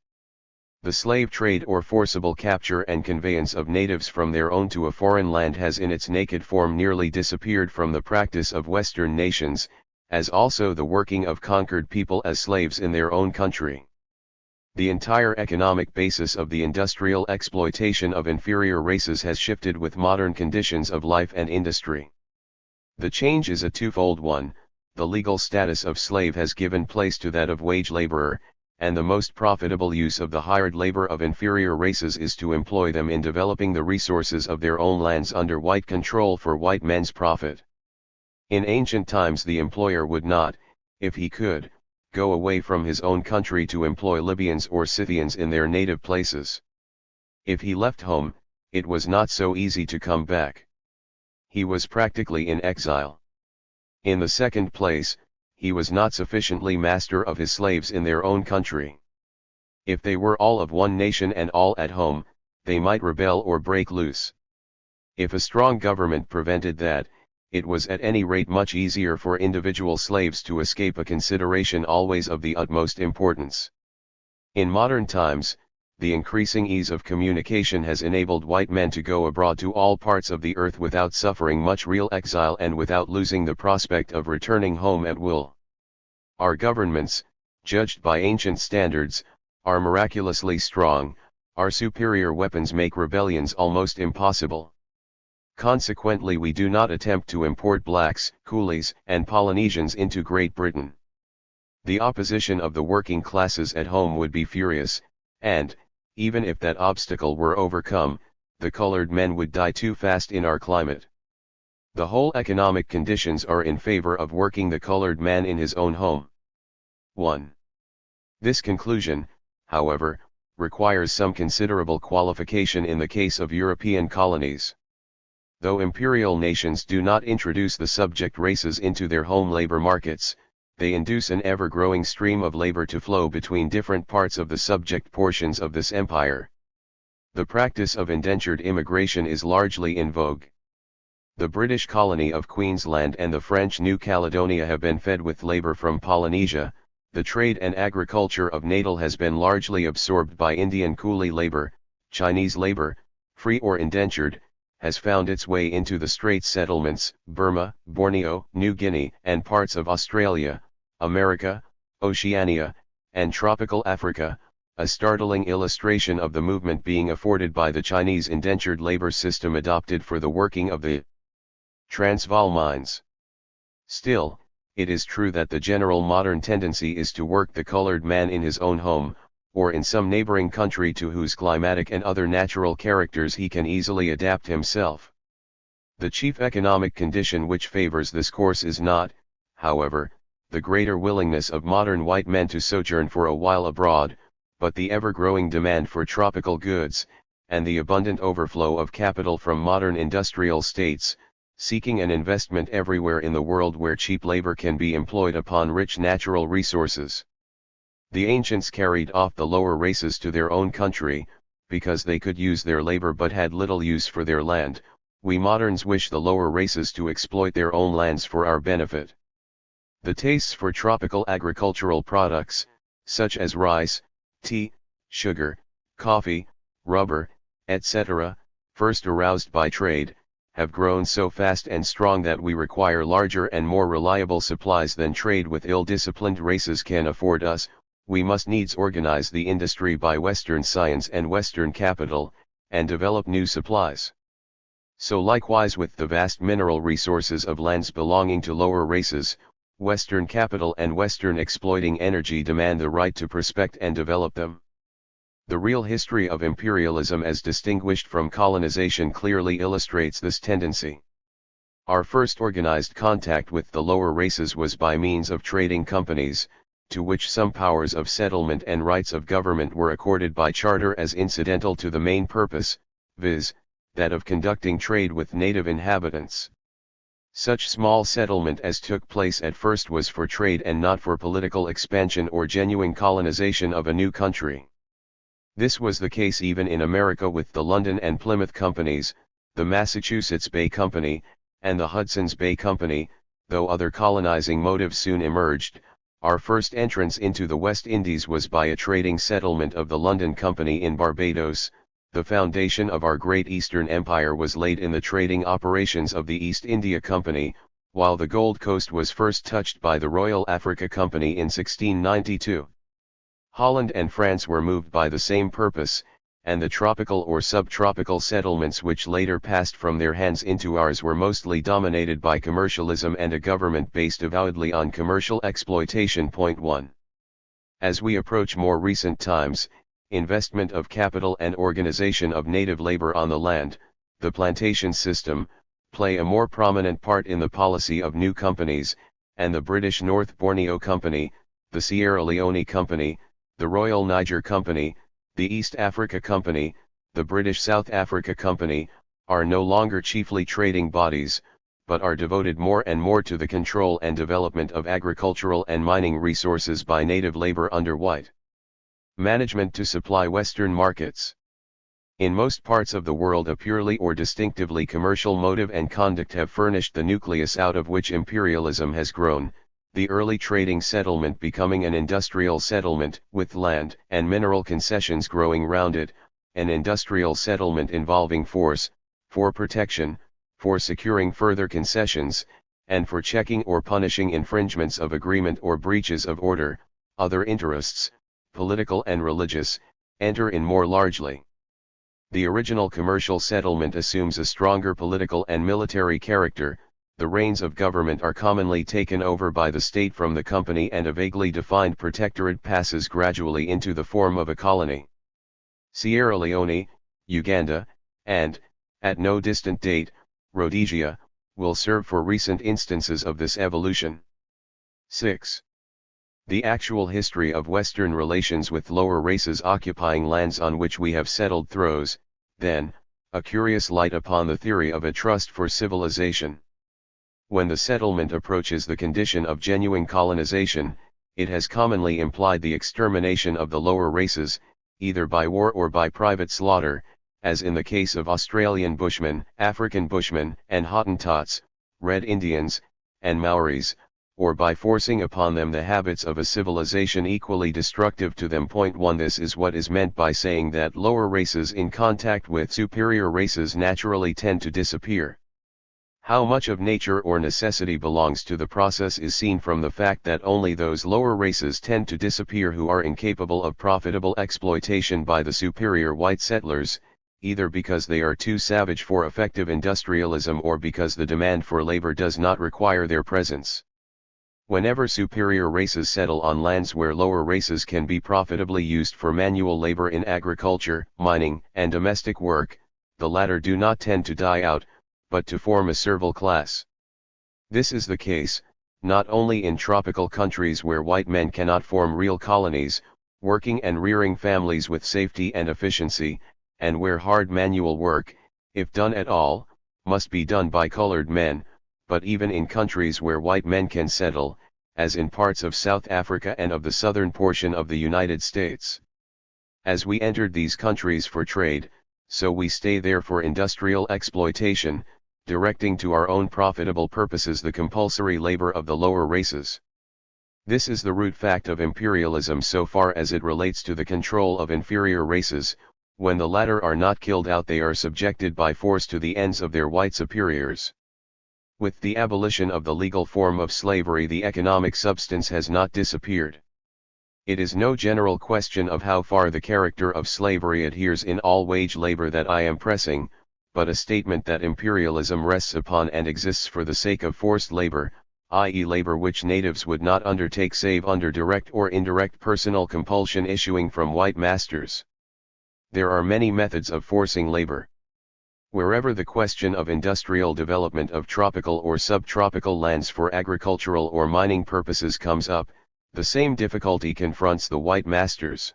The slave trade or forcible capture and conveyance of natives from their own to a foreign land has in its naked form nearly disappeared from the practice of Western nations, as also the working of conquered people as slaves in their own country. The entire economic basis of the industrial exploitation of inferior races has shifted with modern conditions of life and industry. The change is a twofold one: the legal status of slave has given place to that of wage laborer, and the most profitable use of the hired labor of inferior races is to employ them in developing the resources of their own lands under white control for white men's profit. In ancient times the employer would not, if he could, go away from his own country to employ Libyans or Scythians in their native places. If he left home, it was not so easy to come back. He was practically in exile. In the second place, he was not sufficiently master of his slaves in their own country. If they were all of one nation and all at home, they might rebel or break loose. If a strong government prevented that, it was at any rate much easier for individual slaves to escape a consideration always of the utmost importance. In modern times, the increasing ease of communication has enabled white men to go abroad to all parts of the earth without suffering much real exile and without losing the prospect of returning home at will. Our governments, judged by ancient standards, are miraculously strong. Our superior weapons make rebellions almost impossible. Consequently, we do not attempt to import blacks, coolies, and Polynesians into Great Britain. The opposition of the working classes at home would be furious, and, even if that obstacle were overcome, the colored men would die too fast in our climate. The whole economic conditions are in favor of working the colored man in his own home. 1. This conclusion, however, requires some considerable qualification in the case of European colonies. Though imperial nations do not introduce the subject races into their home labor markets, they induce an ever-growing stream of labor to flow between different parts of the subject portions of this empire. The practice of indentured immigration is largely in vogue. The British colony of Queensland and the French New Caledonia have been fed with labor from Polynesia. The trade and agriculture of Natal has been largely absorbed by Indian coolie labor. Chinese labor, free or indentured, has found its way into the Straits settlements, Burma, Borneo, New Guinea, and parts of Australia, America, Oceania, and tropical Africa, a startling illustration of the movement being afforded by the Chinese indentured labor system adopted for the working of the Transvaal mines. Still, it is true that the general modern tendency is to work the colored man in his own home, or in some neighboring country to whose climatic and other natural characters he can easily adapt himself. The chief economic condition which favors this course is not, however, the greater willingness of modern white men to sojourn for a while abroad, but the ever-growing demand for tropical goods, and the abundant overflow of capital from modern industrial states, seeking an investment everywhere in the world where cheap labor can be employed upon rich natural resources. The ancients carried off the lower races to their own country, because they could use their labor but had little use for their land. We moderns wish the lower races to exploit their own lands for our benefit. The tastes for tropical agricultural products, such as rice, tea, sugar, coffee, rubber, etc., first aroused by trade, have grown so fast and strong that we require larger and more reliable supplies than trade with ill-disciplined races can afford us. We must needs organize the industry by Western science and Western capital, and develop new supplies. So likewise with the vast mineral resources of lands belonging to lower races, Western capital and Western exploiting energy demand the right to prospect and develop them. The real history of imperialism as distinguished from colonization clearly illustrates this tendency. Our first organized contact with the lower races was by means of trading companies, to which some powers of settlement and rights of government were accorded by charter as incidental to the main purpose, viz., that of conducting trade with native inhabitants. Such small settlement as took place at first was for trade and not for political expansion or genuine colonization of a new country. This was the case even in America with the London and Plymouth Companies, the Massachusetts Bay Company, and the Hudson's Bay Company, though other colonizing motives soon emerged. Our first entrance into the West Indies was by a trading settlement of the London Company in Barbados. The foundation of our great Eastern Empire was laid in the trading operations of the East India Company, while the Gold Coast was first touched by the Royal Africa Company in 1692. Holland and France were moved by the same purpose, and the tropical or subtropical settlements which later passed from their hands into ours were mostly dominated by commercialism and a government based avowedly on commercial exploitation. 1. As we approach more recent times, investment of capital and organization of native labor on the land, the plantation system, play a more prominent part in the policy of new companies, and the British North Borneo Company, the Sierra Leone Company, the Royal Niger Company, the East Africa Company, the British South Africa Company, are no longer chiefly trading bodies, but are devoted more and more to the control and development of agricultural and mining resources by native labor under white management to supply Western markets. In most parts of the world a purely or distinctively commercial motive and conduct have furnished the nucleus out of which imperialism has grown, the early trading settlement becoming an industrial settlement with land and mineral concessions growing round it, an industrial settlement involving force, for protection, for securing further concessions, and for checking or punishing infringements of agreement or breaches of order. Other interests, political and religious, enter in more largely. The original commercial settlement assumes a stronger political and military character. The reins of government are commonly taken over by the state from the company and a vaguely defined protectorate passes gradually into the form of a colony. Sierra Leone, Uganda, and, at no distant date, Rhodesia, will serve for recent instances of this evolution. 6. The actual history of Western relations with lower races occupying lands on which we have settled throws, then, a curious light upon the theory of a trust for civilization. When the settlement approaches the condition of genuine colonization, it has commonly implied the extermination of the lower races, either by war or by private slaughter, as in the case of Australian Bushmen, African Bushmen, and Hottentots, Red Indians, and Maoris, or by forcing upon them the habits of a civilization equally destructive to them. 1. This is what is meant by saying that lower races in contact with superior races naturally tend to disappear. How much of nature or necessity belongs to the process is seen from the fact that only those lower races tend to disappear who are incapable of profitable exploitation by the superior white settlers, either because they are too savage for effective industrialism or because the demand for labor does not require their presence. Whenever superior races settle on lands where lower races can be profitably used for manual labor in agriculture, mining, and domestic work, the latter do not tend to die out, but to form a servile class. This is the case, not only in tropical countries where white men cannot form real colonies, working and rearing families with safety and efficiency, and where hard manual work, if done at all, must be done by colored men, but even in countries where white men can settle, as in parts of South Africa and of the southern portion of the United States. As we entered these countries for trade, so we stay there for industrial exploitation, directing to our own profitable purposes the compulsory labor of the lower races. This is the root fact of imperialism so far as it relates to the control of inferior races. When the latter are not killed out, they are subjected by force to the ends of their white superiors. With the abolition of the legal form of slavery, the economic substance has not disappeared. It is no general question of how far the character of slavery adheres in all wage labor that I am pressing, but a statement that imperialism rests upon and exists for the sake of forced labor, i.e. labor which natives would not undertake save under direct or indirect personal compulsion issuing from white masters. There are many methods of forcing labor. Wherever the question of industrial development of tropical or subtropical lands for agricultural or mining purposes comes up, the same difficulty confronts the white masters.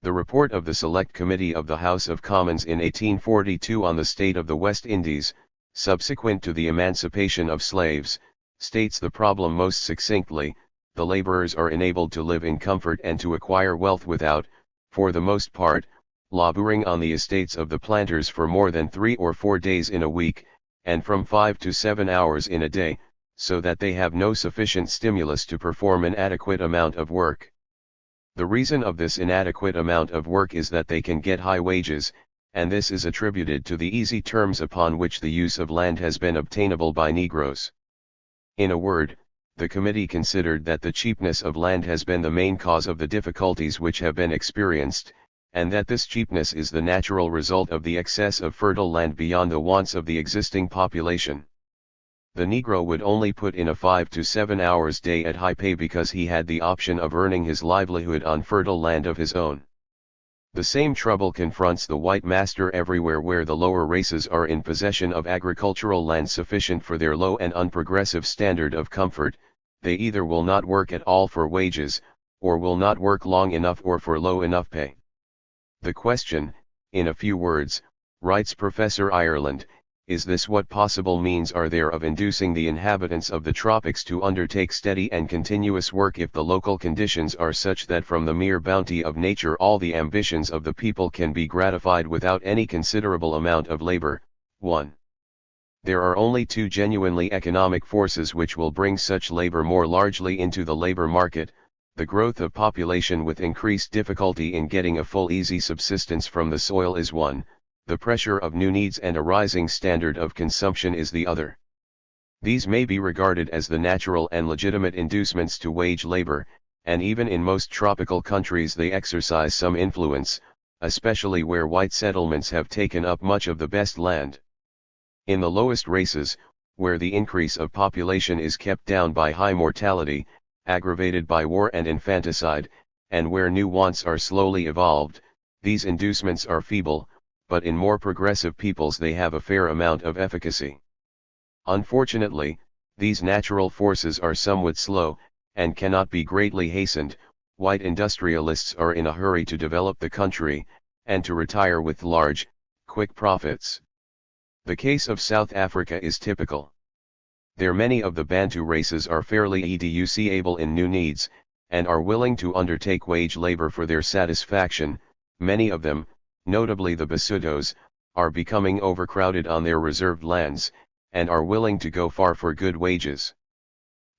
The report of the Select Committee of the House of Commons in 1842 on the state of the West Indies, subsequent to the emancipation of slaves, states the problem most succinctly: the laborers are enabled to live in comfort and to acquire wealth without, for the most part, laboring on the estates of the planters for more than 3 or 4 days in a week, and from 5 to 7 hours in a day, so that they have no sufficient stimulus to perform an adequate amount of work. The reason of this inadequate amount of work is that they can get high wages, and this is attributed to the easy terms upon which the use of land has been obtainable by Negroes. In a word, the committee considered that the cheapness of land has been the main cause of the difficulties which have been experienced, and that this cheapness is the natural result of the excess of fertile land beyond the wants of the existing population. The Negro would only put in a 5 to 7 hours day at high pay because he had the option of earning his livelihood on fertile land of his own. The same trouble confronts the white master everywhere where the lower races are in possession of agricultural land sufficient for their low and unprogressive standard of comfort. They either will not work at all for wages, or will not work long enough or for low enough pay. The question, in a few words, writes Professor Ireland, is this: what possible means are there of inducing the inhabitants of the tropics to undertake steady and continuous work if the local conditions are such that from the mere bounty of nature all the ambitions of the people can be gratified without any considerable amount of labor? 1. There are only 2 genuinely economic forces which will bring such labor more largely into the labor market: the growth of population with increased difficulty in getting a full easy subsistence from the soil is one, the pressure of new needs and a rising standard of consumption is the other. These may be regarded as the natural and legitimate inducements to wage labor, and even in most tropical countries they exercise some influence, especially where white settlements have taken up much of the best land. In the lowest races, where the increase of population is kept down by high mortality, aggravated by war and infanticide, and where new wants are slowly evolved, these inducements are feeble, but in more progressive peoples they have a fair amount of efficacy. Unfortunately, these natural forces are somewhat slow, and cannot be greatly hastened. White industrialists are in a hurry to develop the country, and to retire with large, quick profits. The case of South Africa is typical. There many of the Bantu races are fairly educable in new needs, and are willing to undertake wage labor for their satisfaction. Many of them, notably the Basutos, are becoming overcrowded on their reserved lands, and are willing to go far for good wages.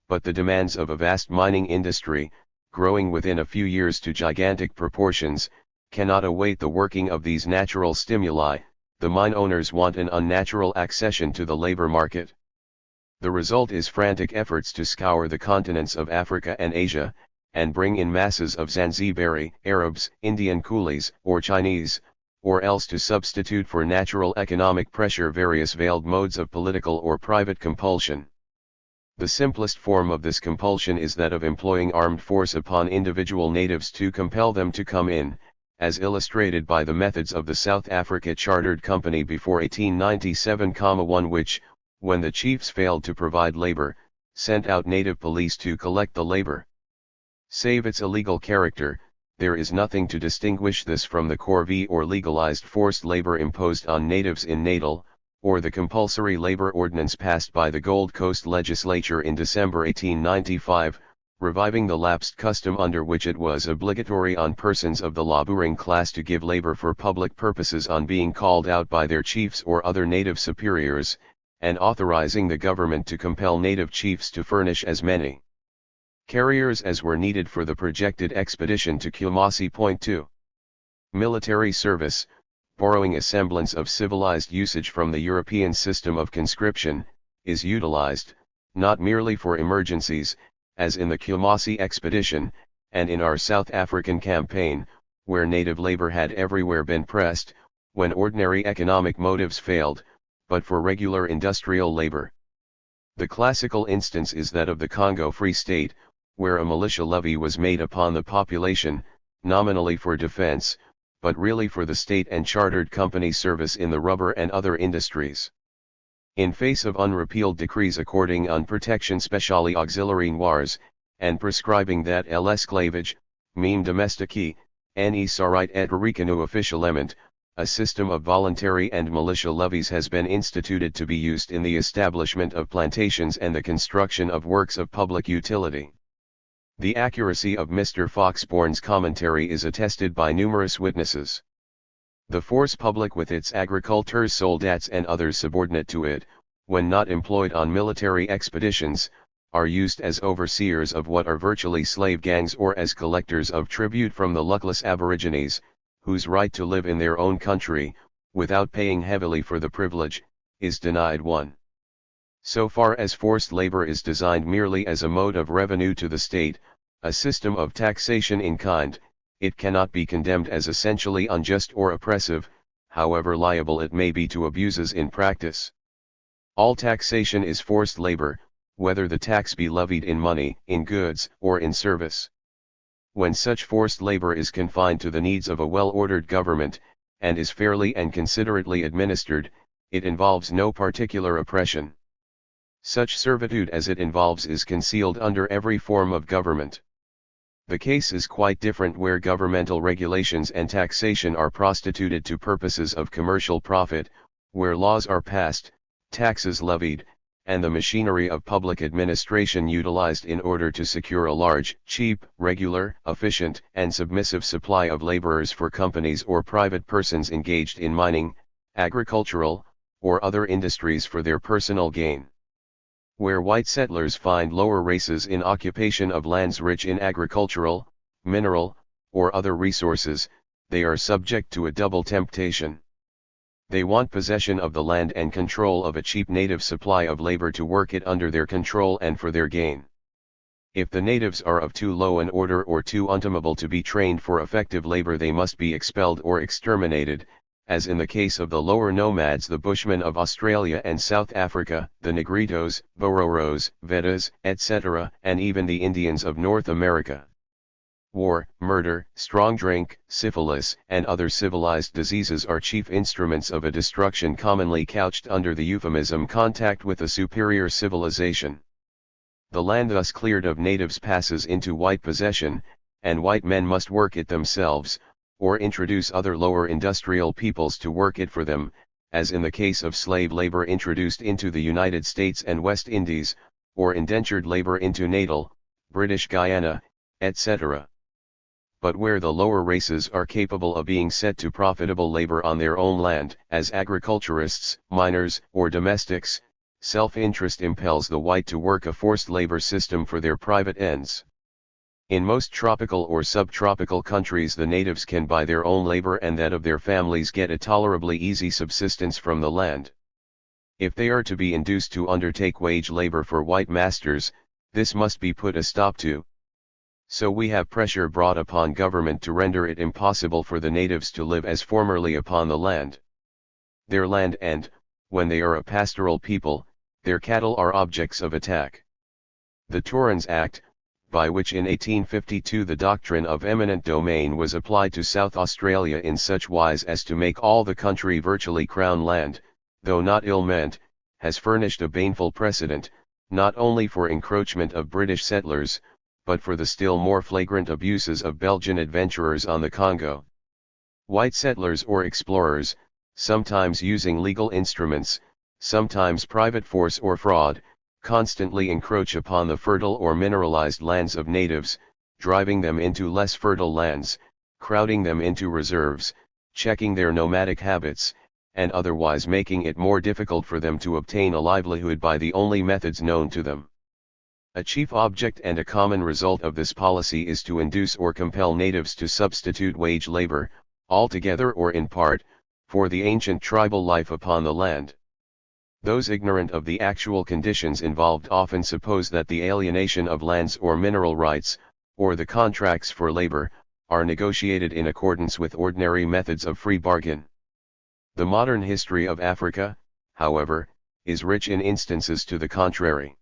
But the demands of a vast mining industry, growing within a few years to gigantic proportions, cannot await the working of these natural stimuli. The mine owners want an unnatural accession to the labor market. The result is frantic efforts to scour the continents of Africa and Asia, and bring in masses of Zanzibari, Arabs, Indian coolies, or Chinese, or else to substitute for natural economic pressure various veiled modes of political or private compulsion. The simplest form of this compulsion is that of employing armed force upon individual natives to compel them to come in, as illustrated by the methods of the South Africa Chartered Company before 1897-1, which, when the chiefs failed to provide labor, sent out native police to collect the labor. Save its illegal character, there is nothing to distinguish this from the corvée or legalized forced labor imposed on natives in Natal, or the compulsory labor ordinance passed by the Gold Coast legislature in December 1895, reviving the lapsed custom under which it was obligatory on persons of the laboring class to give labor for public purposes on being called out by their chiefs or other native superiors, and authorizing the government to compel native chiefs to furnish as many carriers as were needed for the projected expedition to Kumasi. 2. Military service, borrowing a semblance of civilized usage from the European system of conscription, is utilized, not merely for emergencies, as in the Kumasi expedition, and in our South African campaign, where native labor had everywhere been pressed, when ordinary economic motives failed, but for regular industrial labor. The classical instance is that of the Congo Free State, where a militia levy was made upon the population, nominally for defense, but really for the state and chartered company service in the rubber and other industries. In face of unrepealed decrees according on protection spéciale auxiliary noirs, and prescribing that l'esclavage, même domestique, ne s'arrête être reconnu officiellement, a system of voluntary and militia levies has been instituted to be used in the establishment of plantations and the construction of works of public utility. The accuracy of Mr. Foxbourne's commentary is attested by numerous witnesses. The force public with its agriculteurs soldats and others subordinate to it, when not employed on military expeditions, are used as overseers of what are virtually slave gangs or as collectors of tribute from the luckless aborigines, whose right to live in their own country, without paying heavily for the privilege, is denied one. So far as forced labor is designed merely as a mode of revenue to the state, a system of taxation in kind, it cannot be condemned as essentially unjust or oppressive, however liable it may be to abuses in practice. All taxation is forced labor, whether the tax be levied in money, in goods, or in service. When such forced labor is confined to the needs of a well-ordered government, and is fairly and considerately administered, it involves no particular oppression. Such servitude as it involves is concealed under every form of government. The case is quite different where governmental regulations and taxation are prostituted to purposes of commercial profit, where laws are passed, taxes levied, and the machinery of public administration utilized in order to secure a large, cheap, regular, efficient, and submissive supply of laborers for companies or private persons engaged in mining, agricultural, or other industries for their personal gain. Where white settlers find lower races in occupation of lands rich in agricultural, mineral, or other resources, they are subject to a double temptation. They want possession of the land and control of a cheap native supply of labor to work it under their control and for their gain. If the natives are of too low an order or too untamable to be trained for effective labor, they must be expelled or exterminated, as in the case of the lower nomads, the Bushmen of Australia and South Africa, the Negritos, Bororos, Vedas, etc., and even the Indians of North America. War, murder, strong drink, syphilis, and other civilized diseases are chief instruments of a destruction commonly couched under the euphemism contact with a superior civilization. The land thus cleared of natives passes into white possession, and white men must work it themselves, or introduce other lower industrial peoples to work it for them, as in the case of slave labor introduced into the United States and West Indies, or indentured labor into Natal, British Guiana, etc. But where the lower races are capable of being set to profitable labor on their own land, as agriculturists, miners, or domestics, self-interest impels the white to work a forced labor system for their private ends. In most tropical or subtropical countries, the natives can by their own labor and that of their families get a tolerably easy subsistence from the land. If they are to be induced to undertake wage labor for white masters, this must be put a stop to. So we have pressure brought upon government to render it impossible for the natives to live as formerly upon the land. Their land and, when they are a pastoral people, their cattle are objects of attack. The Torrens Act, by which in 1852 the doctrine of eminent domain was applied to South Australia in such wise as to make all the country virtually crown land, though not ill-meant, has furnished a baneful precedent, not only for encroachment of British settlers, but for the still more flagrant abuses of Belgian adventurers on the Congo. White settlers or explorers, sometimes using legal instruments, sometimes private force or fraud, constantly encroach upon the fertile or mineralized lands of natives, driving them into less fertile lands, crowding them into reserves, checking their nomadic habits, and otherwise making it more difficult for them to obtain a livelihood by the only methods known to them. A chief object and a common result of this policy is to induce or compel natives to substitute wage labor, altogether or in part, for the ancient tribal life upon the land. Those ignorant of the actual conditions involved often suppose that the alienation of lands or mineral rights, or the contracts for labor, are negotiated in accordance with ordinary methods of free bargain. The modern history of Africa, however, is rich in instances to the contrary.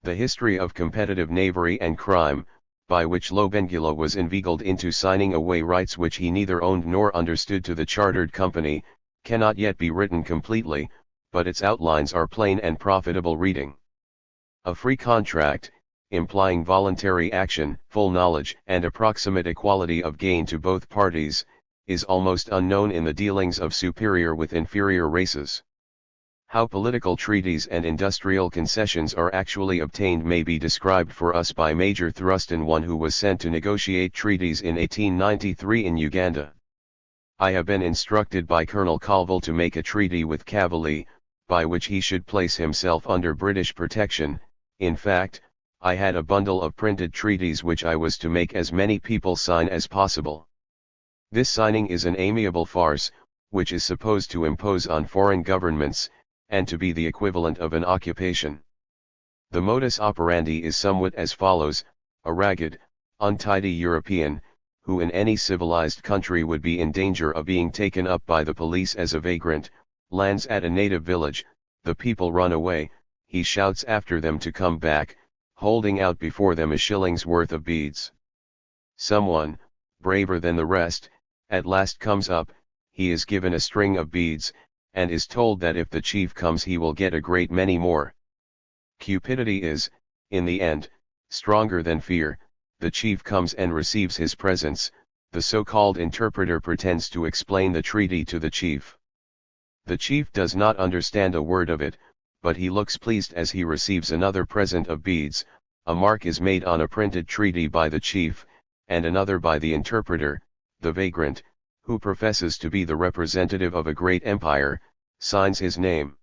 The history of competitive knavery and crime, by which Lobengula was inveigled into signing away rights which he neither owned nor understood to the chartered company, cannot yet be written completely, but its outlines are plain and profitable reading. A free contract, implying voluntary action, full knowledge and approximate equality of gain to both parties, is almost unknown in the dealings of superior with inferior races. How political treaties and industrial concessions are actually obtained may be described for us by Major Thruston, one who was sent to negotiate treaties in 1893 in Uganda. I have been instructed by Colonel Colville to make a treaty with Cavally, by which he should place himself under British protection. In fact, I had a bundle of printed treaties which I was to make as many people sign as possible. This signing is an amiable farce, which is supposed to impose on foreign governments, and to be the equivalent of an occupation. The modus operandi is somewhat as follows: a ragged, untidy European, who in any civilized country would be in danger of being taken up by the police as a vagrant, lands at a native village, the people run away, he shouts after them to come back, holding out before them a shilling's worth of beads. Someone, braver than the rest, at last comes up, he is given a string of beads, and is told that if the chief comes he will get a great many more. Cupidity is, in the end, stronger than fear. The chief comes and receives his presents, the so-called interpreter pretends to explain the treaty to the chief. The chief does not understand a word of it, but he looks pleased as he receives another present of beads. A mark is made on a printed treaty by the chief, and another by the interpreter. The vagrant, who professes to be the representative of a great empire, signs his name.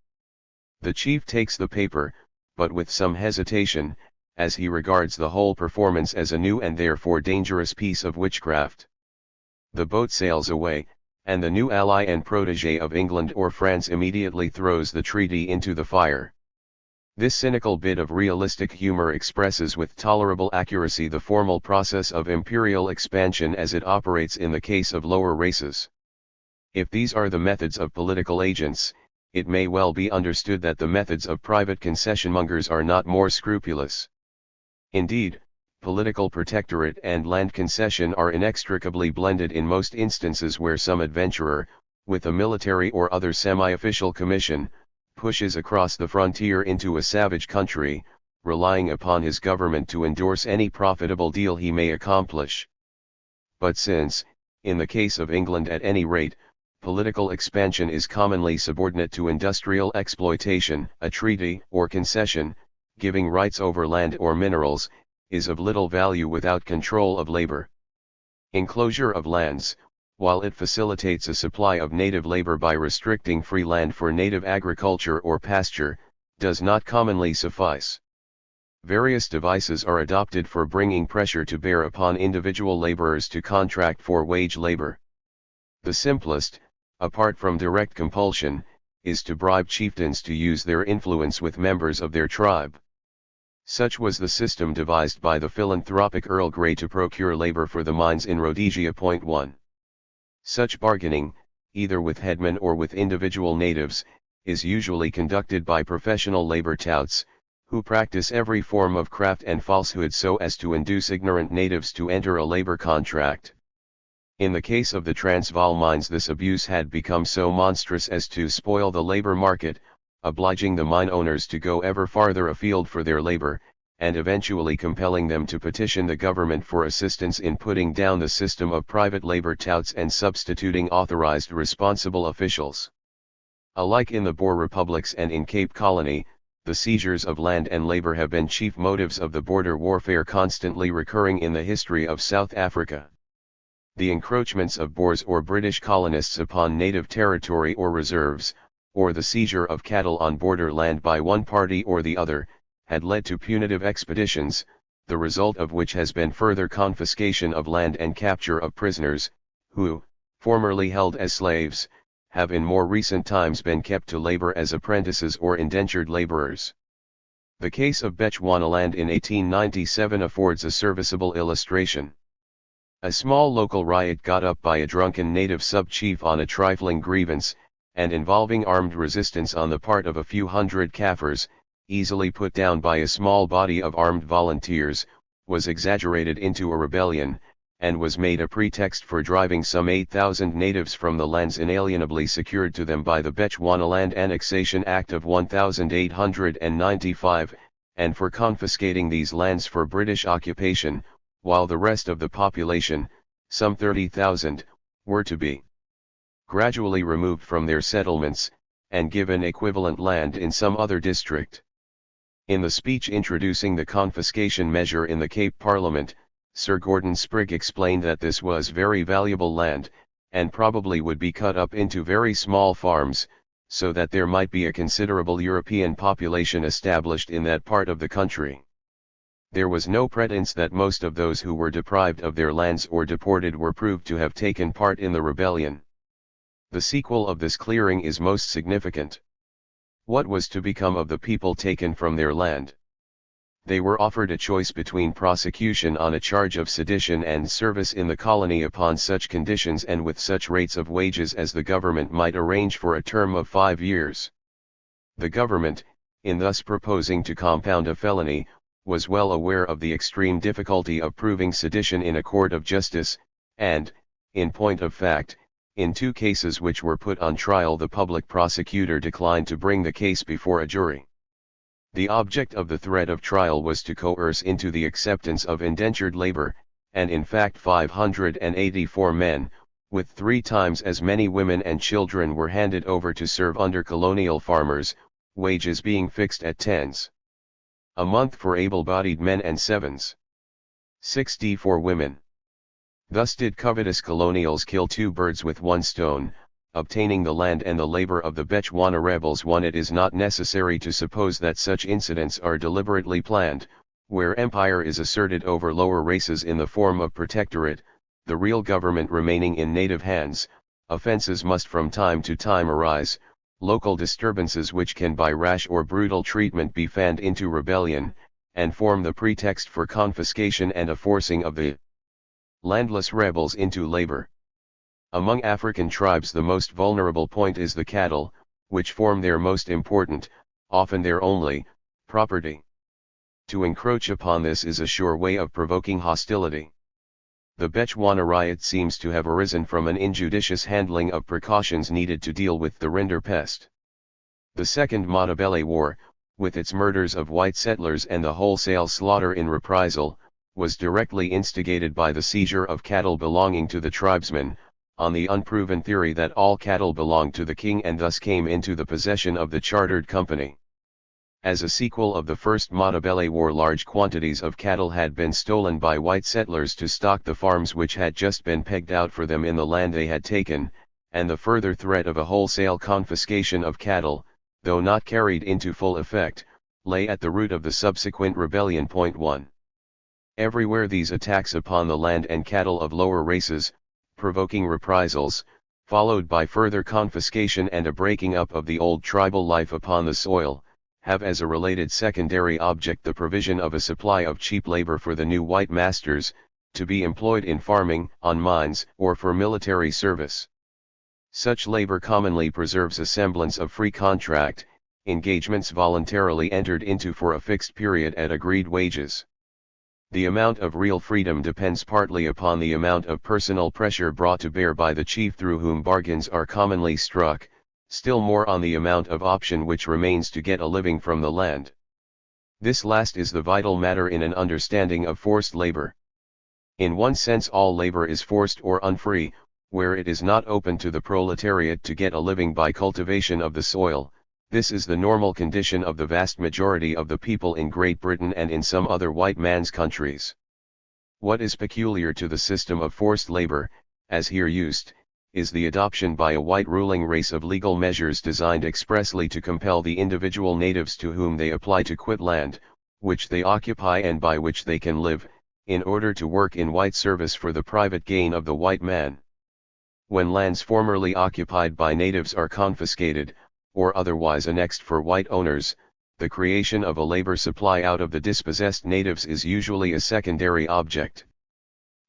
The chief takes the paper, but with some hesitation, as he regards the whole performance as a new and therefore dangerous piece of witchcraft. The boat sails away, and the new ally and protégé of England or France immediately throws the treaty into the fire. This cynical bit of realistic humor expresses with tolerable accuracy the formal process of imperial expansion as it operates in the case of lower races. If these are the methods of political agents, it may well be understood that the methods of private concessionmongers are not more scrupulous. Indeed, political protectorate and land concession are inextricably blended in most instances where some adventurer, with a military or other semi-official commission, pushes across the frontier into a savage country, relying upon his government to endorse any profitable deal he may accomplish. But since, in the case of England at any rate, political expansion is commonly subordinate to industrial exploitation, a treaty or concession, giving rights over land or minerals, is of little value without control of labor. Enclosure of lands, while it facilitates a supply of native labor by restricting free land for native agriculture or pasture, does not commonly suffice. Various devices are adopted for bringing pressure to bear upon individual laborers to contract for wage labor. The simplest, apart from direct compulsion, is to bribe chieftains to use their influence with members of their tribe. Such was the system devised by the philanthropic Earl Grey to procure labor for the mines in Rhodesia. 1. Such bargaining, either with headmen or with individual natives, is usually conducted by professional labor touts, who practice every form of craft and falsehood so as to induce ignorant natives to enter a labor contract. In the case of the Transvaal mines, this abuse had become so monstrous as to spoil the labor market, obliging the mine owners to go ever farther afield for their labor, and eventually compelling them to petition the government for assistance in putting down the system of private labor touts and substituting authorized responsible officials. Alike in the Boer republics and in Cape Colony, the seizures of land and labor have been chief motives of the border warfare constantly recurring in the history of South Africa. The encroachments of Boers or British colonists upon native territory or reserves, or the seizure of cattle on border land by one party or the other, had led to punitive expeditions, the result of which has been further confiscation of land and capture of prisoners, who, formerly held as slaves, have in more recent times been kept to labor as apprentices or indentured laborers. The case of Bechuanaland in 1897 affords a serviceable illustration. A small local riot got up by a drunken native sub-chief on a trifling grievance, and involving armed resistance on the part of a few hundred Kaffirs, easily put down by a small body of armed volunteers, was exaggerated into a rebellion, and was made a pretext for driving some 8,000 natives from the lands inalienably secured to them by the Bechuanaland Annexation Act of 1895, and for confiscating these lands for British occupation, while the rest of the population, some 30,000, were to be gradually removed from their settlements, and given equivalent land in some other district. In the speech introducing the confiscation measure in the Cape Parliament, Sir Gordon Sprigg explained that this was very valuable land, and probably would be cut up into very small farms, so that there might be a considerable European population established in that part of the country. There was no pretence that most of those who were deprived of their lands or deported were proved to have taken part in the rebellion. The sequel of this clearing is most significant. What was to become of the people taken from their land? They were offered a choice between prosecution on a charge of sedition and service in the colony upon such conditions and with such rates of wages as the government might arrange for a term of 5 years. The government, in thus proposing to compound a felony, was well aware of the extreme difficulty of proving sedition in a court of justice, and, in point of fact, in 2 cases which were put on trial the public prosecutor declined to bring the case before a jury. The object of the threat of trial was to coerce into the acceptance of indentured labor, and in fact 584 men, with 3 times as many women and children were handed over to serve under colonial farmers, wages being fixed at 10s a month for able-bodied men and 7s.60 for women. Thus did covetous colonials kill 2 birds with 1 stone, obtaining the land and the labor of the Bechuana rebels. It is not necessary to suppose that such incidents are deliberately planned, where empire is asserted over lower races in the form of protectorate, the real government remaining in native hands. Offences must from time to time arise, local disturbances which can by rash or brutal treatment be fanned into rebellion, and form the pretext for confiscation and a forcing of the landless rebels into labor. Among African tribes the most vulnerable point is the cattle, which form their most important, often their only, property. To encroach upon this is a sure way of provoking hostility. The Bechuana riot seems to have arisen from an injudicious handling of precautions needed to deal with the rinderpest. The Second Matabele War, with its murders of white settlers and the wholesale slaughter in reprisal, was directly instigated by the seizure of cattle belonging to the tribesmen, on the unproven theory that all cattle belonged to the king and thus came into the possession of the chartered company. As a sequel of the First Matabele War, large quantities of cattle had been stolen by white settlers to stock the farms which had just been pegged out for them in the land they had taken, and the further threat of a wholesale confiscation of cattle, though not carried into full effect, lay at the root of the subsequent rebellion. 1. Everywhere these attacks upon the land and cattle of lower races, provoking reprisals, followed by further confiscation and a breaking up of the old tribal life upon the soil, have as a related secondary object the provision of a supply of cheap labor for the new white masters, to be employed in farming, on mines, or for military service. Such labor commonly preserves a semblance of free contract, engagements voluntarily entered into for a fixed period at agreed wages. The amount of real freedom depends partly upon the amount of personal pressure brought to bear by the chief through whom bargains are commonly struck, still more on the amount of option which remains to get a living from the land. This last is the vital matter in an understanding of forced labor. In one sense all labor is forced or unfree, where it is not open to the proletariat to get a living by cultivation of the soil. This is the normal condition of the vast majority of the people in Great Britain and in some other white man's countries. What is peculiar to the system of forced labor, as here used, is the adoption by a white ruling race of legal measures designed expressly to compel the individual natives to whom they apply to quit land, which they occupy and by which they can live, in order to work in white service for the private gain of the white man. When lands formerly occupied by natives are confiscated, or otherwise annexed for white owners, the creation of a labor supply out of the dispossessed natives is usually a secondary object.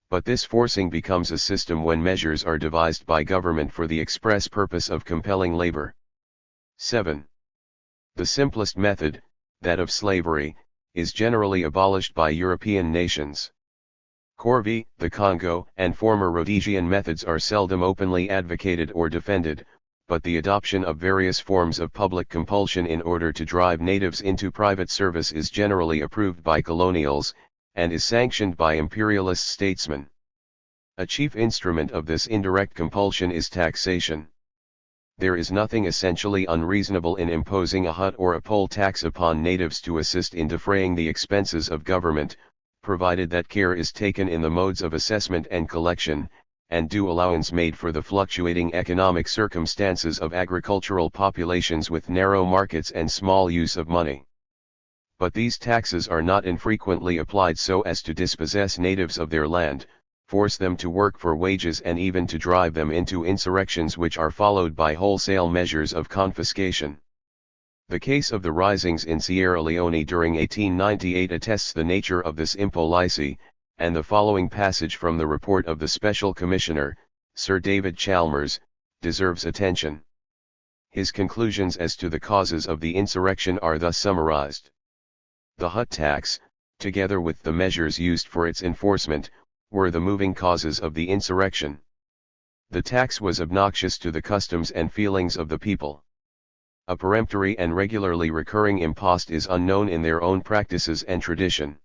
But this forcing becomes a system when measures are devised by government for the express purpose of compelling labor. 7. The simplest method, that of slavery, is generally abolished by European nations. Corvée, the Congo, and former Rhodesian methods are seldom openly advocated or defended, but the adoption of various forms of public compulsion in order to drive natives into private service is generally approved by colonials, and is sanctioned by imperialist statesmen. A chief instrument of this indirect compulsion is taxation. There is nothing essentially unreasonable in imposing a hut or a poll tax upon natives to assist in defraying the expenses of government, provided that care is taken in the modes of assessment and collection, and due allowance made for the fluctuating economic circumstances of agricultural populations with narrow markets and small use of money. But these taxes are not infrequently applied so as to dispossess natives of their land, force them to work for wages and even to drive them into insurrections which are followed by wholesale measures of confiscation. The case of the risings in Sierra Leone during 1898 attests the nature of this impolicy, and the following passage from the report of the Special Commissioner, Sir David Chalmers, deserves attention. His conclusions as to the causes of the insurrection are thus summarized. The hut tax, together with the measures used for its enforcement, were the moving causes of the insurrection. The tax was obnoxious to the customs and feelings of the people. A peremptory and regularly recurring impost is unknown in their own practices and tradition.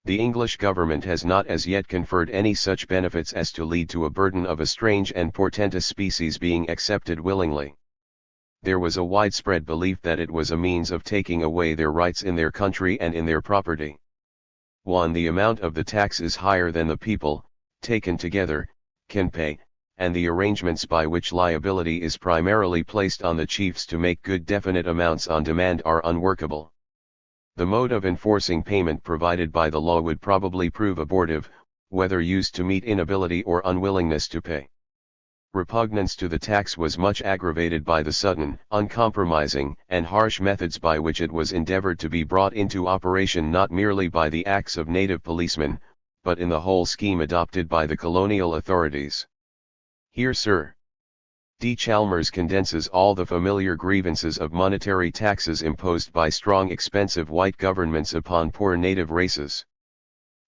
The English government has not as yet conferred any such benefits as to lead to a burden of a strange and portentous species being accepted willingly. There was a widespread belief that it was a means of taking away their rights in their country and in their property. 1. The amount of the tax is higher than the people, taken together, can pay, and the arrangements by which liability is primarily placed on the chiefs to make good definite amounts on demand are unworkable. The mode of enforcing payment provided by the law would probably prove abortive, whether used to meet inability or unwillingness to pay. Repugnance to the tax was much aggravated by the sudden, uncompromising, and harsh methods by which it was endeavored to be brought into operation not merely by the acts of native policemen, but in the whole scheme adopted by the colonial authorities. Here Sir D. Chalmers condenses all the familiar grievances of monetary taxes imposed by strong expensive white governments upon poor native races.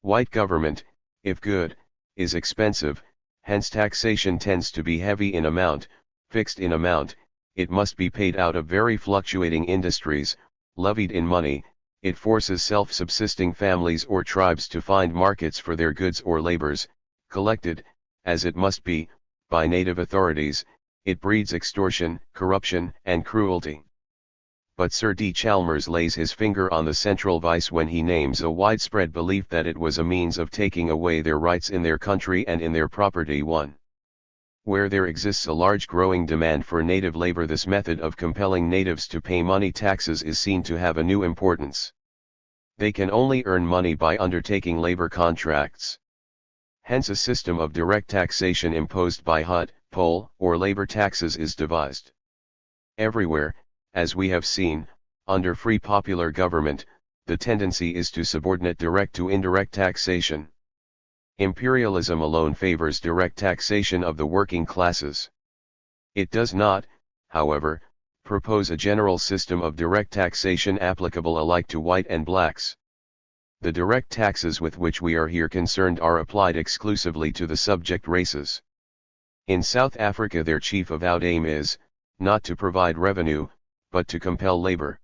White government, if good, is expensive, hence taxation tends to be heavy in amount, fixed in amount, it must be paid out of very fluctuating industries, levied in money, it forces self-subsisting families or tribes to find markets for their goods or labors, collected, as it must be, by native authorities. It breeds extortion, corruption, and cruelty. But Sir D. Chalmers lays his finger on the central vice when he names a widespread belief that it was a means of taking away their rights in their country and in their property. 1. Where there exists a large growing demand for native labor, this method of compelling natives to pay money taxes is seen to have a new importance. They can only earn money by undertaking labor contracts. Hence a system of direct taxation imposed by hut, poll, or labor taxes is devised. Everywhere, as we have seen, under free popular government, the tendency is to subordinate direct to indirect taxation. Imperialism alone favors direct taxation of the working classes. It does not, however, propose a general system of direct taxation applicable alike to white and blacks. The direct taxes with which we are here concerned are applied exclusively to the subject races. In South Africa their chief avowed aim is, not to provide revenue, but to compel labor.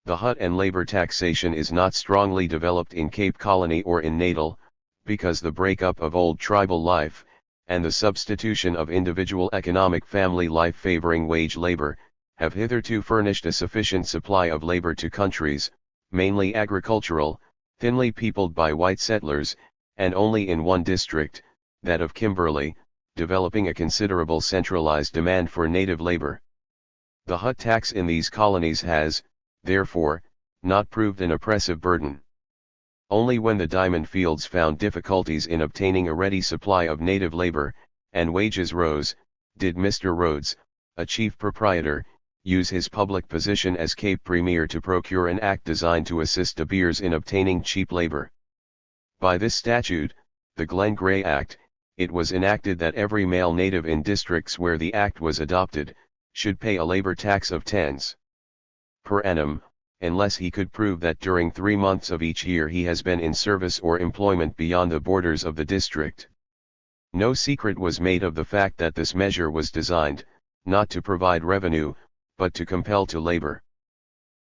The hut and labor taxation is not strongly developed in Cape Colony or in Natal, because the breakup of old tribal life, and the substitution of individual economic family life favoring wage labor, have hitherto furnished a sufficient supply of labor to countries, mainly agricultural, thinly peopled by white settlers, and only in one district, that of Kimberley, developing a considerable centralized demand for native labor. The hut tax in these colonies has, therefore, not proved an oppressive burden. Only when the diamond fields found difficulties in obtaining a ready supply of native labor, and wages rose, did Mr. Rhodes, a chief proprietor, use his public position as Cape Premier to procure an act designed to assist De Beers in obtaining cheap labor. By this statute, the Glen Grey Act, it was enacted that every male native in districts where the act was adopted, should pay a labor tax of tens per annum, unless he could prove that during 3 months of each year he has been in service or employment beyond the borders of the district. No secret was made of the fact that this measure was designed, not to provide revenue, but to compel to labor.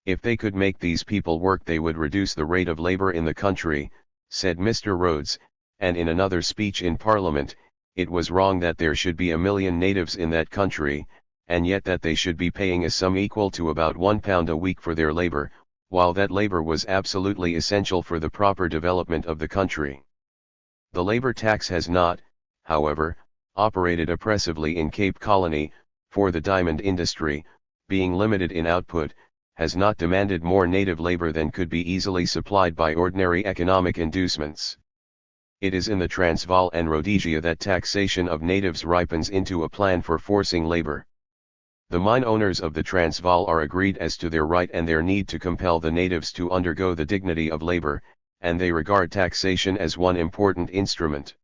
If they could make these people work they would reduce the rate of labor in the country, said Mr. Rhodes, and in another speech in Parliament, it was wrong that there should be 1 million natives in that country, and yet that they should be paying a sum equal to about £1 a week for their labor, while that labor was absolutely essential for the proper development of the country. The labor tax has not, however, operated oppressively in Cape Colony, for the diamond industry, being limited in output, has not demanded more native labor than could be easily supplied by ordinary economic inducements. It is in the Transvaal and Rhodesia that taxation of natives ripens into a plan for forcing labor. The mine owners of the Transvaal are agreed as to their right and their need to compel the natives to undergo the dignity of labor, and they regard taxation as one important instrument.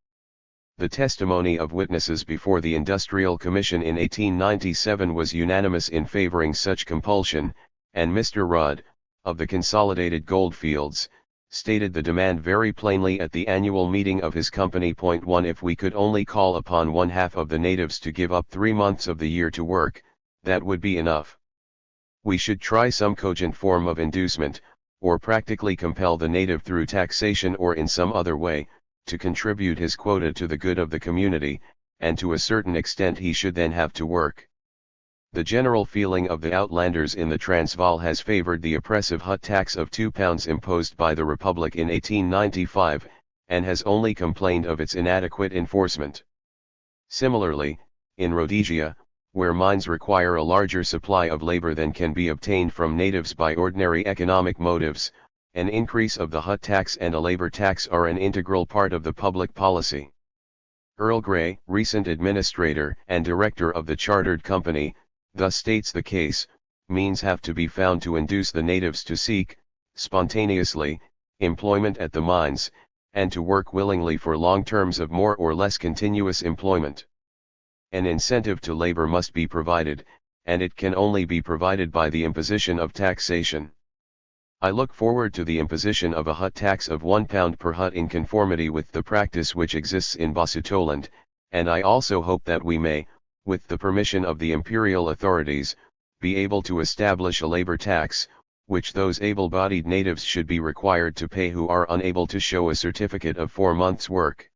The testimony of witnesses before the Industrial Commission in 1897 was unanimous in favoring such compulsion, and Mr. Rudd, of the Consolidated Goldfields, stated the demand very plainly at the annual meeting of his company. 1 If we could only call upon 1/2 of the natives to give up 3 months of the year to work, that would be enough. We should try some cogent form of inducement, or practically compel the native through taxation or in some other way, to contribute his quota to the good of the community, and to a certain extent he should then have to work. The general feeling of the outlanders in the Transvaal has favoured the oppressive hut tax of £2 imposed by the Republic in 1895, and has only complained of its inadequate enforcement. Similarly, in Rhodesia, where mines require a larger supply of labour than can be obtained from natives by ordinary economic motives, an increase of the hut tax and a labour tax are an integral part of the public policy. Earl Grey, recent administrator and director of the Chartered Company, thus states the case: means have to be found to induce the natives to seek, spontaneously, employment at the mines, and to work willingly for long terms of more or less continuous employment. An incentive to labor must be provided, and it can only be provided by the imposition of taxation. I look forward to the imposition of a hut tax of £1 per hut in conformity with the practice which exists in Basutoland, and I also hope that we may, with the permission of the imperial authorities, be able to establish a labor tax, which those able-bodied natives should be required to pay who are unable to show a certificate of 4 months' work.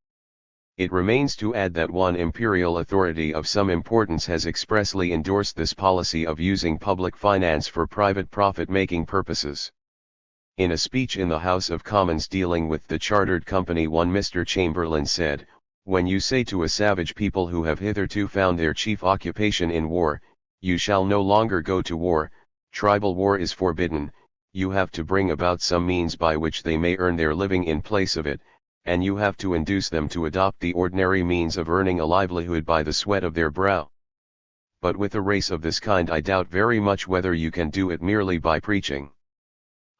It remains to add that one imperial authority of some importance has expressly endorsed this policy of using public finance for private profit-making purposes. In a speech in the House of Commons dealing with the Chartered Company, one Mr. Chamberlain said, "When you say to a savage people who have hitherto found their chief occupation in war, you shall no longer go to war, tribal war is forbidden, you have to bring about some means by which they may earn their living in place of it, and you have to induce them to adopt the ordinary means of earning a livelihood by the sweat of their brow. But with a race of this kind I doubt very much whether you can do it merely by preaching.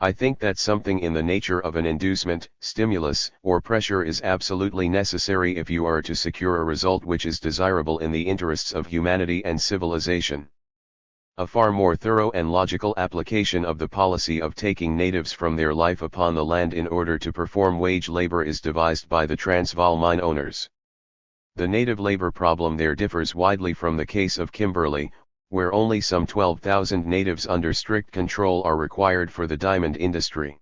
I think that something in the nature of an inducement, stimulus, or pressure is absolutely necessary if you are to secure a result which is desirable in the interests of humanity and civilization. A far more thorough and logical application of the policy of taking natives from their life upon the land in order to perform wage labor is devised by the Transvaal mine owners. The native labor problem there differs widely from the case of Kimberley, where only some 12,000 natives under strict control are required for the diamond industry.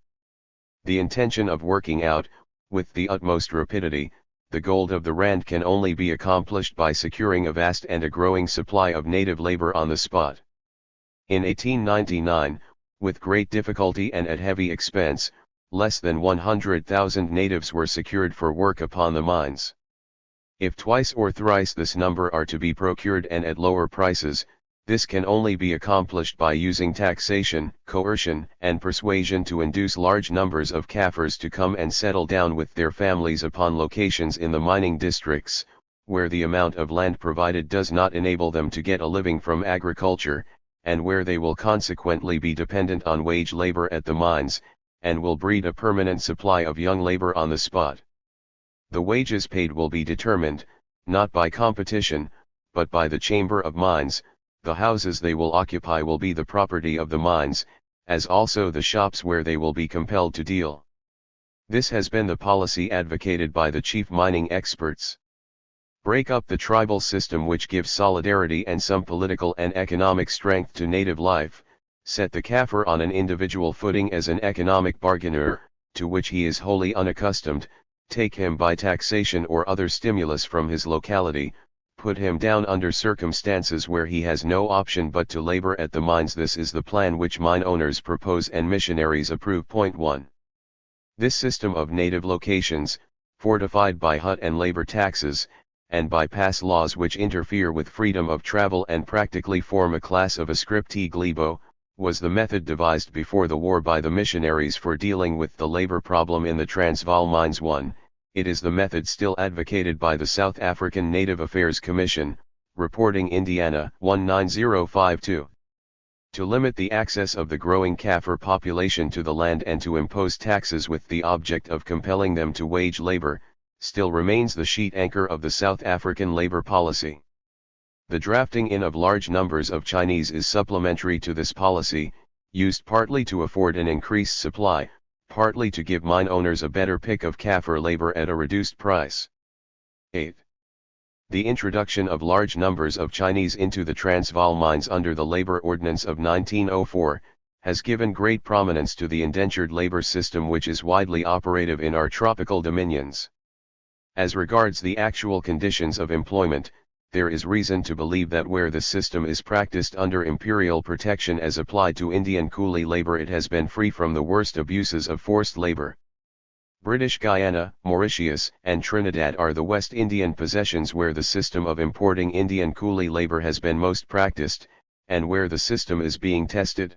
The intention of working out, with the utmost rapidity, the gold of the Rand can only be accomplished by securing a vast and a growing supply of native labor on the spot. In 1899, with great difficulty and at heavy expense, less than 100,000 natives were secured for work upon the mines. If twice or thrice this number are to be procured and at lower prices, this can only be accomplished by using taxation, coercion, and persuasion to induce large numbers of Kaffirs to come and settle down with their families upon locations in the mining districts, where the amount of land provided does not enable them to get a living from agriculture, and where they will consequently be dependent on wage labor at the mines, and will breed a permanent supply of young labor on the spot. The wages paid will be determined, not by competition, but by the Chamber of Mines. The houses they will occupy will be the property of the mines, as also the shops where they will be compelled to deal. This has been the policy advocated by the chief mining experts. Break up the tribal system, which gives solidarity and some political and economic strength to native life, set the Kafir on an individual footing as an economic bargainer, to which he is wholly unaccustomed, take him by taxation or other stimulus from his locality, put him down under circumstances where he has no option but to labor at the mines. This is the plan which mine owners propose and missionaries approve. Point 1. This system of native locations, fortified by hut and labor taxes, and by pass laws which interfere with freedom of travel and practically form a class of ascripti glebo, was the method devised before the war by the missionaries for dealing with the labor problem in the Transvaal mines. 1. It is the method still advocated by the South African Native Affairs Commission, reporting Indiana 19052. To limit the access of the growing Kafir population to the land and to impose taxes with the object of compelling them to wage labor, still remains the sheet anchor of the South African labor policy. The drafting in of large numbers of Chinese is supplementary to this policy, used partly to afford an increased supply, partly to give mine owners a better pick of Kafir labor at a reduced price. 8. The introduction of large numbers of Chinese into the Transvaal mines under the Labor Ordinance of 1904, has given great prominence to the indentured labor system, which is widely operative in our tropical dominions. As regards the actual conditions of employment, there is reason to believe that where the system is practiced under imperial protection as applied to Indian coolie labor, it has been free from the worst abuses of forced labor. British Guiana, Mauritius, and Trinidad are the West Indian possessions where the system of importing Indian coolie labor has been most practiced, and where the system is being tested.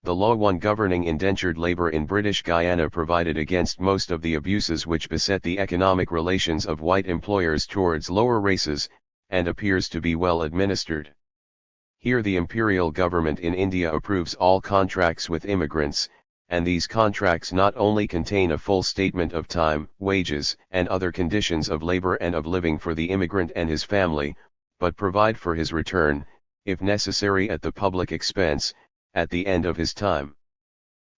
The Law 1 governing indentured labor in British Guiana provided against most of the abuses which beset the economic relations of white employers towards lower races, and appears to be well administered. Here the imperial government in India approves all contracts with immigrants, and these contracts not only contain a full statement of time, wages, and other conditions of labor and of living for the immigrant and his family, but provide for his return, if necessary at the public expense, at the end of his time.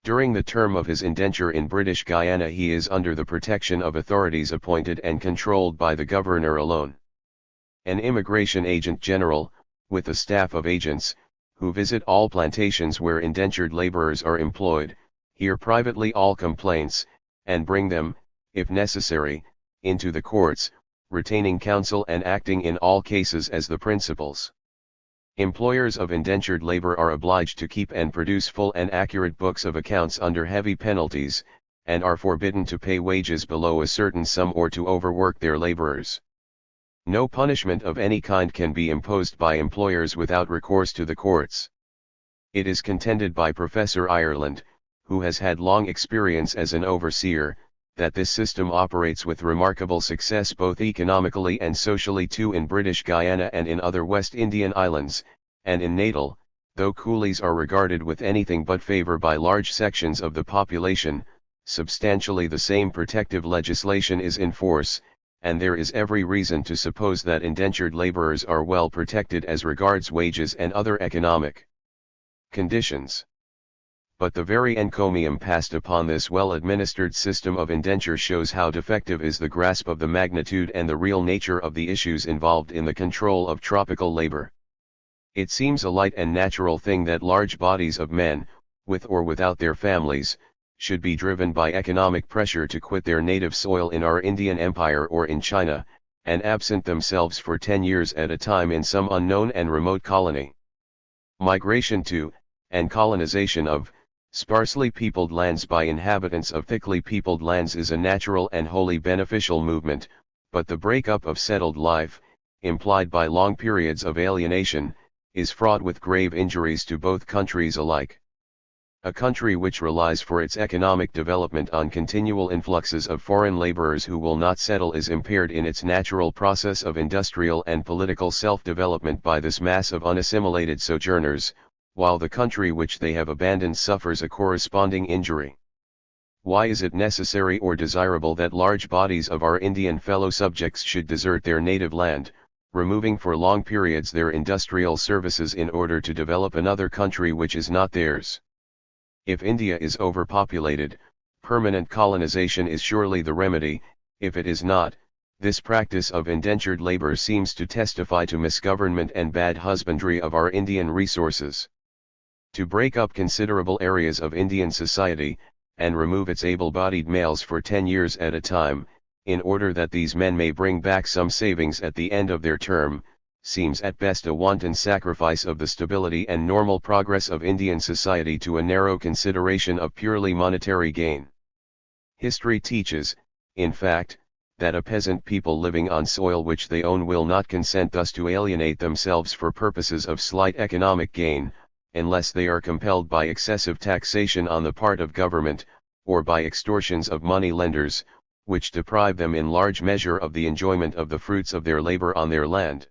During the term of his indenture in British Guiana he is under the protection of authorities appointed and controlled by the governor alone. An immigration agent general, with a staff of agents, who visit all plantations where indentured laborers are employed, hear privately all complaints, and bring them, if necessary, into the courts, retaining counsel and acting in all cases as the principals. Employers of indentured labor are obliged to keep and produce full and accurate books of accounts under heavy penalties, and are forbidden to pay wages below a certain sum or to overwork their laborers. No punishment of any kind can be imposed by employers without recourse to the courts. It is contended by Professor Ireland, who has had long experience as an overseer, that this system operates with remarkable success both economically and socially too in British Guiana and in other West Indian islands, and in Natal, though coolies are regarded with anything but favor by large sections of the population, substantially the same protective legislation is in force, and there is every reason to suppose that indentured laborers are well protected as regards wages and other economic conditions. But the very encomium passed upon this well-administered system of indenture shows how defective is the grasp of the magnitude and the real nature of the issues involved in the control of tropical labor. It seems a light and natural thing that large bodies of men, with or without their families, should be driven by economic pressure to quit their native soil in our Indian Empire or in China, and absent themselves for 10 years at a time in some unknown and remote colony. Migration to, and colonization of, sparsely peopled lands by inhabitants of thickly peopled lands is a natural and wholly beneficial movement, but the break-up of settled life, implied by long periods of alienation, is fraught with grave injuries to both countries alike. A country which relies for its economic development on continual influxes of foreign laborers who will not settle is impaired in its natural process of industrial and political self-development by this mass of unassimilated sojourners, while the country which they have abandoned suffers a corresponding injury. Why is it necessary or desirable that large bodies of our Indian fellow subjects should desert their native land, removing for long periods their industrial services in order to develop another country which is not theirs? If India is overpopulated, permanent colonization is surely the remedy. If it is not, this practice of indentured labor seems to testify to misgovernment and bad husbandry of our Indian resources. To break up considerable areas of Indian society, and remove its able-bodied males for 10 years at a time, in order that these men may bring back some savings at the end of their term, seems at best a wanton sacrifice of the stability and normal progress of Indian society to a narrow consideration of purely monetary gain. History teaches, in fact, that a peasant people living on soil which they own will not consent thus to alienate themselves for purposes of slight economic gain, unless they are compelled by excessive taxation on the part of government, or by extortions of money lenders, which deprive them in large measure of the enjoyment of the fruits of their labor on their land.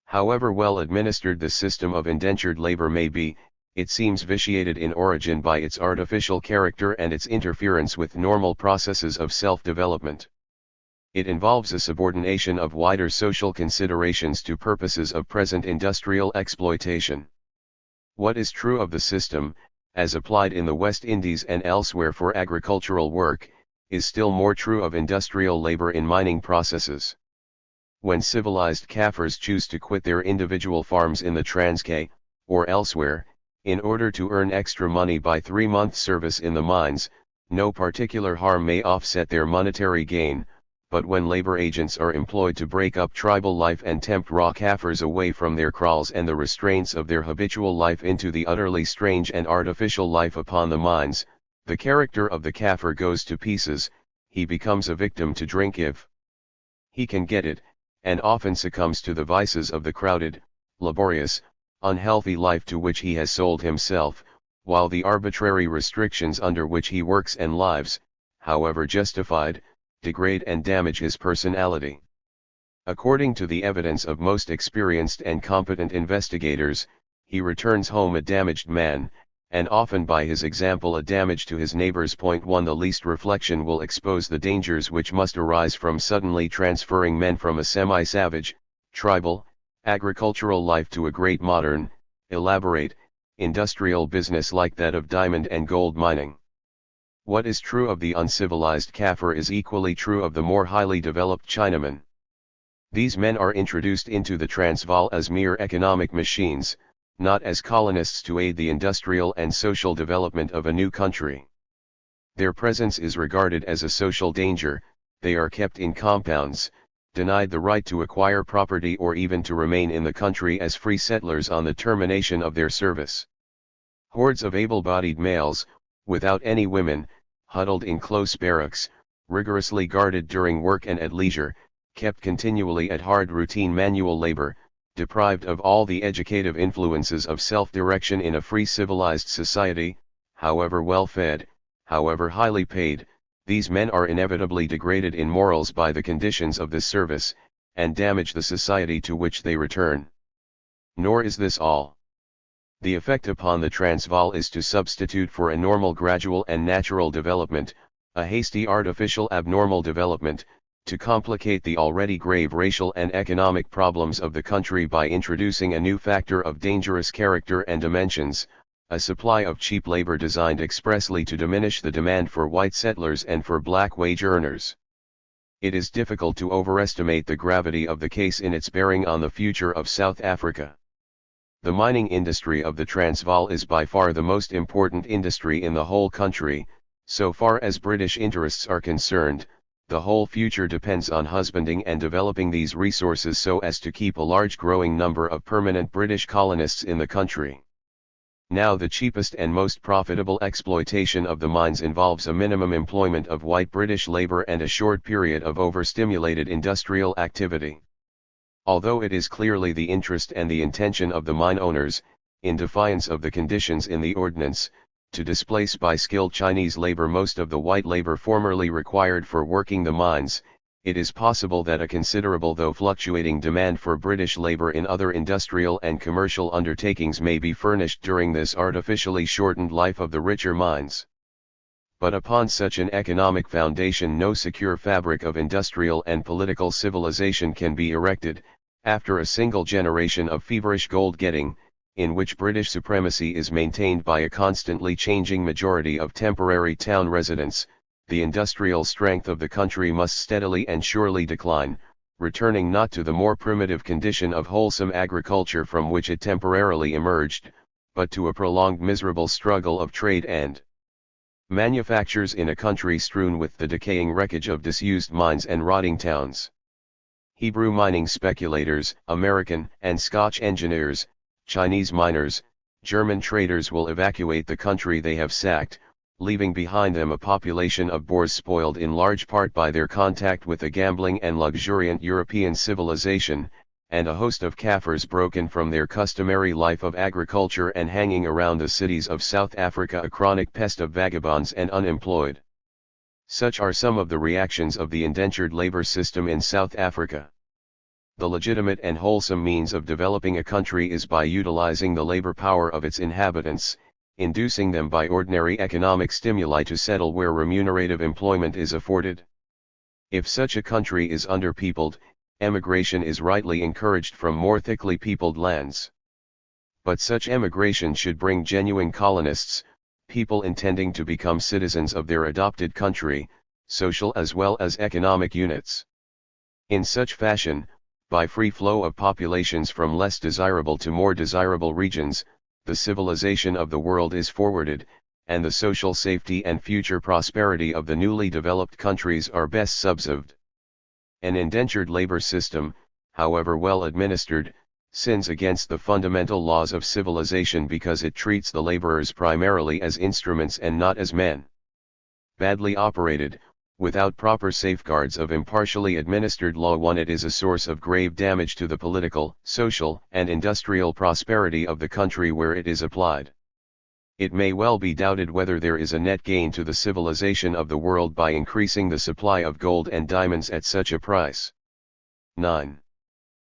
However well administered the system of indentured labor may be, it seems vitiated in origin by its artificial character and its interference with normal processes of self-development. It involves a subordination of wider social considerations to purposes of present industrial exploitation. What is true of the system, as applied in the West Indies and elsewhere for agricultural work, is still more true of industrial labor in mining processes. When civilized Kafirs choose to quit their individual farms in the Transkei, or elsewhere, in order to earn extra money by 3 months' service in the mines, no particular harm may offset their monetary gain, but when labor agents are employed to break up tribal life and tempt raw Kafirs away from their kraals and the restraints of their habitual life into the utterly strange and artificial life upon the mines, the character of the Kafir goes to pieces. He becomes a victim to drink if he can get it, and often succumbs to the vices of the crowded, laborious, unhealthy life to which he has sold himself, while the arbitrary restrictions under which he works and lives, however justified, degrade and damage his personality. According to the evidence of most experienced and competent investigators, he returns home a damaged man, and often by his example a damage to his neighbors. 1 The least reflection will expose the dangers which must arise from suddenly transferring men from a semi-savage, tribal, agricultural life to a great modern, elaborate, industrial business like that of diamond and gold mining. What is true of the uncivilized Kafir is equally true of the more highly developed Chinaman. These men are introduced into the Transvaal as mere economic machines, not as colonists to aid the industrial and social development of a new country. Their presence is regarded as a social danger. They are kept in compounds, denied the right to acquire property or even to remain in the country as free settlers on the termination of their service. Hordes of able-bodied males, without any women, huddled in close barracks, rigorously guarded during work and at leisure, kept continually at hard routine manual labor, deprived of all the educative influences of self-direction in a free civilized society. However well fed, however highly paid, these men are inevitably degraded in morals by the conditions of this service, and damage the society to which they return. Nor is this all. The effect upon the Transvaal is to substitute for a normal gradual and natural development, a hasty artificial abnormal development, to complicate the already grave racial and economic problems of the country by introducing a new factor of dangerous character and dimensions, a supply of cheap labor designed expressly to diminish the demand for white settlers and for black wage earners. It is difficult to overestimate the gravity of the case in its bearing on the future of South Africa. The mining industry of the Transvaal is by far the most important industry in the whole country. So far as British interests are concerned, the whole future depends on husbanding and developing these resources so as to keep a large growing number of permanent British colonists in the country. Now the cheapest and most profitable exploitation of the mines involves a minimum employment of white British labor and a short period of overstimulated industrial activity. Although it is clearly the interest and the intention of the mine owners, in defiance of the conditions in the ordinance, to displace by skilled Chinese labor most of the white labor formerly required for working the mines, it is possible that a considerable though fluctuating demand for British labour in other industrial and commercial undertakings may be furnished during this artificially shortened life of the richer minds. But upon such an economic foundation no secure fabric of industrial and political civilization can be erected, after a single generation of feverish gold-getting, in which British supremacy is maintained by a constantly changing majority of temporary town residents. The industrial strength of the country must steadily and surely decline, returning not to the more primitive condition of wholesome agriculture from which it temporarily emerged, but to a prolonged miserable struggle of trade and manufactures in a country strewn with the decaying wreckage of disused mines and rotting towns. Hebrew mining speculators, American and Scotch engineers, Chinese miners, German traders will evacuate the country they have sacked, leaving behind them a population of boors spoiled in large part by their contact with a gambling and luxuriant European civilization, and a host of Kafirs broken from their customary life of agriculture and hanging around the cities of South Africa a chronic pest of vagabonds and unemployed. Such are some of the reactions of the indentured labor system in South Africa. The legitimate and wholesome means of developing a country is by utilizing the labor power of its inhabitants, inducing them by ordinary economic stimuli to settle where remunerative employment is afforded. If such a country is underpeopled, emigration is rightly encouraged from more thickly peopled lands. But such emigration should bring genuine colonists, people intending to become citizens of their adopted country, social as well as economic units. In such fashion, by free flow of populations from less desirable to more desirable regions, the civilization of the world is forwarded, and the social safety and future prosperity of the newly developed countries are best subserved. An indentured labor system, however well administered, sins against the fundamental laws of civilization because it treats the laborers primarily as instruments and not as men. Badly operated, without proper safeguards of impartially administered law, it is a source of grave damage to the political, social, and industrial prosperity of the country where it is applied. It may well be doubted whether there is a net gain to the civilization of the world by increasing the supply of gold and diamonds at such a price. 9.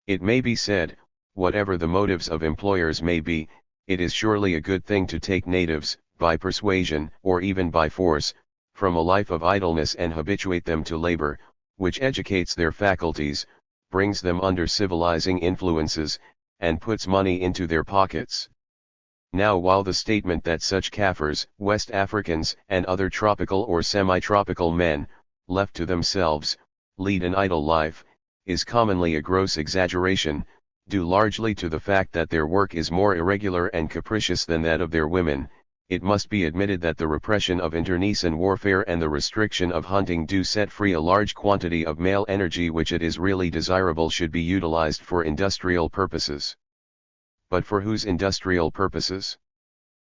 It may be said, whatever the motives of employers may be, it is surely a good thing to take natives, by persuasion or even by force, from a life of idleness and habituate them to labor, which educates their faculties, brings them under civilizing influences, and puts money into their pockets. Now while the statement that such Kafirs, West Africans and other tropical or semi-tropical men, left to themselves, lead an idle life, is commonly a gross exaggeration, due largely to the fact that their work is more irregular and capricious than that of their women, it must be admitted that the repression of internecine warfare and the restriction of hunting do set free a large quantity of male energy which it is really desirable should be utilized for industrial purposes. But for whose industrial purposes?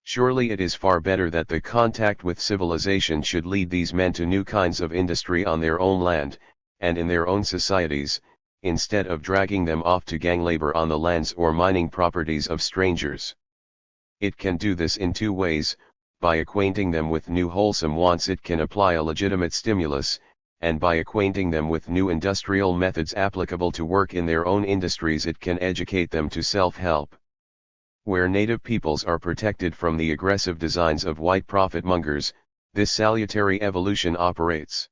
Surely it is far better that the contact with civilization should lead these men to new kinds of industry on their own land, and in their own societies, instead of dragging them off to gang labor on the lands or mining properties of strangers. It can do this in two ways: by acquainting them with new wholesome wants it can apply a legitimate stimulus, and by acquainting them with new industrial methods applicable to work in their own industries it can educate them to self-help. Where native peoples are protected from the aggressive designs of white profit-mongers, this salutary evolution operates.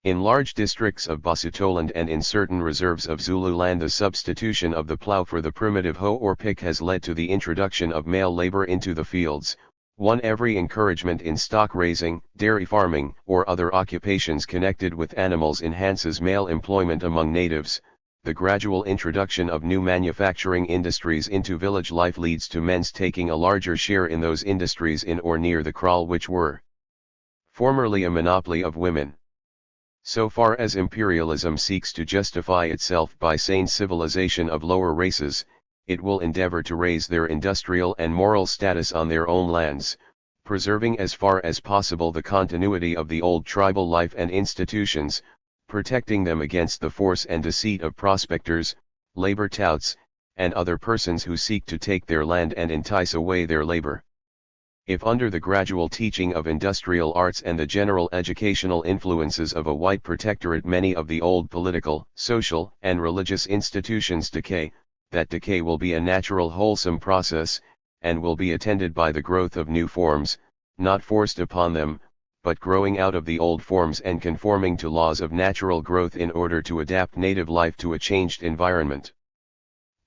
In large districts of Basutoland and in certain reserves of Zululand the substitution of the plough for the primitive hoe or pick has led to the introduction of male labor into the fields. Every encouragement in stock raising, dairy farming, or other occupations connected with animals enhances male employment among natives. The gradual introduction of new manufacturing industries into village life leads to men's taking a larger share in those industries in or near the kraal which were formerly a monopoly of women. So far as imperialism seeks to justify itself by sane civilization of lower races, it will endeavor to raise their industrial and moral status on their own lands, preserving as far as possible the continuity of the old tribal life and institutions, protecting them against the force and deceit of prospectors, labor touts, and other persons who seek to take their land and entice away their labor. If under the gradual teaching of industrial arts and the general educational influences of a white protectorate many of the old political, social, and religious institutions decay, that decay will be a natural wholesome process, and will be attended by the growth of new forms, not forced upon them, but growing out of the old forms and conforming to laws of natural growth in order to adapt native life to a changed environment.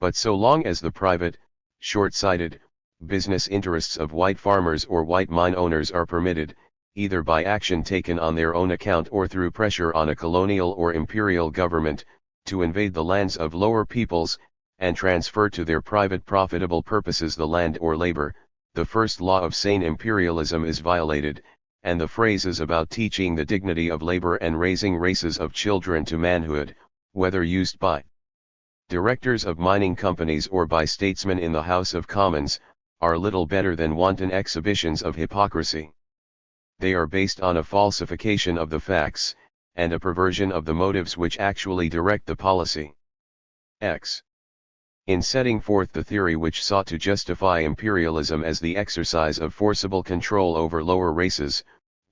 But so long as the private, short-sighted, business interests of white farmers or white mine owners are permitted, either by action taken on their own account or through pressure on a colonial or imperial government, to invade the lands of lower peoples, and transfer to their private profitable purposes the land or labor, the first law of sane imperialism is violated, and the phrases about teaching the dignity of labor and raising races of children to manhood, whether used by directors of mining companies or by statesmen in the House of Commons, are little better than wanton exhibitions of hypocrisy. They are based on a falsification of the facts, and a perversion of the motives which actually direct the policy. X. In setting forth the theory which sought to justify imperialism as the exercise of forcible control over lower races,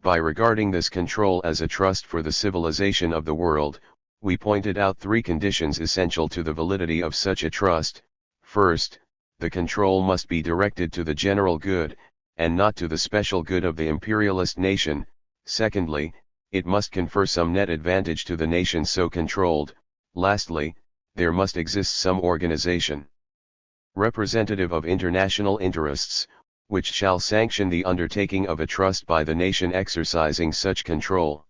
by regarding this control as a trust for the civilization of the world, we pointed out three conditions essential to the validity of such a trust. First, the control must be directed to the general good, and not to the special good of the imperialist nation. Secondly, it must confer some net advantage to the nation so controlled. Lastly, there must exist some organization representative of international interests, which shall sanction the undertaking of a trust by the nation exercising such control.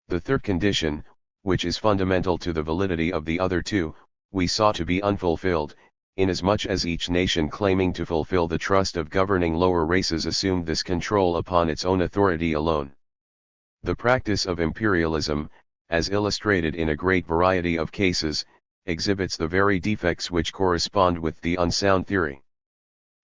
The third condition, which is fundamental to the validity of the other two, we saw to be unfulfilled, inasmuch as each nation claiming to fulfill the trust of governing lower races assumed this control upon its own authority alone. The practice of imperialism, as illustrated in a great variety of cases, exhibits the very defects which correspond with the unsound theory.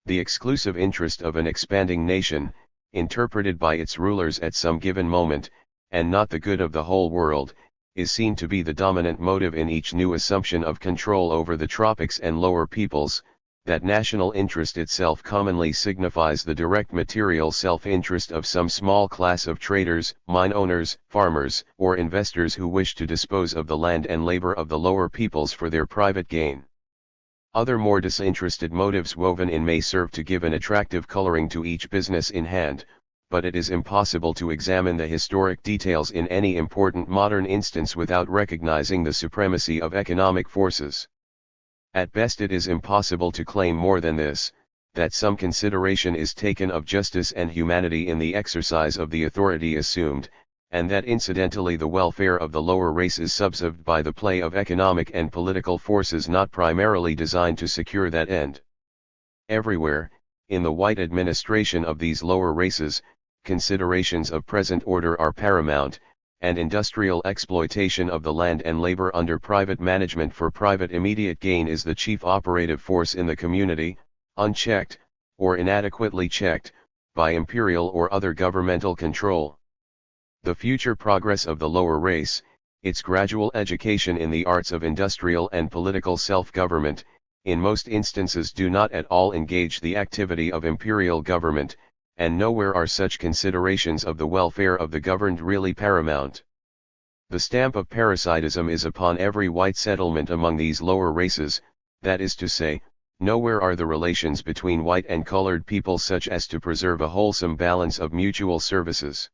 The exclusive interest of an expanding nation, interpreted by its rulers at some given moment, and not the good of the whole world, is seen to be the dominant motive in each new assumption of control over the tropics and lower peoples. That national interest itself commonly signifies the direct material self-interest of some small class of traders, mine owners, farmers, or investors who wish to dispose of the land and labor of the lower peoples for their private gain. Other more disinterested motives woven in may serve to give an attractive coloring to each business in hand, but it is impossible to examine the historic details in any important modern instance without recognizing the supremacy of economic forces. At best it is impossible to claim more than this, that some consideration is taken of justice and humanity in the exercise of the authority assumed, and that incidentally the welfare of the lower race is subserved by the play of economic and political forces not primarily designed to secure that end. Everywhere, in the white administration of these lower races, considerations of present order are paramount, and industrial exploitation of the land and labor under private management for private immediate gain is the chief operative force in the community, unchecked, or inadequately checked, by imperial or other governmental control. The future progress of the lower race, its gradual education in the arts of industrial and political self-government, in most instances do not at all engage the activity of imperial government, and nowhere are such considerations of the welfare of the governed really paramount. The stamp of parasitism is upon every white settlement among these lower races, that is to say, nowhere are the relations between white and colored people such as to preserve a wholesome balance of mutual services.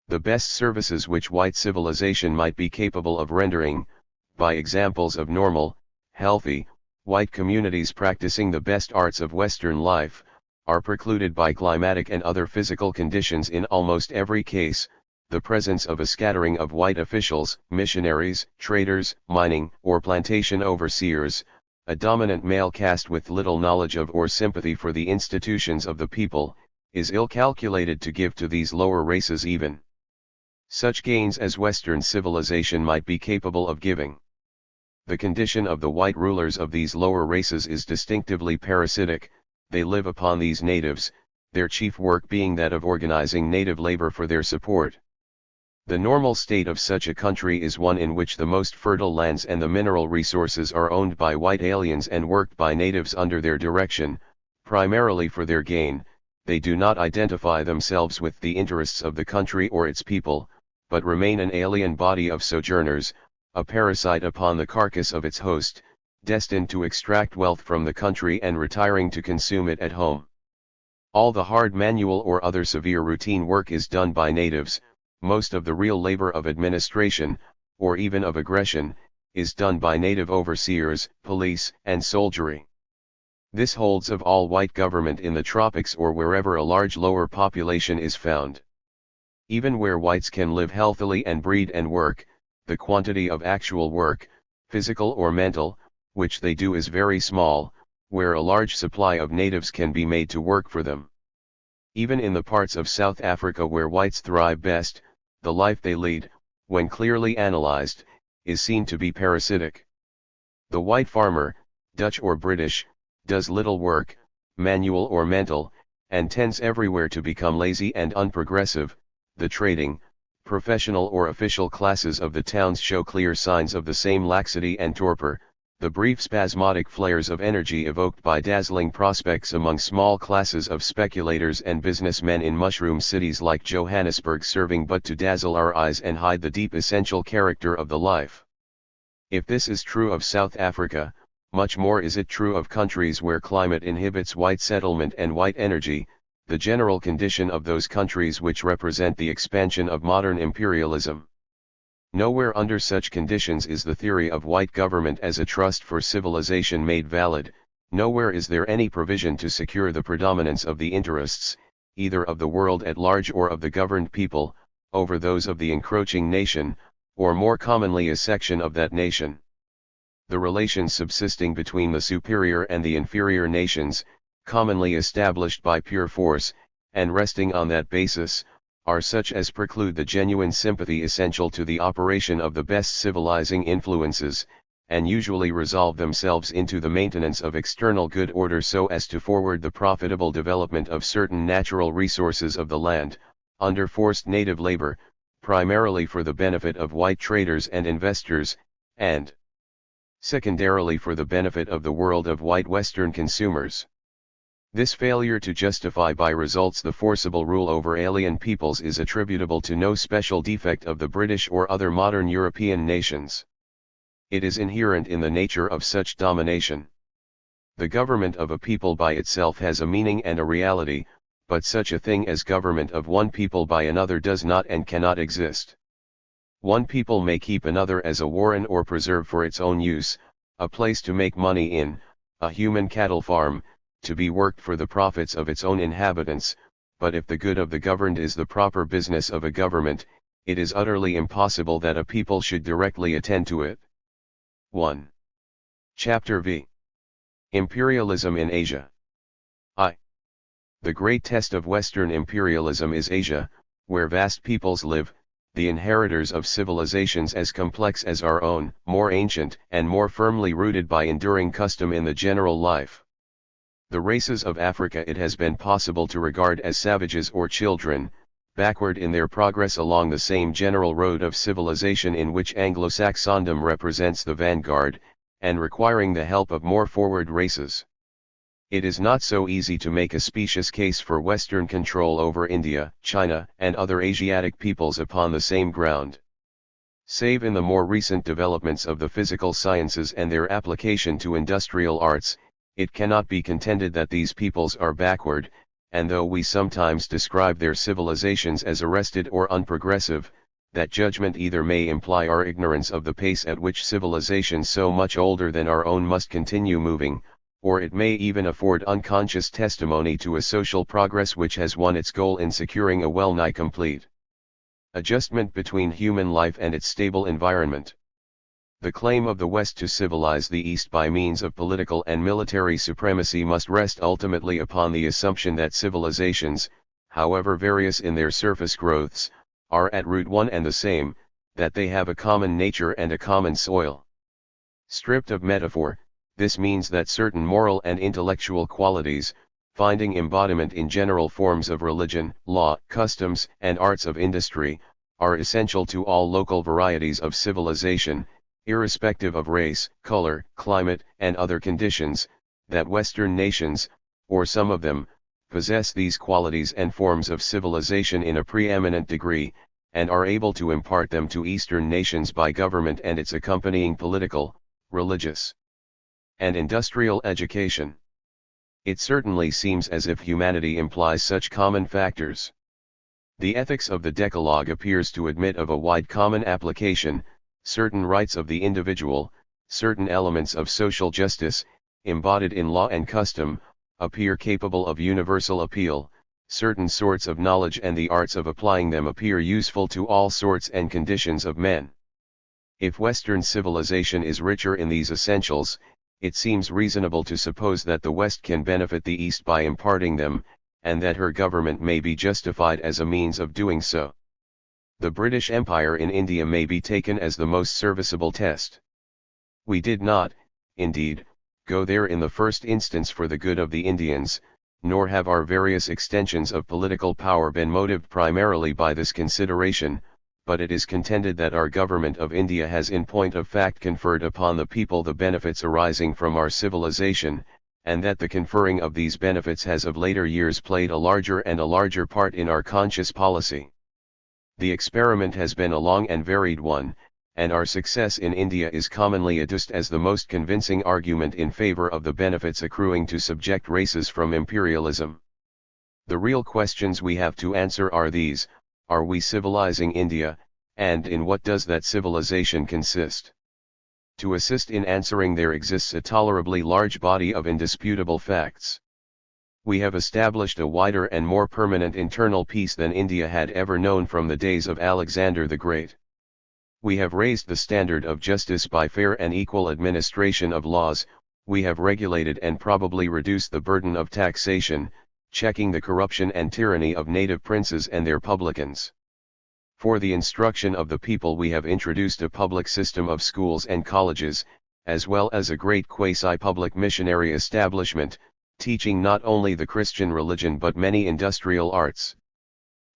The best services which white civilization might be capable of rendering, by examples of normal, healthy, white communities practicing the best arts of Western life, are precluded by climatic and other physical conditions in almost every case. The presence of a scattering of white officials, missionaries, traders, mining or plantation overseers, a dominant male caste with little knowledge of or sympathy for the institutions of the people, is ill calculated to give to these lower races even such gains as Western civilization might be capable of giving. The condition of the white rulers of these lower races is distinctively parasitic. They live upon these natives, their chief work being that of organizing native labor for their support. The normal state of such a country is one in which the most fertile lands and the mineral resources are owned by white aliens and worked by natives under their direction, primarily for their gain. they do not identify themselves with the interests of the country or its people, but remain an alien body of sojourners, a parasite upon the carcass of its host, destined to extract wealth from the country and retiring to consume it at home. All the hard manual or other severe routine work is done by natives. Most of the real labor of administration, or even of aggression, is done by native overseers, police, and soldiery. This holds of all white government in the tropics or wherever a large lower population is found. Even where whites can live healthily and breed and work, the quantity of actual work, physical or mental, which they do is very small, where a large supply of natives can be made to work for them. Even in the parts of South Africa where whites thrive best, the life they lead, when clearly analyzed, is seen to be parasitic. The white farmer, Dutch or British, does little work, manual or mental, and tends everywhere to become lazy and unprogressive. The trading, professional or official classes of the towns show clear signs of the same laxity and torpor, the brief spasmodic flares of energy evoked by dazzling prospects among small classes of speculators and businessmen in mushroom cities like Johannesburg serving but to dazzle our eyes and hide the deep essential character of the life. If this is true of South Africa, much more is it true of countries where climate inhibits white settlement and white energy, the general condition of those countries which represent the expansion of modern imperialism. Nowhere under such conditions is the theory of white government as a trust for civilization made valid, nowhere is there any provision to secure the predominance of the interests, either of the world at large or of the governed people, over those of the encroaching nation, or more commonly a section of that nation. The relations subsisting between the superior and the inferior nations, commonly established by pure force, and resting on that basis, are such as preclude the genuine sympathy essential to the operation of the best civilizing influences, and usually resolve themselves into the maintenance of external good order so as to forward the profitable development of certain natural resources of the land, under forced native labor, primarily for the benefit of white traders and investors, and secondarily for the benefit of the world of white Western consumers. This failure to justify by results the forcible rule over alien peoples is attributable to no special defect of the British or other modern European nations. It is inherent in the nature of such domination. The government of a people by itself has a meaning and a reality, but such a thing as government of one people by another does not and cannot exist. One people may keep another as a warren or preserve for its own use, a place to make money in, a human cattle farm, to be worked for the profits of its own inhabitants, but if the good of the governed is the proper business of a government, it is utterly impossible that a people should directly attend to it. 1. Chapter V. Imperialism in Asia. I. The great test of Western imperialism is Asia, where vast peoples live, the inheritors of civilizations as complex as our own, more ancient and more firmly rooted by enduring custom in the general life. The races of Africa it has been possible to regard as savages or children, backward in their progress along the same general road of civilization in which Anglo-Saxondom represents the vanguard, and requiring the help of more forward races. It is not so easy to make a specious case for Western control over India, China, and other Asiatic peoples upon the same ground. Save in the more recent developments of the physical sciences and their application to industrial arts, it cannot be contended that these peoples are backward, and though we sometimes describe their civilizations as arrested or unprogressive, that judgment either may imply our ignorance of the pace at which civilizations so much older than our own must continue moving, or it may even afford unconscious testimony to a social progress which has won its goal in securing a well-nigh complete adjustment between human life and its stable environment. The claim of the West to civilize the East by means of political and military supremacy must rest ultimately upon the assumption that civilizations, however various in their surface growths, are at root one and the same, that they have a common nature and a common soil. Stripped of metaphor, this means that certain moral and intellectual qualities, finding embodiment in general forms of religion, law, customs, and arts of industry, are essential to all local varieties of civilization, irrespective of race, color, climate, and other conditions, that Western nations, or some of them, possess these qualities and forms of civilization in a preeminent degree, and are able to impart them to Eastern nations by government and its accompanying political, religious, and industrial education. It certainly seems as if humanity implies such common factors. The ethics of the Decalogue appears to admit of a wide common application, certain rights of the individual, certain elements of social justice, embodied in law and custom, appear capable of universal appeal, certain sorts of knowledge and the arts of applying them appear useful to all sorts and conditions of men. If Western civilization is richer in these essentials, it seems reasonable to suppose that the West can benefit the East by imparting them, and that her government may be justified as a means of doing so. The British Empire in India may be taken as the most serviceable test. We did not, indeed, go there in the first instance for the good of the Indians, nor have our various extensions of political power been motived primarily by this consideration, but it is contended that our government of India has in point of fact conferred upon the people the benefits arising from our civilization, and that the conferring of these benefits has of later years played a larger and a larger part in our conscious policy. The experiment has been a long and varied one, and our success in India is commonly adduced as the most convincing argument in favor of the benefits accruing to subject races from imperialism. The real questions we have to answer are these: are we civilizing India, and in what does that civilization consist? To assist in answering there exists a tolerably large body of indisputable facts. We have established a wider and more permanent internal peace than India had ever known from the days of Alexander the Great. We have raised the standard of justice by fair and equal administration of laws, we have regulated and probably reduced the burden of taxation, checking the corruption and tyranny of native princes and their publicans. For the instruction of the people we have introduced a public system of schools and colleges, as well as a great quasi-public missionary establishment, teaching not only the Christian religion but many industrial arts.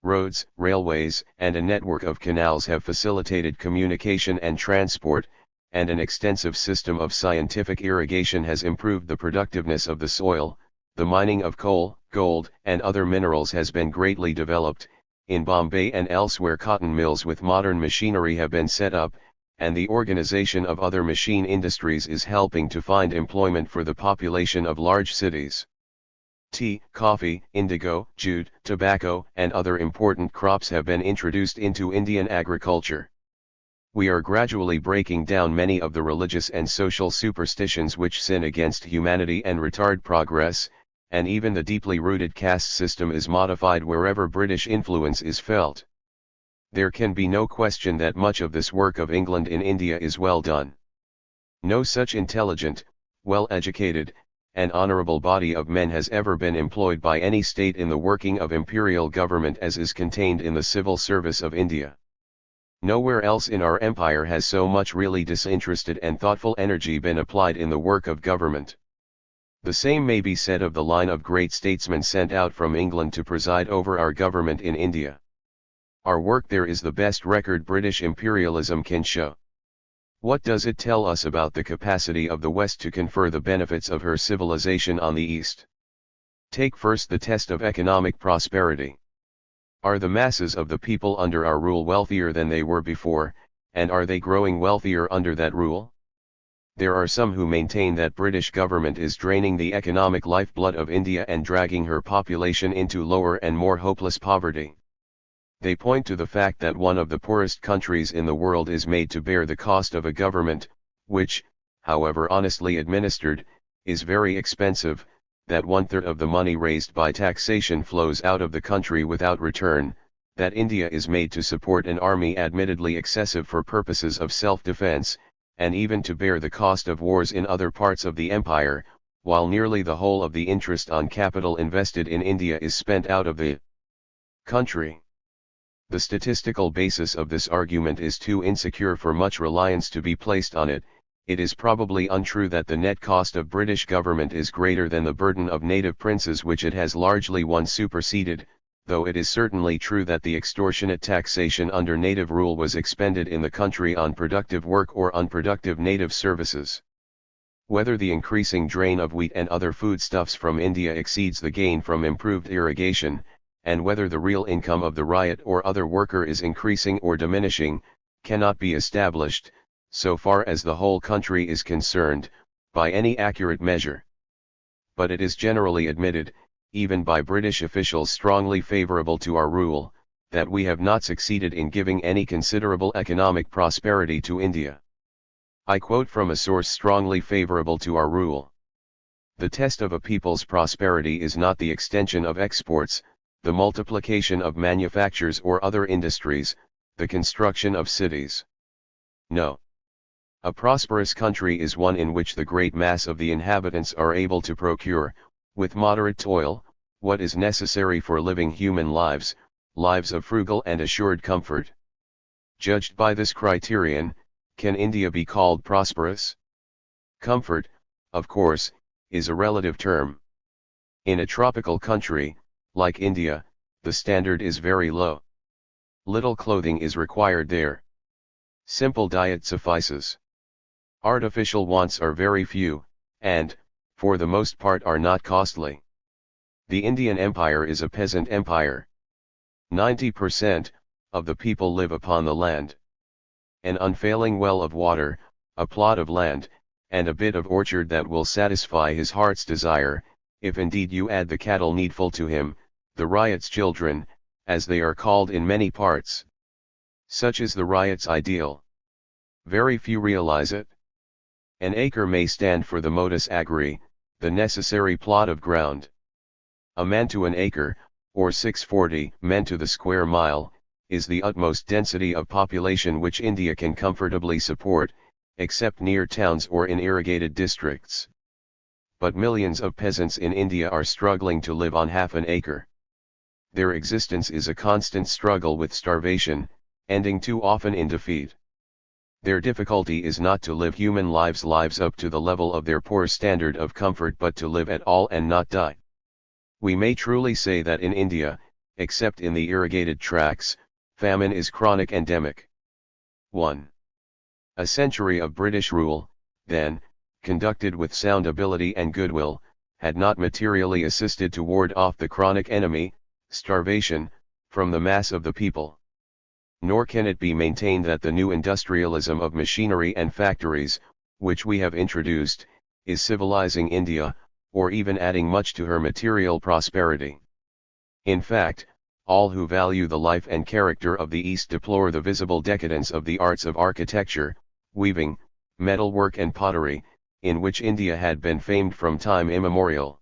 Roads, railways, and a network of canals have facilitated communication and transport, and an extensive system of scientific irrigation has improved the productiveness of the soil. The mining of coal, gold, and other minerals has been greatly developed. In Bombay and elsewhere cotton mills with modern machinery have been set up, and the organization of other machine industries is helping to find employment for the population of large cities. Tea, coffee, indigo, jute, tobacco, and other important crops have been introduced into Indian agriculture. We are gradually breaking down many of the religious and social superstitions which sin against humanity and retard progress, and even the deeply rooted caste system is modified wherever British influence is felt. There can be no question that much of this work of England in India is well done. No such intelligent, well-educated, and honourable body of men has ever been employed by any state in the working of imperial government as is contained in the civil service of India. Nowhere else in our empire has so much really disinterested and thoughtful energy been applied in the work of government. The same may be said of the line of great statesmen sent out from England to preside over our government in India. Our work there is the best record British imperialism can show. What does it tell us about the capacity of the West to confer the benefits of her civilization on the East? Take first the test of economic prosperity. Are the masses of the people under our rule wealthier than they were before, and are they growing wealthier under that rule? There are some who maintain that British government is draining the economic lifeblood of India and dragging her population into lower and more hopeless poverty. They point to the fact that one of the poorest countries in the world is made to bear the cost of a government, which, however honestly administered, is very expensive, that 1/3 of the money raised by taxation flows out of the country without return, that India is made to support an army admittedly excessive for purposes of self-defense, and even to bear the cost of wars in other parts of the empire, while nearly the whole of the interest on capital invested in India is spent out of the country. The statistical basis of this argument is too insecure for much reliance to be placed on it. It is probably untrue that the net cost of British government is greater than the burden of native princes which it has largely once superseded, though it is certainly true that the extortionate taxation under native rule was expended in the country on productive work or unproductive native services. Whether the increasing drain of wheat and other foodstuffs from India exceeds the gain from improved irrigation, and whether the real income of the ryot or other worker is increasing or diminishing, cannot be established, so far as the whole country is concerned, by any accurate measure. But it is generally admitted, even by British officials strongly favourable to our rule, that we have not succeeded in giving any considerable economic prosperity to India. I quote from a source strongly favourable to our rule. The test of a people's prosperity is not the extension of exports, the multiplication of manufactures or other industries, the construction of cities. No. A prosperous country is one in which the great mass of the inhabitants are able to procure, with moderate toil, what is necessary for living human lives, lives of frugal and assured comfort. Judged by this criterion, can India be called prosperous? Comfort, of course, is a relative term. In a tropical country, like India, the standard is very low. Little clothing is required there. Simple diet suffices. Artificial wants are very few, and, for the most part, are not costly. The Indian Empire is a peasant empire. 90% of the people live upon the land. An unfailing well of water, a plot of land, and a bit of orchard that will satisfy his heart's desire, if indeed you add the cattle needful to him, the ryot's children, as they are called in many parts. Such is the ryot's ideal. Very few realize it. An acre may stand for the modus agri, the necessary plot of ground. A man to an acre, or 640 men to the square mile, is the utmost density of population which India can comfortably support, except near towns or in irrigated districts. But millions of peasants in India are struggling to live on half an acre. Their existence is a constant struggle with starvation, ending too often in defeat. Their difficulty is not to live human lives up to the level of their poor standard of comfort, but to live at all and not die. We may truly say that in India, except in the irrigated tracts, famine is chronic endemic. 1. A century of British rule, then, conducted with sound ability and goodwill, had not materially assisted to ward off the chronic enemy, starvation, from the mass of the people. Nor can it be maintained that the new industrialism of machinery and factories, which we have introduced, is civilizing India, or even adding much to her material prosperity. In fact, all who value the life and character of the East deplore the visible decadence of the arts of architecture, weaving, metalwork and pottery, in which India had been famed from time immemorial.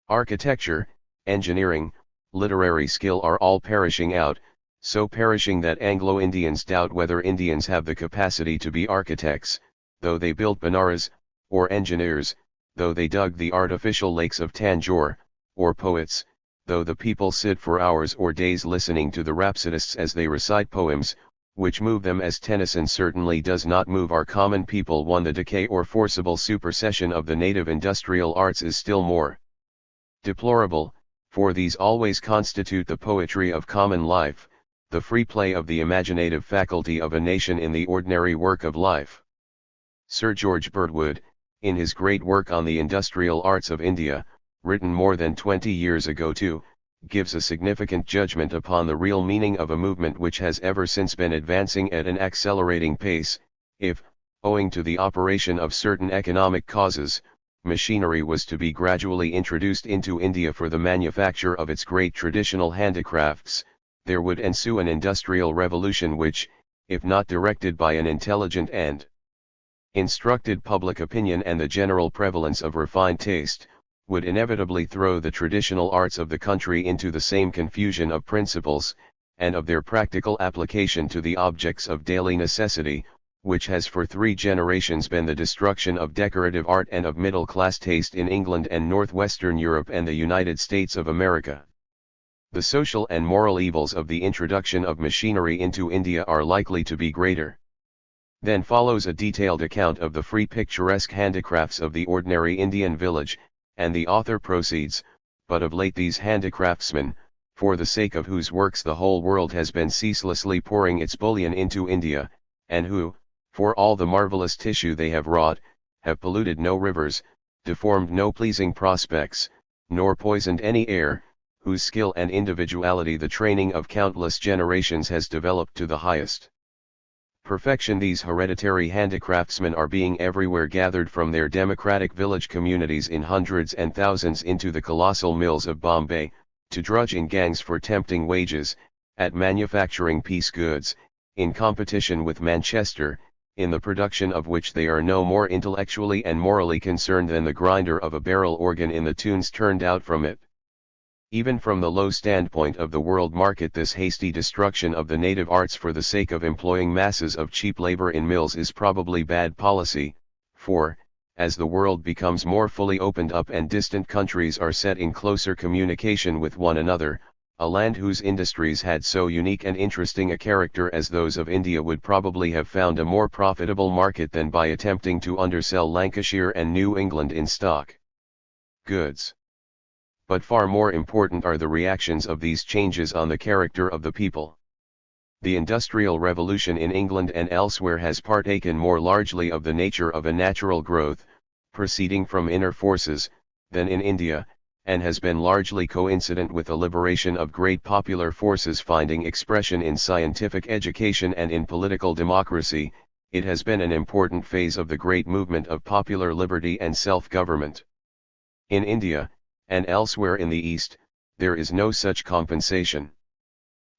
Architecture, engineering, literary skill are all perishing out, so perishing that Anglo-Indians doubt whether Indians have the capacity to be architects, though they built Benares, or engineers, though they dug the artificial lakes of Tanjore, or poets, though the people sit for hours or days listening to the rhapsodists as they recite poems, which move them as Tennyson certainly does not move our common people. The decay or forcible supersession of the native industrial arts is still more deplorable, for these always constitute the poetry of common life, the free play of the imaginative faculty of a nation in the ordinary work of life. Sir George Birdwood, in his great work on the industrial arts of India, written more than 20 years ago too, gives a significant judgment upon the real meaning of a movement which has ever since been advancing at an accelerating pace. If, owing to the operation of certain economic causes, machinery was to be gradually introduced into India for the manufacture of its great traditional handicrafts, there would ensue an industrial revolution which, if not directed by an intelligent and instructed public opinion and the general prevalence of refined taste, would inevitably throw the traditional arts of the country into the same confusion of principles, and of their practical application to the objects of daily necessity, which has for 3 generations been the destruction of decorative art and of middle-class taste in England and northwestern Europe and the United States of America. The social and moral evils of the introduction of machinery into India are likely to be greater. Then follows a detailed account of the free picturesque handicrafts of the ordinary Indian village, and the author proceeds, but of late these handicraftsmen, for the sake of whose works the whole world has been ceaselessly pouring its bullion into India, and who, for all the marvelous tissue they have wrought, have polluted no rivers, deformed no pleasing prospects, nor poisoned any air, whose skill and individuality the training of countless generations has developed to the highest perfection. These hereditary handicraftsmen are being everywhere gathered from their democratic village communities in hundreds and thousands into the colossal mills of Bombay, to drudge in gangs for tempting wages, at manufacturing piece goods, in competition with Manchester, in the production of which they are no more intellectually and morally concerned than the grinder of a barrel organ in the tunes turned out from it. Even from the low standpoint of the world market, this hasty destruction of the native arts for the sake of employing masses of cheap labor in mills is probably bad policy, for, as the world becomes more fully opened up and distant countries are set in closer communication with one another, a land whose industries had so unique and interesting a character as those of India would probably have found a more profitable market than by attempting to undersell Lancashire and New England in stock goods. But far more important are the reactions of these changes on the character of the people. The Industrial Revolution in England and elsewhere has partaken more largely of the nature of a natural growth, proceeding from inner forces, than in India, and has been largely coincident with the liberation of great popular forces finding expression in scientific education and in political democracy. It has been an important phase of the great movement of popular liberty and self-government. In India, and elsewhere in the East, there is no such compensation.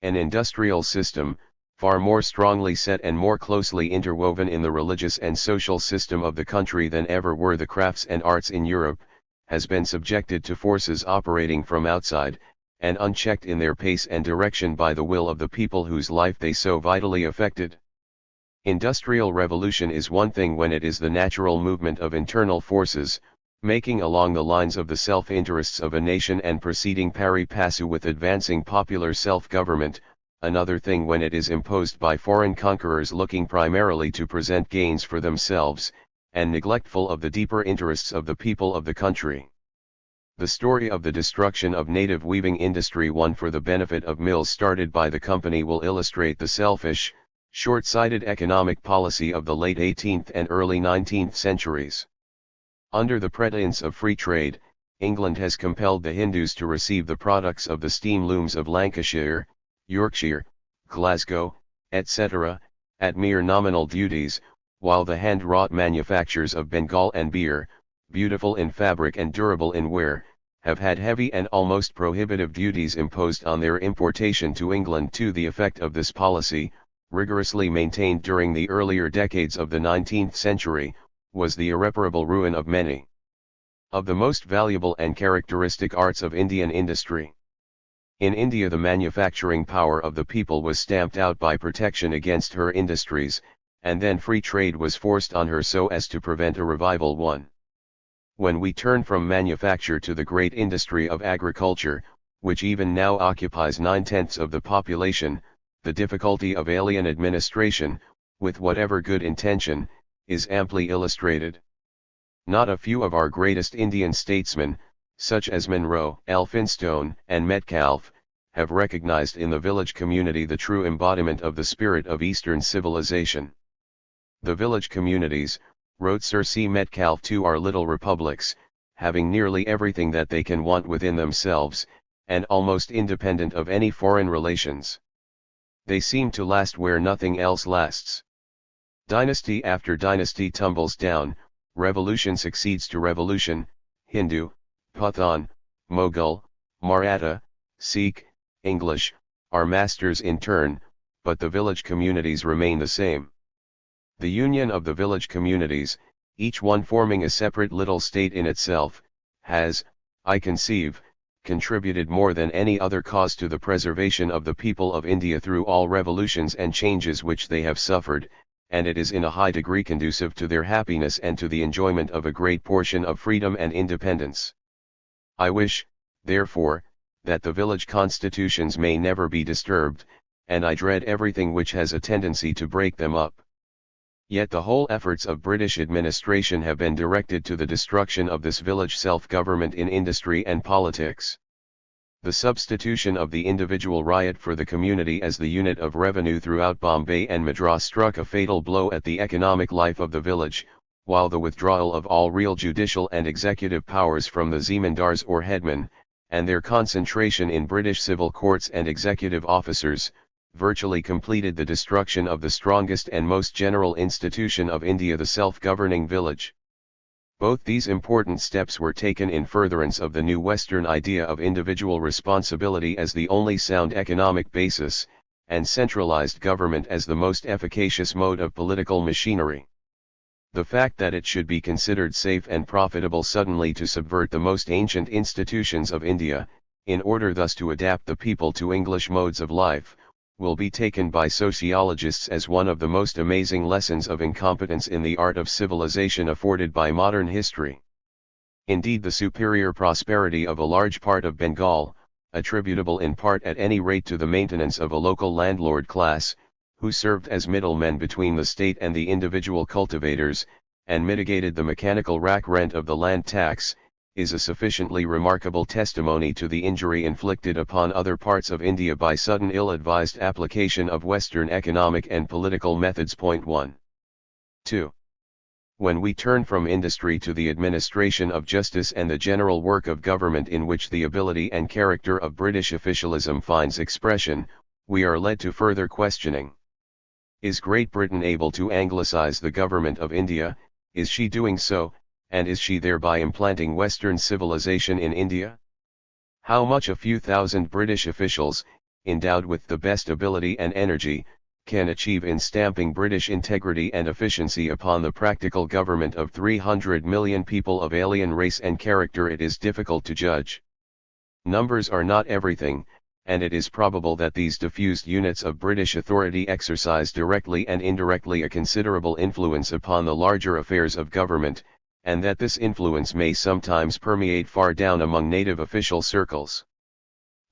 An industrial system, far more strongly set and more closely interwoven in the religious and social system of the country than ever were the crafts and arts in Europe, has been subjected to forces operating from outside, and unchecked in their pace and direction by the will of the people whose life they so vitally affected. Industrial revolution is one thing when it is the natural movement of internal forces, making along the lines of the self-interests of a nation and proceeding pari passu with advancing popular self-government, another thing when it is imposed by foreign conquerors looking primarily to present gains for themselves, and neglectful of the deeper interests of the people of the country. The story of the destruction of native weaving industry won for the benefit of mills started by the company will illustrate the selfish, short-sighted economic policy of the late 18th and early 19th centuries. Under the pretense of free trade, England has compelled the Hindus to receive the products of the steam looms of Lancashire, Yorkshire, Glasgow, etc., at mere nominal duties, while the hand-wrought manufactures of Bengal and beer, beautiful in fabric and durable in wear, have had heavy and almost prohibitive duties imposed on their importation to England. To the effect of this policy, rigorously maintained during the earlier decades of the 19th century, was the irreparable ruin of many of the most valuable and characteristic arts of Indian industry. In India, the manufacturing power of the people was stamped out by protection against her industries, and then free trade was forced on her so as to prevent a revival. When we turn from manufacture to the great industry of agriculture, which even now occupies 9/10 of the population, the difficulty of alien administration, with whatever good intention, is amply illustrated. Not a few of our greatest Indian statesmen, such as Monroe, Elphinstone, and Metcalfe, have recognized in the village community the true embodiment of the spirit of Eastern civilization. The village communities, wrote Sir C. Metcalfe, are little republics, having nearly everything that they can want within themselves, and almost independent of any foreign relations. They seem to last where nothing else lasts. Dynasty after dynasty tumbles down, revolution succeeds to revolution, Hindu, Pathan, Mughal, Maratha, Sikh, English, are masters in turn, but the village communities remain the same. The union of the village communities, each one forming a separate little state in itself, has, I conceive, contributed more than any other cause to the preservation of the people of India through all revolutions and changes which they have suffered, and it is in a high degree conducive to their happiness and to the enjoyment of a great portion of freedom and independence. I wish, therefore, that the village constitutions may never be disturbed, and I dread everything which has a tendency to break them up. Yet the whole efforts of British administration have been directed to the destruction of this village self-government in industry and politics. The substitution of the individual ryot for the community as the unit of revenue throughout Bombay and Madras struck a fatal blow at the economic life of the village, while the withdrawal of all real judicial and executive powers from the zemindars or headmen, and their concentration in British civil courts and executive officers, virtually completed the destruction of the strongest and most general institution of India, the self-governing village. Both these important steps were taken in furtherance of the new Western idea of individual responsibility as the only sound economic basis, and centralized government as the most efficacious mode of political machinery. The fact that it should be considered safe and profitable suddenly to subvert the most ancient institutions of India, in order thus to adapt the people to English modes of life, will be taken by sociologists as one of the most amazing lessons of incompetence in the art of civilization afforded by modern history. Indeed, the superior prosperity of a large part of Bengal, attributable in part at any rate to the maintenance of a local landlord class, who served as middlemen between the state and the individual cultivators, and mitigated the mechanical rack rent of the land tax, is a sufficiently remarkable testimony to the injury inflicted upon other parts of India by sudden ill-advised application of Western economic and political methods. 1. 2. When we turn from industry to the administration of justice and the general work of government in which the ability and character of British officialism finds expression, we are led to further questioning. Is Great Britain able to anglicize the government of India? Is she doing so, and is she thereby implanting Western civilization in India? How much a few thousand British officials, endowed with the best ability and energy, can achieve in stamping British integrity and efficiency upon the practical government of 300 million people of alien race and character, it is difficult to judge. Numbers are not everything, and it is probable that these diffused units of British authority exercise directly and indirectly a considerable influence upon the larger affairs of government, and that this influence may sometimes permeate far down among native official circles.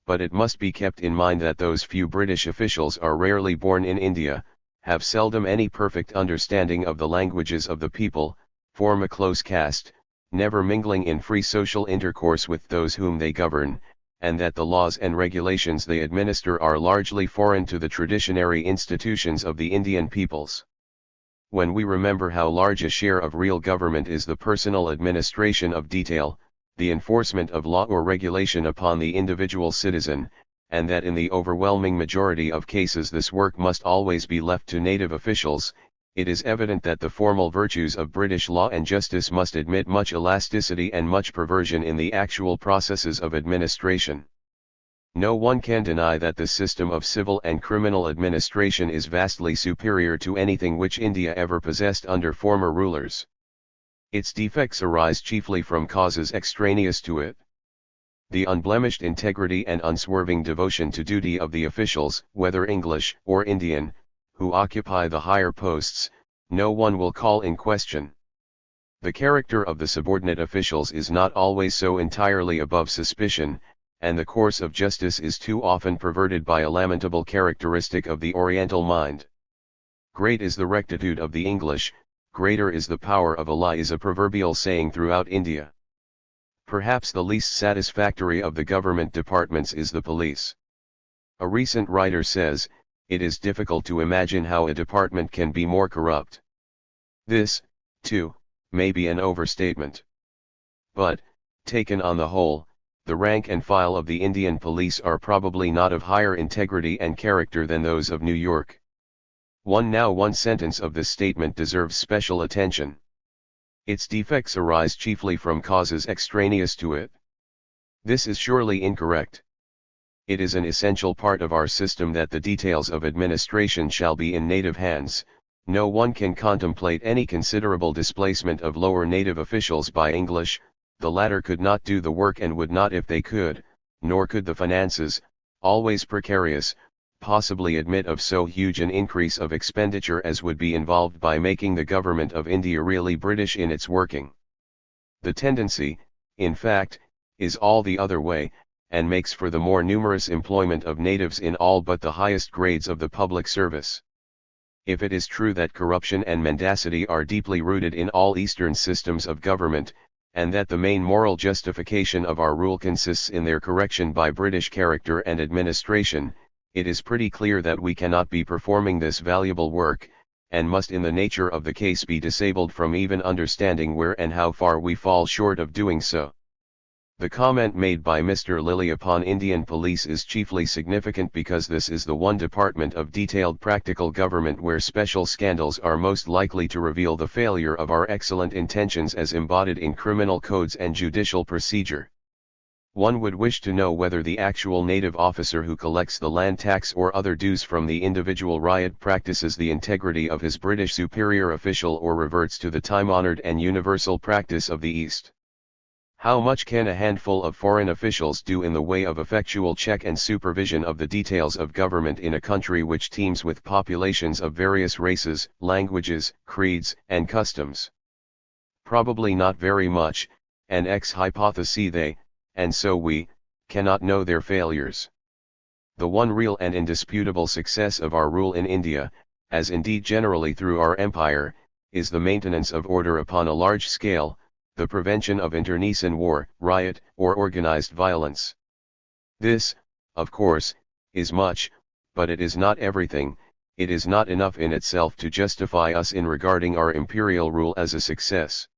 But it must be kept in mind that those few British officials are rarely born in India, have seldom any perfect understanding of the languages of the people, form a close caste, never mingling in free social intercourse with those whom they govern, and that the laws and regulations they administer are largely foreign to the traditionary institutions of the Indian peoples. When we remember how large a share of real government is the personal administration of detail, the enforcement of law or regulation upon the individual citizen, and that in the overwhelming majority of cases this work must always be left to native officials, it is evident that the formal virtues of British law and justice must admit much elasticity and much perversion in the actual processes of administration. No one can deny that the system of civil and criminal administration is vastly superior to anything which India ever possessed under former rulers. Its defects arise chiefly from causes extraneous to it. The unblemished integrity and unswerving devotion to duty of the officials, whether English or Indian, who occupy the higher posts, no one will call in question. The character of the subordinate officials is not always so entirely above suspicion, and the course of justice is too often perverted by a lamentable characteristic of the Oriental mind. Great is the rectitude of the English, greater is the power of Allah is a proverbial saying throughout India. Perhaps the least satisfactory of the government departments is the police. A recent writer says, it is difficult to imagine how a department can be more corrupt. This, too, may be an overstatement. But, taken on the whole, the rank and file of the Indian police are probably not of higher integrity and character than those of New York. One sentence of this statement deserves special attention. Its defects arise chiefly from causes extraneous to it. This is surely incorrect. It is an essential part of our system that the details of administration shall be in native hands. No one can contemplate any considerable displacement of lower native officials by English, the latter could not do the work and would not if they could, nor could the finances, always precarious, possibly admit of so huge an increase of expenditure as would be involved by making the government of India really British in its working. The tendency, in fact, is all the other way, and makes for the more numerous employment of natives in all but the highest grades of the public service. If it is true that corruption and mendacity are deeply rooted in all Eastern systems of government, and that the main moral justification of our rule consists in their correction by British character and administration, it is pretty clear that we cannot be performing this valuable work, and must in the nature of the case be disabled from even understanding where and how far we fall short of doing so. The comment made by Mr. Lilly upon Indian police is chiefly significant because this is the one department of detailed practical government where special scandals are most likely to reveal the failure of our excellent intentions as embodied in criminal codes and judicial procedure. One would wish to know whether the actual native officer who collects the land tax or other dues from the individual ryot practices the integrity of his British superior official or reverts to the time-honoured and universal practice of the East. How much can a handful of foreign officials do in the way of effectual check and supervision of the details of government in a country which teems with populations of various races, languages, creeds, and customs? Probably not very much, and ex hypothesi they, and so we, cannot know their failures. The one real and indisputable success of our rule in India, as indeed generally through our empire, is the maintenance of order upon a large scale, the prevention of internecine war, riot, or organized violence. This, of course, is much, but it is not everything. It is not enough in itself to justify us in regarding our imperial rule as a success.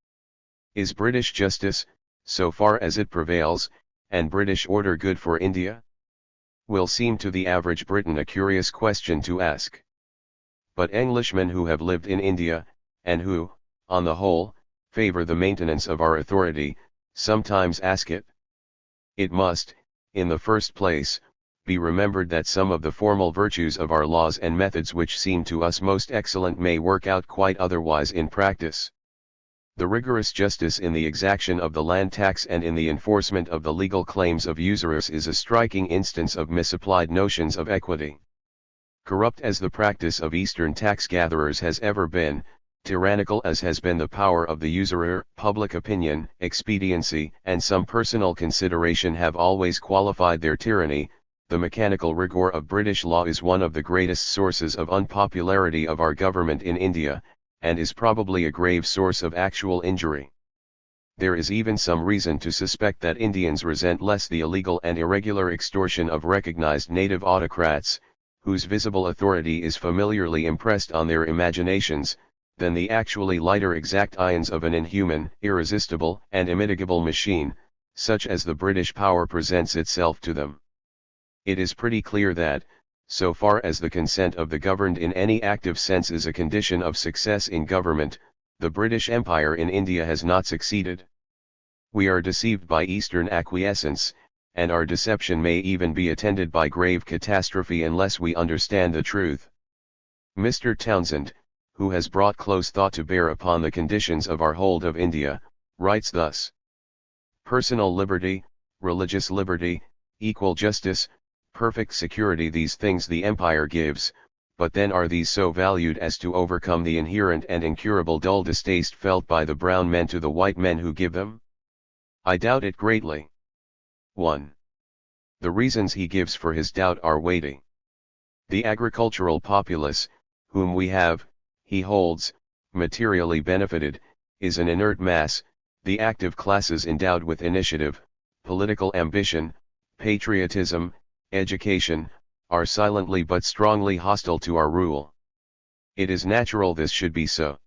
Is British justice, so far as it prevails, and British order good for India? Will seem to the average Briton a curious question to ask. But Englishmen who have lived in India, and who, on the whole, favor the maintenance of our authority, sometimes ask it. It must, in the first place, be remembered that some of the formal virtues of our laws and methods which seem to us most excellent may work out quite otherwise in practice. The rigorous justice in the exaction of the land tax and in the enforcement of the legal claims of usurers is a striking instance of misapplied notions of equity. Corrupt as the practice of Eastern tax gatherers has ever been, tyrannical as has been the power of the usurer, public opinion, expediency, and some personal consideration have always qualified their tyranny. The mechanical rigor of British law is one of the greatest sources of unpopularity of our government in India, and is probably a grave source of actual injury. There is even some reason to suspect that Indians resent less the illegal and irregular extortion of recognized native autocrats, whose visible authority is familiarly impressed on their imaginations, than the actually lighter exactions of an inhuman, irresistible, and immitigable machine, such as the British power presents itself to them. It is pretty clear that, so far as the consent of the governed in any active sense is a condition of success in government, the British Empire in India has not succeeded. We are deceived by Eastern acquiescence, and our deception may even be attended by grave catastrophe unless we understand the truth. Mr. Townsend, who has brought close thought to bear upon the conditions of our hold of India, writes thus: personal liberty, religious liberty, equal justice, perfect security, these things the empire gives, but then are these so valued as to overcome the inherent and incurable dull distaste felt by the brown men to the white men who give them? I doubt it greatly. 1. The reasons he gives for his doubt are weighty. The agricultural populace, whom we have, he holds, materially benefited, is an inert mass. The active classes endowed with initiative, political ambition, patriotism, education, are silently but strongly hostile to our rule. It is natural this should be so.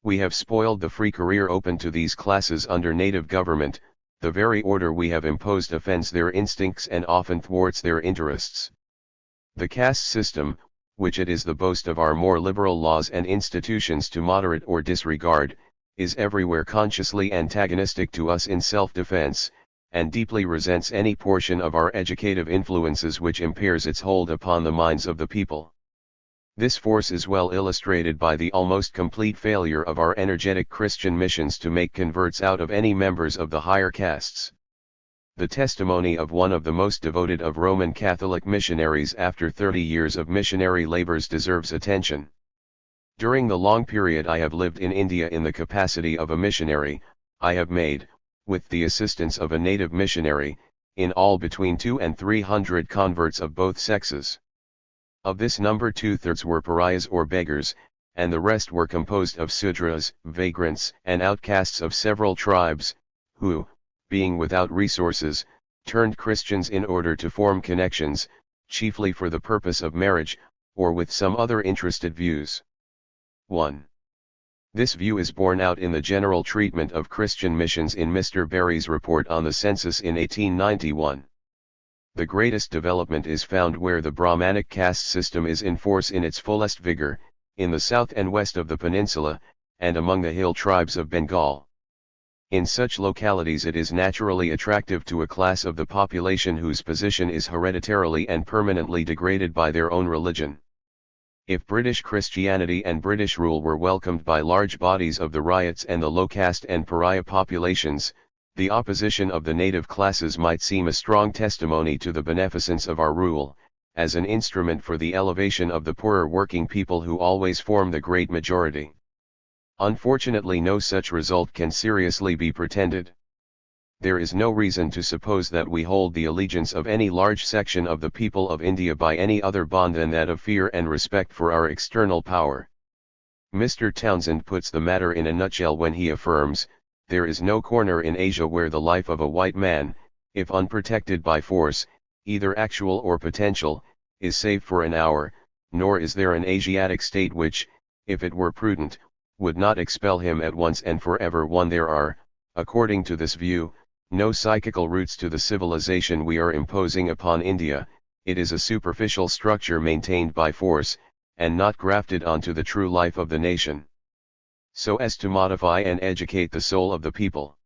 We have spoiled the free career open to these classes under native government. The very order we have imposed offends their instincts and often thwarts their interests. The caste system, which it is the boast of our more liberal laws and institutions to moderate or disregard, is everywhere consciously antagonistic to us in self-defense, and deeply resents any portion of our educative influences which impairs its hold upon the minds of the people. This force is well illustrated by the almost complete failure of our energetic Christian missions to make converts out of any members of the higher castes. The testimony of one of the most devoted of Roman Catholic missionaries after 30 years of missionary labors deserves attention. During the long period I have lived in India in the capacity of a missionary, I have made, with the assistance of a native missionary, in all between 200 and 300 converts of both sexes. Of this number 2/3 were pariahs or beggars, and the rest were composed of Sudras, vagrants, and outcasts of several tribes, who, being without resources, turned Christians in order to form connections, chiefly for the purpose of marriage, or with some other interested views. 1. This view is borne out in the general treatment of Christian missions in Mr. Berry's report on the census in 1891. The greatest development is found where the Brahmanic caste system is in force in its fullest vigor, in the south and west of the peninsula, and among the hill tribes of Bengal. In such localities it is naturally attractive to a class of the population whose position is hereditarily and permanently degraded by their own religion. If British Christianity and British rule were welcomed by large bodies of the ryots and the low caste and pariah populations, the opposition of the native classes might seem a strong testimony to the beneficence of our rule, as an instrument for the elevation of the poorer working people who always form the great majority. Unfortunately, no such result can seriously be pretended. There is no reason to suppose that we hold the allegiance of any large section of the people of India by any other bond than that of fear and respect for our external power. Mr. Townsend puts the matter in a nutshell when he affirms, "There is no corner in Asia where the life of a white man, if unprotected by force, either actual or potential, is safe for an hour, nor is there an Asiatic state which, if it were prudent, would not expel him at once and forever." There are, according to this view, no psychical roots to the civilization we are imposing upon India. It is a superficial structure maintained by force, and not grafted onto the true life of the nation, so as to modify and educate the soul of the people.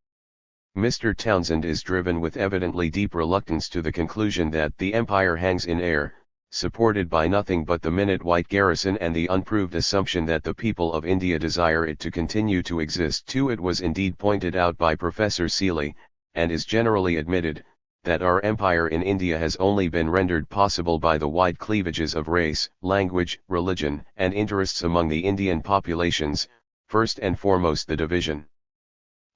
Mr. Townsend is driven with evidently deep reluctance to the conclusion that the empire hangs in air, supported by nothing but the minute white garrison and the unproved assumption that the people of India desire it to continue to exist too. It was indeed pointed out by Professor Seeley, and is generally admitted, that our empire in India has only been rendered possible by the wide cleavages of race, language, religion, and interests among the Indian populations, first and foremost the division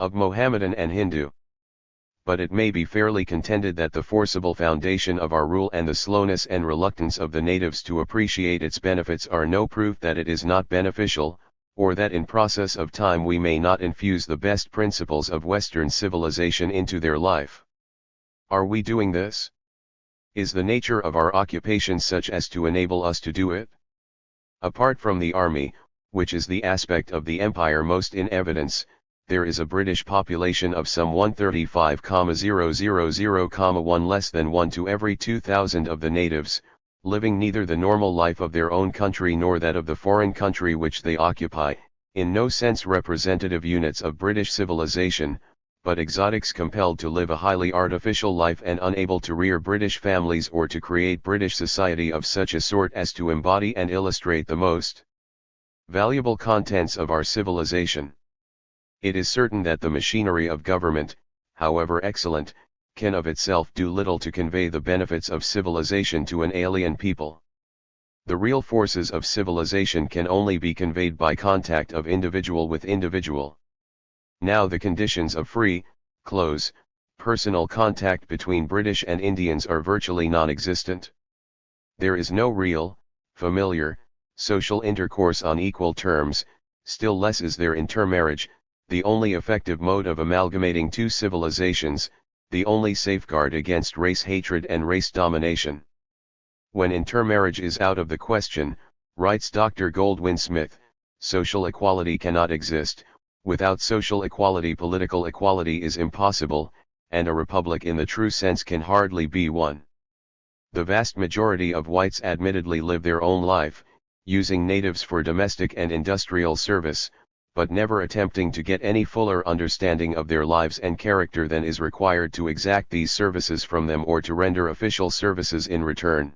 of Mohammedan and Hindu. But it may be fairly contended that the forcible foundation of our rule and the slowness and reluctance of the natives to appreciate its benefits are no proof that it is not beneficial, or that in process of time we may not infuse the best principles of Western civilization into their life. Are we doing this? Is the nature of our occupation such as to enable us to do it? Apart from the army, which is the aspect of the empire most in evidence, there is a British population of some 135,000,1 less than 1 to every 2,000 of the natives, living neither the normal life of their own country nor that of the foreign country which they occupy, in no sense representative units of British civilization, but exotics compelled to live a highly artificial life and unable to rear British families or to create British society of such a sort as to embody and illustrate the most valuable contents of our civilization. It is certain that the machinery of government, however excellent, can of itself do little to convey the benefits of civilization to an alien people. The real forces of civilization can only be conveyed by contact of individual with individual. Now the conditions of free, close, personal contact between British and Indians are virtually non-existent. There is no real, familiar, social intercourse on equal terms, still less is there intermarriage, the only effective mode of amalgamating two civilizations, the only safeguard against race hatred and race domination. When intermarriage is out of the question, writes Dr. Goldwin Smith, social equality cannot exist. Without social equality, political equality is impossible, and a republic in the true sense can hardly be one. The vast majority of whites admittedly live their own life, using natives for domestic and industrial service, but never attempting to get any fuller understanding of their lives and character than is required to exact these services from them or to render official services in return.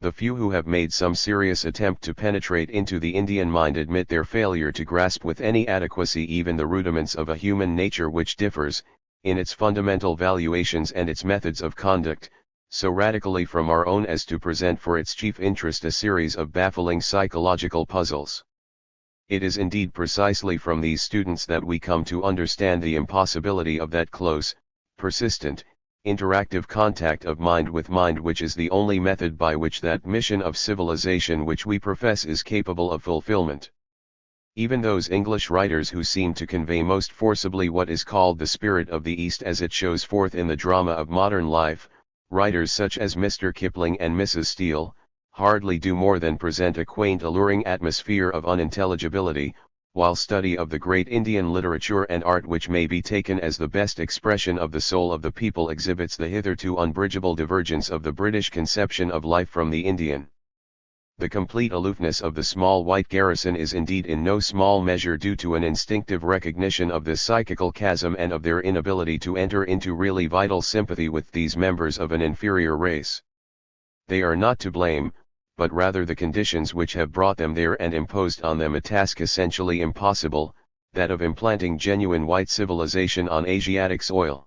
The few who have made some serious attempt to penetrate into the Indian mind admit their failure to grasp with any adequacy even the rudiments of a human nature which differs, in its fundamental valuations and its methods of conduct, so radically from our own as to present for its chief interest a series of baffling psychological puzzles. It is indeed precisely from these students that we come to understand the impossibility of that close, persistent, interactive contact of mind with mind which is the only method by which that mission of civilization which we profess is capable of fulfillment. Even those English writers who seem to convey most forcibly what is called the spirit of the East as it shows forth in the drama of modern life, writers such as Mr. Kipling and Mrs. Steele, hardly do more than present a quaint alluring atmosphere of unintelligibility, while study of the great Indian literature and art, which may be taken as the best expression of the soul of the people, exhibits the hitherto unbridgeable divergence of the British conception of life from the Indian. The complete aloofness of the small white garrison is indeed in no small measure due to an instinctive recognition of this psychical chasm and of their inability to enter into really vital sympathy with these members of an inferior race. They are not to blame, but rather the conditions which have brought them there and imposed on them a task essentially impossible, that of implanting genuine white civilization on Asiatic soil.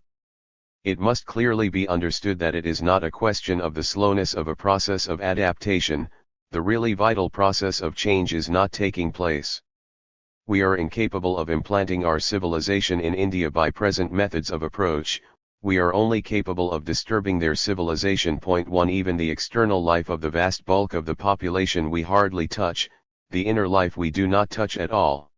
It must clearly be understood that it is not a question of the slowness of a process of adaptation. The really vital process of change is not taking place. We are incapable of implanting our civilization in India by present methods of approach. We are only capable of disturbing their civilization. 1 Even the external life of the vast bulk of the population we hardly touch, the inner life we do not touch at all.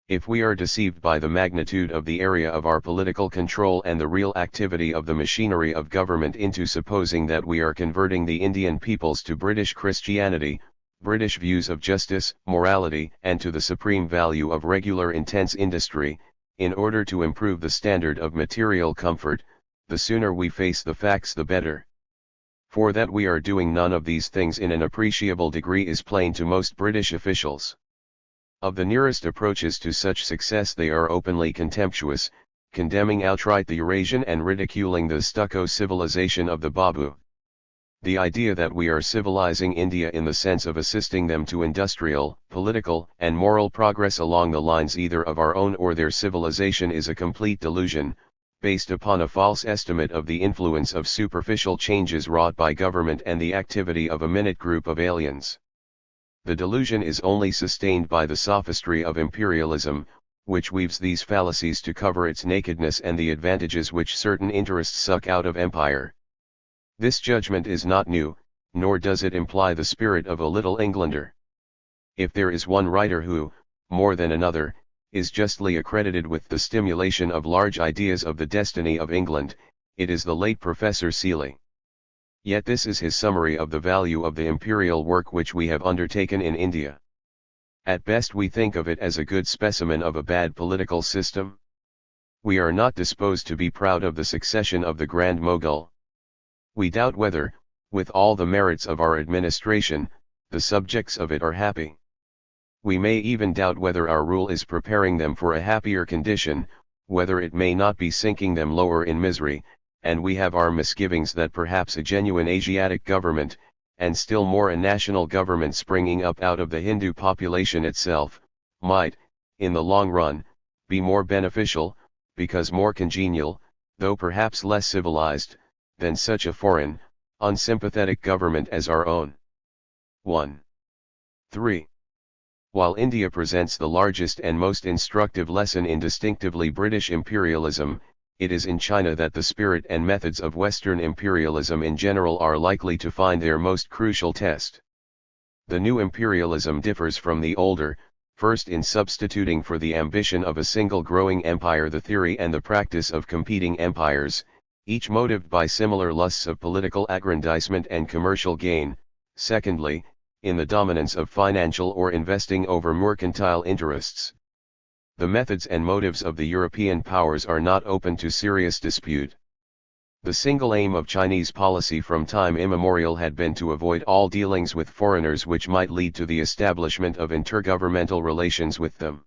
If we are deceived by the magnitude of the area of our political control and the real activity of the machinery of government into supposing that we are converting the Indian peoples to British Christianity, British views of justice, morality, and to the supreme value of regular intense industry, in order to improve the standard of material comfort, the sooner we face the facts the better. For that we are doing none of these things in an appreciable degree is plain to most British officials. Of the nearest approaches to such success they are openly contemptuous, condemning outright the Eurasian and ridiculing the stucco civilization of the Babu. The idea that we are civilizing India in the sense of assisting them to industrial, political, and moral progress along the lines either of our own or their civilization is a complete delusion, based upon a false estimate of the influence of superficial changes wrought by government and the activity of a minute group of aliens. The delusion is only sustained by the sophistry of imperialism, which weaves these fallacies to cover its nakedness and the advantages which certain interests suck out of empire. This judgment is not new, nor does it imply the spirit of a Little Englander. If there is one writer who, more than another, is justly accredited with the stimulation of large ideas of the destiny of England, it is the late Professor Seeley. Yet this is his summary of the value of the imperial work which we have undertaken in India. At best we think of it as a good specimen of a bad political system. We are not disposed to be proud of the succession of the Grand Mogul. We doubt whether, with all the merits of our administration, the subjects of it are happy. We may even doubt whether our rule is preparing them for a happier condition, whether it may not be sinking them lower in misery, and we have our misgivings that perhaps a genuine Asiatic government, and still more a national government springing up out of the Hindu population itself, might, in the long run, be more beneficial, because more congenial, though perhaps less civilized, than such a foreign, unsympathetic government as our own. 1. 3. While India presents the largest and most instructive lesson in distinctively British imperialism, it is in China that the spirit and methods of Western imperialism in general are likely to find their most crucial test. The new imperialism differs from the older, first in substituting for the ambition of a single growing empire the theory and the practice of competing empires, each motived by similar lusts of political aggrandizement and commercial gain, secondly, in the dominance of financial or investing over mercantile interests. The methods and motives of the European powers are not open to serious dispute. The single aim of Chinese policy from time immemorial had been to avoid all dealings with foreigners which might lead to the establishment of intergovernmental relations with them.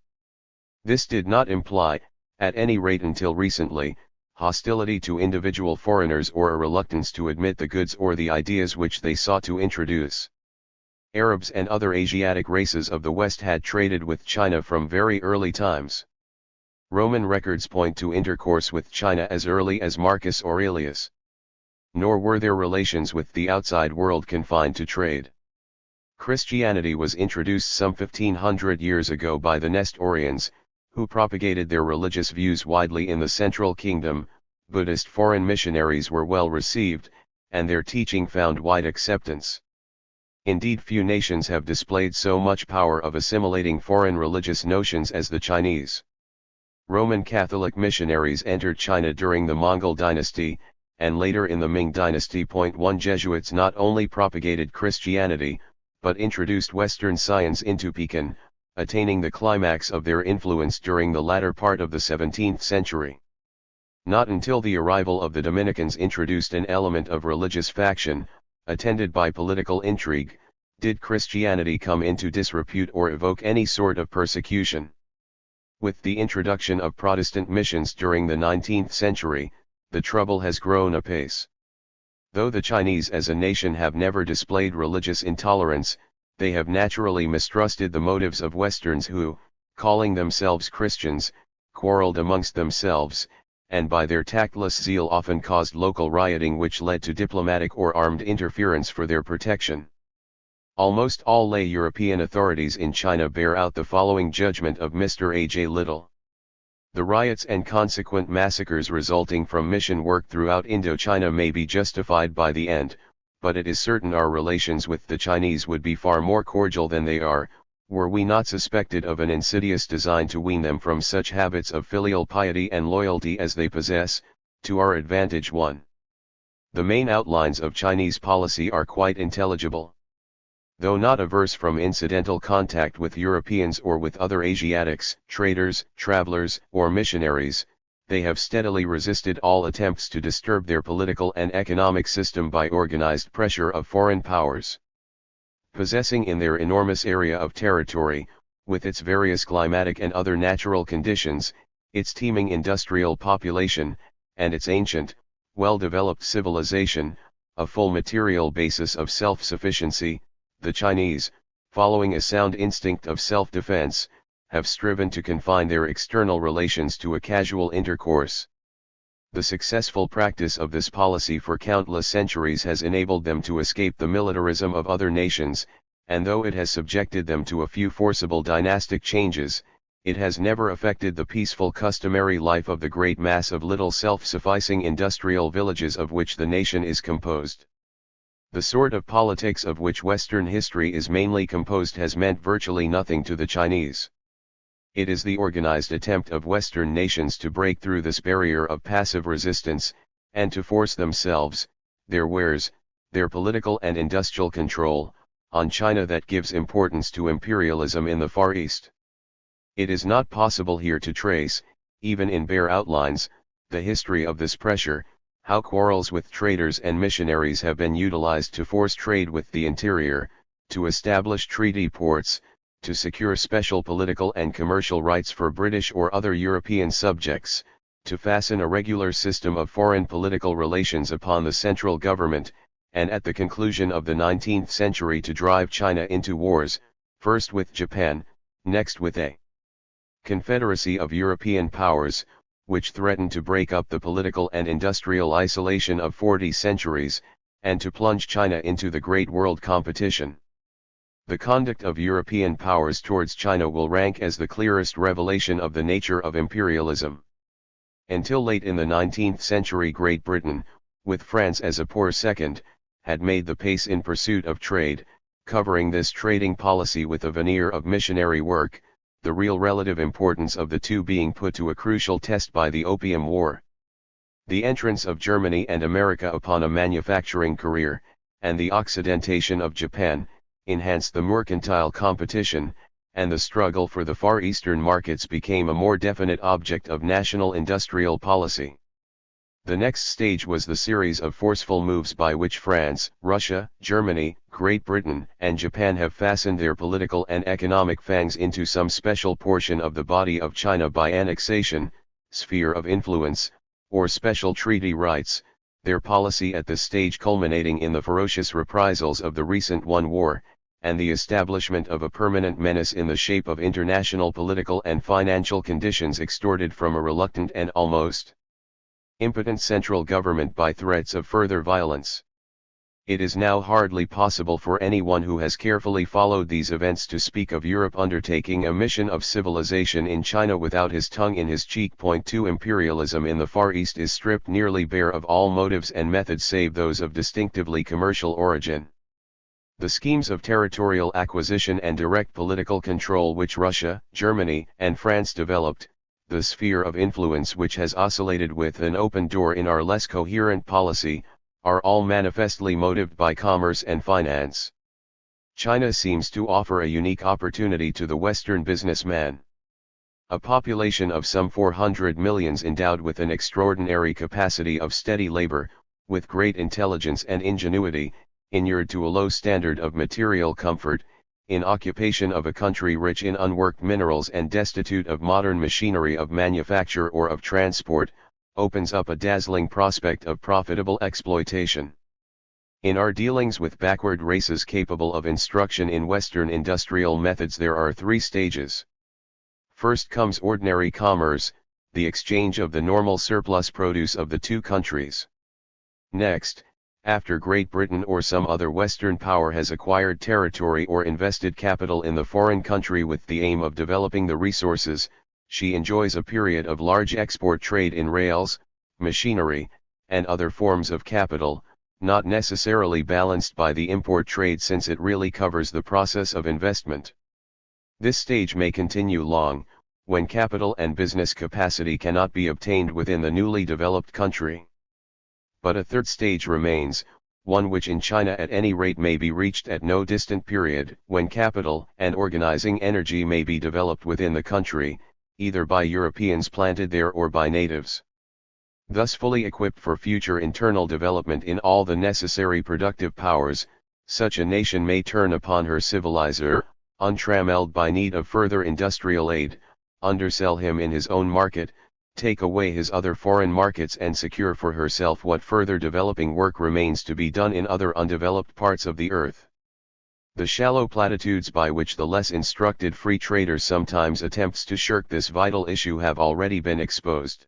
This did not imply, at any rate until recently, hostility to individual foreigners or a reluctance to admit the goods or the ideas which they sought to introduce. Arabs and other Asiatic races of the West had traded with China from very early times. Roman records point to intercourse with China as early as Marcus Aurelius. Nor were their relations with the outside world confined to trade. Christianity was introduced some 1500 years ago by the Nestorians, who propagated their religious views widely in the Central Kingdom. Buddhist foreign missionaries were well received, and their teaching found wide acceptance. Indeed, few nations have displayed so much power of assimilating foreign religious notions as the Chinese. Roman Catholic missionaries entered China during the Mongol dynasty, and later in the Ming Dynasty. 1 Jesuits not only propagated Christianity, but introduced Western science into Pekin, attaining the climax of their influence during the latter part of the 17th century. Not until the arrival of the Dominicans introduced an element of religious faction, attended by political intrigue, did Christianity come into disrepute or evoke any sort of persecution. With the introduction of Protestant missions during the 19th century, the trouble has grown apace. Though the Chinese as a nation have never displayed religious intolerance, they have naturally mistrusted the motives of Westerns who, calling themselves Christians, quarreled amongst themselves, and by their tactless zeal often caused local rioting which led to diplomatic or armed interference for their protection. Almost all lay European authorities in China bear out the following judgment of Mr. A. J. Little. The riots and consequent massacres resulting from mission work throughout Indochina may be justified by the end, but it is certain our relations with the Chinese would be far more cordial than they are, were we not suspected of an insidious design to wean them from such habits of filial piety and loyalty as they possess, to our advantage. 1. The main outlines of Chinese policy are quite intelligible. Though not averse from incidental contact with Europeans or with other Asiatics, traders, travelers, or missionaries, they have steadily resisted all attempts to disturb their political and economic system by organized pressure of foreign powers. Possessing in their enormous area of territory, with its various climatic and other natural conditions, its teeming industrial population, and its ancient, well-developed civilization, a full material basis of self-sufficiency, the Chinese, following a sound instinct of self-defense, have striven to confine their external relations to a casual intercourse. The successful practice of this policy for countless centuries has enabled them to escape the militarism of other nations, and though it has subjected them to a few forcible dynastic changes, it has never affected the peaceful customary life of the great mass of little self-sufficing industrial villages of which the nation is composed. The sort of politics of which Western history is mainly composed has meant virtually nothing to the Chinese. It is the organized attempt of Western nations to break through this barrier of passive resistance, and to force themselves, their wares, their political and industrial control, on China that gives importance to imperialism in the Far East. It is not possible here to trace, even in bare outlines, the history of this pressure, how quarrels with traders and missionaries have been utilized to force trade with the interior, to establish treaty ports, to secure special political and commercial rights for British or other European subjects, to fasten a regular system of foreign political relations upon the central government, and at the conclusion of the 19th century to drive China into wars, first with Japan, next with a confederacy of European powers, which threatened to break up the political and industrial isolation of 40 centuries, and to plunge China into the great world competition. The conduct of European powers towards China will rank as the clearest revelation of the nature of imperialism. Until late in the 19th century Great Britain, with France as a poor second, had made the pace in pursuit of trade, covering this trading policy with a veneer of missionary work, the real relative importance of the two being put to a crucial test by the Opium War. The entrance of Germany and America upon a manufacturing career, and the occidentation of Japan, enhanced the mercantile competition, and the struggle for the Far Eastern markets became a more definite object of national industrial policy. The next stage was the series of forceful moves by which France, Russia, Germany, Great Britain, and Japan have fastened their political and economic fangs into some special portion of the body of China by annexation, sphere of influence, or special treaty rights, their policy at this stage culminating in the ferocious reprisals of the recent war, and the establishment of a permanent menace in the shape of international political and financial conditions extorted from a reluctant and almost impotent central government by threats of further violence. It is now hardly possible for anyone who has carefully followed these events to speak of Europe undertaking a mission of civilization in China without his tongue in his cheek. 2 Imperialism in the Far East is stripped nearly bare of all motives and methods save those of distinctively commercial origin. The schemes of territorial acquisition and direct political control which Russia, Germany, and France developed, the sphere of influence which has oscillated with an open door in our less coherent policy, are all manifestly motived by commerce and finance. China seems to offer a unique opportunity to the Western businessman. A population of some 400 millions endowed with an extraordinary capacity of steady labor, with great intelligence and ingenuity, inured to a low standard of material comfort, in occupation of a country rich in unworked minerals and destitute of modern machinery of manufacture or of transport, opens up a dazzling prospect of profitable exploitation. In our dealings with backward races capable of instruction in Western industrial methods, there are three stages. First comes ordinary commerce, the exchange of the normal surplus produce of the two countries. Next, after Great Britain or some other Western power has acquired territory or invested capital in the foreign country with the aim of developing the resources, she enjoys a period of large export trade in rails, machinery, and other forms of capital, not necessarily balanced by the import trade since it really covers the process of investment. This stage may continue long, when capital and business capacity cannot be obtained within the newly developed country. But a third stage remains, one which in China at any rate may be reached at no distant period, when capital and organizing energy may be developed within the country, either by Europeans planted there or by natives. Thus fully equipped for future internal development in all the necessary productive powers, such a nation may turn upon her civilizer, untrammelled by need of further industrial aid, undersell him in his own market, take away his other foreign markets and secure for herself what further developing work remains to be done in other undeveloped parts of the earth. The shallow platitudes by which the less instructed free trader sometimes attempts to shirk this vital issue have already been exposed.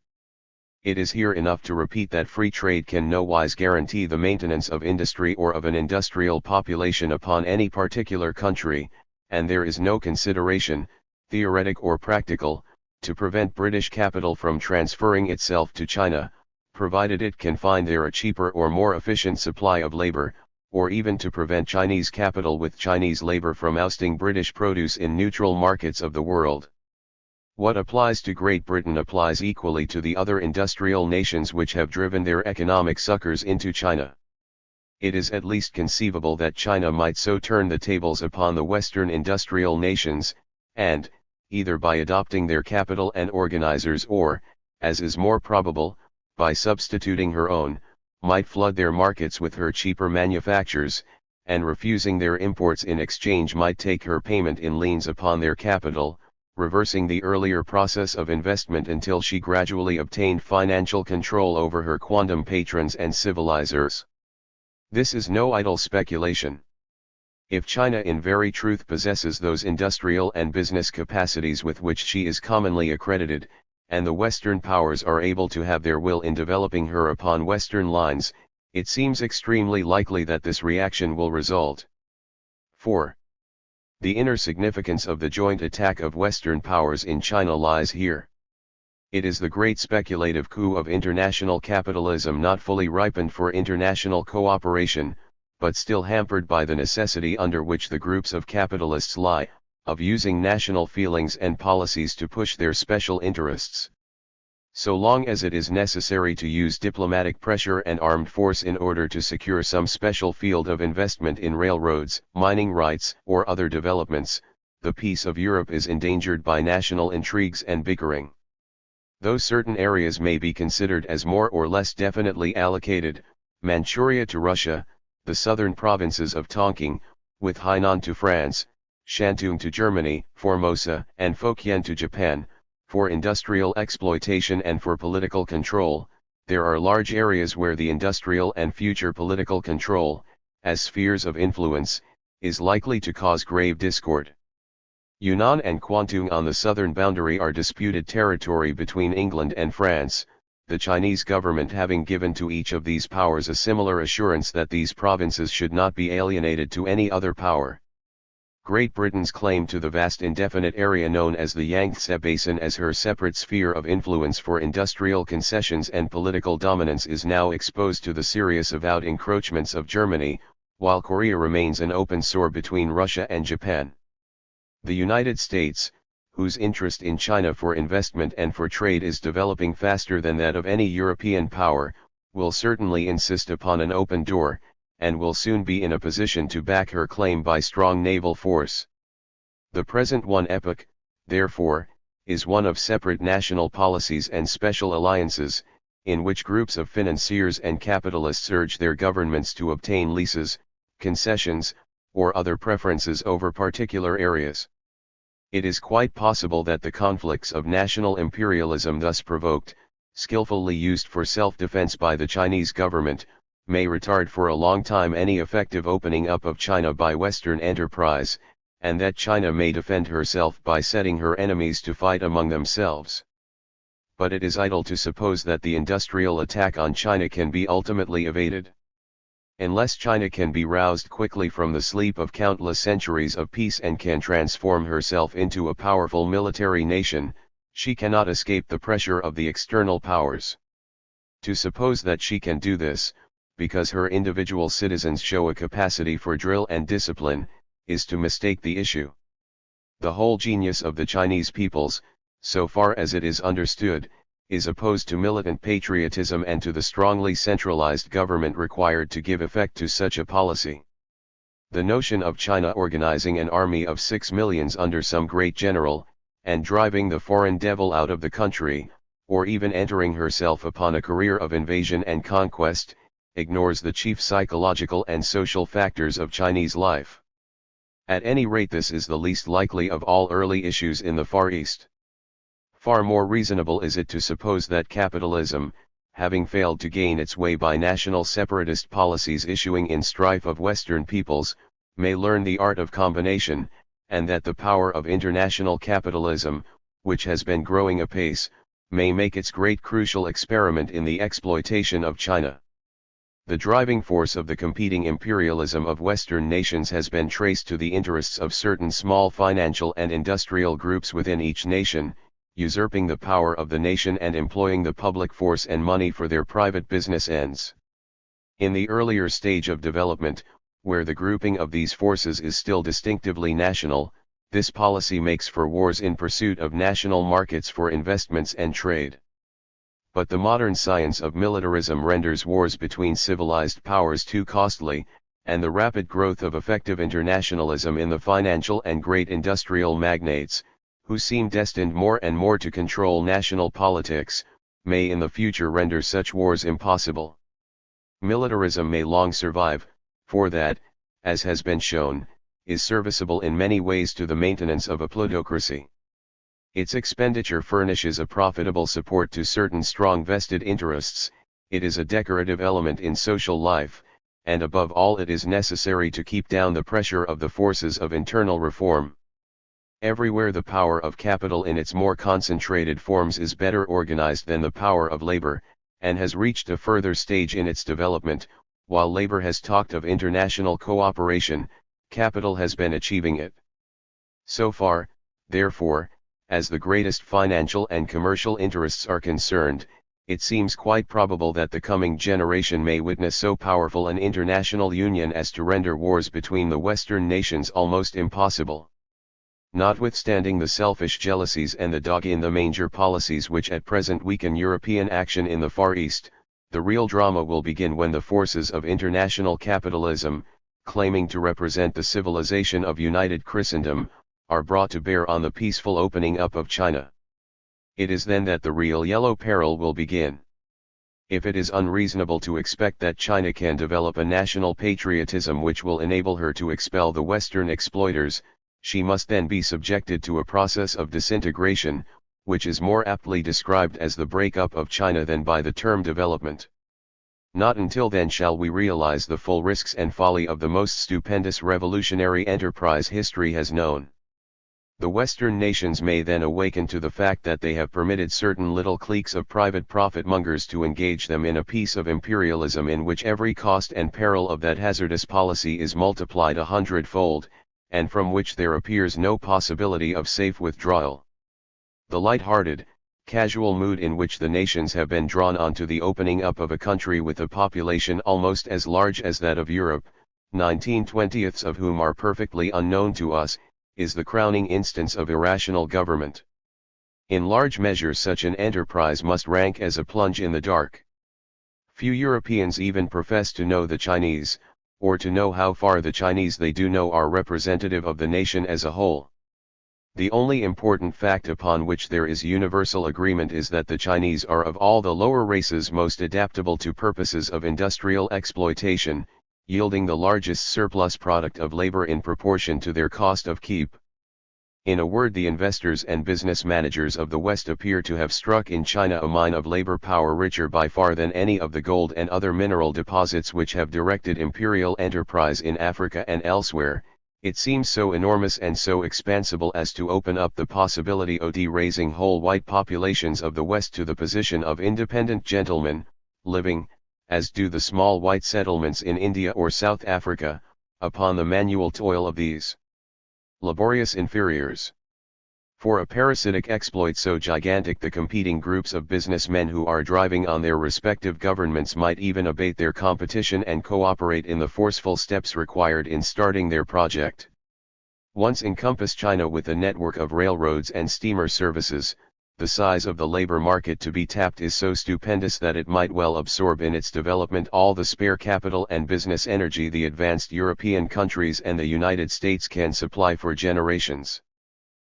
It is here enough to repeat that free trade can nowise guarantee the maintenance of industry or of an industrial population upon any particular country, and there is no consideration, theoretic or practical, to prevent British capital from transferring itself to China, provided it can find there a cheaper or more efficient supply of labor, or even to prevent Chinese capital with Chinese labor from ousting British produce in neutral markets of the world. What applies to Great Britain applies equally to the other industrial nations which have driven their economic suckers into China. It is at least conceivable that China might so turn the tables upon the Western industrial nations, and, either by adopting their capital and organizers or, as is more probable, by substituting her own, might flood their markets with her cheaper manufactures, and refusing their imports in exchange might take her payment in liens upon their capital, reversing the earlier process of investment until she gradually obtained financial control over her quondam patrons and civilizers. This is no idle speculation. If China in very truth possesses those industrial and business capacities with which she is commonly accredited, and the Western powers are able to have their will in developing her upon Western lines, it seems extremely likely that this reaction will result. 4. The inner significance of the joint attack of Western powers in China lies here. It is the great speculative coup of international capitalism not fully ripened for international cooperation, but still hampered by the necessity under which the groups of capitalists lie, of using national feelings and policies to push their special interests. So long as it is necessary to use diplomatic pressure and armed force in order to secure some special field of investment in railroads, mining rights, or other developments, the peace of Europe is endangered by national intrigues and bickering. Though certain areas may be considered as more or less definitely allocated, Manchuria to Russia, the southern provinces of Tonkin, with Hainan to France, Shantung to Germany, Formosa and Fukien to Japan, for industrial exploitation and for political control, there are large areas where the industrial and future political control, as spheres of influence, is likely to cause grave discord. Yunnan and Kwantung on the southern boundary are disputed territory between England and France, the Chinese government having given to each of these powers a similar assurance that these provinces should not be alienated to any other power. Great Britain's claim to the vast indefinite area known as the Yangtze Basin as her separate sphere of influence for industrial concessions and political dominance is now exposed to the serious avowed encroachments of Germany, while Korea remains an open sore between Russia and Japan. The United States, whose interest in China for investment and for trade is developing faster than that of any European power, will certainly insist upon an open door, and will soon be in a position to back her claim by strong naval force. The present epoch, therefore, is one of separate national policies and special alliances, in which groups of financiers and capitalists urge their governments to obtain leases, concessions, or other preferences over particular areas. It is quite possible that the conflicts of national imperialism thus provoked, skillfully used for self-defense by the Chinese government, may retard for a long time any effective opening up of China by Western enterprise, and that China may defend herself by setting her enemies to fight among themselves. But it is idle to suppose that the industrial attack on China can be ultimately evaded. Unless China can be roused quickly from the sleep of countless centuries of peace and can transform herself into a powerful military nation, she cannot escape the pressure of the external powers. To suppose that she can do this, because her individual citizens show a capacity for drill and discipline, is to mistake the issue. The whole genius of the Chinese peoples, so far as it is understood, is opposed to militant patriotism and to the strongly centralized government required to give effect to such a policy. The notion of China organizing an army of 6 millions under some great general, and driving the foreign devil out of the country, or even entering herself upon a career of invasion and conquest, ignores the chief psychological and social factors of Chinese life. At any rate, this is the least likely of all early issues in the Far East. Far more reasonable is it to suppose that capitalism, having failed to gain its way by national separatist policies issuing in strife of Western peoples, may learn the art of combination, and that the power of international capitalism, which has been growing apace, may make its great crucial experiment in the exploitation of China. The driving force of the competing imperialism of Western nations has been traced to the interests of certain small financial and industrial groups within each nation, usurping the power of the nation and employing the public force and money for their private business ends. In the earlier stage of development, where the grouping of these forces is still distinctively national, this policy makes for wars in pursuit of national markets for investments and trade. But the modern science of militarism renders wars between civilized powers too costly, and the rapid growth of effective internationalism in the financial and great industrial magnates, who seem destined more and more to control national politics, may in the future render such wars impossible. Militarism may long survive, for that, as has been shown, is serviceable in many ways to the maintenance of a plutocracy. Its expenditure furnishes a profitable support to certain strong vested interests, it is a decorative element in social life, and above all it is necessary to keep down the pressure of the forces of internal reform. Everywhere the power of capital in its more concentrated forms is better organized than the power of labor, and has reached a further stage in its development, while labor has talked of international cooperation, capital has been achieving it. So far, therefore, as the greatest financial and commercial interests are concerned, it seems quite probable that the coming generation may witness so powerful an international union as to render wars between the Western nations almost impossible. Notwithstanding the selfish jealousies and the dog-in-the-manger policies which at present weaken European action in the Far East, the real drama will begin when the forces of international capitalism, claiming to represent the civilization of united Christendom, are brought to bear on the peaceful opening up of China. It is then that the real yellow peril will begin. If it is unreasonable to expect that China can develop a national patriotism which will enable her to expel the Western exploiters, she must then be subjected to a process of disintegration, which is more aptly described as the break-up of China than by the term development. Not until then shall we realize the full risks and folly of the most stupendous revolutionary enterprise history has known. The Western nations may then awaken to the fact that they have permitted certain little cliques of private profit-mongers to engage them in a piece of imperialism in which every cost and peril of that hazardous policy is multiplied 100-fold, and from which there appears no possibility of safe withdrawal. The light-hearted, casual mood in which the nations have been drawn onto the opening up of a country with a population almost as large as that of Europe, 19/20 of whom are perfectly unknown to us, is the crowning instance of irrational government. In large measure such an enterprise must rank as a plunge in the dark. Few Europeans even profess to know the Chinese, or to know how far the Chinese they do know are representative of the nation as a whole. The only important fact upon which there is universal agreement is that the Chinese are of all the lower races most adaptable to purposes of industrial exploitation, yielding the largest surplus product of labor in proportion to their cost of keep. In a word, the investors and business managers of the West appear to have struck in China a mine of labor power richer by far than any of the gold and other mineral deposits which have directed imperial enterprise in Africa and elsewhere. It seems so enormous and so expansible as to open up the possibility of raising whole white populations of the West to the position of independent gentlemen, living, as do the small white settlements in India or South Africa, upon the manual toil of these laborious inferiors. For a parasitic exploit so gigantic, the competing groups of businessmen who are driving on their respective governments might even abate their competition and cooperate in the forceful steps required in starting their project. Once encompass China with a network of railroads and steamer services, the size of the labor market to be tapped is so stupendous that it might well absorb in its development all the spare capital and business energy the advanced European countries and the United States can supply for generations.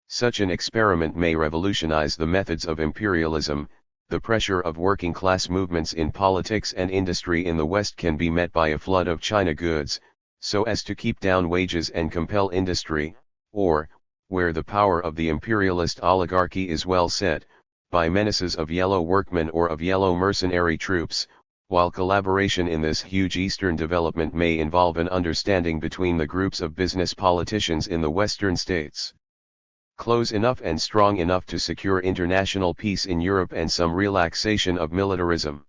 Such an experiment may revolutionize the methods of imperialism. The pressure of working class movements in politics and industry in the West can be met by a flood of China goods, so as to keep down wages and compel industry, or, where the power of the imperialist oligarchy is well set, by menaces of yellow workmen or of yellow mercenary troops, while collaboration in this huge Eastern development may involve an understanding between the groups of business politicians in the Western states, close enough and strong enough to secure international peace in Europe and some relaxation of militarism.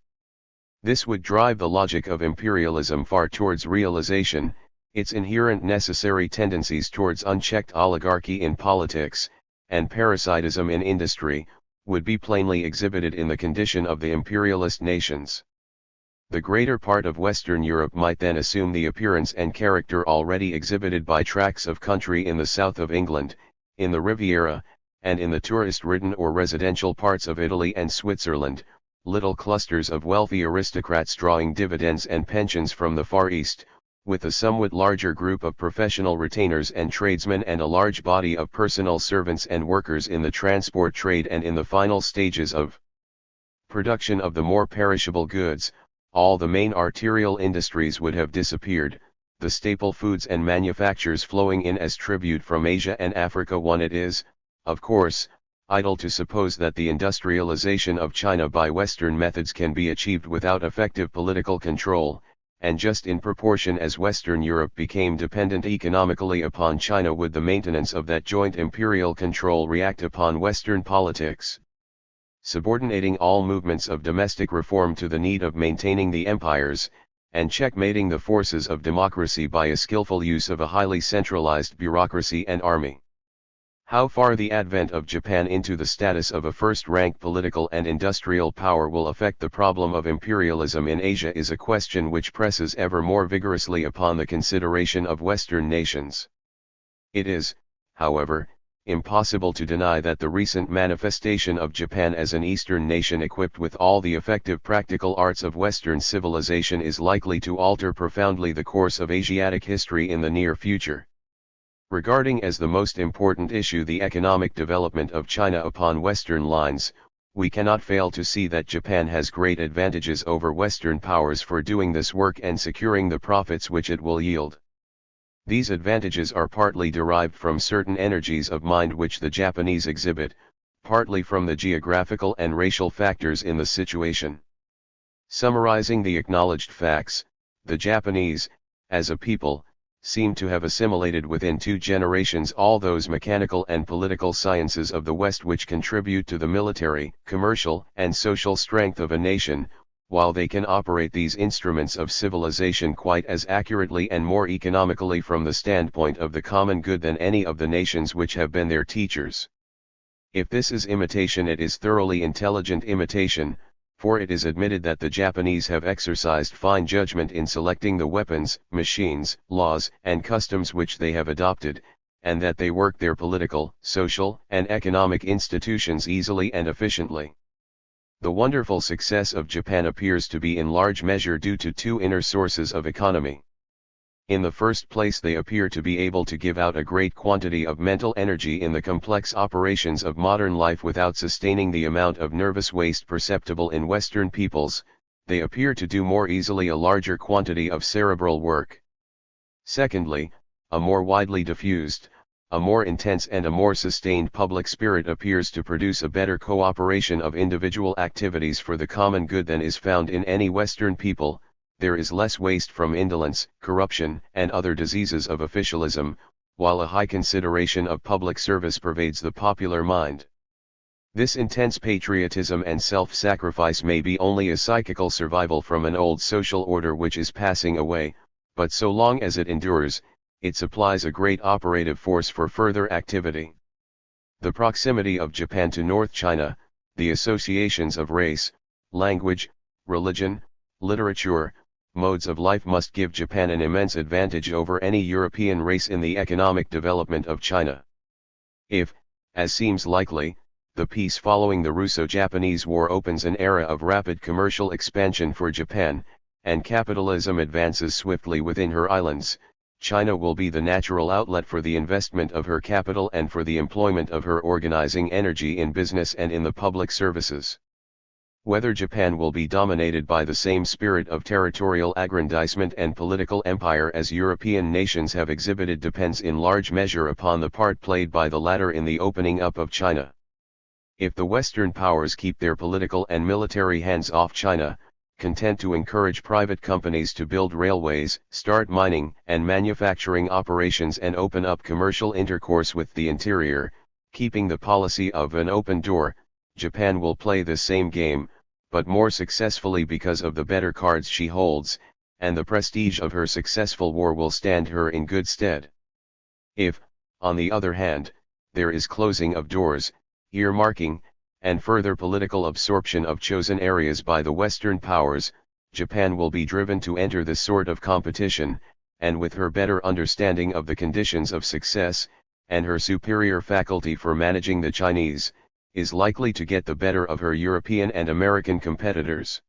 This would drive the logic of imperialism far towards realization. Its inherent necessary tendencies towards unchecked oligarchy in politics, and parasitism in industry, would be plainly exhibited in the condition of the imperialist nations. The greater part of Western Europe might then assume the appearance and character already exhibited by tracts of country in the south of England, in the Riviera, and in the tourist-ridden or residential parts of Italy and Switzerland, little clusters of wealthy aristocrats drawing dividends and pensions from the Far East, with a somewhat larger group of professional retainers and tradesmen and a large body of personal servants and workers in the transport trade and in the final stages of production of the more perishable goods. All the main arterial industries would have disappeared, the staple foods and manufactures flowing in as tribute from Asia and Africa. It is, of course, idle to suppose that the industrialization of China by Western methods can be achieved without effective political control, and just in proportion as Western Europe became dependent economically upon China would the maintenance of that joint imperial control react upon Western politics, subordinating all movements of domestic reform to the need of maintaining the empires, and checkmating the forces of democracy by a skillful use of a highly centralized bureaucracy and army. How far the advent of Japan into the status of a first-rank political and industrial power will affect the problem of imperialism in Asia is a question which presses ever more vigorously upon the consideration of Western nations. It is, however, impossible to deny that the recent manifestation of Japan as an Eastern nation equipped with all the effective practical arts of Western civilization is likely to alter profoundly the course of Asiatic history in the near future. Regarding as the most important issue the economic development of China upon Western lines, we cannot fail to see that Japan has great advantages over Western powers for doing this work and securing the profits which it will yield. These advantages are partly derived from certain energies of mind which the Japanese exhibit, partly from the geographical and racial factors in the situation. Summarizing the acknowledged facts, the Japanese, as a people, seem to have assimilated within 2 generations all those mechanical and political sciences of the West which contribute to the military, commercial, and social strength of a nation, while they can operate these instruments of civilization quite as accurately and more economically from the standpoint of the common good than any of the nations which have been their teachers. If this is imitation, it is thoroughly intelligent imitation, for it is admitted that the Japanese have exercised fine judgment in selecting the weapons, machines, laws, and customs which they have adopted, and that they work their political, social, and economic institutions easily and efficiently. The wonderful success of Japan appears to be in large measure due to two inner sources of economy. In the first place, they appear to be able to give out a great quantity of mental energy in the complex operations of modern life without sustaining the amount of nervous waste perceptible in Western peoples. They appear to do more easily a larger quantity of cerebral work. Secondly, a more widely diffused, a more intense and a more sustained public spirit appears to produce a better cooperation of individual activities for the common good than is found in any Western people. There is less waste from indolence, corruption, and other diseases of officialism, while a high consideration of public service pervades the popular mind. This intense patriotism and self-sacrifice may be only a psychical survival from an old social order which is passing away, but so long as it endures, it supplies a great operative force for further activity. The proximity of Japan to North China, the associations of race, language, religion, literature, modes of life must give Japan an immense advantage over any European race in the economic development of China. If, as seems likely, the peace following the Russo-Japanese War opens an era of rapid commercial expansion for Japan, and capitalism advances swiftly within her islands, China will be the natural outlet for the investment of her capital and for the employment of her organizing energy in business and in the public services. Whether Japan will be dominated by the same spirit of territorial aggrandizement and political empire as European nations have exhibited depends in large measure upon the part played by the latter in the opening up of China. If the Western powers keep their political and military hands off China, content to encourage private companies to build railways, start mining and manufacturing operations and open up commercial intercourse with the interior, keeping the policy of an open door, Japan will play the same game, but more successfully because of the better cards she holds, and the prestige of her successful war will stand her in good stead. If, on the other hand, there is closing of doors, earmarking, and further political absorption of chosen areas by the Western powers, Japan will be driven to enter this sort of competition, and with her better understanding of the conditions of success, and her superior faculty for managing the Chinese, is likely to get the better of her European and American competitors.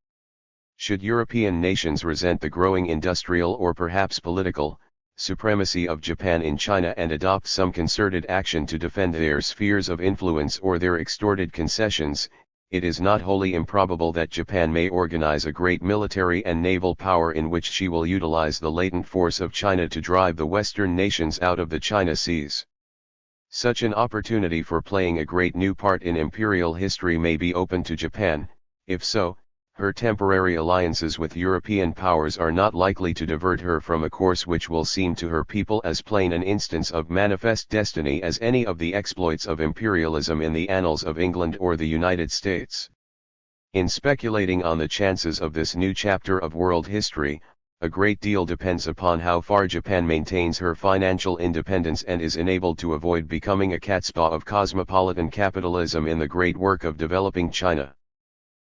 Should European nations resent the growing industrial or perhaps political supremacy of Japan in China and adopt some concerted action to defend their spheres of influence or their extorted concessions, it is not wholly improbable that Japan may organize a great military and naval power in which she will utilize the latent force of China to drive the Western nations out of the China seas. Such an opportunity for playing a great new part in imperial history may be open to Japan. If so, her temporary alliances with European powers are not likely to divert her from a course which will seem to her people as plain an instance of manifest destiny as any of the exploits of imperialism in the annals of England or the United States. In speculating on the chances of this new chapter of world history, a great deal depends upon how far Japan maintains her financial independence and is enabled to avoid becoming a catspaw of cosmopolitan capitalism in the great work of developing China.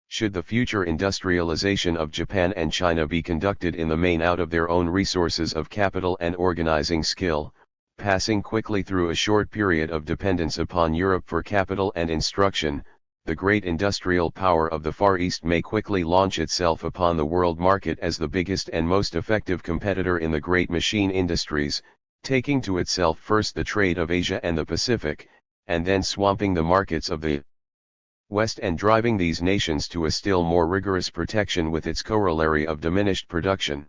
Should the future industrialization of Japan and China be conducted in the main out of their own resources of capital and organizing skill, passing quickly through a short period of dependence upon Europe for capital and instruction, the great industrial power of the Far East may quickly launch itself upon the world market as the biggest and most effective competitor in the great machine industries, taking to itself first the trade of Asia and the Pacific, and then swamping the markets of the West and driving these nations to a still more rigorous protection with its corollary of diminished production.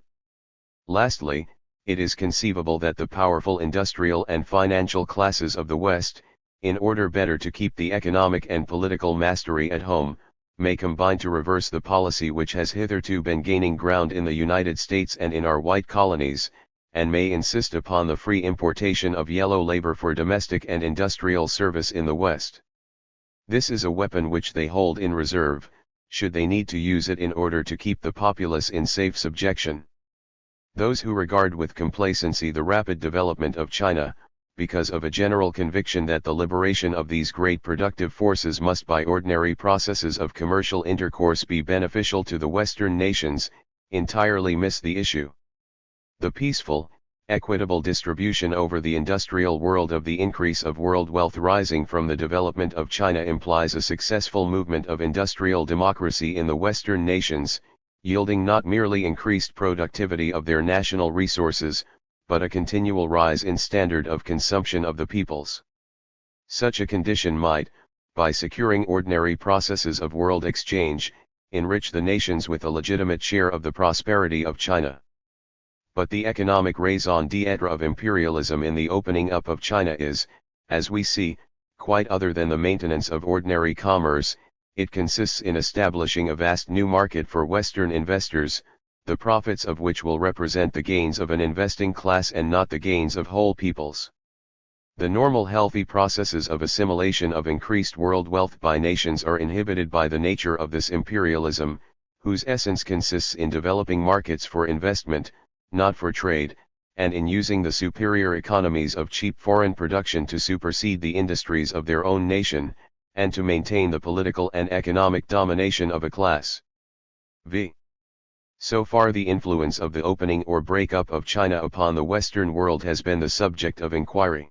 Lastly, it is conceivable that the powerful industrial and financial classes of the West, in order better to keep the economic and political mastery at home, may combine to reverse the policy which has hitherto been gaining ground in the United States and in our white colonies, and may insist upon the free importation of yellow labor for domestic and industrial service in the West. This is a weapon which they hold in reserve, should they need to use it in order to keep the populace in safe subjection. Those who regard with complacency the rapid development of China, because of a general conviction that the liberation of these great productive forces must by ordinary processes of commercial intercourse be beneficial to the Western nations, entirely miss the issue. The peaceful, equitable distribution over the industrial world of the increase of world wealth rising from the development of China implies a successful movement of industrial democracy in the Western nations, yielding not merely increased productivity of their national resources, but a continual rise in standard of consumption of the peoples. Such a condition might, by securing ordinary processes of world exchange, enrich the nations with a legitimate share of the prosperity of China. But the economic raison d'etre of imperialism in the opening up of China is, as we see, quite other than the maintenance of ordinary commerce. It consists in establishing a vast new market for Western investors, the profits of which will represent the gains of an investing class and not the gains of whole peoples. The normal healthy processes of assimilation of increased world wealth by nations are inhibited by the nature of this imperialism, whose essence consists in developing markets for investment, not for trade, and in using the superior economies of cheap foreign production to supersede the industries of their own nation, and to maintain the political and economic domination of a class. v. So far the influence of the opening or break-up of China upon the Western world has been the subject of inquiry.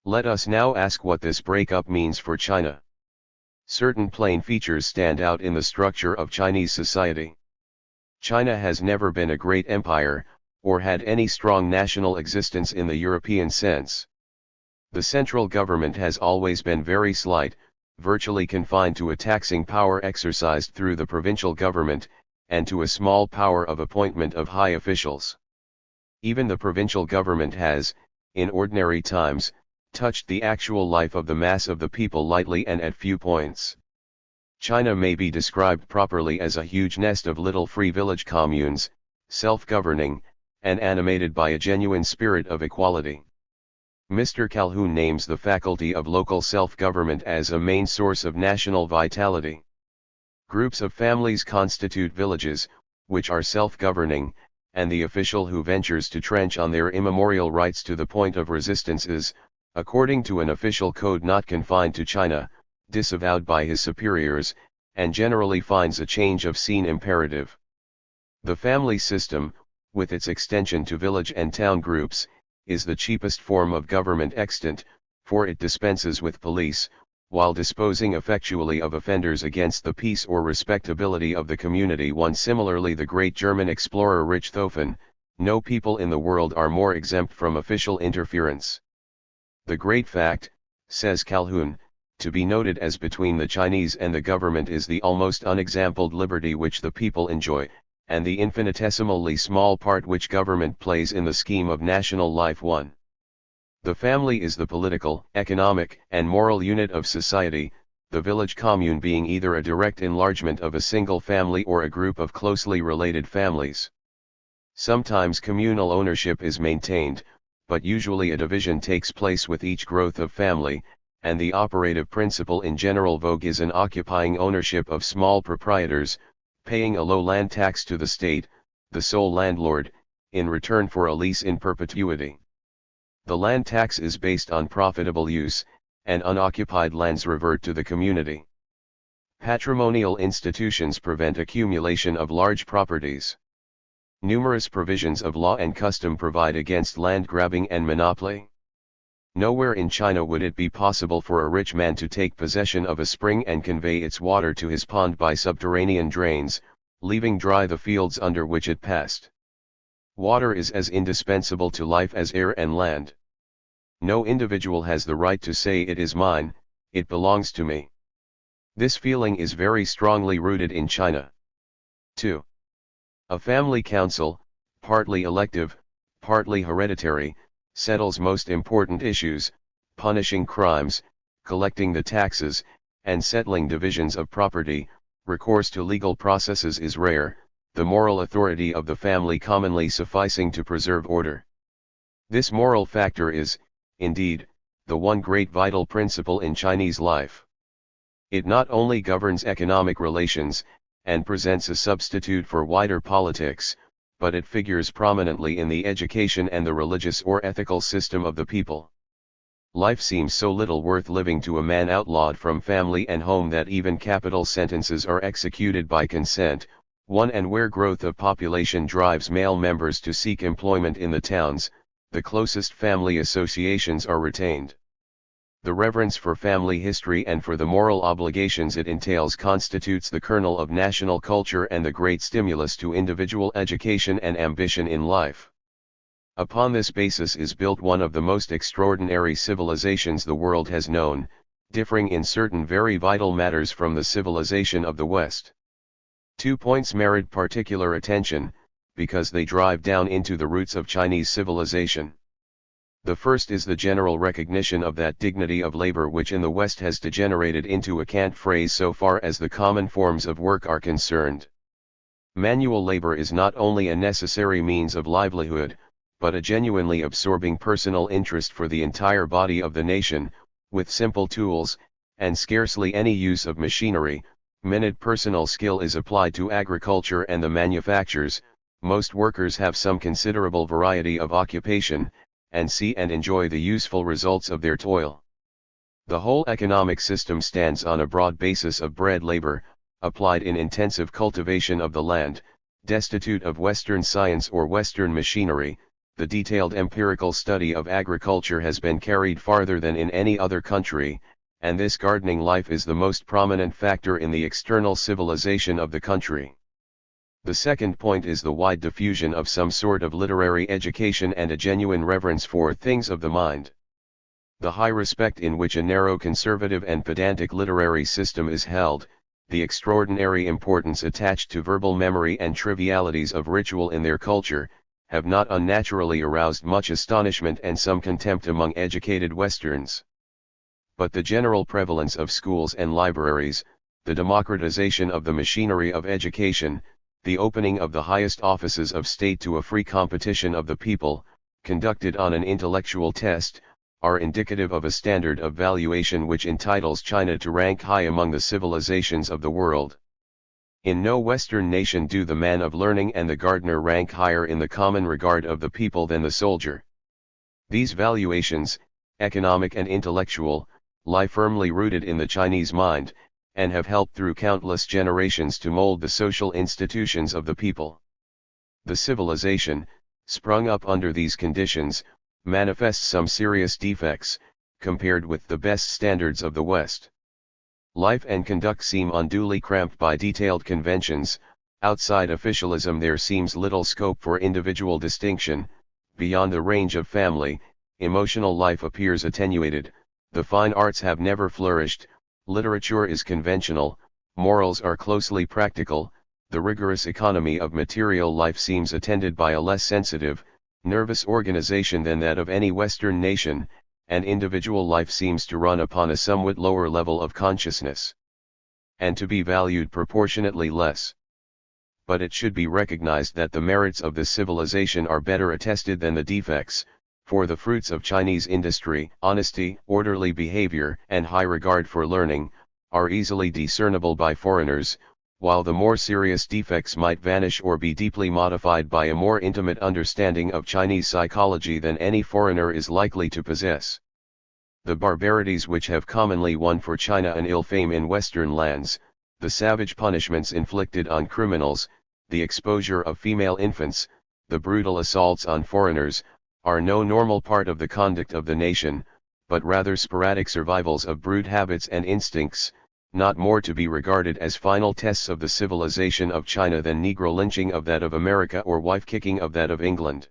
Let us now ask what this break-up means for China. Certain plain features stand out in the structure of Chinese society. China has never been a great empire, or had any strong national existence in the European sense. The central government has always been very slight, virtually confined to a taxing power exercised through the provincial government, and to a small power of appointment of high officials. Even the provincial government has, in ordinary times, touched the actual life of the mass of the people lightly and at few points. China may be described properly as a huge nest of little free village communes, self-governing, and animated by a genuine spirit of equality. Mr. Calhoun names the faculty of local self-government as a main source of national vitality. Groups of families constitute villages, which are self-governing, and the official who ventures to trench on their immemorial rights to the point of resistance is, according to an official code not confined to China, disavowed by his superiors, and generally finds a change of scene imperative. The family system, with its extension to village and town groups, is the cheapest form of government extant, for it dispenses with police, while disposing effectually of offenders against the peace or respectability of the community. Similarly, the great German explorer Richthofen, no people in the world are more exempt from official interference. The great fact, says Calhoun, to be noted as between the Chinese and the government is the almost unexampled liberty which the people enjoy, and the infinitesimally small part which government plays in the scheme of national life. 1. The family is the political, economic, and moral unit of society, the village commune being either a direct enlargement of a single family or a group of closely related families. Sometimes communal ownership is maintained, but usually a division takes place with each growth of family, and the operative principle in general vogue is an occupying ownership of small proprietors, paying a low land tax to the state, the sole landlord, in return for a lease in perpetuity. The land tax is based on profitable use, and unoccupied lands revert to the community. Patrimonial institutions prevent accumulation of large properties. Numerous provisions of law and custom provide against land grabbing and monopoly. Nowhere in China would it be possible for a rich man to take possession of a spring and convey its water to his pond by subterranean drains, leaving dry the fields under which it passed. Water is as indispensable to life as air and land. No individual has the right to say it is mine, it belongs to me. This feeling is very strongly rooted in China. 2. A family council, partly elective, partly hereditary, settles most important issues, punishing crimes, collecting the taxes, and settling divisions of property. Recourse to legal processes is rare, the moral authority of the family commonly sufficing to preserve order. This moral factor is, indeed, the one great vital principle in Chinese life. It not only governs economic relations, and presents a substitute for wider politics, but it figures prominently in the education and the religious or ethical system of the people. Life seems so little worth living to a man outlawed from family and home that even capital sentences are executed by consent. 1. And where growth of population drives male members to seek employment in the towns, the closest family associations are retained. The reverence for family history and for the moral obligations it entails constitutes the kernel of national culture and the great stimulus to individual education and ambition in life. Upon this basis is built one of the most extraordinary civilizations the world has known, differing in certain very vital matters from the civilization of the West. 2 points merit particular attention, because they drive down into the roots of Chinese civilization. The first is the general recognition of that dignity of labor which in the West has degenerated into a cant phrase so far as the common forms of work are concerned. Manual labor is not only a necessary means of livelihood, but a genuinely absorbing personal interest for the entire body of the nation. With simple tools, and scarcely any use of machinery, minute personal skill is applied to agriculture and the manufactures. Most workers have some considerable variety of occupation, and see and enjoy the useful results of their toil. The whole economic system stands on a broad basis of bread labor, applied in intensive cultivation of the land, destitute of Western science or Western machinery. The detailed empirical study of agriculture has been carried farther than in any other country, and this gardening life is the most prominent factor in the external civilization of the country. The second point is the wide diffusion of some sort of literary education and a genuine reverence for things of the mind. The high respect in which a narrow conservative and pedantic literary system is held, the extraordinary importance attached to verbal memory and trivialities of ritual in their culture, have not unnaturally aroused much astonishment and some contempt among educated Westerns. But the general prevalence of schools and libraries, the democratization of the machinery of education, the opening of the highest offices of state to a free competition of the people, conducted on an intellectual test, are indicative of a standard of valuation which entitles China to rank high among the civilizations of the world. In no Western nation do the man of learning and the gardener rank higher in the common regard of the people than the soldier. These valuations, economic and intellectual, lie firmly rooted in the Chinese mind, and have helped through countless generations to mold the social institutions of the people. The civilization, sprung up under these conditions, manifests some serious defects, compared with the best standards of the West. Life and conduct seem unduly cramped by detailed conventions. Outside officialism there seems little scope for individual distinction. Beyond the range of family, emotional life appears attenuated. The fine arts have never flourished. Literature is conventional, morals are closely practical. The rigorous economy of material life seems attended by a less sensitive, nervous organization than that of any Western nation, and individual life seems to run upon a somewhat lower level of consciousness, and to be valued proportionately less. But it should be recognized that the merits of this civilization are better attested than the defects, for the fruits of Chinese industry, honesty, orderly behavior, and high regard for learning, are easily discernible by foreigners, while the more serious defects might vanish or be deeply modified by a more intimate understanding of Chinese psychology than any foreigner is likely to possess. The barbarities which have commonly won for China an ill fame in Western lands, the savage punishments inflicted on criminals, the exposure of female infants, the brutal assaults on foreigners, are no normal part of the conduct of the nation, but rather sporadic survivals of brute habits and instincts, not more to be regarded as final tests of the civilization of China than Negro lynching of that of America or wife-kicking of that of England.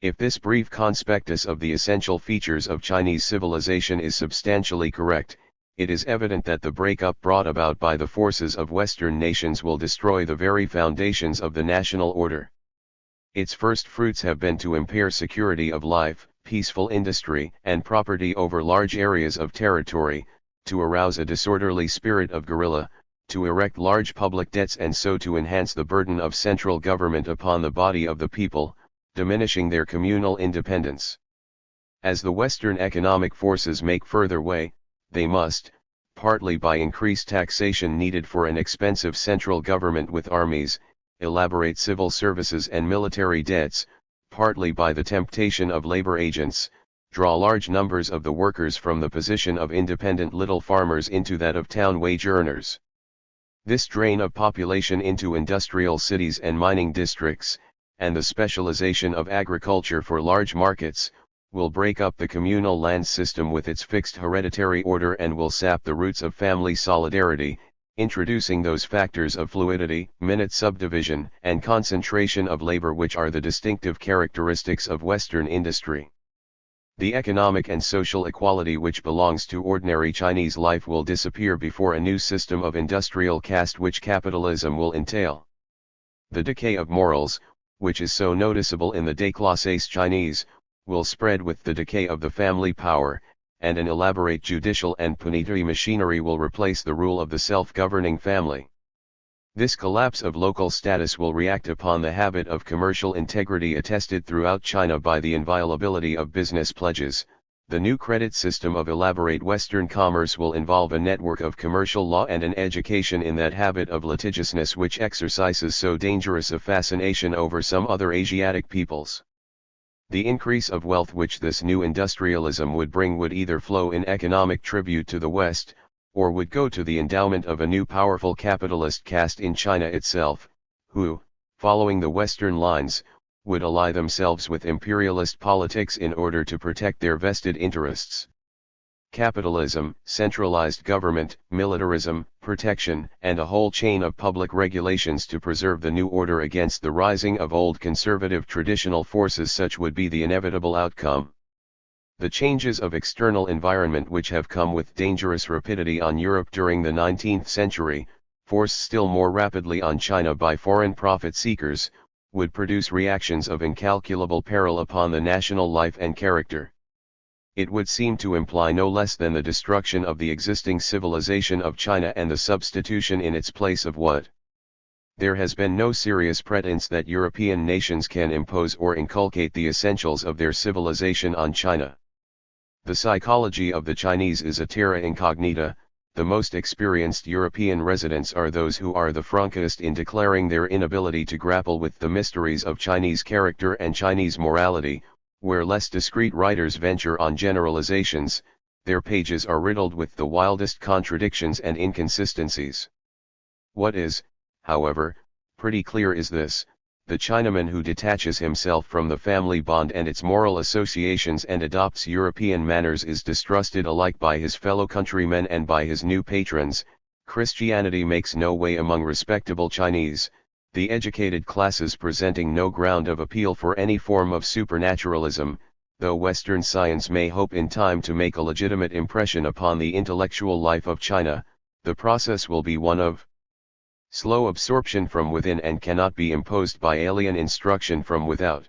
If this brief conspectus of the essential features of Chinese civilization is substantially correct, it is evident that the breakup brought about by the forces of Western nations will destroy the very foundations of the national order. Its first fruits have been to impair security of life, peaceful industry, and property over large areas of territory, to arouse a disorderly spirit of guerrilla, to erect large public debts and so to enhance the burden of central government upon the body of the people, diminishing their communal independence. As the Western economic forces make further way, they must, partly by increased taxation needed for an expensive central government with armies, elaborate civil services and military debts, partly by the temptation of labor agents, draw large numbers of the workers from the position of independent little farmers into that of town wage earners. This drain of population into industrial cities and mining districts, and the specialization of agriculture for large markets, will break up the communal land system with its fixed hereditary order and will sap the roots of family solidarity, introducing those factors of fluidity, minute subdivision, and concentration of labor which are the distinctive characteristics of Western industry. The economic and social equality which belongs to ordinary Chinese life will disappear before a new system of industrial caste which capitalism will entail. The decay of morals, which is so noticeable in the déclassés Chinese, will spread with the decay of the family power, and an elaborate judicial and punitory machinery will replace the rule of the self-governing family. This collapse of local status will react upon the habit of commercial integrity attested throughout China by the inviolability of business pledges. The new credit system of elaborate Western commerce will involve a network of commercial law and an education in that habit of litigiousness which exercises so dangerous a fascination over some other Asiatic peoples. The increase of wealth which this new industrialism would bring would either flow in economic tribute to the West, or would go to the endowment of a new powerful capitalist caste in China itself, who, following the Western lines, would ally themselves with imperialist politics in order to protect their vested interests. Capitalism, centralized government, militarism, protection, and a whole chain of public regulations to preserve the new order against the rising of old conservative traditional forces, such would be the inevitable outcome. The changes of external environment which have come with dangerous rapidity on Europe during the 19th century, forced still more rapidly on China by foreign profit seekers, would produce reactions of incalculable peril upon the national life and character. It would seem to imply no less than the destruction of the existing civilization of China and the substitution in its place of what? There has been no serious pretense that European nations can impose or inculcate the essentials of their civilization on China. The psychology of the Chinese is a terra incognita. The most experienced European residents are those who are the frankest in declaring their inability to grapple with the mysteries of Chinese character and Chinese morality. Where less discreet writers venture on generalizations, their pages are riddled with the wildest contradictions and inconsistencies. What is, however, pretty clear is this: the Chinaman who detaches himself from the family bond and its moral associations and adopts European manners is distrusted alike by his fellow countrymen and by his new patrons. Christianity makes no way among respectable Chinese, the educated classes presenting no ground of appeal for any form of supernaturalism. Though Western science may hope in time to make a legitimate impression upon the intellectual life of China, the process will be one of slow absorption from within and cannot be imposed by alien instruction from without.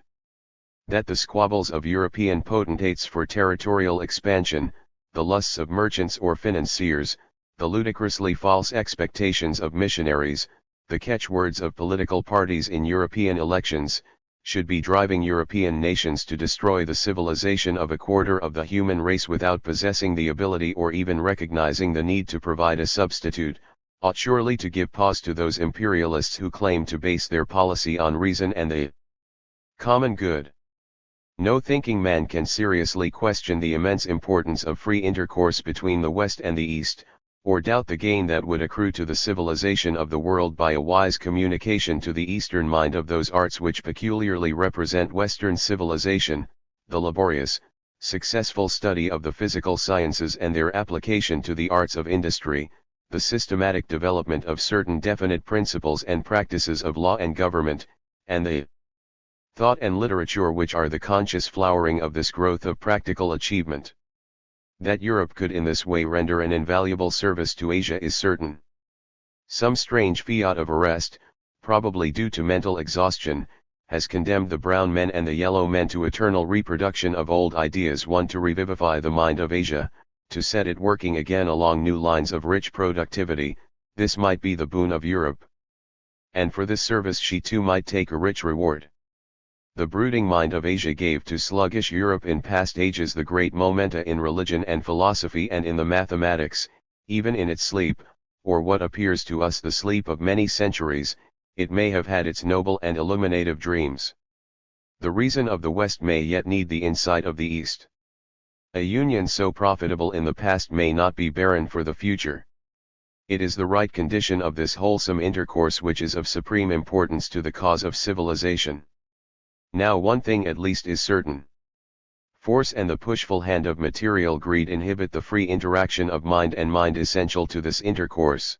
That the squabbles of European potentates for territorial expansion, the lusts of merchants or financiers, the ludicrously false expectations of missionaries, the catchwords of political parties in European elections, should be driving European nations to destroy the civilization of a quarter of the human race without possessing the ability or even recognizing the need to provide a substitute, ought surely to give pause to those imperialists who claim to base their policy on reason and the common good. No thinking man can seriously question the immense importance of free intercourse between the West and the East, or doubt the gain that would accrue to the civilization of the world by a wise communication to the Eastern mind of those arts which peculiarly represent Western civilization, the laborious, successful study of the physical sciences and their application to the arts of industry, the systematic development of certain definite principles and practices of law and government, and the thought and literature which are the conscious flowering of this growth of practical achievement. That Europe could in this way render an invaluable service to Asia is certain. Some strange fiat of arrest, probably due to mental exhaustion, has condemned the brown men and the yellow men to eternal reproduction of old ideas, one to revivify the mind of Asia, to set it working again along new lines of rich productivity. This might be the boon of Europe. And for this service she too might take a rich reward. The brooding mind of Asia gave to sluggish Europe in past ages the great momenta in religion and philosophy and in the mathematics. Even in its sleep, or what appears to us the sleep of many centuries, it may have had its noble and illuminative dreams. The reason of the West may yet need the insight of the East. A union so profitable in the past may not be barren for the future. It is the right condition of this wholesome intercourse which is of supreme importance to the cause of civilization. Now one thing at least is certain. Force and the pushful hand of material greed inhibit the free interaction of mind and mind essential to this intercourse.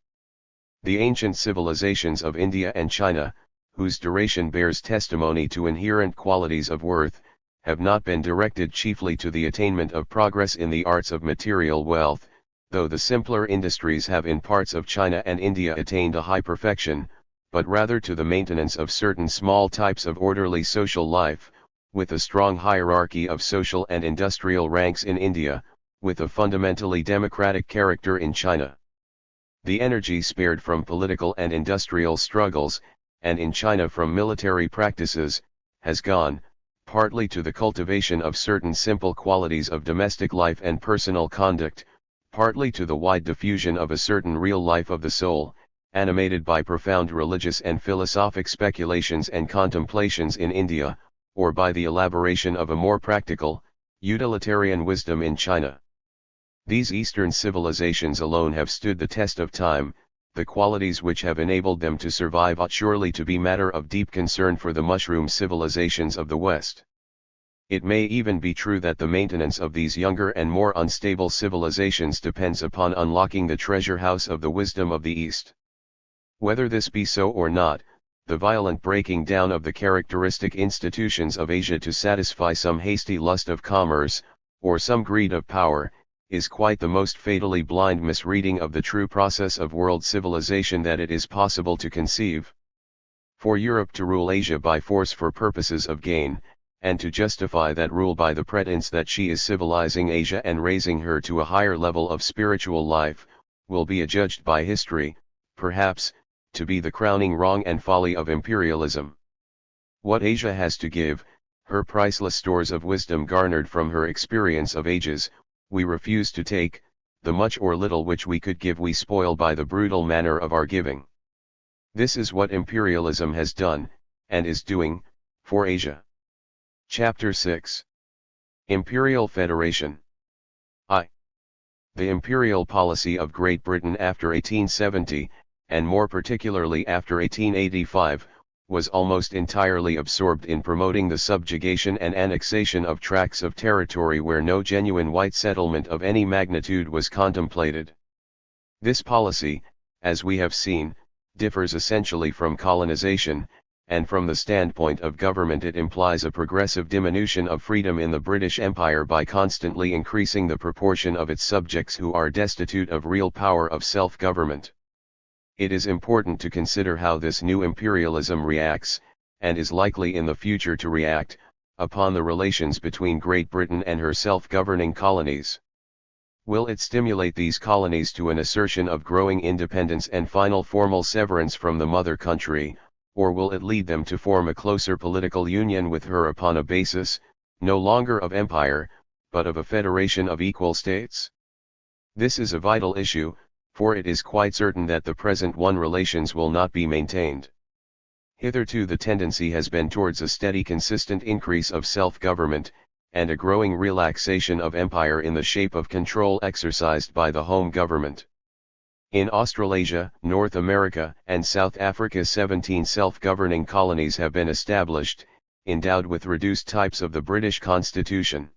The ancient civilizations of India and China, whose duration bears testimony to inherent qualities of worth, have not been directed chiefly to the attainment of progress in the arts of material wealth, though the simpler industries have in parts of China and India attained a high perfection, but rather to the maintenance of certain small types of orderly social life, with a strong hierarchy of social and industrial ranks in India, with a fundamentally democratic character in China. The energy spared from political and industrial struggles, and in China from military practices, has gone, partly to the cultivation of certain simple qualities of domestic life and personal conduct, partly to the wide diffusion of a certain real life of the soul, animated by profound religious and philosophic speculations and contemplations in India, or by the elaboration of a more practical, utilitarian wisdom in China. These Eastern civilizations alone have stood the test of time. The qualities which have enabled them to survive ought surely to be matter of deep concern for the mushroom civilizations of the West. It may even be true that the maintenance of these younger and more unstable civilizations depends upon unlocking the treasure house of the wisdom of the East. Whether this be so or not, the violent breaking down of the characteristic institutions of Asia to satisfy some hasty lust of commerce, or some greed of power, is quite the most fatally blind misreading of the true process of world civilization that it is possible to conceive. For Europe to rule Asia by force for purposes of gain, and to justify that rule by the pretense that she is civilizing Asia and raising her to a higher level of spiritual life, will be adjudged by history, perhaps, to be the crowning wrong and folly of imperialism. What Asia has to give, her priceless stores of wisdom garnered from her experience of ages, we refuse to take. The much or little which we could give we spoil by the brutal manner of our giving. This is what imperialism has done, and is doing, for Asia. Chapter 6. Imperial Federation. I. The imperial policy of Great Britain after 1870, and more particularly after 1885, was almost entirely absorbed in promoting the subjugation and annexation of tracts of territory where no genuine white settlement of any magnitude was contemplated. This policy, as we have seen, differs essentially from colonization, and from the standpoint of government it implies a progressive diminution of freedom in the British Empire by constantly increasing the proportion of its subjects who are destitute of real power of self-government. It is important to consider how this new imperialism reacts, and is likely in the future to react, upon the relations between Great Britain and her self-governing colonies. Will it stimulate these colonies to an assertion of growing independence and final formal severance from the mother country, or will it lead them to form a closer political union with her upon a basis, no longer of empire, but of a federation of equal states? This is a vital issue, for it is quite certain that the present relations will not be maintained. Hitherto the tendency has been towards a steady consistent increase of self-government, and a growing relaxation of empire in the shape of control exercised by the home government. In Australasia, North America, and South Africa 17 self-governing colonies have been established, endowed with reduced types of the British Constitution.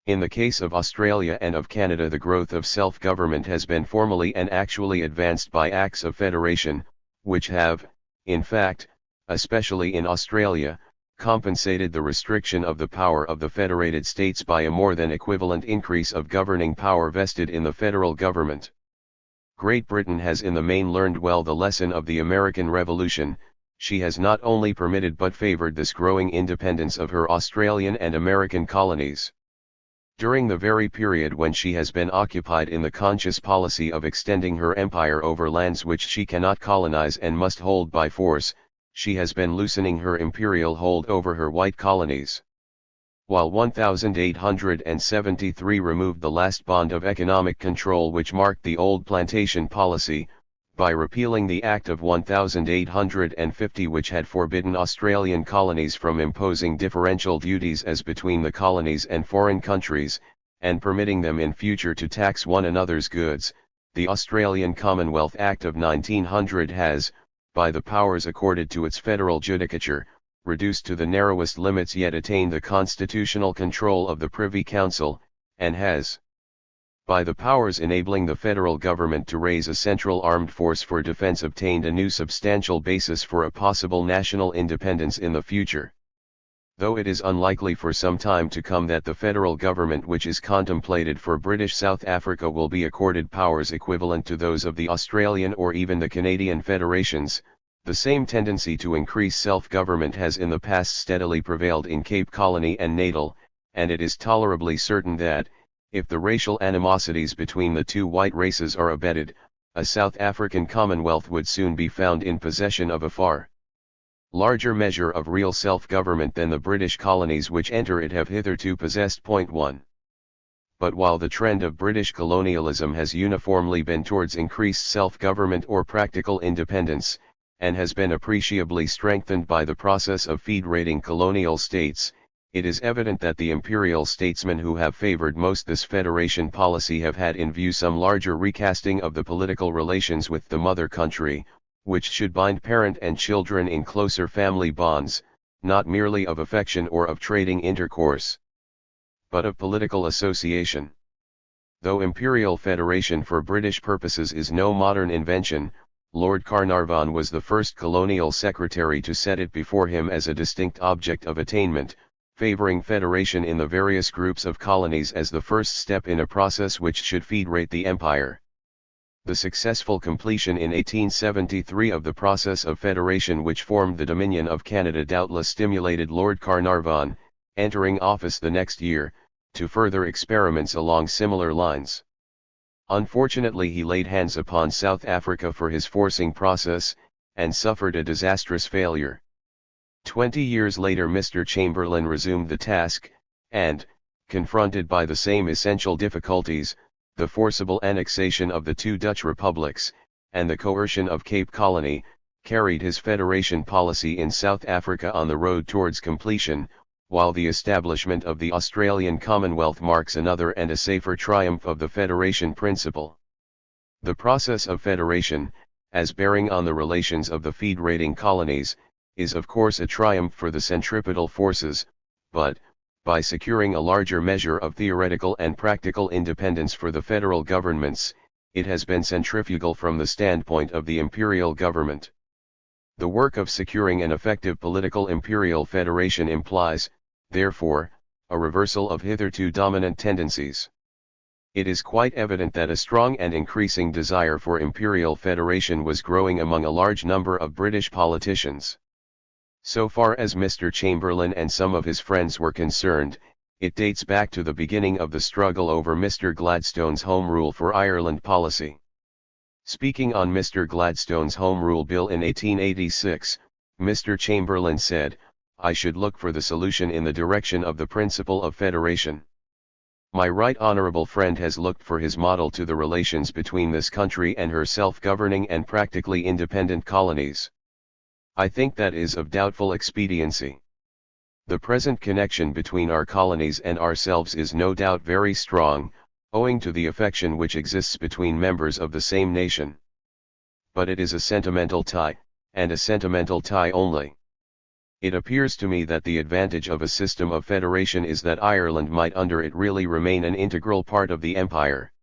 In the case of Australia and of Canada the growth of self-government has been formally and actually advanced by acts of federation, which have, in fact, especially in Australia, compensated the restriction of the power of the federated states by a more than equivalent increase of governing power vested in the federal government. Great Britain has in the main learned well the lesson of the American Revolution. She has not only permitted but favored this growing independence of her Australian and American colonies. During the very period when she has been occupied in the conscious policy of extending her empire over lands which she cannot colonize and must hold by force, she has been loosening her imperial hold over her white colonies. While 1873 removed the last bond of economic control which marked the old plantation policy, by repealing the Act of 1850 which had forbidden Australian colonies from imposing differential duties as between the colonies and foreign countries, and permitting them in future to tax one another's goods, the Australian Commonwealth Act of 1900 has, by the powers accorded to its federal judicature, reduced to the narrowest limits yet attained the constitutional control of the Privy Council, and has, by the powers enabling the federal government to raise a central armed force for defense, obtained a new substantial basis for a possible national independence in the future. Though it is unlikely for some time to come that the federal government which is contemplated for British South Africa will be accorded powers equivalent to those of the Australian or even the Canadian federations, the same tendency to increase self-government has in the past steadily prevailed in Cape Colony and Natal, and it is tolerably certain that, if the racial animosities between the two white races are abated, a South African Commonwealth would soon be found in possession of a far larger measure of real self-government than the British colonies which enter it have hitherto possessed. 1. But while the trend of British colonialism has uniformly been towards increased self-government or practical independence, and has been appreciably strengthened by the process of feed-rating colonial states, it is evident that the imperial statesmen who have favored most this federation policy have had in view some larger recasting of the political relations with the mother country, which should bind parent and children in closer family bonds, not merely of affection or of trading intercourse, but of political association. Though imperial federation for British purposes is no modern invention, Lord Carnarvon was the first colonial secretary to set it before him as a distinct object of attainment, favoring federation in the various groups of colonies as the first step in a process which should feed-rate the empire. The successful completion in 1873 of the process of federation which formed the Dominion of Canada doubtless stimulated Lord Carnarvon, entering office the next year, to further experiments along similar lines. Unfortunately he laid hands upon South Africa for his forcing process, and suffered a disastrous failure. 20 years later Mr. Chamberlain resumed the task, and, confronted by the same essential difficulties, the forcible annexation of the two Dutch republics, and the coercion of Cape Colony, carried his federation policy in South Africa on the road towards completion, while the establishment of the Australian Commonwealth marks another and a safer triumph of the federation principle. The process of federation, as bearing on the relations of the feed-rating colonies, is of course a triumph for the centripetal forces, but, by securing a larger measure of theoretical and practical independence for the federal governments, it has been centrifugal from the standpoint of the imperial government. The work of securing an effective political imperial federation implies, therefore, a reversal of hitherto dominant tendencies. It is quite evident that a strong and increasing desire for imperial federation was growing among a large number of British politicians. So far as Mr. Chamberlain and some of his friends were concerned, it dates back to the beginning of the struggle over Mr. Gladstone's Home Rule for Ireland policy. Speaking on Mr. Gladstone's Home Rule Bill in 1886, Mr. Chamberlain said, "I should look for the solution in the direction of the principle of federation. My right honourable friend has looked for his model to the relations between this country and her self-governing and practically independent colonies. I think that is of doubtful expediency. The present connection between our colonies and ourselves is no doubt very strong, owing to the affection which exists between members of the same nation. But it is a sentimental tie, and a sentimental tie only. It appears to me that the advantage of a system of federation is that Ireland might under it really remain an integral part of the empire.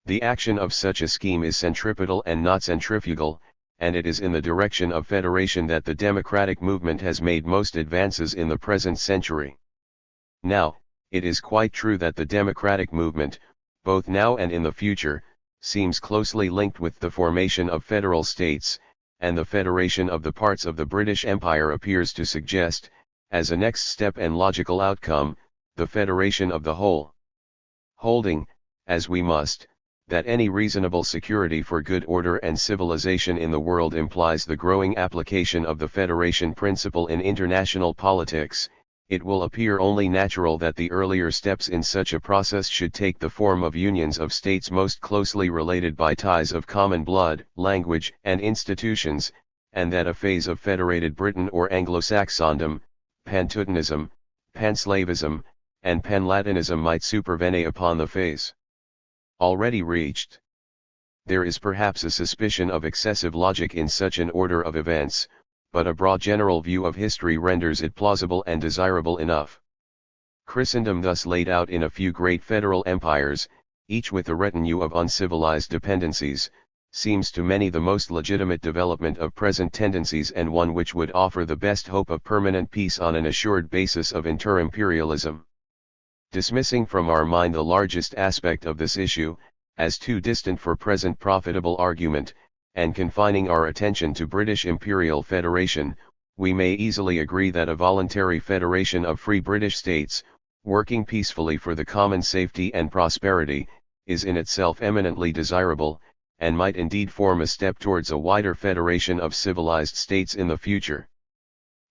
The action of such a scheme is centripetal and not centrifugal, and it is in the direction of federation that the democratic movement has made most advances in the present century. Now, it is quite true that the democratic movement, both now and in the future, seems closely linked with the formation of federal states, and the federation of the parts of the British Empire appears to suggest, as a next step and logical outcome, the federation of the whole. Holding, as we must, that any reasonable security for good order and civilization in the world implies the growing application of the federation principle in international politics, it will appear only natural that the earlier steps in such a process should take the form of unions of states most closely related by ties of common blood, language, and institutions, and that a phase of federated Britain or Anglo-Saxondom, Pan-Teutonism, Pan-Slavism, and Pan-Latinism might supervene upon the phase already reached. There is perhaps a suspicion of excessive logic in such an order of events, but a broad general view of history renders it plausible and desirable enough. Christendom thus laid out in a few great federal empires, each with a retinue of uncivilized dependencies, seems to many the most legitimate development of present tendencies and one which would offer the best hope of permanent peace on an assured basis of inter-imperialism. Dismissing from our mind the largest aspect of this issue, as too distant for present profitable argument, and confining our attention to British Imperial Federation, we may easily agree that a voluntary federation of free British states, working peacefully for the common safety and prosperity, is in itself eminently desirable, and might indeed form a step towards a wider federation of civilized states in the future.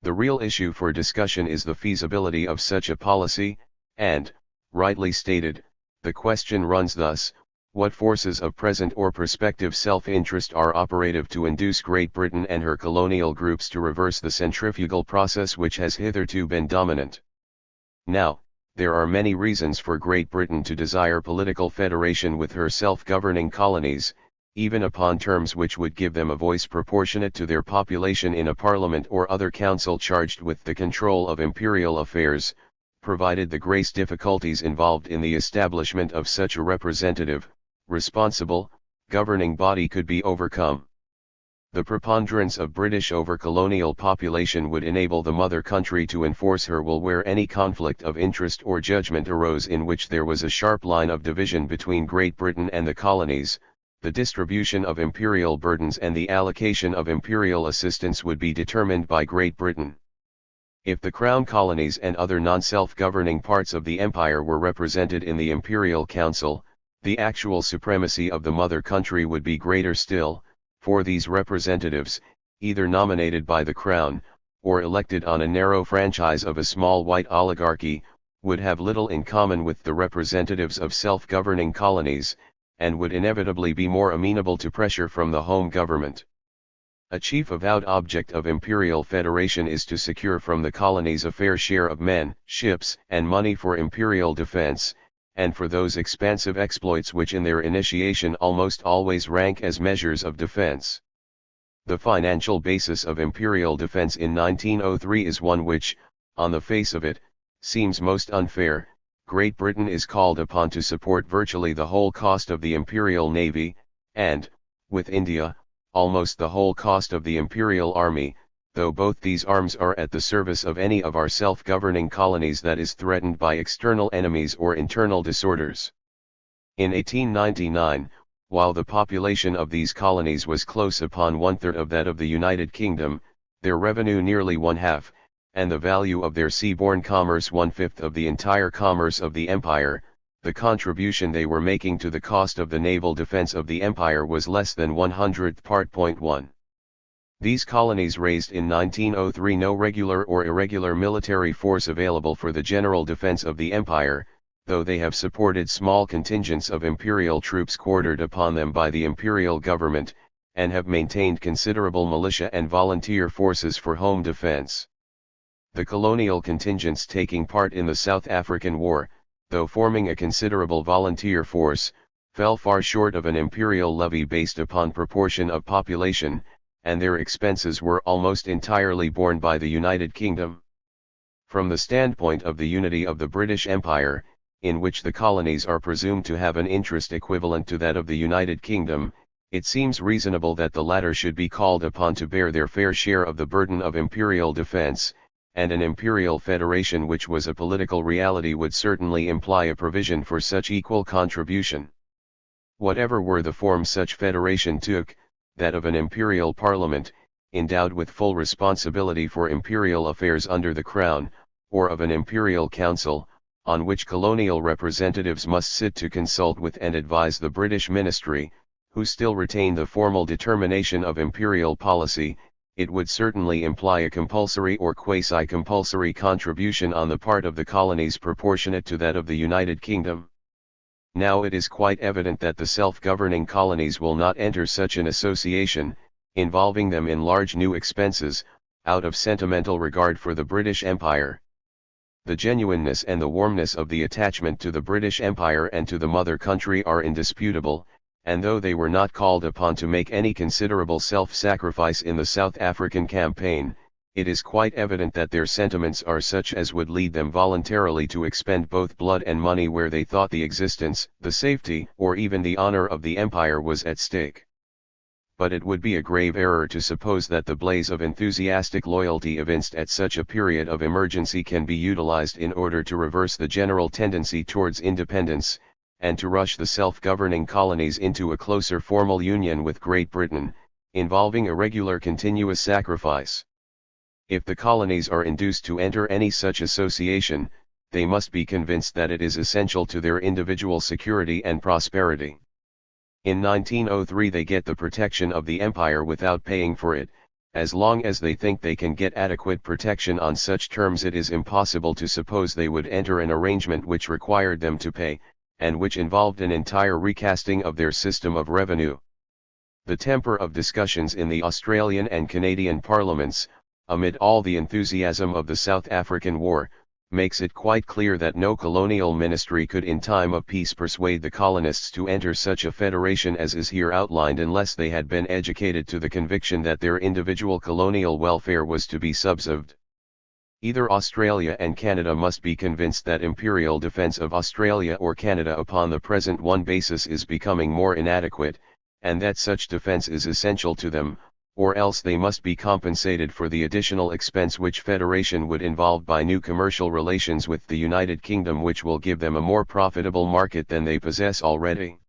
The real issue for discussion is the feasibility of such a policy, and, rightly stated, the question runs thus: what forces of present or prospective self-interest are operative to induce Great Britain and her colonial groups to reverse the centrifugal process which has hitherto been dominant? Now, there are many reasons for Great Britain to desire political federation with her self-governing colonies, even upon terms which would give them a voice proportionate to their population in a parliament or other council charged with the control of imperial affairs, provided the great difficulties involved in the establishment of such a representative, responsible, governing body could be overcome. The preponderance of British over colonial population would enable the mother country to enforce her will where any conflict of interest or judgment arose in which there was a sharp line of division between Great Britain and the colonies. The distribution of imperial burdens and the allocation of imperial assistance would be determined by Great Britain. If the Crown colonies and other non-self-governing parts of the empire were represented in the Imperial Council, the actual supremacy of the mother country would be greater still, for these representatives, either nominated by the Crown, or elected on a narrow franchise of a small white oligarchy, would have little in common with the representatives of self-governing colonies, and would inevitably be more amenable to pressure from the home government. A chief avowed object of imperial federation is to secure from the colonies a fair share of men, ships, and money for imperial defense, and for those expansive exploits which in their initiation almost always rank as measures of defense. The financial basis of imperial defense in 1903 is one which, on the face of it, seems most unfair. Great Britain is called upon to support virtually the whole cost of the imperial navy, and, with India, almost the whole cost of the imperial army, though both these arms are at the service of any of our self-governing colonies that is threatened by external enemies or internal disorders. In 1899, while the population of these colonies was close upon one-third of that of the United Kingdom, their revenue nearly one-half, and the value of their seaborne commerce one-fifth of the entire commerce of the empire, the contribution they were making to the cost of the naval defense of the empire was less than 100th part. 1. These colonies raised in 1903 no regular or irregular military force available for the general defense of the empire, though they have supported small contingents of imperial troops quartered upon them by the imperial government, and have maintained considerable militia and volunteer forces for home defense. The colonial contingents taking part in the South African War, though forming a considerable volunteer force, fell far short of an imperial levy based upon proportion of population, and their expenses were almost entirely borne by the United Kingdom. From the standpoint of the unity of the British Empire, in which the colonies are presumed to have an interest equivalent to that of the United Kingdom, it seems reasonable that the latter should be called upon to bear their fair share of the burden of imperial defense, and an imperial federation which was a political reality would certainly imply a provision for such equal contribution. Whatever were the form such federation took, that of an imperial parliament, endowed with full responsibility for imperial affairs under the crown, or of an imperial council, on which colonial representatives must sit to consult with and advise the British ministry, who still retain the formal determination of imperial policy, it would certainly imply a compulsory or quasi-compulsory contribution on the part of the colonies proportionate to that of the United Kingdom. Now it is quite evident that the self-governing colonies will not enter such an association, involving them in large new expenses, out of sentimental regard for the British Empire. The genuineness and the warmness of the attachment to the British Empire and to the mother country are indisputable, and though they were not called upon to make any considerable self-sacrifice in the South African campaign, it is quite evident that their sentiments are such as would lead them voluntarily to expend both blood and money where they thought the existence, the safety, or even the honor of the empire was at stake. But it would be a grave error to suppose that the blaze of enthusiastic loyalty evinced at such a period of emergency can be utilized in order to reverse the general tendency towards independence, and to rush the self-governing colonies into a closer formal union with Great Britain, involving a regular continuous sacrifice. If the colonies are induced to enter any such association, they must be convinced that it is essential to their individual security and prosperity. In 1903 they get the protection of the empire without paying for it. As long as they think they can get adequate protection on such terms, it is impossible to suppose they would enter an arrangement which required them to pay, and which involved an entire recasting of their system of revenue. The temper of discussions in the Australian and Canadian parliaments, amid all the enthusiasm of the South African War, makes it quite clear that no colonial ministry could in time of peace persuade the colonists to enter such a federation as is here outlined unless they had been educated to the conviction that their individual colonial welfare was to be subserved. Either Australia and Canada must be convinced that imperial defence of Australia or Canada upon the present one basis is becoming more inadequate, and that such defence is essential to them, or else they must be compensated for the additional expense which federation would involve by new commercial relations with the United Kingdom, which will give them a more profitable market than they possess already.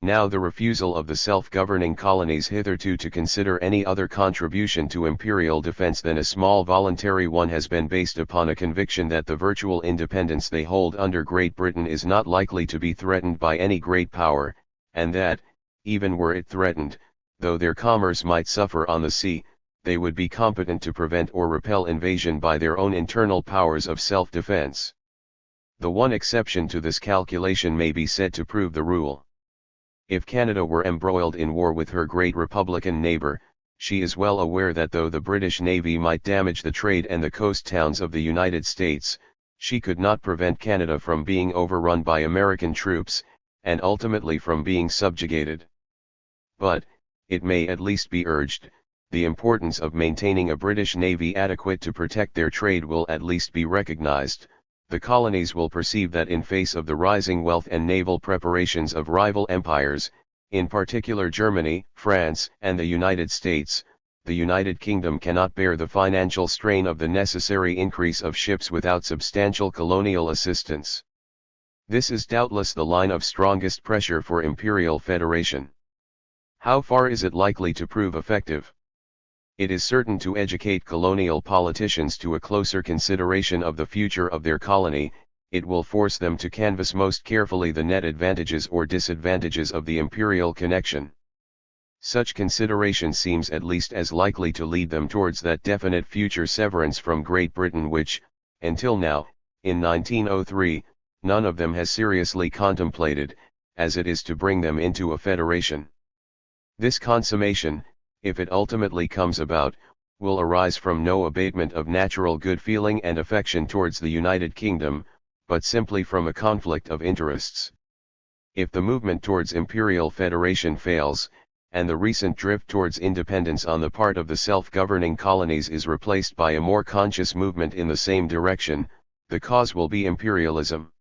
Now the refusal of the self-governing colonies hitherto to consider any other contribution to imperial defence than a small voluntary one has been based upon a conviction that the virtual independence they hold under Great Britain is not likely to be threatened by any great power, and that, even were it threatened, though their commerce might suffer on the sea, they would be competent to prevent or repel invasion by their own internal powers of self-defense. The one exception to this calculation may be said to prove the rule. If Canada were embroiled in war with her great republican neighbour, she is well aware that though the British Navy might damage the trade and the coast towns of the United States, she could not prevent Canada from being overrun by American troops, and ultimately from being subjugated. But, it may at least be urged, the importance of maintaining a British Navy adequate to protect their trade will at least be recognized. The colonies will perceive that in face of the rising wealth and naval preparations of rival empires, in particular Germany, France, and the United States, the United Kingdom cannot bear the financial strain of the necessary increase of ships without substantial colonial assistance. This is doubtless the line of strongest pressure for imperial federation. How far is it likely to prove effective? It is certain to educate colonial politicians to a closer consideration of the future of their colony. It will force them to canvass most carefully the net advantages or disadvantages of the imperial connection. Such consideration seems at least as likely to lead them towards that definite future severance from Great Britain which, until now, in 1903, none of them has seriously contemplated, as it is to bring them into a federation. This consummation, if it ultimately comes about, will arise from no abatement of natural good feeling and affection towards the United Kingdom, but simply from a conflict of interests. If the movement towards imperial federation fails, and the recent drift towards independence on the part of the self-governing colonies is replaced by a more conscious movement in the same direction, the cause will be imperialism.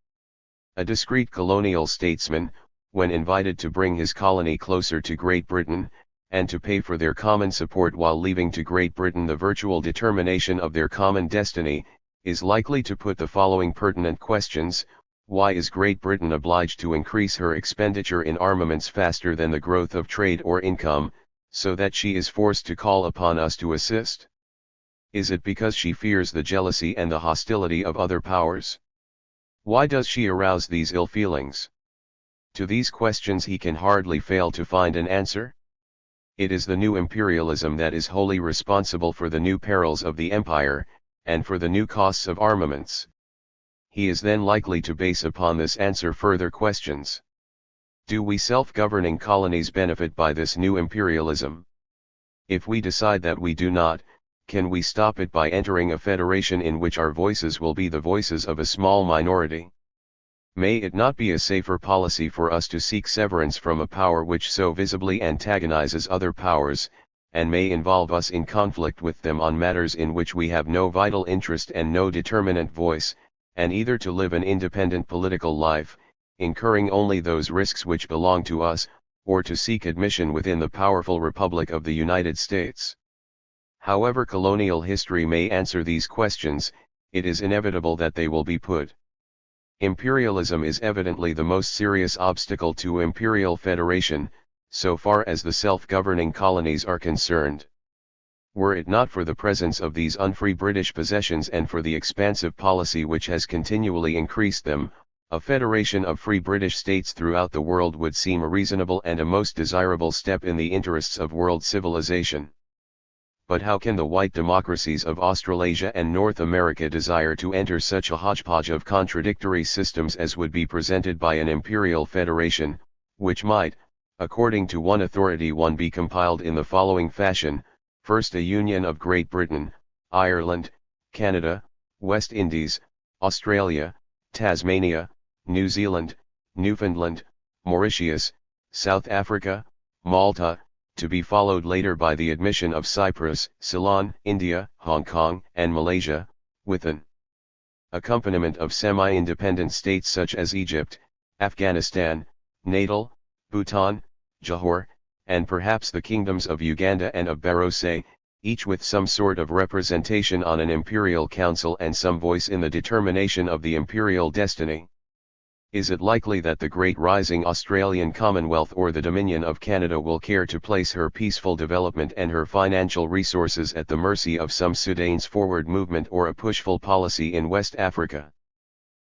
A discreet colonial statesman, when invited to bring his colony closer to Great Britain, and to pay for their common support while leaving to Great Britain the virtual determination of their common destiny, is likely to put the following pertinent questions: why is Great Britain obliged to increase her expenditure in armaments faster than the growth of trade or income, so that she is forced to call upon us to assist? Is it because she fears the jealousy and the hostility of other powers? Why does she arouse these ill feelings? To these questions he can hardly fail to find an answer. It is the new imperialism that is wholly responsible for the new perils of the empire, and for the new costs of armaments. He is then likely to base upon this answer further questions. Do we self-governing colonies benefit by this new imperialism? If we decide that we do not, can we stop it by entering a federation in which our voices will be the voices of a small minority? May it not be a safer policy for us to seek severance from a power which so visibly antagonizes other powers, and may involve us in conflict with them on matters in which we have no vital interest and no determinant voice, and either to live an independent political life, incurring only those risks which belong to us, or to seek admission within the powerful Republic of the United States. However colonial history may answer these questions, it is inevitable that they will be put. Imperialism is evidently the most serious obstacle to imperial federation, so far as the self-governing colonies are concerned. Were it not for the presence of these unfree British possessions and for the expansive policy which has continually increased them, a federation of free British states throughout the world would seem a reasonable and a most desirable step in the interests of world civilization. But how can the white democracies of Australasia and North America desire to enter such a hodgepodge of contradictory systems as would be presented by an imperial federation, which might, according to one authority, be compiled in the following fashion: first, a union of Great Britain, Ireland, Canada, West Indies, Australia, Tasmania, New Zealand, Newfoundland, Mauritius, South Africa, Malta, to be followed later by the admission of Cyprus, Ceylon, India, Hong Kong, and Malaysia, with an accompaniment of semi-independent states such as Egypt, Afghanistan, Natal, Bhutan, Johor, and perhaps the kingdoms of Uganda and of Barotse, each with some sort of representation on an imperial council and some voice in the determination of the imperial destiny. Is it likely that the great rising Australian Commonwealth or the Dominion of Canada will care to place her peaceful development and her financial resources at the mercy of some Sudan's forward movement or a pushful policy in West Africa?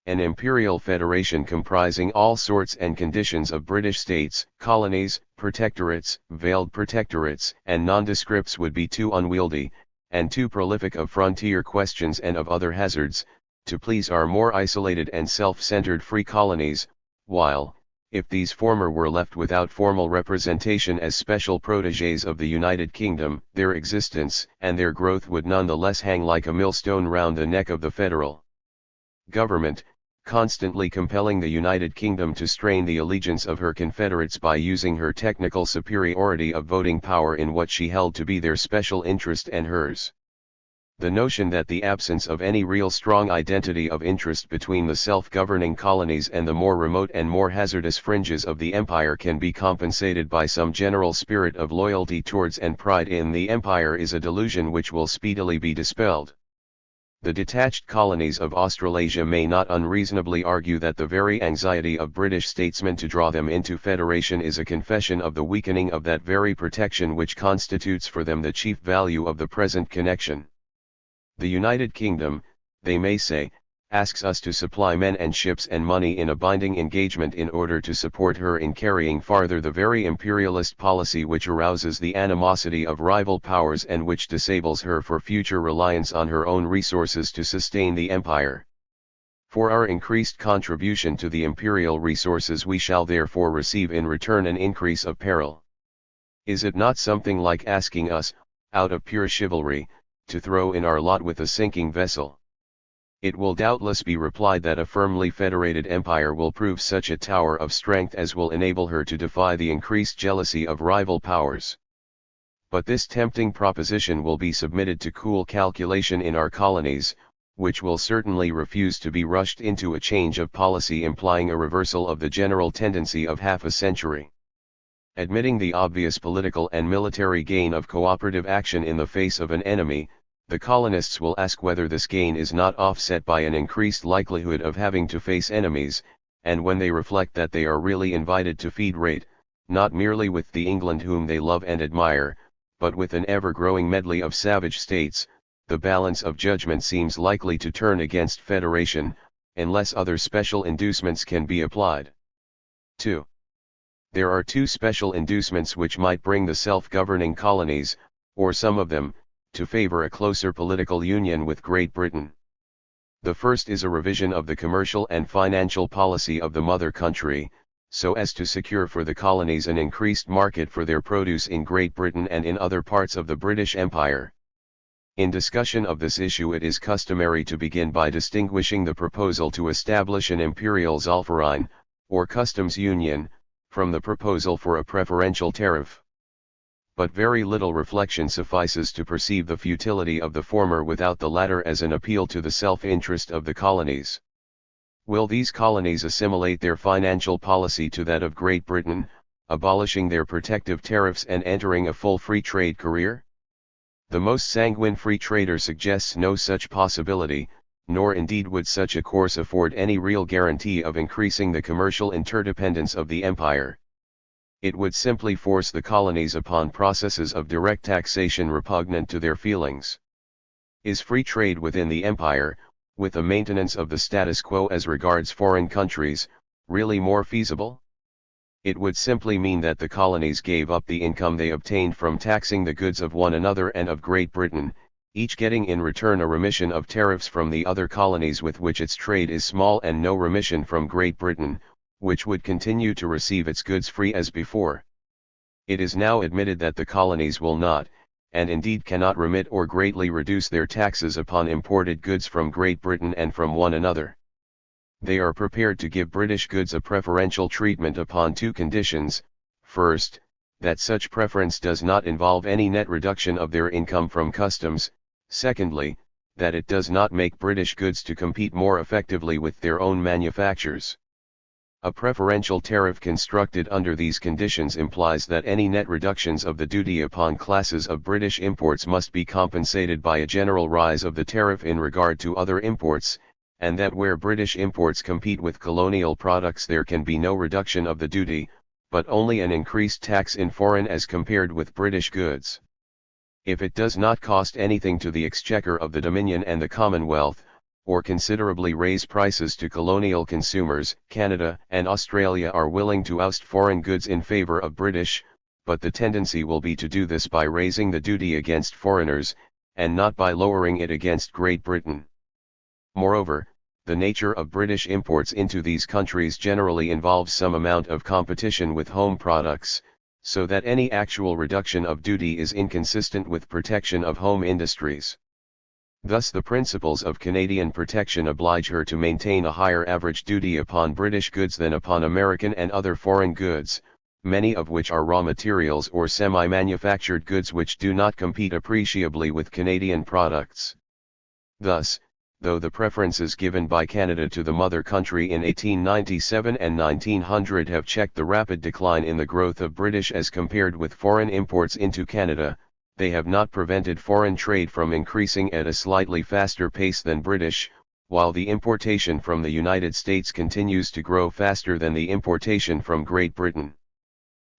An imperial federation comprising all sorts and conditions of British states, colonies, protectorates, veiled protectorates, and nondescripts would be too unwieldy, and too prolific of frontier questions and of other hazards, to please our more isolated and self-centered free colonies, while, if these former were left without formal representation as special protégés of the United Kingdom, their existence and their growth would none the less hang like a millstone round the neck of the federal government, constantly compelling the United Kingdom to strain the allegiance of her confederates by using her technical superiority of voting power in what she held to be their special interest and hers. The notion that the absence of any real strong identity of interest between the self-governing colonies and the more remote and more hazardous fringes of the empire can be compensated by some general spirit of loyalty towards and pride in the empire is a delusion which will speedily be dispelled. The detached colonies of Australasia may not unreasonably argue that the very anxiety of British statesmen to draw them into federation is a confession of the weakening of that very protection which constitutes for them the chief value of the present connection. The United Kingdom, they may say, asks us to supply men and ships and money in a binding engagement in order to support her in carrying farther the very imperialist policy which arouses the animosity of rival powers and which disables her for future reliance on her own resources to sustain the empire. For our increased contribution to the imperial resources we shall therefore receive in return an increase of peril. Is it not something like asking us, out of pure chivalry, to throw in our lot with a sinking vessel? It will doubtless be replied that a firmly federated empire will prove such a tower of strength as will enable her to defy the increased jealousy of rival powers. But this tempting proposition will be submitted to cool calculation in our colonies, which will certainly refuse to be rushed into a change of policy implying a reversal of the general tendency of half a century. Admitting the obvious political and military gain of cooperative action in the face of an enemy, the colonists will ask whether this gain is not offset by an increased likelihood of having to face enemies, and when they reflect that they are really invited to federate, not merely with the England whom they love and admire, but with an ever-growing medley of savage states, the balance of judgment seems likely to turn against federation, unless other special inducements can be applied. 2. There are two special inducements which might bring the self-governing colonies, or some of them, to favor a closer political union with Great Britain. The first is a revision of the commercial and financial policy of the mother country, so as to secure for the colonies an increased market for their produce in Great Britain and in other parts of the British Empire. In discussion of this issue, it is customary to begin by distinguishing the proposal to establish an imperial zollverein, or customs union, from the proposal for a preferential tariff. But very little reflection suffices to perceive the futility of the former without the latter as an appeal to the self-interest of the colonies. Will these colonies assimilate their financial policy to that of Great Britain, abolishing their protective tariffs and entering a full free trade career? The most sanguine free trader suggests no such possibility, nor indeed would such a course afford any real guarantee of increasing the commercial interdependence of the empire. It would simply force the colonies upon processes of direct taxation repugnant to their feelings. Is free trade within the empire, with the maintenance of the status quo as regards foreign countries, really more feasible? It would simply mean that the colonies gave up the income they obtained from taxing the goods of one another and of Great Britain, each getting in return a remission of tariffs from the other colonies with which its trade is small, and no remission from Great Britain, which would continue to receive its goods free as before. It is now admitted that the colonies will not, and indeed cannot, remit or greatly reduce their taxes upon imported goods from Great Britain and from one another. They are prepared to give British goods a preferential treatment upon two conditions: first, that such preference does not involve any net reduction of their income from customs; secondly, that it does not make British goods to compete more effectively with their own manufactures. A preferential tariff constructed under these conditions implies that any net reductions of the duty upon classes of British imports must be compensated by a general rise of the tariff in regard to other imports, and that where British imports compete with colonial products there can be no reduction of the duty, but only an increased tax in foreign as compared with British goods. If it does not cost anything to the exchequer of the Dominion and the Commonwealth, or considerably raise prices to colonial consumers, Canada and Australia are willing to oust foreign goods in favour of British, but the tendency will be to do this by raising the duty against foreigners, and not by lowering it against Great Britain. Moreover, the nature of British imports into these countries generally involves some amount of competition with home products, so that any actual reduction of duty is inconsistent with protection of home industries. Thus the principles of Canadian protection oblige her to maintain a higher average duty upon British goods than upon American and other foreign goods, many of which are raw materials or semi-manufactured goods which do not compete appreciably with Canadian products. Thus, though the preferences given by Canada to the mother country in 1897 and 1900 have checked the rapid decline in the growth of British as compared with foreign imports into Canada, they have not prevented foreign trade from increasing at a slightly faster pace than British, while the importation from the United States continues to grow faster than the importation from Great Britain.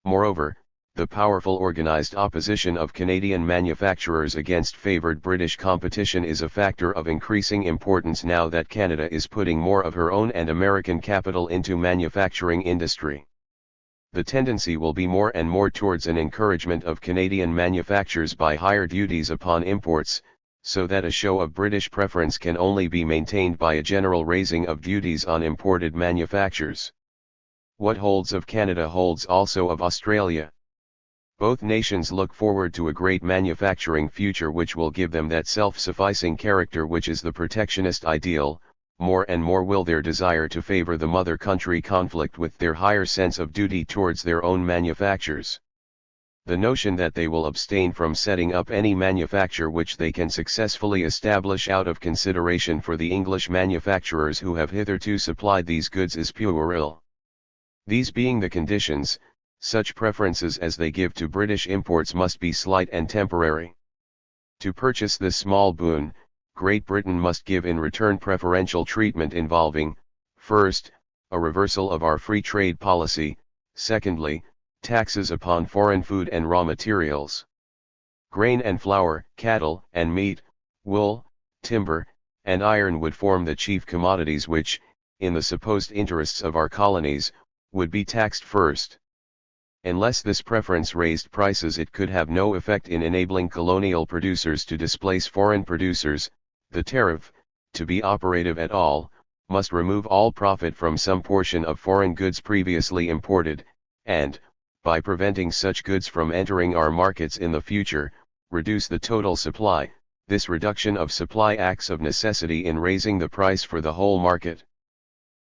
Moreover, the powerful organized opposition of Canadian manufacturers against favored British competition is a factor of increasing importance now that Canada is putting more of her own and American capital into manufacturing industry. The tendency will be more and more towards an encouragement of Canadian manufactures by higher duties upon imports, so that a show of British preference can only be maintained by a general raising of duties on imported manufactures. What holds of Canada holds also of Australia. Both nations look forward to a great manufacturing future which will give them that self-sufficing character which is the protectionist ideal. More and more will their desire to favor the mother country conflict with their higher sense of duty towards their own manufactures. The notion that they will abstain from setting up any manufacture which they can successfully establish out of consideration for the English manufacturers who have hitherto supplied these goods is puerile. These being the conditions, such preferences as they give to British imports must be slight and temporary. To purchase this small boon, Great Britain must give in return preferential treatment involving, first, a reversal of our free trade policy, secondly, taxes upon foreign food and raw materials. Grain and flour, cattle and meat, wool, timber, and iron would form the chief commodities which, in the supposed interests of our colonies, would be taxed first. Unless this preference raised prices, it could have no effect in enabling colonial producers to displace foreign producers. The tariff, to be operative at all, must remove all profit from some portion of foreign goods previously imported, and, by preventing such goods from entering our markets in the future, reduce the total supply, this reduction of supply acts of necessity in raising the price for the whole market.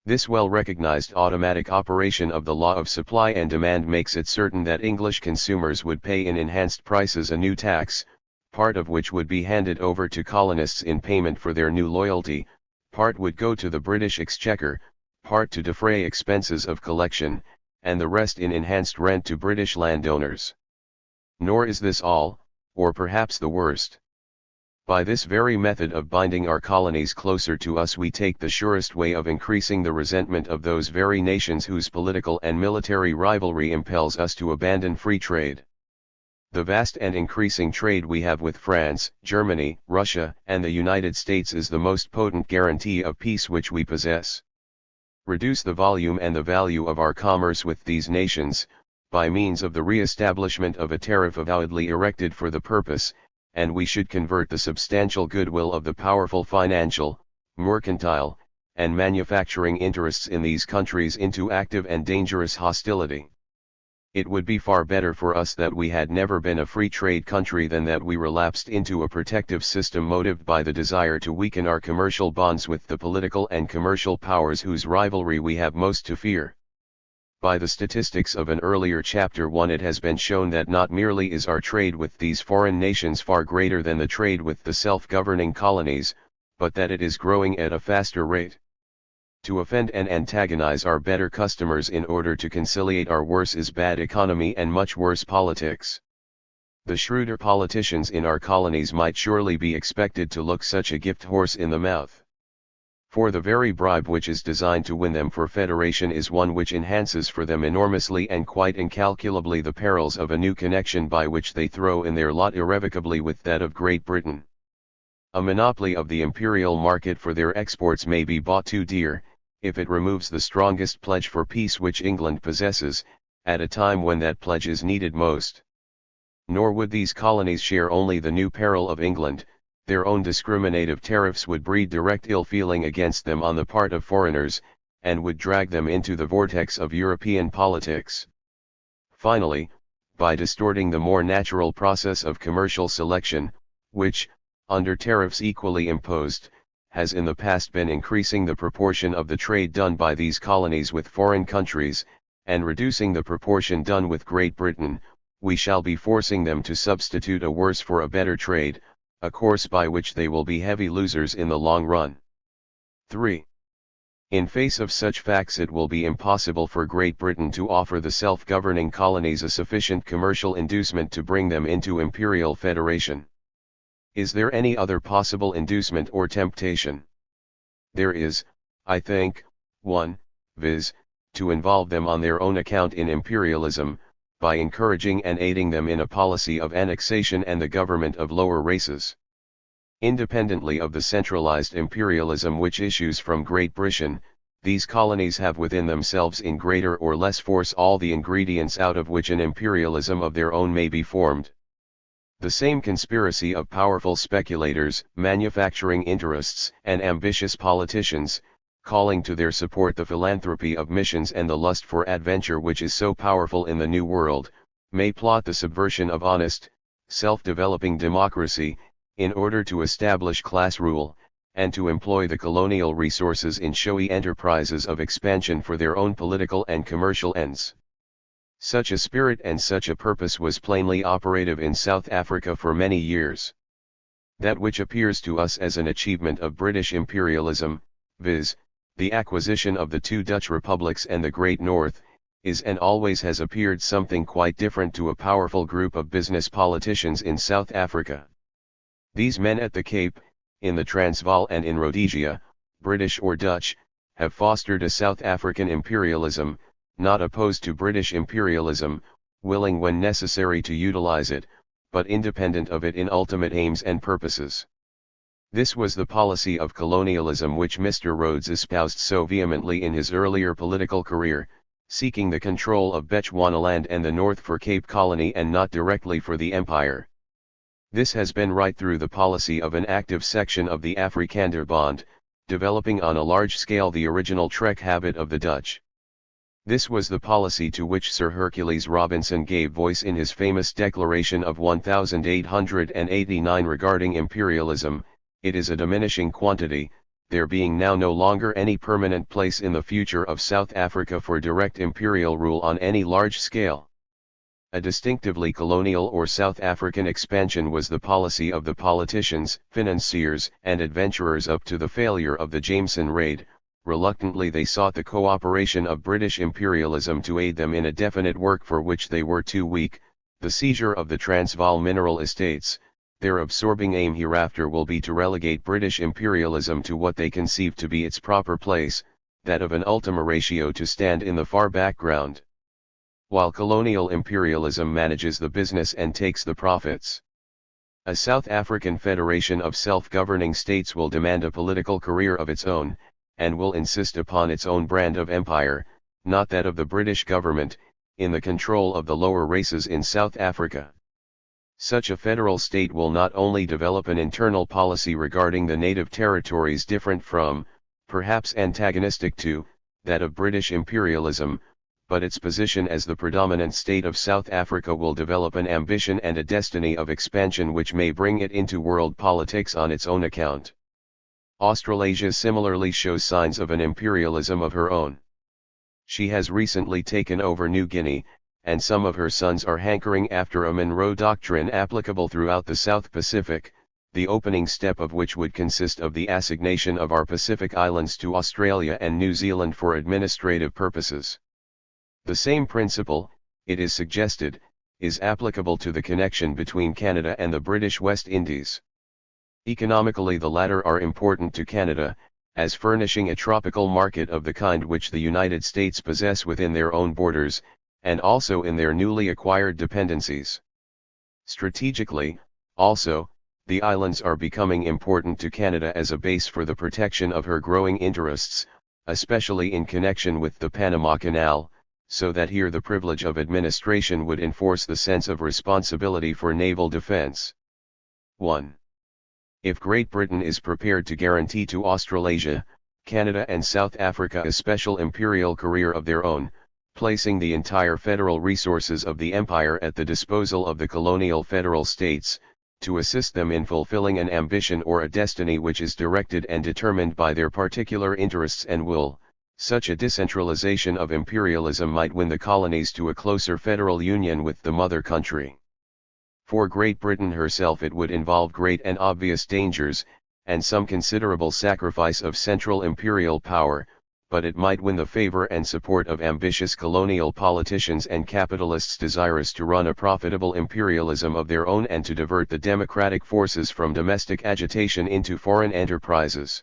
This well-recognized automatic operation of the law of supply and demand makes it certain that English consumers would pay in enhanced prices a new tax, part of which would be handed over to colonists in payment for their new loyalty, part would go to the British exchequer, part to defray expenses of collection, and the rest in enhanced rent to British landowners. Nor is this all, or perhaps the worst. By this very method of binding our colonies closer to us we take the surest way of increasing the resentment of those very nations whose political and military rivalry impels us to abandon free trade. The vast and increasing trade we have with France, Germany, Russia, and the United States is the most potent guarantee of peace which we possess. Reduce the volume and the value of our commerce with these nations, by means of the re-establishment of a tariff avowedly erected for the purpose, and we should convert the substantial goodwill of the powerful financial, mercantile, and manufacturing interests in these countries into active and dangerous hostility. It would be far better for us that we had never been a free trade country than that we relapsed into a protective system motivated by the desire to weaken our commercial bonds with the political and commercial powers whose rivalry we have most to fear. By the statistics of an earlier chapter 1 it has been shown that not merely is our trade with these foreign nations far greater than the trade with the self-governing colonies, but that it is growing at a faster rate. To offend and antagonize our better customers in order to conciliate our worse is bad economy and much worse politics. The shrewder politicians in our colonies might surely be expected to look such a gift horse in the mouth. For the very bribe which is designed to win them for federation is one which enhances for them enormously and quite incalculably the perils of a new connection by which they throw in their lot irrevocably with that of Great Britain. A monopoly of the imperial market for their exports may be bought too dear, if it removes the strongest pledge for peace which England possesses, at a time when that pledge is needed most. Nor would these colonies share only the new peril of England. Their own discriminative tariffs would breed direct ill feeling against them on the part of foreigners, and would drag them into the vortex of European politics. Finally, by distorting the more natural process of commercial selection, which, under tariffs equally imposed, has in the past been increasing the proportion of the trade done by these colonies with foreign countries, and reducing the proportion done with Great Britain, we shall be forcing them to substitute a worse for a better trade, a course by which they will be heavy losers in the long run. 3. In face of such facts it will be impossible for Great Britain to offer the self-governing colonies a sufficient commercial inducement to bring them into imperial federation. Is there any other possible inducement or temptation? There is, I think, one, viz., to involve them on their own account in imperialism, by encouraging and aiding them in a policy of annexation and the government of lower races. Independently of the centralized imperialism which issues from Great Britain, these colonies have within themselves in greater or less force all the ingredients out of which an imperialism of their own may be formed. The same conspiracy of powerful speculators, manufacturing interests, and ambitious politicians, calling to their support the philanthropy of missions and the lust for adventure which is so powerful in the New World, may plot the subversion of honest, self-developing democracy, in order to establish class rule, and to employ the colonial resources in showy enterprises of expansion for their own political and commercial ends. Such a spirit and such a purpose was plainly operative in South Africa for many years. That which appears to us as an achievement of British imperialism, viz., the acquisition of the two Dutch republics and the Great North, is and always has appeared something quite different to a powerful group of business politicians in South Africa. These men at the Cape, in the Transvaal and in Rhodesia, British or Dutch, have fostered a South African imperialism, not opposed to British imperialism, willing when necessary to utilize it, but independent of it in ultimate aims and purposes. This was the policy of colonialism which Mr. Rhodes espoused so vehemently in his earlier political career, seeking the control of Bechuanaland and the North for Cape Colony and not directly for the Empire. This has been right through the policy of an active section of the Afrikaner Bond, developing on a large scale the original trek habit of the Dutch. This was the policy to which Sir Hercules Robinson gave voice in his famous Declaration of 1889 regarding imperialism. It is a diminishing quantity, there being now no longer any permanent place in the future of South Africa for direct imperial rule on any large scale. A distinctively colonial or South African expansion was the policy of the politicians, financiers, and adventurers up to the failure of the Jameson Raid. Reluctantly they sought the cooperation of British imperialism to aid them in a definite work for which they were too weak, the seizure of the Transvaal mineral estates. Their absorbing aim hereafter will be to relegate British imperialism to what they conceive to be its proper place, that of an ultima ratio to stand in the far background, while colonial imperialism manages the business and takes the profits. A South African federation of self-governing states will demand a political career of its own, and will insist upon its own brand of empire, not that of the British government, in the control of the lower races in South Africa. Such a federal state will not only develop an internal policy regarding the native territories different from, perhaps antagonistic to, that of British imperialism, but its position as the predominant state of South Africa will develop an ambition and a destiny of expansion which may bring it into world politics on its own account. Australasia similarly shows signs of an imperialism of her own. She has recently taken over New Guinea, and some of her sons are hankering after a Monroe Doctrine applicable throughout the South Pacific, the opening step of which would consist of the assignation of our Pacific islands to Australia and New Zealand for administrative purposes. The same principle, it is suggested, is applicable to the connection between Canada and the British West Indies. Economically the latter are important to Canada, as furnishing a tropical market of the kind which the United States possess within their own borders, and also in their newly acquired dependencies. Strategically, also, the islands are becoming important to Canada as a base for the protection of her growing interests, especially in connection with the Panama Canal, so that here the privilege of administration would enforce the sense of responsibility for naval defense. 1. If Great Britain is prepared to guarantee to Australasia, Canada and South Africa a special imperial career of their own, placing the entire federal resources of the empire at the disposal of the colonial federal states, to assist them in fulfilling an ambition or a destiny which is directed and determined by their particular interests and will, such a decentralization of imperialism might win the colonies to a closer federal union with the mother country. For Great Britain herself it would involve great and obvious dangers, and some considerable sacrifice of central imperial power, but it might win the favor and support of ambitious colonial politicians and capitalists desirous to run a profitable imperialism of their own and to divert the democratic forces from domestic agitation into foreign enterprises.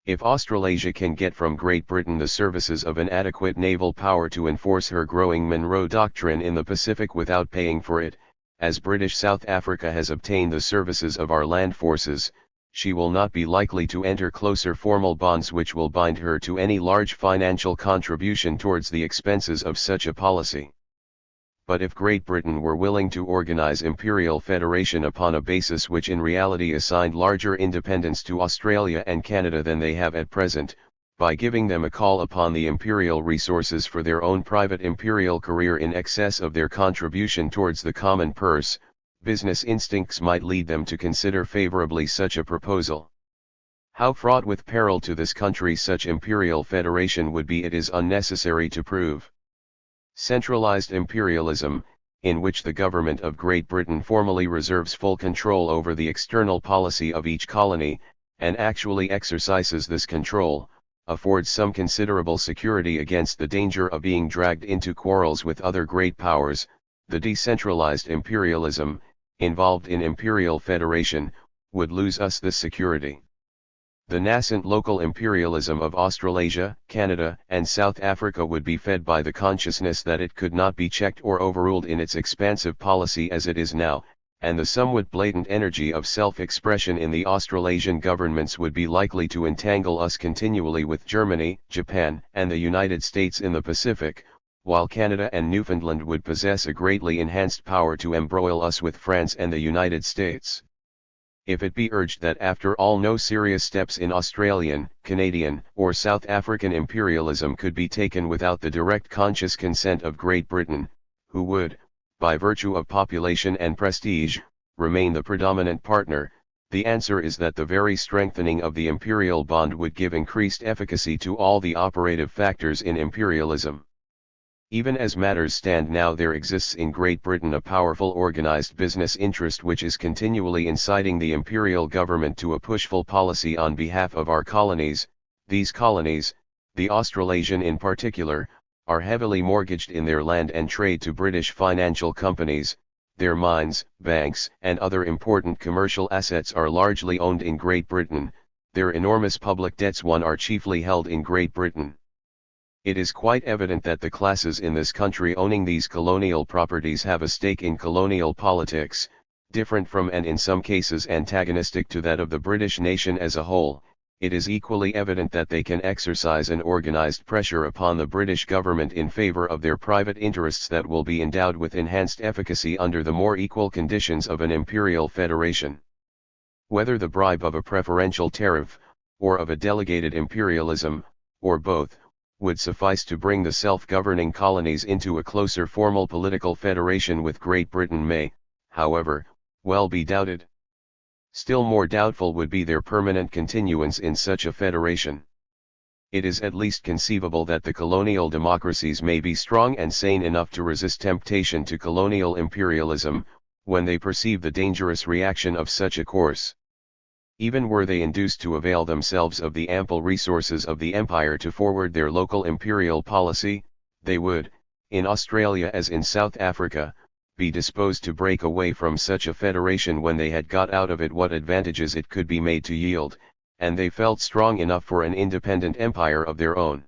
If Australasia can get from Great Britain the services of an adequate naval power to enforce her growing Monroe Doctrine in the Pacific without paying for it, as British South Africa has obtained the services of our land forces, she will not be likely to enter closer formal bonds which will bind her to any large financial contribution towards the expenses of such a policy. But if Great Britain were willing to organize imperial federation upon a basis which in reality assigned larger independence to Australia and Canada than they have at present, by giving them a call upon the imperial resources for their own private imperial career in excess of their contribution towards the common purse, business instincts might lead them to consider favorably such a proposal. How fraught with peril to this country such imperial federation would be it is unnecessary to prove. Centralized imperialism, in which the government of Great Britain formally reserves full control over the external policy of each colony, and actually exercises this control, affords some considerable security against the danger of being dragged into quarrels with other great powers. The decentralized imperialism, involved in imperial federation, would lose us this security. The nascent local imperialism of Australasia, Canada, and South Africa would be fed by the consciousness that it could not be checked or overruled in its expansive policy as it is now, and the somewhat blatant energy of self-expression in the Australasian governments would be likely to entangle us continually with Germany, Japan, and the United States in the Pacific, while Canada and Newfoundland would possess a greatly enhanced power to embroil us with France and the United States. if it be urged that after all no serious steps in Australian, Canadian, or South African imperialism could be taken without the direct conscious consent of Great Britain, who would, by virtue of population and prestige, remain the predominant partner, the answer is that the very strengthening of the imperial bond would give increased efficacy to all the operative factors in imperialism. Even as matters stand now, there exists in Great Britain a powerful organized business interest which is continually inciting the imperial government to a pushful policy on behalf of our colonies. These colonies, the Australasian in particular, are heavily mortgaged in their land and trade to British financial companies. Their mines, banks, and other important commercial assets are largely owned in Great Britain. Their enormous public debts are chiefly held in Great Britain. It is quite evident that the classes in this country owning these colonial properties have a stake in colonial politics, different from and in some cases antagonistic to that of the British nation as a whole. It is equally evident that they can exercise an organized pressure upon the British government in favor of their private interests that will be endowed with enhanced efficacy under the more equal conditions of an imperial federation. Whether the bribe of a preferential tariff, or of a delegated imperialism, or both, would suffice to bring the self-governing colonies into a closer formal political federation with Great Britain may, however, well be doubted. Still more doubtful would be their permanent continuance in such a federation. It is at least conceivable that the colonial democracies may be strong and sane enough to resist temptation to colonial imperialism, when they perceive the dangerous reaction of such a course. Even were they induced to avail themselves of the ample resources of the empire to forward their local imperial policy, they would, in Australia as in South Africa, be disposed to break away from such a federation when they had got out of it what advantages it could be made to yield, and they felt strong enough for an independent empire of their own.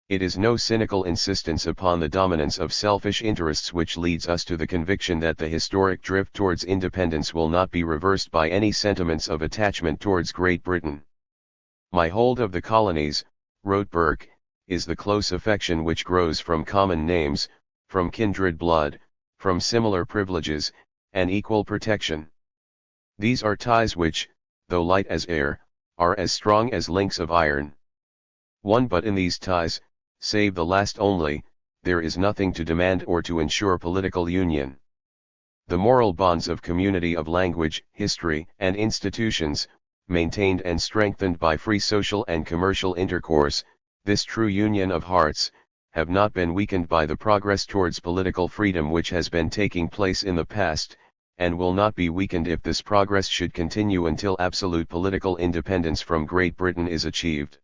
It is no cynical insistence upon the dominance of selfish interests which leads us to the conviction that the historic drift towards independence will not be reversed by any sentiments of attachment towards Great Britain. "My hold of the colonies," wrote Burke, "is the close affection which grows from common names, from kindred blood, from similar privileges, and equal protection. These are ties which, though light as air, are as strong as links of iron. One but in these ties, save the last only, there is nothing to demand or to ensure political union. The moral bonds of community of language, history, and institutions, maintained and strengthened by free social and commercial intercourse, this true union of hearts, have not been weakened by the progress towards political freedom which has been taking place in the past, and will not be weakened if this progress should continue until absolute political independence from Great Britain is achieved.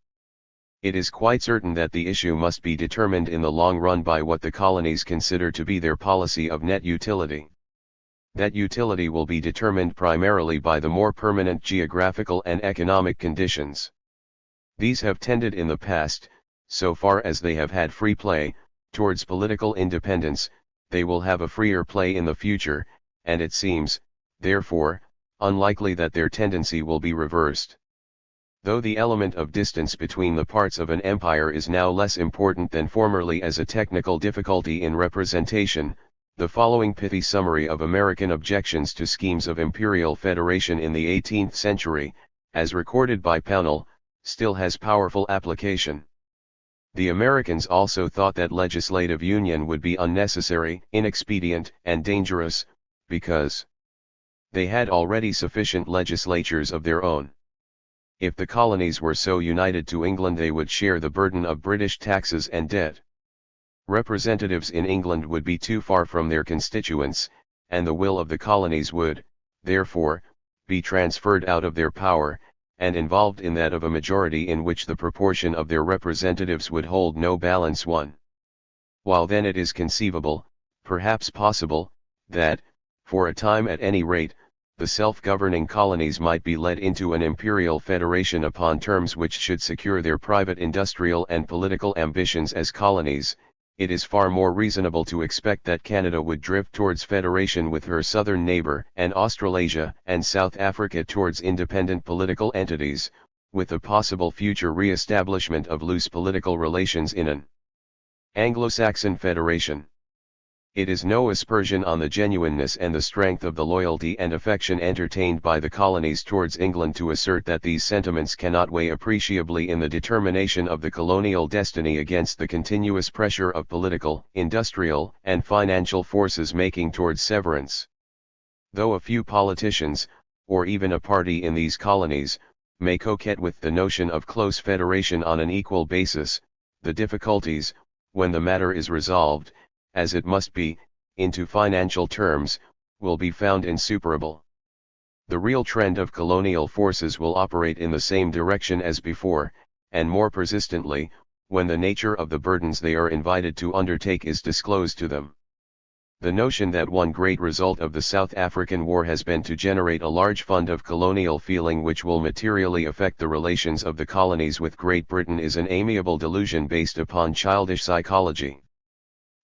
It is quite certain that the issue must be determined in the long run by what the colonies consider to be their policy of net utility. That utility will be determined primarily by the more permanent geographical and economic conditions. These have tended in the past, so far as they have had free play, towards political independence. They will have a freer play in the future, and it seems, therefore, unlikely that their tendency will be reversed. Though the element of distance between the parts of an empire is now less important than formerly as a technical difficulty in representation, the following pithy summary of American objections to schemes of imperial federation in the 18th century, as recorded by Pownall, still has powerful application. The Americans also thought that legislative union would be unnecessary, inexpedient, and dangerous, because they had already sufficient legislatures of their own. If the colonies were so united to England, they would share the burden of British taxes and debt. Representatives in England would be too far from their constituents, and the will of the colonies would, therefore, be transferred out of their power, and involved in that of a majority in which the proportion of their representatives would hold no balance. While then it is conceivable, perhaps possible, that, for a time at any rate, the self-governing colonies might be led into an imperial federation upon terms which should secure their private industrial and political ambitions as colonies, it is far more reasonable to expect that Canada would drift towards federation with her southern neighbour, and Australasia and South Africa towards independent political entities, with a possible future re-establishment of loose political relations in an Anglo-Saxon federation. It is no aspersion on the genuineness and the strength of the loyalty and affection entertained by the colonies towards England to assert that these sentiments cannot weigh appreciably in the determination of the colonial destiny against the continuous pressure of political, industrial, and financial forces making towards severance. Though a few politicians, or even a party in these colonies, may coquette with the notion of close federation on an equal basis, the difficulties, when the matter is resolved, as it must be, into financial terms, will be found insuperable. The real trend of colonial forces will operate in the same direction as before, and more persistently, when the nature of the burdens they are invited to undertake is disclosed to them. The notion that one great result of the South African War has been to generate a large fund of colonial feeling which will materially affect the relations of the colonies with Great Britain is an amiable delusion based upon childish psychology.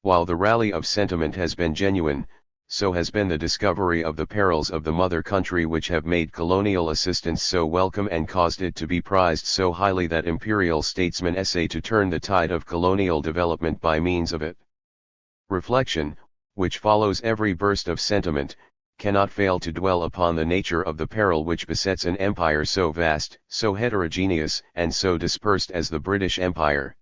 While the rally of sentiment has been genuine, so has been the discovery of the perils of the mother country which have made colonial assistance so welcome and caused it to be prized so highly that imperial statesmen essay to turn the tide of colonial development by means of it. Reflection, which follows every burst of sentiment, cannot fail to dwell upon the nature of the peril which besets an empire so vast, so heterogeneous, and so dispersed as the British Empire.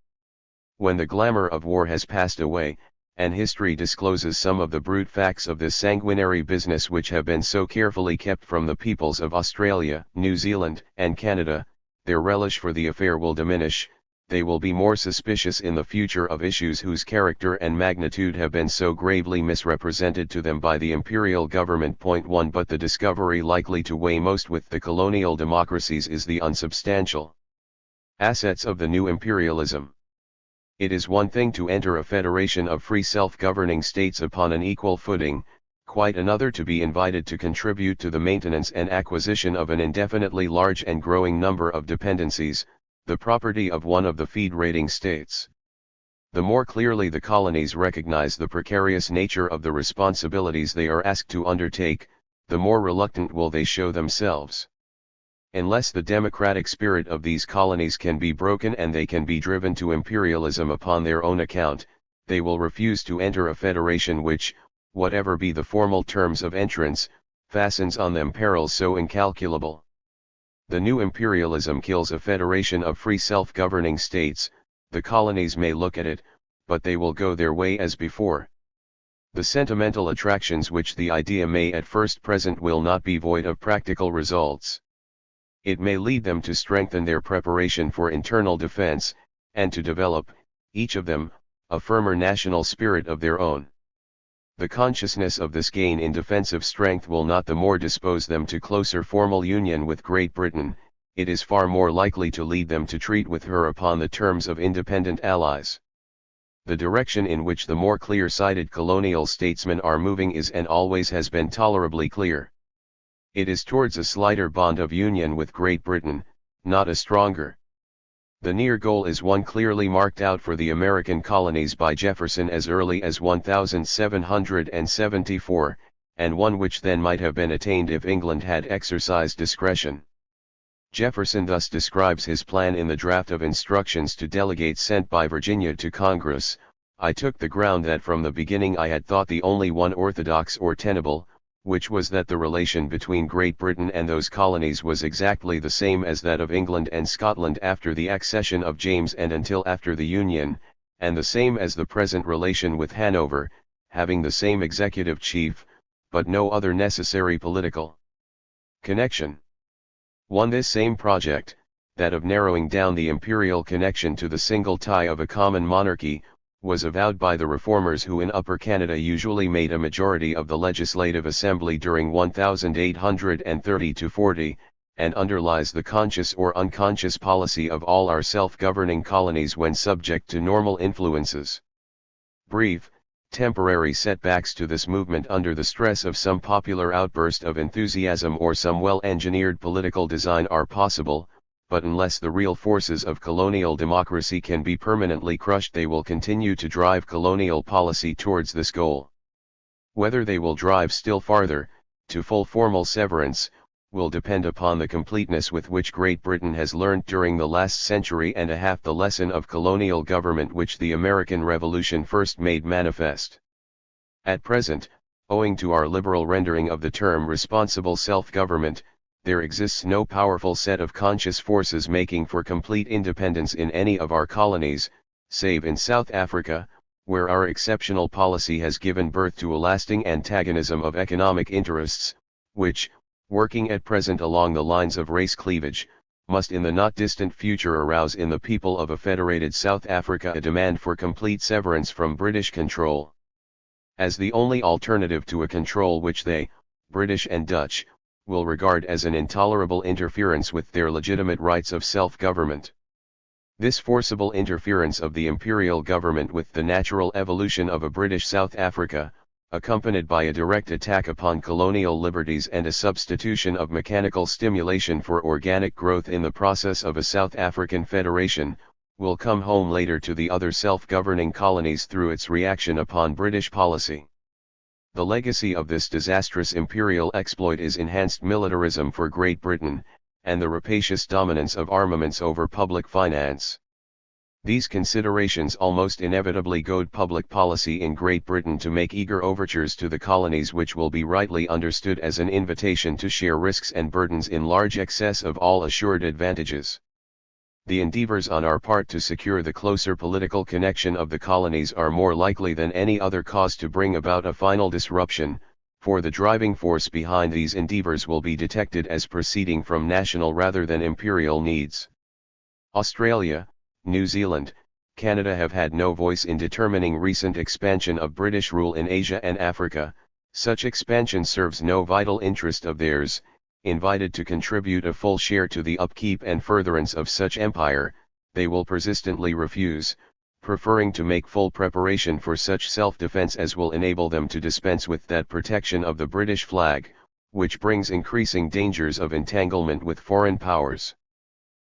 When the glamour of war has passed away, and history discloses some of the brute facts of this sanguinary business which have been so carefully kept from the peoples of Australia, New Zealand, and Canada, their relish for the affair will diminish. They will be more suspicious in the future of issues whose character and magnitude have been so gravely misrepresented to them by the imperial government. 1 But the discovery likely to weigh most with the colonial democracies is the unsubstantial assets of the new imperialism. It is one thing to enter a federation of free self-governing states upon an equal footing, quite another to be invited to contribute to the maintenance and acquisition of an indefinitely large and growing number of dependencies, the property of one of the federating states. The more clearly the colonies recognize the precarious nature of the responsibilities they are asked to undertake, the more reluctant will they show themselves. Unless the democratic spirit of these colonies can be broken and they can be driven to imperialism upon their own account, they will refuse to enter a federation which, whatever be the formal terms of entrance, fastens on them perils so incalculable. The new imperialism kills a federation of free self-governing states. The colonies may look at it, but they will go their way as before. The sentimental attractions which the idea may at first present will not be void of practical results. It may lead them to strengthen their preparation for internal defense, and to develop, each of them, a firmer national spirit of their own. The consciousness of this gain in defensive strength will not the more dispose them to closer formal union with Great Britain, it is far more likely to lead them to treat with her upon the terms of independent allies. The direction in which the more clear-sighted colonial statesmen are moving is and always has been tolerably clear. It is towards a slighter bond of union with Great Britain, not a stronger. The near goal is one clearly marked out for the American colonies by Jefferson as early as 1774, and one which then might have been attained if England had exercised discretion. Jefferson thus describes his plan in the draft of instructions to delegates sent by Virginia to Congress: "I took the ground that from the beginning I had thought the only one orthodox or tenable, which was that the relation between Great Britain and those colonies was exactly the same as that of England and Scotland after the accession of James and until after the Union, and the same as the present relation with Hanover, having the same executive chief, but no other necessary political connection." 1. This same project, that of narrowing down the imperial connection to the single tie of a common monarchy, was avowed by the reformers who in Upper Canada usually made a majority of the Legislative Assembly during 1830–40, and underlies the conscious or unconscious policy of all our self-governing colonies when subject to normal influences. Brief, temporary setbacks to this movement under the stress of some popular outburst of enthusiasm or some well-engineered political design are possible, but unless the real forces of colonial democracy can be permanently crushed, they will continue to drive colonial policy towards this goal. Whether they will drive still farther, to full formal severance, will depend upon the completeness with which Great Britain has learned during the last century and a half the lesson of colonial government which the American Revolution first made manifest. At present, owing to our liberal rendering of the term responsible self-government, there exists no powerful set of conscious forces making for complete independence in any of our colonies, save in South Africa, where our exceptional policy has given birth to a lasting antagonism of economic interests, which, working at present along the lines of race cleavage, must in the not distant future arouse in the people of a federated South Africa a demand for complete severance from British control. As the only alternative to a control which they, British and Dutch, will regard as an intolerable interference with their legitimate rights of self-government. This forcible interference of the imperial government with the natural evolution of a British South Africa, accompanied by a direct attack upon colonial liberties and a substitution of mechanical stimulation for organic growth in the process of a South African federation, will come home later to the other self-governing colonies through its reaction upon British policy. The legacy of this disastrous imperial exploit is enhanced militarism for Great Britain, and the rapacious dominance of armaments over public finance. These considerations almost inevitably goad public policy in Great Britain to make eager overtures to the colonies, which will be rightly understood as an invitation to share risks and burdens in large excess of all assured advantages. The endeavors on our part to secure the closer political connection of the colonies are more likely than any other cause to bring about a final disruption, for the driving force behind these endeavors will be detected as proceeding from national rather than imperial needs. Australia, New Zealand, Canada have had no voice in determining recent expansion of British rule in Asia and Africa. Such expansion serves no vital interest of theirs. Invited to contribute a full share to the upkeep and furtherance of such empire, they will persistently refuse, preferring to make full preparation for such self-defense as will enable them to dispense with that protection of the British flag, which brings increasing dangers of entanglement with foreign powers.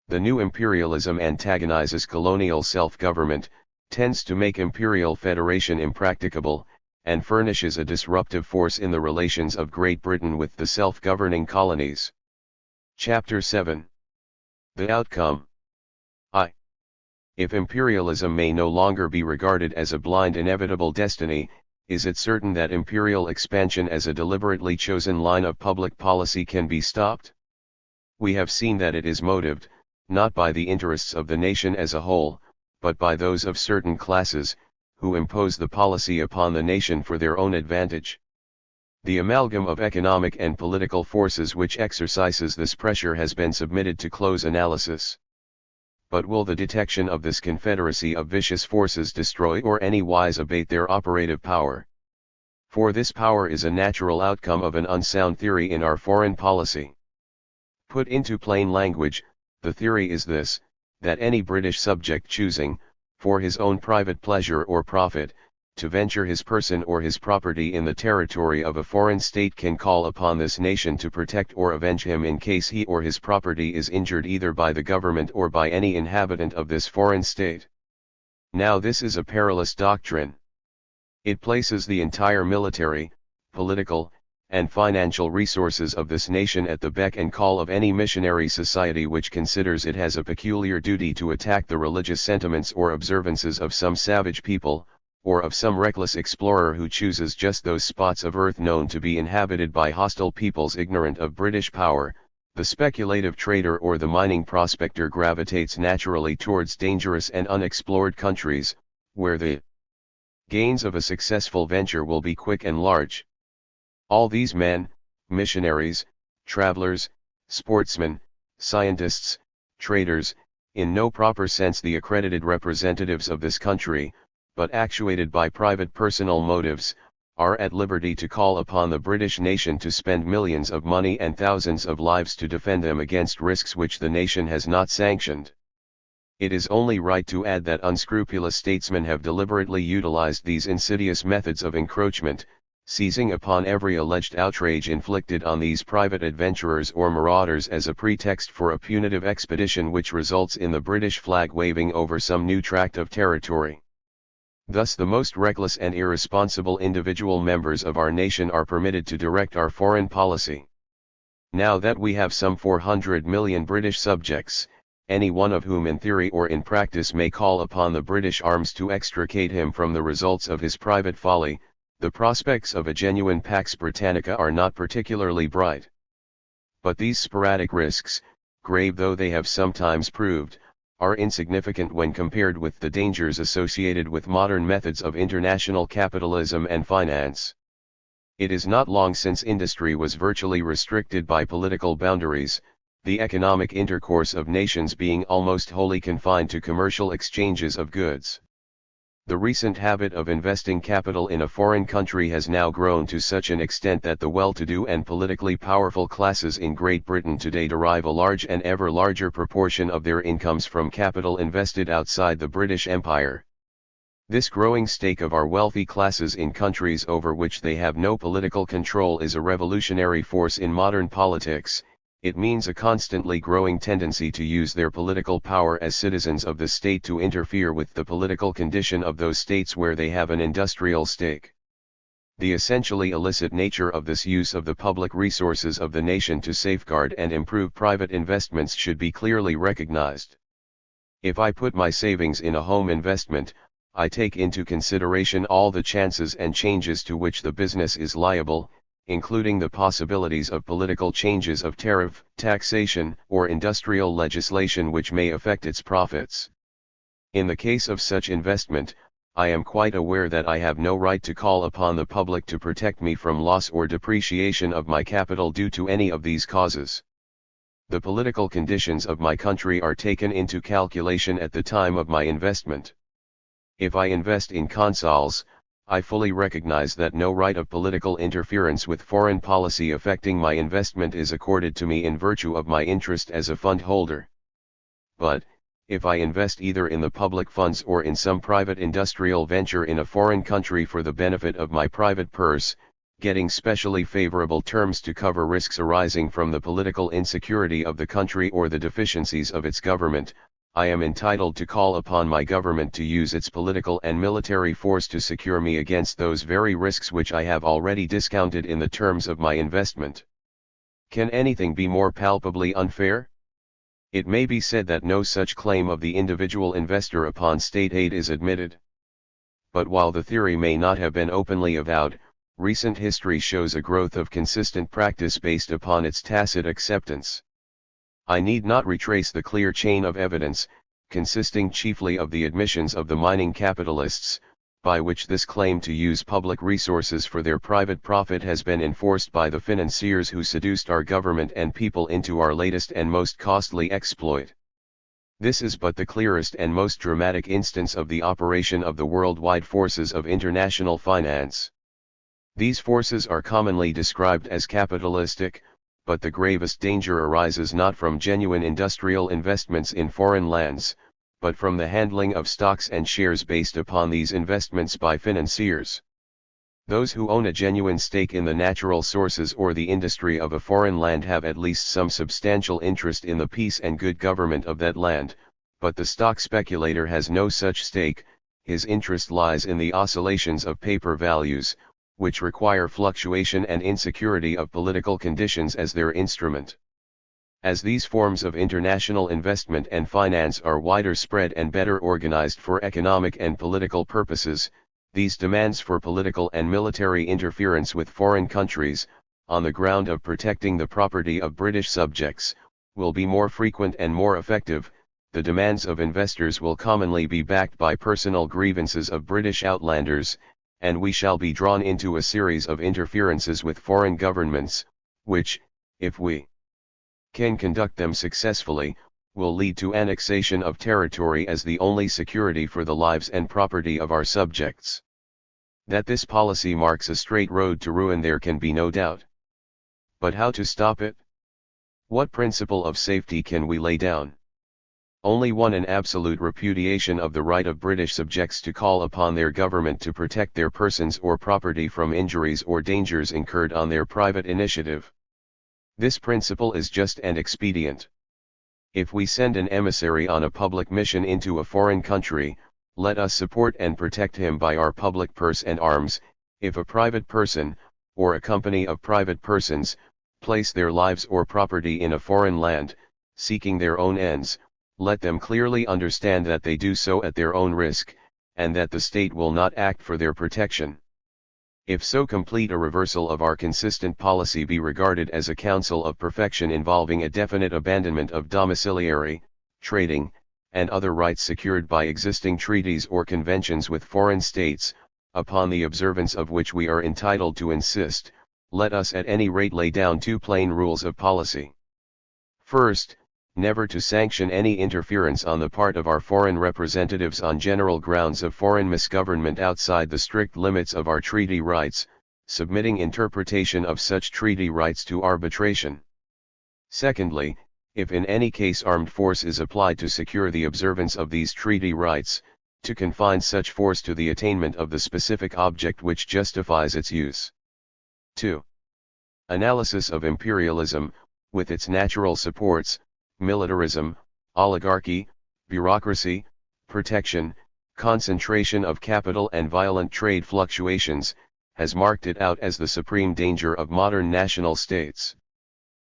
The new imperialism antagonizes colonial self-government, tends to make imperial federation impracticable, and furnishes a disruptive force in the relations of Great Britain with the self-governing colonies. Chapter 7. The outcome. If imperialism may no longer be regarded as a blind inevitable destiny, is it certain that imperial expansion as a deliberately chosen line of public policy can be stopped? We have seen that it is motived, not by the interests of the nation as a whole, but by those of certain classes, who impose the policy upon the nation for their own advantage. The amalgam of economic and political forces which exercises this pressure has been submitted to close analysis. But will the detection of this confederacy of vicious forces destroy or any wise abate their operative power? For this power is a natural outcome of an unsound theory in our foreign policy. Put into plain language, the theory is this, that any British subject choosing, for his own private pleasure or profit, to venture his person or his property in the territory of a foreign state can call upon this nation to protect or avenge him in case he or his property is injured either by the government or by any inhabitant of this foreign state. Now this is a perilous doctrine. It places the entire military, political, and financial resources of this nation at the beck and call of any missionary society which considers it has a peculiar duty to attack the religious sentiments or observances of some savage people, or of some reckless explorer who chooses just those spots of earth known to be inhabited by hostile peoples ignorant of British power. The speculative trader or the mining prospector gravitates naturally towards dangerous and unexplored countries, where the gains of a successful venture will be quick and large. All these men, missionaries, travelers, sportsmen, scientists, traders, in no proper sense the accredited representatives of this country, but actuated by private personal motives, are at liberty to call upon the British nation to spend millions of money and thousands of lives to defend them against risks which the nation has not sanctioned. It is only right to add that unscrupulous statesmen have deliberately utilized these insidious methods of encroachment, seizing upon every alleged outrage inflicted on these private adventurers or marauders as a pretext for a punitive expedition which results in the British flag waving over some new tract of territory. Thus the most reckless and irresponsible individual members of our nation are permitted to direct our foreign policy. Now that we have some 400 million British subjects, any one of whom in theory or in practice may call upon the British arms to extricate him from the results of his private folly, The prospects of a genuine Pax Britannica are not particularly bright. But these sporadic risks, grave though they have sometimes proved, are insignificant when compared with the dangers associated with modern methods of international capitalism and finance. It is not long since industry was virtually restricted by political boundaries, the economic intercourse of nations being almost wholly confined to commercial exchanges of goods. The recent habit of investing capital in a foreign country has now grown to such an extent that the well-to-do and politically powerful classes in Great Britain today derive a large and ever larger proportion of their incomes from capital invested outside the British Empire. This growing stake of our wealthy classes in countries over which they have no political control is a revolutionary force in modern politics. It means a constantly growing tendency to use their political power as citizens of the state to interfere with the political condition of those states where they have an industrial stake. The essentially illicit nature of this use of the public resources of the nation to safeguard and improve private investments should be clearly recognized. If I put my savings in a home investment, I take into consideration all the chances and changes to which the business is liable, including the possibilities of political changes of tariff, taxation, or industrial legislation which may affect its profits. In the case of such investment, I am quite aware that I have no right to call upon the public to protect me from loss or depreciation of my capital due to any of these causes. The political conditions of my country are taken into calculation at the time of my investment. If I invest in consols, I fully recognize that no right of political interference with foreign policy affecting my investment is accorded to me in virtue of my interest as a fund holder. But, if I invest either in the public funds or in some private industrial venture in a foreign country for the benefit of my private purse, getting specially favorable terms to cover risks arising from the political insecurity of the country or the deficiencies of its government, I am entitled to call upon my government to use its political and military force to secure me against those very risks which I have already discounted in the terms of my investment. Can anything be more palpably unfair? It may be said that no such claim of the individual investor upon state aid is admitted. But while the theory may not have been openly avowed, recent history shows a growth of consistent practice based upon its tacit acceptance. I need not retrace the clear chain of evidence, consisting chiefly of the admissions of the mining capitalists, by which this claim to use public resources for their private profit has been enforced by the financiers who seduced our government and people into our latest and most costly exploit. This is but the clearest and most dramatic instance of the operation of the worldwide forces of international finance. These forces are commonly described as capitalistic, but the gravest danger arises not from genuine industrial investments in foreign lands, but from the handling of stocks and shares based upon these investments by financiers. Those who own a genuine stake in the natural sources or the industry of a foreign land have at least some substantial interest in the peace and good government of that land, but the stock speculator has no such stake. His interest lies in the oscillations of paper values, which require fluctuation and insecurity of political conditions as their instrument. As these forms of international investment and finance are wider spread and better organized for economic and political purposes, these demands for political and military interference with foreign countries, on the ground of protecting the property of British subjects, will be more frequent and more effective. The demands of investors will commonly be backed by personal grievances of British outlanders, and we shall be drawn into a series of interferences with foreign governments, which, if we can conduct them successfully, will lead to annexation of territory as the only security for the lives and property of our subjects. That this policy marks a straight road to ruin there can be no doubt. But how to stop it? What principle of safety can we lay down? Only one: an absolute repudiation of the right of British subjects to call upon their government to protect their persons or property from injuries or dangers incurred on their private initiative. This principle is just and expedient. If we send an emissary on a public mission into a foreign country, let us support and protect him by our public purse and arms. If a private person, or a company of private persons, place their lives or property in a foreign land, seeking their own ends, let them clearly understand that they do so at their own risk, and that the state will not act for their protection. If so complete a reversal of our consistent policy be regarded as a counsel of perfection involving a definite abandonment of domiciliary, trading, and other rights secured by existing treaties or conventions with foreign states, upon the observance of which we are entitled to insist, let us at any rate lay down two plain rules of policy. First, never to sanction any interference on the part of our foreign representatives on general grounds of foreign misgovernment outside the strict limits of our treaty rights, submitting interpretation of such treaty rights to arbitration. Secondly, if in any case armed force is applied to secure the observance of these treaty rights, to confine such force to the attainment of the specific object which justifies its use. 2. Analysis of imperialism, with its natural supports, militarism, oligarchy, bureaucracy, protection, concentration of capital and violent trade fluctuations, has marked it out as the supreme danger of modern national states.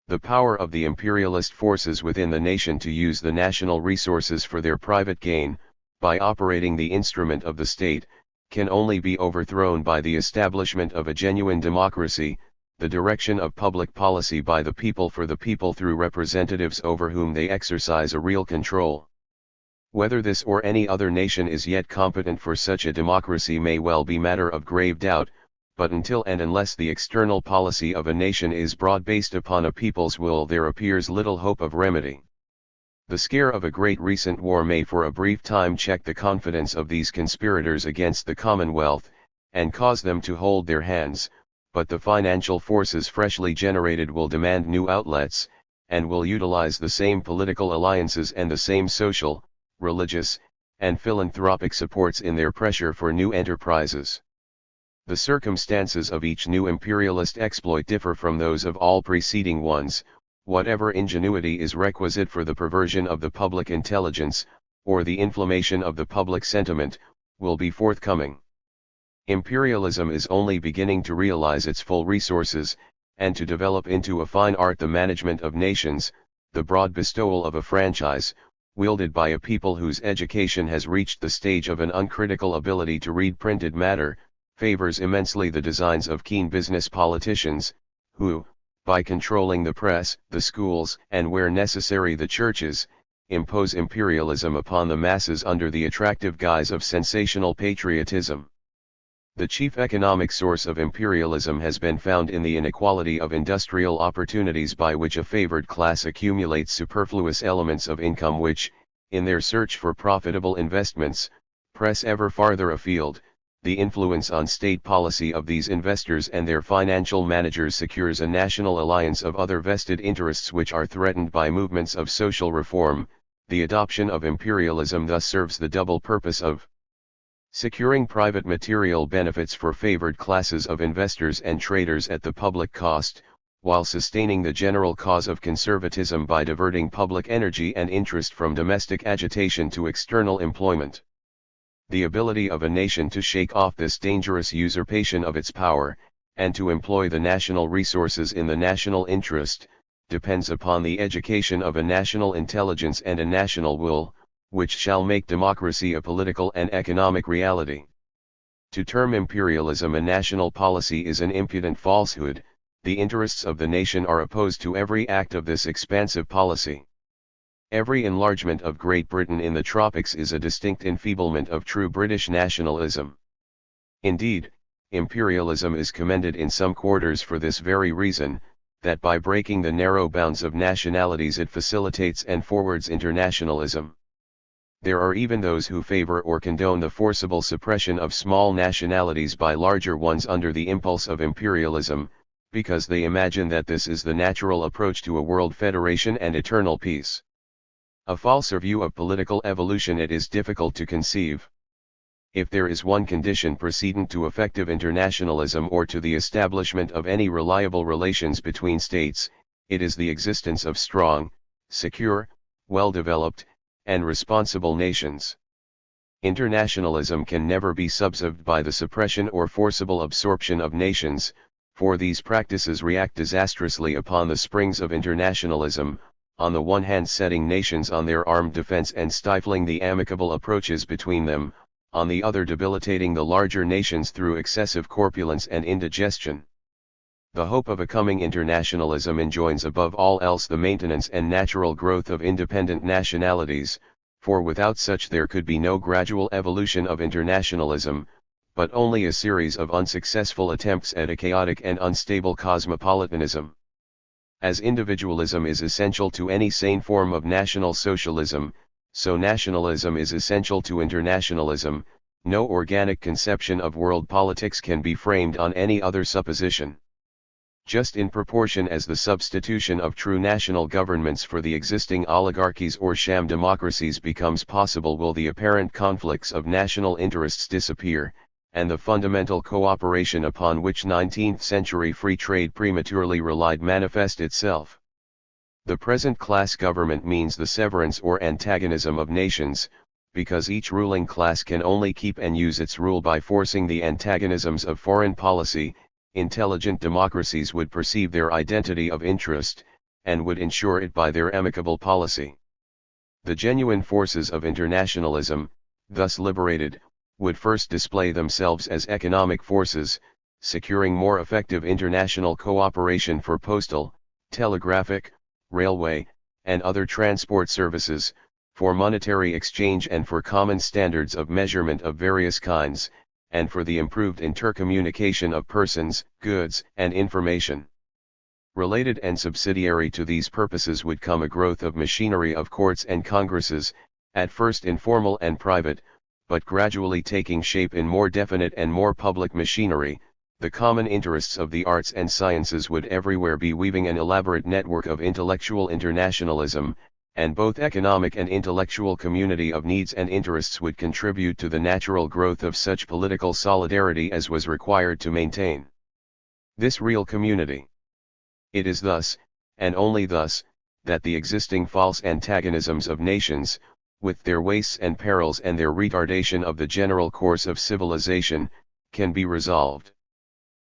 The power of the imperialist forces within the nation to use the national resources for their private gain, by operating the instrument of the state, can only be overthrown by the establishment of a genuine democracy, the direction of public policy by the people for the people through representatives over whom they exercise a real control. Whether this or any other nation is yet competent for such a democracy may well be matter of grave doubt, but until and unless the external policy of a nation is broad based upon a people's will, there appears little hope of remedy. The scare of a great recent war may for a brief time check the confidence of these conspirators against the Commonwealth, and cause them to hold their hands, but the financial forces freshly generated will demand new outlets, and will utilize the same political alliances and the same social, religious, and philanthropic supports in their pressure for new enterprises. The circumstances of each new imperialist exploit differ from those of all preceding ones. Whatever ingenuity is requisite for the perversion of the public intelligence, or the inflammation of the public sentiment, will be forthcoming. Imperialism is only beginning to realize its full resources, and to develop into a fine art the management of nations, the broad bestowal of a franchise, wielded by a people whose education has reached the stage of an uncritical ability to read printed matter, favors immensely the designs of keen business politicians, who, by controlling the press, the schools, and where necessary the churches, impose imperialism upon the masses under the attractive guise of sensational patriotism. The chief economic source of imperialism has been found in the inequality of industrial opportunities by which a favored class accumulates superfluous elements of income which, in their search for profitable investments, press ever farther afield. The influence on state policy of these investors and their financial managers secures a national alliance of other vested interests which are threatened by movements of social reform. The adoption of imperialism thus serves the double purpose of securing private material benefits for favored classes of investors and traders at the public cost, while sustaining the general cause of conservatism by diverting public energy and interest from domestic agitation to external employment. The ability of a nation to shake off this dangerous usurpation of its power, and to employ the national resources in the national interest, depends upon the education of a national intelligence and a national will, which shall make democracy a political and economic reality. To term imperialism a national policy is an impudent falsehood. The interests of the nation are opposed to every act of this expansive policy. Every enlargement of Great Britain in the tropics is a distinct enfeeblement of true British nationalism. Indeed, imperialism is commended in some quarters for this very reason, that by breaking the narrow bounds of nationalities it facilitates and forwards internationalism. There are even those who favor or condone the forcible suppression of small nationalities by larger ones under the impulse of imperialism, because they imagine that this is the natural approach to a world federation and eternal peace. A falser view of political evolution it is difficult to conceive. If there is one condition precedent to effective internationalism or to the establishment of any reliable relations between states, it is the existence of strong, secure, well-developed, and responsible nations. Internationalism can never be subserved by the suppression or forcible absorption of nations, for these practices react disastrously upon the springs of internationalism, on the one hand setting nations on their armed defense and stifling the amicable approaches between them, on the other debilitating the larger nations through excessive corpulence and indigestion. The hope of a coming internationalism enjoins above all else the maintenance and natural growth of independent nationalities, for without such there could be no gradual evolution of internationalism, but only a series of unsuccessful attempts at a chaotic and unstable cosmopolitanism. As individualism is essential to any sane form of national socialism, so nationalism is essential to internationalism. No organic conception of world politics can be framed on any other supposition. Just in proportion as the substitution of true national governments for the existing oligarchies or sham democracies becomes possible will the apparent conflicts of national interests disappear, and the fundamental cooperation upon which 19th-century free trade prematurely relied manifest itself. The present class government means the severance or antagonism of nations, because each ruling class can only keep and use its rule by forcing the antagonisms of foreign policy. Intelligent democracies would perceive their identity of interest, and would ensure it by their amicable policy. The genuine forces of internationalism, thus liberated, would first display themselves as economic forces, securing more effective international cooperation for postal, telegraphic, railway, and other transport services, for monetary exchange and for common standards of measurement of various kinds, and for the improved intercommunication of persons, goods, and information. Related and subsidiary to these purposes would come a growth of machinery of courts and congresses, at first informal and private, but gradually taking shape in more definite and more public machinery. The common interests of the arts and sciences would everywhere be weaving an elaborate network of intellectual internationalism, and both economic and intellectual community of needs and interests would contribute to the natural growth of such political solidarity as was required to maintain this real community. It is thus, and only thus, that the existing false antagonisms of nations, with their wastes and perils and their retardation of the general course of civilization, can be resolved.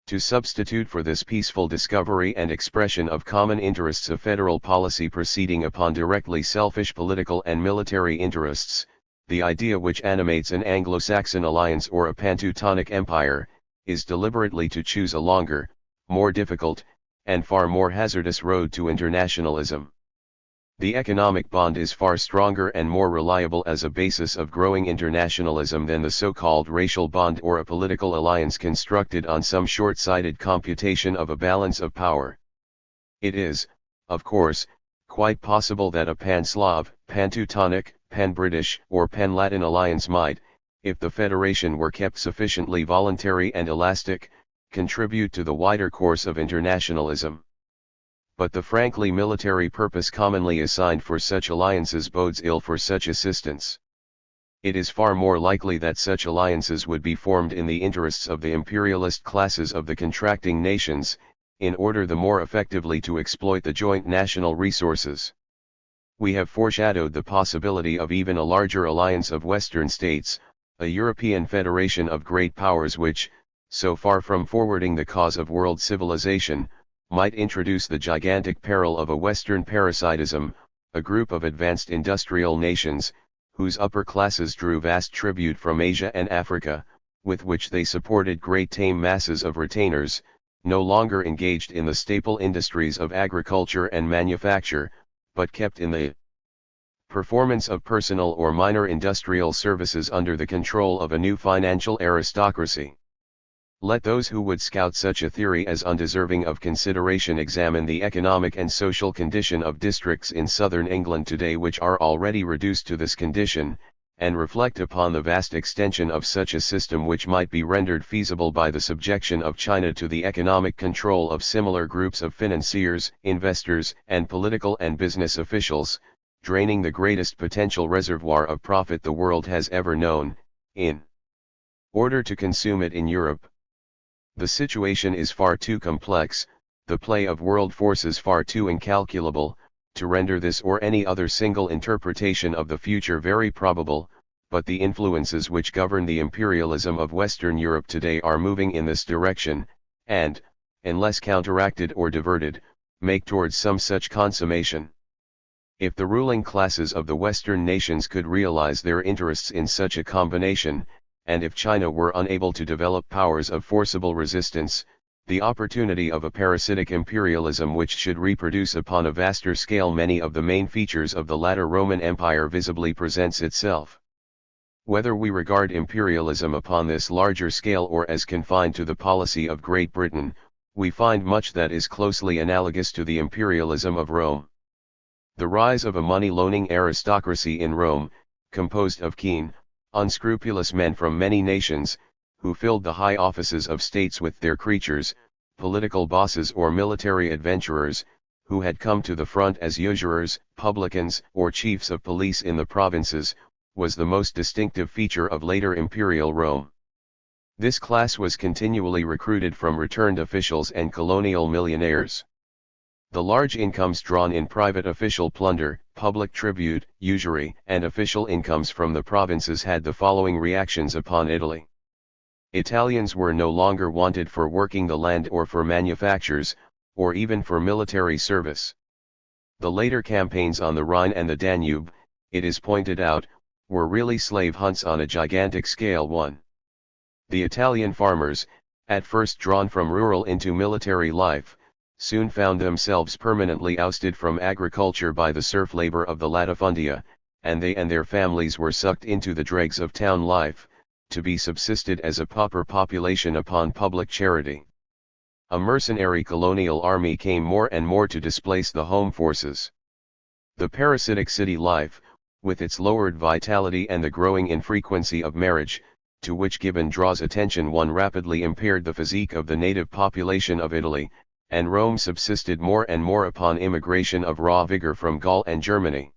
To substitute for this peaceful discovery and expression of common interests a federal policy proceeding upon directly selfish political and military interests, the idea which animates an Anglo-Saxon alliance or a pan-Teutonic empire, is deliberately to choose a longer, more difficult, and far more hazardous road to internationalism. The economic bond is far stronger and more reliable as a basis of growing internationalism than the so-called racial bond or a political alliance constructed on some short-sighted computation of a balance of power. It is, of course, quite possible that a pan-Slav, pan-Teutonic, pan-British, or pan-Latin alliance might, if the federation were kept sufficiently voluntary and elastic, contribute to the wider course of internationalism. But the frankly military purpose commonly assigned for such alliances bodes ill for such assistance. It is far more likely that such alliances would be formed in the interests of the imperialist classes of the contracting nations, in order the more effectively to exploit the joint national resources. We have foreshadowed the possibility of even a larger alliance of Western states, a European federation of great powers which, so far from forwarding the cause of world civilization, might introduce the gigantic peril of a Western parasitism, a group of advanced industrial nations, whose upper classes drew vast tribute from Asia and Africa, with which they supported great tame masses of retainers, no longer engaged in the staple industries of agriculture and manufacture, but kept in the performance of personal or minor industrial services under the control of a new financial aristocracy. Let those who would scout such a theory as undeserving of consideration examine the economic and social condition of districts in southern England today which are already reduced to this condition, and reflect upon the vast extension of such a system which might be rendered feasible by the subjection of China to the economic control of similar groups of financiers, investors, and political and business officials, draining the greatest potential reservoir of profit the world has ever known, in order to consume it in Europe. The situation is far too complex, the play of world forces far too incalculable, to render this or any other single interpretation of the future very probable, but the influences which govern the imperialism of Western Europe today are moving in this direction, and, unless counteracted or diverted, make towards some such consummation. If the ruling classes of the Western nations could realize their interests in such a combination, and if China were unable to develop powers of forcible resistance, the opportunity of a parasitic imperialism which should reproduce upon a vaster scale many of the main features of the latter Roman Empire visibly presents itself. Whether we regard imperialism upon this larger scale or as confined to the policy of Great Britain, we find much that is closely analogous to the imperialism of Rome. The rise of a money-loaning aristocracy in Rome, composed of keen, unscrupulous men from many nations, who filled the high offices of states with their creatures, political bosses or military adventurers, who had come to the front as usurers, publicans, or chiefs of police in the provinces, was the most distinctive feature of later imperial Rome. This class was continually recruited from returned officials and colonial millionaires. The large incomes drawn in private official plunder, public tribute, usury, and official incomes from the provinces had the following reactions upon Italy. Italians were no longer wanted for working the land or for manufactures, or even for military service. The later campaigns on the Rhine and the Danube, it is pointed out, were really slave hunts on a gigantic scale. 1. The Italian farmers, at first drawn from rural into military life, soon found themselves permanently ousted from agriculture by the serf labor of the latifundia, and they and their families were sucked into the dregs of town life, to be subsisted as a pauper population upon public charity. A mercenary colonial army came more and more to displace the home forces. The parasitic city life, with its lowered vitality and the growing infrequency of marriage, to which Gibbon draws attention, rapidly impaired the physique of the native population of Italy, and Rome subsisted more and more upon immigration of raw vigor from Gaul and Germany.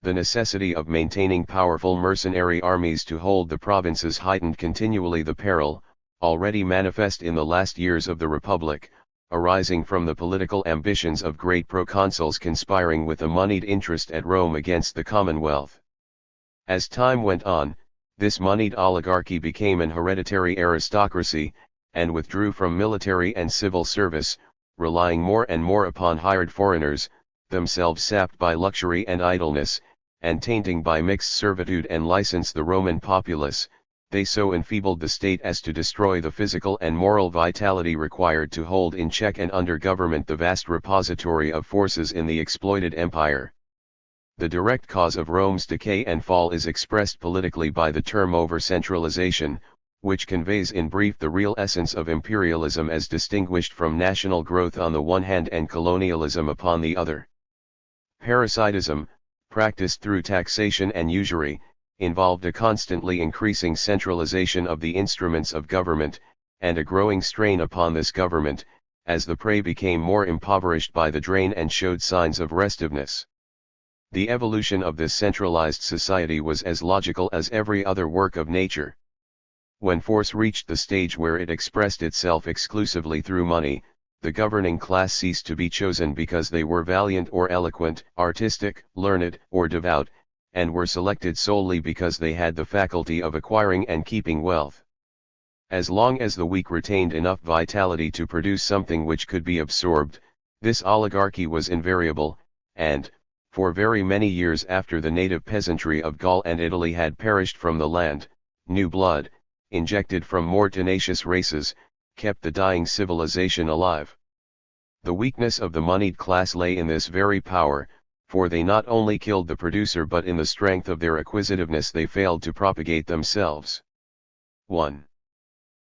The necessity of maintaining powerful mercenary armies to hold the provinces heightened continually the peril, already manifest in the last years of the Republic, arising from the political ambitions of great proconsuls conspiring with a moneyed interest at Rome against the Commonwealth. As time went on, this moneyed oligarchy became an hereditary aristocracy, and withdrew from military and civil service, relying more and more upon hired foreigners, themselves sapped by luxury and idleness, and tainting by mixed servitude and license the Roman populace. They so enfeebled the state as to destroy the physical and moral vitality required to hold in check and under government the vast repository of forces in the exploited empire. The direct cause of Rome's decay and fall is expressed politically by the term over-centralization, which conveys in brief the real essence of imperialism as distinguished from national growth on the one hand and colonialism upon the other. Parasitism, practiced through taxation and usury, involved a constantly increasing centralization of the instruments of government, and a growing strain upon this government, as the prey became more impoverished by the drain and showed signs of restiveness. The evolution of this centralized society was as logical as every other work of nature. When force reached the stage where it expressed itself exclusively through money, the governing class ceased to be chosen because they were valiant or eloquent, artistic, learned, or devout, and were selected solely because they had the faculty of acquiring and keeping wealth. As long as the weak retained enough vitality to produce something which could be absorbed, this oligarchy was invariable, and, for very many years after the native peasantry of Gaul and Italy had perished from the land, new blood, injected from more tenacious races, kept the dying civilization alive. The weakness of the moneyed class lay in this very power, for they not only killed the producer but in the strength of their acquisitiveness they failed to propagate themselves. 1.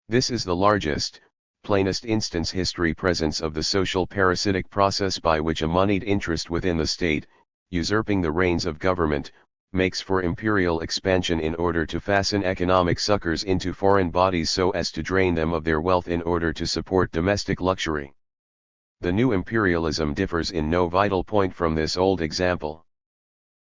This is the largest, plainest instance history presents of the social parasitic process by which a moneyed interest within the state, usurping the reins of government, makes for imperial expansion in order to fasten economic suckers into foreign bodies so as to drain them of their wealth in order to support domestic luxury. The new imperialism differs in no vital point from this old example.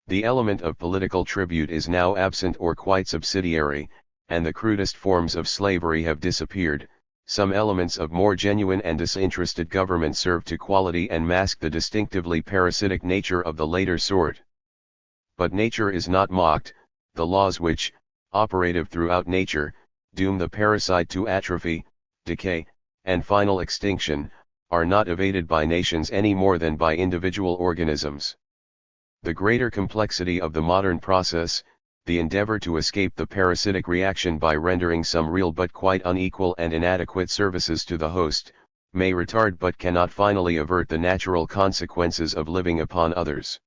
The element of political tribute is now absent or quite subsidiary, and the crudest forms of slavery have disappeared. Some elements of more genuine and disinterested government serve to quality and mask the distinctively parasitic nature of the later sort. But nature is not mocked. The laws which, operative throughout nature, doom the parasite to atrophy, decay, and final extinction, are not evaded by nations any more than by individual organisms. The greater complexity of the modern process, the endeavor to escape the parasitic reaction by rendering some real but quite unequal and inadequate services to the host, may retard but cannot finally avert the natural consequences of living upon others.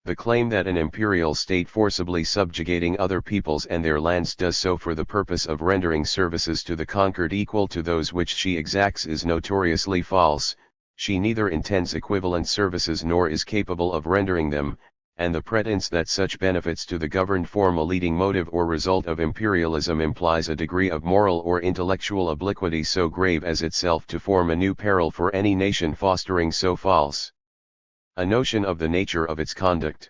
The claim that an imperial state forcibly subjugating other peoples and their lands does so for the purpose of rendering services to the conquered equal to those which she exacts is notoriously false. She neither intends equivalent services nor is capable of rendering them, and the pretense that such benefits to the governed form a leading motive or result of imperialism implies a degree of moral or intellectual obliquity so grave as itself to form a new peril for any nation fostering so false a notion of the nature of its conduct.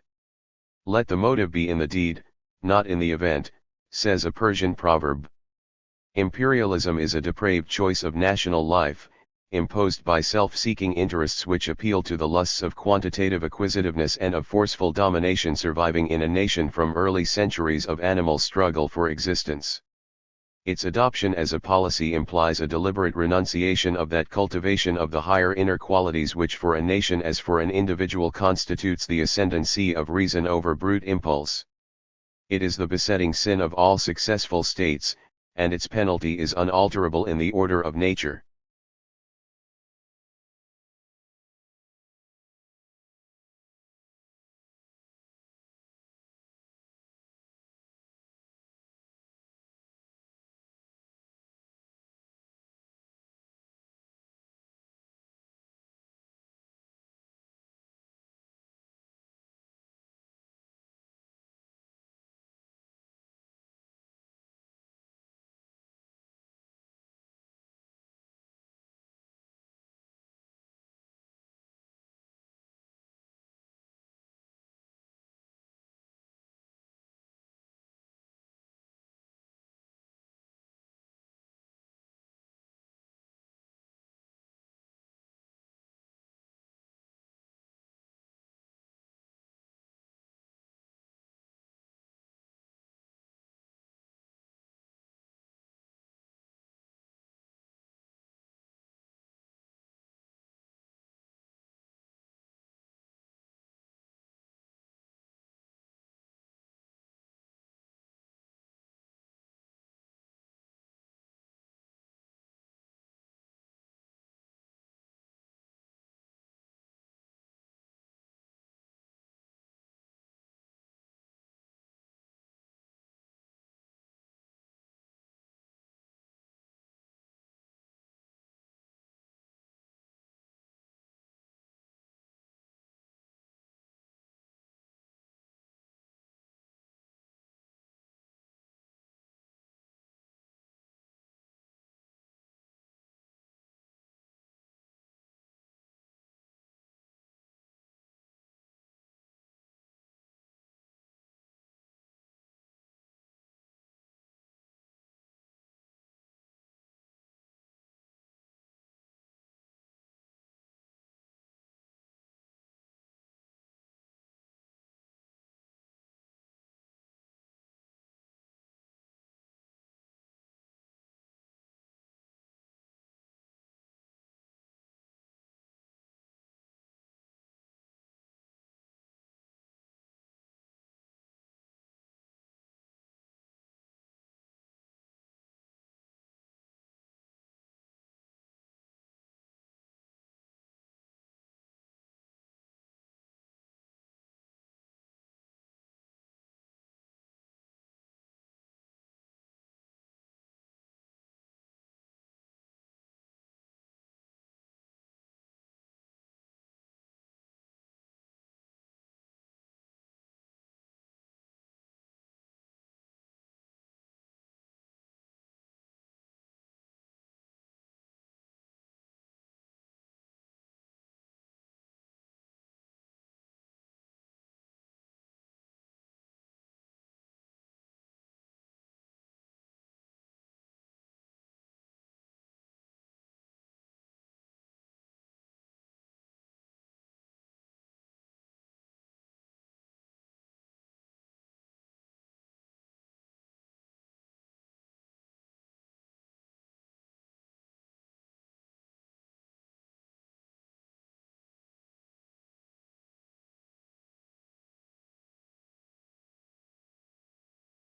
Let the motive be in the deed, not in the event, says a Persian proverb. Imperialism is a depraved choice of national life, imposed by self-seeking interests which appeal to the lusts of quantitative acquisitiveness and of forceful domination surviving in a nation from early centuries of animal struggle for existence. Its adoption as a policy implies a deliberate renunciation of that cultivation of the higher inner qualities which for a nation as for an individual constitutes the ascendancy of reason over brute impulse. It is the besetting sin of all successful states, and its penalty is unalterable in the order of nature.